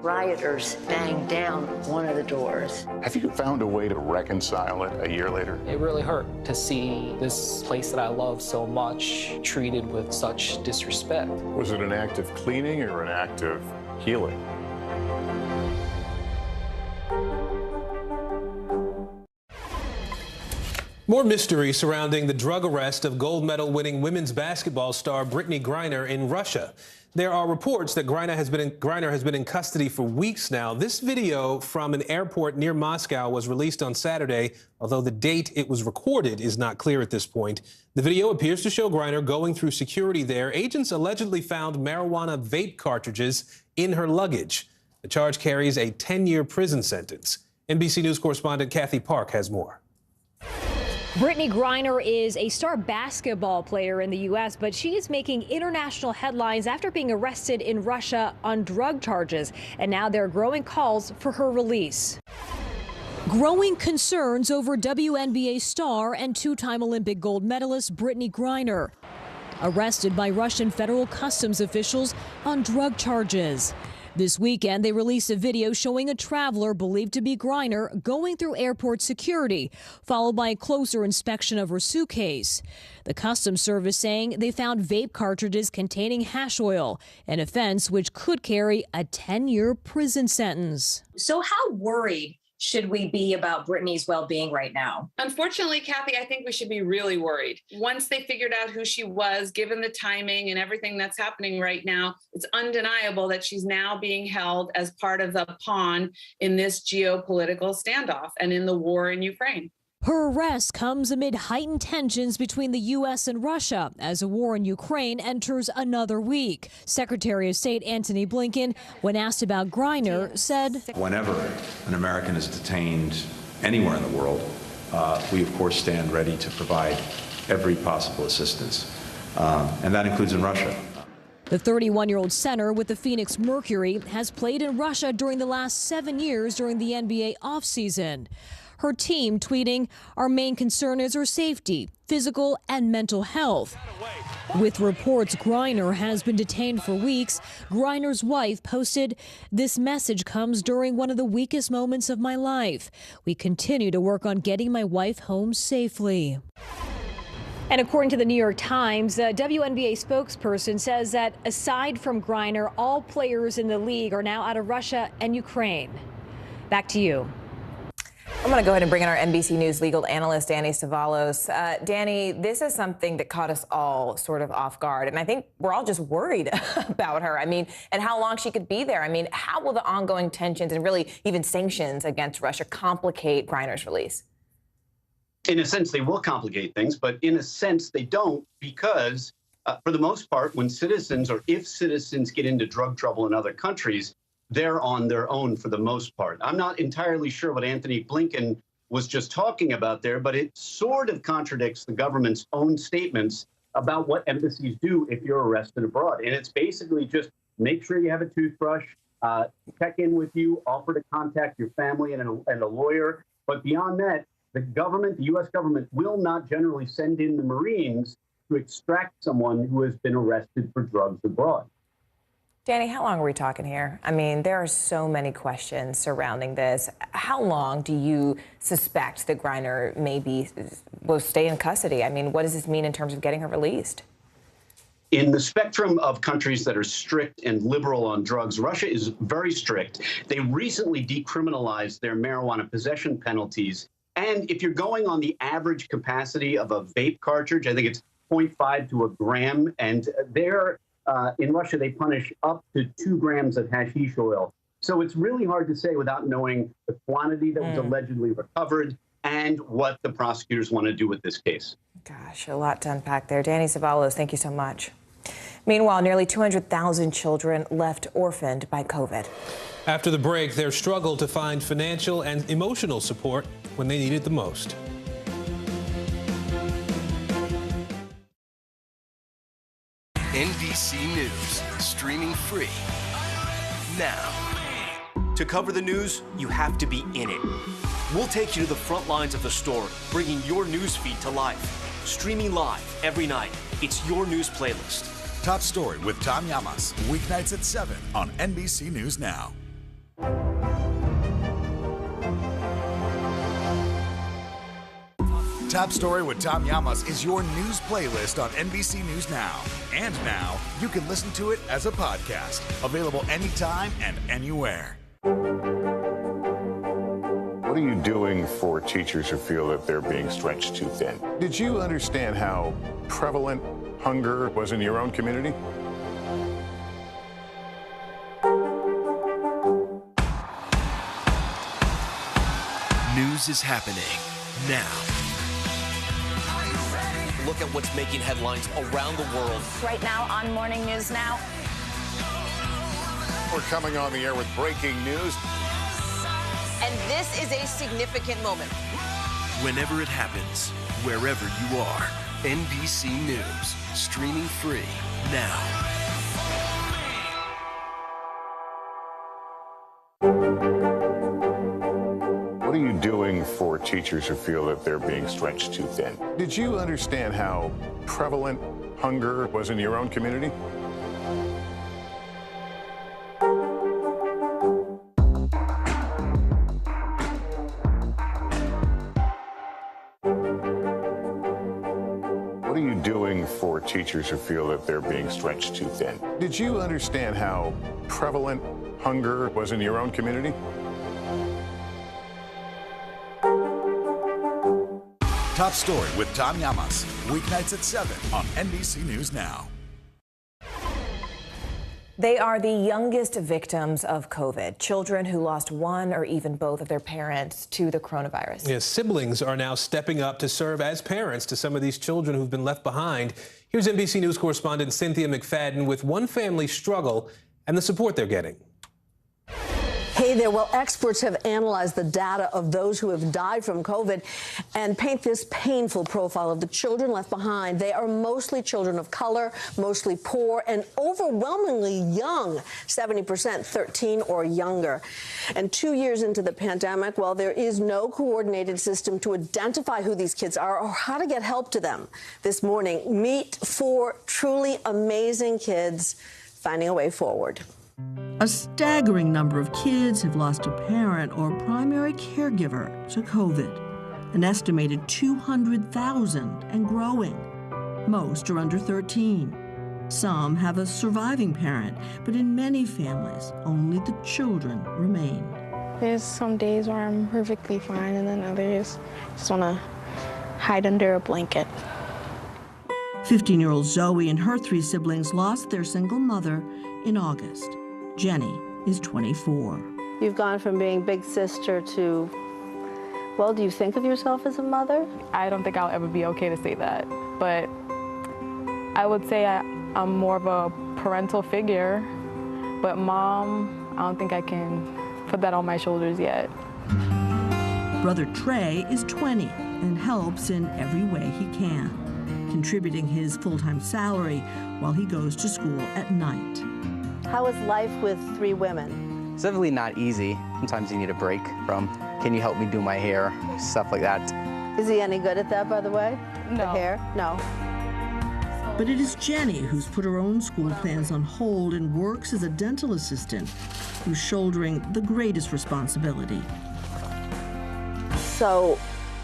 Rioters banged down one of the doors. Have you found a way to reconcile it a year later? It really hurt to see this place that I love so much treated with such disrespect. Was it an act of cleaning or an act of healing? More mystery surrounding the drug arrest of gold medal winning women's basketball star Brittany Griner in Russia. There are reports that Griner has been in custody for weeks now. This video from an airport near Moscow was released on Saturday, although the date it was recorded is not clear at this point. The video appears to show Griner going through security there. Agents allegedly found marijuana vape cartridges in her luggage. The charge carries a 10-year prison sentence. NBC News correspondent Kathy Park has more. Brittany Griner is a star basketball player in the U.S., but she is making international headlines after being arrested in Russia on drug charges. And now there are growing calls for her release. Growing concerns over WNBA star and two-time Olympic gold medalist Brittany Griner, arrested by Russian federal customs officials on drug charges. This weekend, they released a video showing a traveler believed to be Griner going through airport security, followed by a closer inspection of her suitcase. The Customs Service saying they found vape cartridges containing hash oil, an offense which could carry a 10-year prison sentence. So how worried should we be about Brittany's well-being right now? Unfortunately, Kathy, I think we should be really worried. Once they figured out who she was, given the timing and everything that's happening right now, it's undeniable that she's now being held as part of the pawn in this geopolitical standoff and in the war in Ukraine. Her arrest comes amid heightened tensions between the U.S. and Russia as a war in Ukraine enters another week. Secretary of State Antony Blinken, when asked about Griner, said, "Whenever an American is detained anywhere in the world, we, of course, stand ready to provide every possible assistance, and that includes in Russia." The 31-year-old center with the Phoenix Mercury has played in Russia during the last 7 years during the NBA offseason. Her team tweeting, "Our main concern is her safety, physical and mental health." With reports Griner has been detained for weeks, Griner's wife posted, "This message comes during one of the weakest moments of my life. We continue to work on getting my wife home safely." And according to the New York Times, a WNBA spokesperson says that aside from Griner, all players in the league are now out of Russia and Ukraine. Back to you. I'm going to go ahead and bring in our NBC News legal analyst, Danny Savalos. Danny, this is something that caught us all sort of off guard, and I think we're all just worried about her. I mean, and how long she could be there. I mean, how will the ongoing tensions and really even sanctions against Russia complicate Griner's release? In a sense, they will complicate things, but in a sense, they don't, because for the most part, when citizens or if citizens get into drug trouble in other countries, they're on their own for the most part. I'm not entirely sure what Anthony Blinken was just talking about there, but it sort of contradicts the government's own statements about what embassies do if you're arrested abroad. And it's basically just make sure you have a toothbrush, check in with you, offer to contact your family and a lawyer. But beyond that, the government, the U.S. government, will not generally send in the Marines to extract someone who has been arrested for drugs abroad. Danny, how long are we talking here? I mean, there are so many questions surrounding this. How long do you suspect that Griner will stay in custody? I mean, what does this mean in terms of getting her released? In the spectrum of countries that are strict and liberal on drugs, Russia is very strict. They recently decriminalized their marijuana possession penalties. And if you're going on the average capacity of a vape cartridge, I think it's 0.5 to a gram. And in Russia, they punish up to 2 grams of hashish oil. So it's really hard to say without knowing the quantity that was allegedly recovered and what the prosecutors want to do with this case. Gosh, a lot to unpack there. Danny Savalos, thank you so much. Meanwhile, nearly 200,000 children left orphaned by COVID. After the break, their struggle to find financial and emotional support when they need it the most. NBC News, streaming free now. To cover the news, you have to be in it. We'll take you to the front lines of the story, bringing your news feed to life. Streaming live every night. It's your news playlist. Top Story with Tom Llamas, weeknights at 7 on NBC News Now. Top Story with Tom Llamas is your news playlist on NBC News Now. And now, you can listen to it as a podcast, available anytime and anywhere. What are you doing for teachers who feel that they're being stretched too thin? Did you understand how prevalent hunger was in your own community? News is happening now. Look at what's making headlines around the world. Right now on Morning News Now. We're coming on the air with breaking news. And this is a significant moment. Whenever it happens, wherever you are, NBC News, streaming free now. What are you doing for teachers who feel that they're being stretched too thin? Did you understand how prevalent hunger was in your own community? What are you doing for teachers who feel that they're being stretched too thin? Did you understand how prevalent hunger was in your own community? Top Story with Tom Llamas, weeknights at 7 on NBC News Now. They are the youngest victims of COVID, children who lost one or even both of their parents to the coronavirus. Yes, siblings are now stepping up to serve as parents to some of these children who've been left behind. Here's NBC News correspondent Cynthia McFadden with one family's struggle and the support they're getting. Hey there. Well, experts have analyzed the data of those who have died from COVID and paint this painful profile of the children left behind. They are mostly children of color, mostly poor, and overwhelmingly young, 70% 13 or younger. And 2 years into the pandemic, well, there is no coordinated system to identify who these kids are or how to get help to them. This morning, meet 4 truly amazing kids finding a way forward. A staggering number of kids have lost a parent or primary caregiver to COVID, an estimated 200,000 and growing. Most are under 13. Some have a surviving parent, but in many families, only the children remain. There's some days where I'm perfectly fine, and then others just want to hide under a blanket. 15-year-old Zoe and her 3 siblings lost their single mother in August. Jenny is 24. You've gone from being big sister to, well, do you think of yourself as a mother? I don't think I'll ever be okay to say that, but I would say I'm more of a parental figure, but mom, I don't think I can put that on my shoulders yet. Brother Trey is 20 and helps in every way he can, contributing his full-time salary while he goes to school at night. How is life with 3 women? It's definitely not easy. Sometimes you need a break from, can you help me do my hair, stuff like that. Is he any good at that, by the way? No. The hair? No. But it is Jenny who's put her own school plans on hold and works as a dental assistant, who's shouldering the greatest responsibility. So,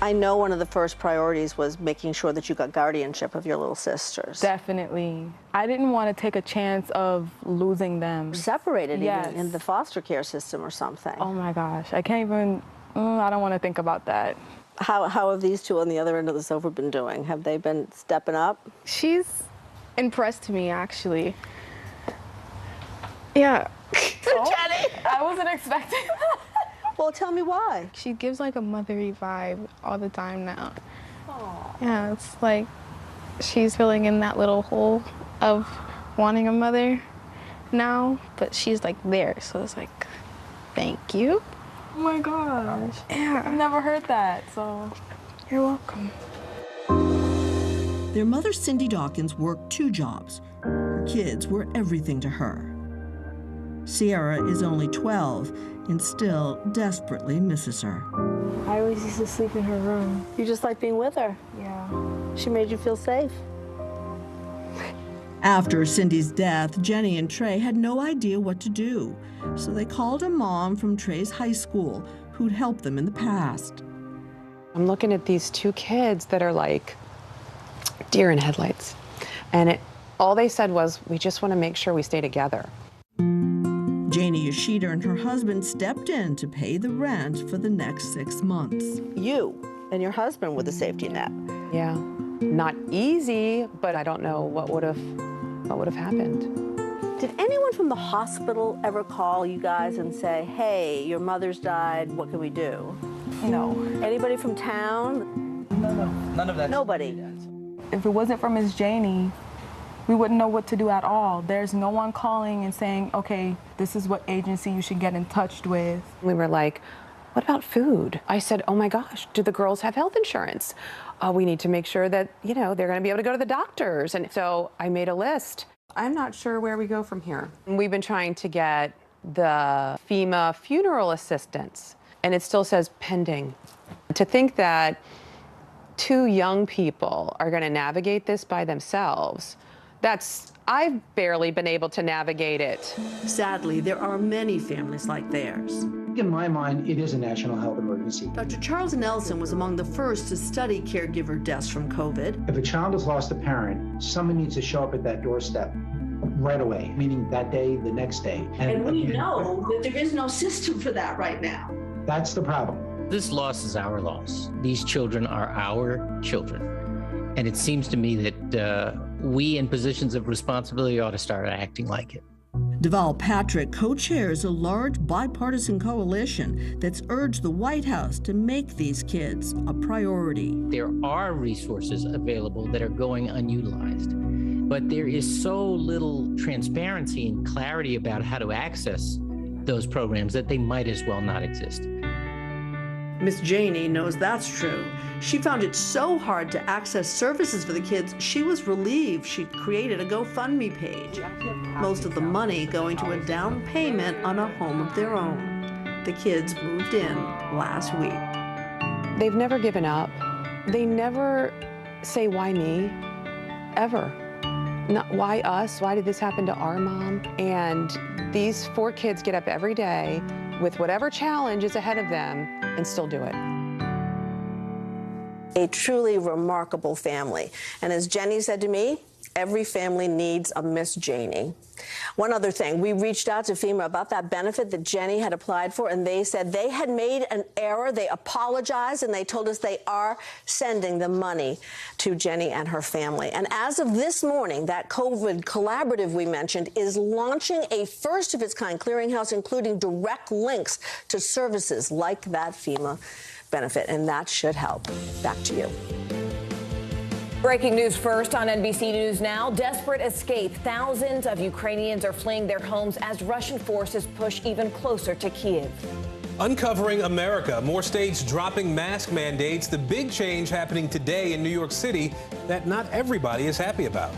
I know one of the first priorities was making sure that you got guardianship of your little sisters. Definitely. I didn't want to take a chance of losing them. Separated Yes. even in the foster care system or something. Oh my gosh, I can't even, I don't want to think about that. How have these 2 on the other end of the sofa been doing? Have they been stepping up? She's impressed me, actually. Yeah. Jenny! I wasn't expecting that. Well, tell me why. She gives like a mothery vibe all the time now. Aww. Yeah, it's like she's filling in that little hole of wanting a mother now, but she's like there, so it's like, thank you. Oh my gosh. Yeah. I've never heard that, so you're welcome. Their mother, Cindy Dawkins, worked 2 jobs. Her kids were everything to her. Sierra is only 12 and still desperately misses her. I always used to sleep in her room. You just like being with her? Yeah. She made you feel safe? After Cindy's death, Jenny and Trey had no idea what to do, so they called a mom from Trey's high school who'd helped them in the past. I'm looking at these 2 kids that are like deer in headlights, and all they said was, we just want to make sure we stay together. Janie Yoshida and her husband stepped in to pay the rent for the next 6 months. You and your husband were the safety net. Yeah, not easy, but I don't know what would have happened. Did anyone from the hospital ever call you guys and say, hey, your mother's died, what can we do? No. Anybody from town? No. None of that. Nobody. If it wasn't for Miss Janie, we wouldn't know what to do at all. There's no one calling and saying, okay, this is what agency you should get in touch with. We were like, what about food? I said, oh my gosh, do the girls have health insurance? We need to make sure that, they're going to be able to go to the doctors. And so I made a list. I'm not sure where we go from here. We've been trying to get the FEMA funeral assistance, and it still says pending. To think that 2 young people are going to navigate this by themselves, I've barely been able to navigate it. Sadly, there are many families like theirs. In my mind, it is a national health emergency. Dr. Charles Nelson was among the first to study caregiver deaths from COVID. If a child has lost a parent, someone needs to show up at that doorstep right away, meaning that day, the next day. And we know that there is no system for that right now. That's the problem. This loss is our loss. These children are our children. And it seems to me that we in positions of responsibility ought to start acting like it. Deval Patrick co-chairs a large bipartisan coalition that's urged the White House to make these kids a priority. There are resources available that are going unutilized, but there is so little transparency and clarity about how to access those programs, that they might as well not exist. Miss Janey knows that's true. She found it so hard to access services for the kids, she was relieved she'd created a GoFundMe page. Most of the money going to a down payment on a home of their own. The kids moved in last week. They've never given up. They never say, why me? Ever. Not why us? Why did this happen to our mom? And these 4 kids get up every day with whatever challenge is ahead of them and still do it. A truly remarkable family. And as Jenny said to me, every family needs a Miss Janey. One other thing, we reached out to FEMA about that benefit that Jenny had applied for, and they said they had made an error. They apologized, and they told us they are sending the money to Jenny and her family. And as of this morning, that COVID collaborative we mentioned is launching a first-of-its-kind clearinghouse, including direct links to services like that FEMA benefit, and that should help. Back to you. Breaking news first on NBC News Now. Desperate escape. Thousands of Ukrainians are fleeing their homes as Russian forces push even closer to Kyiv. Uncovering America. More states dropping mask mandates. The big change happening today in New York City that not everybody is happy about.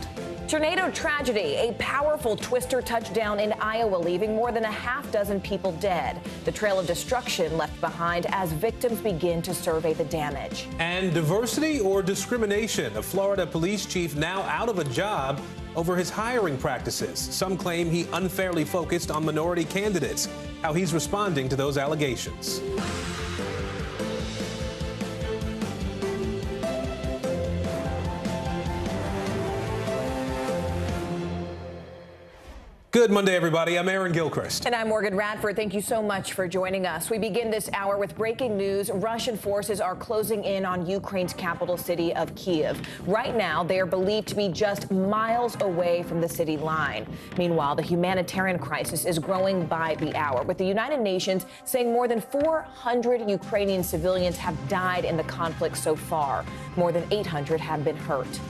Tornado tragedy. A powerful twister touchdown in Iowa, leaving more than a half-dozen people dead. The trail of destruction left behind as victims begin to survey the damage. And diversity or discrimination. A Florida police chief now out of a job over his hiring practices. Some claim he unfairly focused on minority candidates. How he's responding to those allegations. Good Monday, everybody. I'm Aaron Gilchrist. And I'm Morgan Radford. Thank you so much for joining us. We begin this hour with breaking news. Russian forces are closing in on Ukraine's capital city of Kyiv. Right now, they are believed to be just miles away from the city line. Meanwhile, the humanitarian crisis is growing by the hour, with the United Nations saying more than 400 Ukrainian civilians have died in the conflict so far. More than 800 have been hurt.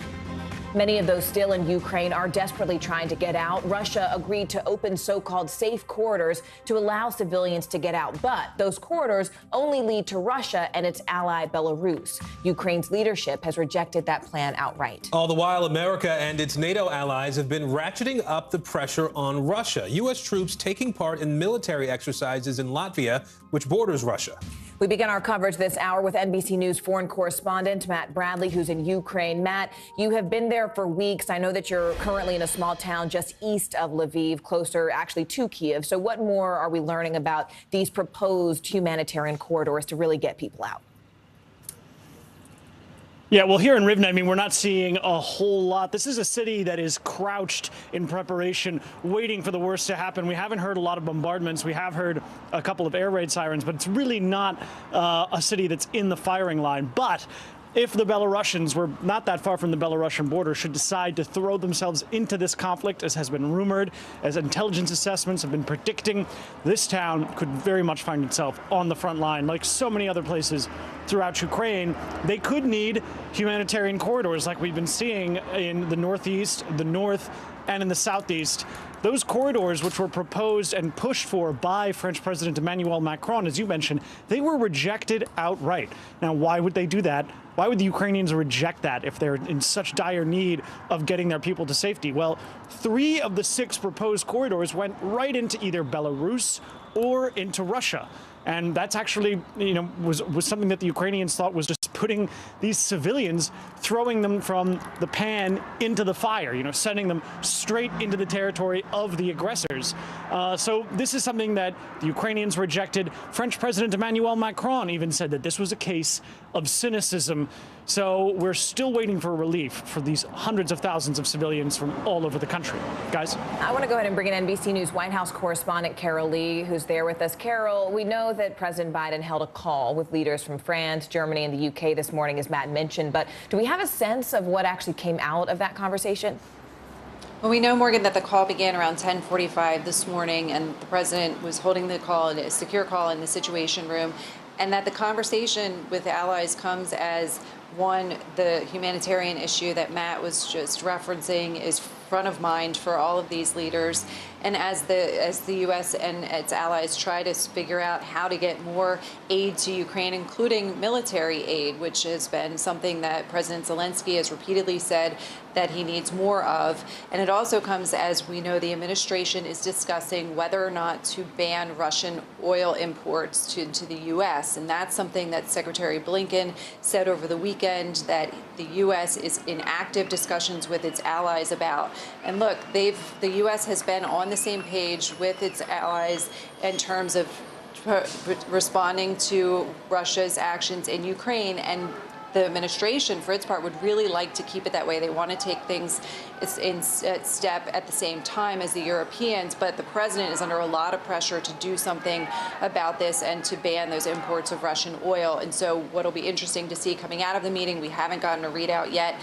Many of those still in Ukraine are desperately trying to get out. Russia agreed to open so-called safe corridors to allow civilians to get out. But those corridors only lead to Russia and its ally, Belarus. Ukraine's leadership has rejected that plan outright. All the while, America and its NATO allies have been ratcheting up the pressure on Russia. U.S. troops taking part in military exercises in Latvia, which borders Russia. We begin our coverage this hour with NBC News foreign correspondent Matt Bradley, who's in Ukraine. Matt, you have been there for weeks. I know that you're currently in a small town just east of Lviv, closer actually to Kyiv. So what more are we learning about these proposed humanitarian corridors to really get people out? Yeah, well, here in Rivne, I mean, we're not seeing a whole lot. This is a city that is crouched in preparation, waiting for the worst to happen. We haven't heard a lot of bombardments. We have heard a couple of air raid sirens, but it's really not a city that's in the firing line. But if the Belarusians, were not that far from the Belarusian border, should decide to throw themselves into this conflict, as has been rumored, as intelligence assessments have been predicting, this town could very much find itself on the front line. Like so many other places throughout Ukraine, they could need humanitarian corridors like we've been seeing in the northeast, the north, and in the southeast. Those corridors, which were proposed and pushed for by French President Emmanuel Macron, as you mentioned, they were rejected outright. Now, why would they do that? Why would the Ukrainians reject that if they're in such dire need of getting their people to safety? Well, 3 of the 6 proposed corridors went right into either Belarus or into Russia. And that's actually, was something that the Ukrainians thought was just putting these civilians, throwing them from the pan into the fire, sending them straight into the territory of the aggressors. So this is something that the Ukrainians rejected. French President Emmanuel Macron even said that this was a case of cynicism. So we're still waiting for relief for these hundreds of thousands of civilians from all over the country. Guys? I want to go ahead and bring in NBC News White House correspondent Carol Lee, who's there with us. Carol, we know that President Biden held a call with leaders from France, Germany, and the UK this morning, as Matt mentioned. But do we have a sense of what actually came out of that conversation? Well, we know, Morgan, that the call began around 10:45 this morning, and the president was holding the call, a secure call in the Situation Room, and that the conversation with the allies comes as, one, the humanitarian issue that Matt was just referencing is front of mind for all of these leaders. And as the U.S. and its allies try to figure out how to get more aid to Ukraine, including military aid, which has been something that President Zelensky has repeatedly said that he needs more of. And it also comes as we know the administration is discussing whether or not to ban Russian oil imports to the U.S. And that's something that Secretary Blinken said over the weekend that the U.S. is in active discussions with its allies about. And look, the U.S. has been on the same page with its allies in terms of responding to Russia's actions in Ukraine, and the administration, for its part, would really like to keep it that way. They want to take things in step at the same time as the Europeans, but the president is under a lot of pressure to do something about this and to ban those imports of Russian oil. And so what'll be interesting to see coming out of the meeting, we haven't gotten a readout yet,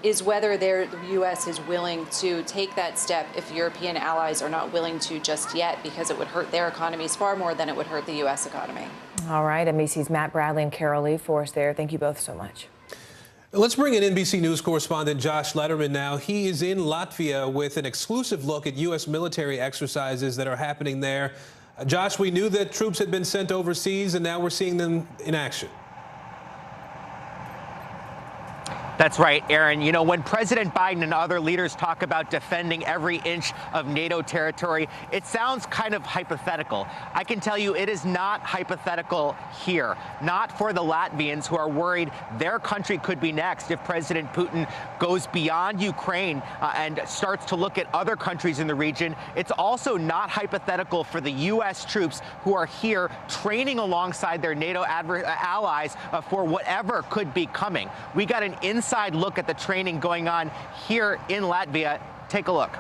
is whether the U.S. is willing to take that step if European allies are not willing to just yet, because it would hurt their economies far more than it would hurt the U.S. economy. All right, NBC's Matt Bradley and Carol Lee for us there. Thank you both so much. Let's bring in NBC News correspondent Josh Letterman now. He is in Latvia with an exclusive look at U.S. military exercises that are happening there. Josh, we knew that troops had been sent overseas, and now we're seeing them in action. That's right, Aaron. You know, when President Biden and other leaders talk about defending every inch of NATO territory, it sounds kind of hypothetical. I can tell you it is not hypothetical here. Not for the Latvians, who are worried their country could be next if President Putin goes beyond Ukraine and starts to look at other countries in the region. It's also not hypothetical for the U.S. troops who are here training alongside their NATO allies for whatever could be coming. We got an inside look at the training going on here in Latvia. Take a look.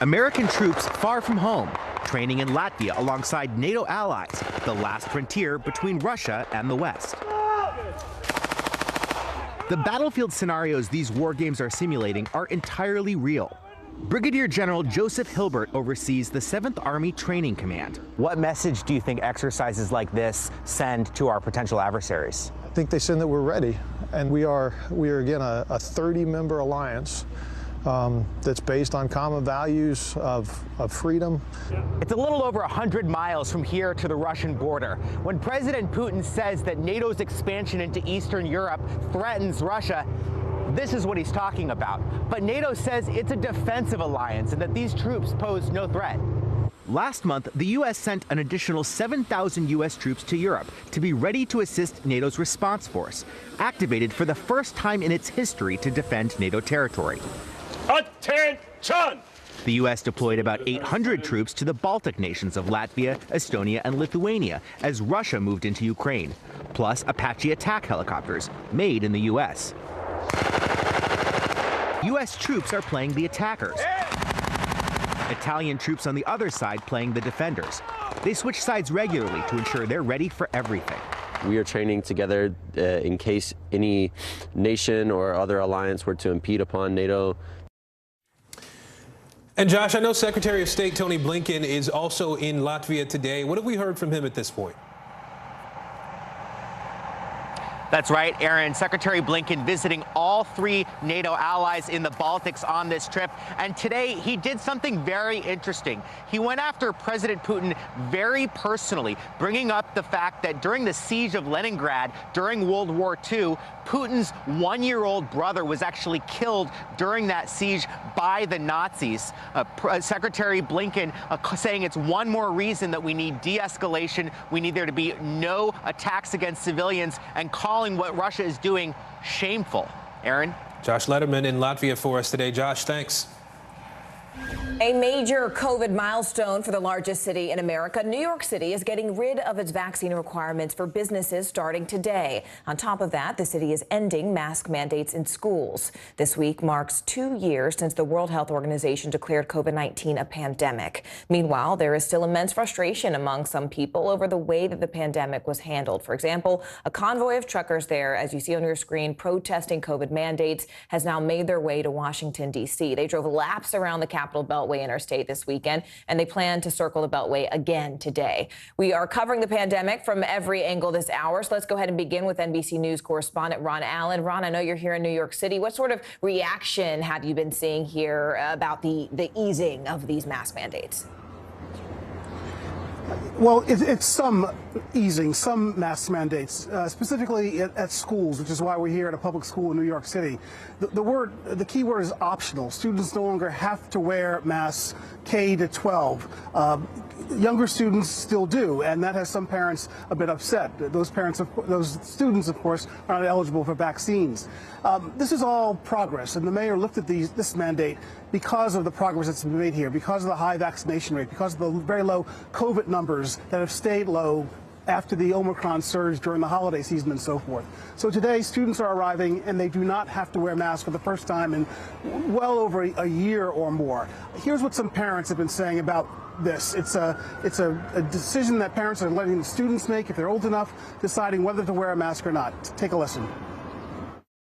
American troops far from home, training in Latvia alongside NATO allies, the last frontier between Russia and the West. The battlefield scenarios these war games are simulating are entirely real. Brigadier General Joseph Hilbert oversees the 7th Army Training Command. What message do you think exercises like this send to our potential adversaries? I think they send that we're ready, and we are again a 30-member alliance that's based on common values of freedom. It's a little over 100 miles from here to the Russian border. When President Putin says that NATO's expansion into Eastern Europe threatens Russia, this is what he's talking about. But NATO says it's a defensive alliance and that these troops pose no threat. Last month, the U.S. sent an additional 7,000 U.S. troops to Europe to be ready to assist NATO's response force, activated for the first time in its history to defend NATO territory. Attention! The U.S. deployed about 800 troops to the Baltic nations of Latvia, Estonia, and Lithuania as Russia moved into Ukraine, plus Apache attack helicopters made in the U.S. U.S. troops are playing the attackers. Italian troops on the other side playing the defenders. They switch sides regularly to ensure they're ready for everything. We are training together in case any nation or other alliance were to impede upon NATO. And Josh, I know Secretary of State Tony Blinken is also in Latvia today. What have we heard from him at this point? That's right, Aaron. Secretary Blinken visiting all 3 NATO allies in the Baltics on this trip. And today he did something very interesting. He went after President Putin very personally, bringing up the fact that during the siege of Leningrad during World War II, Putin's 1-year-old brother was actually killed during that siege by the Nazis. Secretary Blinken saying it's one more reason that we need de-escalation. We need there to be no attacks against civilians, and calling what Russia is doing shameful. Aaron? Josh Letterman in Latvia for us today. Josh, thanks. A major COVID milestone for the largest city in America. New York City is getting rid of its vaccine requirements for businesses starting today. On top of that, the city is ending mask mandates in schools. This week marks 2 years since the World Health Organization declared COVID-19 a pandemic. Meanwhile, there is still immense frustration among some people over the way that the pandemic was handled. For example, a convoy of truckers there, as you see on your screen, protesting COVID mandates, has now made their way to Washington, D.C. They drove laps around the Capitol Beltway Beltway interstate this weekend, and they plan to circle the Beltway again today. We are covering the pandemic from every angle this hour, so let's go ahead and begin with NBC News correspondent Ron Allen. Ron, I know you're here in New York City. What sort of reaction have you been seeing here about the easing of these mask mandates? Well, it's some easing, some mask mandates, specifically at schools, which is why we're here at a public school in New York City. The key word is optional. Students no longer have to wear masks K to 12. Younger students still do, and that has some parents a bit upset. Those students, of course, are not eligible for vaccines. This is all progress, and the mayor lifted this mandate because of the progress that's been made here, because of the high vaccination rate, because of the very low COVID numbers that have stayed low after the Omicron surge during the holiday season and so forth. So today, students are arriving, and they do not have to wear masks for the first time in well over a year or more. Here's what some parents have been saying about this. It's a decision that parents are letting the students make if they're old enough, deciding whether to wear a mask or not. Take a listen.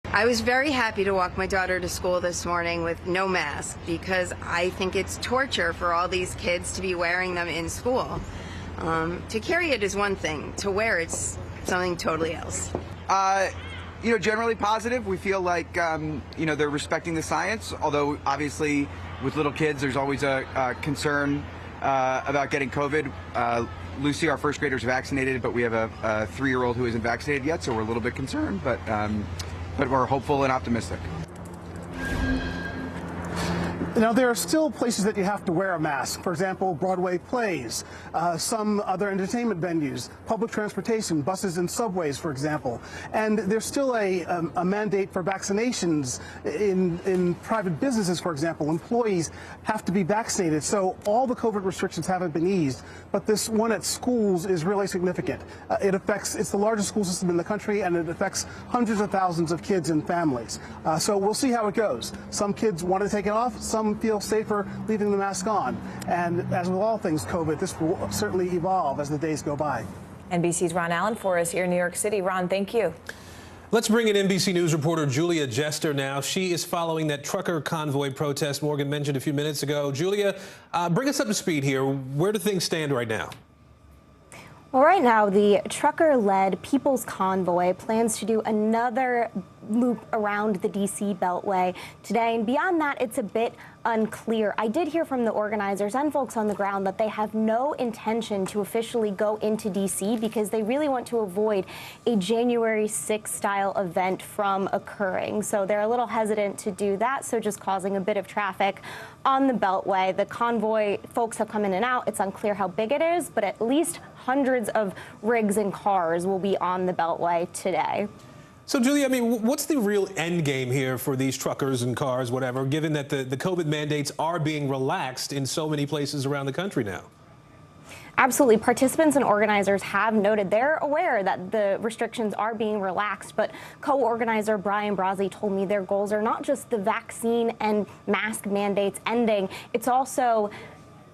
I was very happy to walk my daughter to school this morning with no mask because I think it's torture for all these kids to be wearing them in school. To carry it is one thing. To wear it's something totally else. Generally positive. We feel like, they're respecting the science, although obviously with little kids there's always a concern about getting COVID. Lucy, our first grader, is vaccinated, but we have a 3-year-old who isn't vaccinated yet, so we're a little bit concerned, but we're hopeful and optimistic. Now, there are still places that you have to wear a mask. For example, Broadway plays, some other entertainment venues, public transportation, buses and subways, for example. And there's still a mandate for vaccinations in private businesses, for example. Employees have to be vaccinated. So all the COVID restrictions haven't been eased. But this one at schools is really significant. It's the largest school system in the country, and it affects hundreds of thousands of kids and families. So we'll see how it goes. Some kids want to take it off. Some feel safer leaving the mask on. And as with all things COVID, this will certainly evolve as the days go by. NBC's Ron Allen for us here in New York City. Ron, thank you. Let's bring in NBC News reporter Julia Jester now. She is following that trucker convoy protest Morgan mentioned a few minutes ago. Julia, bring us up to speed here. Where do things stand right now? Well, right now, the trucker-led People's Convoy plans to do another loop around the D.C. Beltway today. And beyond that, it's a bit unclear. I did hear from the organizers and folks on the ground that they have no intention to officially go into D.C. because they really want to avoid a January 6th style event from occurring. So they're a little hesitant to do that, so just causing a bit of traffic on the Beltway. The convoy folks have come in and out. It's unclear how big it is, but at least hundreds of rigs and cars will be on the Beltway today. So, Julia, I mean, what's the real end game here for these truckers and cars, whatever, given that the COVID mandates are being relaxed in so many places around the country now? Absolutely. Participants and organizers have noted they're aware that the restrictions are being relaxed, but co-organizer Brian Brazzi told me their goals are not just the vaccine and mask mandates ending, it's also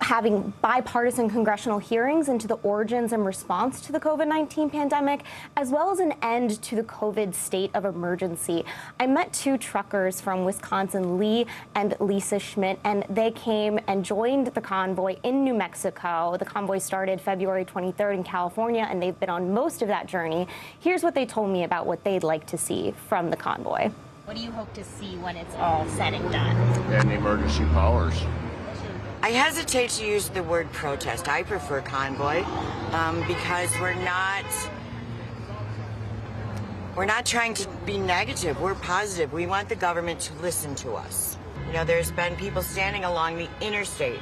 having bipartisan congressional hearings into the origins and response to the COVID-19 pandemic, as well as an end to the COVID state of emergency. I met 2 truckers from Wisconsin, Lee and Lisa Schmidt, and they came and joined the convoy in New Mexico. The convoy started February 23rd in California, and they've been on most of that journey. Here's what they told me about what they'd like to see from the convoy. What do you hope to see when it's all said and done? And emergency powers. I hesitate to use the word protest. I prefer convoy because we're not trying to be negative. We're positive. We want the government to listen to us. You know, there's been people standing along the interstate.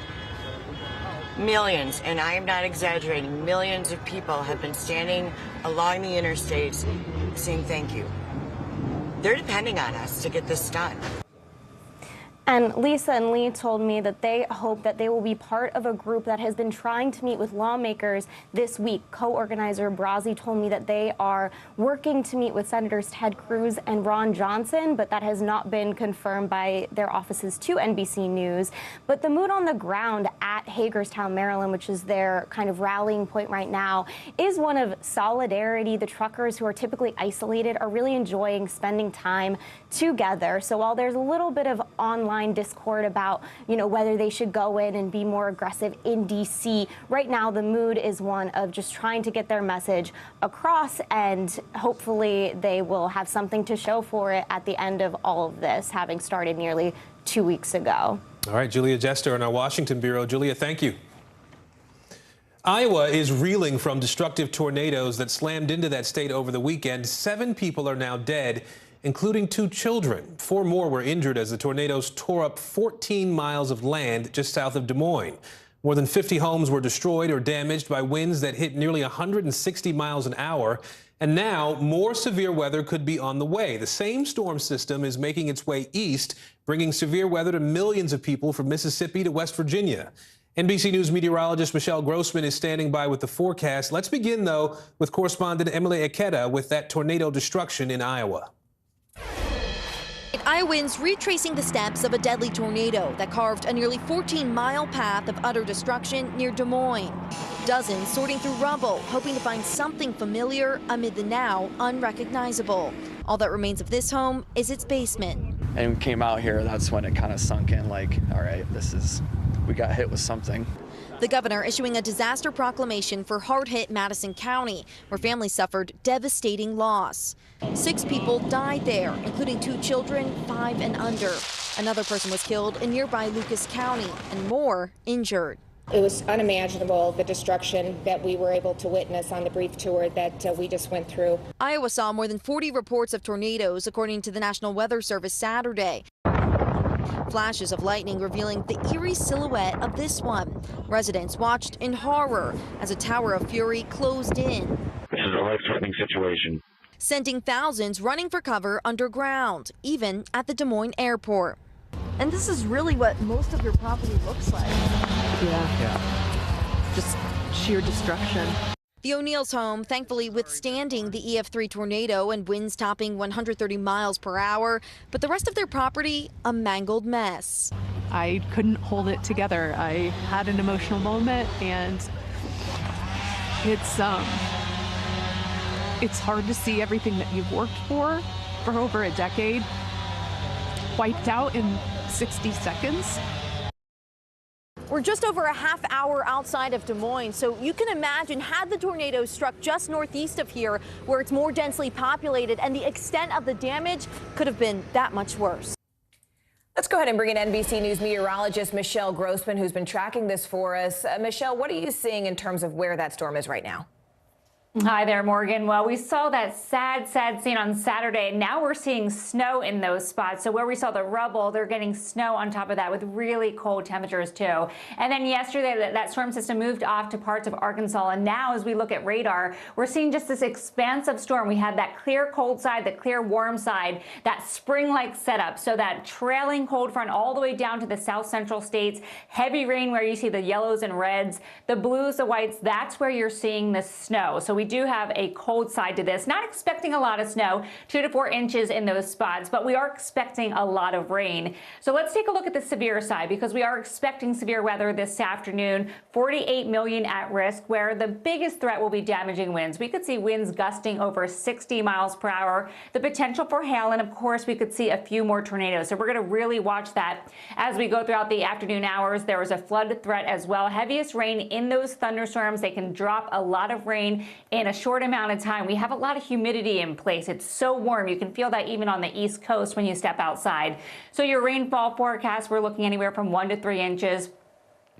Millions, and I am not exaggerating, millions of people have been standing along the interstates saying thank you. They're depending on us to get this done. And Lisa and Lee told me that they hope that they will be part of a group that has been trying to meet with lawmakers this week. Co-organizer Brazzi told me that they are working to meet with Senators Ted Cruz and Ron Johnson, but that has not been confirmed by their offices to NBC News. But the mood on the ground at Hagerstown, Maryland, which is their kind of rallying point right now, is one of solidarity. The truckers who are typically isolated are really enjoying spending time together. So while there's a little bit of online online discord about, whether they should go in and be more aggressive in D.C. Right now, the mood is one of just trying to get their message across, and hopefully they will have something to show for it at the end of all of this, having started nearly 2 weeks ago. All right, Julia Jester in our Washington bureau. Julia, thank you. Iowa is reeling from destructive tornadoes that slammed into that state over the weekend. 7 people are now dead, including 2 children. 4 more were injured as the tornadoes tore up 14 miles of land just south of Des Moines. More than 50 homes were destroyed or damaged by winds that hit nearly 160 miles an hour. And now more severe weather could be on the way. The same storm system is making its way east, bringing severe weather to millions of people from Mississippi to West Virginia. NBC News meteorologist Michelle Grossman is standing by with the forecast. Let's begin, though, with correspondent Emily Ikeda with that tornado destruction in Iowa. Iowans retracing the steps of a deadly tornado that carved a nearly 14-mile path of utter destruction near Des Moines. Dozens sorting through rubble, hoping to find something familiar amid the now unrecognizable. All that remains of this home is its basement. And we came out here, that's when it kind of sunk in, like, all right, we got hit with something. The governor issuing a disaster proclamation for hard-hit Madison County, where families suffered devastating loss. 6 people died there, including 2 children, 5 and under. Another person was killed in nearby Lucas County, and more injured. It was unimaginable, the destruction that we were able to witness on the brief tour that we just went through. Iowa saw more than 40 reports of tornadoes, according to the National Weather Service Saturday. Flashes of lightning revealing the eerie silhouette of this one. Residents watched in horror as a tower of fury closed in. This is a life-threatening situation. Sending thousands running for cover underground, even at the Des Moines airport. And this is really what most of your property looks like. Yeah. Just sheer destruction. The O'Neill's home thankfully withstanding the EF3 tornado and winds topping 130 miles per hour, but the rest of their property a mangled mess. I couldn't hold it together. I had an emotional moment, and it's hard to see everything that you've worked for over a decade wiped out in 60 seconds. We're just over a half hour outside of Des Moines, so you can imagine had the tornado struck just northeast of here, where it's more densely populated, and the extent of the damage could have been that much worse. Let's go ahead and bring in NBC News meteorologist Michelle Grossman, who's been tracking this for us. Michelle, what are you seeing in terms of where that storm is right now? Hi there, Morgan. Well, we saw that sad scene on Saturday. Now we're seeing snow in those spots. So where we saw the rubble, they're getting snow on top of that with really cold temperatures too. And then yesterday, that storm system moved off to parts of Arkansas. And now as we look at radar, we're seeing just this expansive storm. We had that clear cold side, the clear warm side, that spring-like setup. So that trailing cold front all the way down to the south central states, heavy rain where you see the yellows and reds, the blues, the whites, that's where you're seeing the snow. So we do have a cold side to this. Not expecting a lot of snow, 2 to 4 inches in those spots, but we are expecting a lot of rain. So let's take a look at the severe side, because we are expecting severe weather this afternoon. 48 million at risk, where the biggest threat will be damaging winds. We could see winds gusting over 60 miles per hour, the potential for hail, and of course we could see a few more tornadoes. So we're going to really watch that as we go throughout the afternoon hours. There is a flood threat as well. Heaviest rain in those thunderstorms. They can drop a lot of rain in a short amount of time. We have a lot of humidity in place. It's so warm. You can feel that even on the East Coast when you step outside. So your rainfall forecast, we're looking anywhere from 1 to 3 inches.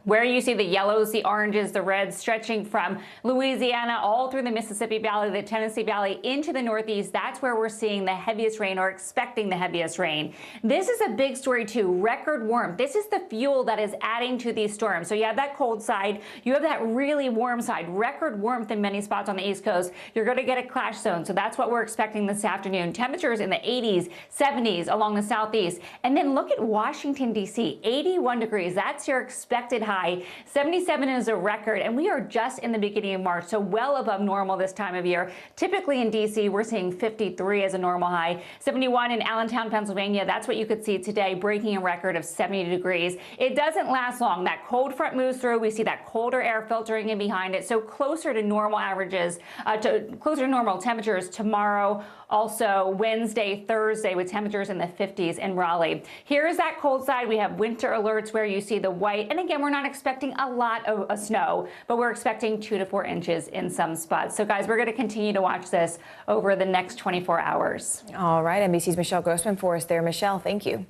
Where you see the yellows, the oranges, the reds stretching from Louisiana all through the Mississippi Valley, the Tennessee Valley into the Northeast, that's where we're seeing the heaviest rain or expecting the heaviest rain. This is a big story too, record warmth. This is the fuel that is adding to these storms. So you have that cold side, you have that really warm side, record warmth in many spots on the East Coast. You're going to get a clash zone. So that's what we're expecting this afternoon. Temperatures in the 80s, 70s along the Southeast. And then look at Washington, D.C., 81 degrees. That's your expected high. 77 is a record, and we are just in the beginning of March, so well above normal this time of year. Typically in D.C., we're seeing 53 as a normal high. 71 in Allentown, Pennsylvania. That's what you could see today, breaking a record of 70 degrees. It doesn't last long. That cold front moves through. We see that colder air filtering in behind it, so closer to normal averages, closer to normal temperatures tomorrow. Also Wednesday, Thursday with temperatures in the 50s in Raleigh. Here's that cold side. We have winter alerts where you see the white. And again, we're not expecting a lot of snow, but we're expecting 2 to 4 inches in some spots. So guys, we're going to continue to watch this over the next 24 hours. All right. NBC's Michelle Grossman for us there. Michelle, thank you.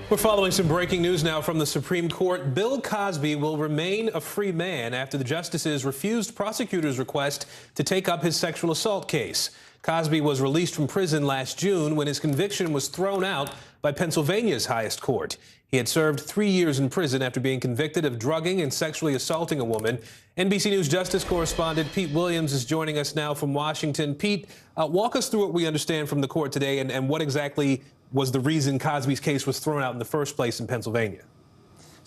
We're following some breaking news now from the Supreme Court. Bill Cosby will remain a free man after the justices refused prosecutors' request to take up his sexual assault case. Cosby was released from prison last June when his conviction was thrown out by Pennsylvania's highest court. He had served 3 years in prison after being convicted of drugging and sexually assaulting a woman. NBC News Justice correspondent Pete Williams is joining us now from Washington. Pete, walk us through what we understand from the court today and what exactly was the reason Cosby's case was thrown out in the first place in Pennsylvania.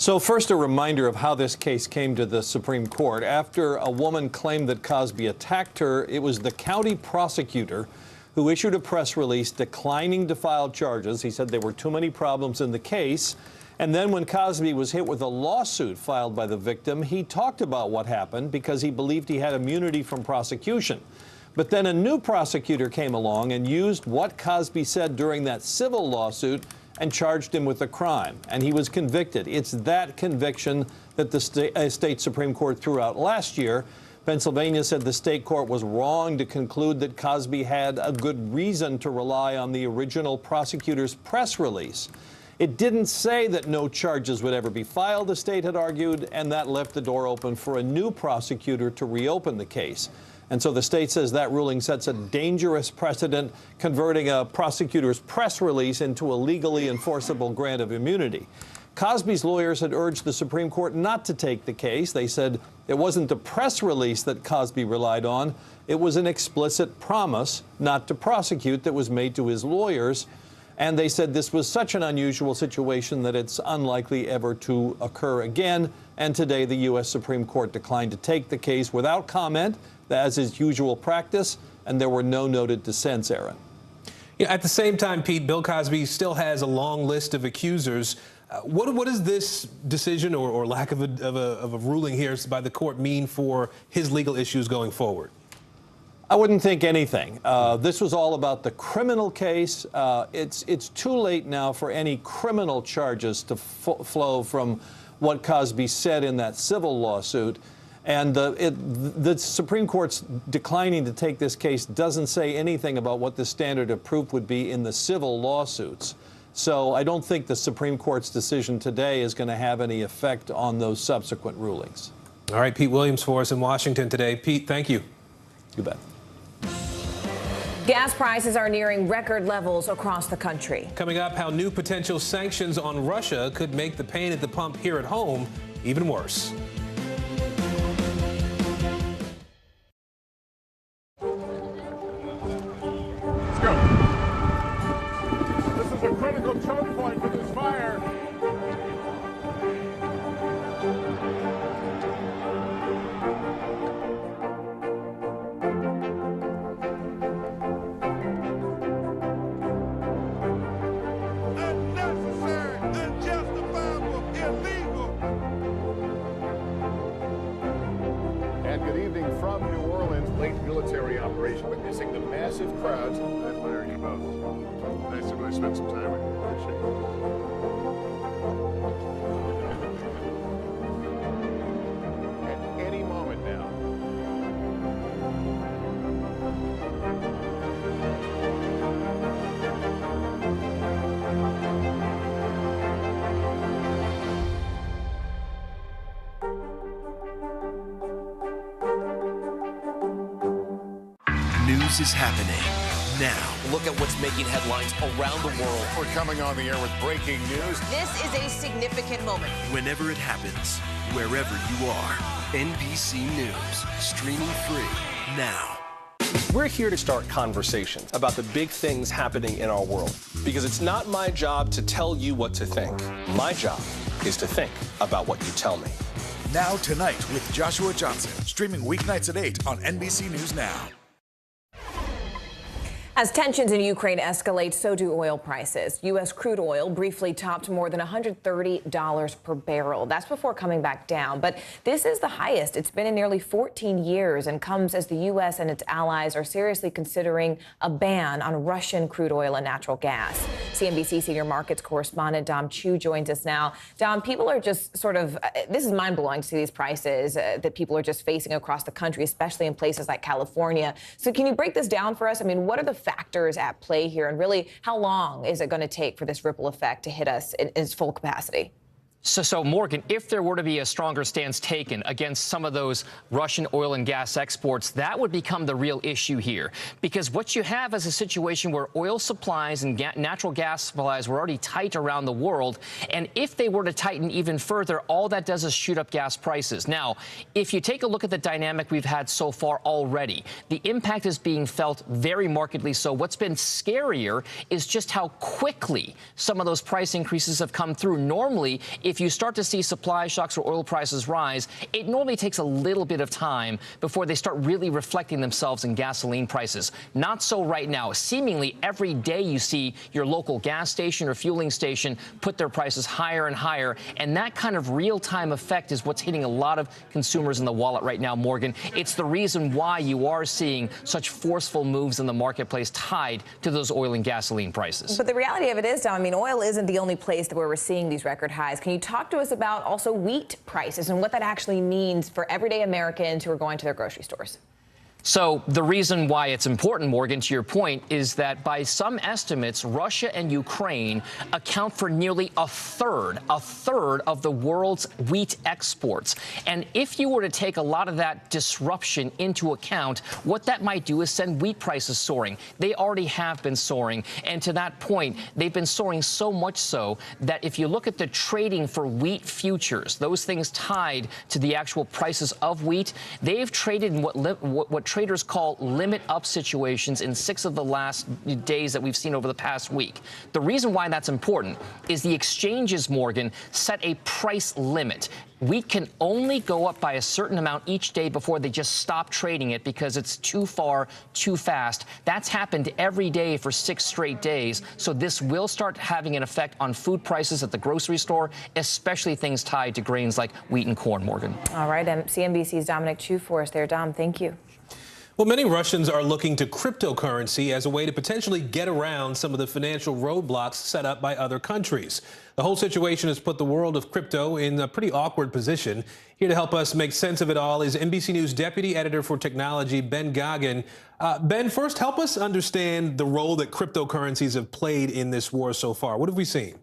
So first, a reminder of how this case came to the Supreme Court. After a woman claimed that Cosby attacked her, it was the county prosecutor who issued a press release declining to file charges. He said there were too many problems in the case. And then when Cosby was hit with a lawsuit filed by the victim, he talked about what happened because he believed he had immunity from prosecution. But then a new prosecutor came along and used what Cosby said during that civil lawsuit and charged him with a crime, and he was convicted. It's that conviction that the state Supreme Court threw out last year. Pennsylvania said the state court was wrong to conclude that Cosby had a good reason to rely on the original prosecutor's press release. It didn't say that no charges would ever be filed, the state had argued, and that left the door open for a new prosecutor to reopen the case. And so the state says that ruling sets a dangerous precedent, converting a prosecutor's press release into a legally enforceable grant of immunity. Cosby's lawyers had urged the Supreme Court not to take the case. They said it wasn't the press release that Cosby relied on. It was an explicit promise not to prosecute that was made to his lawyers. And they said this was such an unusual situation that it's unlikely ever to occur again. And today, the U.S. Supreme Court declined to take the case without comment, as is usual practice, and there were no noted dissents, Aaron. Yeah, at the same time, Pete, Bill Cosby still has a long list of accusers. What does this decision or lack of a ruling here by the court mean for his legal issues going forward? I wouldn't think anything. This was all about the criminal case. It's too late now for any criminal charges to flow from what Cosby said in that civil lawsuit. And the Supreme Court's declining to take this case doesn't say anything about what the standard of proof would be in the civil lawsuits. So I don't think the Supreme Court's decision today is going to have any effect on those subsequent rulings. All right, Pete Williams for us in Washington today. Pete, thank you. You bet. Gas prices are nearing record levels across the country. Coming up, how new potential sanctions on Russia could make the pain at the pump here at home even worse. Let's go. This is a critical choke point for this fire. And good evening from New Orleans. Late military operation witnessing the massive crowds. I admire you both. Nice to really spend some time with you. Appreciate it. At any moment now. News is happening now. Look at what's making headlines around the world. We're coming on the air with breaking news. This is a significant moment. Whenever it happens, wherever you are, NBC News, streaming free now. We're here to start conversations about the big things happening in our world, because it's not my job to tell you what to think. My job is to think about what you tell me. Now Tonight with Joshua Johnson, streaming weeknights at 8 on NBC News Now. As tensions in Ukraine escalate, so do oil prices. U.S. crude oil briefly topped more than $130 per barrel. That's before coming back down. But this is the highest it's been in nearly 14 years and comes as the U.S. and its allies are seriously considering a ban on Russian crude oil and natural gas. CNBC senior markets correspondent Dom Chu joins us now. Dom, people are just this is mind-blowing to see these prices that people are just facing across the country, especially in places like California. So can you break this down for us? I mean, what are the factors at play here, and really how long is it going to take for this ripple effect to hit us in its full capacity? So, Morgan, if there were to be a stronger stance taken against some of those Russian oil and gas exports, that would become the real issue here. Because what you have is a situation where oil supplies and natural gas supplies were already tight around the world. And if they were to tighten even further, all that does is shoot up gas prices. Now, if you take a look at the dynamic we've had so far already, the impact is being felt very markedly so. What's been scarier is just how quickly some of those price increases have come through. Normally, if you start to see supply shocks or oil prices rise, it normally takes a little bit of time before they start really reflecting themselves in gasoline prices. Not so right now. Seemingly every day you see your local gas station or fueling station put their prices higher and higher. And that kind of real-time effect is what's hitting a lot of consumers in the wallet right now, Morgan. It's the reason why you are seeing such forceful moves in the marketplace tied to those oil and gasoline prices. But the reality of it is, Dom, I mean, oil isn't the only place where we're seeing these record highs. Can you talk to us about also wheat prices and what that actually means for everyday Americans who are going to their grocery stores? So the reason why it's important, Morgan, to your point, is that by some estimates, Russia and Ukraine account for nearly a third of the world's wheat exports. And if you were to take a lot of that disruption into account, what that might do is send wheat prices soaring. They already have been soaring. And to that point, they've been soaring so much so that if you look at the trading for wheat futures, those things tied to the actual prices of wheat, they've traded in what traders call limit up situations in 6 of the last days that we've seen over the past week. The reason why that's important is the exchanges, Morgan, set a price limit. Wheat can only go up by a certain amount each day before they just stop trading it because it's too far, too fast. That's happened every day for 6 straight days. So this will start having an effect on food prices at the grocery store, especially things tied to grains like wheat and corn, Morgan. All right, CNBC's Dominic Chu for us there. Dom, thank you. Well, many Russians are looking to cryptocurrency as a way to potentially get around some of the financial roadblocks set up by other countries. The whole situation has put the world of crypto in a pretty awkward position. Here to help us make sense of it all is NBC News Deputy Editor for Technology, Ben Goggin. Ben, first, help us understand the role that cryptocurrencies have played in this war so far. What have we seen?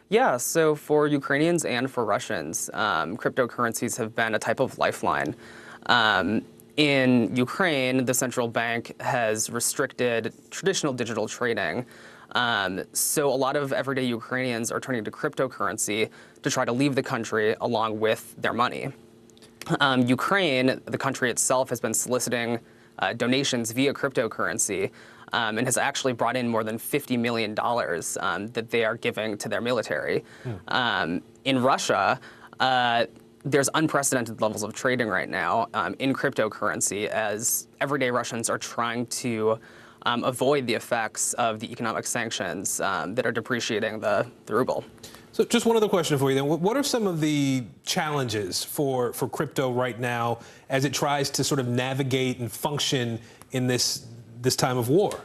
Yeah, so for Ukrainians and for Russians, cryptocurrencies have been a type of lifeline. In Ukraine, the central bank has restricted traditional digital trading. So a lot of everyday Ukrainians are turning to cryptocurrency to try to leave the country along with their money. Ukraine, the country itself, has been soliciting donations via cryptocurrency and has actually brought in more than $50 million that they are giving to their military. In Russia, there's unprecedented levels of trading right now in cryptocurrency as everyday Russians are trying to avoid the effects of the economic sanctions that are depreciating the ruble. So just one other question for you then. What are some of the challenges for crypto right now as it tries to sort of navigate and function in this time of war?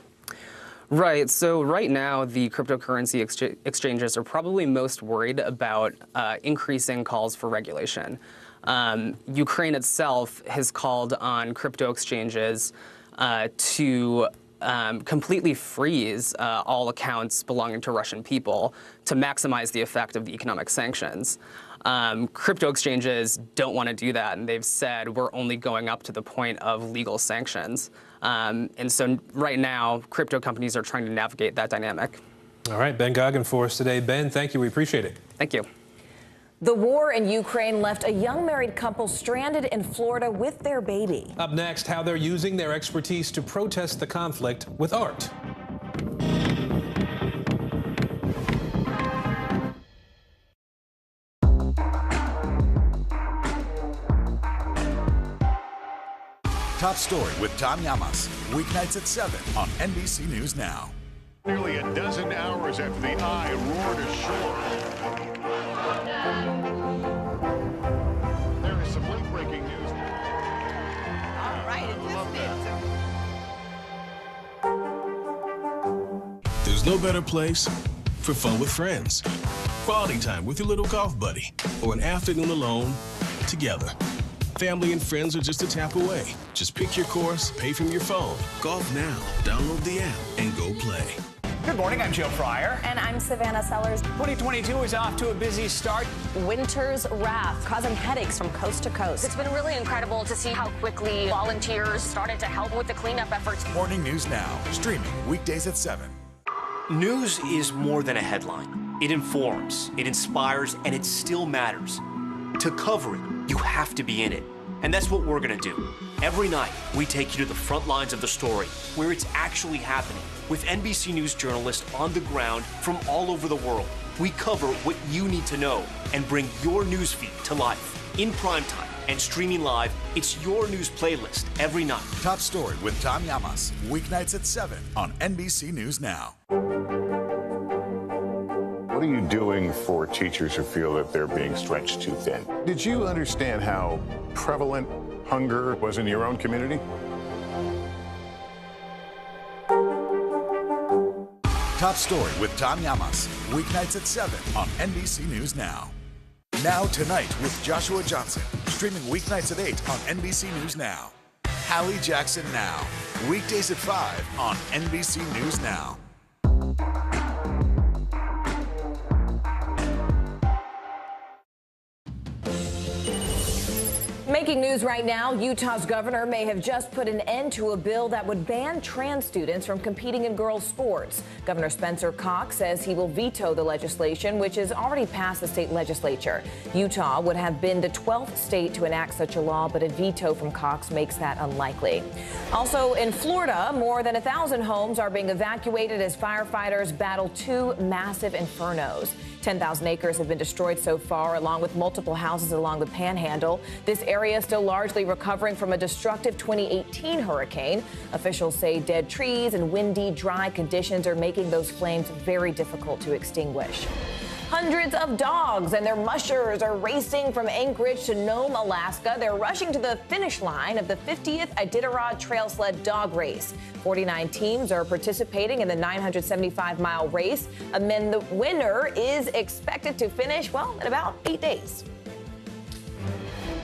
Right. So right now, the cryptocurrency exchanges are probably most worried about increasing calls for regulation. Ukraine itself has called on crypto exchanges to completely freeze all accounts belonging to Russian people to maximize the effect of the economic sanctions. Crypto exchanges don't want to do that, and they've said we're only going up to the point of legal sanctions. And so right now, crypto companies are trying to navigate that dynamic. All right, Ben Goggin for us today. Ben, thank you. We appreciate it. Thank you. The war in Ukraine left a young married couple stranded in Florida with their baby. Up next, how they're using their expertise to protest the conflict with art. Top Story with Tom Llamas, weeknights at 7 on NBC News Now. Nearly a dozen hours after the eye roared ashore. There is some late-breaking news. All right, There's no better place for fun with friends. Quality time with your little golf buddy, or an afternoon alone together. Family and friends are just a tap away. Just pick your course, pay from your phone. Golf now. Download the app and go play. Good morning, I'm Joe Fryer. And I'm Savannah Sellers. 2022 is off to a busy start. Winter's wrath causing headaches from coast to coast. It's been really incredible to see how quickly volunteers started to help with the cleanup efforts. Morning News Now, streaming weekdays at 7. News is more than a headline. It informs, it inspires, and it still matters. To cover it, you have to be in it. And that's what we're gonna do. Every night, we take you to the front lines of the story, where it's actually happening, with NBC News journalists on the ground from all over the world. We cover what you need to know and bring your newsfeed to life. In primetime and streaming live, it's your news playlist every night. Top Story with Tom Llamas, weeknights at 7 on NBC News Now. What are you doing for teachers who feel that they're being stretched too thin? Did you understand how prevalent hunger was in your own community? Top Story with Tom Llamas, weeknights at 7 on NBC News Now. Now Tonight with Joshua Johnson, streaming weeknights at 8 on NBC News Now. Hallie Jackson Now, weekdays at 5 on NBC News Now. Making news right now, Utah's governor may have just put an end to a bill that would ban trans students from competing in girls' sports. Governor Spencer Cox says he will veto the legislation, which has already passed the state legislature. Utah would have been the 12th state to enact such a law, but a veto from Cox makes that unlikely. Also in Florida, more than 1,000 homes are being evacuated as firefighters battle two massive infernos. 10,000 acres have been destroyed so far, along with multiple houses along the Panhandle. This area is still largely recovering from a destructive 2018 hurricane. Officials say dead trees and windy, dry conditions are making those flames very difficult to extinguish. Hundreds of dogs and their mushers are racing from Anchorage to Nome, Alaska. They're rushing to the finish line of the 50th Iditarod Trail Sled Dog Race. 49 teams are participating in the 975-mile race. And then the winner is expected to finish, well, in about 8 days.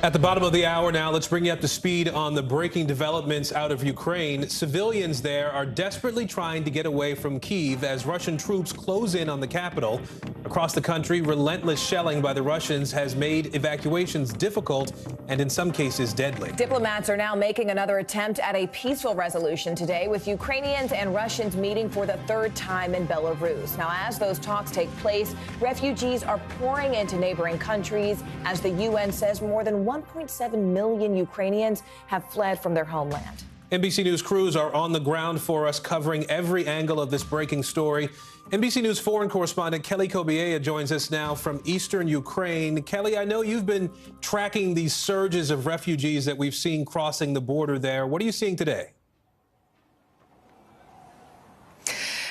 At the bottom of the hour now, let's bring you up to speed on the breaking developments out of Ukraine. Civilians there are desperately trying to get away from Kyiv as Russian troops close in on the capital. Across the country, relentless shelling by the Russians has made evacuations difficult and in some cases deadly. Diplomats are now making another attempt at a peaceful resolution today, with Ukrainians and Russians meeting for the third time in Belarus. Now, as those talks take place, refugees are pouring into neighboring countries as the UN says more than 1.7 million Ukrainians have fled from their homeland. NBC News crews are on the ground for us, covering every angle of this breaking story. NBC News foreign correspondent Kelly Kobiea joins us now from eastern Ukraine. Kelly, I know you've been tracking these surges of refugees that we've seen crossing the border there. What are you seeing today?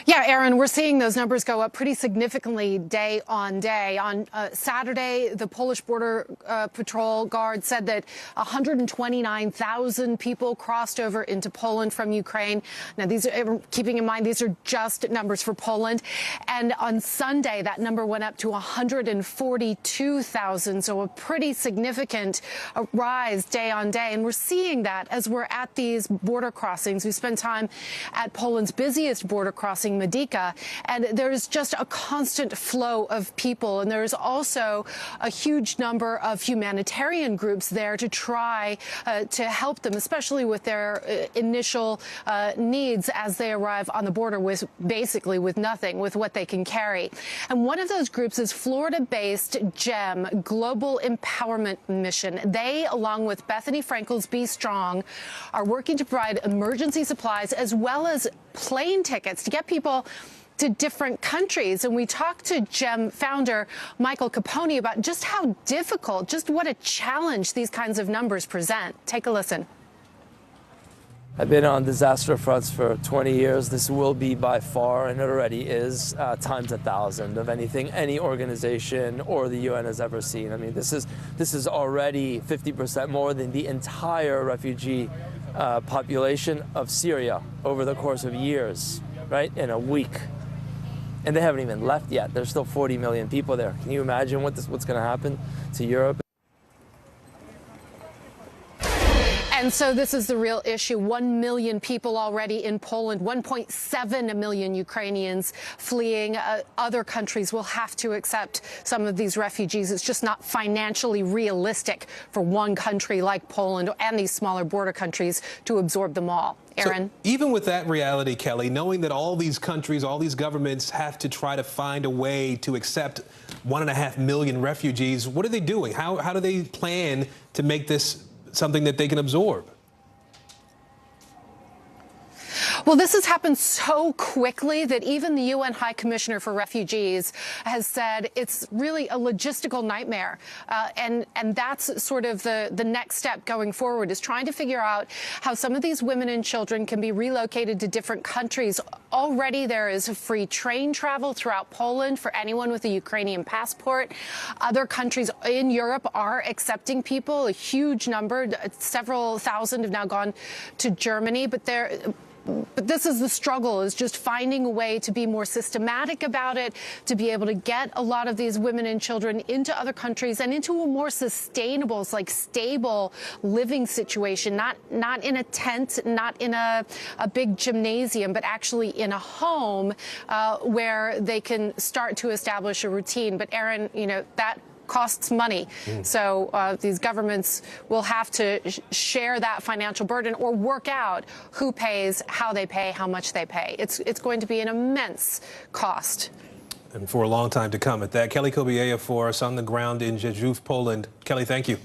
Yeah, Aaron, we're seeing those numbers go up pretty significantly day on day. On Saturday, the Polish Border Patrol Guard said that 129,000 people crossed over into Poland from Ukraine. Now, these are, keeping in mind, these are just numbers for Poland. And on Sunday, that number went up to 142,000. So a pretty significant rise day on day. And we're seeing that as we're at these border crossings. We spent time at Poland's busiest border crossing, Medyka, and there's just a constant flow of people. And there's also a huge number of humanitarian groups there to try to help them, especially with their initial needs as they arrive on the border with basically with nothing, with what they can carry. And one of those groups is Florida-based GEM, Global Empowerment Mission. They, along with Bethany Frankel's Be Strong, are working to provide emergency supplies as well as plane tickets to get people to different countries. And we talked to GEM founder Michael Capone about just how difficult, just what a challenge these kinds of numbers present. Take a listen. I've been on disaster fronts for 20 years. This will be by far, and it already is, times 1,000 of anything any organization or the UN has ever seen. I mean, this is already 50% more than the entire refugee population of Syria over the course of years, right, in a week. And they haven't even left yet. There's still 40 million people there. Can you imagine what's going to happen to Europe? And so this is the real issue. 1 million people already in Poland, 1.7 million Ukrainians fleeing. Other countries will have to accept some of these refugees. It's just not financially realistic for one country like Poland and these smaller border countries to absorb them all. Aaron? So even with that reality, Kelly, knowing that all these countries, all these governments have to try to find a way to accept 1.5 million refugees, what are they doing? How do they plan to make this something that they can absorb? Well, this has happened so quickly that even the UN High Commissioner for Refugees has said it's really a logistical nightmare. And that's sort of the next step going forward, is trying to figure out how some of these women and children can be relocated to different countries. Already there is free train travel throughout Poland for anyone with a Ukrainian passport. Other countries in Europe are accepting people, a huge number. Several thousand have now gone to Germany, but this is the struggle, is just finding a way to be more systematic about it, to be able to get a lot of these women and children into other countries and into a more sustainable, like stable living situation, not in a tent, not in a big gymnasium, but actually in a home where they can start to establish a routine. But Aaron, that costs money. So these governments will have to share that financial burden or work out who pays, how they pay, how much they pay. It's going to be an immense cost. And for a long time to come at that. Kelly Kobieja for us on the ground in Rzeszów, Poland. Kelly, thank you.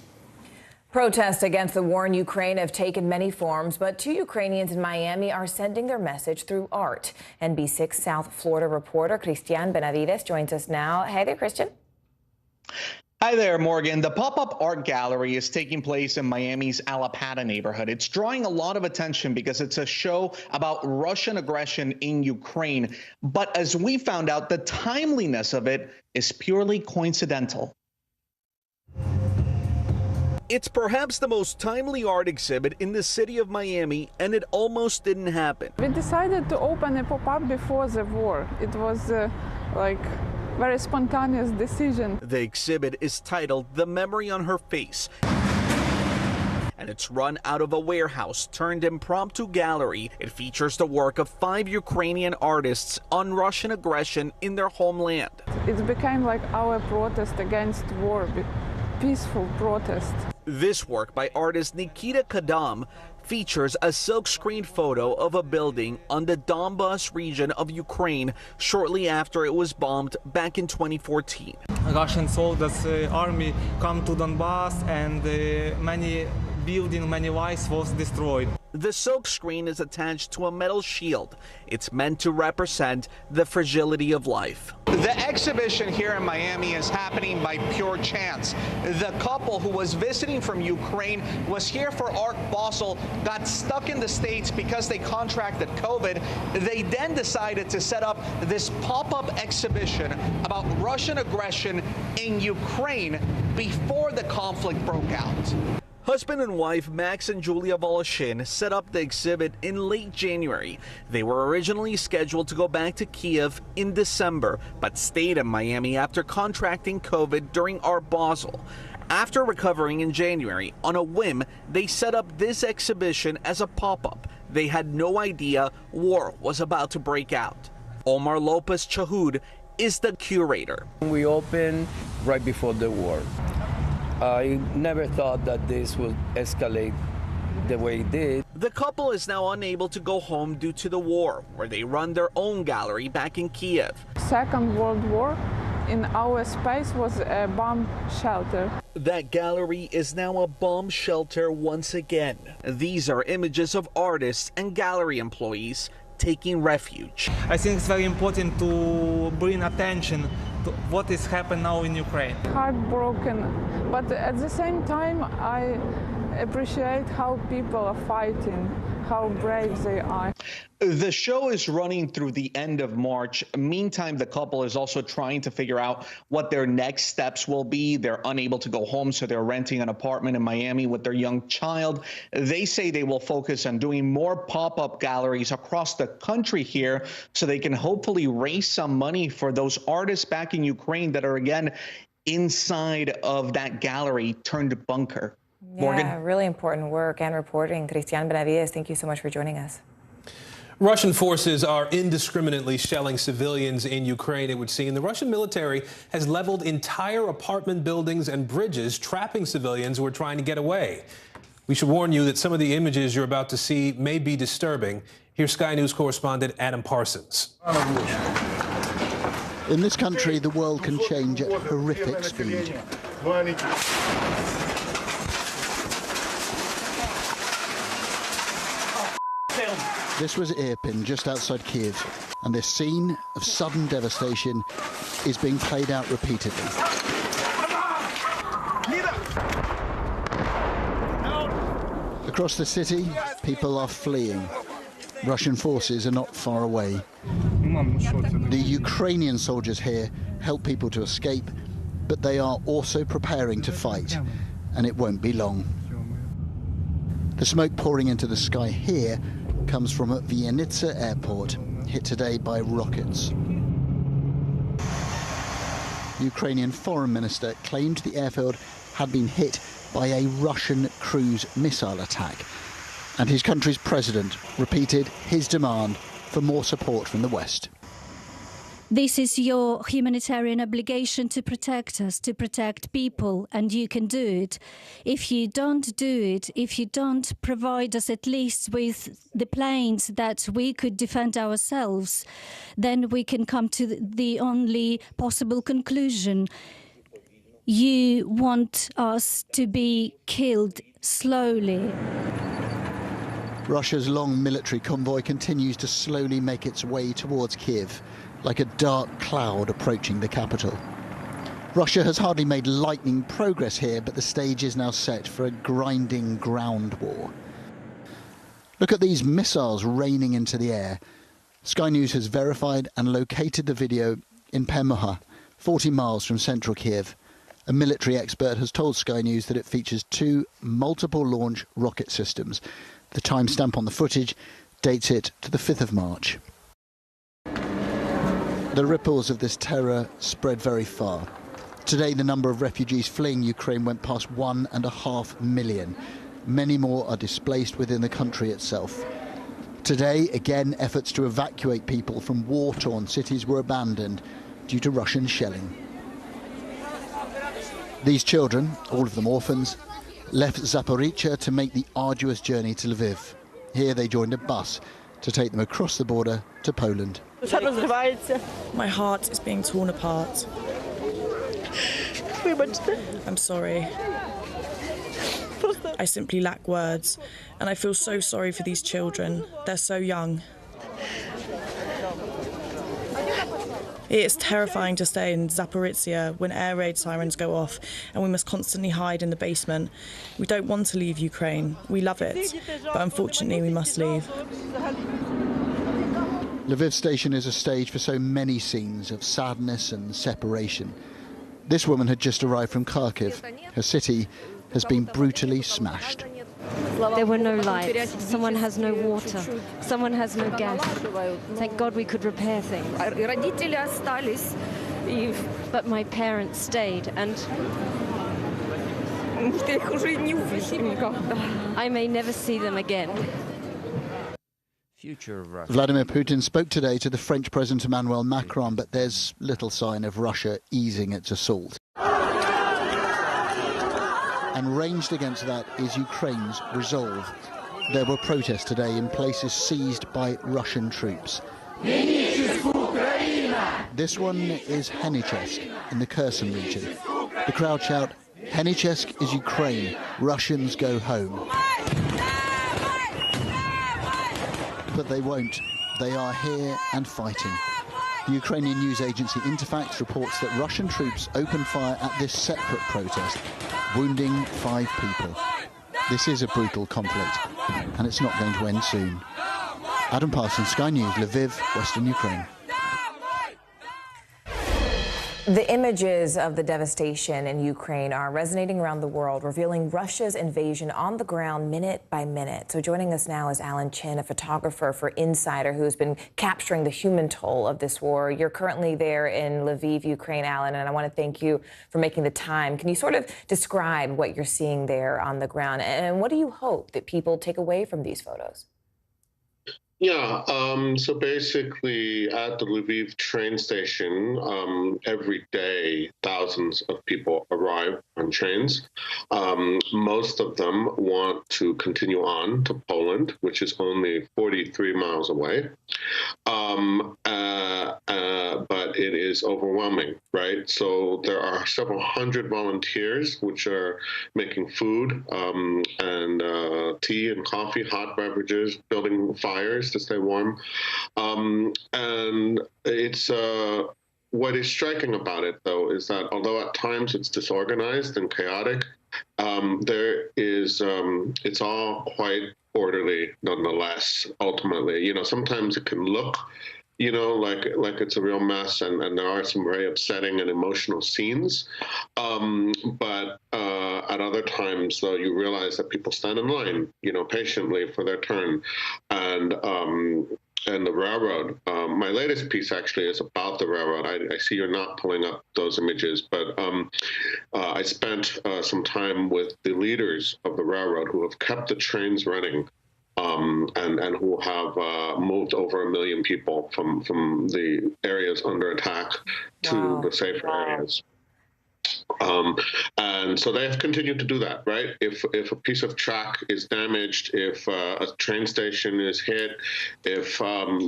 Protests against the war in Ukraine have taken many forms, but 2 Ukrainians in Miami are sending their message through art. NBC South Florida reporter Christian Benavides joins us now. Hey there, Christian. Hi there, Morgan. The pop-up art gallery is taking place in Miami's Alapata neighborhood. It's drawing a lot of attention because it's a show about Russian aggression in Ukraine. But as we found out, the timeliness of it is purely coincidental. It's perhaps the most timely art exhibit in the city of Miami, and it almost didn't happen. We decided to open a pop-up before the war. It was very spontaneous decision. The exhibit is titled The Memory on Her Face, and it's run out of a warehouse turned impromptu gallery. It features the work of 5 Ukrainian artists on Russian aggression in their homeland. It became like our protest against war, peaceful protest. This work by artist Nikita Kadam features a silkscreen photo of a building on the Donbas region of Ukraine shortly after it was bombed back in 2014. Russian soldiers, army come to Donbas, and many buildings, many lives was destroyed. The silkscreen is attached to a metal shield. It's meant to represent the fragility of life. The exhibition here in Miami is happening by pure chance. The couple who was visiting from Ukraine was here for Art Basel, got stuck in the States because they contracted COVID. They then decided to set up this pop-up exhibition about Russian aggression in Ukraine before the conflict broke out. Husband and wife Max and Julia Voloshin set up the exhibit in late January. They were originally scheduled to go back to Kiev in December, but stayed in Miami after contracting COVID during Art Basel. After recovering in January, on a whim, they set up this exhibition as a pop-up. They had no idea war was about to break out. Omar Lopez Chahud is the curator. We opened right before the war. I never thought that this would escalate the way it did. The couple is now unable to go home due to the war, where they run their own gallery back in Kiev. Second World War, in our space was a bomb shelter. That gallery is now a bomb shelter once again. These are images of artists and gallery employees taking refuge. I think it's very important to bring attention to what is happening now in Ukraine. Heartbroken, but at the same time I appreciate how people are fighting, how brave they are. The show is running through the end of March. Meantime, the couple is also trying to figure out what their next steps will be. They're unable to go home, so they're renting an apartment in Miami with their young child. They say they will focus on doing more pop-up galleries across the country here so they can hopefully raise some money for those artists back in Ukraine that are, again, inside of that gallery turned bunker. Morgan? Yeah, really important work and reporting. Cristian Benavides, thank you so much for joining us. Russian forces are indiscriminately shelling civilians in Ukraine, it would seem. The Russian military has leveled entire apartment buildings and bridges, trapping civilians who are trying to get away. We should warn you that some of the images you're about to see may be disturbing. Here's Sky News correspondent Adam Parsons. In this country, the world can change at horrific speed. This was Irpin, just outside Kiev, and this scene of sudden devastation is being played out repeatedly. Across the city, people are fleeing. Russian forces are not far away. The Ukrainian soldiers here help people to escape, but they are also preparing to fight, and it won't be long. The smoke pouring into the sky here comes from Viennitsa airport, hit today by rockets. The Ukrainian foreign minister claimed the airfield had been hit by a Russian cruise missile attack, and his country's president repeated his demand for more support from the West. This is your humanitarian obligation to protect us, to protect people, and you can do it. If you don't do it, if you don't provide us at least with the planes that we could defend ourselves, then we can come to the only possible conclusion. You want us to be killed slowly. Russia's long military convoy continues to slowly make its way towards Kiev, like a dark cloud approaching the capital. Russia has hardly made lightning progress here, but the stage is now set for a grinding ground war. Look at these missiles raining into the air. Sky News has verified and located the video in Permuha, 40 miles from central Kiev. A military expert has told Sky News that it features 2 multiple-launch rocket systems. The timestamp on the footage dates it to the 5th of March. The ripples of this terror spread very far. Today, the number of refugees fleeing Ukraine went past 1.5 million. Many more are displaced within the country itself. Today, again, efforts to evacuate people from war-torn cities were abandoned due to Russian shelling. These children, all of them orphans, left Zaporizhzhia to make the arduous journey to Lviv. Here they joined a bus to take them across the border to Poland. My heart is being torn apart. I'm sorry. I simply lack words, and I feel so sorry for these children. They're so young. It is terrifying to stay in Zaporizhzhia when air raid sirens go off and we must constantly hide in the basement. We don't want to leave Ukraine. We love it, but unfortunately we must leave. Lviv station is a stage for so many scenes of sadness and separation. This woman had just arrived from Kharkiv. Her city has been brutally smashed. There were no lights. Someone has no water. Someone has no gas. Thank God we could repair things. But my parents stayed, and I may never see them again. Vladimir Putin spoke today to the French President Emmanuel Macron, but there's little sign of Russia easing its assault. And ranged against that is Ukraine's resolve. There were protests today in places seized by Russian troops. This one is Henichesk in the Kherson region. The crowd shout, "Henichesk is Ukraine, Russians go home." But they won't. They are here and fighting. The Ukrainian news agency Interfax reports that Russian troops opened fire at this separate protest, wounding 5 people. This is a brutal conflict, and it's not going to end soon. Adam Parsons, Sky News, Lviv, Western Ukraine. The images of the devastation in Ukraine are resonating around the world, revealing Russia's invasion on the ground minute by minute. So joining us now is Alan Chin, a photographer for Insider, who's been capturing the human toll of this war. You're currently there in Lviv, Ukraine, Alan, and I want to thank you for making the time. Can you sort of describe what you're seeing there on the ground, and what do you hope that people take away from these photos? Yeah, so basically at the Lviv train station, every day thousands of people arrive on trains. Most of them want to continue on to Poland, which is only 43 miles away. But it is overwhelming, right? So there are several hundred volunteers which are making food and tea and coffee, hot beverages, building fires to stay warm. And it's what is striking about it, though, is that although at times it's disorganized and chaotic, there is it's all quite orderly nonetheless. Ultimately, you know, sometimes it can look, you know, like it's a real mess, and there are some very upsetting and emotional scenes. But at other times, though, you realize that people stand in line, you know, patiently for their turn. And the railroad, my latest piece actually is about the railroad. I see you're not pulling up those images, but I spent some time with the leaders of the railroad who have kept the trains running. And who have moved over 1 million people from the areas under attack to the safer areas. And so they have continued to do that, right? If a piece of track is damaged, if a train station is hit, if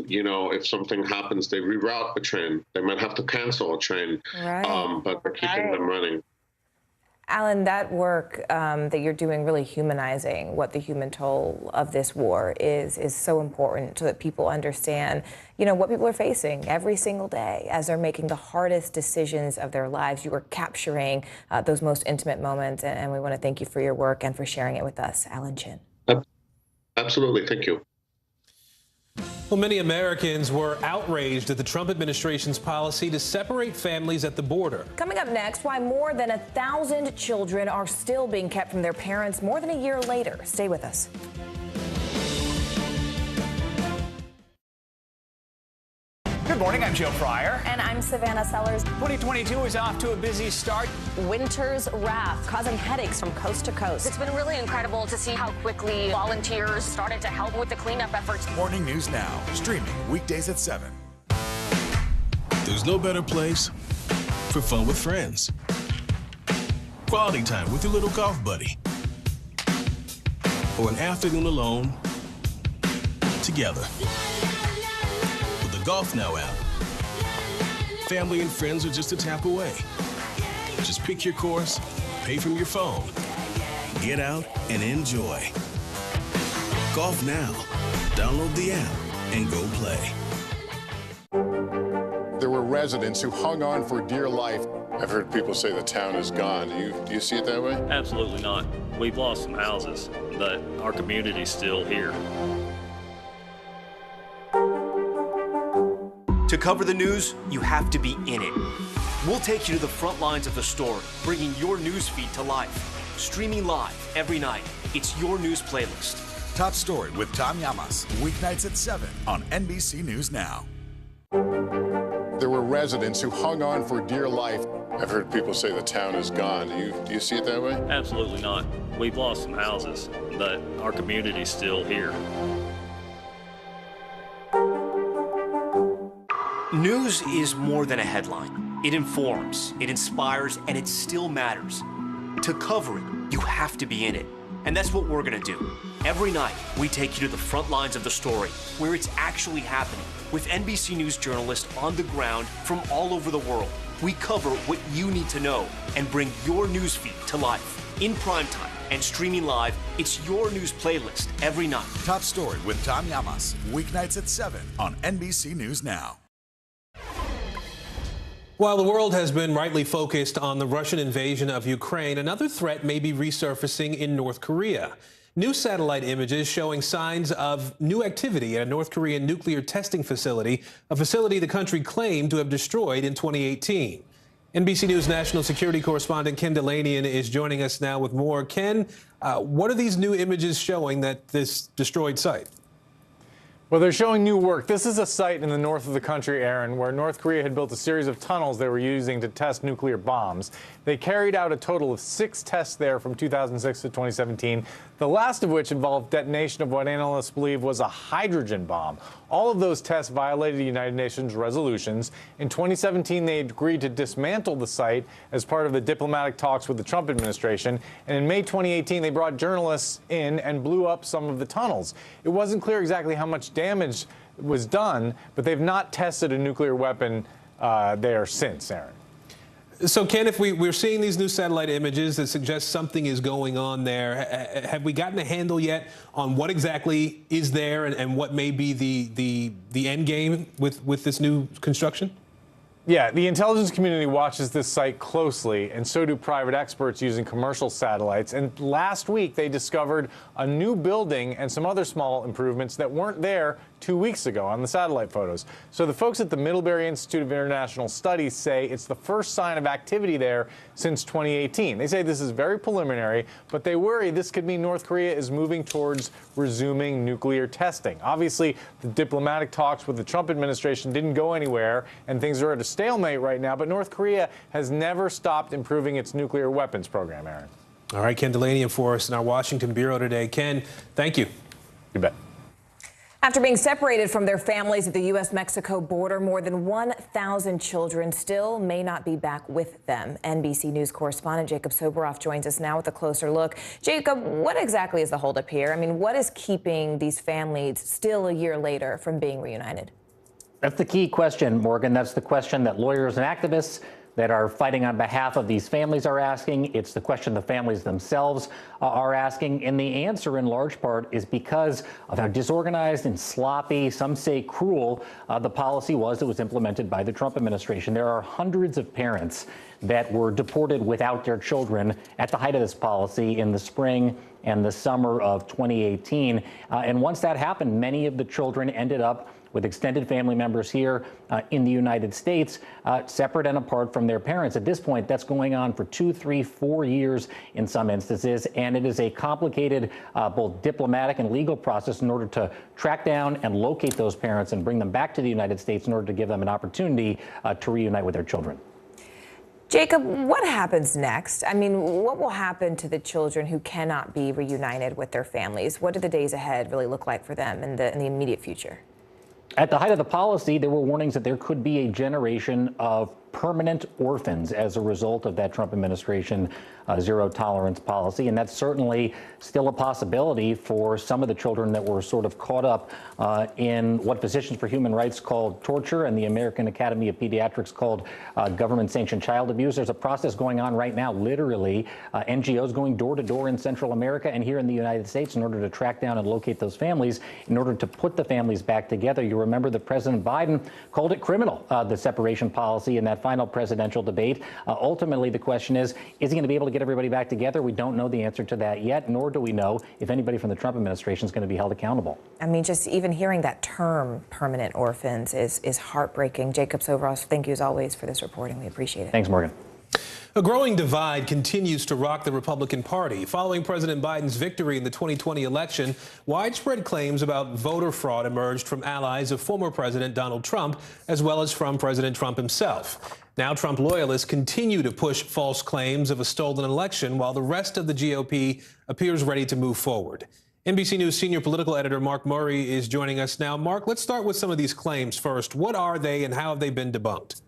you know, if something happens, they reroute a train. They might have to cancel a train, but they're keeping them running. Alan, that work that you're doing, really humanizing what the human toll of this war is so important, so that people understand, you know, what people are facing every single day as they're making the hardest decisions of their lives. You are capturing those most intimate moments, and we want to thank you for your work and for sharing it with us, Alan Chin. Absolutely, thank you. Well, many Americans were outraged at the Trump administration's policy to separate families at the border. Coming up next, why more than 1,000 children are still being kept from their parents more than a year later. Stay with us. Good morning, I'm Joe Fryer. And I'm Savannah Sellers. 2022 is off to a busy start. Winter's wrath causing headaches from coast to coast. It's been really incredible to see how quickly volunteers started to help with the cleanup efforts. Morning News Now, streaming weekdays at 7. There's no better place for fun with friends. Quality time with your little golf buddy. Or an afternoon alone together. Golf Now app. Family and friends are just a tap away. Just pick your course, pay from your phone, get out and enjoy. Golf Now. Download the app and go play. There were residents who hung on for dear life. I've heard people say the town is gone. Do you see it that way? Absolutely not. We've lost some houses, but our community's still here. To cover the news, you have to be in it. We'll take you to the front lines of the story, bringing your news feed to life. Streaming live every night. It's your news playlist. Top Story with Tom Llamas, weeknights at 7 on NBC News Now. There were residents who hung on for dear life. I've heard people say the town is gone. Do you see it that way? Absolutely not. We've lost some houses, but our community's still here. News is more than a headline. It informs, it inspires, and it still matters. To cover it, you have to be in it. And that's what we're gonna do. Every night, we take you to the front lines of the story, where it's actually happening, with NBC News journalists on the ground from all over the world. We cover what you need to know and bring your newsfeed to life. In primetime and streaming live, it's your news playlist every night. Top Story with Tom Llamas, weeknights at 7 on NBC News Now. While the world has been rightly focused on the Russian invasion of Ukraine, another threat may be resurfacing in North Korea. New satellite images showing signs of new activity at a North Korean nuclear testing facility, a facility the country claimed to have destroyed in 2018. NBC News national security correspondent Ken Delanian is joining us now with more. Ken, what are these new images showing that this destroyed site? Well, they're showing new work. This is a site in the north of the country, Aaron, where North Korea had built a series of tunnels they were using to test nuclear bombs. They carried out a total of 6 tests there from 2006 to 2017, the last of which involved detonation of what analysts believe was a hydrogen bomb. All of those tests violated the United Nations resolutions. In 2017, they agreed to dismantle the site as part of the diplomatic talks with the Trump administration. And in May 2018, they brought journalists in and blew up some of the tunnels. It wasn't clear exactly how much damage was done, but they've not tested a nuclear weapon there since, Aaron. So, Ken, if we're seeing these new satellite images that suggest something is going on there, have we gotten a handle yet on what exactly is there and what may be the end game with this new construction? Yeah, the intelligence community watches this site closely, and so do private experts using commercial satellites. And last week, they discovered a new building and some other small improvements that weren't there 2 weeks ago on the satellite photos. So the folks at the Middlebury Institute of International Studies say it's the first sign of activity there since 2018. They say this is very preliminary, but they worry this could mean North Korea is moving towards resuming nuclear testing. Obviously, the diplomatic talks with the Trump administration didn't go anywhere, and things are at a stalemate right now, but North Korea has never stopped improving its nuclear weapons program, Aaron. All right, Ken Delanian for us in our Washington bureau today. Ken, thank you. You bet. After being separated from their families at the U.S.-Mexico border, more than 1,000 children still may not be back with them. NBC News correspondent Jacob Soboroff joins us now with a closer look. Jacob, what exactly is the holdup here? I mean, what is keeping these families still a year later from being reunited? That's the key question, Morgan. That's the question that lawyers and activists that are fighting on behalf of these families are asking. It's the question the families themselves are asking. And the answer, in large part, is because of how disorganized and sloppy, some say cruel, the policy was that was implemented by the Trump administration. There are hundreds of parents that were deported without their children at the height of this policy in the spring and the summer of 2018. And once that happened, many of the children ended up with extended family members here in the United States, separate and apart from their parents. At this point, that's going on for 2, 3, 4 years in some instances, and it is a complicated both diplomatic and legal process in order to track down and locate those parents and bring them back to the United States in order to give them an opportunity to reunite with their children. Jacob, what happens next? I mean, what will happen to the children who cannot be reunited with their families? What do the days ahead really look like for them in the immediate future? At the height of the policy, there were warnings that there could be a generation of permanent orphans as a result of that Trump administration zero tolerance policy. And that's certainly still a possibility for some of the children that were sort of caught up in what Physicians for Human Rights called torture and the American Academy of Pediatrics called government-sanctioned child abuse. There's a process going on right now, literally, NGOs going door to door in Central America and here in the United States in order to track down and locate those families, in order to put the families back together. You remember that President Biden called it criminal, the separation policy in that final presidential debate. Ultimately, the question is he going to be able to get everybody back together? We don't know the answer to that yet, nor do we know if anybody from the Trump administration is going to be held accountable. I mean, just even hearing that term, permanent orphans, is heartbreaking. Jacob Soboroff, thank you as always for this reporting. We appreciate it. Thanks, Morgan. A growing divide continues to rock the Republican Party. Following President Biden's victory in the 2020 election, widespread claims about voter fraud emerged from allies of former President Donald Trump, as well as from President Trump himself. Now Trump loyalists continue to push false claims of a stolen election, while the rest of the GOP appears ready to move forward. NBC News senior political editor Mark Murray is joining us now. Mark, let's start with some of these claims first. What are they and how have they been debunked?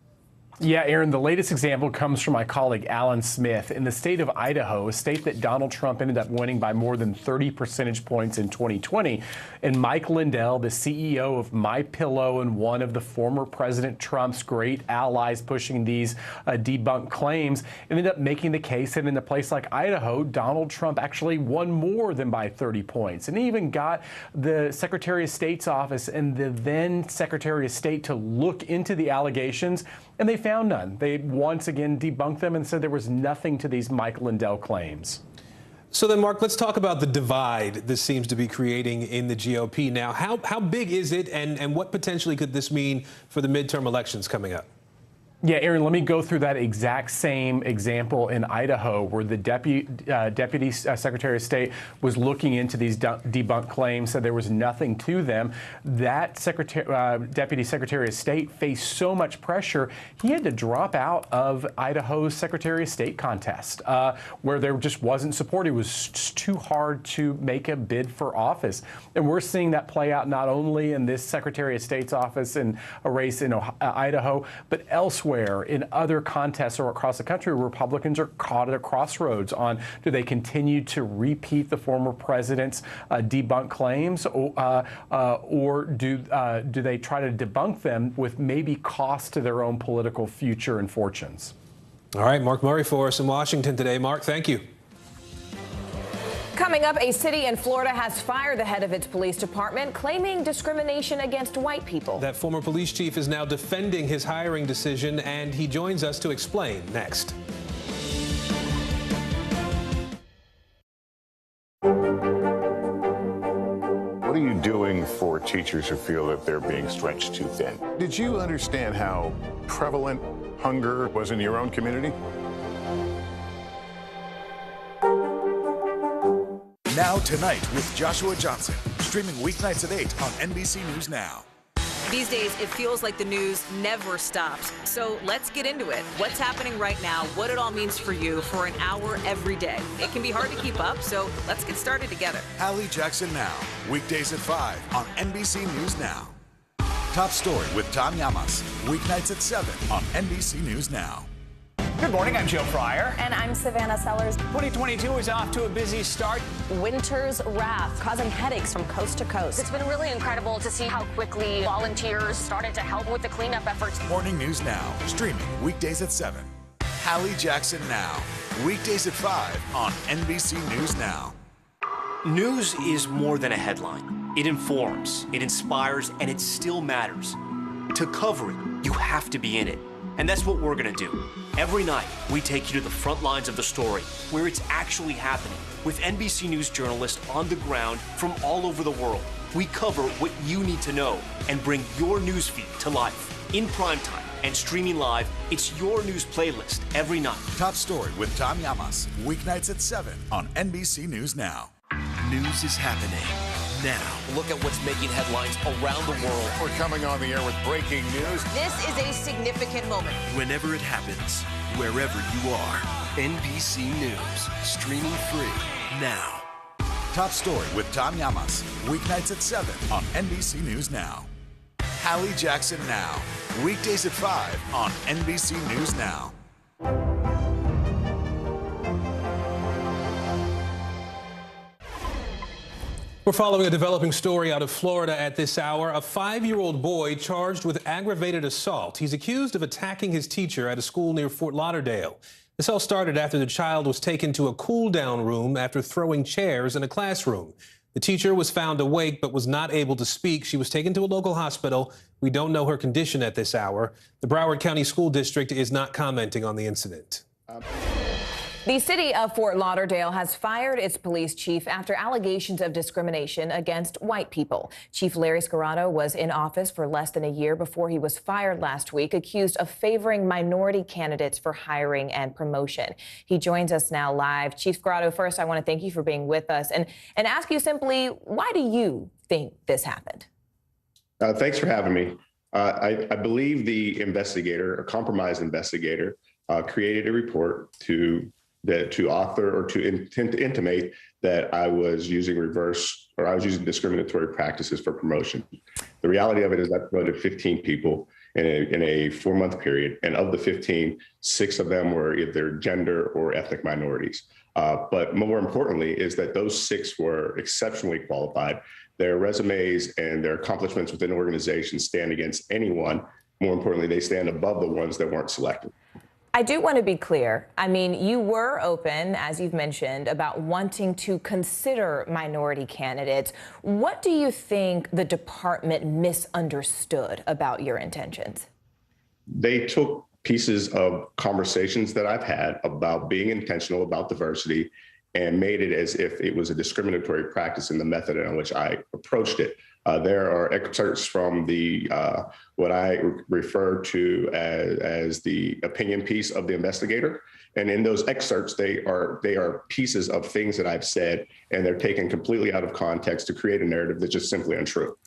Yeah, Aaron, the latest example comes from my colleague Alan Smith. In the state of Idaho, a state that Donald Trump ended up winning by more than 30 percentage points in 2020, and Mike Lindell, the CEO of MyPillow and one of the former President Trump's great allies pushing these debunked claims, ended up making the case that in a place like Idaho, Donald Trump actually won more than by 30 points. And he even got the Secretary of State's office and the then Secretary of State to look into the allegations, and they found none. They once again debunked them and said there was nothing to these Mike Lindell claims. So then, Mark, let's talk about the divide this seems to be creating in the GOP now. How big is it, and what potentially could this mean for the midterm elections coming up? Yeah, Aaron, let me go through that exact same example in Idaho, where the Deputy Secretary of State was looking into these debunked claims, said there was nothing to them. That Deputy Secretary of State faced so much pressure, he had to drop out of Idaho's Secretary of State contest, where there just wasn't support. It was too hard to make a bid for office. And we're seeing that play out not only in this Secretary of State's office in a race in Idaho, but elsewhere. In other contests or across the country, Republicans are caught at a crossroads on, do they continue to repeat the former president's debunked claims, or do they try to debunk them with maybe cost to their own political future and fortunes? All right, Mark Murray for us in Washington today. Mark, thank you. Coming up, a city in Florida has fired the head of its police department, claiming discrimination against white people. That former police chief is now defending his hiring decision, and he joins us to explain next. What are you doing for teachers who feel that they're being stretched too thin? Did you understand how prevalent hunger was in your own community? Now Tonight with Joshua Johnson, streaming weeknights at 8 on NBC News Now. These days, it feels like the news never stops. So let's get into it. What's happening right now, what it all means for you for an hour every day. It can be hard to keep up, so let's get started together. Hallie Jackson Now, weekdays at 5 on NBC News Now. Top Story with Tom Llamas, weeknights at 7 on NBC News Now. Good morning, I'm Joe Fryer. And I'm Savannah Sellers. 2022 is off to a busy start. Winter's wrath causing headaches from coast to coast. It's been really incredible to see how quickly volunteers started to help with the cleanup efforts. Morning News Now, streaming weekdays at 7. Hallie Jackson Now, weekdays at 5 on NBC News Now. News is more than a headline. It informs, it inspires, and it still matters. To cover it, you have to be in it. And that's what we're going to do. Every night, we take you to the front lines of the story, where it's actually happening, with NBC News journalists on the ground from all over the world. We cover what you need to know and bring your newsfeed to life. In primetime and streaming live, it's your news playlist every night. Top Story with Tom Llamas, weeknights at 7 on NBC News Now. News is happening now. Look at what's making headlines around the world. We're coming on the air with breaking news. This is a significant moment. Whenever it happens, wherever you are, NBC News, streaming free now. Top Story with Tom Llamas, weeknights at 7 on NBC News Now. Hallie Jackson Now, weekdays at 5 on NBC News Now. We're following a developing story out of Florida at this hour. A 5-year-old boy charged with aggravated assault. He's accused of attacking his teacher at a school near Fort Lauderdale. This all started after the child was taken to a cool-down room after throwing chairs in a classroom. The teacher was found awake but was not able to speak. She was taken to a local hospital. We don't know her condition at this hour. The Broward County School District is not commenting on the incident. The city of Fort Lauderdale has fired its police chief after allegations of discrimination against white people. Chief Larry Scarrato was in office for less than a year before he was fired last week, accused of favoring minority candidates for hiring and promotion. He joins us now live. Chief Scarrato, first, I want to thank you for being with us and ask you simply, why do you think this happened? Thanks for having me. I believe the investigator, a compromised investigator, created a report to author or to intimate that I was using discriminatory practices for promotion. The reality of it is I promoted 15 people in a 4-month period, and of the 15, 6 of them were either gender or ethnic minorities. But more importantly is that those 6 were exceptionally qualified. Their resumes and their accomplishments within organizations stand against anyone. More importantly, they stand above the ones that weren't selected. I do want to be clear. I mean, you were open, as you've mentioned, about wanting to consider minority candidates. What do you think the department misunderstood about your intentions? They took pieces of conversations that I've had about being intentional about diversity and made it as if it was a discriminatory practice in the method in which I approached it. There are excerpts from the what I refer to as the opinion piece of the investigator. And in those excerpts, they are pieces of things that I've said, and they're taken completely out of context to create a narrative that's just simply untrue.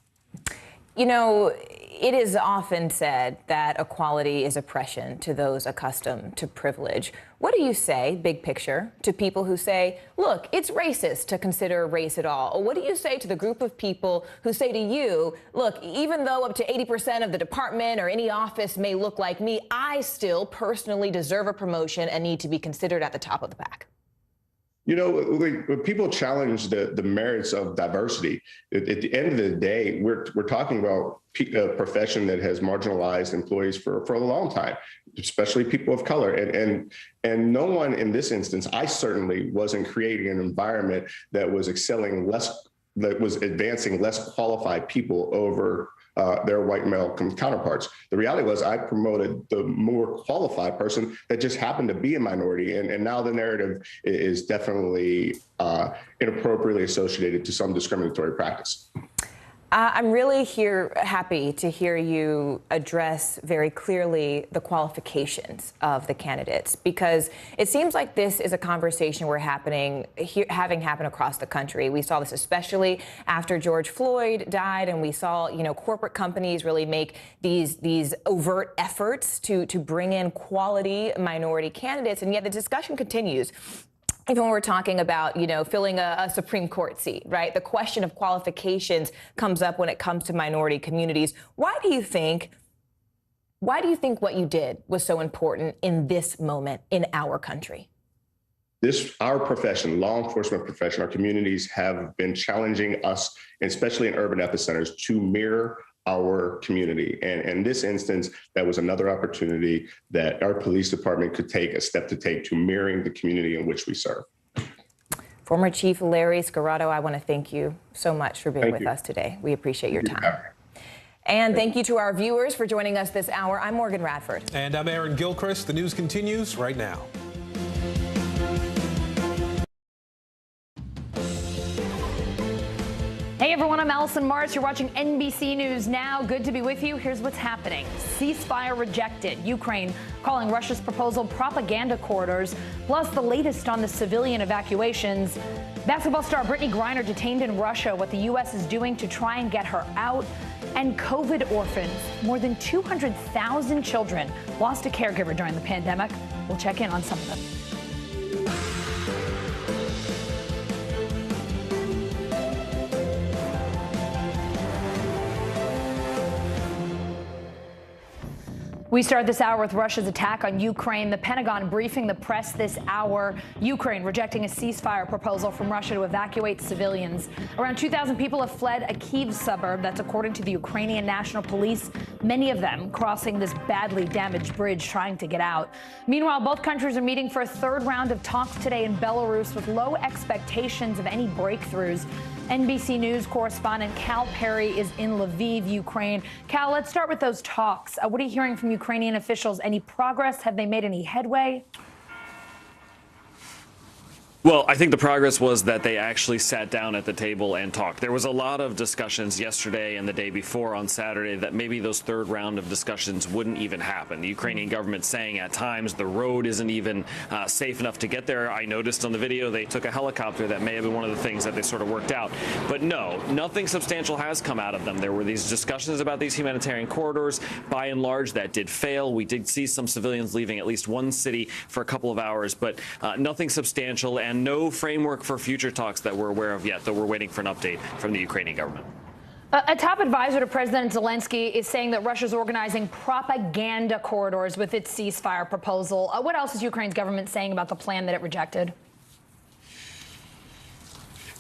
You know, it is often said that equality is oppression to those accustomed to privilege. What do you say, big picture, to people who say, look, it's racist to consider race at all? Or what do you say to the group of people who say to you, look, even though up to 80% of the department or any office may look like me, I still personally deserve a promotion and need to be considered at the top of the pack? You know, when people challenge the merits of diversity, at the end of the day, we're talking about a profession that has marginalized employees for a long time, especially people of color. And no one in this instance, I certainly wasn't creating an environment that was advancing less qualified people over their white male counterparts. The reality was I promoted the more qualified person that just happened to be a minority. And now the narrative is definitely inappropriately associated to some discriminatory practice. I'm really happy to hear you address very clearly the qualifications of the candidates, because it seems like this is a conversation we're having happen across the country. We saw this especially after George Floyd died, and we saw, you know, corporate companies really make these overt efforts to bring in quality minority candidates, and yet the discussion continues. Even when we're talking about, you know, filling a Supreme Court seat, right? The question of qualifications comes up when it comes to minority communities. Why do you think what you did was so important in this moment in our country? Our profession, law enforcement profession, our communities have been challenging us, especially in urban epicenters, to mirror our community. And in this instance, that was another opportunity that our police department could take a step to take to mirroring the community in which we serve. Former Chief Larry Scarato, I want to thank you so much for being with us today. We appreciate your time. And thank you to our viewers for joining us this hour. I'm Morgan Radford. And I'm Aaron Gilchrist. The news continues right now. Hey everyone, I'm Allison Mars. You're watching NBC News Now. Good to be with you. Here's what's happening. Ceasefire rejected. Ukraine calling Russia's proposal propaganda corridors, plus the latest on the civilian evacuations. Basketball star Brittany Griner detained in Russia, what the U.S. is doing to try and get her out. And COVID orphans. More than 200,000 children lost a caregiver during the pandemic. We'll check in on some of them. We start this hour with Russia's attack on Ukraine. The Pentagon briefing the press this hour. Ukraine rejecting a ceasefire proposal from Russia to evacuate civilians. Around 2,000 people have fled a Kyiv suburb. That's according to the Ukrainian National Police. Many of them crossing this badly damaged bridge trying to get out. Meanwhile, both countries are meeting for a third round of talks today in Belarus with low expectations of any breakthroughs. NBC News correspondent Cal Perry is in Lviv, Ukraine. Cal, let's start with those talks. What are you hearing from Ukrainian officials? Any progress? Have they made any headway? Well, I think the progress was that they actually sat down at the table and talked. There was a lot of discussions yesterday and the day before on Saturday that maybe those third round of discussions wouldn't even happen. The Ukrainian government saying at times the road isn't even safe enough to get there. I noticed on the video they took a helicopter. That may have been one of the things that they sort of worked out. But no, nothing substantial has come out of them. There were these discussions about these humanitarian corridors. By and large, that did fail. We did see some civilians leaving at least one city for a couple of hours, but nothing substantial and no framework for future talks that we're aware of yet, though we're waiting for an update from the Ukrainian government. A top advisor to President Zelensky is saying that Russia's organizing propaganda corridors with its ceasefire proposal. What else is Ukraine's government saying about the plan that it rejected?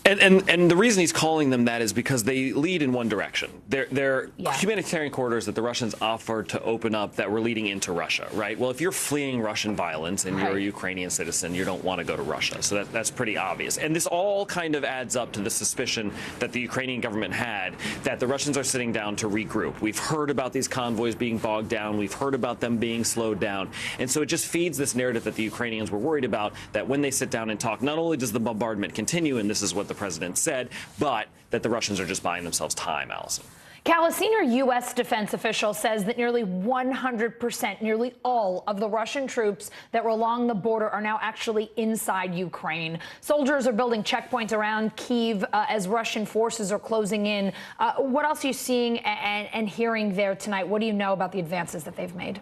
And the reason he's calling them that is because they lead in one direction. They're humanitarian corridors that the Russians offered to open up that were leading into Russia, right? Well, if you're fleeing Russian violence and you're a Ukrainian citizen, you don't want to go to Russia. So that's pretty obvious. And this all kind of adds up to the suspicion that the Ukrainian government had that the Russians are sitting down to regroup. We've heard about these convoys being bogged down. We've heard about them being slowed down. And so it just feeds this narrative that the Ukrainians were worried about, that when they sit down and talk, not only does the bombardment continue, and this is what the president said, but that the Russians are just buying themselves time, Allison. Cal, a senior U.S. defense official says that nearly 100%, nearly all of the Russian troops that were along the border are now actually inside Ukraine. Soldiers are building checkpoints around Kyiv as Russian forces are closing in. What else are you seeing and hearing there tonight? What do you know about the advances that they've made?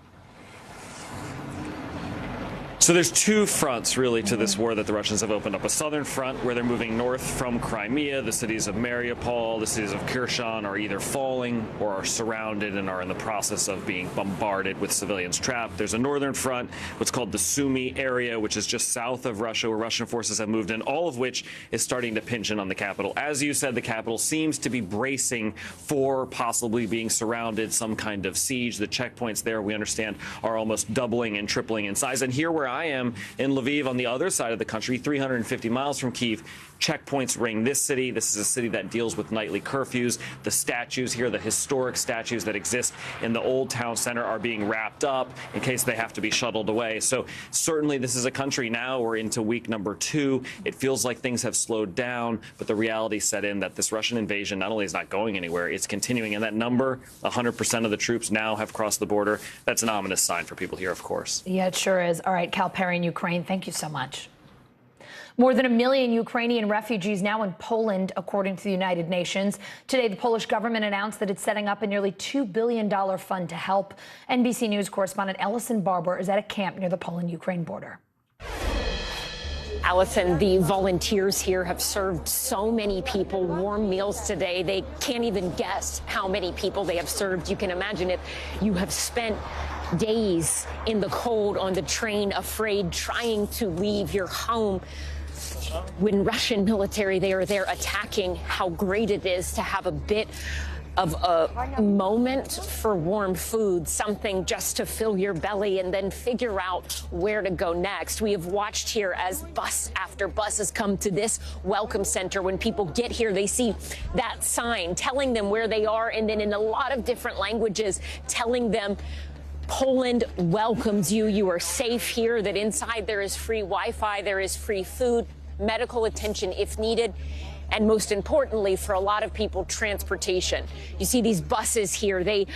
So there's two fronts, really, to this war that the Russians have opened up. A southern front where they're moving north from Crimea. The cities of Mariupol, the cities of Kherson are either falling or are surrounded and are in the process of being bombarded with civilians trapped. There's a northern front, what's called the Sumy area, which is just south of Russia, where Russian forces have moved in, all of which is starting to pinch in on the capital. As you said, the capital seems to be bracing for possibly being surrounded, some kind of siege. The checkpoints there, we understand, are almost doubling and tripling in size. And here where I am in Lviv on the other side of the country, 350 miles from Kyiv, checkpoints ring this city. This is a city that deals with nightly curfews. The statues here, the historic statues that exist in the old town center, are being wrapped up in case they have to be shuttled away. So certainly this is a country now, we're into week number 2. It feels like things have slowed down, but the reality set in that this Russian invasion not only is not going anywhere, it's continuing. And that number, 100% of the troops now have crossed the border. That's an ominous sign for people here, of course. Yeah, it sure is. All right, Cal Perry in Ukraine, thank you so much. More than 1 million Ukrainian refugees now in Poland, according to the United Nations. Today, the Polish government announced that it's setting up a nearly $2 billion fund to help. NBC News correspondent Ellison Barber is at a camp near the Poland-Ukraine border. Allison, the volunteers here have served so many people warm meals today. They can't even guess how many people they have served. You can imagine if you have spent days in the cold on the train, afraid, trying to leave your home. When Russian military, they are there attacking, how great it is to have a bit of a moment for warm food, something just to fill your belly and then figure out where to go next. We have watched here as bus after bus has come to this welcome center. When people get here, they see that sign telling them where they are, and then in a lot of different languages telling them Poland welcomes you. You are safe here, that inside there is free Wi-Fi, there is free food, medical attention if needed, and most importantly, for a lot of people, transportation. You see these buses here, they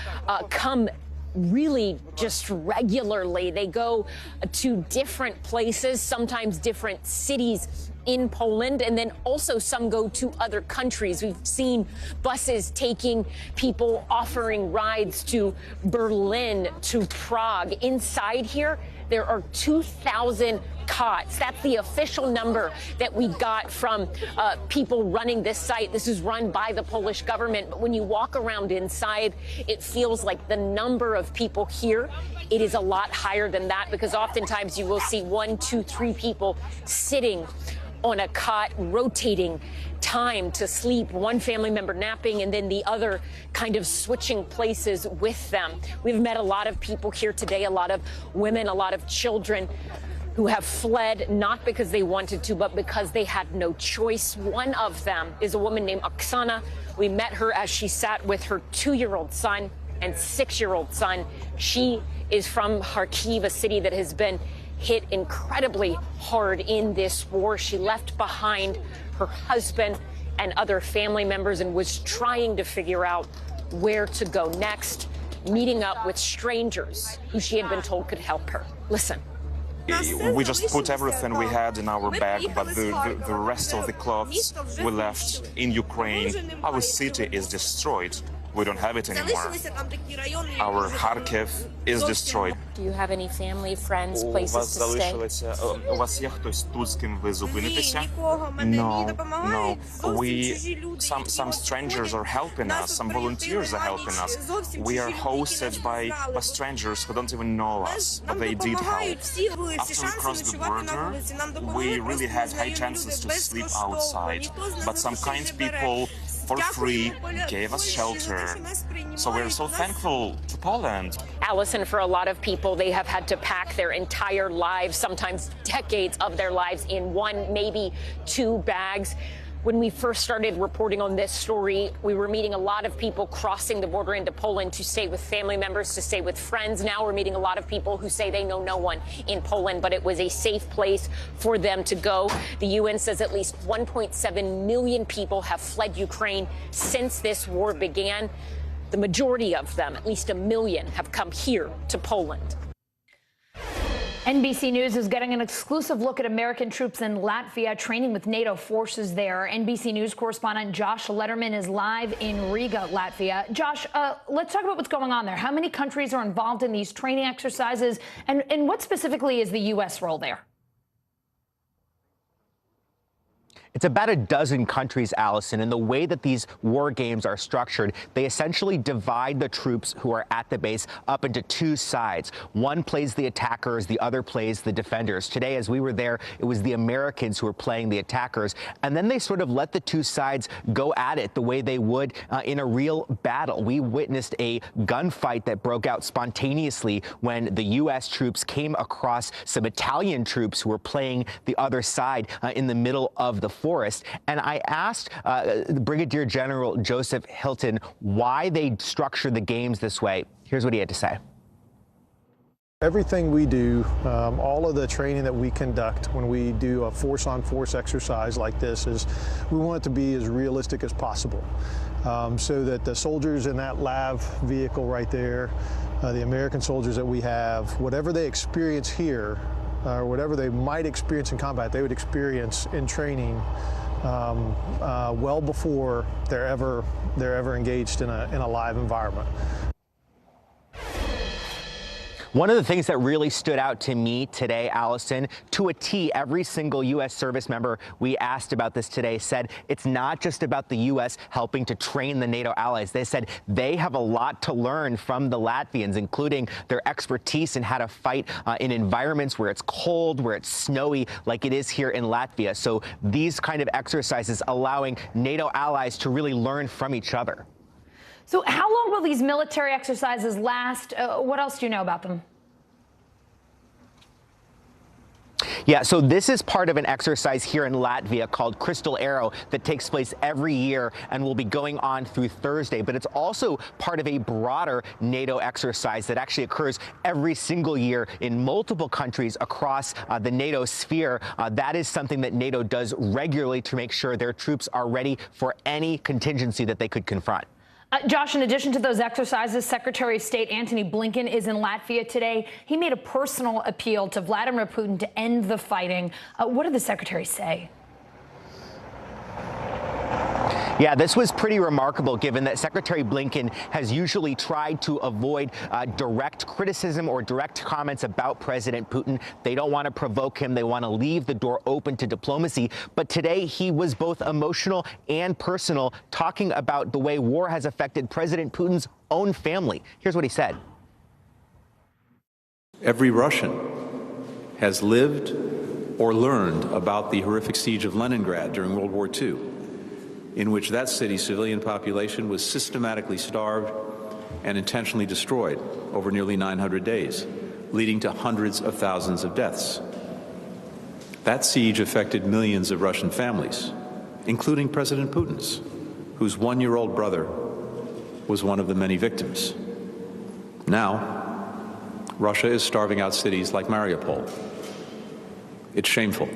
come really just regularly. They go to different places, sometimes different cities in Poland, and then also some go to other countries. We've seen buses taking people, offering rides to Berlin, to Prague. Inside here, there are 2,000 cots. That's the official number that we got from people running this site. This is run by the Polish government. But when you walk around inside, it feels like the number of people here, it is a lot higher than that, because oftentimes you will see 1, 2, 3 people sitting on a cot, rotating time to sleep, one family member napping and then the other kind of switching places with them. We've met a lot of people here today, a lot of women, a lot of children who have fled not because they wanted to, but because they had no choice. One of them is a woman named Oksana. We met her as she sat with her 2-year-old son and 6-year-old son. She is from Kharkiv, a city that has been hit incredibly hard in this war. She left behind her husband and other family members and was trying to figure out where to go next, meeting up with strangers who she had been told could help her. Listen. We just put everything we had in our bag, but the rest of the clothes we left in Ukraine. Our city is destroyed. We don't have it anymore. Our Kharkiv is destroyed. Do you have any family, friends, places to stay? У вас є хтось тут, з ким ви зупинитеся? No. Some strangers are helping us. Some volunteers are helping us. We are hosted by strangers who don't even know us, but they did help. After we crossed the border, we really had high chances to sleep outside, but some kind people for free gave us shelter. So we're so thankful to Poland. Allison, for a lot of people, they have had to pack their entire lives, sometimes decades of their lives, in one, maybe two bags. When we first started reporting on this story, we were meeting a lot of people crossing the border into Poland to stay with family members, to stay with friends. Now we're meeting a lot of people who say they know no one in Poland, but it was a safe place for them to go. The UN says at least 1.7 million people have fled Ukraine since this war began. The majority of them, at least 1 million, have come here to Poland. NBC News is getting an exclusive look at American troops in Latvia training with NATO forces there. NBC News correspondent Josh Letterman is live in Riga, Latvia. Josh, let's talk about what's going on there. How many countries are involved in these training exercises, and what specifically is the U.S. role there? It's about a dozen countries, Allison, and the way that these war games are structured, they essentially divide the troops who are at the base up into two sides. One plays the attackers, the other plays the defenders. Today, as we were there, it was the Americans who were playing the attackers, and then they sort of let the two sides go at it the way they would in a real battle. We witnessed a gunfight that broke out spontaneously when the U.S. troops came across some Italian troops who were playing the other side in the middle of the forest. And I asked Brigadier General Joseph Hilton why they structure the games this way. Here's what he had to say. Everything we do, all of the training that we conduct when we do a force-on-force exercise like this, is we want it to be as realistic as possible, so that the soldiers in that LAV vehicle right there, the American soldiers that we have, whatever they experience here, or whatever they might experience in combat, they would experience in training well before they're ever engaged in a live environment. One of the things that really stood out to me today, Allison, to a T, every single U.S. service member we asked about this today said it's not just about the U.S. helping to train the NATO allies. They said they have a lot to learn from the Latvians, including their expertise in how to fight in environments where it's cold, where it's snowy, like it is here in Latvia. So these kind of exercises allowing NATO allies to really learn from each other. So how long will these military exercises last? What else do you know about them? Yeah, so this is part of an exercise here in Latvia called Crystal Arrow that takes place every year and will be going on through Thursday. But it's also part of a broader NATO exercise that actually occurs every single year in multiple countries across the NATO sphere. That is something that NATO does regularly to make sure their troops are ready for any contingency that they could confront. Josh, in addition to those exercises, Secretary of State Antony Blinken is in Latvia today. He made a personal appeal to Vladimir Putin to end the fighting. What did the secretary say? Yeah, this was pretty remarkable, given that Secretary Blinken has usually tried to avoid direct criticism or direct comments about President Putin. They don't want to provoke him. They want to leave the door open to diplomacy. But today he was both emotional and personal, talking about the way war has affected President Putin's own family. Here's what he said. Every Russian has lived or learned about the horrific siege of Leningrad during World War II, in which that city's civilian population was systematically starved and intentionally destroyed over nearly 900 days, leading to hundreds of thousands of deaths. That siege affected millions of Russian families, including President Putin's, whose one-year-old brother was one of the many victims. Now, Russia is starving out cities like Mariupol. It's shameful.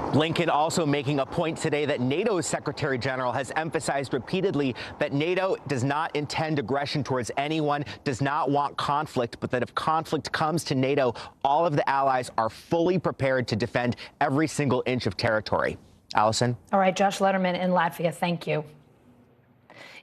Blinken also making a point today that NATO's Secretary General has emphasized repeatedly that NATO does not intend aggression towards anyone, does not want conflict, but that if conflict comes to NATO, all of the allies are fully prepared to defend every single inch of territory. Allison? All right, Josh Letterman in Latvia, thank you.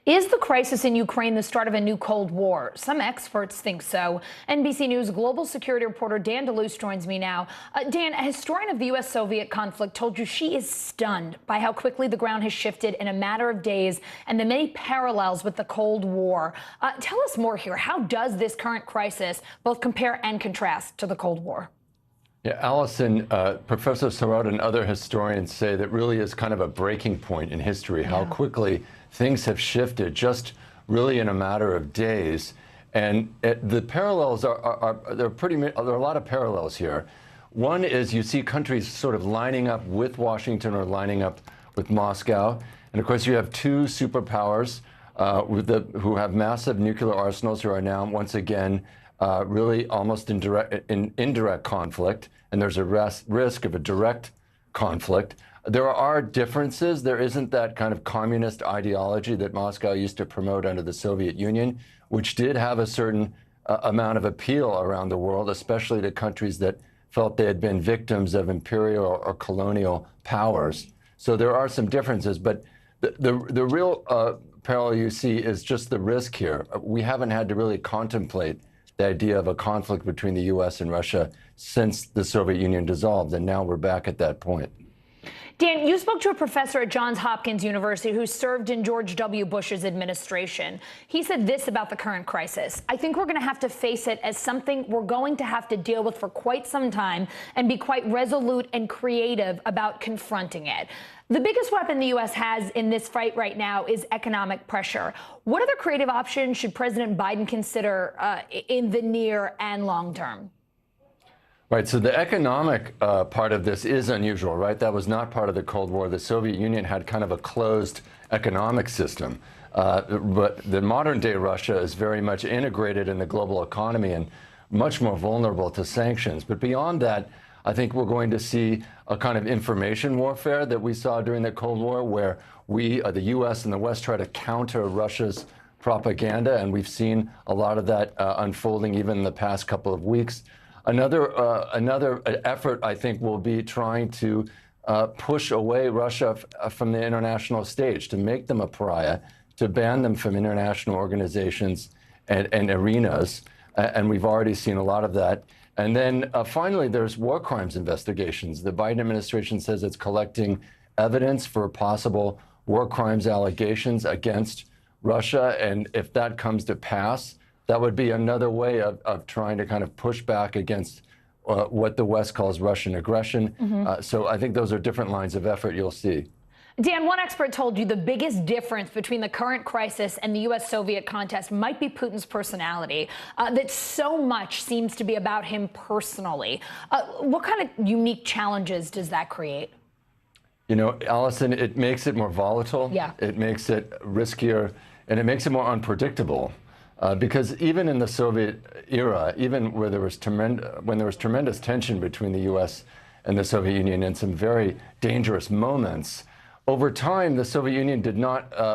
Is the crisis in Ukraine the start of a new Cold War? Some experts think so. NBC News global security reporter Dan DeLuce joins me now. Dan, a historian of the U.S.-Soviet conflict told you she is stunned by how quickly the ground has shifted in a matter of days and the many parallels with the Cold War. Tell us more here. How does this current crisis both compare and contrast to the Cold War? Yeah, Allison, Professor Sarot and other historians say that really is kind of a breaking point in history, how quickly things have shifted just really in a matter of days. And the parallels there are a lot of parallels here. One is you see countries sort of lining up with Washington or lining up with Moscow. And of course, you have two superpowers who have massive nuclear arsenals who are now once again really almost in indirect conflict. And there's a risk of a direct conflict. There are differences. There isn't that kind of communist ideology that Moscow used to promote under the Soviet Union, which did have a certain amount of appeal around the world, especially to countries that felt they had been victims of imperial or colonial powers. So there are some differences, but the real parallel you see is just the risk here. We haven't had to really contemplate the idea of a conflict between the U.S. and Russia since the Soviet Union dissolved, and now we're back at that point. Dan, you spoke to a professor at Johns Hopkins University who served in George W. Bush's administration. He said this about the current crisis: I think we're going to have to face it as something we're going to have to deal with for quite some time and be quite resolute and creative about confronting it. The biggest weapon the U.S. has in this fight right now is economic pressure. What other creative options should President Biden consider in the near and long term? Right, so the economic part of this is unusual, right? That was not part of the Cold War. The Soviet Union had kind of a closed economic system. But the modern day Russia is very much integrated in the global economy and much more vulnerable to sanctions. But beyond that, I think we're going to see a kind of information warfare that we saw during the Cold War, where we, the U.S. and the West, try to counter Russia's propaganda. And we've seen a lot of that unfolding even in the past couple of weeks. Another effort, I think, will be trying to push away Russia from the international stage, to make them a pariah, to ban them from international organizations and arenas. And we've already seen a lot of that. And then finally, there's war crimes investigations. The Biden administration says it's collecting evidence for possible war crimes allegations against Russia. And if that comes to pass, that would be another way of trying to kind of push back against what the West calls Russian aggression. So I think those are different lines of effort you'll see. Dan, one expert told you the biggest difference between the current crisis and the U.S.-Soviet contest might be Putin's personality, that so much seems to be about him personally. What kind of unique challenges does that create? You know, Allison, it makes it more volatile. Yeah. It makes it riskier, and it makes it more unpredictable. Because even in the Soviet era, even where there was tremendous tension between the U.S. and the Soviet Union in some very dangerous moments, over time the Soviet Union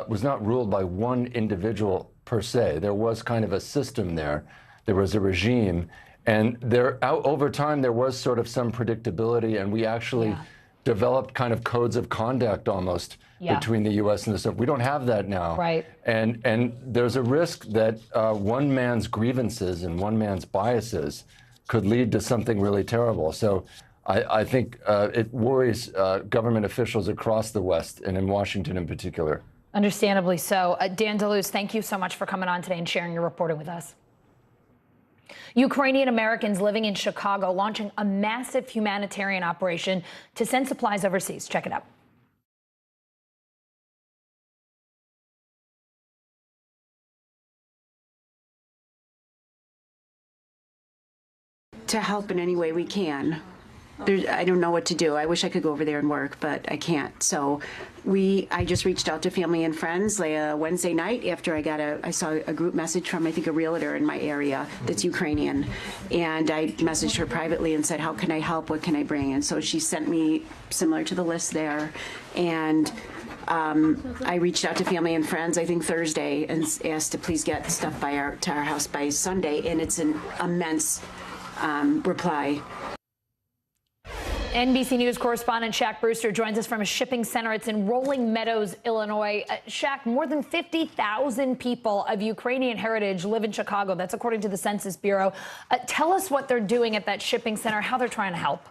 was not ruled by one individual per se. There was kind of a system there. There was a regime, and over time there was sort of some predictability, and we actually developed kind of codes of conduct almost between the U.S. and the Soviet. We don't have that now. Right. And there's a risk that one man's grievances and one man's biases could lead to something really terrible. So I think it worries government officials across the West and in Washington in particular. Understandably so. Dan DeLuce, thank you so much for coming on today and sharing your reporting with us. Ukrainian Americans living in Chicago launching a massive humanitarian operation to send supplies overseas. Check it out. To help in any way we can. I don't know what to do. I wish I could go over there and work, but I can't. So I just reached out to family and friends Wednesday night after I saw a group message from, I think, a realtor in my area that's Ukrainian. And I messaged her privately and said, how can I help? What can I bring? And so she sent me similar to the list there. And I reached out to family and friends, I think Thursday, and asked to please get stuff to our house by Sunday. And it's an immense reply. NBC News correspondent Shaq Brewster joins us from a shipping center. It's in Rolling Meadows, Illinois. Shaq, more than 50,000 people of Ukrainian heritage live in Chicago. That's according to the Census Bureau. Tell us what they're doing at that shipping center, how they're trying to help.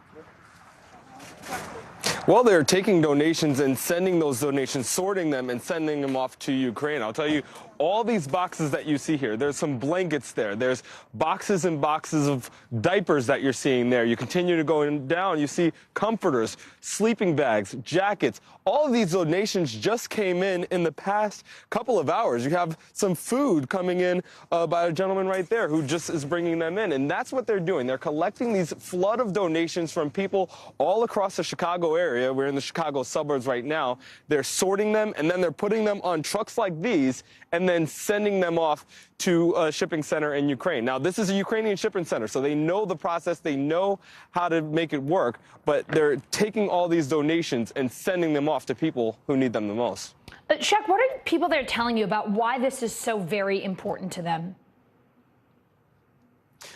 Well, they're taking donations and sending those donations, sorting them and sending them off to Ukraine. I'll tell you, all these boxes that you see here, there's some blankets there. There's boxes and boxes of diapers that you're seeing there. You continue to go down, you see comforters, sleeping bags, jackets. All of these donations just came in the past couple of hours. You have some food coming in by a gentleman right there who just is bringing them in. And that's what they're doing. They're collecting these flood of donations from people all across the Chicago area. We're in the Chicago suburbs right now. They're sorting them, and then they're putting them on trucks like these, and then sending them off to a shipping center in Ukraine. Now, this is a Ukrainian shipping center, so they know the process, they know how to make it work, but they're taking all these donations and sending them off to people who need them the most. Shaq, what are people there telling you about why this is so very important to them?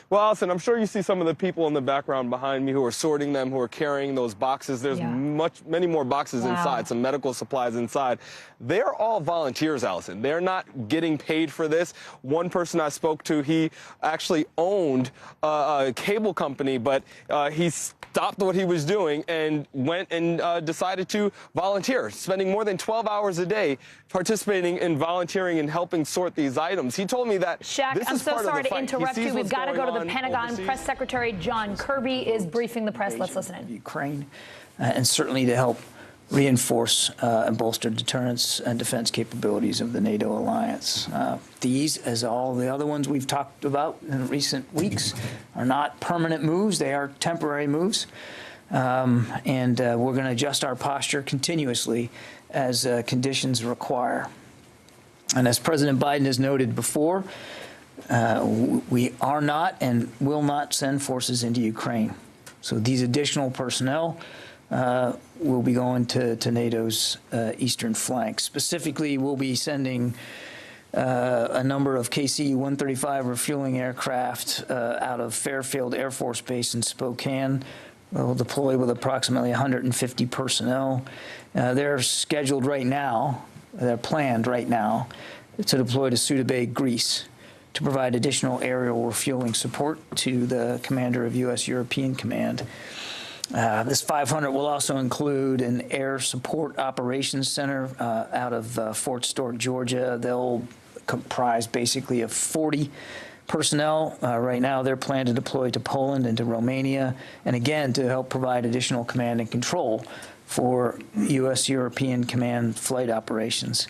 Well, Allison, I'm sure you see some of the people in the background behind me who are sorting them, who are carrying those boxes. There's many more boxes inside, some medical supplies inside. They're all volunteers, Allison. They're not getting paid for this. One person I spoke to, he actually owned a cable company, but he stopped what he was doing and went and decided to volunteer, spending more than 12 hours a day participating in volunteering and helping sort these items. He told me that Shaq, I'm so sorry to interrupt you. We've got to go to the Pentagon. Overseas. Press Secretary John Kirby is briefing the press. Let's listen in. Ukraine, and certainly to help reinforce and bolster deterrence and defense capabilities of the NATO alliance. These, as all the other ones we've talked about in recent weeks, are not permanent moves. They are temporary moves. And we're going to adjust our posture continuously as conditions require. And as President Biden has noted before, we are not and will not send forces into Ukraine. So these additional personnel will be going to NATO's eastern flank. Specifically, we'll be sending a number of KC-135 refueling aircraft out of Fairfield Air Force Base in Spokane. We'll deploy with approximately 150 personnel. They're scheduled right now, they're planned right now, to deploy to Suda Bay, Greece, to provide additional aerial refueling support to the commander of U.S. European Command. This 500 will also include an air support operations center out of Fort Stewart, Georgia. They'll comprise basically of 40 personnel. Right now, they're planned to deploy to Poland and to Romania, and again, to help provide additional command and control for U.S. European Command flight operations.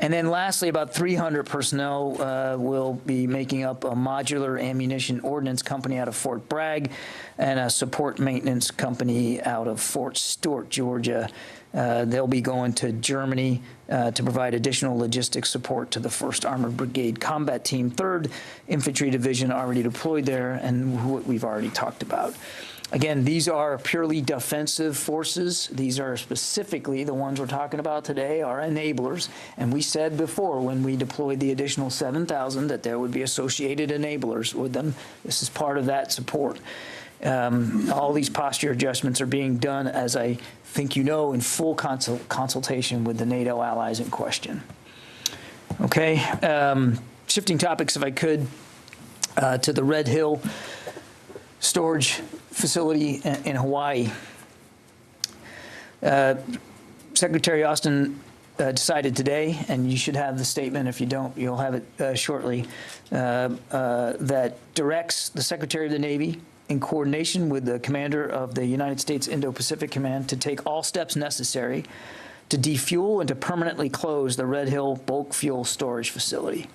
And then lastly, about 300 personnel will be making up a modular ammunition ordnance company out of Fort Bragg and a support maintenance company out of Fort Stewart, Georgia. They'll be going to Germany to provide additional logistics support to the 1st Armored Brigade Combat Team, 3rd Infantry Division already deployed there, and what we've already talked about. Again, these are purely defensive forces. These are specifically, the ones we're talking about today, are enablers. And we said before, when we deployed the additional 7,000, that there would be associated enablers with them. This is part of that support. All these posture adjustments are being done, as I think you know, in full consultation with the NATO allies in question. Okay, shifting topics, if I could, to the Red Hill storage facility in Hawaii. Secretary Austin decided today, and you should have the statement. If you don't, you'll have it shortly, that directs the Secretary of the Navy, in coordination with the commander of the United States Indo-Pacific Command, to take all steps necessary to defuel and to permanently close the Red Hill bulk fuel storage facility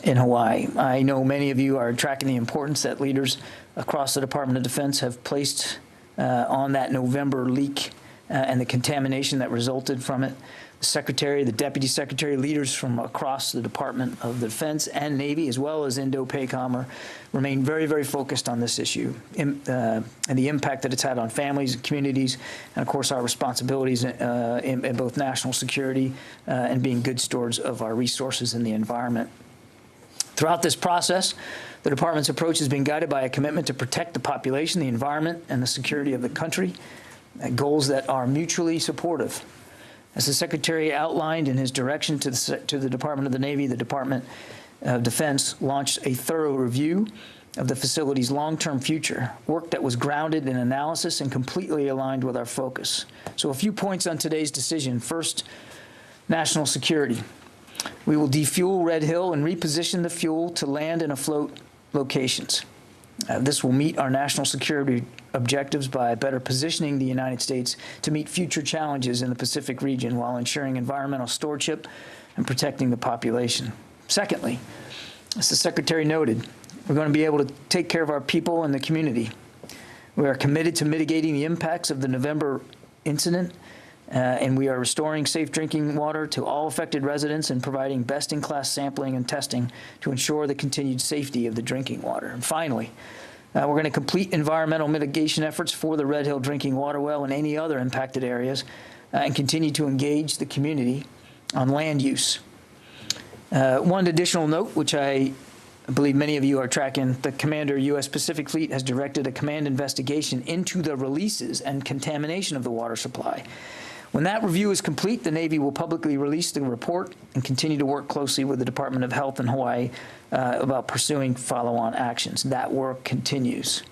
in Hawaii. I know many of you are tracking the importance that leaders across the Department of Defense have placed on that November leak and the contamination that resulted from it. The Secretary, the Deputy Secretary, leaders from across the Department of Defense and Navy, as well as Indo-PACOM, remain very, very focused on this issue and the impact that it's had on families and communities, and of course our responsibilities in both national security and being good stewards of our resources and the environment. Throughout this process, the department's approach has been guided by a commitment to protect the population, the environment, and the security of the country, goals that are mutually supportive. As the Secretary outlined in his direction to the Department of the Navy, the Department of Defense launched a thorough review of the facility's long-term future, work that was grounded in analysis and completely aligned with our focus. So a few points on today's decision. First, national security. We will defuel Red Hill and reposition the fuel to land and afloat locations. This will meet our national security objectives by better positioning the United States to meet future challenges in the Pacific region while ensuring environmental stewardship and protecting the population. Secondly, as the Secretary noted, we're going to be able to take care of our people and the community. We are committed to mitigating the impacts of the November incident, and we are restoring safe drinking water to all affected residents and providing best-in-class sampling and testing to ensure the continued safety of the drinking water. And finally, we're going to complete environmental mitigation efforts for the Red Hill drinking water well and any other impacted areas, and continue to engage the community on land use. One additional note, which I believe many of you are tracking, the Commander U.S. Pacific Fleet has directed a command investigation into the releases and contamination of the water supply. When that review is complete, the Navy will publicly release the report and continue to work closely with the Department of Health in Hawaii about pursuing follow-on actions. That work continues.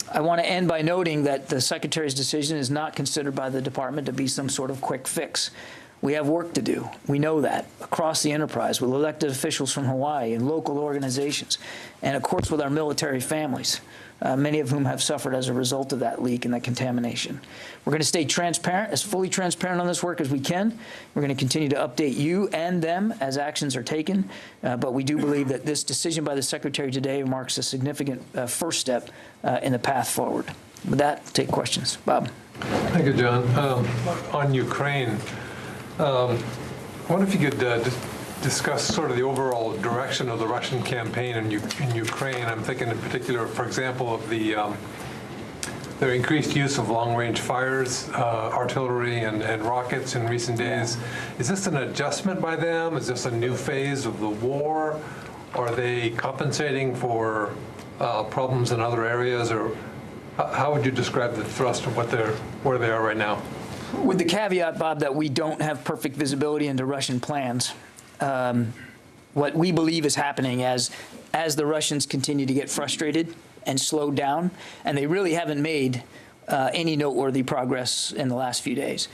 I want to end by noting that the Secretary's decision is not considered by the Department to be some sort of quick fix. We have work to do. We know that across the enterprise with elected officials from Hawaii and local organizations, and of course with our military families, many of whom have suffered as a result of that leak and that contamination. We're going to stay transparent, as fully transparent on this work as we can. We're going to continue to update you and them as actions are taken, but we do believe that this decision by the Secretary today marks a significant first step in the path forward. With that, take questions. Bob. Thank you, John. On Ukraine, I wonder if you could discuss sort of the overall direction of the Russian campaign in Ukraine. I'm thinking in particular, for example, of their increased use of long-range fires, artillery, and rockets in recent days. Is this an adjustment by them? Is this a new phase of the war? Are they compensating for problems in other areas? Or how would you describe the thrust of where they are right now? With the caveat, Bob, that we don't have perfect visibility into Russian plans. What we believe is happening as the Russians continue to get frustrated and slowed down, and they really haven't made any noteworthy progress in the last few days,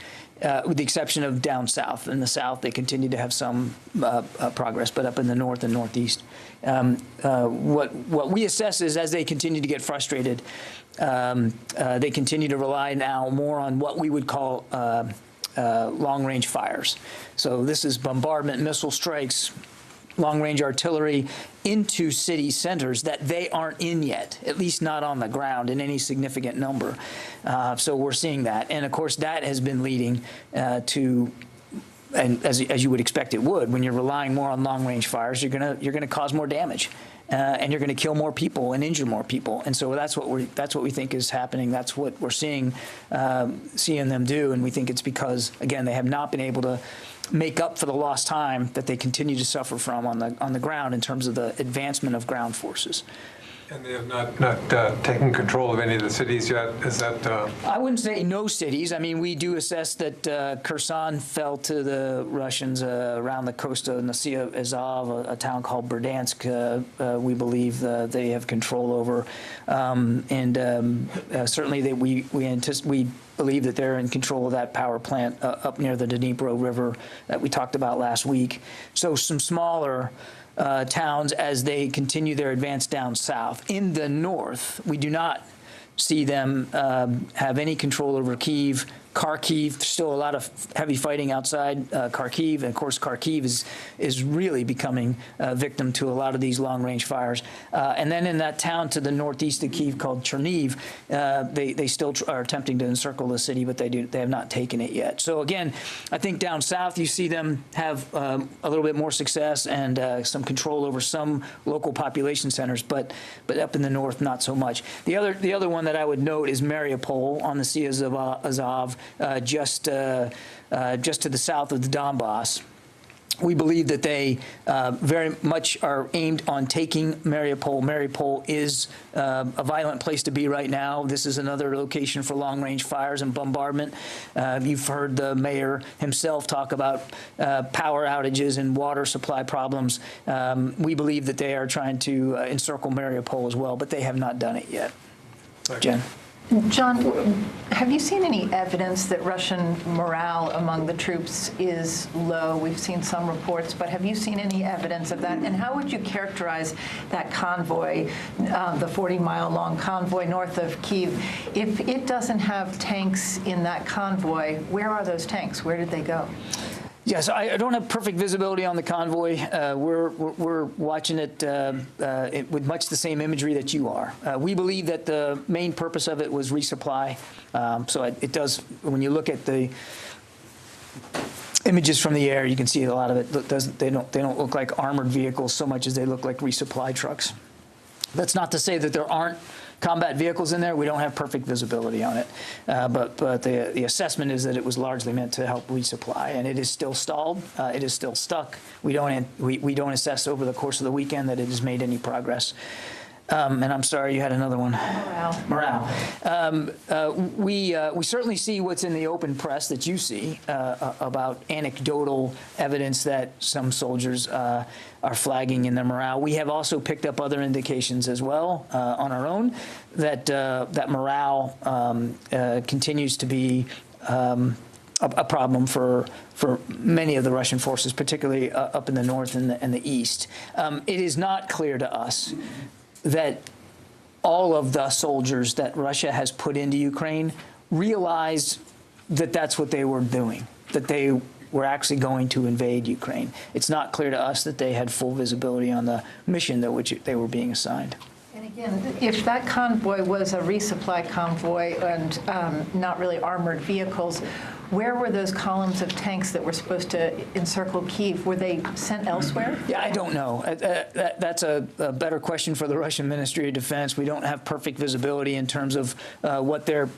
with the exception of down south. In the south, they continue to have some progress, but up in the north and northeast. What we assess is as they continue to get frustrated, they continue to rely now more on what we would call long-range fires. So this is bombardment, missile strikes, long-range artillery into city centers that they aren't in yet, at least not on the ground in any significant number. So we're seeing that. And, of course, that has been leading to, and as you would expect it would, when you're relying more on long-range fires, you're gonna cause more damage. And you're going to kill more people and injure more people, and so that's what we think is happening. That's what we're seeing them do, and we think it's because again they have not been able to make up for the lost time that they continue to suffer from on the ground in terms of the advancement of ground forces. And they have not taken control of any of the cities yet? Is that? I wouldn't say no cities. I mean, we do assess that Kherson fell to the Russians around the coast of Nasia Azov, a town called Berdansk. We believe they have control over, certainly we believe that they're in control of that power plant up near the Dnipro River that we talked about last week. So some smaller towns as they continue their advance down south. In the north, we do not see them have any control over Kyiv. Kharkiv, still a lot of heavy fighting outside Kharkiv, and of course Kharkiv is really becoming a victim to a lot of these long-range fires. And then in that town to the northeast of Kyiv called Cherniv, they still are attempting to encircle the city, but they have not taken it yet. So again, I think down south you see them have a little bit more success and some control over some local population centers, but up in the north not so much. The other one that I would note is Mariupol on the Sea of Azov. Just to the south of the Donbass. We believe that they very much are aimed on taking Mariupol. Mariupol is a violent place to be right now. This is another location for long-range fires and bombardment. You've heard the mayor himself talk about power outages and water supply problems. We believe that they are trying to encircle Mariupol as well, but they have not done it yet. Jen. John, have you seen any evidence that Russian morale among the troops is low? We've seen some reports, but have you seen any evidence of that? And how would you characterize that convoy, the 40-mile-long convoy north of Kyiv? If it doesn't have tanks in that convoy, where are those tanks? Where did they go? Yes, I don't have perfect visibility on the convoy. We're watching it with much the same imagery that you are. We believe that the main purpose of it was resupply. So it does, when you look at the images from the air, you can see a lot of it they don't look like armored vehicles so much as they look like resupply trucks. That's not to say that there aren't combat vehicles in there. We don't have perfect visibility on it, but the assessment is that it was largely meant to help resupply, and it is still stalled. It is still stuck. We don't assess over the course of the weekend that it has made any progress. And I'm sorry, you had another one. Morale. We certainly see what's in the open press that you see about anecdotal evidence that some soldiers are flagging in their morale. We have also picked up other indications as well on our own that that morale continues to be a problem for many of the Russian forces, particularly up in the north and the east. It is not clear to us that all of the soldiers that Russia has put into Ukraine realized that that's what they were doing, that they were actually going to invade Ukraine. It's not clear to us that they had full visibility on the mission that which they were being assigned. And again, if that convoy was a resupply convoy and not really armored vehicles, where were those columns of tanks that were supposed to encircle Kyiv? Were they sent elsewhere? Yeah, I don't know. That's a better question for the Russian Ministry of Defense. We don't have perfect visibility in terms of what they're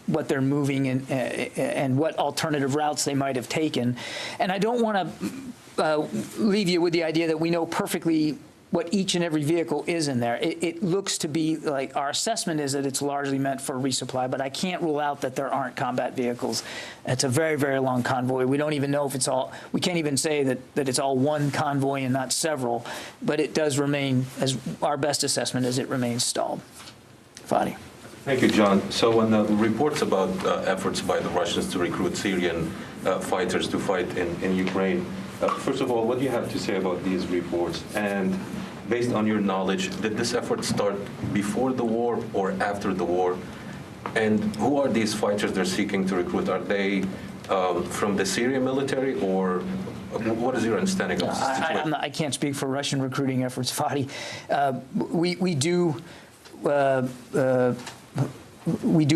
moving and what alternative routes they might have taken. And I don't want to leave you with the idea that we know perfectly what each and every vehicle is in there. It looks to be like our assessment is that it's largely meant for resupply, but I can't rule out that there aren't combat vehicles. It's a very, very long convoy. We don't even know if it's all, we can't even say that it's all one convoy and not several, but it does remain, as our best assessment is, it remains stalled. Fadi. Thank you, John. So when the reports about efforts by the Russians to recruit Syrian fighters to fight in Ukraine, first of all, what do you have to say about these reports? And based on your knowledge, did this effort start before the war or after the war? And who are these fighters they're seeking to recruit? Are they from the Syrian military, or what is your understanding of the situation? I can't speak for Russian recruiting efforts, Fadi. We do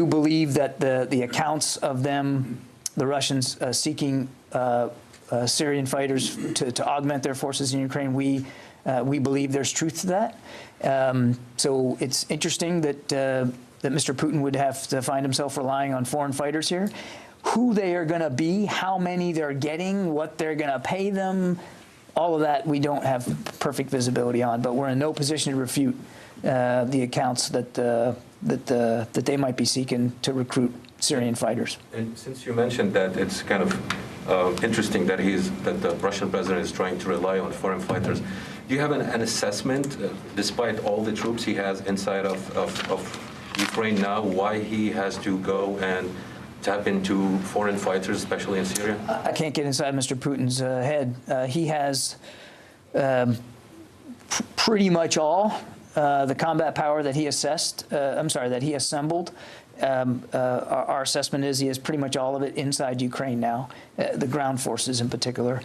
believe that the accounts of them, the Russians seeking Syrian fighters to augment their forces in Ukraine, we believe there's truth to that. So it's interesting that Mr. Putin would have to find himself relying on foreign fighters here. Who they are going to be, how many they're getting, what they're going to pay them, all of that we don't have perfect visibility on. But we're in no position to refute the accounts that they might be seeking to recruit Syrian fighters. And since you mentioned that, it's kind of interesting that the Russian president is trying to rely on foreign fighters. Do you have an assessment, despite all the troops he has inside of Ukraine now, why he has to go and tap into foreign fighters, especially in Syria? I can't get inside Mr. Putin's head. He has pretty much all the combat power that he that he assembled. Our assessment is he has pretty much all of it inside Ukraine now, the ground forces in particular.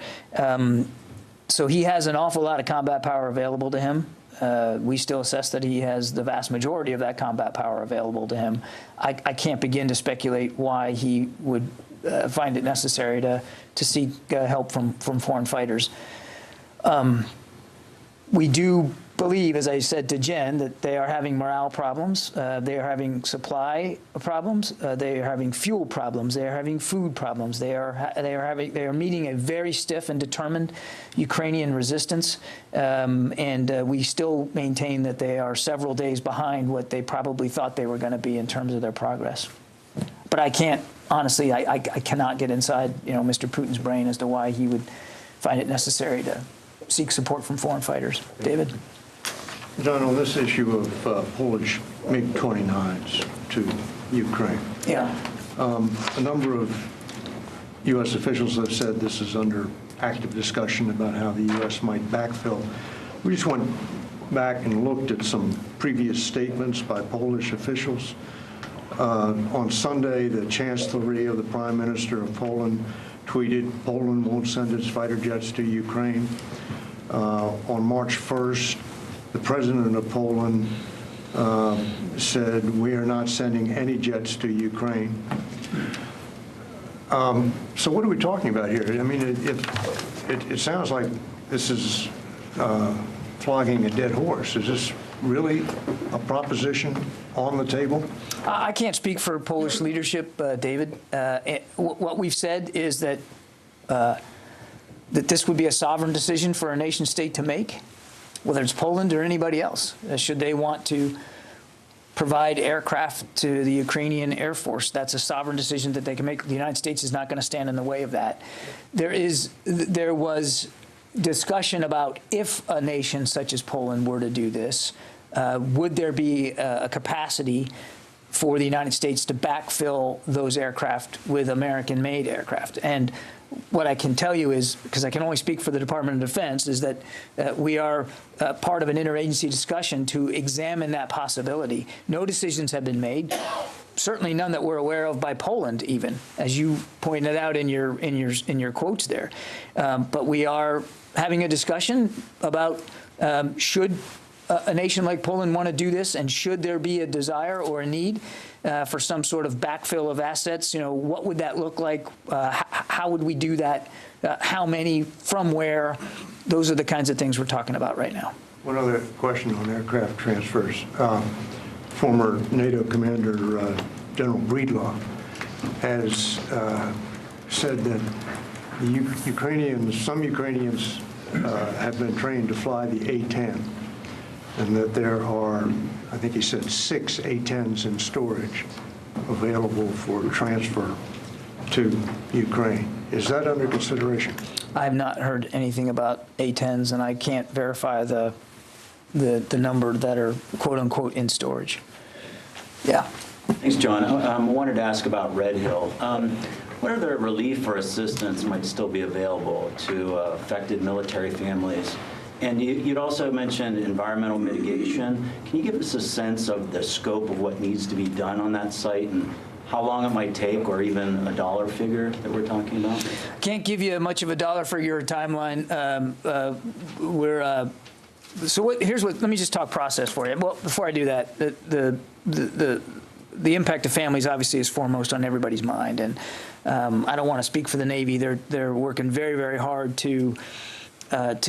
So he has an awful lot of combat power available to him. We still assess that he has the vast majority of that combat power available to him. I can't begin to speculate why he would find it necessary to seek help from foreign fighters. We do believe, as I said to Jen, that they are having morale problems, they are having supply problems, they are having fuel problems, they are having food problems, they are meeting a very stiff and determined Ukrainian resistance, and we still maintain that they are several days behind what they probably thought they were going to be in terms of their progress. But I can't, honestly, I cannot get inside, Mr. Putin's brain as to why he would find it necessary to seek support from foreign fighters. David? John, on this issue of Polish MiG-29s to Ukraine, a number of U.S. officials have said this is under active discussion about how the U.S. might backfill. We just went back and looked at some previous statements by Polish officials. On Sunday, the Chancellery, the Prime Minister of Poland, tweeted, Poland won't send its fighter jets to Ukraine. On March 1st, the President of Poland said, we are not sending any jets to Ukraine. So what are we talking about here? I mean, it sounds like this is flogging a dead horse. Is this really a proposition on the table? I can't speak for Polish leadership, David. What we've said is that this would be a sovereign decision for a nation state to make, whether it's Poland or anybody else. Should they want to provide aircraft to the Ukrainian Air Force, that's a sovereign decision that they can make. The United States is not going to stand in the way of that. There was discussion about if a nation such as Poland were to do this, would there be a capacity for the United States to backfill those aircraft with American-made aircraft? And what I can tell you is, because I can only speak for the Department of Defense, is that we are part of an interagency discussion to examine that possibility. No decisions have been made, certainly none that we're aware of by Poland, even, as you pointed out in your quotes there. But we are having a discussion about should a nation like Poland want to do this, and should there be a desire or a need for some sort of backfill of assets? What would that look like? How would we do that? How many? From where? Those are the kinds of things we're talking about right now. One other question on aircraft transfers. Former NATO commander General Breedlove has said that some Ukrainians have been trained to fly the A-10, and that there are, I think he said, 6 A-10s in storage available for transfer to Ukraine. Is that under consideration? I have not heard anything about A-10s, and I can't verify the number that are quote-unquote in storage. Yeah. Thanks, John. I wanted to ask about Red Hill. What other relief or assistance might still be available to affected military families? And you'd also mentioned environmental mitigation. Can you give us a sense of the scope of what needs to be done on that site and how long it might take, or even a dollar figure that we're talking about? Can't give you much of a dollar figure or timeline. Let me just talk process for you. Well, before I do that, the impact of families obviously is foremost on everybody's mind, and I don't want to speak for the Navy. They're working very, very hard to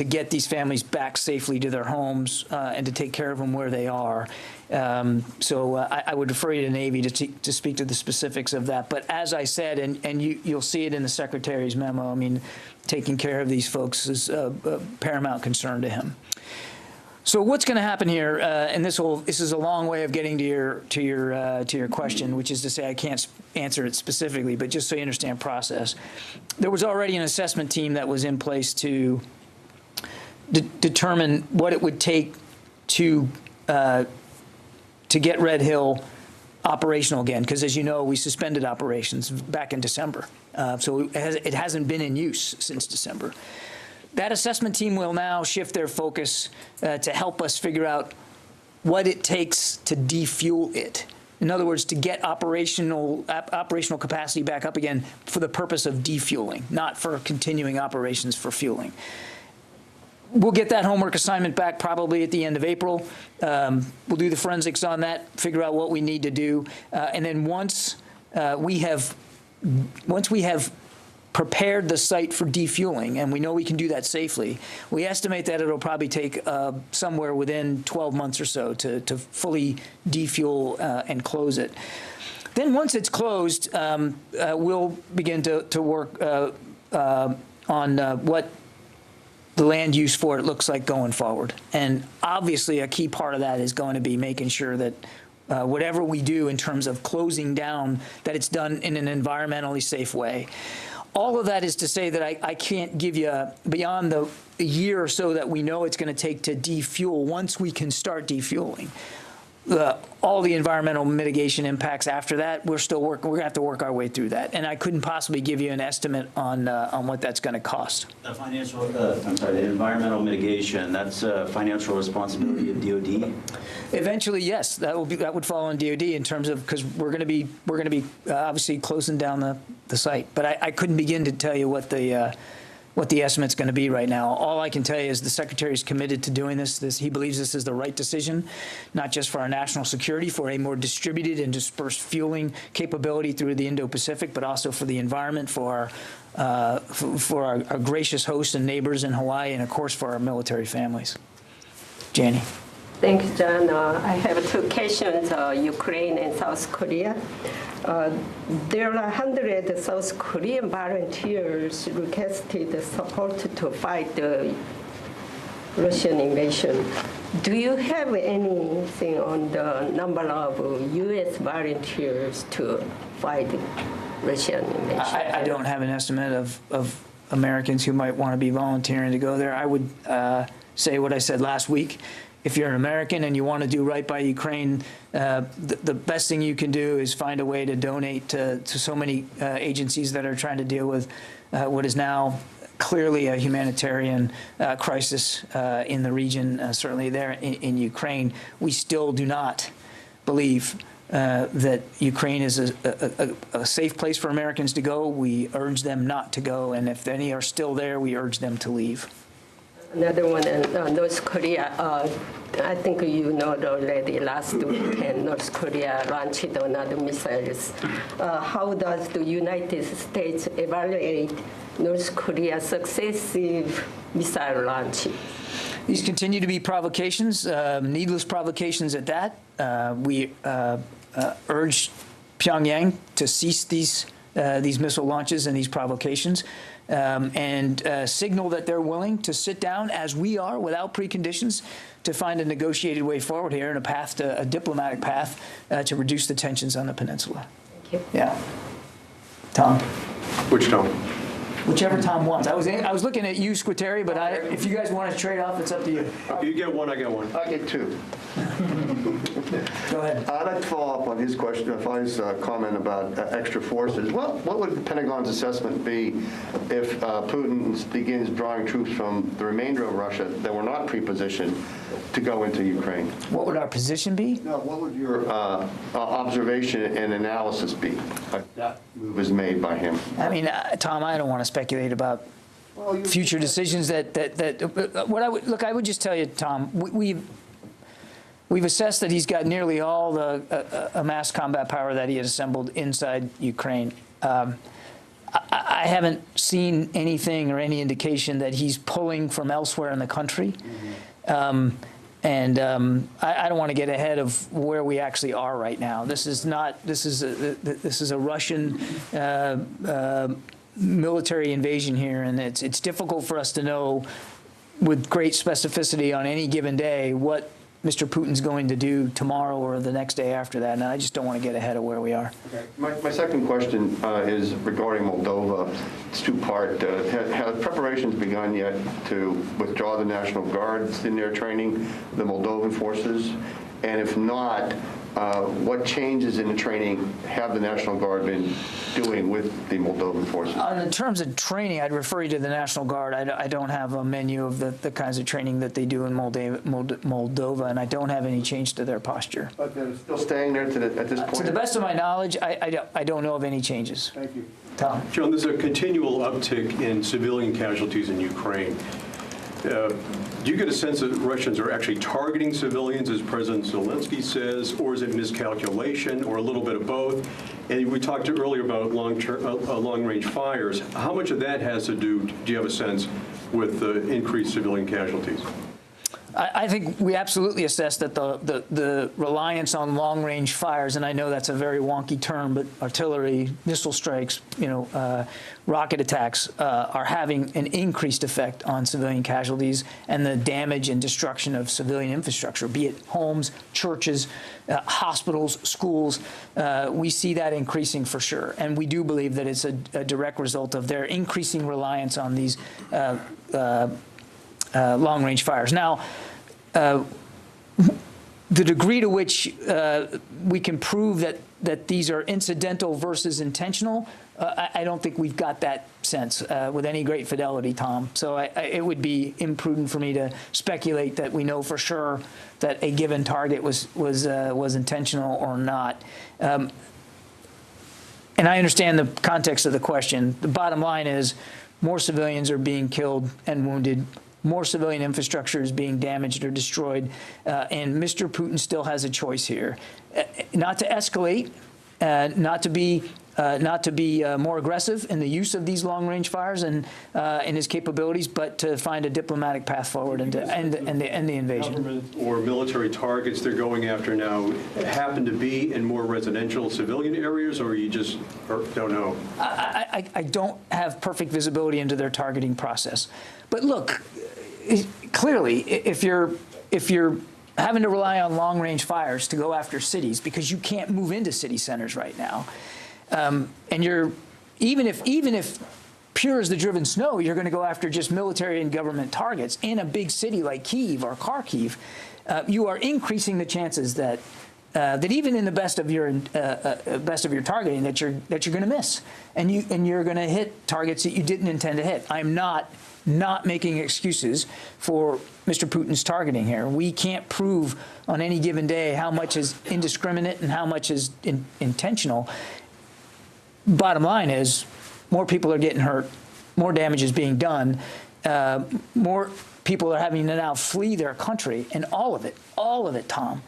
get these families back safely to their homes and to take care of them where they are. So I would refer you to Navy to speak to the specifics of that. But as I said, and you'll see it in the Secretary's memo, I mean, taking care of these folks is a paramount concern to him. So what's going to happen here, and this is a long way of getting to your question, which is to say I can't answer it specifically, but just so you understand process. There was already an assessment team that was in place to determine what it would take to get Red Hill operational again, because as you know, we suspended operations back in December, so it hasn't been in use since December. That assessment team will now shift their focus to help us figure out what it takes to defuel it. In other words, to get operational capacity back up again for the purpose of defueling, not for continuing operations for fueling. We'll get that homework assignment back probably at the end of April. We'll do the forensics on that, figure out what we need to do, and then once we have prepared the site for defueling, and we know we can do that safely. We estimate that it'll probably take somewhere within 12 months or so to fully defuel and close it. Then once it's closed, we'll begin to work on what the land use for it looks like going forward. And obviously a key part of that is going to be making sure that whatever we do in terms of closing down, that it's done in an environmentally safe way. All of that is to say that I can't give you, beyond the year or so that we know it's going to take to defuel, once we can start defueling, all the environmental mitigation impacts after that, we're going to have to work our way through that. And I couldn't possibly give you an estimate on what that's going to cost. The the environmental mitigation, that's a financial responsibility of DOD? Eventually, yes, that would fall on DOD in terms of, because we're going to be obviously closing down the site. But I couldn't begin to tell you what the estimate's going to be right now. All I can tell you is the Secretary is committed to doing this. He believes this is the right decision, not just for our national security, for a more distributed and dispersed fueling capability through the Indo-Pacific, but also for the environment, for our gracious hosts and neighbors in Hawaii, and of course for our military families. Janie. Thank you, John. I have two questions, Ukraine and South Korea. There are 100 South Korean volunteers requested support to fight the Russian invasion. Do you have anything on the number of U.S. volunteers to fight Russian invasion? I don't have an estimate of Americans who might want to be volunteering to go there. I would say what I said last week. If you're an American and you want to do right by Ukraine, the best thing you can do is find a way to donate to so many agencies that are trying to deal with what is now clearly a humanitarian crisis in the region, certainly there in Ukraine. We still do not believe that Ukraine is a safe place for Americans to go. We urge them not to go, and if any are still there, we urge them to leave. Another one in North Korea. I think you know already last weekend North Korea launched another missiles. How does the United States evaluate North Korea's successive missile launch? These continue to be provocations, needless provocations at that. We urge Pyongyang to cease these missile launches and these provocations, and signal that they're willing to sit down, as we are, without preconditions, to find a negotiated way forward here and a diplomatic path to reduce the tensions on the peninsula. Thank you. Yeah. Tom? Which Tom? Whichever Tom wants. I was looking at you, Squitieri, but if you guys want to trade off, it's up to you. You get one, I get one. I get two. Go ahead. I'd like to follow up on his question, his comment about extra forces. What would the Pentagon's assessment be if Putin begins drawing troops from the remainder of Russia that were not pre-positioned to go into Ukraine? What would our position be? No, what would your observation and analysis be if that move is made by him? I mean, Tom, I don't want to speculate about future decisions I would just tell you, Tom, we've assessed that he's got nearly all the amassed combat power that he has assembled inside Ukraine. I haven't seen anything or any indication that he's pulling from elsewhere in the country. I don't want to get ahead of where we actually are right now. This is a Russian military invasion here, and it's difficult for us to know with great specificity on any given day what Mr. Putin's going to do tomorrow or the next day after that, and I just don't want to get ahead of where we are. Okay. My second question is regarding Moldova. It's two-part. Have preparations begun yet to withdraw the National Guards in their training, the Moldovan forces? And if not, what changes in the training have the National Guard been doing with the Moldovan forces? In terms of training, I'd refer you to the National Guard. I don't have a menu of the kinds of training that they do in Moldova, and I don't have any change to their posture. But they're still staying there at this point? To the best of my knowledge, I don't know of any changes. Thank you. Tom? John, there's a continual uptick in civilian casualties in Ukraine. Do you get a sense that Russians are actually targeting civilians, as President Zelensky says, or is it miscalculation, or a little bit of both? And we talked earlier about long-range fires. How much of that has to do you have a sense, with increased civilian casualties? I think we absolutely assess that the reliance on long-range fires, and I know that's a very wonky term, but artillery, missile strikes, rocket attacks are having an increased effect on civilian casualties and the damage and destruction of civilian infrastructure, be it homes, churches, hospitals, schools. We see that increasing for sure, and we do believe that it's a direct result of their increasing reliance on these long-range fires. Now, the degree to which we can prove that these are incidental versus intentional, I don't think we've got that sense with any great fidelity, Tom. So it would be imprudent for me to speculate that we know for sure that a given target was intentional or not. And I understand the context of the question. The bottom line is more civilians are being killed and wounded. More civilian infrastructure is being damaged or destroyed, and Mr. Putin still has a choice here, not to escalate, not to be more aggressive in the use of these long-range fires and in his capabilities, but to find a diplomatic path forward and to end the invasion. Government or military targets they're going after now happen to be in more residential civilian areas, or you just don't know? I don't have perfect visibility into their targeting process, but look. Clearly, if you're having to rely on long-range fires to go after cities because you can't move into city centers right now, and you're even if pure as the driven snow, you're going to go after just military and government targets in a big city like Kyiv or Kharkiv, you are increasing the chances that even in the best of your targeting that you're going to miss, and you're going to hit targets that you didn't intend to hit. I'm not making excuses for Mr. Putin's targeting here. We can't prove on any given day how much is indiscriminate and how much is intentional. Bottom line is more people are getting hurt, more damage is being done, more people are having to now flee their country, and all of it, Tom,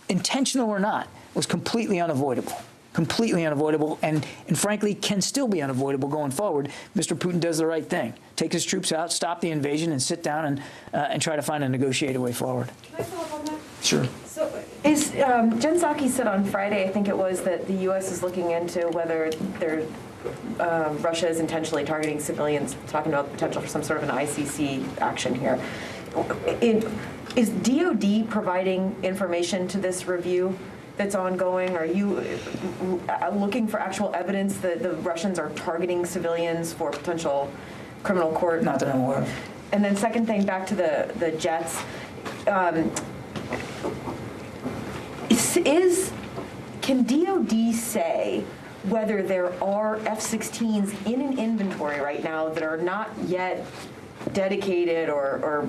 intentional or not, was completely unavoidable. Completely unavoidable, and frankly can still be unavoidable going forward. Mr. Putin does the right thing. Take his troops out, stop the invasion, and sit down and try to find a negotiated way forward. Can I follow up on that? Sure. So Jen Psaki said on Friday, I think it was, that the U.S. is looking into whether Russia is intentionally targeting civilians, talking about the potential for some sort of an ICC action here. Is DOD providing information to this review that's ongoing? Are you looking for actual evidence that the Russians are targeting civilians for potential criminal court? Not that I'm aware of. And then second thing, back to the jets. Can DOD say whether there are F-16s in an inventory right now that are not yet dedicated or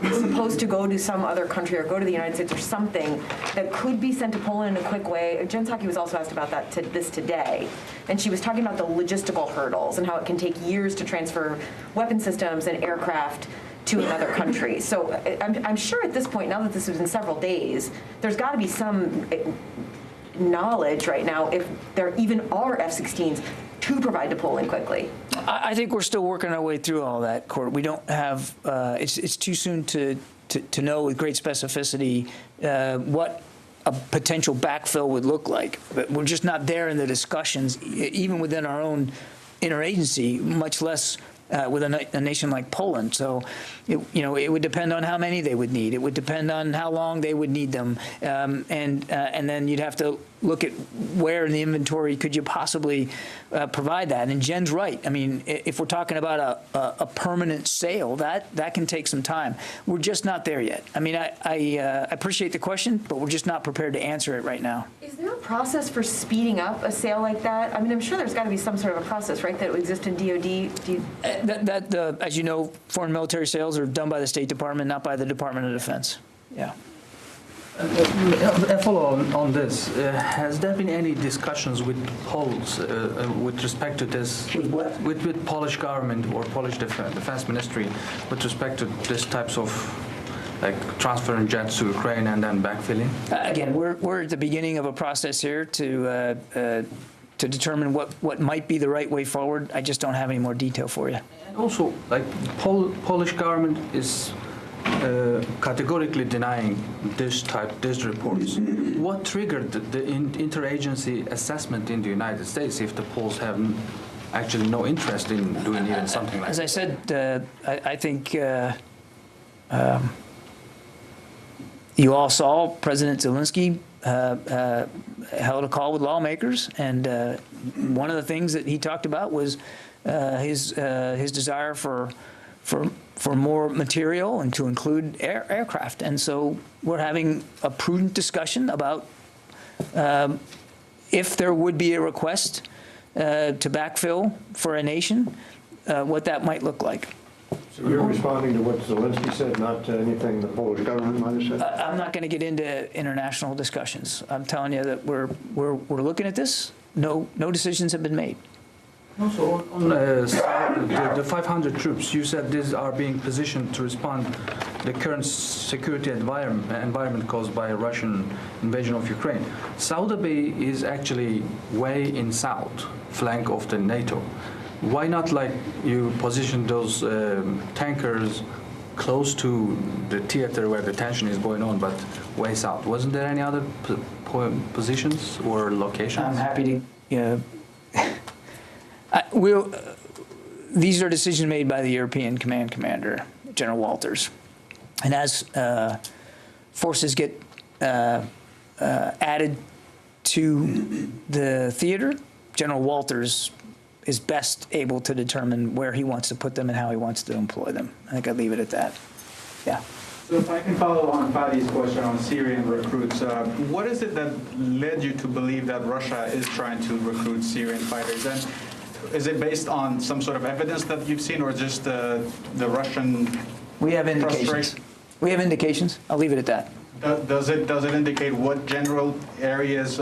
supposed to go to some other country or go to the United States or something that could be sent to Poland in a quick way? Jen Psaki was also asked about that today, and she was talking about the logistical hurdles and how it can take years to transfer weapon systems and aircraft to another country. So I'm sure at this point, now that this was in several days, there's got to be some knowledge right now if there even are F-16s to provide to Poland quickly. I think we're still working our way through all that, Court. We don't have, it's too soon to know with great specificity what a potential backfill would look like. But we're just not there in the discussions, even within our own interagency, much less with a nation like Poland. So, it would depend on how many they would need. It would depend on how long they would need them. And then you'd have to look at where in the inventory could you possibly provide that. And Jen's right. I mean, if we're talking about a permanent sale, that can take some time. We're just not there yet. I mean, I appreciate the question, but we're just not prepared to answer it right now. Is there a process for speeding up a sale like that? I mean, I'm sure there's got to be some sort of a process, right, that would exist in DOD. As you know, foreign military sales are done by the State Department, not by the Department of Defense. Yeah. A follow on this. Has there been any discussions with Poles with respect to this? With Polish government or Polish defense ministry with respect to this types of transferring jets to Ukraine and then backfilling? Again, we're at the beginning of a process here to to determine what might be the right way forward. I just don't have any more detail for you. And also, like, Polish government is categorically denying these reports. What triggered the interagency assessment in the United States if the Poles have actually no interest in doing even something like that? As I said, I think you all saw President Zelensky held a call with lawmakers, and one of the things that he talked about was his desire for more material and to include aircraft. And so we're having a prudent discussion about if there would be a request to backfill for a nation, what that might look like. So you're responding to what Zelensky said, not to anything the Polish government might have said? I'm not going to get into international discussions. I'm telling you that we're looking at this. No decisions have been made. Also, on the 500 troops, you said these are being positioned to respond to the current security environment caused by a Russian invasion of Ukraine. Saudi Bay is actually way in south flank of the NATO. Why not, like, you position those tankers close to the theater where the tension is going on, but way south? Wasn't there any other positions or locations? I'm happy to. These are decisions made by the European Command Commander, General Walters. And as forces get added to the theater, General Walters is best able to determine where he wants to put them and how he wants to employ them. I think I'd leave it at that. Yeah. So if I can follow on Fadi's question on Syrian recruits, what is it that led you to believe that Russia is trying to recruit Syrian fighters? And is it based on some sort of evidence that you've seen, or just the Russian? We have indications. We have indications. I'll leave it at that. Does it indicate what general areas,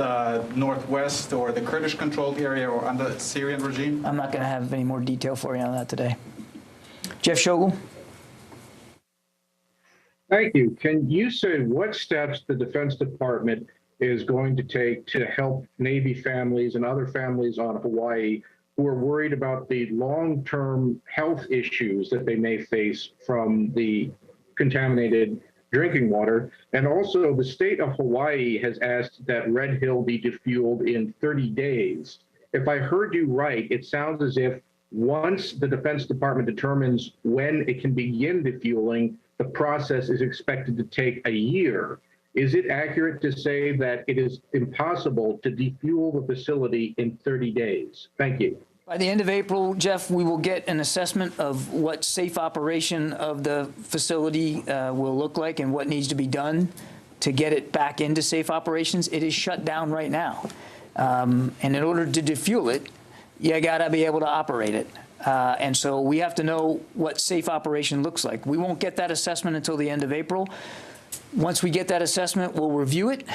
northwest or the Kurdish-controlled area, or under the Syrian regime? I'm not going to have any more detail for you on that today. Jeff Shogel. Thank you. Can you say what steps the Defense Department is going to take to help Navy families and other families on Hawaii who are worried about the long-term health issues that they may face from the contaminated drinking water? And also, the state of Hawaii has asked that Red Hill be defueled in 30 days. If I heard you right, it sounds as if once the Defense Department determines when it can begin defueling, the process is expected to take a year. Is it accurate to say that it is impossible to defuel the facility in 30 days? Thank you. By the end of April, Jeff, we will get an assessment of what safe operation of the facility will look like and what needs to be done to get it back into safe operations. It is shut down right now. And in order to defuel it, you got to be able to operate it. And so we have to know what safe operation looks like. We won't get that assessment until the end of April. Once we get that assessment, we'll review it.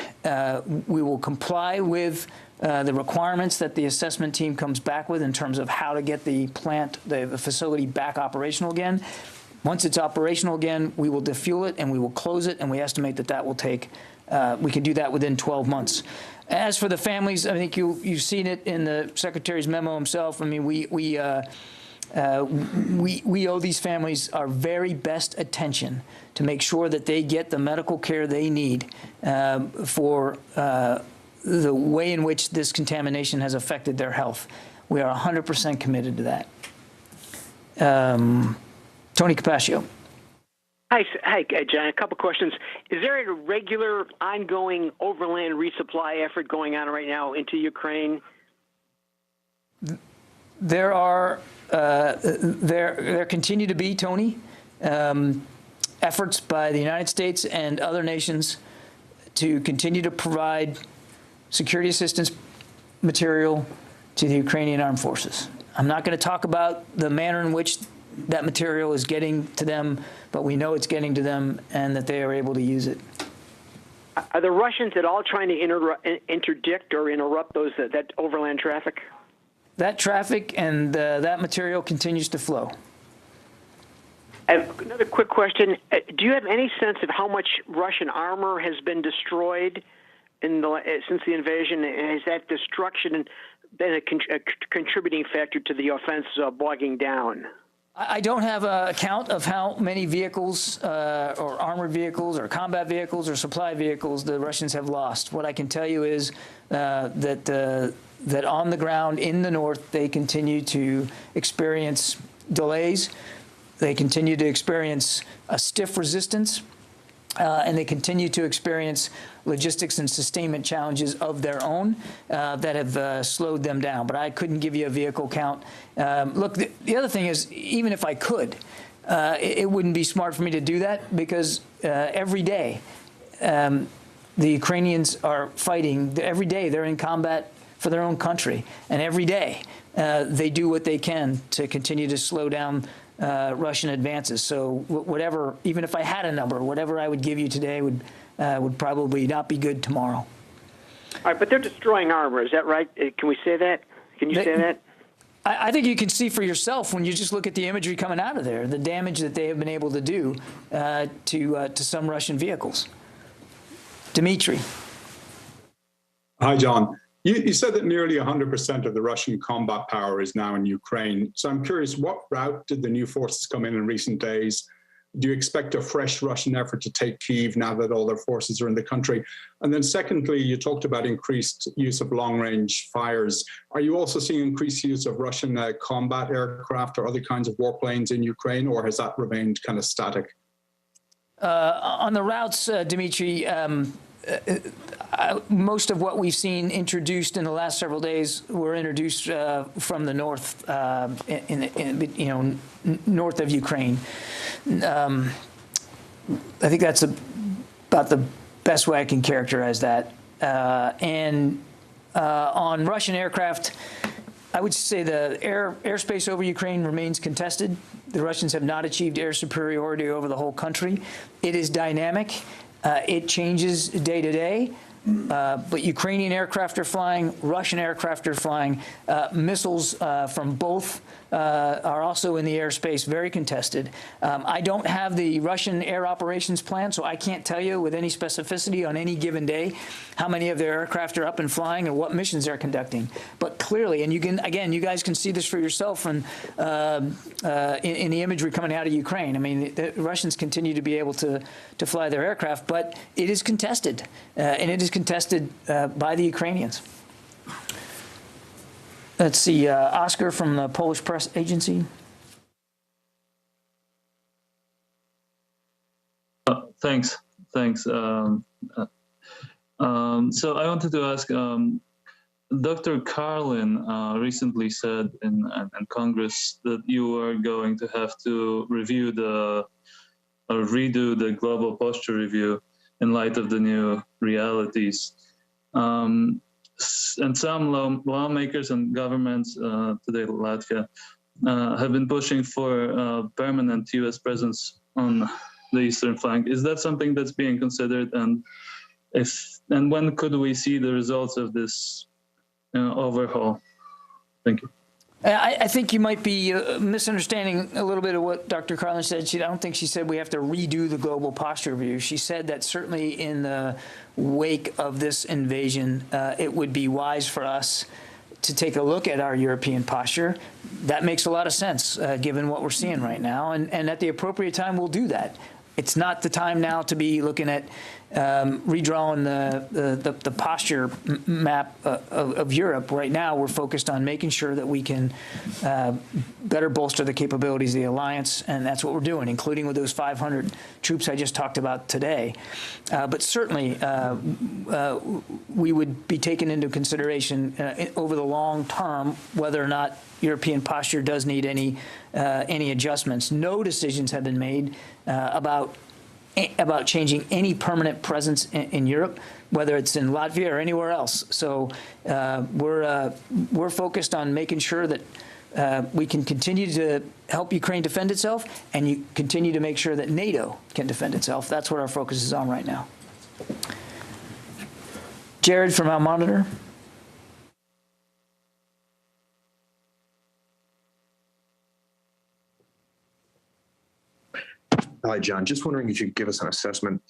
We will comply with the requirements that the assessment team comes back with in terms of how to get the plant, the facility back operational again. Once it's operational again, we will defuel it and we will close it, and we estimate that that will take, we can do that within 12 months. As for the families, I think you've seen it in the Secretary's memo himself. I mean, we owe these families our very best attention to make sure that they get the medical care they need for the way in which this contamination has affected their health. We are 100% committed to that. Tony Capaccio. Hi, John. A couple questions. Is there a regular, ongoing overland resupply effort going on right now into Ukraine? There are, there continue to be, Tony, efforts by the United States and other nations to continue to provide security assistance material to the Ukrainian armed forces. I'm not going to talk about the manner in which that material is getting to them, but we know it's getting to them and that they are able to use it. Are the Russians at all trying to interdict or interrupt that overland traffic? That traffic and that material continues to flow. Another quick question. Do you have any sense of how much Russian armor has been destroyed since the invasion? Has that destruction been a contributing factor to the offense bogging down? I don't have a count of how many vehicles or armored vehicles or combat vehicles or supply vehicles the Russians have lost. What I can tell you is that on the ground in the north, they continue to experience delays. They continue to experience a stiff resistance, and they continue to experience logistics and sustainment challenges of their own that have slowed them down. But I couldn't give you a vehicle count. Look, the other thing is, even if I could, it wouldn't be smart for me to do that, because every day the Ukrainians are fighting. Every day they're in combat for their own country. And every day they do what they can to continue to slow down Russian advances. So whatever, even if I had a number, whatever I would give you today would probably not be good tomorrow. All right, but they're destroying armor. Is that right? Can we say that? Can you say that? I think you can see for yourself when you just look at the imagery coming out of there, the damage that they have been able to do to some Russian vehicles. Dmitry. Hi, John. You said that nearly 100% of the Russian combat power is now in Ukraine. So I'm curious, what route did the new forces come in recent days? Do you expect a fresh Russian effort to take Kyiv now that all their forces are in the country? And then secondly, you talked about increased use of long-range fires. Are you also seeing increased use of Russian combat aircraft or other kinds of warplanes in Ukraine, or has that remained kind of static? On the routes, Dmitry, most of what we've seen introduced in the last several days were introduced from the north, north of Ukraine. I think that's about the best way I can characterize that. And on Russian aircraft, I would say the airspace over Ukraine remains contested. The Russians have not achieved air superiority over the whole country. It is dynamic. It changes day to day. But Ukrainian aircraft are flying, Russian aircraft are flying. Missiles from both are also in the airspace, very contested. I don't have the Russian air operations plan, so I can't tell you with any specificity on any given day how many of their aircraft are up and flying and what missions they're conducting. But clearly, and you can, again, you guys can see this for yourself in the imagery coming out of Ukraine. I mean, the Russians continue to be able to fly their aircraft, but it is contested, and it is contested by the Ukrainians. Let's see, Oscar from the Polish press agency. Thanks. So I wanted to ask, Dr. Carlin recently said in Congress that you are going to have to redo the global posture review in light of the new realities. And some lawmakers and governments, today Latvia, have been pushing for a permanent U.S. presence on the eastern flank. Is that something that's being considered? And when could we see the results of this overhaul? Thank you. I think you might be misunderstanding a little bit of what Dr. Carlin said. I don't think she said we have to redo the global posture review. She said that certainly in the wake of this invasion, it would be wise for us to take a look at our European posture. That makes a lot of sense, given what we're seeing right now. And at the appropriate time, we'll do that. It's not the time now to be looking at redrawing the posture map of Europe. Right now, we're focused on making sure that we can better bolster the capabilities of the alliance, and that's what we're doing, including with those 500 troops I just talked about today. But certainly, we would be taking into consideration over the long term whether or not European posture does need any adjustments. No decisions have been made about changing any permanent presence in Europe, whether it's in Latvia or anywhere else. So we're focused on making sure that we can continue to help Ukraine defend itself, and you continue to make sure that NATO can defend itself. That's what our focus is on right now. Jared from Our Monitor. Hi, John. Just wondering if you could give us an assessment.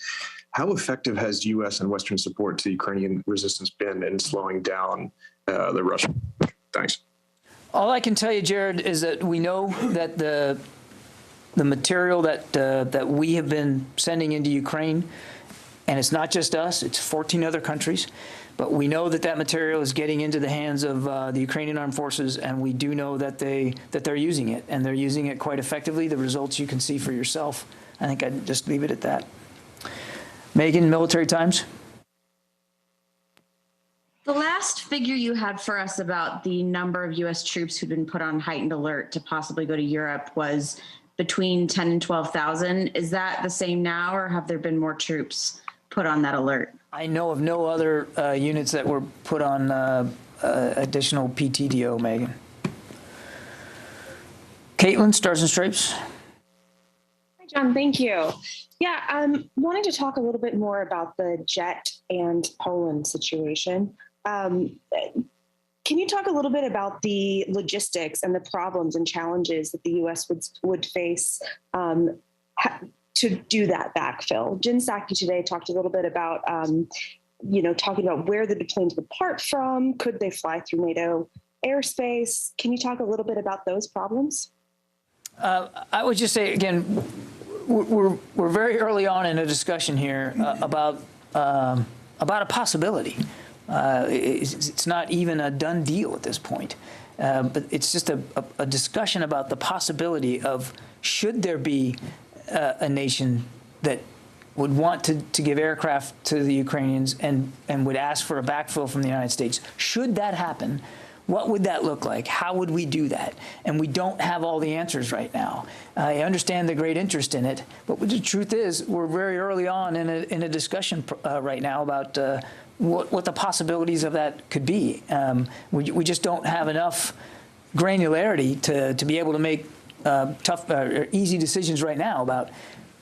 How effective has U.S. and Western support to Ukrainian resistance been in slowing down the Russian? Thanks. All I can tell you, Jared, is that we know that the material that we have been sending into Ukraine, and it's not just us, it's 14 other countries, but we know that material is getting into the hands of the Ukrainian armed forces, and we do know that they're using it, and they're using it quite effectively. The results you can see for yourself. I think I'd just leave it at that. Megan, Military Times. The last figure you had for us about the number of U.S. troops who've been put on heightened alert to possibly go to Europe was between 10 and 12,000. Is that the same now, or have there been more troops put on that alert? I know of no other units that were put on additional PTDO, Megan. Caitlin, Stars and Stripes. Hi, John. Thank you. Yeah, wanted to talk a little bit more about the jet and Poland situation. Can you talk a little bit about the logistics and the problems and challenges that the U.S. would face to do that backfill? Jen Psaki today talked a little bit about, talking about where the planes would depart from. Could they fly through NATO airspace? Can you talk a little bit about those problems? I would just say, again, we're very early on in a discussion here about a possibility. It's not even a done deal at this point, but it's just a discussion about the possibility of, should there be a nation that would want to give aircraft to the Ukrainians and would ask for a backfill from the United States. Should that happen, what would that look like? How would we do that? And we don't have all the answers right now. I understand the great interest in it, but the truth is we're very early on in a discussion right now about what the possibilities of that could be. We just don't have enough granularity to be able to make tough or easy decisions right now about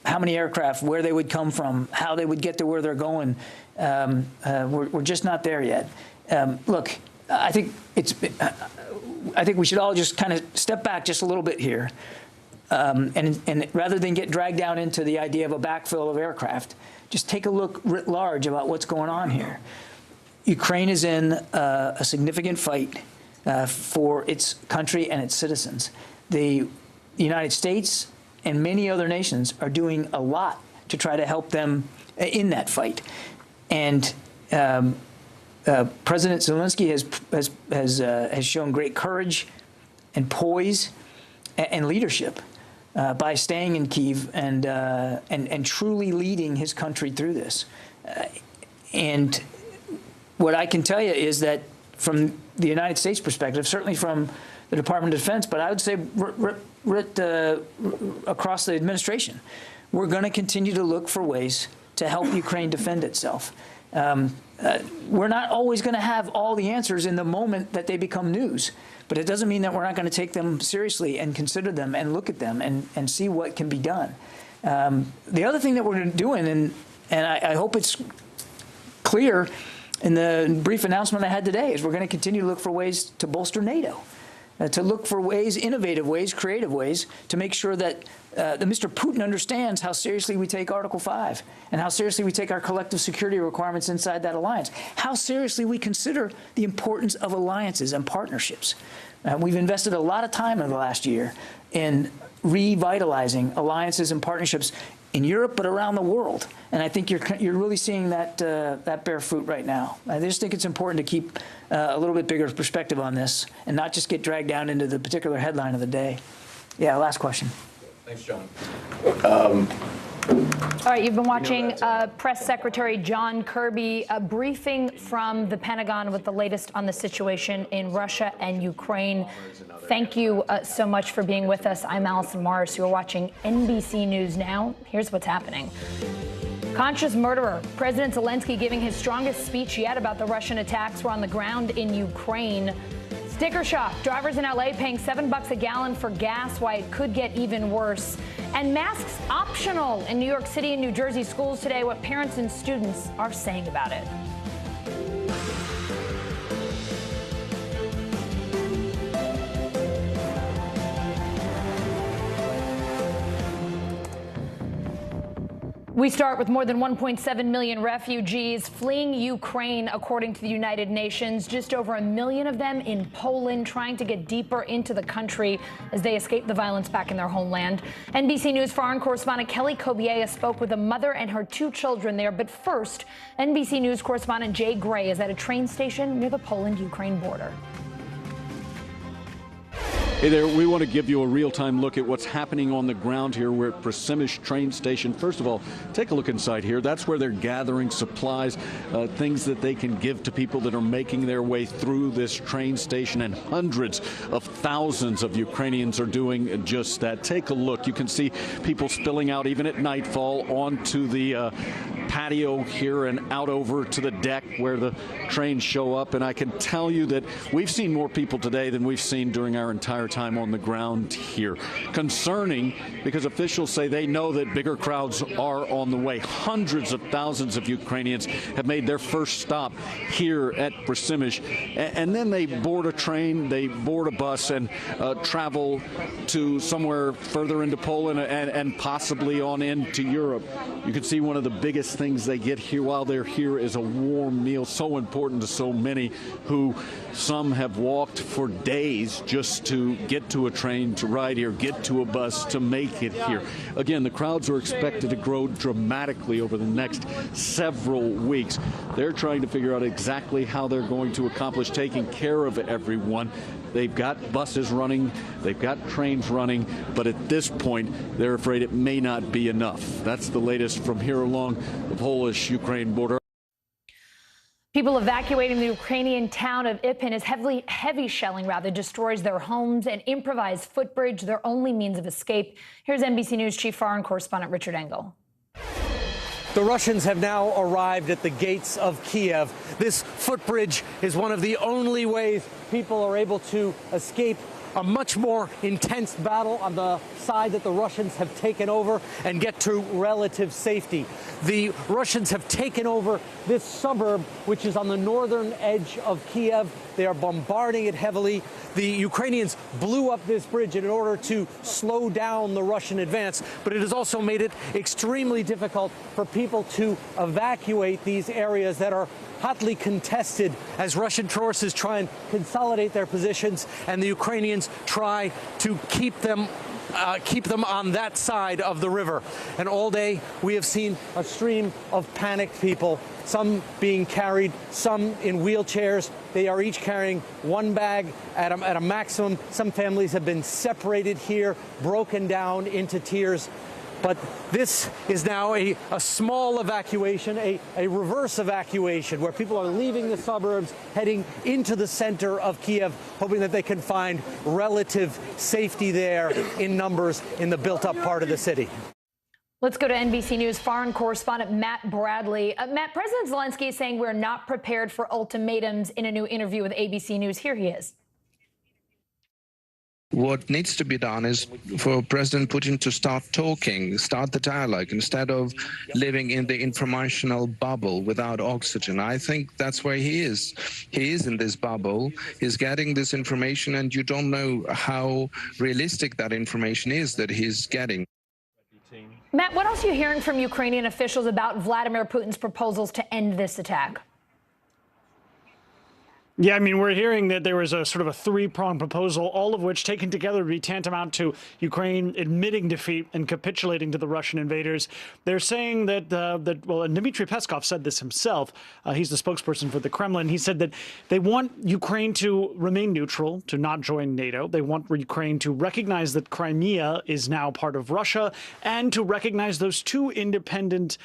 how many aircraft, where they would come from, how they would get to where they're going. We're just not there yet. Look, I think we should all just kind of step back just a little bit here, and rather than get dragged down into the idea of a backfill of aircraft, just take a look writ large about what's going on here. Ukraine is in a significant fight for its country and its citizens. The United States and many other nations are doing a lot to try to help them in that fight. And President Zelensky has shown great courage and poise and leadership by staying in Kyiv and truly leading his country through this. And what I can tell you is that from the United States perspective, certainly from the Department of Defense, but I would say across the administration, we're going to continue to look for ways to help Ukraine defend itself. We're not always going to have all the answers in the moment that they become news, but it doesn't mean that we're not going to take them seriously and consider them and look at them and see what can be done. The other thing that we're doing, and I hope it's clear in the brief announcement I had today, is we're going to continue to look for ways to bolster NATO, to look for ways, innovative ways, creative ways, to make sure that Mr. Putin understands how seriously we take Article 5 and how seriously we take our collective security requirements inside that alliance, how seriously we consider the importance of alliances and partnerships. We've invested a lot of time in the last year in revitalizing alliances and partnerships in Europe, but around the world. And I think you're really seeing that bear fruit right now. I just think it's important to keep a little bit bigger perspective on this and not just get dragged down into the particular headline of the day. Yeah, last question. Thanks, John. All right, you've been watching Press Secretary John Kirby, a briefing from the Pentagon with the latest on the situation in Russia and Ukraine. Thank you so much for being with us. I'm Allison Morris. You're watching NBC News Now. Here's what's happening. Conscious murderer. President Zelensky giving his strongest speech yet about the Russian attacks were on the ground in Ukraine. Sticker shock. Drivers in LA paying $7 a gallon for gas, why it could get even worse. And masks optional in New York City and New Jersey schools today, what parents and students are saying about it. We start with more than 1.7 million refugees fleeing Ukraine, according to the United Nations. Just over 1 million of them in Poland, trying to get deeper into the country as they escape the violence back in their homeland. NBC News foreign correspondent Kelly Kobiea spoke with a mother and her 2 children there. But first, NBC News correspondent Jay Gray is at a train station near the Poland-Ukraine border. Hey there, we want to give you a real-time look at what's happening on the ground here. We're at Przemyśl train station. First of all, take a look inside here. That's where they're gathering supplies, things that they can give to people that are making their way through this train station, and hundreds of thousands of Ukrainians are doing just that. Take a look. You can see people spilling out even at nightfall onto the patio here and out over to the deck where the trains show up. And I can tell you that we've seen more people today than we've seen during our entire time on the ground here. Concerning because officials say they know that bigger crowds are on the way. Hundreds of thousands of Ukrainians have made their first stop here at Przemyśl, and then they board a train, they board a bus, and travel to somewhere further into Poland and possibly on into Europe. You can see one of the biggest things they get here while they're here is a warm meal, so important to so many who some have walked for days just to get to a train, to ride here, get to a bus, to make it here. Again, the crowds are expected to grow dramatically over the next several weeks. They're trying to figure out exactly how they're going to accomplish taking care of everyone. They've got buses running, they've got trains running, but at this point, they're afraid it may not be enough. That's the latest from here along the Polish-Ukraine border. People evacuating the Ukrainian town of Irpin as heavy shelling destroys their homes. An improvised footbridge, their only means of escape. Here's NBC News chief foreign correspondent Richard Engel. The Russians have now arrived at the gates of Kiev. This footbridge is one of the only ways people are able to escape a much more intense battle on the side that the Russians have taken over and get to relative safety. The Russians have taken over this suburb, which is on the northern edge of Kiev. They are bombarding it heavily. The Ukrainians blew up this bridge in order to slow down the Russian advance, but it has also made it extremely difficult for people to evacuate these areas that are hotly contested as Russian forces try and consolidate their positions and the Ukrainians try to keep them on that side of the river. And all day we have seen a stream of panicked people, some being carried, some in wheelchairs. They are each carrying one bag at a maximum. Some families have been separated here, broken down into tiers. But this is now a small evacuation, a reverse evacuation, where people are leaving the suburbs, heading into the center of Kiev, hoping that they can find relative safety there in numbers in the built-up part of the city. Let's go to NBC News foreign correspondent Matt Bradley. Matt, President Zelensky is saying we're not prepared for ultimatums in a new interview with ABC News. Here he is. What needs to be done is for President Putin to start talking, start the dialogue, instead of living in the informational bubble without oxygen. I think that's where he is. He is in this bubble. He's getting this information, and you don't know how realistic that information is that he's getting. Matt, what else are you hearing from Ukrainian officials about Vladimir Putin's proposals to end this attack? Yeah, I mean, we're hearing that there was a sort of a 3-pronged proposal, all of which taken together would be tantamount to Ukraine admitting defeat and capitulating to the Russian invaders. They're saying that, well, and Dmitry Peskov said this himself. He's the spokesperson for the Kremlin. He said that they want Ukraine to remain neutral, to not join NATO. They want Ukraine to recognize that Crimea is now part of Russia and to recognize those 2 independent,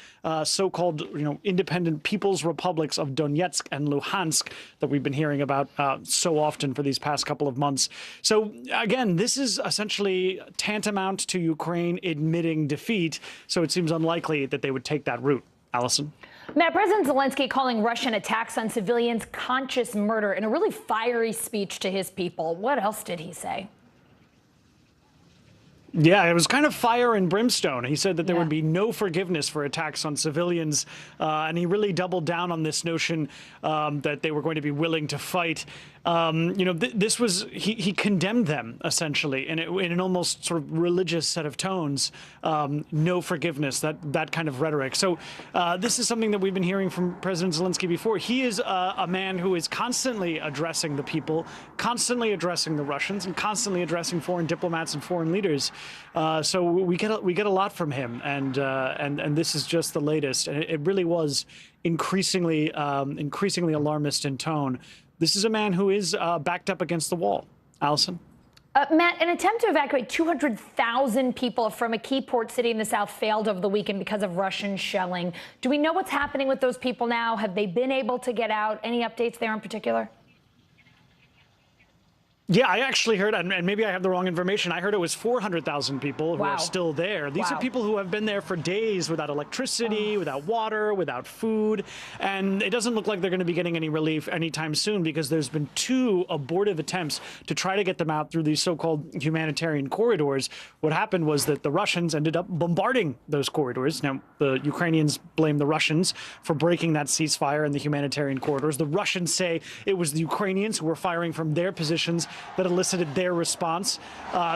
so-called, independent people's republics of Donetsk and Luhansk that we've been hearing about so often for these past couple of months. So again, this is essentially tantamount to Ukraine admitting defeat. So it seems unlikely that they would take that route. Allison? Matt, President Zelensky calling Russian attacks on civilians conscious murder in a really fiery speech to his people. What else did he say? Yeah, it was kind of fire and brimstone. He said that there would be no forgiveness for attacks on civilians, and he really doubled down on this notion that they were going to be willing to fight. This was, he condemned them, essentially, in an almost sort of religious set of tones. No forgiveness, that kind of rhetoric. So this is something that we've been hearing from President Zelensky before. He is a man who is constantly addressing the people, constantly addressing the Russians, and constantly addressing foreign diplomats and foreign leaders. So we get a lot from him, and this is just the latest. And it really was increasingly alarmist in tone. This is a man who is backed up against the wall. Allison? Matt, an attempt to evacuate 200,000 people from a key port city in the south failed over the weekend because of Russian shelling. Do we know what's happening with those people now? Have they been able to get out? Any updates there in particular? Yeah, I actually heard, and maybe I have the wrong information, I heard it was 400,000 people who are still there. These are people who have been there for days without electricity, without water, without food, and it doesn't look like they're going to be getting any relief anytime soon because there's been 2 abortive attempts to try to get them out through these so-called humanitarian corridors. What happened was that the Russians ended up bombarding those corridors. Now, the Ukrainians blame the Russians for breaking that ceasefire in the humanitarian corridors. The Russians say it was the Ukrainians who were firing from their positions that elicited their response.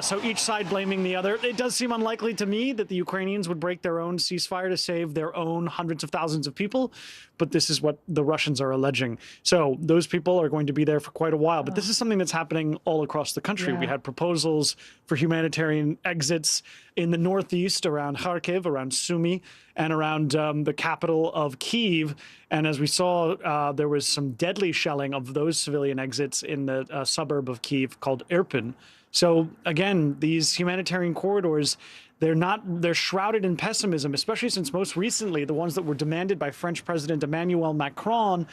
So each side blaming the other. It does seem unlikely to me that the Ukrainians would break their own ceasefire to save their own hundreds of thousands of people, but this is what the Russians are alleging. So those people are going to be there for quite a while. But this is something that's happening all across the country. We had proposals for humanitarian exits in the northeast around Kharkiv, around Sumy, and around the capital of Kyiv. And as we saw, there was some deadly shelling of those civilian exits in the suburb of Kyiv called Irpin. So again, these humanitarian corridors, they're shrouded in pessimism, especially since most recently the ones that were demanded by French President Emmanuel Macron,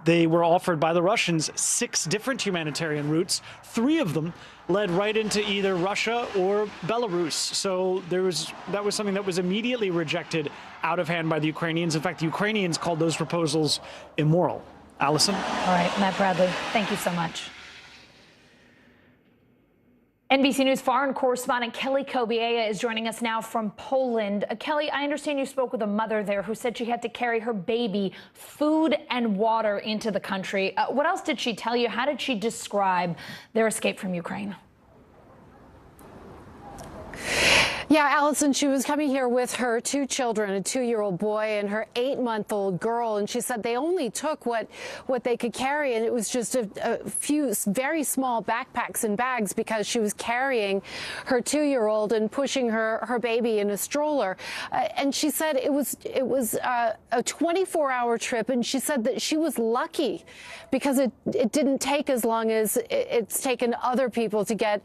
they were offered by the Russians 6 different humanitarian routes. 3 of them led right into either Russia or Belarus. So that was something that was immediately rejected out of hand by the Ukrainians. In fact, the Ukrainians called those proposals immoral. Allison? All right, Matt Bradley, thank you so much. NBC News foreign correspondent Kelly Kobiela is joining us now from Poland. Kelly, I understand you spoke with a mother there who said she had to carry her baby food and water into the country. What else did she tell you? How did she describe their escape from Ukraine? Yeah, Allison, she was coming here with her 2 children, a 2-year-old boy and her 8-month-old girl, and she said they only took what they could carry, and it was just a few very small backpacks and bags because she was carrying her 2-year-old and pushing her baby in a stroller. And she said it was a 24-hour trip, and she said that she was lucky because it didn't take as long as it's taken other people to get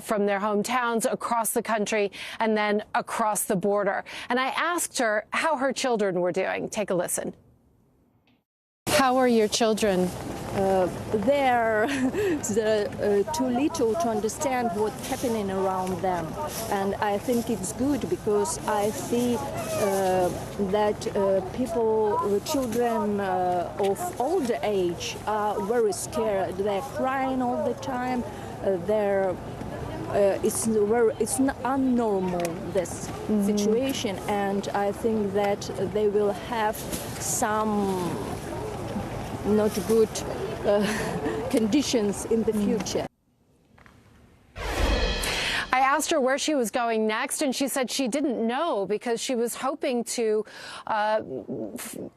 from their hometowns across the country and then across the border. And I asked her how her children were doing. Take a listen. How are your children? They're too little to understand what's happening around them. And I think it's good because I see that people, children of older age are very scared. They're crying all the time. It's unnormal, this situation, and I think that they will have some not good conditions in the future. I asked her where she was going next, and she said she didn't know because she was hoping to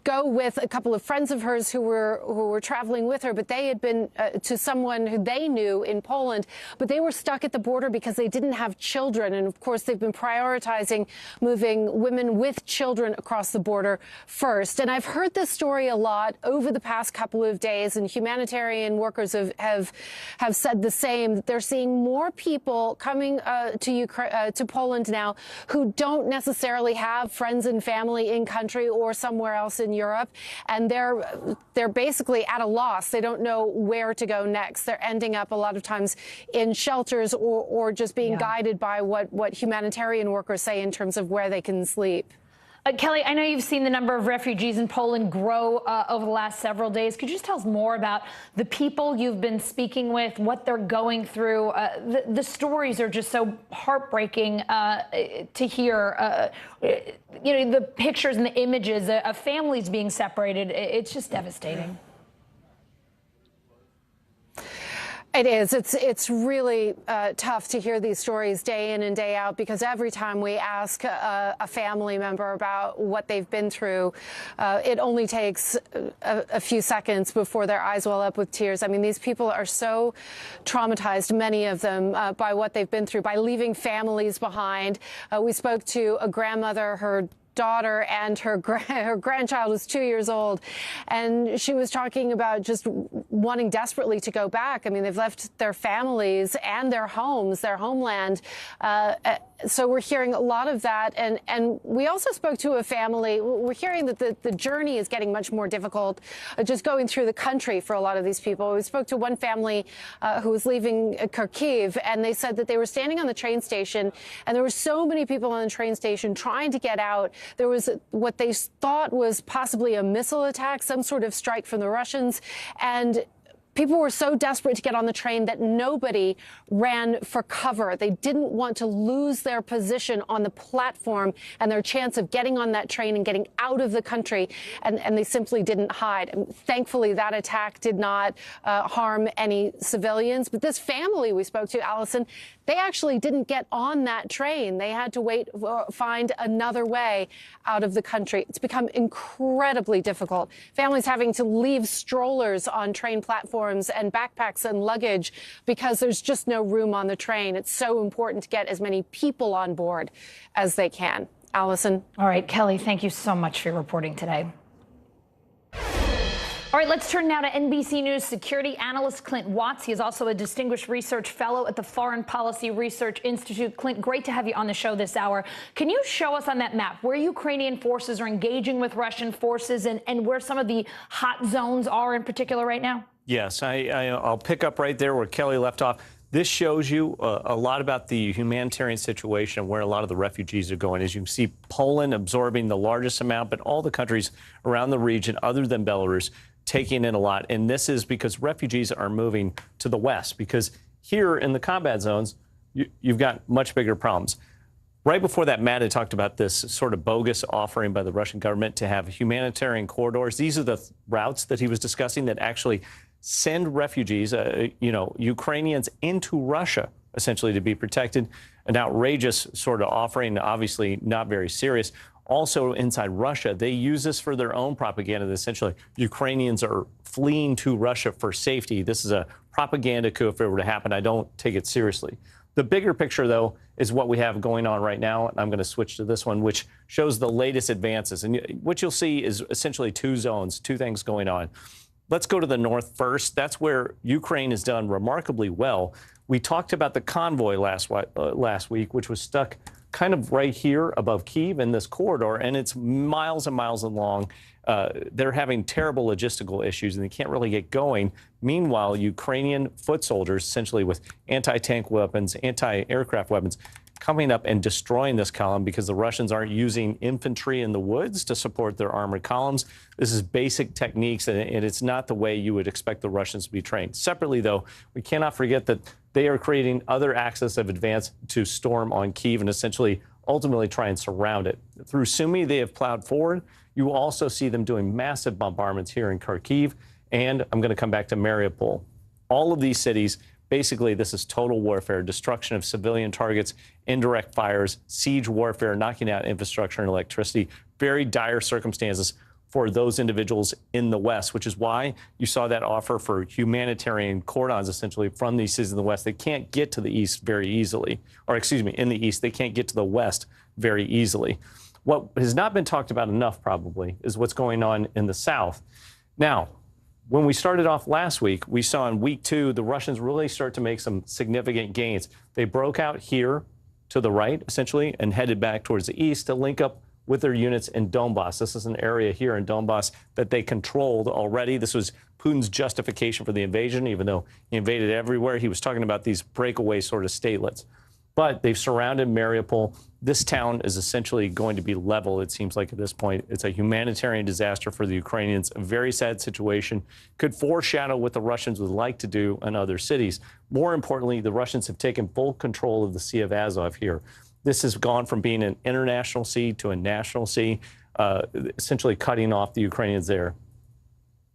go with a couple of friends of hers who were traveling with her, but they had been to someone who they knew in Poland, but they were stuck at the border because they didn't have children. And of course, they've been prioritizing moving women with children across the border first. And I've heard this story a lot over the past couple of days, and humanitarian workers have said the same. They're seeing more people coming to Poland now who don't necessarily have friends and family in country or somewhere else in Europe, and they're basically at a loss. They don't know where to go next. They're ending up a lot of times in shelters or just being guided by what humanitarian workers say in terms of where they can sleep. Kelly, I know you've seen the number of refugees in Poland grow over the last several days. Could you just tell us more about the people you've been speaking with, what they're going through? The stories are just so heartbreaking to hear. The pictures and the images of families being separated. It's just devastating. It is. It's really tough to hear these stories day in and day out, because every time we ask a family member about what they've been through, it only takes a few seconds before their eyes well up with tears. I mean, these people are so traumatized, many of them, by what they've been through, by leaving families behind. We spoke to a grandmother, her daughter and her grandchild was 2 years old, and she was talking about just wanting desperately to go back. I mean, they've left their families and their homes, their homeland. So we're hearing a lot of that. And we also spoke to a family. We're hearing that the journey is getting much more difficult, just going through the country for a lot of these people. We spoke to one family who was leaving Kharkiv, and they said that they were standing on the train station, and there were so many people on the train station trying to get out. There was what they thought was possibly a missile attack, some sort of strike from the Russians, and people were so desperate to get on the train that nobody ran for cover. They didn't want to lose their position on the platform and their chance of getting on that train and getting out of the country, and they simply didn't hide. And thankfully, that attack did not harm any civilians. But this family we spoke to, Allison, they actually didn't get on that train. They had to find another way out of the country. It's become incredibly difficult. Families having to leave strollers on train platforms and backpacks and luggage because there's just no room on the train. It's so important to get as many people on board as they can. Allison. All right, Kelly, thank you so much for your reporting today. All right, let's turn now to NBC News security analyst Clint Watts. He is also a distinguished research fellow at the Foreign Policy Research Institute. Clint, great to have you on the show this hour. Can you show us on that map where Ukrainian forces are engaging with Russian forces and where some of the hot zones are in particular right now? Yes, I'll pick up right there where Kelly left off. This shows you a lot about the humanitarian situation and where a lot of the refugees are going. As you can see, Poland absorbing the largest amount, but all the countries around the region other than Belarus taking in a lot. And this is because refugees are moving to the west, because here in the combat zones, you've got much bigger problems. Right before that, Matt had talked about this sort of bogus offering by the Russian government to have humanitarian corridors. These are the routes that he was discussing that actually send refugees, Ukrainians into Russia, essentially to be protected. An outrageous sort of offering, obviously not very serious. Also inside Russia, they use this for their own propaganda. Essentially, Ukrainians are fleeing to Russia for safety. This is a propaganda coup. If it were to happen, I don't take it seriously. The bigger picture, though, is what we have going on right now. And I'm going to switch to this one, which shows the latest advances. And what you'll see is essentially two zones, two things going on. Let's go to the north first. That's where Ukraine has done remarkably well. We talked about the convoy last week, which was stuck kind of right here above Kyiv in this corridor, and it's miles and miles long. They're having terrible logistical issues, and they can't really get going. Meanwhile, Ukrainian foot soldiers, essentially with anti-tank weapons, anti-aircraft weapons, coming up and destroying this column because the Russians aren't using infantry in the woods to support their armored columns. This is basic techniques, and it's not the way you would expect the Russians to be trained. Separately, though, we cannot forget that they are creating other axes of advance to storm on Kyiv and essentially ultimately try and surround it. Through Sumy, they have plowed forward. You also see them doing massive bombardments here in Kharkiv, and I'm going to come back to Mariupol. All of these cities, basically, this is total warfare, destruction of civilian targets, indirect fires, siege warfare, knocking out infrastructure and electricity, very dire circumstances for those individuals in the West, which is why you saw that offer for humanitarian cordons, essentially, from these cities in the West. They can't get to the East very easily, or excuse me, in the East, they can't get to the West very easily. What has not been talked about enough, probably, is what's going on in the South. Now, when we started off last week, we saw in week 2, the Russians really start to make some significant gains. They broke out here to the right, essentially, and headed back towards the east to link up with their units in Donbass. This is an area here in Donbass that they controlled already. This was Putin's justification for the invasion, even though he invaded everywhere. He was talking about these breakaway sort of statelets. But they've surrounded Mariupol. This town is essentially going to be level, it seems like at this point. It's a humanitarian disaster for the Ukrainians, a very sad situation. Could foreshadow what the Russians would like to do in other cities. More importantly, the Russians have taken full control of the Sea of Azov here. This has gone from being an international sea to a national sea, essentially cutting off the Ukrainians there.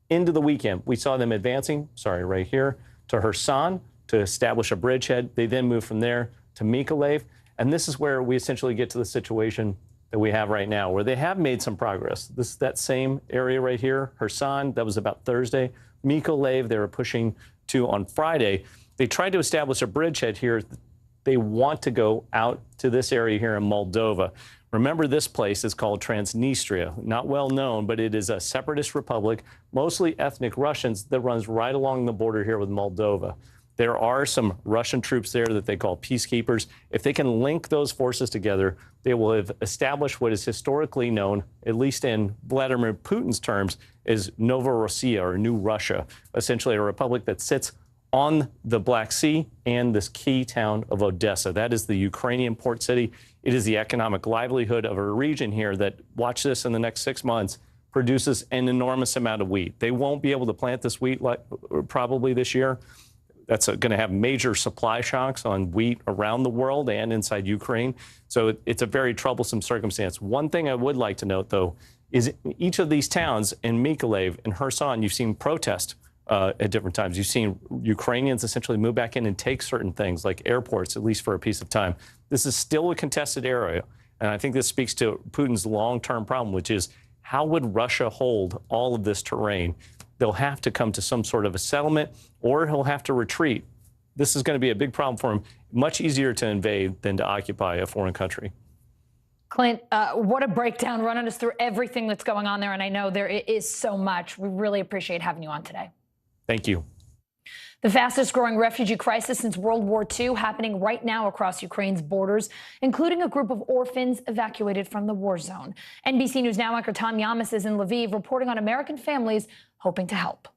Into the weekend, we saw them advancing, right here, to Kherson to establish a bridgehead. They then moved from there to Mykolaiv. And this is where we essentially get to the situation that we have right now, where they have made some progress. That same area right here, Kherson, that was about Thursday. Mykolaiv, they were pushing to on Friday. They tried to establish a bridgehead here. They want to go out to this area here in Moldova. Remember, this place is called Transnistria, not well known, but it is a separatist republic, mostly ethnic Russians, that runs right along the border here with Moldova. There are some Russian troops there that they call peacekeepers. If they can link those forces together, they will have established what is historically known, at least in Vladimir Putin's terms, as Novorossiya, or New Russia, essentially a republic that sits on the Black Sea and this key town of Odessa. That is the Ukrainian port city. It is the economic livelihood of a region here that, watch this in the next 6 months, produces an enormous amount of wheat. They won't be able to plant this wheat probably this year. That's going to have major supply shocks on wheat around the world and inside Ukraine. So it's a very troublesome circumstance. One thing I would like to note, though, is in each of these towns, in Mykolaiv and Kherson, you've seen protest at different times. You've seen Ukrainians essentially move back in and take certain things like airports, at least for a piece of time. This is still a contested area. And I think this speaks to Putin's long-term problem, which is how would Russia hold all of this terrain? They'll have to come to some sort of a settlement, or he'll have to retreat. This is going to be a big problem for him. Much easier to invade than to occupy a foreign country. Clint, what a breakdown, running us through everything that's going on there. And I know there is so much. We really appreciate having you on today. Thank you. The fastest growing refugee crisis since World War II happening right now across Ukraine's borders, including a group of orphans evacuated from the war zone. NBC News Now anchor Tom Yamas is in Lviv reporting on American families hoping to help.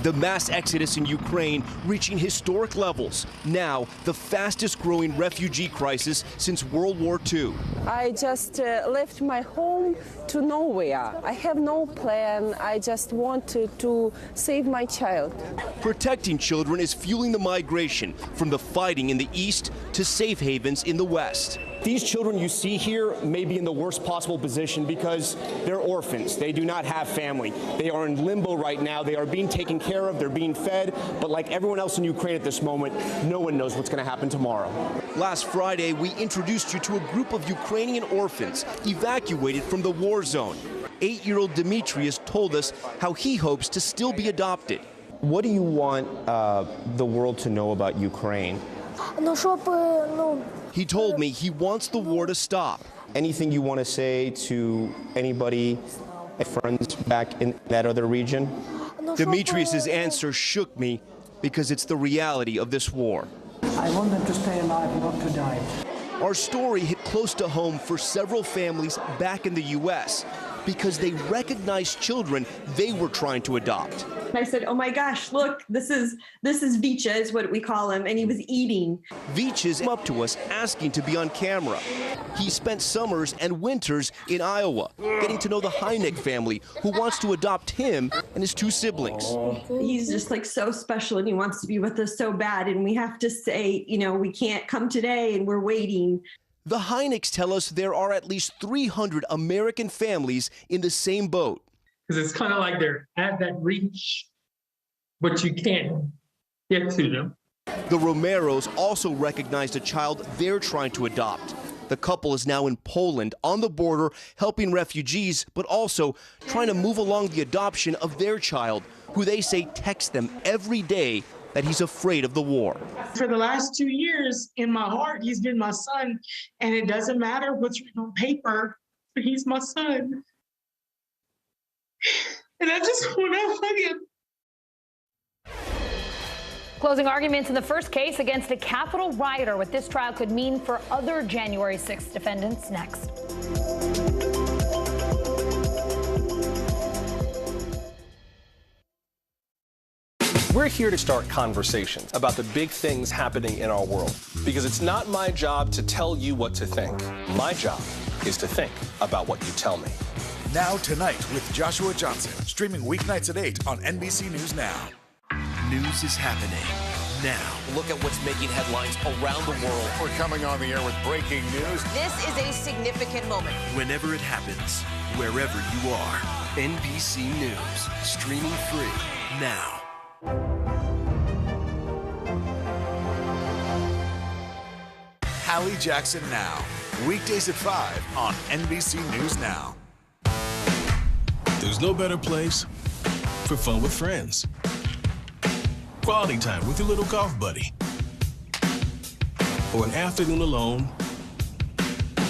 The mass exodus in Ukraine reaching historic levels. Now, the fastest growing refugee crisis since World War II. I just left my home to nowhere. I have no plan. I just wanted to save my child. Protecting children is fueling the migration from the fighting in the east to safe havens in the west. These children you see here may be in the worst possible position because they're orphans. They do not have family. They are in limbo right now. They are being taken care of. They're being fed. But like everyone else in Ukraine at this moment, no one knows what's going to happen tomorrow. Last Friday, we introduced you to a group of Ukrainian orphans evacuated from the war zone. 8-year-old Demetrius told us how he hopes to still be adopted. What do you want the world to know about Ukraine? He told me he wants the war to stop. Anything you want to say to anybody, friends back in that other region? Demetrius's answer shook me because it's the reality of this war. I want them to stay alive, not to die. Our story hit close to home for several families back in the U.S. because they recognized children they were trying to adopt. I said, oh my gosh, look, this is Vicha is what we call him, and he was eating. Vicha's up to us asking to be on camera. He spent summers and winters in Iowa, getting to know the Heineck family, who wants to adopt him and his 2 siblings. He's just like so special, and he wants to be with us so bad, and we have to say, you know, we can't come today, and we're waiting. The Heinecks tell us there are at least 300 American families in the same boat. Because it's kind of like they're at that reach, but you can't get to them. The Romeros also recognized a child they're trying to adopt. The couple is now in Poland on the border helping refugees, but also trying to move along the adoption of their child, who they say texts them every day that he's afraid of the war. For the last 2 years, in my heart, he's been my son, and it doesn't matter what's written on paper, but he's my son. And I just want to hug him. Closing arguments in the first case against a Capitol rioter. What this trial could mean for other January 6th defendants next. We're here to start conversations about the big things happening in our world, because it's not my job to tell you what to think. My job is to think about what you tell me. Now Tonight with Joshua Johnson, streaming weeknights at 8 on NBC News Now. News is happening now. Look at what's making headlines around the world. We're coming on the air with breaking news. This is a significant moment. Whenever it happens, wherever you are. NBC News, streaming free now. Hallie Jackson Now, weekdays at 5 on NBC News Now. There's no better place for fun with friends. Quality time with your little golf buddy. Or an afternoon alone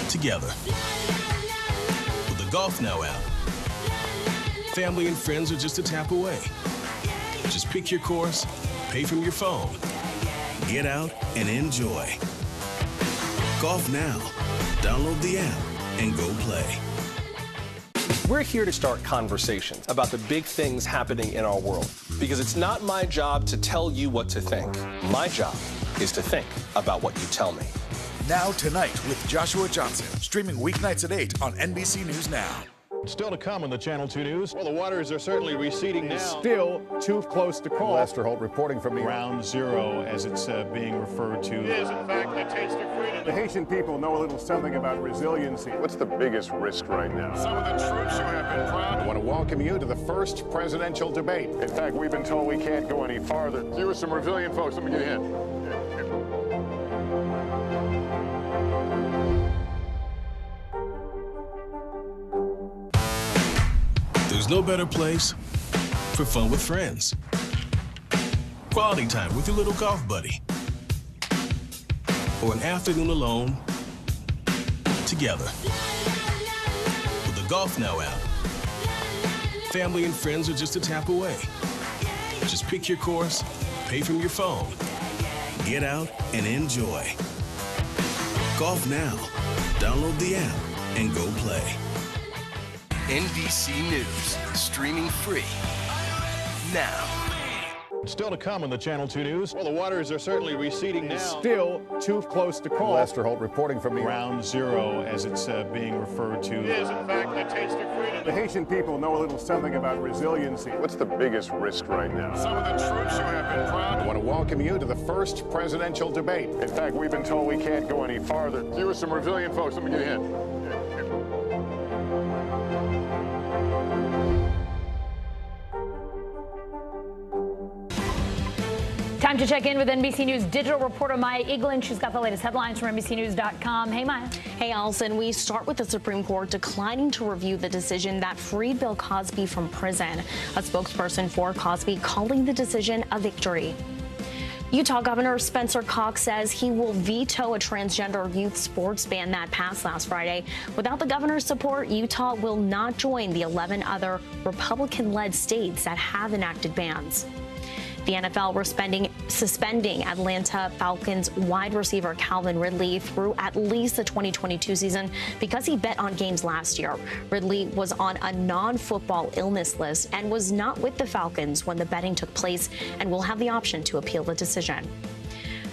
together. With the Golf Now app, family and friends are just a tap away. Just pick your course, pay from your phone, get out and enjoy. Golf Now. Download the app and go play. We're here to start conversations about the big things happening in our world, because it's not my job to tell you what to think. My job is to think about what you tell me. Now Tonight with Joshua Johnson, streaming weeknights at 8 on NBC News Now. Still to come on the Channel 2 News. Well, the waters are certainly receding now. Still too close to call. Lester Holt reporting from Ground Zero, as it's being referred to. It is, in fact, a taste of freedom. The Haitian people know a little something about resiliency. What's the biggest risk right now? Some of the troops who have been proud. I want to welcome you to the first presidential debate. In fact, we've been told we can't go any farther. You with some resilient folks, let me get a hint. There's no better place for fun with friends. Quality time with your little golf buddy. Or an afternoon alone together. With the Golf Now app, family and friends are just a tap away. Just pick your course, pay from your phone, get out and enjoy. Golf Now. Download the app and go play. NBC News, streaming free now. Still to come on the Channel 2 News. Well, the waters are certainly receding now. Still too close to call. Lester Holt reporting from Ground Zero, as it's being referred to. It is, in fact, a taste of freedom. The Haitian people know a little something about resiliency. What's the biggest risk right now? Some of the troops who have been proud. I want to welcome you to the first presidential debate. In fact, we've been told we can't go any farther. You with some resilient folks, let me get a hint. Time to check in with NBC News Digital reporter Maya Eaglin. She's got the latest headlines from NBCNews.com. Hey, Maya. Hey, Allison. We start with the Supreme Court declining to review the decision that freed Bill Cosby from prison. A spokesperson for Cosby calling the decision a victory. Utah Governor Spencer Cox says he will veto a transgender youth sports ban that passed last Friday. Without the governor's support, Utah will not join the 11 other Republican-led states that have enacted bans. The NFL suspending Atlanta Falcons wide receiver Calvin Ridley through at least the 2022 season because he bet on games last year. Ridley was on a non-football illness list and was not with the Falcons when the betting took place and will have the option to appeal the decision.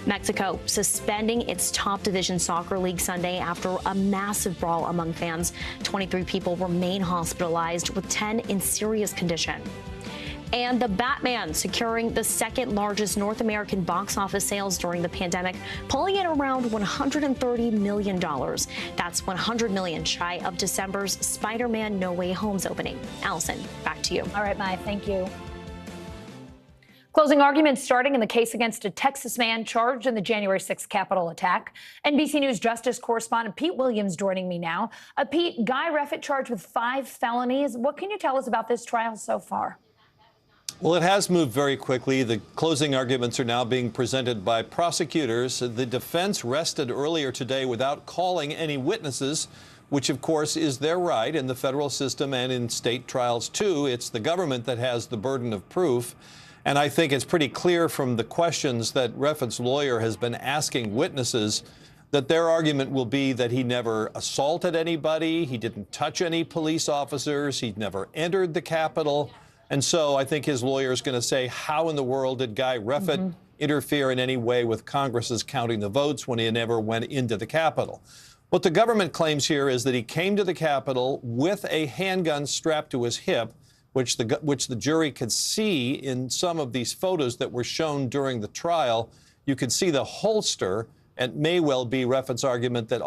Mexico suspending its top division soccer league Sunday after a massive brawl among fans. 23 people remain hospitalized, with 10 in serious condition. And The Batman securing the second largest North American box office sales during the pandemic, pulling in around $130 million. That's $100 million shy of December's Spider-Man No Way Home's opening. Allison, back to you. All right, Maya, thank you. Closing arguments starting in the case against a Texas man charged in the January 6th Capitol attack. NBC News Justice correspondent Pete Williams joining me now. Pete, Guy Reffitt charged with 5 felonies. What can you tell us about this trial so far? Well, it has moved very quickly. The closing arguments are now being presented by prosecutors. The defense rested earlier today without calling any witnesses, which, of course, is their right in the federal system and in state trials, too. It's the government that has the burden of proof. And I think it's pretty clear from the questions that Reffitt's lawyer has been asking witnesses that their argument will be that he never assaulted anybody, he didn't touch any police officers, he'd never entered the Capitol. And so I think his lawyer is going to say, how in the world did Guy Reffitt interfere in any way with Congress's counting the votes when he never went into the Capitol? What the government claims here is that he came to the Capitol with a handgun strapped to his hip, which the jury could see in some of these photos that were shown during the trial. You could see the holster. It may well be Reffitt's argument that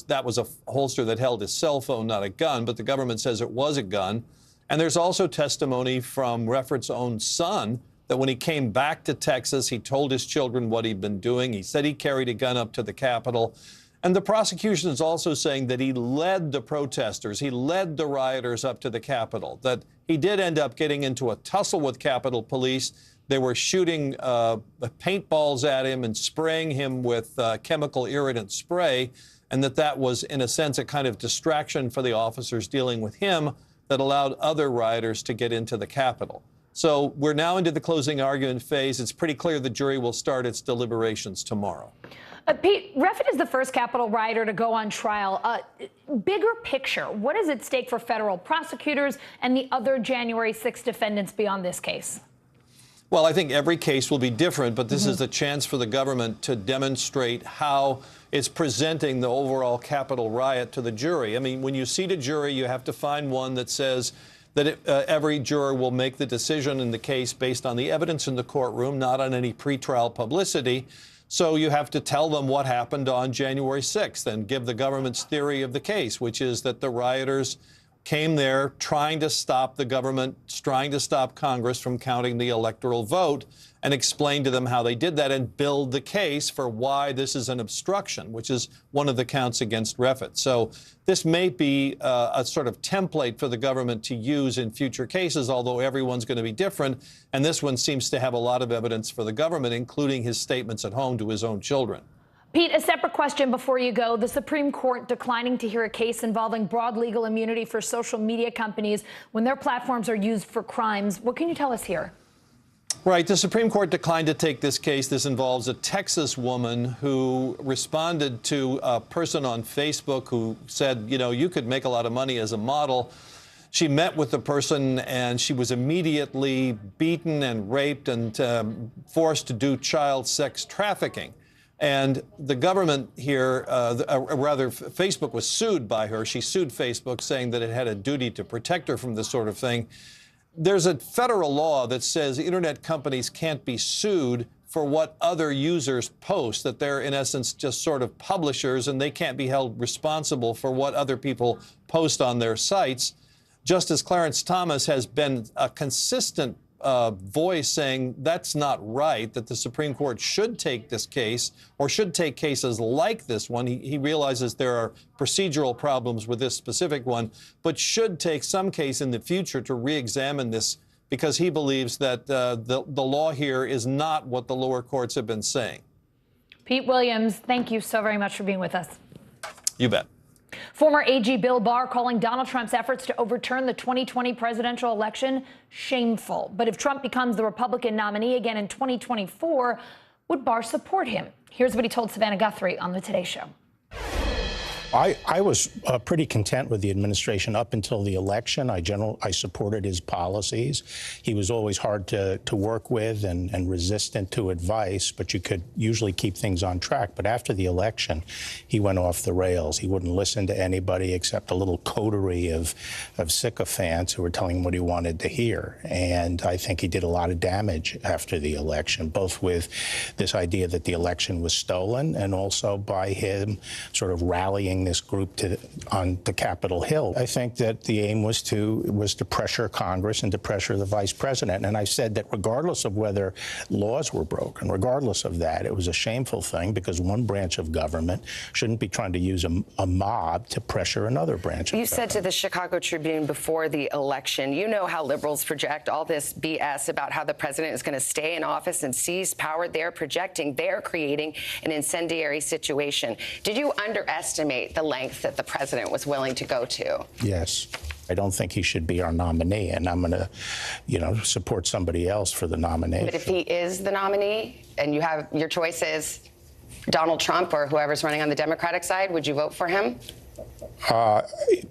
that was a holster that held his cell phone, not a gun, but the government says it was a gun. And there's also testimony from Reffitt's own son that when he came back to Texas, he told his children what he'd been doing. He said he carried a gun up to the Capitol. And the prosecution is also saying that he led the protesters, he led the rioters up to the Capitol, that he did end up getting into a tussle with Capitol Police. They were shooting paintballs at him and spraying him with chemical irritant spray, and that was, in a sense, a kind of distraction for the officers dealing with him that allowed other rioters to get into the Capitol. So we're now into the closing argument phase. It's pretty clear the jury will start its deliberations tomorrow. Pete, Reffitt is the first Capitol rioter to go on trial. Bigger picture, what is at stake for federal prosecutors and the other January 6 defendants beyond this case? Well, I think every case will be different, but this is a chance for the government to demonstrate how it's presenting the overall Capitol riot to the jury. I mean, when you seat a jury, you have to find one that says that every juror will make the decision in the case based on the evidence in the courtroom, not on any pretrial publicity. So you have to tell them what happened on January 6th and give the government's theory of the case, which is that the rioters came there trying to stop the government, trying to stop Congress from counting the electoral vote, and explain to them how they did that and build the case for why this is an obstruction, which is one of the counts against Reffitt. So this may be a sort of template for the government to use in future cases, although everyone's going to be different. And this one seems to have a lot of evidence for the government, including his statements at home to his own children. Pete, a separate question before you go. The Supreme Court declining to hear a case involving broad legal immunity for social media companies when their platforms are used for crimes. What can you tell us here? Right. The Supreme Court declined to take this case. This involves a Texas woman who responded to a person on Facebook who said, you know, you could make a lot of money as a model. She met with the person and she was immediately beaten and raped and forced to do child sex trafficking. And the government here, rather, Facebook was sued by her. She sued Facebook, saying that it had a duty to protect her from this sort of thing. There's a federal law that says internet companies can't be sued for what other users post, that they're, in essence, just sort of publishers, and they can't be held responsible for what other people post on their sites. Justice Clarence Thomas has been a consistent voice saying that's not right, that the Supreme Court should take this case or should take cases like this one. He realizes there are procedural problems with this specific one, but should take some case in the future to re-examine this because he believes that the law here is not what the lower courts have been saying. Pete Williams, thank you so very much for being with us. You bet. Former AG Bill Barr calling Donald Trump's efforts to overturn the 2020 presidential election shameful. But if Trump becomes the Republican nominee again in 2024, would Barr support him? Here's what he told Savannah Guthrie on the Today Show. I was pretty content with the administration up until the election. I supported his policies. He was always hard to work with and resistant to advice, but you could usually keep things on track. But after the election, he went off the rails. He wouldn't listen to anybody except a little coterie of sycophants who were telling him what he wanted to hear. And I think he did a lot of damage after the election, both with this idea that the election was stolen and also by him sort of rallying this group on the Capitol Hill. I think that the aim was to pressure Congress and to pressure the vice president. And I said that regardless of whether laws were broken, regardless of that, it was a shameful thing because one branch of government shouldn't be trying to use a mob to pressure another branch of government. You said to the Chicago Tribune before the election, you know how liberals project all this BS about how the president is going to stay in office and seize power. They're creating an incendiary situation. Did you underestimate the length that the president was willing to go to? Yes. I don't think he should be our nominee, and I'm going to, support somebody else for the nomination. But if he is the nominee and you have your choice is Donald Trump or whoever's running on the Democratic side, would you vote for him?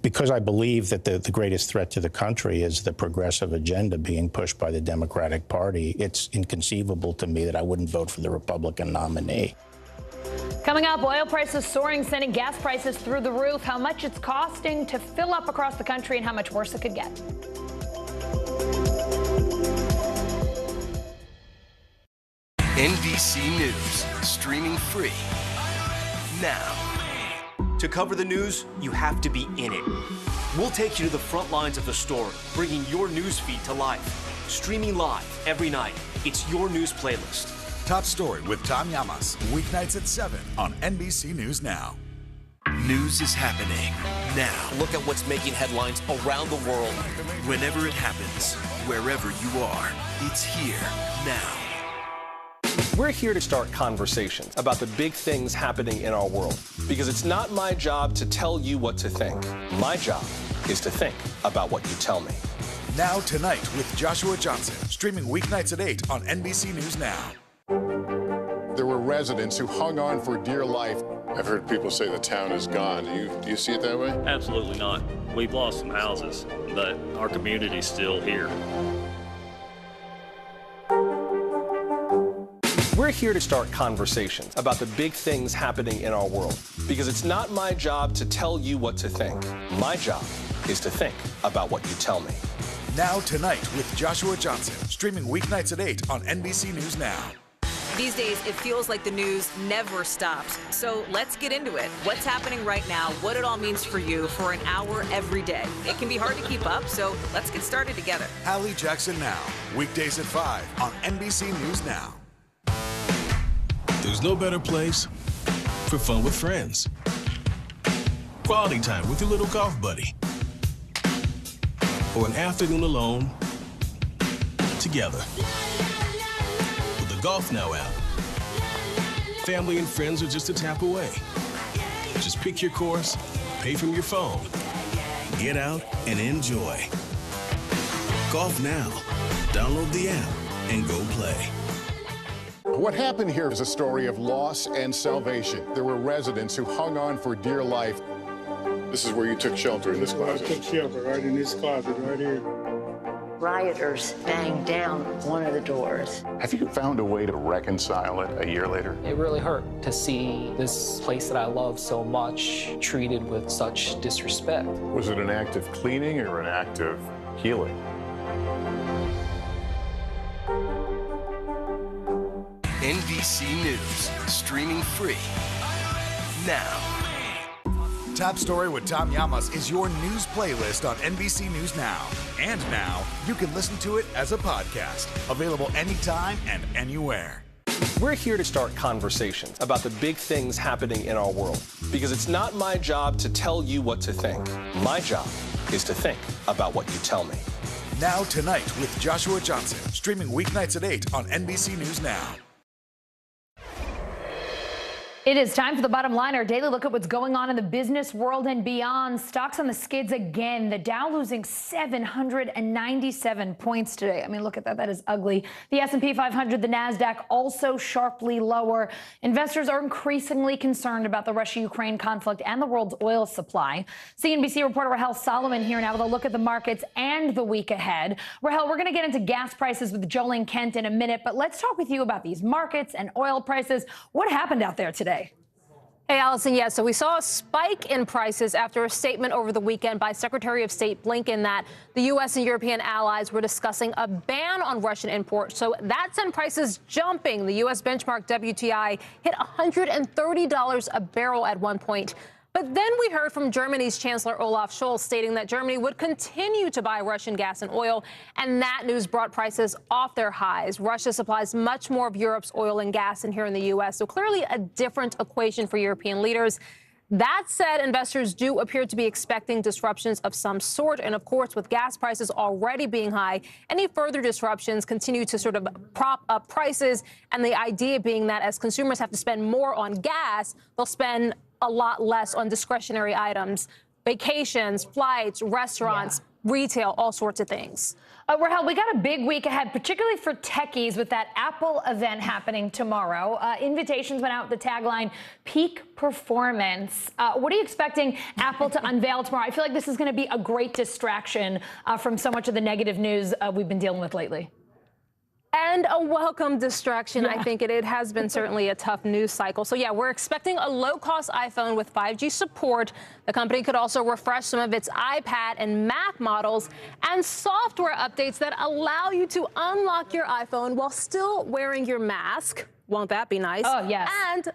Because I believe that the greatest threat to the country is the progressive agenda being pushed by the Democratic Party. It's inconceivable to me that I wouldn't vote for the Republican nominee. Coming up, oil prices soaring, sending gas prices through the roof, how much it's costing to fill up across the country, and how much worse it could get. NBC News, streaming free now. To cover the news, you have to be in it. We'll take you to the front lines of the story, bringing your news feed to life. Streaming live every night. It's your news playlist. Top Story with Tom Llamas, weeknights at 7 on NBC News Now. News is happening now. Look at what's making headlines around the world. Whenever it happens, wherever you are, it's here now. We're here to start conversations about the big things happening in our world, because it's not my job to tell you what to think. My job is to think about what you tell me. Now Tonight with Joshua Johnson, streaming weeknights at 8 on NBC News Now. There were residents who hung on for dear life. I've heard people say the town is gone. Do you see it that way? Absolutely not. We've lost some houses, but our community's still here. We're here to start conversations about the big things happening in our world, because it's not my job to tell you what to think. My job is to think about what you tell me. Now Tonight with Joshua Johnson, streaming weeknights at 8 on NBC News Now. These days, it feels like the news never stops. So let's get into it. What's happening right now, what it all means for you for an hour every day. It can be hard to keep up, so let's get started together. Hallie Jackson Now, weekdays at 5 on NBC News Now. There's no better place for fun with friends. Quality time with your little golf buddy. Or an afternoon alone together. With the Golf Now app, family and friends are just a tap away. Just pick your course, pay from your phone, get out and enjoy. Golf Now. Download the app and go play. What happened here is a story of loss and salvation. There were residents who hung on for dear life. This is where you took shelter, in this closet. I took shelter right in this closet right here. Rioters banged down one of the doors. Have you found a way to reconcile it a year later? It really hurt to see this place that I love so much treated with such disrespect. Was it an act of cleaning or an act of healing? NBC News, streaming free now. Top Story with Tom Llamas is your news playlist on NBC News Now. And now, you can listen to it as a podcast. Available anytime and anywhere. We're here to start conversations about the big things happening in our world, because it's not my job to tell you what to think. My job is to think about what you tell me. Now Tonight with Joshua Johnson, streaming weeknights at 8 on NBC News Now. It is time for the bottom line, our daily look at what's going on in the business world and beyond. Stocks on the skids again. The Dow losing 797 points today. I mean, look at that. That is ugly. The S&P 500, the NASDAQ also sharply lower. Investors are increasingly concerned about the Russia-Ukraine conflict and the world's oil supply. CNBC reporter Rahel Solomon here now with a look at the markets and the week ahead. Rahel, we're going to get into gas prices with Jolene Kent in a minute, but let's talk with you about these markets and oil prices. What happened out there today? Hey, Allison, yes. So we saw a spike in prices after a statement over the weekend by Secretary of State Blinken that the U.S. and European allies were discussing a ban on Russian imports. So that sent prices jumping. The U.S. benchmark WTI hit $130 a barrel at one point. But then we heard from Germany's Chancellor Olaf Scholz stating that Germany would continue to buy Russian gas and oil, and that news brought prices off their highs. Russia supplies much more of Europe's oil and gas than here in the U.S., so clearly a different equation for European leaders. That said, investors do appear to be expecting disruptions of some sort. And of course, with gas prices already being high, any further disruptions continue to sort of prop up prices. And the idea being that as consumers have to spend more on gas, they'll spend a lot less on discretionary items, vacations, flights, restaurants. retail, all sorts of things. Rahel, we got a big week ahead, particularly for techies with that Apple event happening tomorrow. Invitations went out with the tagline, Peak Performance. What are you expecting Apple to unveil tomorrow? I feel like this is going to be a great distraction from so much of the negative news we've been dealing with lately. And a welcome distraction. Yeah. I think it has been certainly a tough news cycle. So, yeah, we're expecting a low-cost iPhone with 5G support. The company could also refresh some of its iPad and Mac models and software updates that allow you to unlock your iPhone while still wearing your mask. Won't that be nice? Oh, yes. And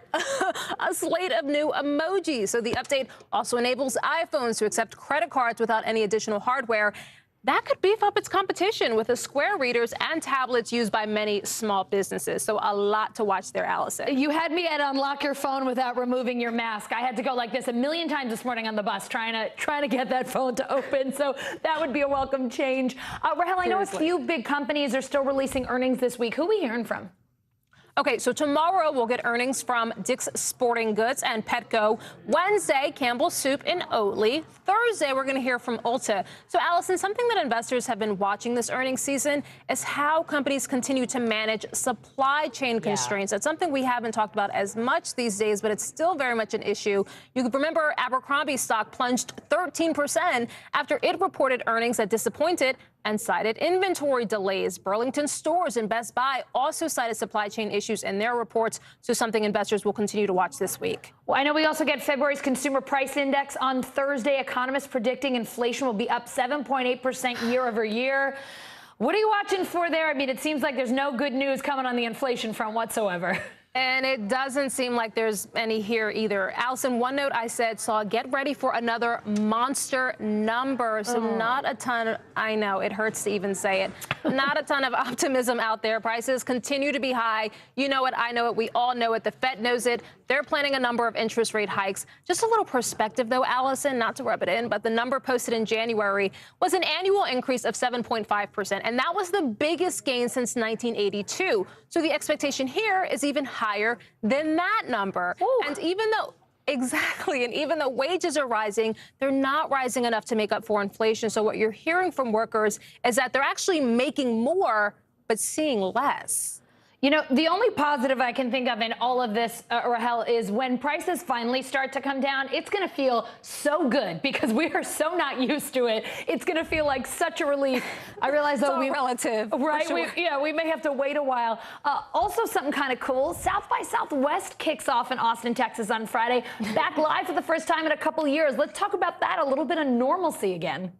a slate of new emojis. So the update also enables iPhones to accept credit cards without any additional hardware. That could beef up its competition with the Square readers and tablets used by many small businesses. So a lot to watch there, Allison. You had me at unlock your phone without removing your mask. I had to go like this a million times this morning on the bus trying to get that phone to open. So that would be a welcome change. Rahel, I know a few big companies are still releasing earnings this week. Who are we hearing from? Okay, so tomorrow we'll get earnings from Dick's Sporting Goods and Petco. Wednesday, Campbell's Soup and Oatly. Thursday, we're going to hear from Ulta. So, Allison, something that investors have been watching this earnings season is how companies continue to manage supply chain constraints. That's something we haven't talked about as much these days, but it's still very much an issue. You can remember Abercrombie stock plunged 13% after it reported earnings that disappointed and cited inventory delays. Burlington Stores and Best Buy also cited supply chain issues in their reports, so something investors will continue to watch this week. Well, I know we also get February's Consumer Price Index on Thursday. Economists predicting inflation will be up 7.8% year over year. What are you watching for there? I mean, it seems like there's no good news coming on the inflation front whatsoever. And it doesn't seem like there's any here either. Allison, one note I said saw get ready for another monster number. So not a ton, I know, it hurts to even say it. Not a ton of optimism out there. Prices continue to be high. You know it, I know it, we all know it. The Fed knows it. They're planning a number of interest rate hikes. Just a little perspective, though, Allison, not to rub it in, but the number posted in January was an annual increase of 7.5%. And that was the biggest gain since 1982. So the expectation here is even higher than that number. Ooh. And even though wages are rising, they're not rising enough to make up for inflation. So what you're hearing from workers is that they're actually making more, but seeing less. You know, the only positive I can think of in all of this, Rahel, is when prices finally start to come down, it's going to feel so good because we are so not used to it. It's going to feel like such a relief. I realize, though, relative, right? Sure. We may have to wait a while. Also, something kind of cool. South by Southwest kicks off in Austin, Texas on Friday. Back live for the first time in a couple of years. Let's talk about that, a little bit of normalcy again.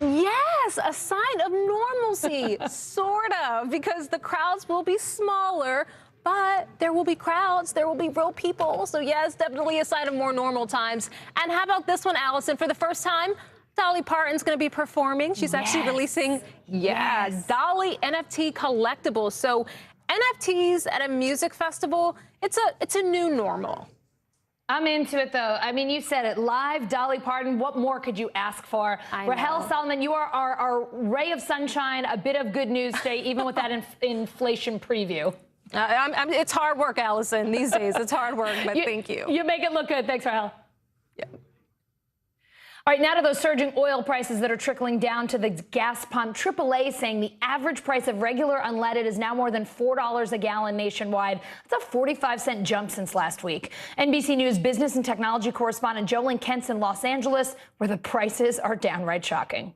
Yes, a sign of normalcy, sort of, because the crowds will be smaller, but there will be crowds, there will be real people. So, yes, definitely a sign of more normal times. And how about this one, Allison? For the first time, Dolly Parton's going to be performing. She's actually releasing, Dolly NFT collectibles. So NFTs at a music festival, it's a new normal. I'm into it, though. I mean, you said it. Live, Dolly Parton. What more could you ask for? Rahel Solomon, you are our ray of sunshine, a bit of good news today, even with that inflation preview. It's hard work, Allison, these days. It's hard work, but thank you. You make it look good. Thanks, Rahel. Yeah. All right, now to those surging oil prices that are trickling down to the gas pump. AAA saying the average price of regular unleaded is now more than $4 a gallon nationwide. That's a 45-cent jump since last week. NBC News business and technology correspondent Jolene Kent's in Los Angeles, where the prices are downright shocking.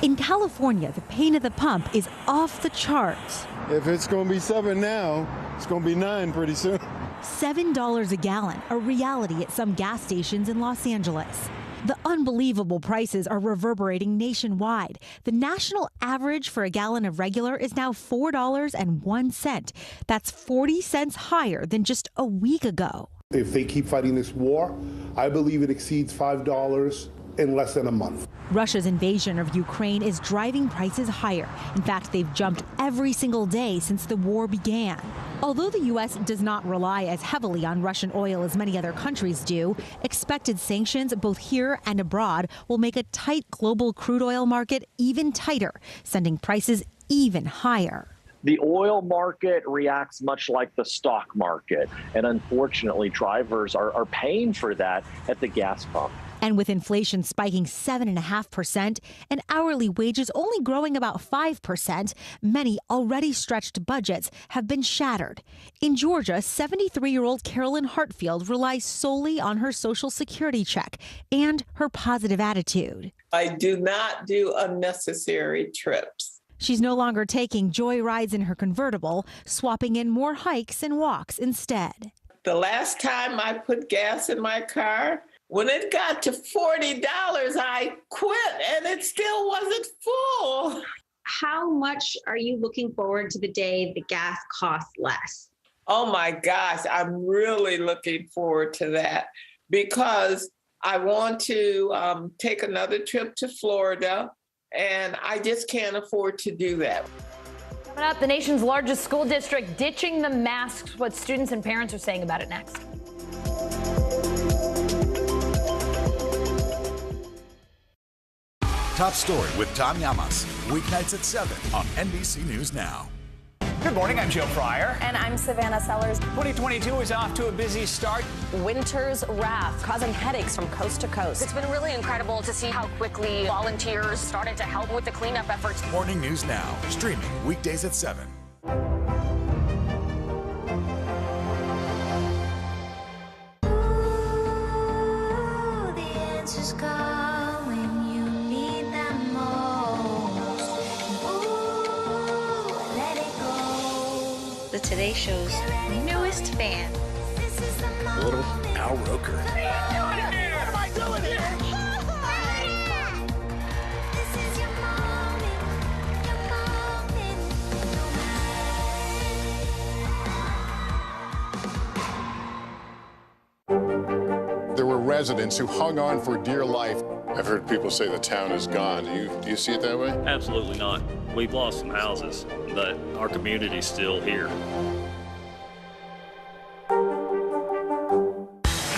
In California, the pain at the pump is off the charts. If it's going to be $7 now, it's going to be $9 pretty soon. $7 a gallon, a reality at some gas stations in Los Angeles. The unbelievable prices are reverberating nationwide. The national average for a gallon of regular is now $4.01. That's 40 cents higher than just a week ago. If they keep fighting this war, I believe it exceeds $5 in less than a month. Russia's invasion of Ukraine is driving prices higher. In fact, they've jumped every single day since the war began. Although the U.S. does not rely as heavily on Russian oil as many other countries do, expected sanctions both here and abroad will make a tight global crude oil market even tighter, sending prices even higher. The oil market reacts much like the stock market, and unfortunately, drivers are paying for that at the gas pump. And with inflation spiking 7.5% and hourly wages only growing about 5%, many already stretched budgets have been shattered. In Georgia, 73-year-old Carolyn Hartfield relies solely on her Social Security check and her positive attitude. I do not do unnecessary trips. She's no longer taking joy rides in her convertible, swapping in more hikes and walks instead. The last time I put gas in my car, when it got to $40, I quit and it still wasn't full. How much are you looking forward to the day the gas costs less? Oh my gosh, I'm really looking forward to that because I want to take another trip to Florida and I just can't afford to do that. Coming up, the nation's largest school district ditching the masks. What students and parents are saying about it next. Top Story with Tom Llamas, weeknights at 7 on NBC News Now. Good morning, I'm Joe Fryer. And I'm Savannah Sellers. 2022 is off to a busy start. Winter's wrath causing headaches from coast to coast. It's been really incredible to see how quickly volunteers started to help with the cleanup efforts. Morning News Now, streaming weekdays at 7. The Today Show's newest fan. Little Al Roker. What am I doing here? There were residents who hung on for dear life. I've heard people say the town is gone. Do you see it that way? Absolutely not. We've lost some houses, but our community's still here.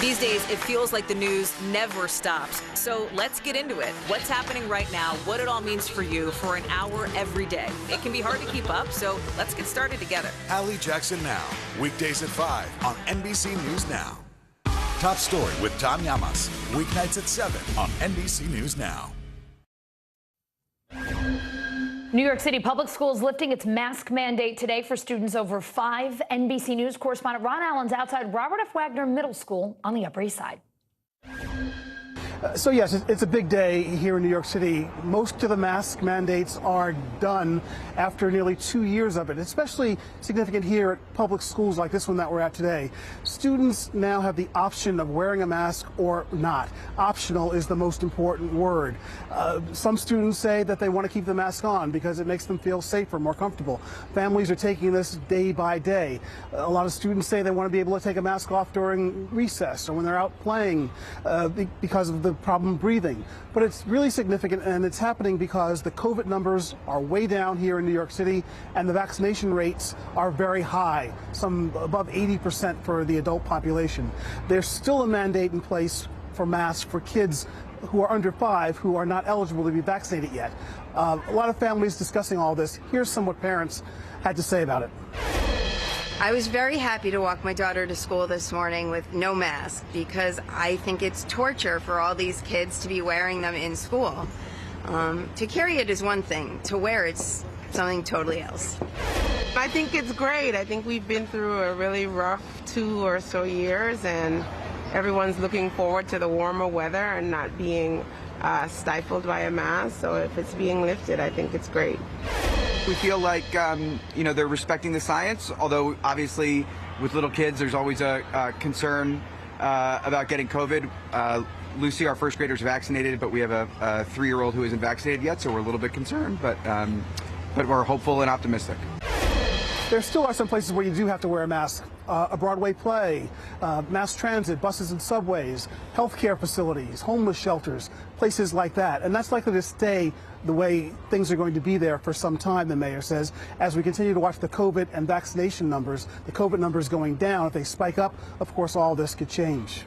These days, it feels like the news never stops. So let's get into it. What's happening right now, what it all means for you for an hour every day. It can be hard to keep up, so let's get started together. Hallie Jackson Now, weekdays at 5 on NBC News Now. Top Story with Tom Llamas, weeknights at 7 on NBC News Now. New York City Public Schools lifting its mask mandate today for students over 5. NBC News correspondent Ron Allen's outside Robert F. Wagner Middle School on the Upper East Side. So yes, it's a big day here in New York City. Most of the mask mandates are done after nearly 2 years of it, especially significant here at public schools like this one that we're at today. Students now have the option of wearing a mask or not. Optional is the most important word. Some students say that they want to keep the mask on because it makes them feel safer, more comfortable. Families are taking this day by day. A lot of students say they want to be able to take a mask off during recess or when they're out playing because of the problem breathing. But it's really significant, and it's happening because the COVID numbers are way down here in New York City and the vaccination rates are very high, some above 80% for the adult population. There's still a mandate in place for masks for kids who are under 5 who are not eligible to be vaccinated yet. A lot of families discussing all this. Here's some what parents had to say about it. I was very happy to walk my daughter to school this morning with no mask because I think it's torture for all these kids to be wearing them in school. To carry it is one thing, to wear it's something totally else. I think it's great. I think we've been through a really rough 2 or so years, and everyone's looking forward to the warmer weather and not being stifled by a mask. So if it's being lifted, I think it's great. We feel like, they're respecting the science, although obviously with little kids, there's always a concern about getting COVID. Lucy, our first grader, is vaccinated, but we have a 3-year-old who isn't vaccinated yet, so we're a little bit concerned, but we're hopeful and optimistic. There still are some places where you do have to wear a mask. A Broadway play, mass transit, buses and subways, healthcare facilities, homeless shelters, places like that. And that's likely to stay the way things are going to be there for some time, the mayor says, as we continue to watch the COVID and vaccination numbers, the COVID numbers going down. If they spike up, of course, all this could change.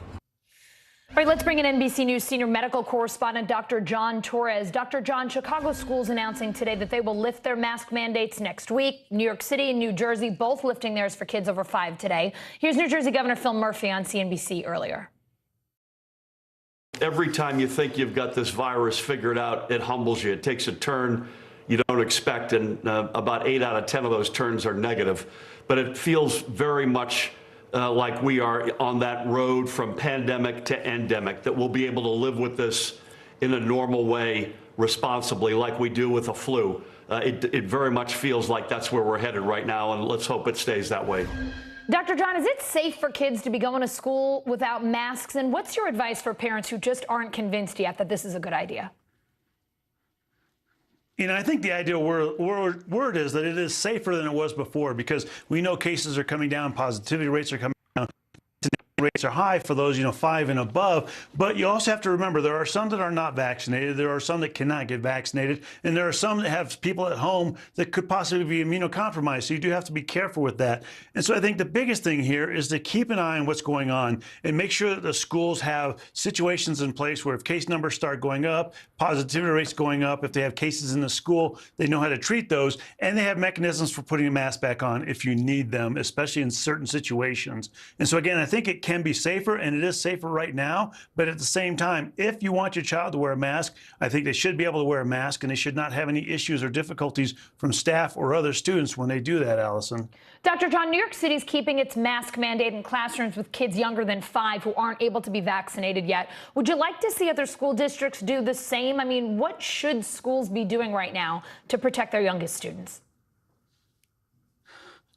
All right, let's bring in NBC News senior medical correspondent Dr. John Torres. Dr. John, Chicago schools announcing today that they will lift their mask mandates next week. New York City and New Jersey both lifting theirs for kids over 5 today. Here's New Jersey Governor Phil Murphy on CNBC earlier. every time you think you've got this virus figured out, it humbles you. It takes a turn you don't expect, and about 8 out of 10 of those turns are negative. But it feels very much like we are on that road from pandemic to endemic, that we'll be able to live with this in a normal way, responsibly, like we do with a flu. It very much feels like that's where we're headed right now, and let's hope it stays that way. Dr. John, is it safe for kids to be going to school without masks? And what's your advice for parents who just aren't convinced yet that this is a good idea? You know, I think the ideal word is that it is safer than it was before, because we know cases are coming down, positivity rates are coming down, rates are high for those, 5 and above. But you also have to remember there are some that are not vaccinated. There are some that cannot get vaccinated. And there are some that have people at home that could possibly be immunocompromised. So you do have to be careful with that. And so I think the biggest thing here is to keep an eye on what's going on and make sure that the schools have situations in place where if case numbers start going up, positivity rates going up, if they have cases in the school, they know how to treat those. And they have mechanisms for putting a mask back on if you need them, especially in certain situations. And so again, I think it can be safer, and it is safer right now. But at the same time, if you want your child to wear a mask, I think they should be able to wear a mask, and they should not have any issues or difficulties from staff or other students when they do that, Allison. Dr. John, New York City is keeping its mask mandate in classrooms with kids younger than 5 who aren't able to be vaccinated yet. Would you like to see other school districts do the same? I mean, what should schools be doing right now to protect their youngest students?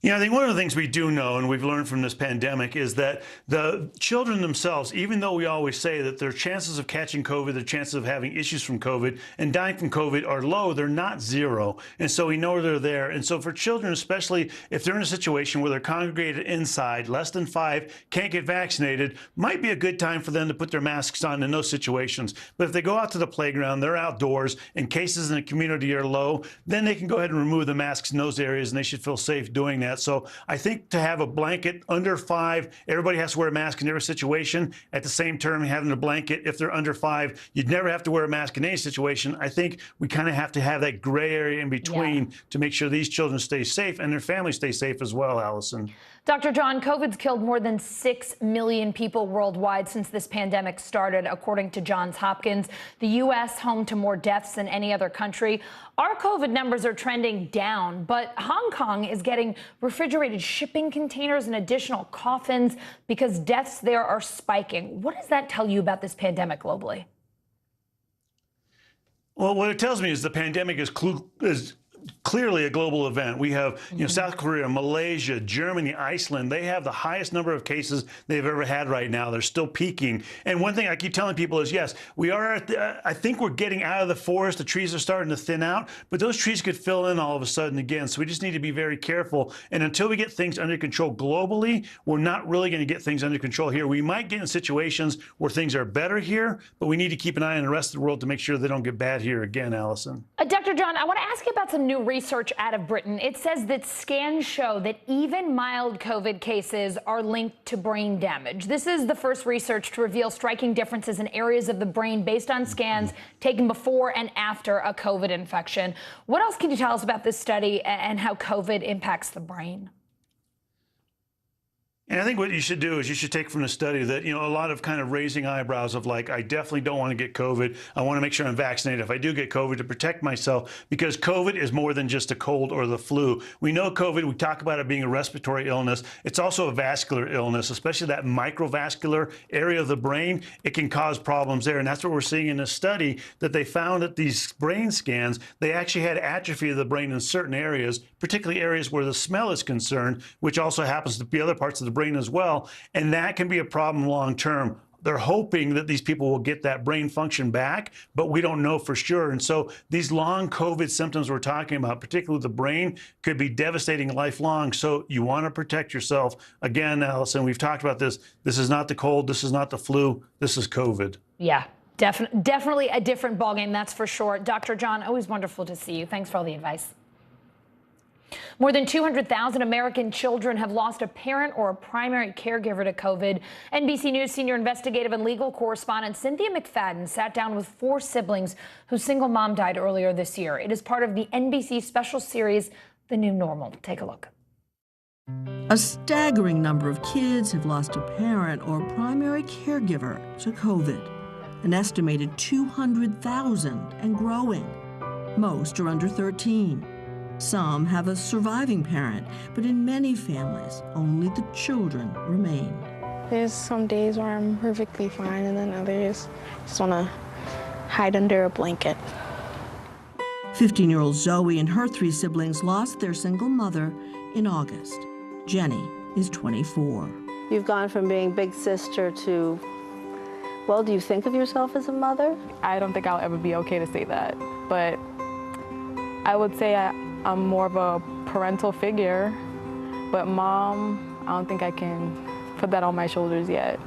I think one of the things we do know, and we've learned from this pandemic, is that the children themselves, even though we always say that their chances of catching COVID, their chances of having issues from COVID and dying from COVID are low, they're not zero. And so we know they're there. And so for children, especially if they're in a situation where they're congregated inside, less than 5, can't get vaccinated, might be a good time for them to put their masks on in those situations. But if they go out to the playground, they're outdoors, and cases in the community are low, then they can go ahead and remove the masks in those areas, and they should feel safe doing that. So I think to have a blanket under 5, everybody has to wear a mask in every situation. At the same time, having a blanket, if they're under 5, you'd never have to wear a mask in any situation. I think we kind of have to have that gray area in between to make sure these children stay safe and their families stay safe as well, Allison. Dr. John, COVID's killed more than 6 million people worldwide since this pandemic started, according to Johns Hopkins. The U.S. home to more deaths than any other country. Our COVID numbers are trending down, but Hong Kong is getting refrigerated shipping containers and additional coffins because deaths there are spiking. What does that tell you about this pandemic globally? Well, what it tells me is the pandemic is clearly a global event. We have, South Korea, Malaysia, Germany, Iceland. They have the highest number of cases they've ever had right now. They're still peaking. And one thing I keep telling people is, yes, we are I think we're getting out of the forest. The trees are starting to thin out, but those trees could fill in all of a sudden again. So we just need to be very careful. And until we get things under control globally, we're not really going to get things under control here. We might get in situations where things are better here, but we need to keep an eye on the rest of the world to make sure they don't get bad here again, Allison. Dr. John, I want to ask you about some new research out of Britain. It says that scans show that even mild COVID cases are linked to brain damage. This is the first research to reveal striking differences in areas of the brain based on scans taken before and after a COVID infection. What else can you tell us about this study and how COVID impacts the brain? And I think what you should do is you should take from the study that, a lot of kind of raising eyebrows of like, I definitely don't want to get COVID. I want to make sure I'm vaccinated if I do get COVID to protect myself, because COVID is more than just a cold or the flu. We know COVID, we talk about it being a respiratory illness. It's also a vascular illness, especially that microvascular area of the brain. It can cause problems there. And that's what we're seeing in this study, that they found that these brain scans, they actually had atrophy of the brain in certain areas, particularly areas where the smell is concerned, which also happens to be other parts of the brain as well, and that can be a problem long term. They're hoping that these people will get that brain function back, but we don't know for sure. And so these long COVID symptoms we're talking about, particularly the brain, could be devastating lifelong. So you want to protect yourself. Again, Allison, we've talked about this. This is not the cold. This is not the flu. This is COVID. Yeah, definitely a different ballgame, that's for sure. Dr. John, always wonderful to see you. Thanks for all the advice. More than 200,000 American children have lost a parent or a primary caregiver to COVID. NBC News senior investigative and legal correspondent Cynthia McFadden sat down with 4 siblings whose single mom died earlier this year. It is part of the NBC special series, The New Normal. Take a look. A staggering number of kids have lost a parent or primary caregiver to COVID. an estimated 200,000 and growing. Most are under 13. Some have a surviving parent, but in many families, only the children remain. There's some days where I'm perfectly fine, and then others just want to hide under a blanket. 15-year-old Zoe and her 3 siblings lost their single mother in August. Jenny is 24. You've gone from being big sister to, well, do you think of yourself as a mother? I don't think I'll ever be okay to say that, but I would say I'm more of a parental figure, but mom, I don't think I can put that on my shoulders yet.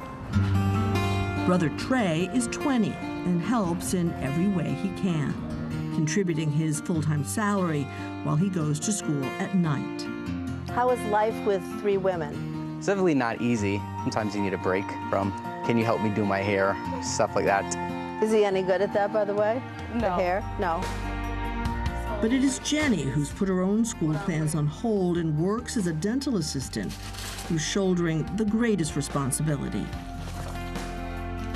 Brother Trey is 20 and helps in every way he can, contributing his full-time salary while he goes to school at night. How is life with 3 women? It's definitely not easy. Sometimes you need a break from, can you help me do my hair, stuff like that. Is he any good at that, by the way? No. The hair? No. But it is Jenny who's put her own school plans on hold and works as a dental assistant, who's shouldering the greatest responsibility.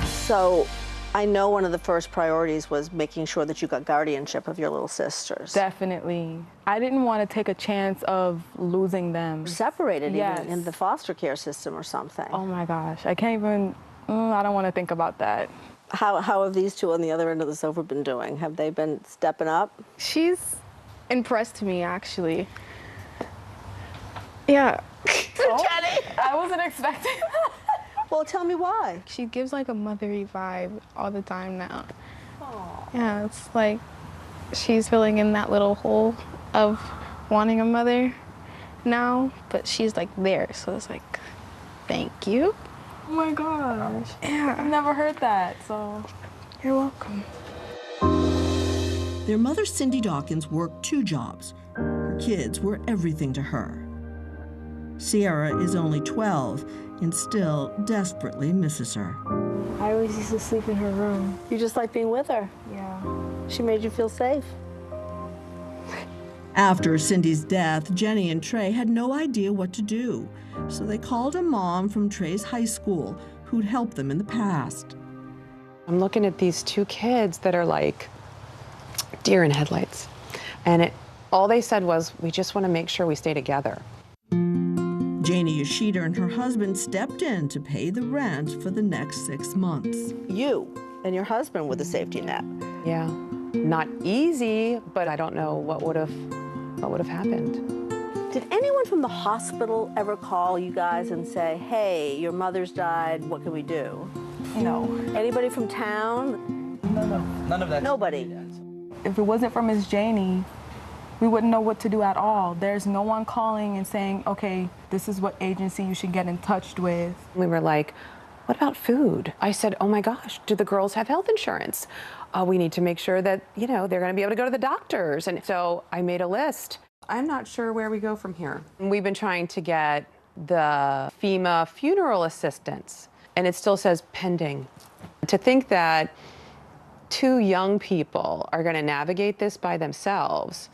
So I know one of the first priorities was making sure that you got guardianship of your little sisters. Definitely. I didn't want to take a chance of losing them. Separated Yes. even in the foster care system or something. Oh my gosh, I can't even, I don't want to think about that. How have these 2 on the other end of the sofa been doing? Have they been stepping up? She's impressed me, actually. Yeah. Jenny! I wasn't expecting that. Well, tell me why. She gives like a mothery vibe all the time now. Aww. Yeah, it's like she's filling in that little hole of wanting a mother now, but she's like there, so it's like, thank you. Oh my gosh. Yeah. I've never heard that, so you're welcome. Their mother, Cindy Dawkins, worked 2 jobs. Her kids were everything to her. Sierra is only 12 and still desperately misses her. I always used to sleep in her room. You just like being with her? Yeah. She made you feel safe? After Cindy's death, Jenny and Trey had no idea what to do, so they called a mom from Trey's high school who'd helped them in the past. I'm looking at these 2 kids that are like deer in headlights, and all they said was, we just want to make sure we stay together. Janie Yoshida and her husband stepped in to pay the rent for the next 6 months. You and your husband were the safety net. Yeah, not easy, but I don't know what would have happened. Did anyone from the hospital ever call you guys and say, hey, your mother's died, what can we do? No. Anybody from town? None of that. Nobody. If it wasn't for Miss Janie, we wouldn't know what to do at all. There's no one calling and saying, okay, this is what agency you should get in touch with. We were like, what about food? I said, oh my gosh, do the girls have health insurance? We need to make sure that, they're going to be able to go to the doctors. And so I made a list. I'm not sure where we go from here. We've been trying to get the FEMA funeral assistance, and it still says pending. To think that 2 young people are going to navigate this by themselves,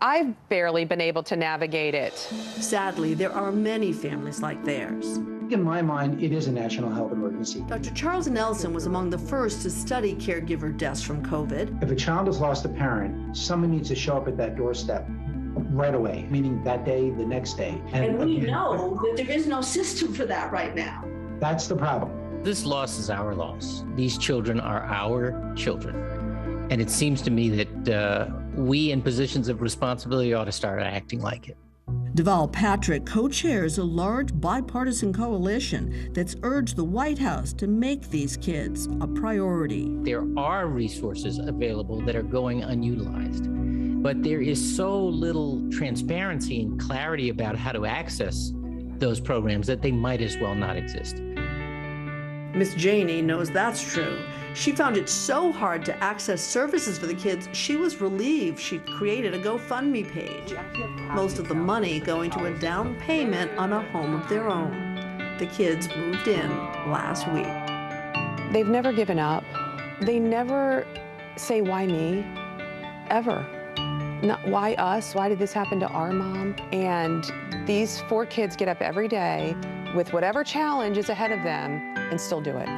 I've barely been able to navigate it. Sadly, there are many families like theirs. In my mind, it is a national health emergency. Dr. Charles Nelson was among the first to study caregiver deaths from COVID. If a child has lost a parent, someone needs to show up at that doorstep right away, meaning that day, the next day. And we know that there is no system for that right now. That's the problem. This loss is our loss. These children are our children. And it seems to me that we in positions of responsibility ought to start acting like it. Deval Patrick co-chairs a large bipartisan coalition that's urged the White House to make these kids a priority. There are resources available that are going unutilized, but there is so little transparency and clarity about how to access those programs that they might as well not exist. Miss Janie knows that's true. She found it so hard to access services for the kids, she was relieved she'd created a GoFundMe page. Most of the money going to a down payment on a home of their own. The kids moved in last week. They've never given up. They never say, why me? Ever. Not why us? Why did this happen to our mom? And these 4 kids get up every day with whatever challenge is ahead of them and still do it.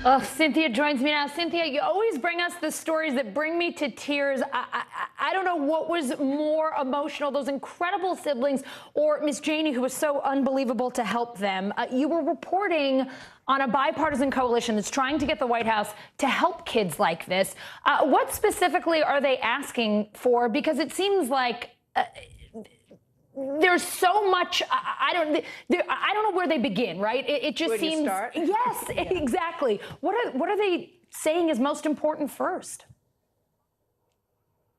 Oh, Cynthia joins me now. Cynthia, you always bring us the stories that bring me to tears. I don't know what was more emotional, those incredible siblings or Miss Janey, who was so unbelievable to help them. You were reporting on a bipartisan coalition that's trying to get the White House to help kids like this. What specifically are they asking for? Because it seems like there's so much. I don't know where they begin. Right? It just seems. Start? Yes, yeah. Exactly. What are they saying is most important first?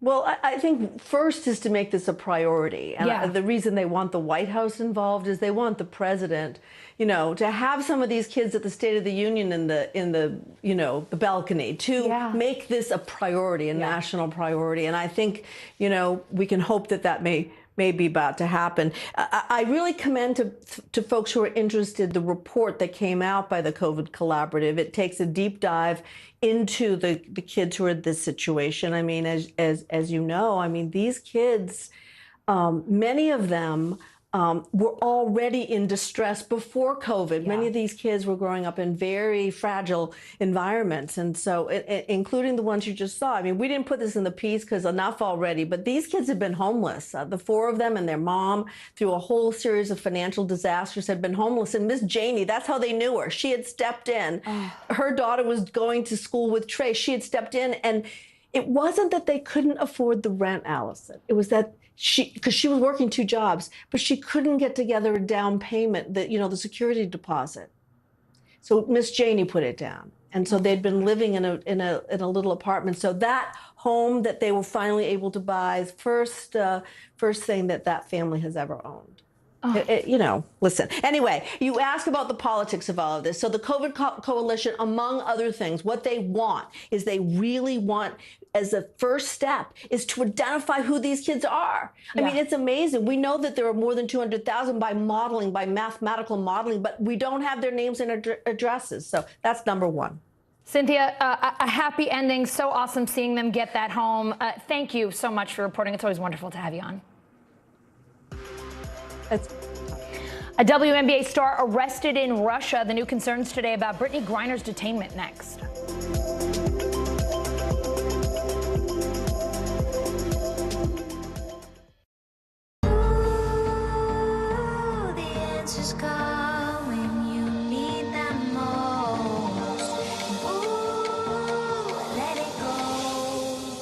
Well, I think first is to make this a priority. And the reason they want the White House involved is they want the president, to have some of these kids at the State of the Union in the balcony to make this a priority, a national priority. And I think, we can hope that may be about to happen. I really commend to folks who are interested the report that came out by the COVID Collaborative. It takes a deep dive into the kids who are in this situation. I mean, as you know, I mean, these kids, many of them were already in distress before COVID. Yeah. Many of these kids were growing up in very fragile environments. And so, including the ones you just saw. I mean, we didn't put this in the piece because enough already, but these kids have been homeless. The four of them and their mom, through a whole series of financial disasters, had been homeless. And Miss Janey, that's how they knew her. She had stepped in. Her daughter was going to school with Trey. She had stepped in. And it wasn't that they couldn't afford the rent, Allison. It was that because she was working two jobs, but she couldn't get together a down payment, the security deposit. So Miss Janey put it down. And so they'd been living in a little apartment. So that home that they were finally able to buy is first thing that family has ever owned. Listen. Anyway, you ask about the politics of all of this. So the COVID Coalition, among other things, what they want is they really want, as a first step, is to identify who these kids are. I mean, it's amazing. We know that there are more than 200,000 by mathematical modeling, but we don't have their names and addresses. So that's number one. Cynthia, a happy ending. So awesome seeing them get that home. Thank you so much for reporting. It's always wonderful to have you on. A WNBA star arrested in Russia. The new concerns today about Brittany Griner's detainment next.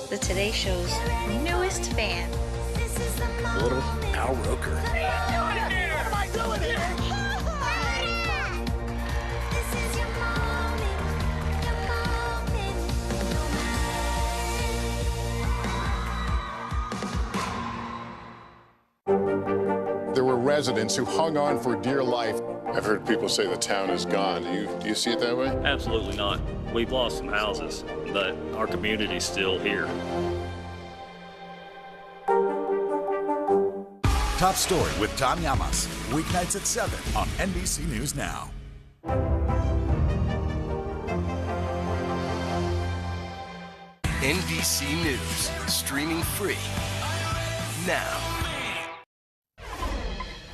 The Today Show's newest fan. Little Al Roker. There were residents who hung on for dear life. I've heard people say the town is gone. Do you see it that way? Absolutely not. We've lost some houses, but our community's still here. Top Story with Tom Llamas, weeknights at 7 on NBC News Now. NBC News, streaming free now.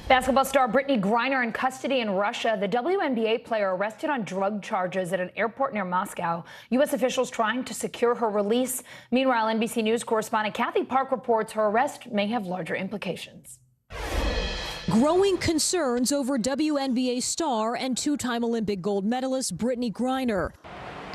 Basketball star Brittany Griner in custody in Russia. The WNBA player arrested on drug charges at an airport near Moscow. U.S. officials trying to secure her release. Meanwhile, NBC News correspondent Kathy Park reports her arrest may have larger implications. Growing concerns over WNBA star and two-time Olympic gold medalist Brittany Griner,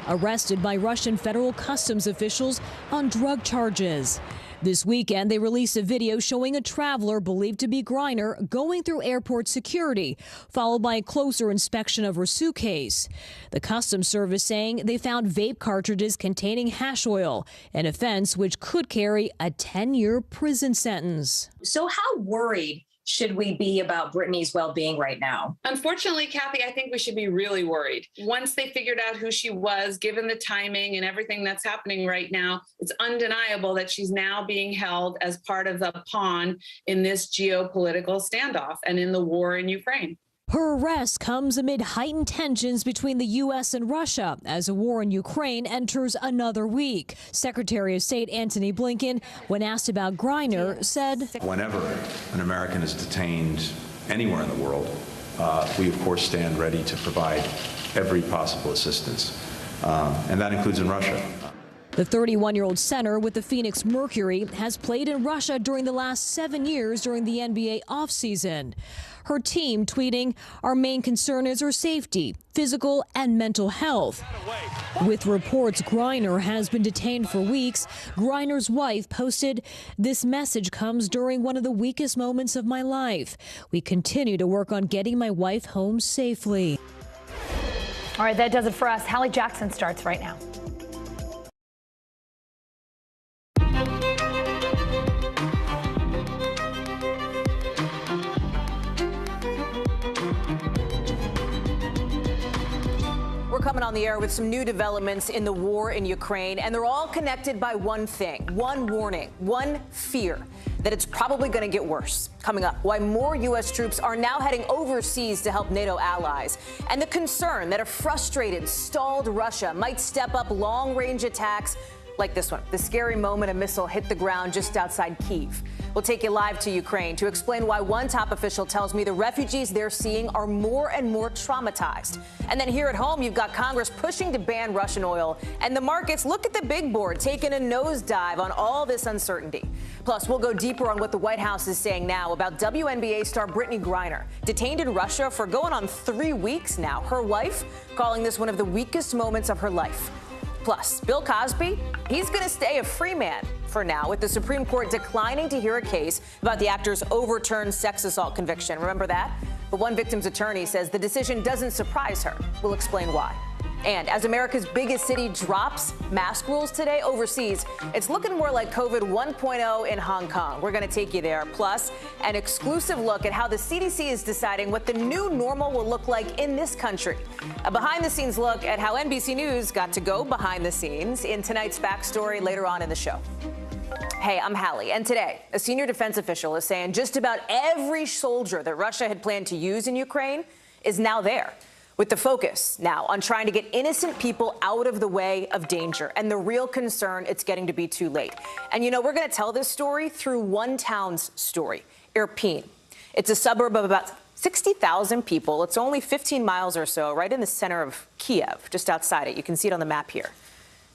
arrested by Russian federal customs officials on drug charges. This weekend, they released a video showing a traveler believed to be Griner going through airport security, followed by a closer inspection of her suitcase. The Customs Service saying they found vape cartridges containing hash oil, an offense which could carry a 10-year prison sentence. So how worried should we be about Brittany's well-being right now? Unfortunately, Kathy, I think we should be really worried. Once they figured out who she was, given the timing and everything that's happening right now, it's undeniable that she's now being held as part of the pawn in this geopolitical standoff and in the war in Ukraine. Her arrest comes amid heightened tensions between the U.S. and Russia as a war in Ukraine enters another week. Secretary of State Antony Blinken, when asked about Griner, said, "Whenever an American is detained anywhere in the world, we of course stand ready to provide every possible assistance. and that includes in Russia. The 31-year-old center with the Phoenix Mercury has played in Russia during the last 7 years during the NBA offseason. Her team tweeting, "Our main concern is her safety, physical and mental health." With reports Griner has been detained for weeks, Griner's wife posted, "This message comes during one of the weakest moments of my life. We continue to work on getting my wife home safely." All right, that does it for us. Hallie Jackson starts right now. We're coming on the air with some new developments in the war in Ukraine, and they're all connected by one thing, one warning, one fear, that it's probably going to get worse. Coming up, why more U.S. troops are now heading overseas to help NATO allies, and the concern that a frustrated, stalled Russia might step up long-range attacks like this one, the scary moment a missile hit the ground just outside Kyiv. We'll take you live to Ukraine to explain why one top official tells me the refugees they're seeing are more and more traumatized. And then here at home, you've got Congress pushing to ban Russian oil, and the markets, look at the big board, taking a nosedive on all this uncertainty. Plus, we'll go deeper on what the White House is saying now about WNBA star Brittany Griner, detained in Russia for going on 3 weeks now. Her wife calling this one of the weakest moments of her life. Plus, Bill Cosby, he's going to stay a free man for now, with the Supreme Court declining to hear a case about the actor's overturned sex assault conviction. Remember that? But one victim's attorney says the decision doesn't surprise her. We'll explain why. And as America's biggest city drops mask rules today overseas, it's looking more like COVID 1.0 in Hong Kong. We're going to take you there. Plus, an exclusive look at how the CDC is deciding what the new normal will look like in this country. A behind-the-scenes look at how NBC News got to go behind the scenes in tonight's backstory later on in the show. Hey, I'm Hallie, and today, a senior defense official is saying just about every soldier that Russia had planned to use in Ukraine is now there, with the focus now on trying to get innocent people out of the way of danger, and the real concern, it's getting to be too late. And you know, we're going to tell this story through one town's story, Irpin. It's a suburb of about 60,000 people. It's only 15 miles or so, right in the center of Kiev, just outside it. You can see it on the map here.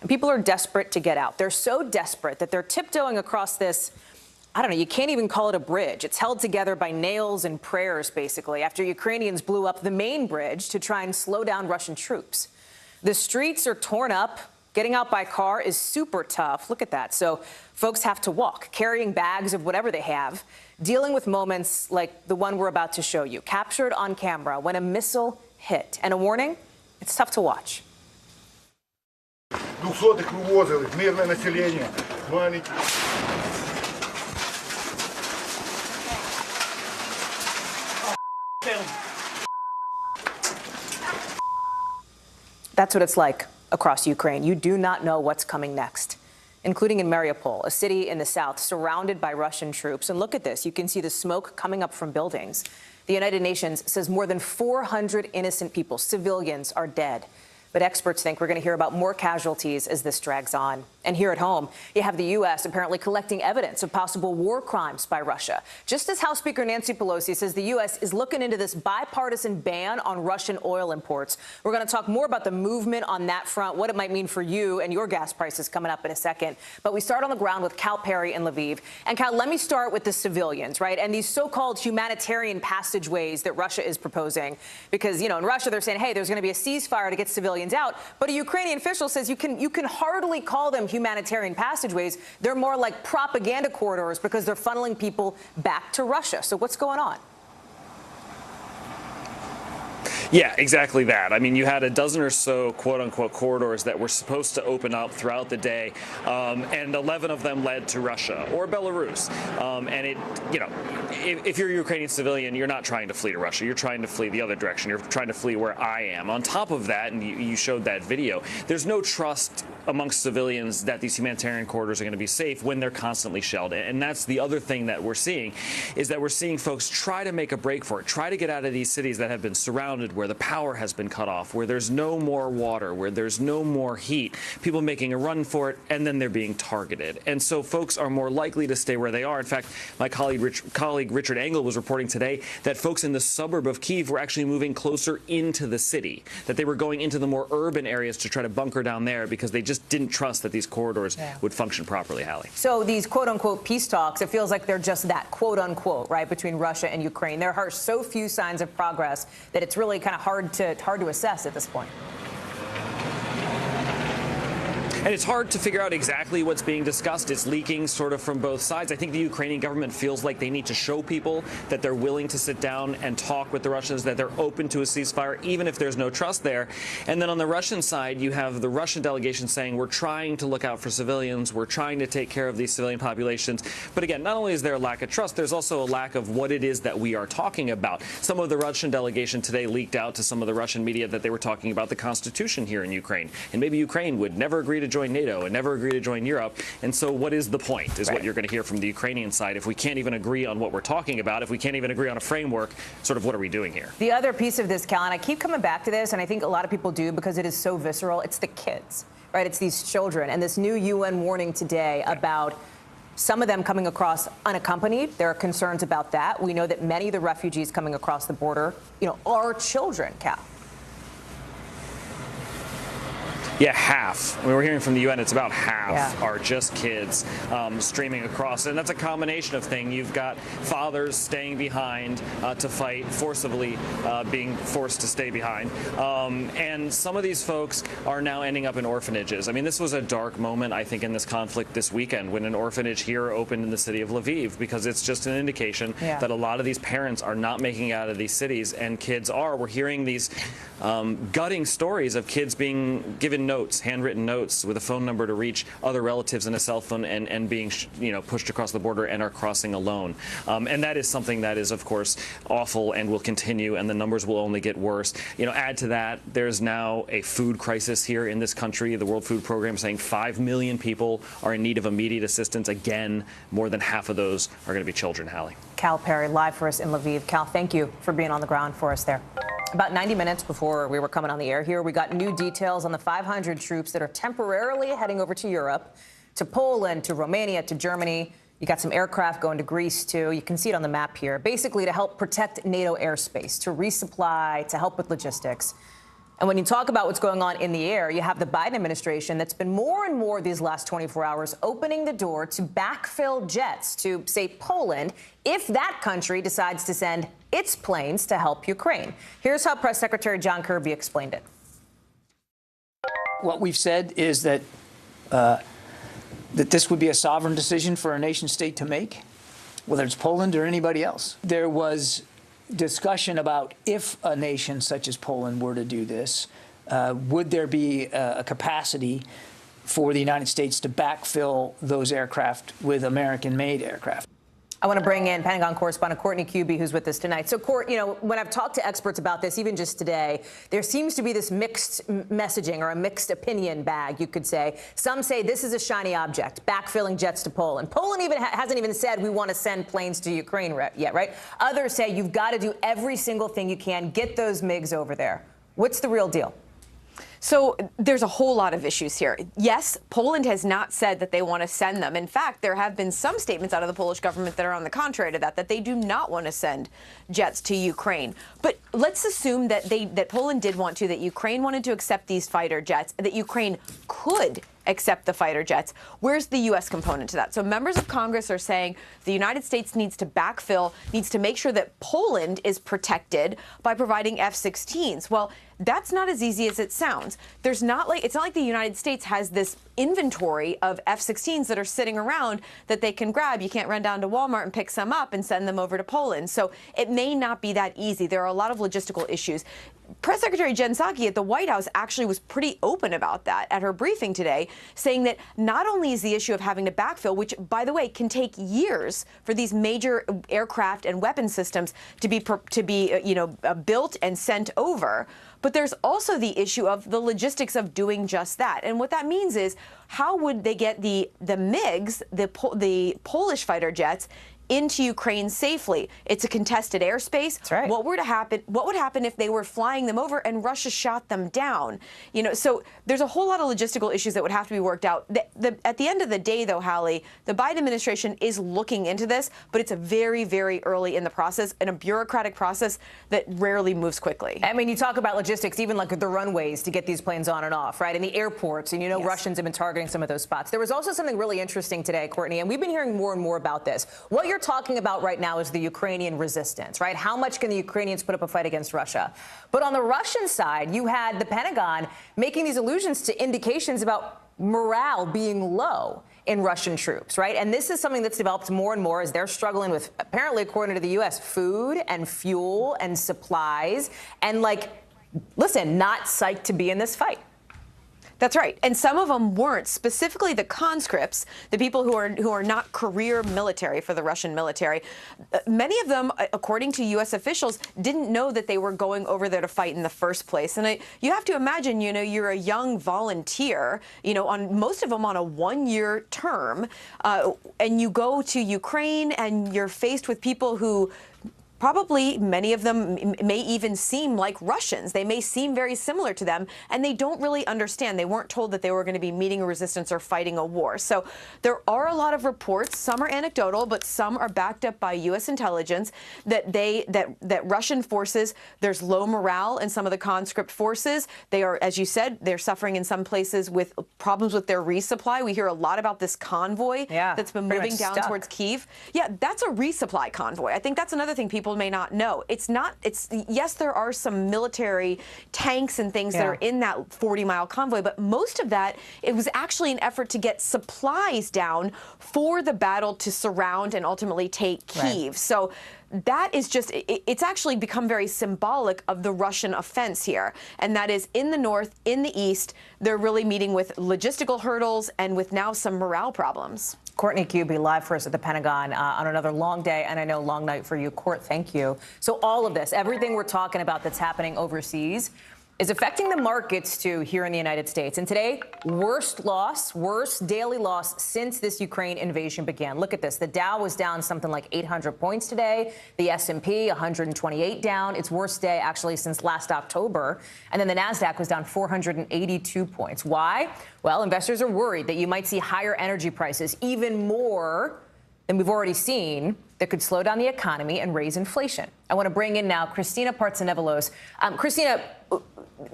And people are desperate to get out. They're so desperate that they're tiptoeing across this, I don't know, you can't even call it a bridge. It's held together by nails and prayers, basically, after Ukrainians blew up the main bridge to try and slow down Russian troops. The streets are torn up. Getting out by car is super tough. Look at that. So folks have to walk, carrying bags of whatever they have, dealing with moments like the one we're about to show you, captured on camera when a missile hit. And a warning, it's tough to watch. 200-х вывозили, мирное население, маленькие. That's what it's like across Ukraine. You do not know what's coming next, including in Mariupol, a city in the south surrounded by Russian troops. And look at this. You can see the smoke coming up from buildings. The United Nations says more than 400 innocent people, civilians, are dead. But experts think we're going to hear about more casualties as this drags on. And here at home, you have the U.S. apparently collecting evidence of possible war crimes by Russia. Just as House Speaker Nancy Pelosi says the U.S. is looking into this bipartisan ban on Russian oil imports. We're going to talk more about the movement on that front, what it might mean for you and your gas prices coming up in a second. But we start on the ground with Cal Perry in Lviv. And Cal, let me start with the civilians, right? And these so-called humanitarian passageways that Russia is proposing. Because, you know, in Russia, they're saying, hey, there's going to be a ceasefire to get civilians out. But a Ukrainian official says you can hardly call them humanitarian passageways. They're more like propaganda corridors because they're funneling people back to Russia. So what's going on? Yeah, exactly that. I mean, you had a dozen or so quote-unquote corridors that were supposed to open up throughout the day, and 11 of them led to Russia or Belarus. And it, you know, if you're a Ukrainian civilian, you're not trying to flee to Russia. You're trying to flee the other direction. You're trying to flee where I am. On top of that, and you showed that video, there's no trust amongst civilians that these humanitarian corridors are going to be safe when they're constantly shelled. And that's the other thing that we're seeing, is that we're seeing folks try to make a break for it, try to get out of these cities that have been surrounded where the power has been cut off, where there's no more water, where there's no more heat, people making a run for it, and then they're being targeted. And so folks are more likely to stay where they are. In fact, my colleague Richard Engel was reporting today that folks in the suburb of Kyiv were actually moving closer into the city, that they were going into the more urban areas to try to bunker down there because they just didn't trust that these corridors would function properly, Hallie. So these quote-unquote peace talks, it feels like they're just that, quote-unquote, right, between Russia and Ukraine. There are so few signs of progress that it's really kind of hard to assess at this point. And it's hard to figure out exactly what's being discussed. It's leaking sort of from both sides. I think the Ukrainian government feels like they need to show people that they're willing to sit down and talk with the Russians, that they're open to a ceasefire, even if there's no trust there. And then on the Russian side, you have the Russian delegation saying, we're trying to look out for civilians, we're trying to take care of these civilian populations. But again, not only is there a lack of trust, there's also a lack of what it is that we are talking about. Some of the Russian delegation today leaked out to some of the Russian media that they were talking about the Constitution here in Ukraine. And maybe Ukraine would never agree to join NATO and never agree to join Europe. And so what is the point is what you're going to hear from the Ukrainian side. If we can't even agree on what we're talking about, if we can't even agree on a framework, sort of what are we doing here? The other piece of this, Cal, and I keep coming back to this, and I think a lot of people do because it is so visceral, it's the kids, right? It's these children. And this new UN warning today about some of them coming across unaccompanied. There are concerns about that. We know that many of the refugees coming across the border, are children, Cal. Yeah, half. I mean, we're hearing from the UN, it's about half are just kids streaming across. And that's a combination of things. You've got fathers staying behind to fight, forcibly being forced to stay behind. And some of these folks are now ending up in orphanages. I mean, this was a dark moment, I think, in this conflict this weekend when an orphanage here opened in the city of Lviv, because it's just an indication that a lot of these parents are not making it out of these cities, and kids are. We're hearing these gutting stories of kids being given notes, handwritten notes with a phone number to reach other relatives and a cell phone, and being pushed across the border and are crossing alone. And that is something that is, of course, awful and will continue, and the numbers will only get worse. Add to that, there's now a food crisis here in this country. The World Food Program saying 5 million people are in need of immediate assistance. Again, more than half of those are going to be children, Hallie. Cal Perry, live for us in Lviv. Cal, thank you for being on the ground for us there. About 90 minutes before we were coming on the air here, we got new details on the 500 troops that are temporarily heading over to Europe, to Poland, to Romania, to Germany. You got some aircraft going to Greece, too. You can see it on the map here. Basically, to help protect NATO airspace, to resupply, to help with logistics. And when you talk about what's going on in the air, you have the Biden administration that's been more and more these last 24 hours opening the door to backfill jets to, say, Poland, if that country decides to send its planes to help Ukraine. Here's how Press Secretary John Kirby explained it. What we've said is that that this would be a sovereign decision for a nation state to make, whether it's Poland or anybody else. There was discussion about if a nation such as Poland were to do this, would there be a capacity for the United States to backfill those aircraft with American-made aircraft? I want to bring in Pentagon correspondent Courtney Kube, who's with us tonight. So, Court, when I've talked to experts about this, even just today, there seems to be this mixed messaging or a mixed opinion bag, you could say. Some say this is a shiny object, backfilling jets to Poland. Poland even hasn't even said we want to send planes to Ukraine yet, right? Others say you've got to do every single thing you can, get those MiGs over there. What's the real deal? So there's a whole lot of issues here. Yes, Poland has not said that they want to send them. In fact, there have been some statements out of the Polish government that are on the contrary to that they do not want to send jets to Ukraine. But let's assume that that Poland did want to, that Ukraine wanted to accept these fighter jets, that Ukraine could accept the fighter jets. Where's the U.S. component to that? So members of Congress are saying the United States needs to backfill, needs to make sure that Poland is protected by providing F-16s. Well, that's not as easy as it sounds. It's not like the United States has this inventory of F-16s that are sitting around that they can grab. You can't run down to Walmart and pick some up and send them over to Poland. So it may not be that easy. There are a lot of logistical issues. Press Secretary Jen Psaki at the White House actually was pretty open about that at her briefing today, saying that not only is the issue of having to backfill, which, by the way, can take years for these major aircraft and weapon systems to be built and sent over, but there's also the issue of the logistics of doing just that. And what that means is, how would they get the MiGs, the Polish fighter jets, into Ukraine safely. It's a contested airspace. That's right. What would happen if they were flying them over and Russia shot them down? You know, so there's a whole lot of logistical issues that would have to be worked out. At the end of the day, though, Hallie, the Biden administration is looking into this, but it's a very, very early in the process and a bureaucratic process that rarely moves quickly. I mean, you talk about logistics, even like the runways to get these planes on and off, right? And the airports, and you know, yes, Russians have been targeting some of those spots. There was also something really interesting today, Courtney, and we've been hearing more and more about this. What you're talking about right now is the Ukrainian resistance, right? How much can the Ukrainians put up a fight against Russia? But on the Russian side, you had the Pentagon making these allusions to indications about morale being low in Russian troops, right? And this is something that's developed more and more as they're struggling with, apparently, according to the U.S., food and fuel and supplies and, like, listen, not psyched to be in this fight. That's right. And some of them weren't, specifically the conscripts, the people who are not career military for the Russian military. Many of them, according to U.S. officials, didn't know that they were going over there to fight in the first place. And you have to imagine, you know, you're a young volunteer, you know, on most of them on a one-year term, and you go to Ukraine and you're faced with people who probably many of them may even seem like Russians. They may seem very similar to them, and they don't really understand. They weren't told that they were going to be meeting a resistance or fighting a war. So there are a lot of reports, some are anecdotal, but some are backed up by U.S. intelligence, that Russian forces, there's low morale in some of the conscript forces. They are, as you said, they're suffering in some places with problems with their resupply. We hear a lot about this convoy that's been moving down towards Kyiv. Yeah, that's a resupply convoy. I think that's another thing people may not know. Yes, there are some military tanks and things that are in that 40-mile convoy, but most of that, it was actually an effort to get supplies down for the battle to surround and ultimately take Kyiv. Right. So that is just, it's actually become very symbolic of the Russian offense here. And that is in the north, in the east, they're really meeting with logistical hurdles and with now some morale problems. Courtney Kube live for us at the Pentagon on another long day, and I know long night for you. Court, thank you. So all of this, everything we're talking about that's happening overseas, is affecting the markets, too, here in the United States. And today, worst daily loss since this Ukraine invasion began. Look at this. The Dow was down something like 800 points today. The S&P, 128 down. Its worst day, actually, since last October. And then the NASDAQ was down 482 points. Why? Well, investors are worried that you might see higher energy prices, even more than we've already seen, that could slow down the economy and raise inflation. I want to bring in now Christina Partsinevelos. Christina,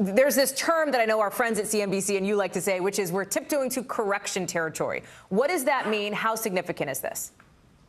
there's this term that I know our friends at CNBC and you like to say, which is we're tiptoeing to correction territory. What does that mean? How significant is this?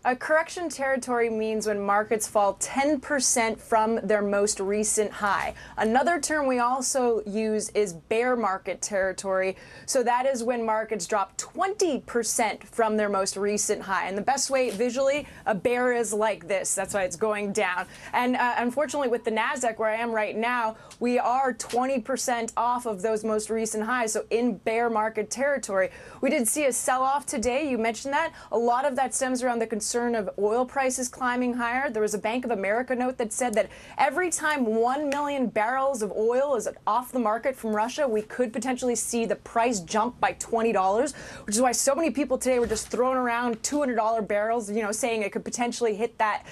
A correction territory means when markets fall 10% from their most recent high. Another term we also use is bear market territory. So that is when markets drop 20% from their most recent high. And the best way visually, a bear is like this. That's why it's going down. And unfortunately, with the NASDAQ, where I am right now, we are 20% off of those most recent highs. So in bear market territory, we did see a sell-off today. You mentioned that. A lot of that stems around the concern of oil prices climbing higher. There was a Bank of America note that said that every time 1 million barrels of oil is off the market from Russia, we could potentially see the price jump by $20, which is why so many people today were just throwing around $200 barrels, you know, saying it could potentially hit that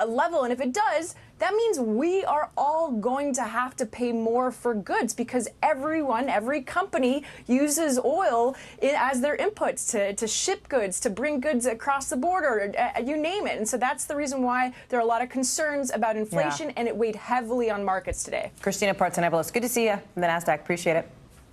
level. And if it does, that means we are all going to have to pay more for goods because every company uses oil as their inputs to ship goods, to bring goods across the border, you name it. And so that's the reason why there are a lot of concerns about inflation, and it weighed heavily on markets today. Christina Partsinevelos, good to see you in the NASDAQ. Appreciate it.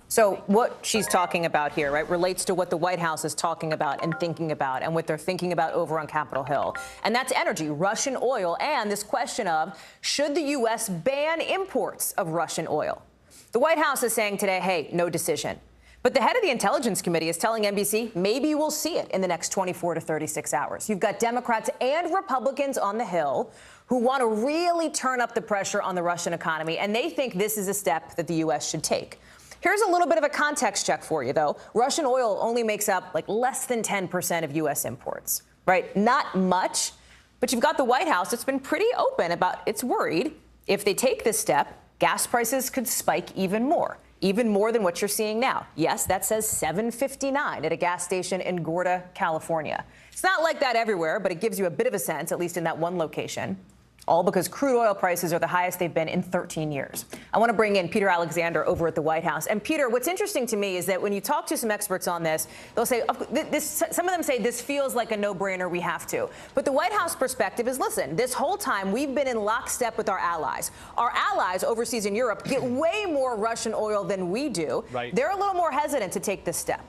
So what she's talking about here, right, relates to what the White House is talking about and thinking about and what they're thinking about over on Capitol Hill. And that's energy, Russian oil, and this question of should the U.S. ban imports of Russian oil? The White House is saying today, hey, no decision. But the head of the Intelligence Committee is telling NBC maybe we'll see it in the next 24 to 36 hours. You've got Democrats and Republicans on the Hill who want to really turn up the pressure on the Russian economy, and they think this is a step that the U.S. should take. Here's a little bit of a context check for you, though. Russian oil only makes up like less than 10% of U.S. imports, right? Not much, but you've got the White House that's been pretty open about it's worried if they take this step, gas prices could spike even more. even more than what you're seeing now. Yes, that says $7.59 at a gas station in Gorda, California. It's not like that everywhere, but it gives you a bit of a sense, at least in that one location. All because crude oil prices are the highest they've been in 13 years. I want to bring in Peter Alexander over at the White House. And Peter, what's interesting to me is that when you talk to some experts on this, they'll say, some of them say this feels like a no-brainer, we have to. But the White House perspective is, listen, this whole time we've been in lockstep with our allies. Our allies overseas in Europe get way more Russian oil than we do. Right. They're a little more hesitant to take this step.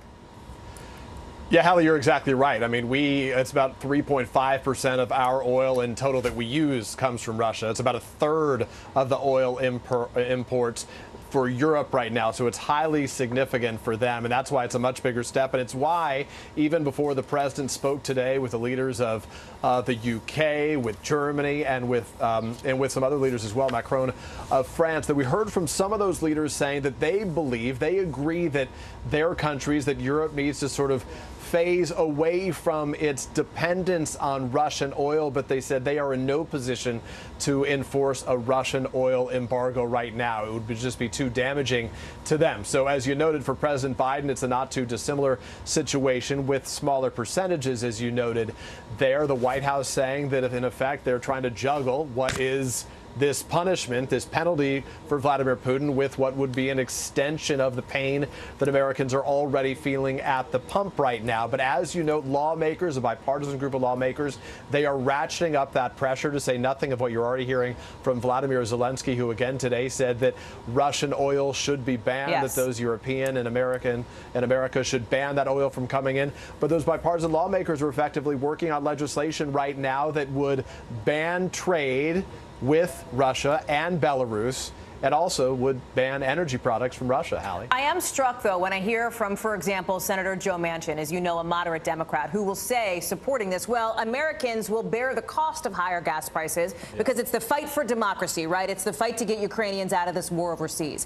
Yeah, Hallie, you're exactly right. I mean, it's about 3.5% of our oil in total that we use comes from Russia. It's about a third of the oil imports for Europe right now. So it's highly significant for them. And that's why it's a much bigger step. And it's why even before the president spoke today with the leaders of the UK, with Germany, and with some other leaders as well, Macron of France, that we heard from some of those leaders saying that they agree that their countries, that Europe needs to sort of phase away from its dependence on Russian oil, but they said they are in no position to enforce a Russian oil embargo right now. It would just be too damaging to them. So as you noted, for President Biden, it's a not too dissimilar situation with smaller percentages, as you noted there. The White House saying that, in effect, they're trying to juggle what is this punishment, this penalty for Vladimir Putin, with what would be an extension of the pain that Americans are already feeling at the pump right now. But as you note, lawmakers, a bipartisan group of lawmakers, they are ratcheting up that pressure, to say nothing of what you're already hearing from Vladimir Zelensky, who again today said that Russian oil should be banned, Yes. that those European and America should ban that oil from coming in. But those bipartisan lawmakers are effectively working on legislation right now that would ban trade with Russia and Belarus, and also would ban energy products from Russia, Hallie. I am struck, though, when I hear from, for example, Senator Joe Manchin, as you know, a moderate Democrat, who will say, supporting this, well, Americans will bear the cost of higher gas prices because it's the fight for democracy, right? It's the fight to get Ukrainians out of this war overseas.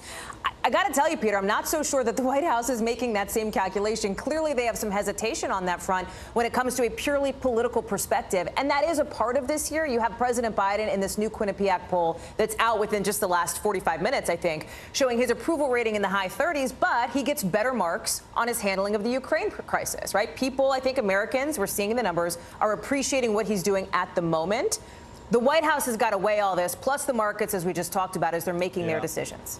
I got to tell you, Peter, I'm not so sure that the White House is making that same calculation. Clearly, they have some hesitation on that front when it comes to a purely political perspective. And that is a part of this year. You have President Biden in this new Quinnipiac poll that's out within just the last 45 minutes, I think, showing his approval rating in the high 30s, but he gets better marks on his handling of the Ukraine crisis, right? People, I think Americans, we're seeing in the numbers, are appreciating what he's doing at the moment. The White House has got to weigh all this, plus the markets, as we just talked about, as they're making their decisions.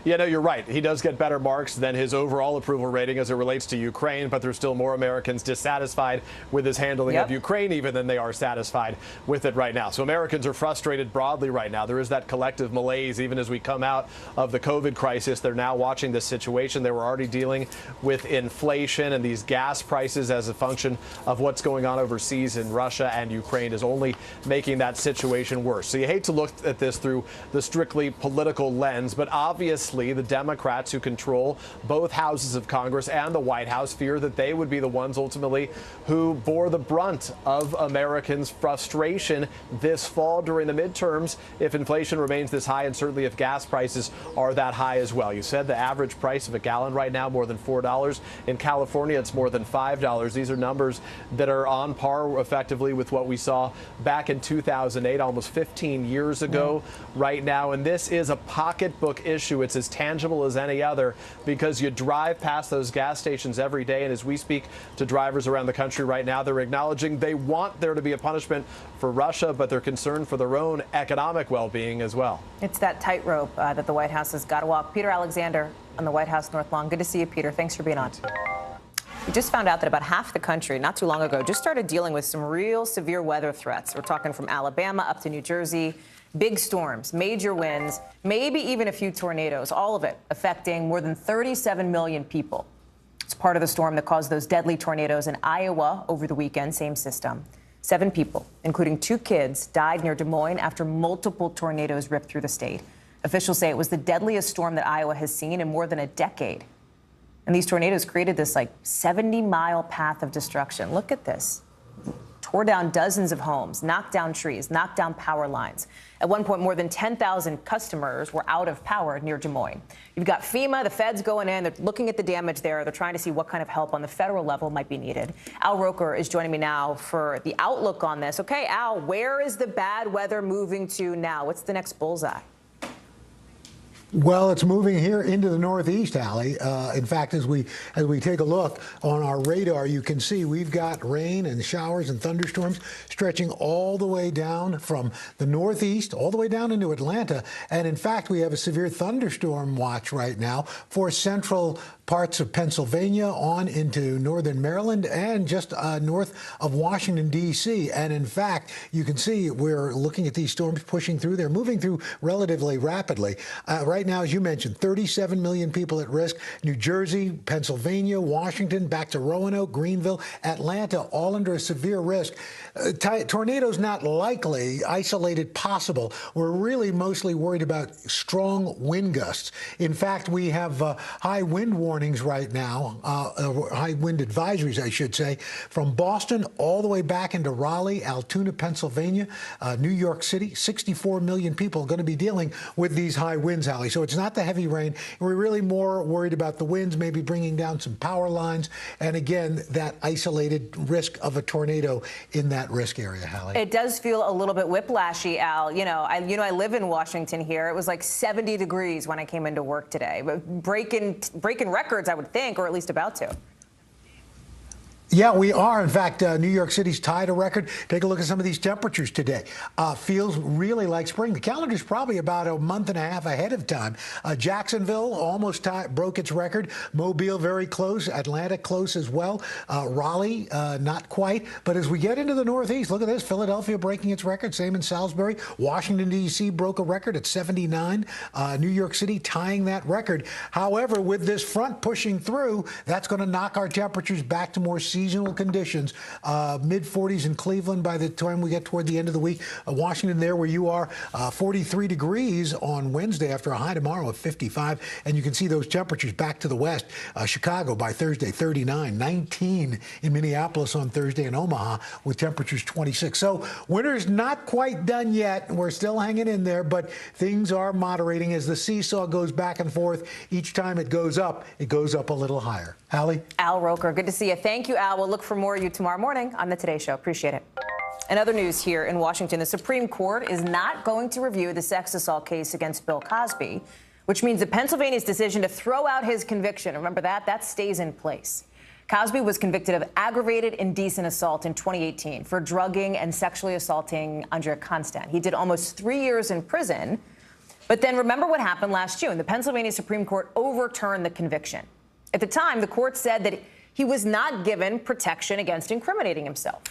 Yeah, no, you're right. He does get better marks than his overall approval rating as it relates to Ukraine, but there's still more Americans dissatisfied with his handling of Ukraine even than they are satisfied with it right now. So Americans are frustrated broadly right now. There is that collective malaise even as we come out of the COVID crisis. They're now watching this situation. They were already dealing with inflation, and these gas prices as a function of what's going on overseas in Russia and Ukraine is only making that situation worse. So you hate to look at this through the strictly political lens, but obviously the Democrats, who control both houses of Congress and the White House, fear that they would be the ones ultimately who bore the brunt of Americans' frustration this fall during the midterms if inflation remains this high, and certainly if gas prices are that high as well. You said the average price of a gallon right now more than $4. In California, it's more than $5. These are numbers that are on par effectively with what we saw back in 2008, almost 15 years ago right now. And this is a pocketbook issue. It's as tangible as any other, because you drive past those gas stations every day, and as we speak to drivers around the country right now, they're acknowledging they want there to be a punishment for Russia, but they're concerned for their own economic well-being as well. It's that tightrope that the White House has got to walk. Peter Alexander on the White House North Lawn. Good to see you, Peter. Thanks for being on. We just found out that about half the country, not too long ago, just started dealing with some real severe weather threats. We're talking from Alabama up to New Jersey. Big storms, major winds, maybe even a few tornadoes, all of it affecting more than 37 million people. It's part of the storm that caused those deadly tornadoes in Iowa over the weekend, same system. 7 people, including 2 kids, died near Des Moines after multiple tornadoes ripped through the state. Officials say it was the deadliest storm that Iowa has seen in more than a decade. And these tornadoes created this 70-mile path of destruction. Look at this. Tore down dozens of homes, knocked down trees, knocked down power lines. At one point, more than 10,000 customers were out of power near Des Moines. You've got FEMA, the feds going in. They're looking at the damage there. They're trying to see what kind of help on the federal level might be needed. Al Roker is joining me now for the outlook on this. Okay, Al, where is the bad weather moving to now? What's the next bullseye? Well, it's moving here into the northeast, Allie. In fact, as we take a look on our radar, you can see we've got rain and showers and thunderstorms stretching all the way down from the northeast all the way down into Atlanta. And in fact, we have a severe thunderstorm watch right now for central parts of Pennsylvania on into northern Maryland and just north of Washington, D.C. And in fact, you can see we're looking at these storms pushing through. They're moving through relatively rapidly. Right now, as you mentioned, 37 million people at risk. New Jersey, Pennsylvania, Washington, back to Roanoke, Greenville, Atlanta, all under a severe risk. Tornadoes not likely, isolated possible. We're really mostly worried about strong wind gusts. In fact, we have high wind warnings right now, high wind advisories, I should say, from Boston all the way back into Raleigh, Altoona, Pennsylvania, New York City. 64 million people are going to be dealing with these high winds, Allie. So it's not the heavy rain. We're really more worried about the winds, maybe bringing down some power lines, and again, that isolated risk of a tornado in that risk area, Hallie. It does feel a little bit whiplashy, Al. I live in Washington here. It was like 70 degrees when I came into work today. But breaking records, I would think, or at least about to. Yeah, we are. In fact, New York City's tied a record. Take a look at some of these temperatures today. Feels really like spring. The calendar's probably about a month and a half ahead of time. Jacksonville almost broke its record. Mobile very close. Atlanta close as well. Raleigh not quite. But as we get into the Northeast, look at this. Philadelphia breaking its record. Same in Salisbury. Washington, D.C. broke a record at 79. New York City tying that record. However, with this front pushing through, that's going to knock our temperatures back to more seasonal conditions, mid-40s in Cleveland by the time we get toward the end of the week. Washington, there where you are, 43 degrees on Wednesday after a high tomorrow of 55. And you can see those temperatures back to the west. Chicago by Thursday, 39. 19 in Minneapolis on Thursday, and Omaha with temperatures 26. So winter's not quite done yet. We're still hanging in there, but things are moderating as the seesaw goes back and forth. Each time it goes up a little higher. Hallie? Al Roker, good to see you. Thank you, Al. We'll look for more of you tomorrow morning on the Today Show. Appreciate it. In other news here in Washington, the Supreme Court is not going to review the sex assault case against Bill Cosby, which means that Pennsylvania's decision to throw out his conviction, remember that stays in place. Cosby was convicted of aggravated indecent assault in 2018 for drugging and sexually assaulting Andrea Constand. He did almost 3 years in prison. But then remember what happened last June. The Pennsylvania Supreme Court overturned the conviction. At the time, the court said that he was not given protection against incriminating himself.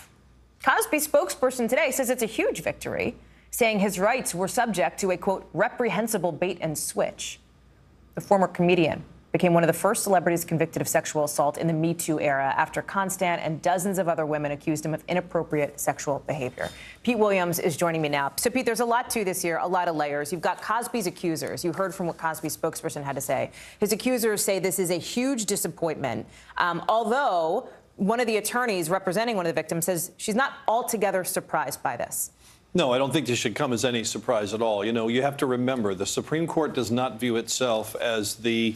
Cosby's spokesperson today says it's a huge victory, saying his rights were subject to a, quote, reprehensible bait and switch. The former comedian became one of the first celebrities convicted of sexual assault in the Me Too era after Constand and dozens of other women accused him of inappropriate sexual behavior. Pete Williams is joining me now. So, Pete, there's a lot to this here, a lot of layers. You've got Cosby's accusers. You heard from what Cosby's spokesperson had to say. His accusers say this is a huge disappointment, although one of the attorneys representing one of the victims says she's not altogether surprised by this. No, I don't think this should come as any surprise at all. You know, you have to remember the Supreme Court does not view itself as the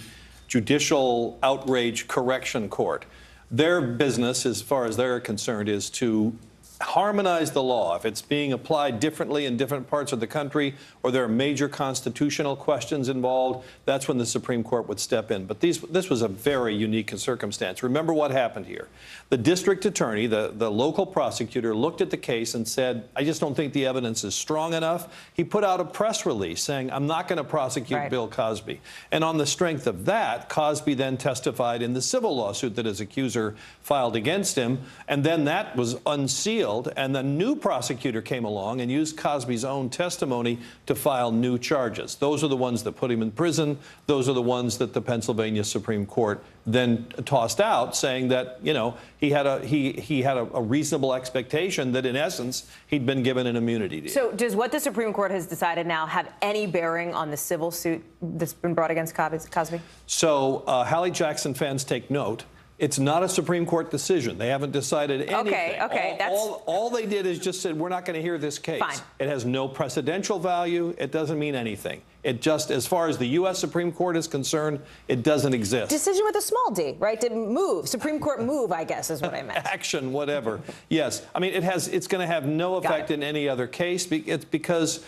judicial outrage correction court. Their business, as far as they're concerned, is to harmonize the law. If it's being applied differently in different parts of the country, or there are major constitutional questions involved, that's when the Supreme Court would step in. But this was a very unique circumstance. Remember what happened here. The district attorney, the local prosecutor, looked at the case and said, I just don't think the evidence is strong enough. He put out a press release saying, I'm not going to prosecute Bill Cosby. And on the strength of that, Cosby then testified in the civil lawsuit that his accuser filed against him. And then that was unsealed. And the new prosecutor came along and used Cosby's own testimony to file new charges. Those are the ones that put him in prison. Those are the ones that the Pennsylvania Supreme Court then tossed out, saying that, you know, he had a reasonable expectation that, in essence, he'd been given an immunity deal. So does what the Supreme Court has decided now have any bearing on the civil suit that's been brought against Cosby? So Hallie Jackson fans take note. It's not a Supreme Court decision. They haven't decided anything. Okay. All they did is just said, we're not going to hear this case. Fine. It has no precedential value. It doesn't mean anything. It just, as far as the U.S. Supreme Court is concerned, it doesn't exist. Decision with a small d, right? Didn't move. Supreme Court move, I guess, is what I meant. Action, whatever. Yes. I mean, it's going to have no effect in any other case. It's because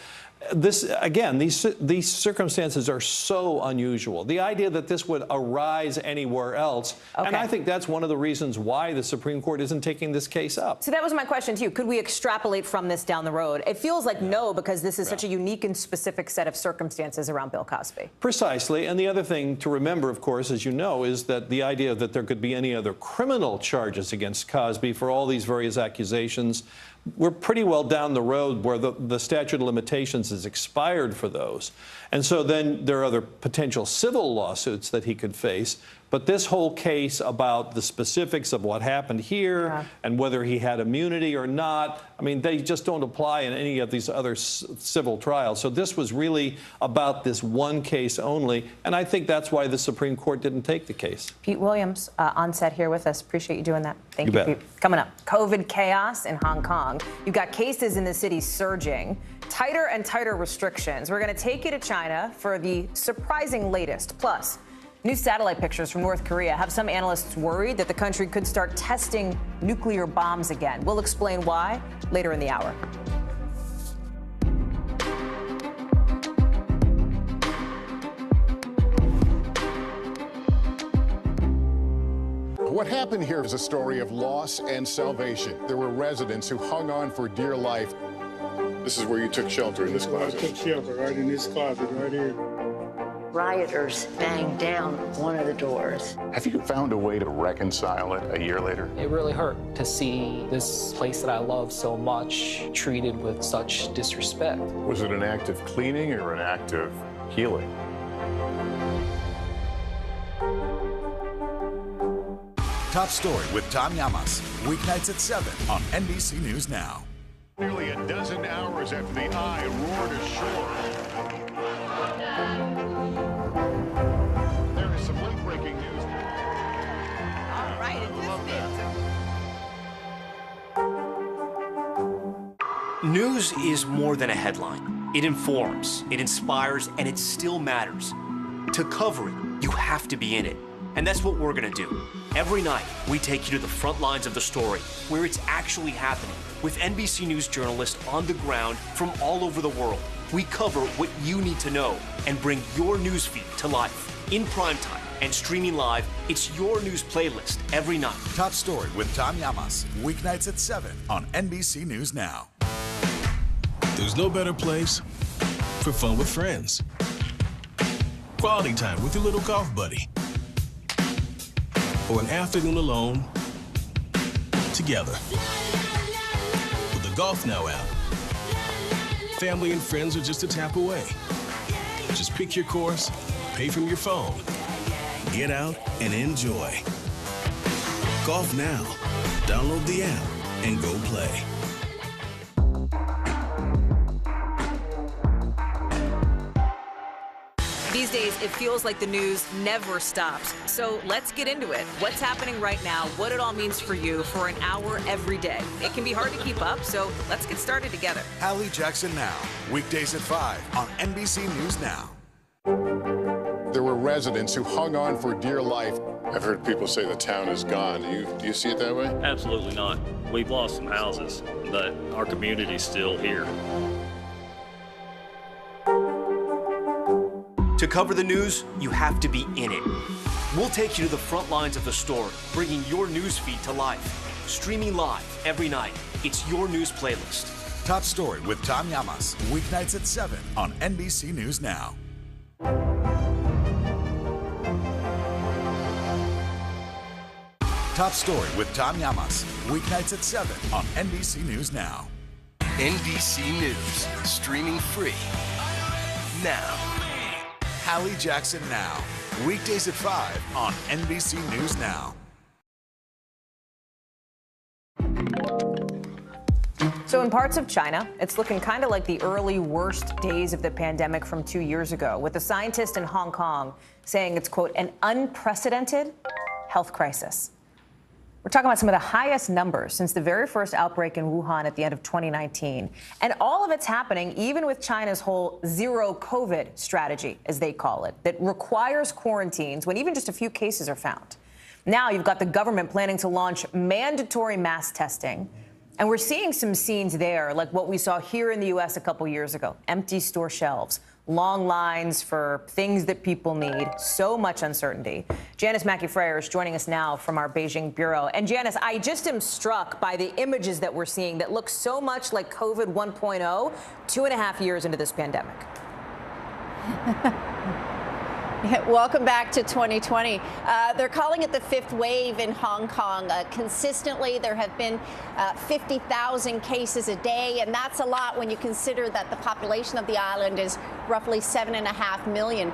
This, again, these circumstances are so unusual. The idea that this would arise anywhere else, and I think that's one of the reasons why the Supreme Court isn't taking this case up. So that was my question to you. Could we extrapolate from this down the road? It feels like no, because this is such a unique and specific set of circumstances around Bill Cosby. Precisely. And the other thing to remember, of course, as you know, is that the idea that there could be any other criminal charges against Cosby for all these various accusations, we're pretty well down the road where the statute of limitations is expired for those. And so then there are other potential civil lawsuits that he could face. But this whole case about the specifics of what happened here and whether he had immunity or not, I mean, they just don't apply in any of these other civil trials. So this was really about this one case only. And I think that's why the Supreme Court didn't take the case. Pete Williams on set here with us. Appreciate you doing that. Thank you, Pete. Coming up, COVID chaos in Hong Kong. You've got cases in the city surging, tighter and tighter restrictions. We're going to take you to China for the surprising latest. Plus, new satellite pictures from North Korea have some analysts worried that the country could start testing nuclear bombs again. We'll explain why later in the hour. What happened here is a story of loss and salvation. There were residents who hung on for dear life. This is where you took shelter, in this closet. I took shelter right in this closet right here. Rioters banged down one of the doors. Have you found a way to reconcile it a year later? It really hurt to see this place that I love so much treated with such disrespect. Was it an act of cleaning or an act of healing? Top Story with Tom Llamas, weeknights at 7 on NBC News Now. Nearly a dozen hours after the eye roared ashore. There is some late-breaking news. All right, News is more than a headline. It informs, it inspires, and it still matters. To cover it, you have to be in it. And that's what we're gonna do. Every night, we take you to the front lines of the story, where it's actually happening, with NBC News journalists on the ground from all over the world. We cover what you need to know and bring your newsfeed to life. In primetime and streaming live, it's your news playlist every night. Top Story with Tom Llamas, weeknights at 7 on NBC News Now. There's no better place for fun with friends. Quality time with your little golf buddy. Or an afternoon alone together. With the Golf Now app, family and friends are just a tap away. Just pick your course, pay from your phone, get out and enjoy. Golf Now. Download the app and go play. These days, it feels like the news never stops. So let's get into it. What's happening right now, what it all means for you for an hour every day. It can be hard to keep up, so let's get started together. Hallie Jackson Now, weekdays at 5 on NBC News Now. There were residents who hung on for dear life. I've heard people say the town is gone. Do you see it that way? Absolutely not. We've lost some houses, but our community's still here. To cover the news, you have to be in it. We'll take you to the front lines of the story, bringing your news feed to life. Streaming live every night. It's your news playlist. Top Story with Tom Llamas, weeknights at 7 on NBC News Now. Top Story with Tom Llamas, weeknights at 7 on NBC News Now. NBC News, streaming free now. Hallie Jackson Now, weekdays at 5 on NBC News Now. So in parts of China, it's looking kind of like the early worst days of the pandemic from 2 years ago, with a scientist in Hong Kong saying it's, quote, an unprecedented health crisis. We're talking about some of the highest numbers since the very first outbreak in Wuhan at the end of 2019. And all of it's happening even with China's whole zero COVID strategy, as they call it, that requires quarantines when even just a few cases are found. Now you've got the government planning to launch mandatory mass testing And we're seeing some scenes there, like what we saw here in the U.S. a couple years ago. Empty store shelves, long lines for things that people need, so much uncertainty. Janice Mackey-Freyer is joining us now from our Beijing bureau. And Janice, I just am struck by the images that we're seeing that look so much like COVID 1.0, 2.5 years into this pandemic. Welcome back to 2020. They're calling it the fifth wave in Hong Kong. Consistently, there have been 50,000 cases a day, and that's a lot when you consider that the population of the island is roughly 7.5 million.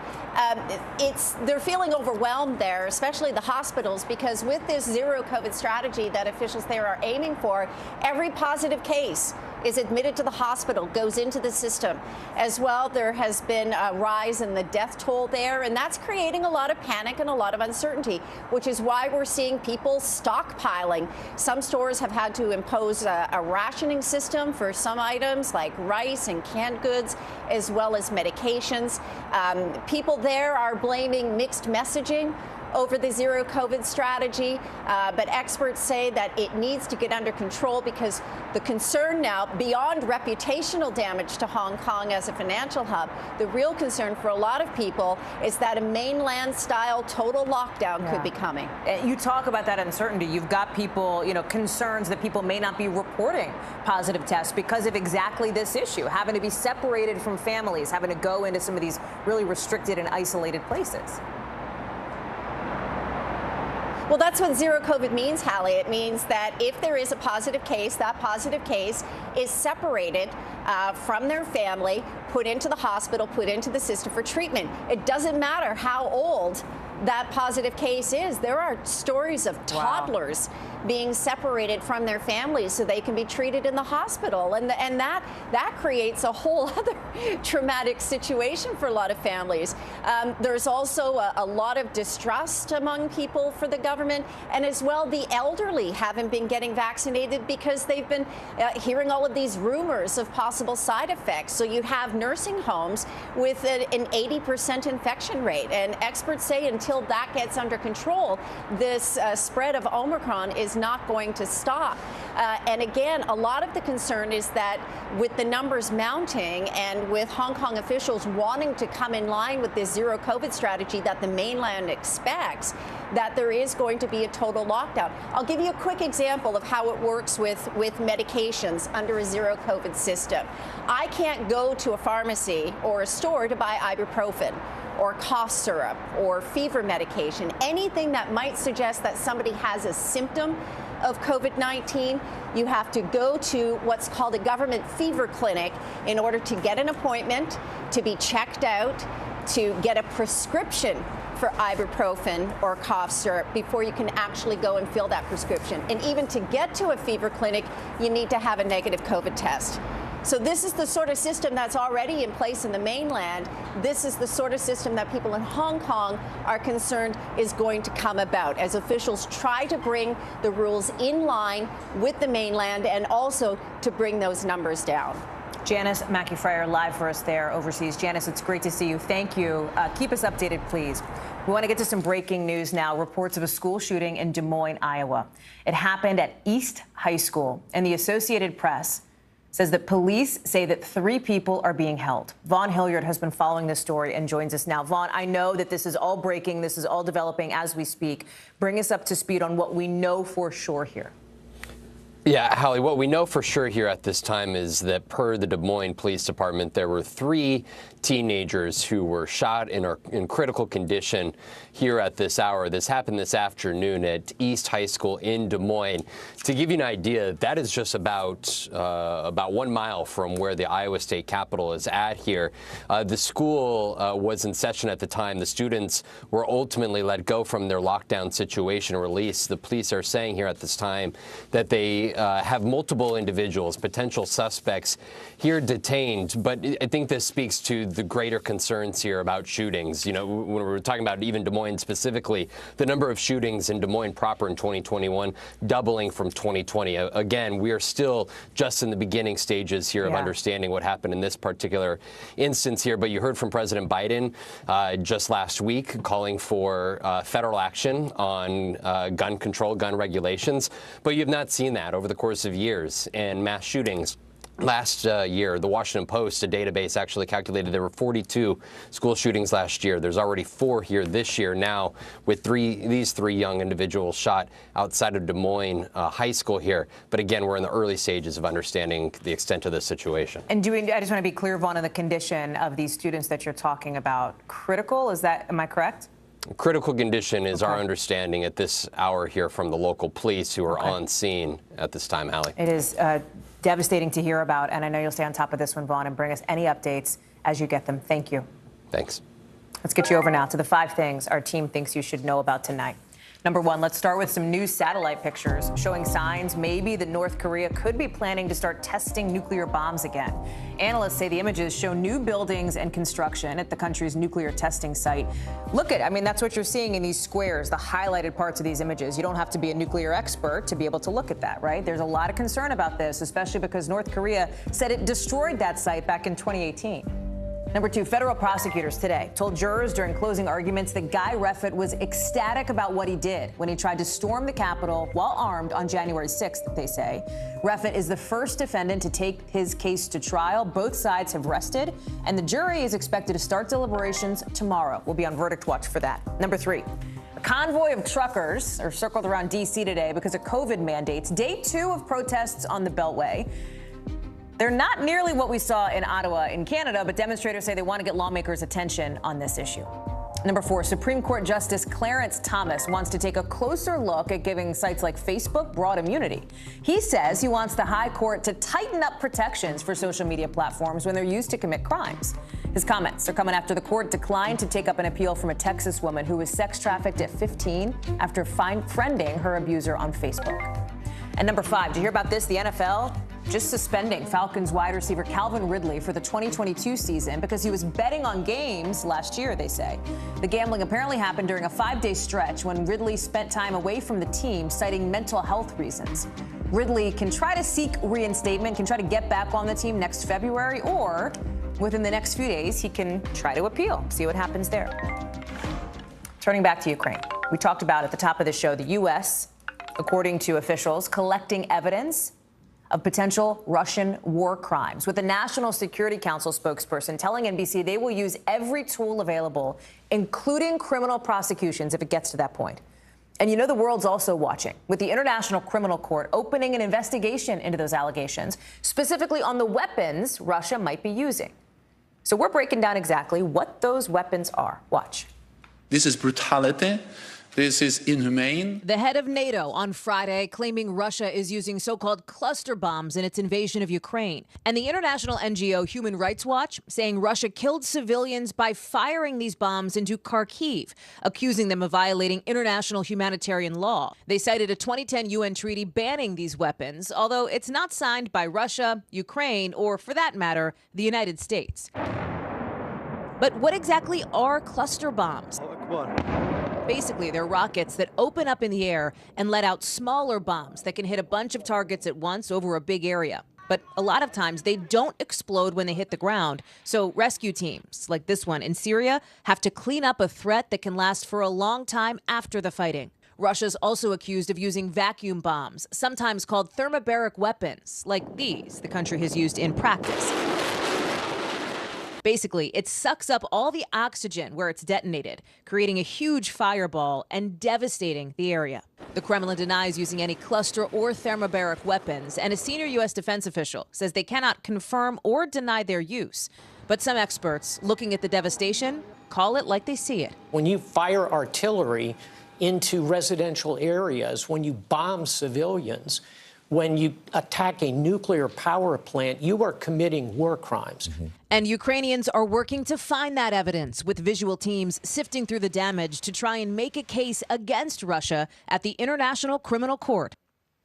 They're feeling overwhelmed there, especially the hospitals, because with this zero COVID strategy that officials there are aiming for, every positive case is admitted to the hospital, goes into the system. As well, there has been a rise in the death toll there, and that's creating a lot of panic and a lot of uncertainty, which is why we're seeing people stockpiling. Some stores have had to impose a rationing system for some items like rice and canned goods, as well as medications. People there are blaming mixed messaging over the zero COVID strategy, but experts say that it needs to get under control because the concern now, beyond reputational damage to Hong Kong as a financial hub, the real concern for a lot of people is that a mainland-style total lockdown could be coming. You talk about that uncertainty. You've got people, concerns that people may not be reporting positive tests because of exactly this issue, having to be separated from families, having to go into some of these really restricted and isolated places. Well, that's what zero COVID means, Hallie. It means that if there is a positive case, that positive case is separated from their family, put into the hospital, put into the system for treatment. It doesn't matter how old that positive case is. There are stories of toddlers being separated from their families so they can be treated in the hospital. And that creates a whole other traumatic situation for a lot of families. There's also a lot of distrust among people for the government, and as well the elderly haven't been getting vaccinated because they've been hearing all of these rumors of possible side effects. So you have nursing homes with an 80% infection rate, and experts say until that gets under control, this spread of Omicron is not going to stop. And again, a lot of the concern is that with the numbers mounting and with Hong Kong officials wanting to come in line with this zero COVID strategy that the mainland expects, that there is going to be a total lockdown. I'll give you a quick example of how it works with medications under a zero COVID system. I can't go to a pharmacy or a store to buy ibuprofen or cough syrup or fever medication, anything that might suggest that somebody has a symptom of COVID-19, you have to go to what's called a government fever clinic in order to get an appointment, to be checked out, to get a prescription for ibuprofen or cough syrup before you can actually go and fill that prescription. And even to get to a fever clinic, you need to have a negative COVID test. So this is the sort of system that's already in place in the mainland. This is the sort of system that people in Hong Kong are concerned is going to come about as officials try to bring the rules in line with the mainland and also to bring those numbers down. Janice Mackey-Freyer live for us there overseas. Janice, it's great to see you. Thank you. Keep us updated, please. We want to get to some breaking news now. Reports of a school shooting in Des Moines, Iowa. It happened at East High School, and the Associated Press says that police say that 3 people are being held. Vaughn Hilliard has been following this story and joins us now. Vaughn, I know that this is all breaking. This is all developing as we speak. Bring us up to speed on what we know for sure here. Yeah, Hallie, what we know for sure here at this time is that per the Des Moines Police Department, there were 3 teenagers who were shot and are in critical condition here at this hour. This happened this afternoon at East High School in Des Moines. To give you an idea, that is just about 1 mile from where the Iowa State Capitol is at here. The school was in session at the time. The students were ultimately let go from their lockdown situation and released. The police are saying here at this time that they have multiple individuals, potential suspects here detained. But I think this speaks to the greater concerns here about shootings. You know, when we're talking about even Des Moines specifically, the number of shootings in Des Moines proper in 2021 doubling from 2020. Again, we are still just in the beginning stages here of understanding what happened in this particular instance here. But you heard from President Biden just last week calling for federal action on gun control, gun regulations. But you have not seen that over the course of years in mass shootings. Last year, the Washington Post, a database, actually calculated there were 42 school shootings last year. There's already 4 here this year now, with these three young individuals shot outside of Des Moines High School here. But again, we're in the early stages of understanding the extent of this situation. And I just want to be clear, Vaughn, on the condition of these students that you're talking about. Critical, am I correct? Critical condition is our understanding at this hour here from the local police who are on scene at this time, Hallie. It is devastating to hear about, and I know you'll stay on top of this one, Vaughn, and bring us any updates as you get them. Thank you. Thanks. Let's get you over now to the 5 things our team thinks you should know about tonight. Number 1, let's start with some new satellite pictures showing signs maybe that North Korea could be planning to start testing nuclear bombs again. Analysts say the images show new buildings and construction at the country's nuclear testing site. That's what you're seeing in these squares, the highlighted parts of these images. You don't have to be a nuclear expert to be able to look at that, right? There's a lot of concern about this, especially because North Korea said it destroyed that site back in 2018. Number 2, federal prosecutors today told jurors during closing arguments that Guy Reffitt was ecstatic about what he did when he tried to storm the Capitol while armed on January 6th, they say. Reffitt is the first defendant to take his case to trial. Both sides have rested, and the jury is expected to start deliberations tomorrow. We'll be on verdict watch for that. Number 3. A convoy of truckers are circled around D.C. today because of COVID mandates. Day 2 of protests on the Beltway. They're not nearly what we saw in Ottawa in Canada, but demonstrators say they want to get lawmakers' attention on this issue. Number 4, Supreme Court Justice Clarence Thomas wants to take a closer look at giving sites like Facebook broad immunity. He says he wants the High Court to tighten up protections for social media platforms when they're used to commit crimes. His comments are coming after the court declined to take up an appeal from a Texas woman who was sex trafficked at 15 after friending her abuser on Facebook. And number 5, did you hear about this? The NFL just suspending Falcons wide receiver Calvin Ridley for the 2022 season because he was betting on games last year, they say. The gambling apparently happened during a 5-day stretch when Ridley spent time away from the team, citing mental health reasons. Ridley can try to seek reinstatement, can try to get back on the team next February, or within the next few days, he can try to appeal, see what happens there. Turning back to Ukraine, we talked about at the top of the show, the U.S., according to officials, collecting evidence of potential Russian war crimes, with the National Security Council spokesperson telling NBC they will use every tool available, including criminal prosecutions, if it gets to that point. And you know the world's also watching, with the International Criminal Court opening an investigation into those allegations, specifically on the weapons Russia might be using. So we're breaking down exactly what those weapons are. Watch. This is brutality. This is inhumane. The head of NATO on Friday claiming Russia is using so-called cluster bombs in its invasion of Ukraine. And the international NGO Human Rights Watch saying Russia killed civilians by firing these bombs into Kharkiv, accusing them of violating international humanitarian law. They cited a 2010 UN treaty banning these weapons, although it's not signed by Russia, Ukraine, or for that matter, the United States. But what exactly are cluster bombs? Basically, they're rockets that open up in the air and let out smaller bombs that can hit a bunch of targets at once over a big area. But a lot of times they don't explode when they hit the ground. So rescue teams like this one in Syria have to clean up a threat that can last for a long time after the fighting. Russia's also accused of using vacuum bombs, sometimes called thermobaric weapons, like these the country has used in practice. Basically, it sucks up all the oxygen where it's detonated, creating a huge fireball and devastating the area. The Kremlin denies using any cluster or thermobaric weapons, and a senior U.S. defense official says they cannot confirm or deny their use. But some experts, looking at the devastation, call it like they see it. When you fire artillery into residential areas, when you bomb civilians, when you attack a nuclear power plant, you are committing war crimes. And Ukrainians are working to find that evidence, with visual teams sifting through the damage to try and make a case against Russia at the International Criminal Court.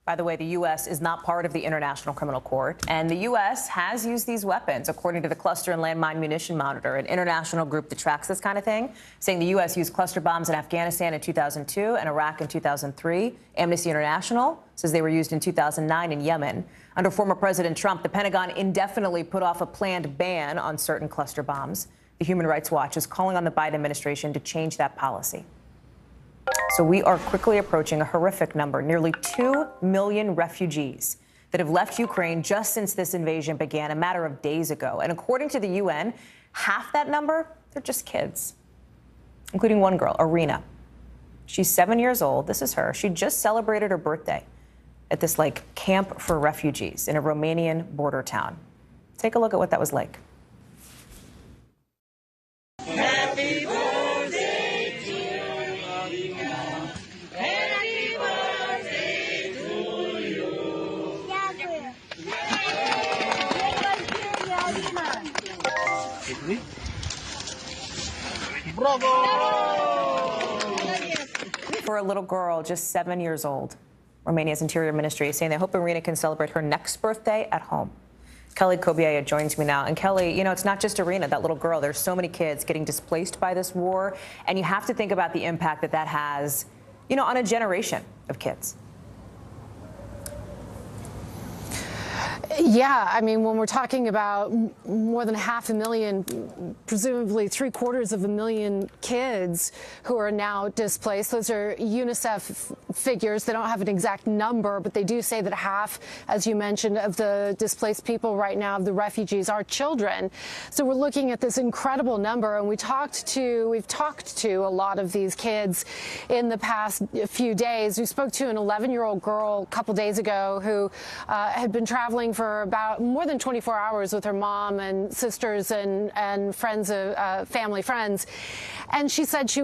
By the way, the U.S. is not part of the International Criminal Court, and the U.S. has used these weapons, according to the Cluster and Landmine Munition Monitor, an international group that tracks this kind of thing, saying the U.S. used cluster bombs in Afghanistan in 2002 and Iraq in 2003. Amnesty International says they were used in 2009 in Yemen. Under former President Trump, the Pentagon indefinitely put off a planned ban on certain cluster bombs. The Human Rights Watch is calling on the Biden administration to change that policy. So we are quickly approaching a horrific number, nearly 2 million refugees that have left Ukraine just since this invasion began a matter of days ago. And according to the UN, half that number, they're just kids, including one girl, Irina. She's 7 years old. This is her. She just celebrated her birthday at this camp for refugees in a Romanian border town. Take a look at what that was like. Happy birthday to you. Happy birthday to you. Bravo! For a little girl, just 7 years old, Romania's Interior Ministry is saying they hope Irina can celebrate her next birthday at home. Kelly Kobiea joins me now. And Kelly, it's not just Irina, that little girl. There's so many kids getting displaced by this war. And you have to think about the impact that has, on a generation of kids. Yeah, I mean, when we're talking about more than 500,000, presumably 750,000 kids who are now displaced, those are UNICEF figures. They don't have an exact number, but they do say that half, as you mentioned, of the displaced people right now, of the refugees, are children. So we're looking at this incredible number, and we've talked to a lot of these kids in the past few days. We spoke to an 11-year-old girl a couple days ago who had been traveling for about more than 24 hours with her mom and sisters and friends, family friends. And she said she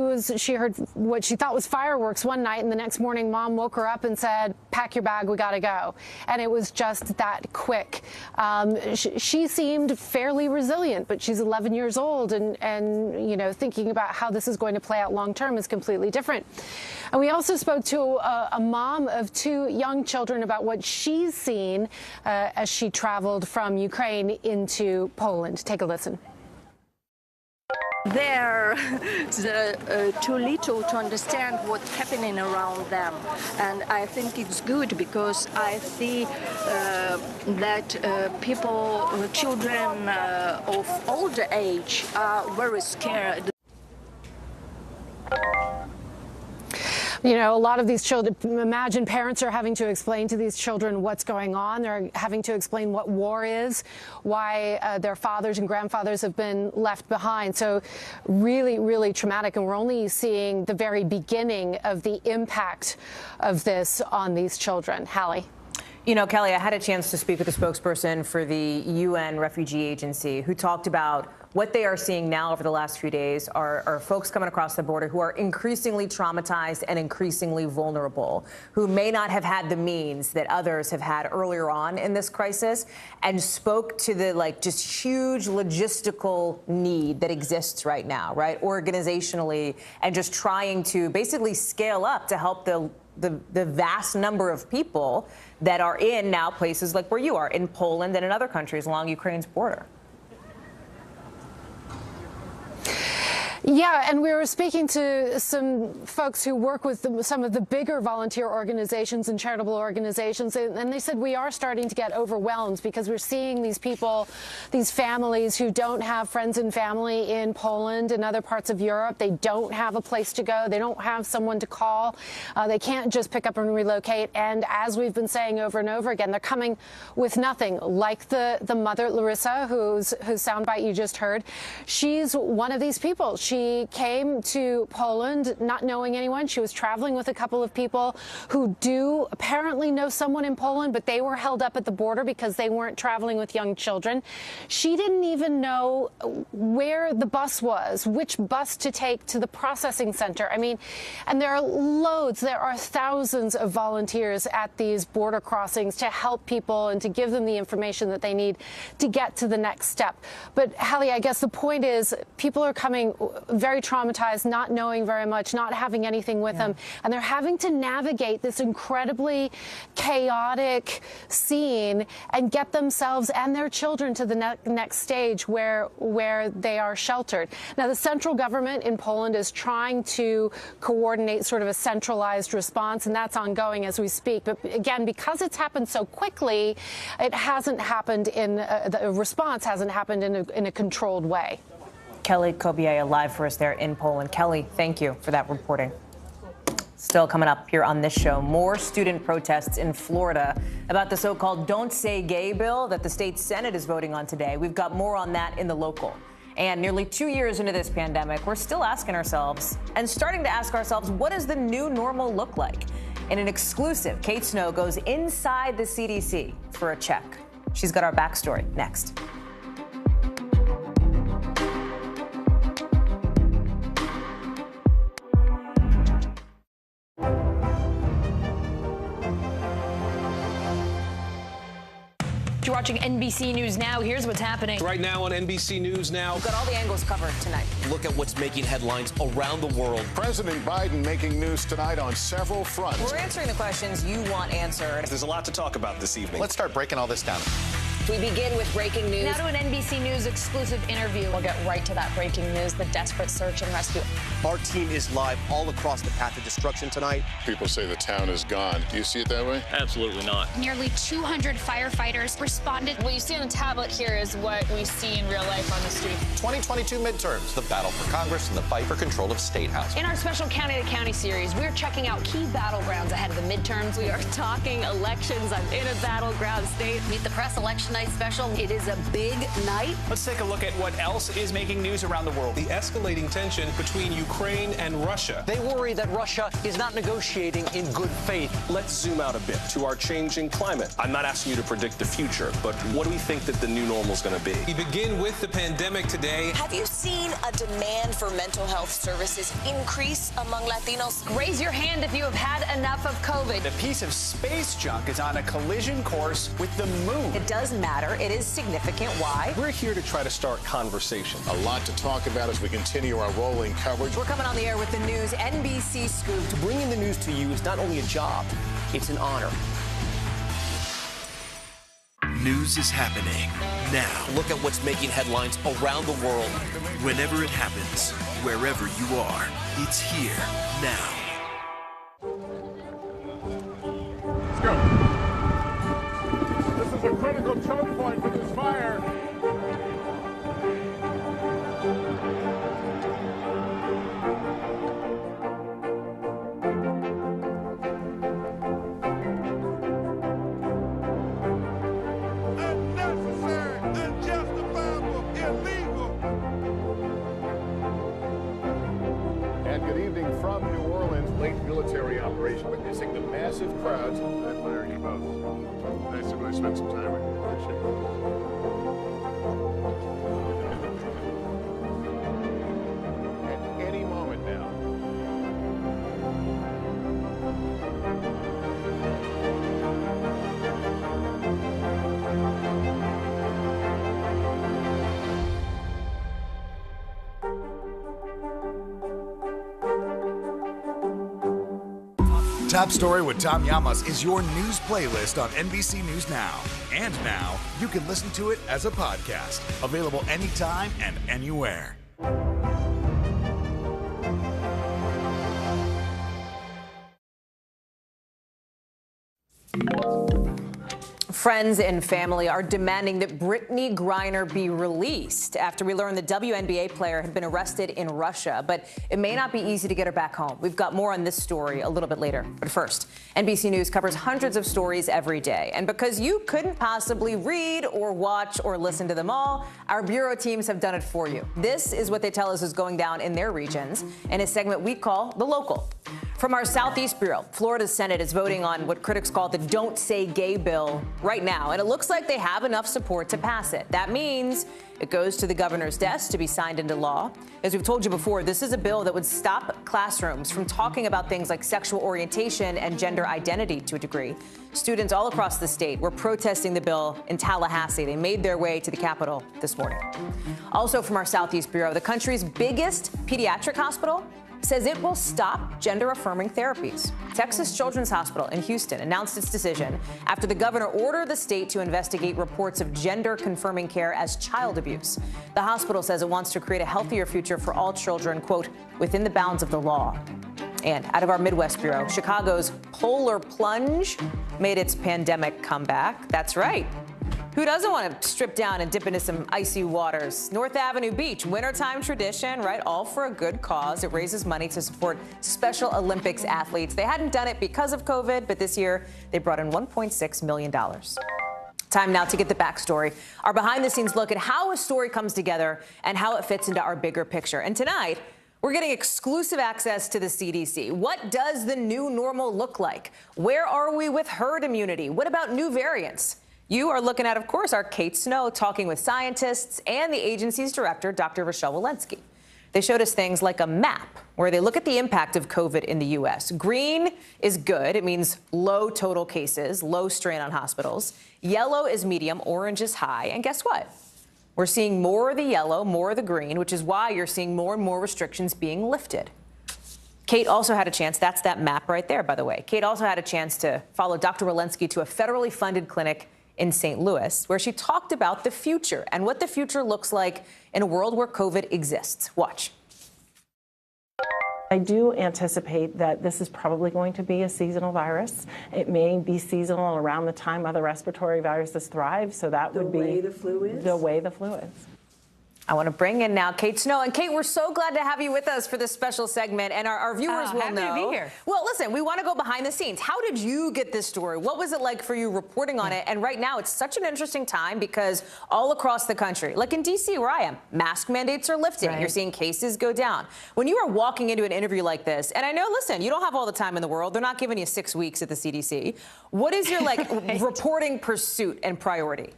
heard what she thought was fireworks one night, and the next morning mom woke her up and said, pack your bag, we gotta go. And it was just that quick. She seemed fairly resilient, but she's 11 years old, and thinking about how this is going to play out long term is completely different. And we also spoke to a mom of 2 young children about what she's seen as she traveled from Ukraine into Poland. Take a listen. They're too little to understand what's happening around them. And I think it's good because I see that people, children of older age are very scared. A lot of these children, imagine parents are having to explain to these children what's going on. They're having to explain what war is, why their fathers and grandfathers have been left behind. So really, really traumatic. And we're only seeing the very beginning of the impact of this on these children. Hallie. Kelly, I had a chance to speak with a spokesperson for the UN Refugee Agency who talked about what they are seeing now over the last few days are folks coming across the border who are increasingly traumatized and increasingly vulnerable, who may not have had the means that others have had earlier on in this crisis, and spoke to the just huge logistical need that exists right now, right, organizationally, and just trying to basically scale up to help the vast number of people that are in now places like where you are, in Poland and in other countries along Ukraine's border. Yeah, and we were speaking to some folks who work with some of the bigger volunteer organizations and charitable organizations, and they said we are starting to get overwhelmed because we're seeing these people, these families who don't have friends and family in Poland and other parts of Europe. They don't have a place to go. They don't have someone to call. They can't just pick up and relocate. And as we've been saying over and over again, they're coming with nothing, like the mother, Larissa, whose soundbite you just heard. She's one of these people. She came to Poland not knowing anyone. She was traveling with a couple of people who do apparently know someone in Poland, but they were held up at the border because they weren't traveling with young children. She didn't even know where the bus was, which bus to take to the processing center. I mean, and there are thousands of volunteers at these border crossings to help people and to give them the information that they need to get to the next step. But Hallie, I guess the point is people are coming very traumatized, not knowing very much, not having anything with them, and they're having to navigate this incredibly chaotic scene and get themselves and their children to the next stage where they are sheltered. Now, the central government in Poland is trying to coordinate sort of a centralized response, and that's ongoing as we speak. But again, because it's happened so quickly, it hasn't happened the response hasn't happened in a controlled way. Kelly Kobiea live for us there in Poland. Kelly, thank you for that reporting. Still coming up here on this show, more student protests in Florida about the so-called Don't Say Gay bill that the state Senate is voting on today. We've got more on that in the local. And nearly 2 years into this pandemic, we're still asking ourselves and starting to ask ourselves, what does the new normal look like? In an exclusive, Kate Snow goes inside the CDC for a check. She's got our backstory next. You're watching NBC News Now. Here's what's happening. Right now on NBC News Now. We've got all the angles covered tonight. Look at what's making headlines around the world. President Biden making news tonight on several fronts. We're answering the questions you want answered. There's a lot to talk about this evening. Let's start breaking all this down. We begin with breaking news. Now to an NBC News exclusive interview. We'll get right to that breaking news, the desperate search and rescue. Our team is live all across the path of destruction tonight. People say the town is gone. Do you see it that way? Absolutely not. Nearly 200 firefighters responded. What you see on the tablet here is what we see in real life on the street. 2022 midterms, the battle for Congress and the fight for control of State House. In our special County to County series, we're checking out key battlegrounds ahead of the midterms. We are talking elections. I'm in a battleground state. Meet the Press Election Night special. It is a big night. Let's take a look at what else is making news around the world. The escalating tension between Ukraine and Russia. They worry that Russia is not negotiating in good faith. Let's zoom out a bit to our changing climate. I'm not asking you to predict the future, but what do we think that the new normal is going to be? We begin with the pandemic today. Have you seen a demand for mental health services increase among Latinos? Raise your hand if you have had enough of COVID. A piece of space junk is on a collision course with the moon. It does matter. It is significant. Why? We're here to try to start conversation. A lot to talk about as we continue our rolling coverage. We're coming on the air with the news NBC Scoop. To bring in the news to you is not only a job, it's an honor. News is happening now. Look at what's making headlines around the world. Whenever it happens, wherever you are, it's here now. Let's go. This is a critical choke point for this fire. And good evening from New Orleans. Late military operation witnessing the massive crowds. I admire you both. Nice to really spend some time with you. Appreciate it. At any moment now. Top Story with Tom Llamas is your news playlist on NBC News Now. And now, you can listen to it as a podcast. Available anytime and anywhere. Friends and family are demanding that Brittany Griner be released after we learned the WNBA player had been arrested in Russia. But it may not be easy to get her back home. We've got more on this story a little bit later. But first, NBC News covers hundreds of stories every day. And because you couldn't possibly read or watch or listen to them all, our bureau teams have done it for you. This is what they tell us is going down in their regions in a segment we call The Local. From our Southeast Bureau, Florida's Senate is voting on what critics call the Don't Say Gay bill right now, and it looks like they have enough support to pass it. That means it goes to the governor's desk to be signed into law. As we've told you before, this is a bill that would stop classrooms from talking about things like sexual orientation and gender identity to a degree. Students all across the state were protesting the bill in Tallahassee. They made their way to the Capitol this morning. Also from our Southeast Bureau, the country's biggest pediatric hospital says it will stop gender-affirming therapies. Texas Children's Hospital in Houston announced its decision after the governor ordered the state to investigate reports of gender-confirming care as child abuse. The hospital says it wants to create a healthier future for all children, quote, within the bounds of the law. And out of our Midwest Bureau, Chicago's Polar Plunge made its pandemic comeback. That's right. Who doesn't want to strip down and dip into some icy waters? North Avenue Beach, wintertime tradition, right? All for a good cause. It raises money to support Special Olympics athletes. They hadn't done it because of COVID, but this year they brought in $1.6 million. Time now to get the backstory. Our behind-the-scenes look at how a story comes together and how it fits into our bigger picture. And tonight, we're getting exclusive access to the CDC. What does the new normal look like? Where are we with herd immunity? What about new variants? You are looking at, of course, our Kate Snow talking with scientists and the agency's director, Dr. Rochelle Walensky. They showed us things like a map where they look at the impact of COVID in the U.S. Green is good. It means low total cases, low strain on hospitals. Yellow is medium, orange is high. And guess what? We're seeing more of the yellow, more of the green, which is why you're seeing more and more restrictions being lifted. Kate also had a chance, that's that map right there, by the way. Kate also had a chance to follow Dr. Walensky to a federally funded clinic in St. Louis, where she talked about the future and what the future looks like in a world where COVID exists. Watch. I do anticipate that this is probably going to be a seasonal virus. It may be seasonal around the time other respiratory viruses thrive, so that would be the way the flu is. The way the flu is. I want to bring in now Kate Snow. And Kate, we're so glad to have you with us for this special segment. And our viewers will happy know. to be here. Well, listen, we want to go behind the scenes. How did you get this story? What was it like for you reporting on it? And right now, it's such an interesting time because all across the country, like in D.C. where I am, mask mandates are lifted. Right. You're seeing cases go down. When you are walking into an interview like this, and I know, listen, you don't have all the time in the world. They're not giving you 6 weeks at the CDC. What is your Right. reporting pursuit and priority?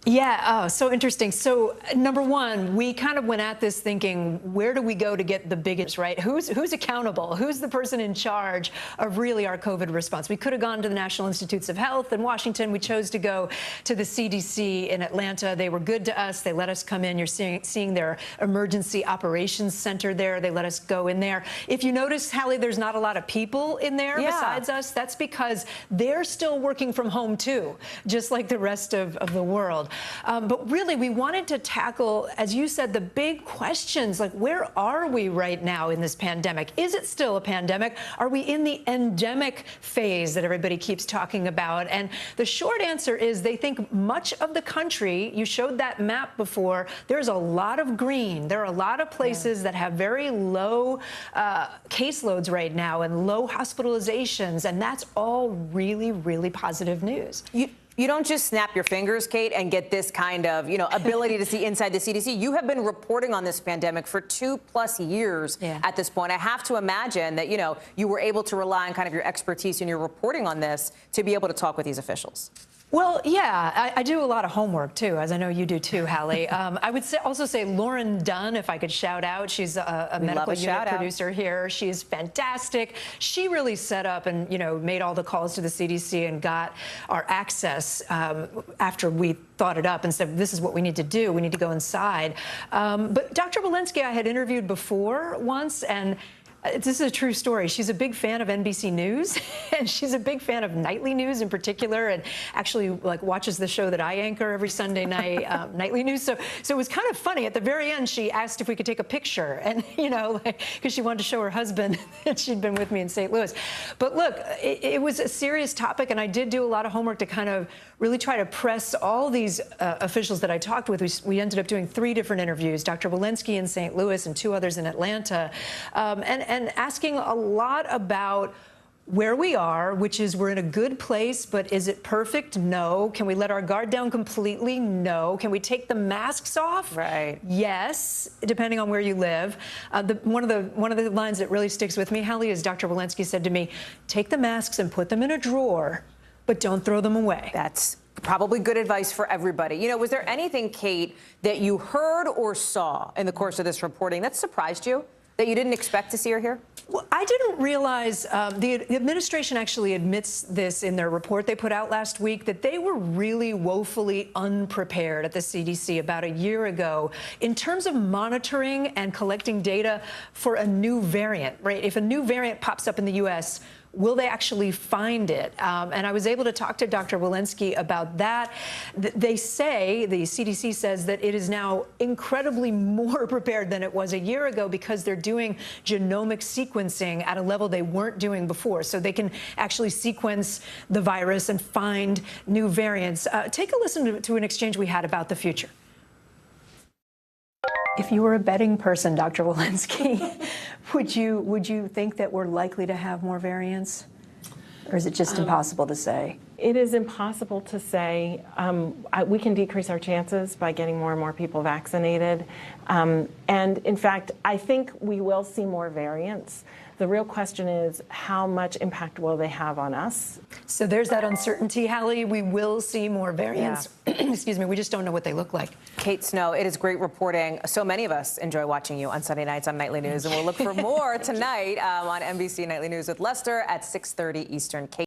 Yeah, so interesting. So number one, we kind of went at this thinking, where do we go to get the biggest, right? Who's accountable? Who's the person in charge of really our COVID response? We could have gone to the National Institutes of Health in Washington. We chose to go to the CDC in Atlanta. They were good to us. They let us come in. You're seeing their emergency operations center there. They let us go in there. If you notice, Hallie, there's not a lot of people in there besides us. That's because they're still working from home too, just like the rest of the world. But really, we wanted to tackle, as you said, the big questions, like where are we right now in this pandemic? Is it still a pandemic? Are we in the endemic phase that everybody keeps talking about? And the short answer is they think much of the country, you showed that map before, there's a lot of green. There are a lot of places that have very low caseloads right now and low hospitalizations, and that's all really, really positive news. You don't just snap your fingers, Kate, and get this kind of, ability to see inside the CDC. You have been reporting on this pandemic for 2+ years at this point. I have to imagine that, you were able to rely on kind of your expertise in your reporting on this to be able to talk with these officials. Well, yeah, I do a lot of homework, too, as I know you do, too, Hallie. I would also say Lauren Dunn, if I could shout out. She's a medical unit producer here. She's fantastic. She really set up and, made all the calls to the CDC and got our access after we thought it up and said, this is what we need to do. We need to go inside. But Dr. Walensky I had interviewed before once, and this is a true story. She's a big fan of NBC News, and she's a big fan of nightly news in particular, and actually watches the show that I anchor every Sunday night, nightly news. So it was kind of funny. At the very end, she asked if we could take a picture, and because she wanted to show her husband that she'd been with me in St. Louis. But look, it was a serious topic, and I did do a lot of homework to kind of really try to press all these officials that I talked with. We ended up doing 3 different interviews: Dr. Walensky in St. Louis and 2 others in Atlanta, and asking a lot about where we are, which is we're in a good place, but is it perfect? No. Can we let our guard down completely? No. Can we take the masks off? Right. Yes, depending on where you live. One of the lines that really sticks with me, Hallie, is Dr. Walensky said to me, take the masks and put them in a drawer, but don't throw them away. That's probably good advice for everybody. Was there anything, Kate, that you heard or saw in the course of this reporting that surprised you, that you didn't expect to see or hear? Well, I didn't realize the administration actually admits this in their report they put out last week, that they were really woefully unprepared at the CDC about a year ago in terms of monitoring and collecting data for a new variant, right? If a new variant pops up in the U.S., will they actually find it? And I was able to talk to Dr. Walensky about that. They say, the CDC says, that it is now incredibly more prepared than it was a year ago because they're doing genomic sequencing at a level they weren't doing before. So they can actually sequence the virus and find new variants. Take a listen to an exchange we had about the future. If you were a betting person, Dr. Walensky, would you think that we're likely to have more variants? Or is it just impossible to say? It is impossible to say. We can decrease our chances by getting more and more people vaccinated. And in fact, I think we will see more variants. The real question is, how much impact will they have on us? So there's that uncertainty, Hallie. We will see more variants. Yeah. Excuse me, we just don't know what they look like. Kate Snow, it is great reporting. So many of us enjoy watching you on Sunday nights on Nightly News, and we'll look for more tonight on NBC Nightly News with Lester at 6:30 Eastern. Kate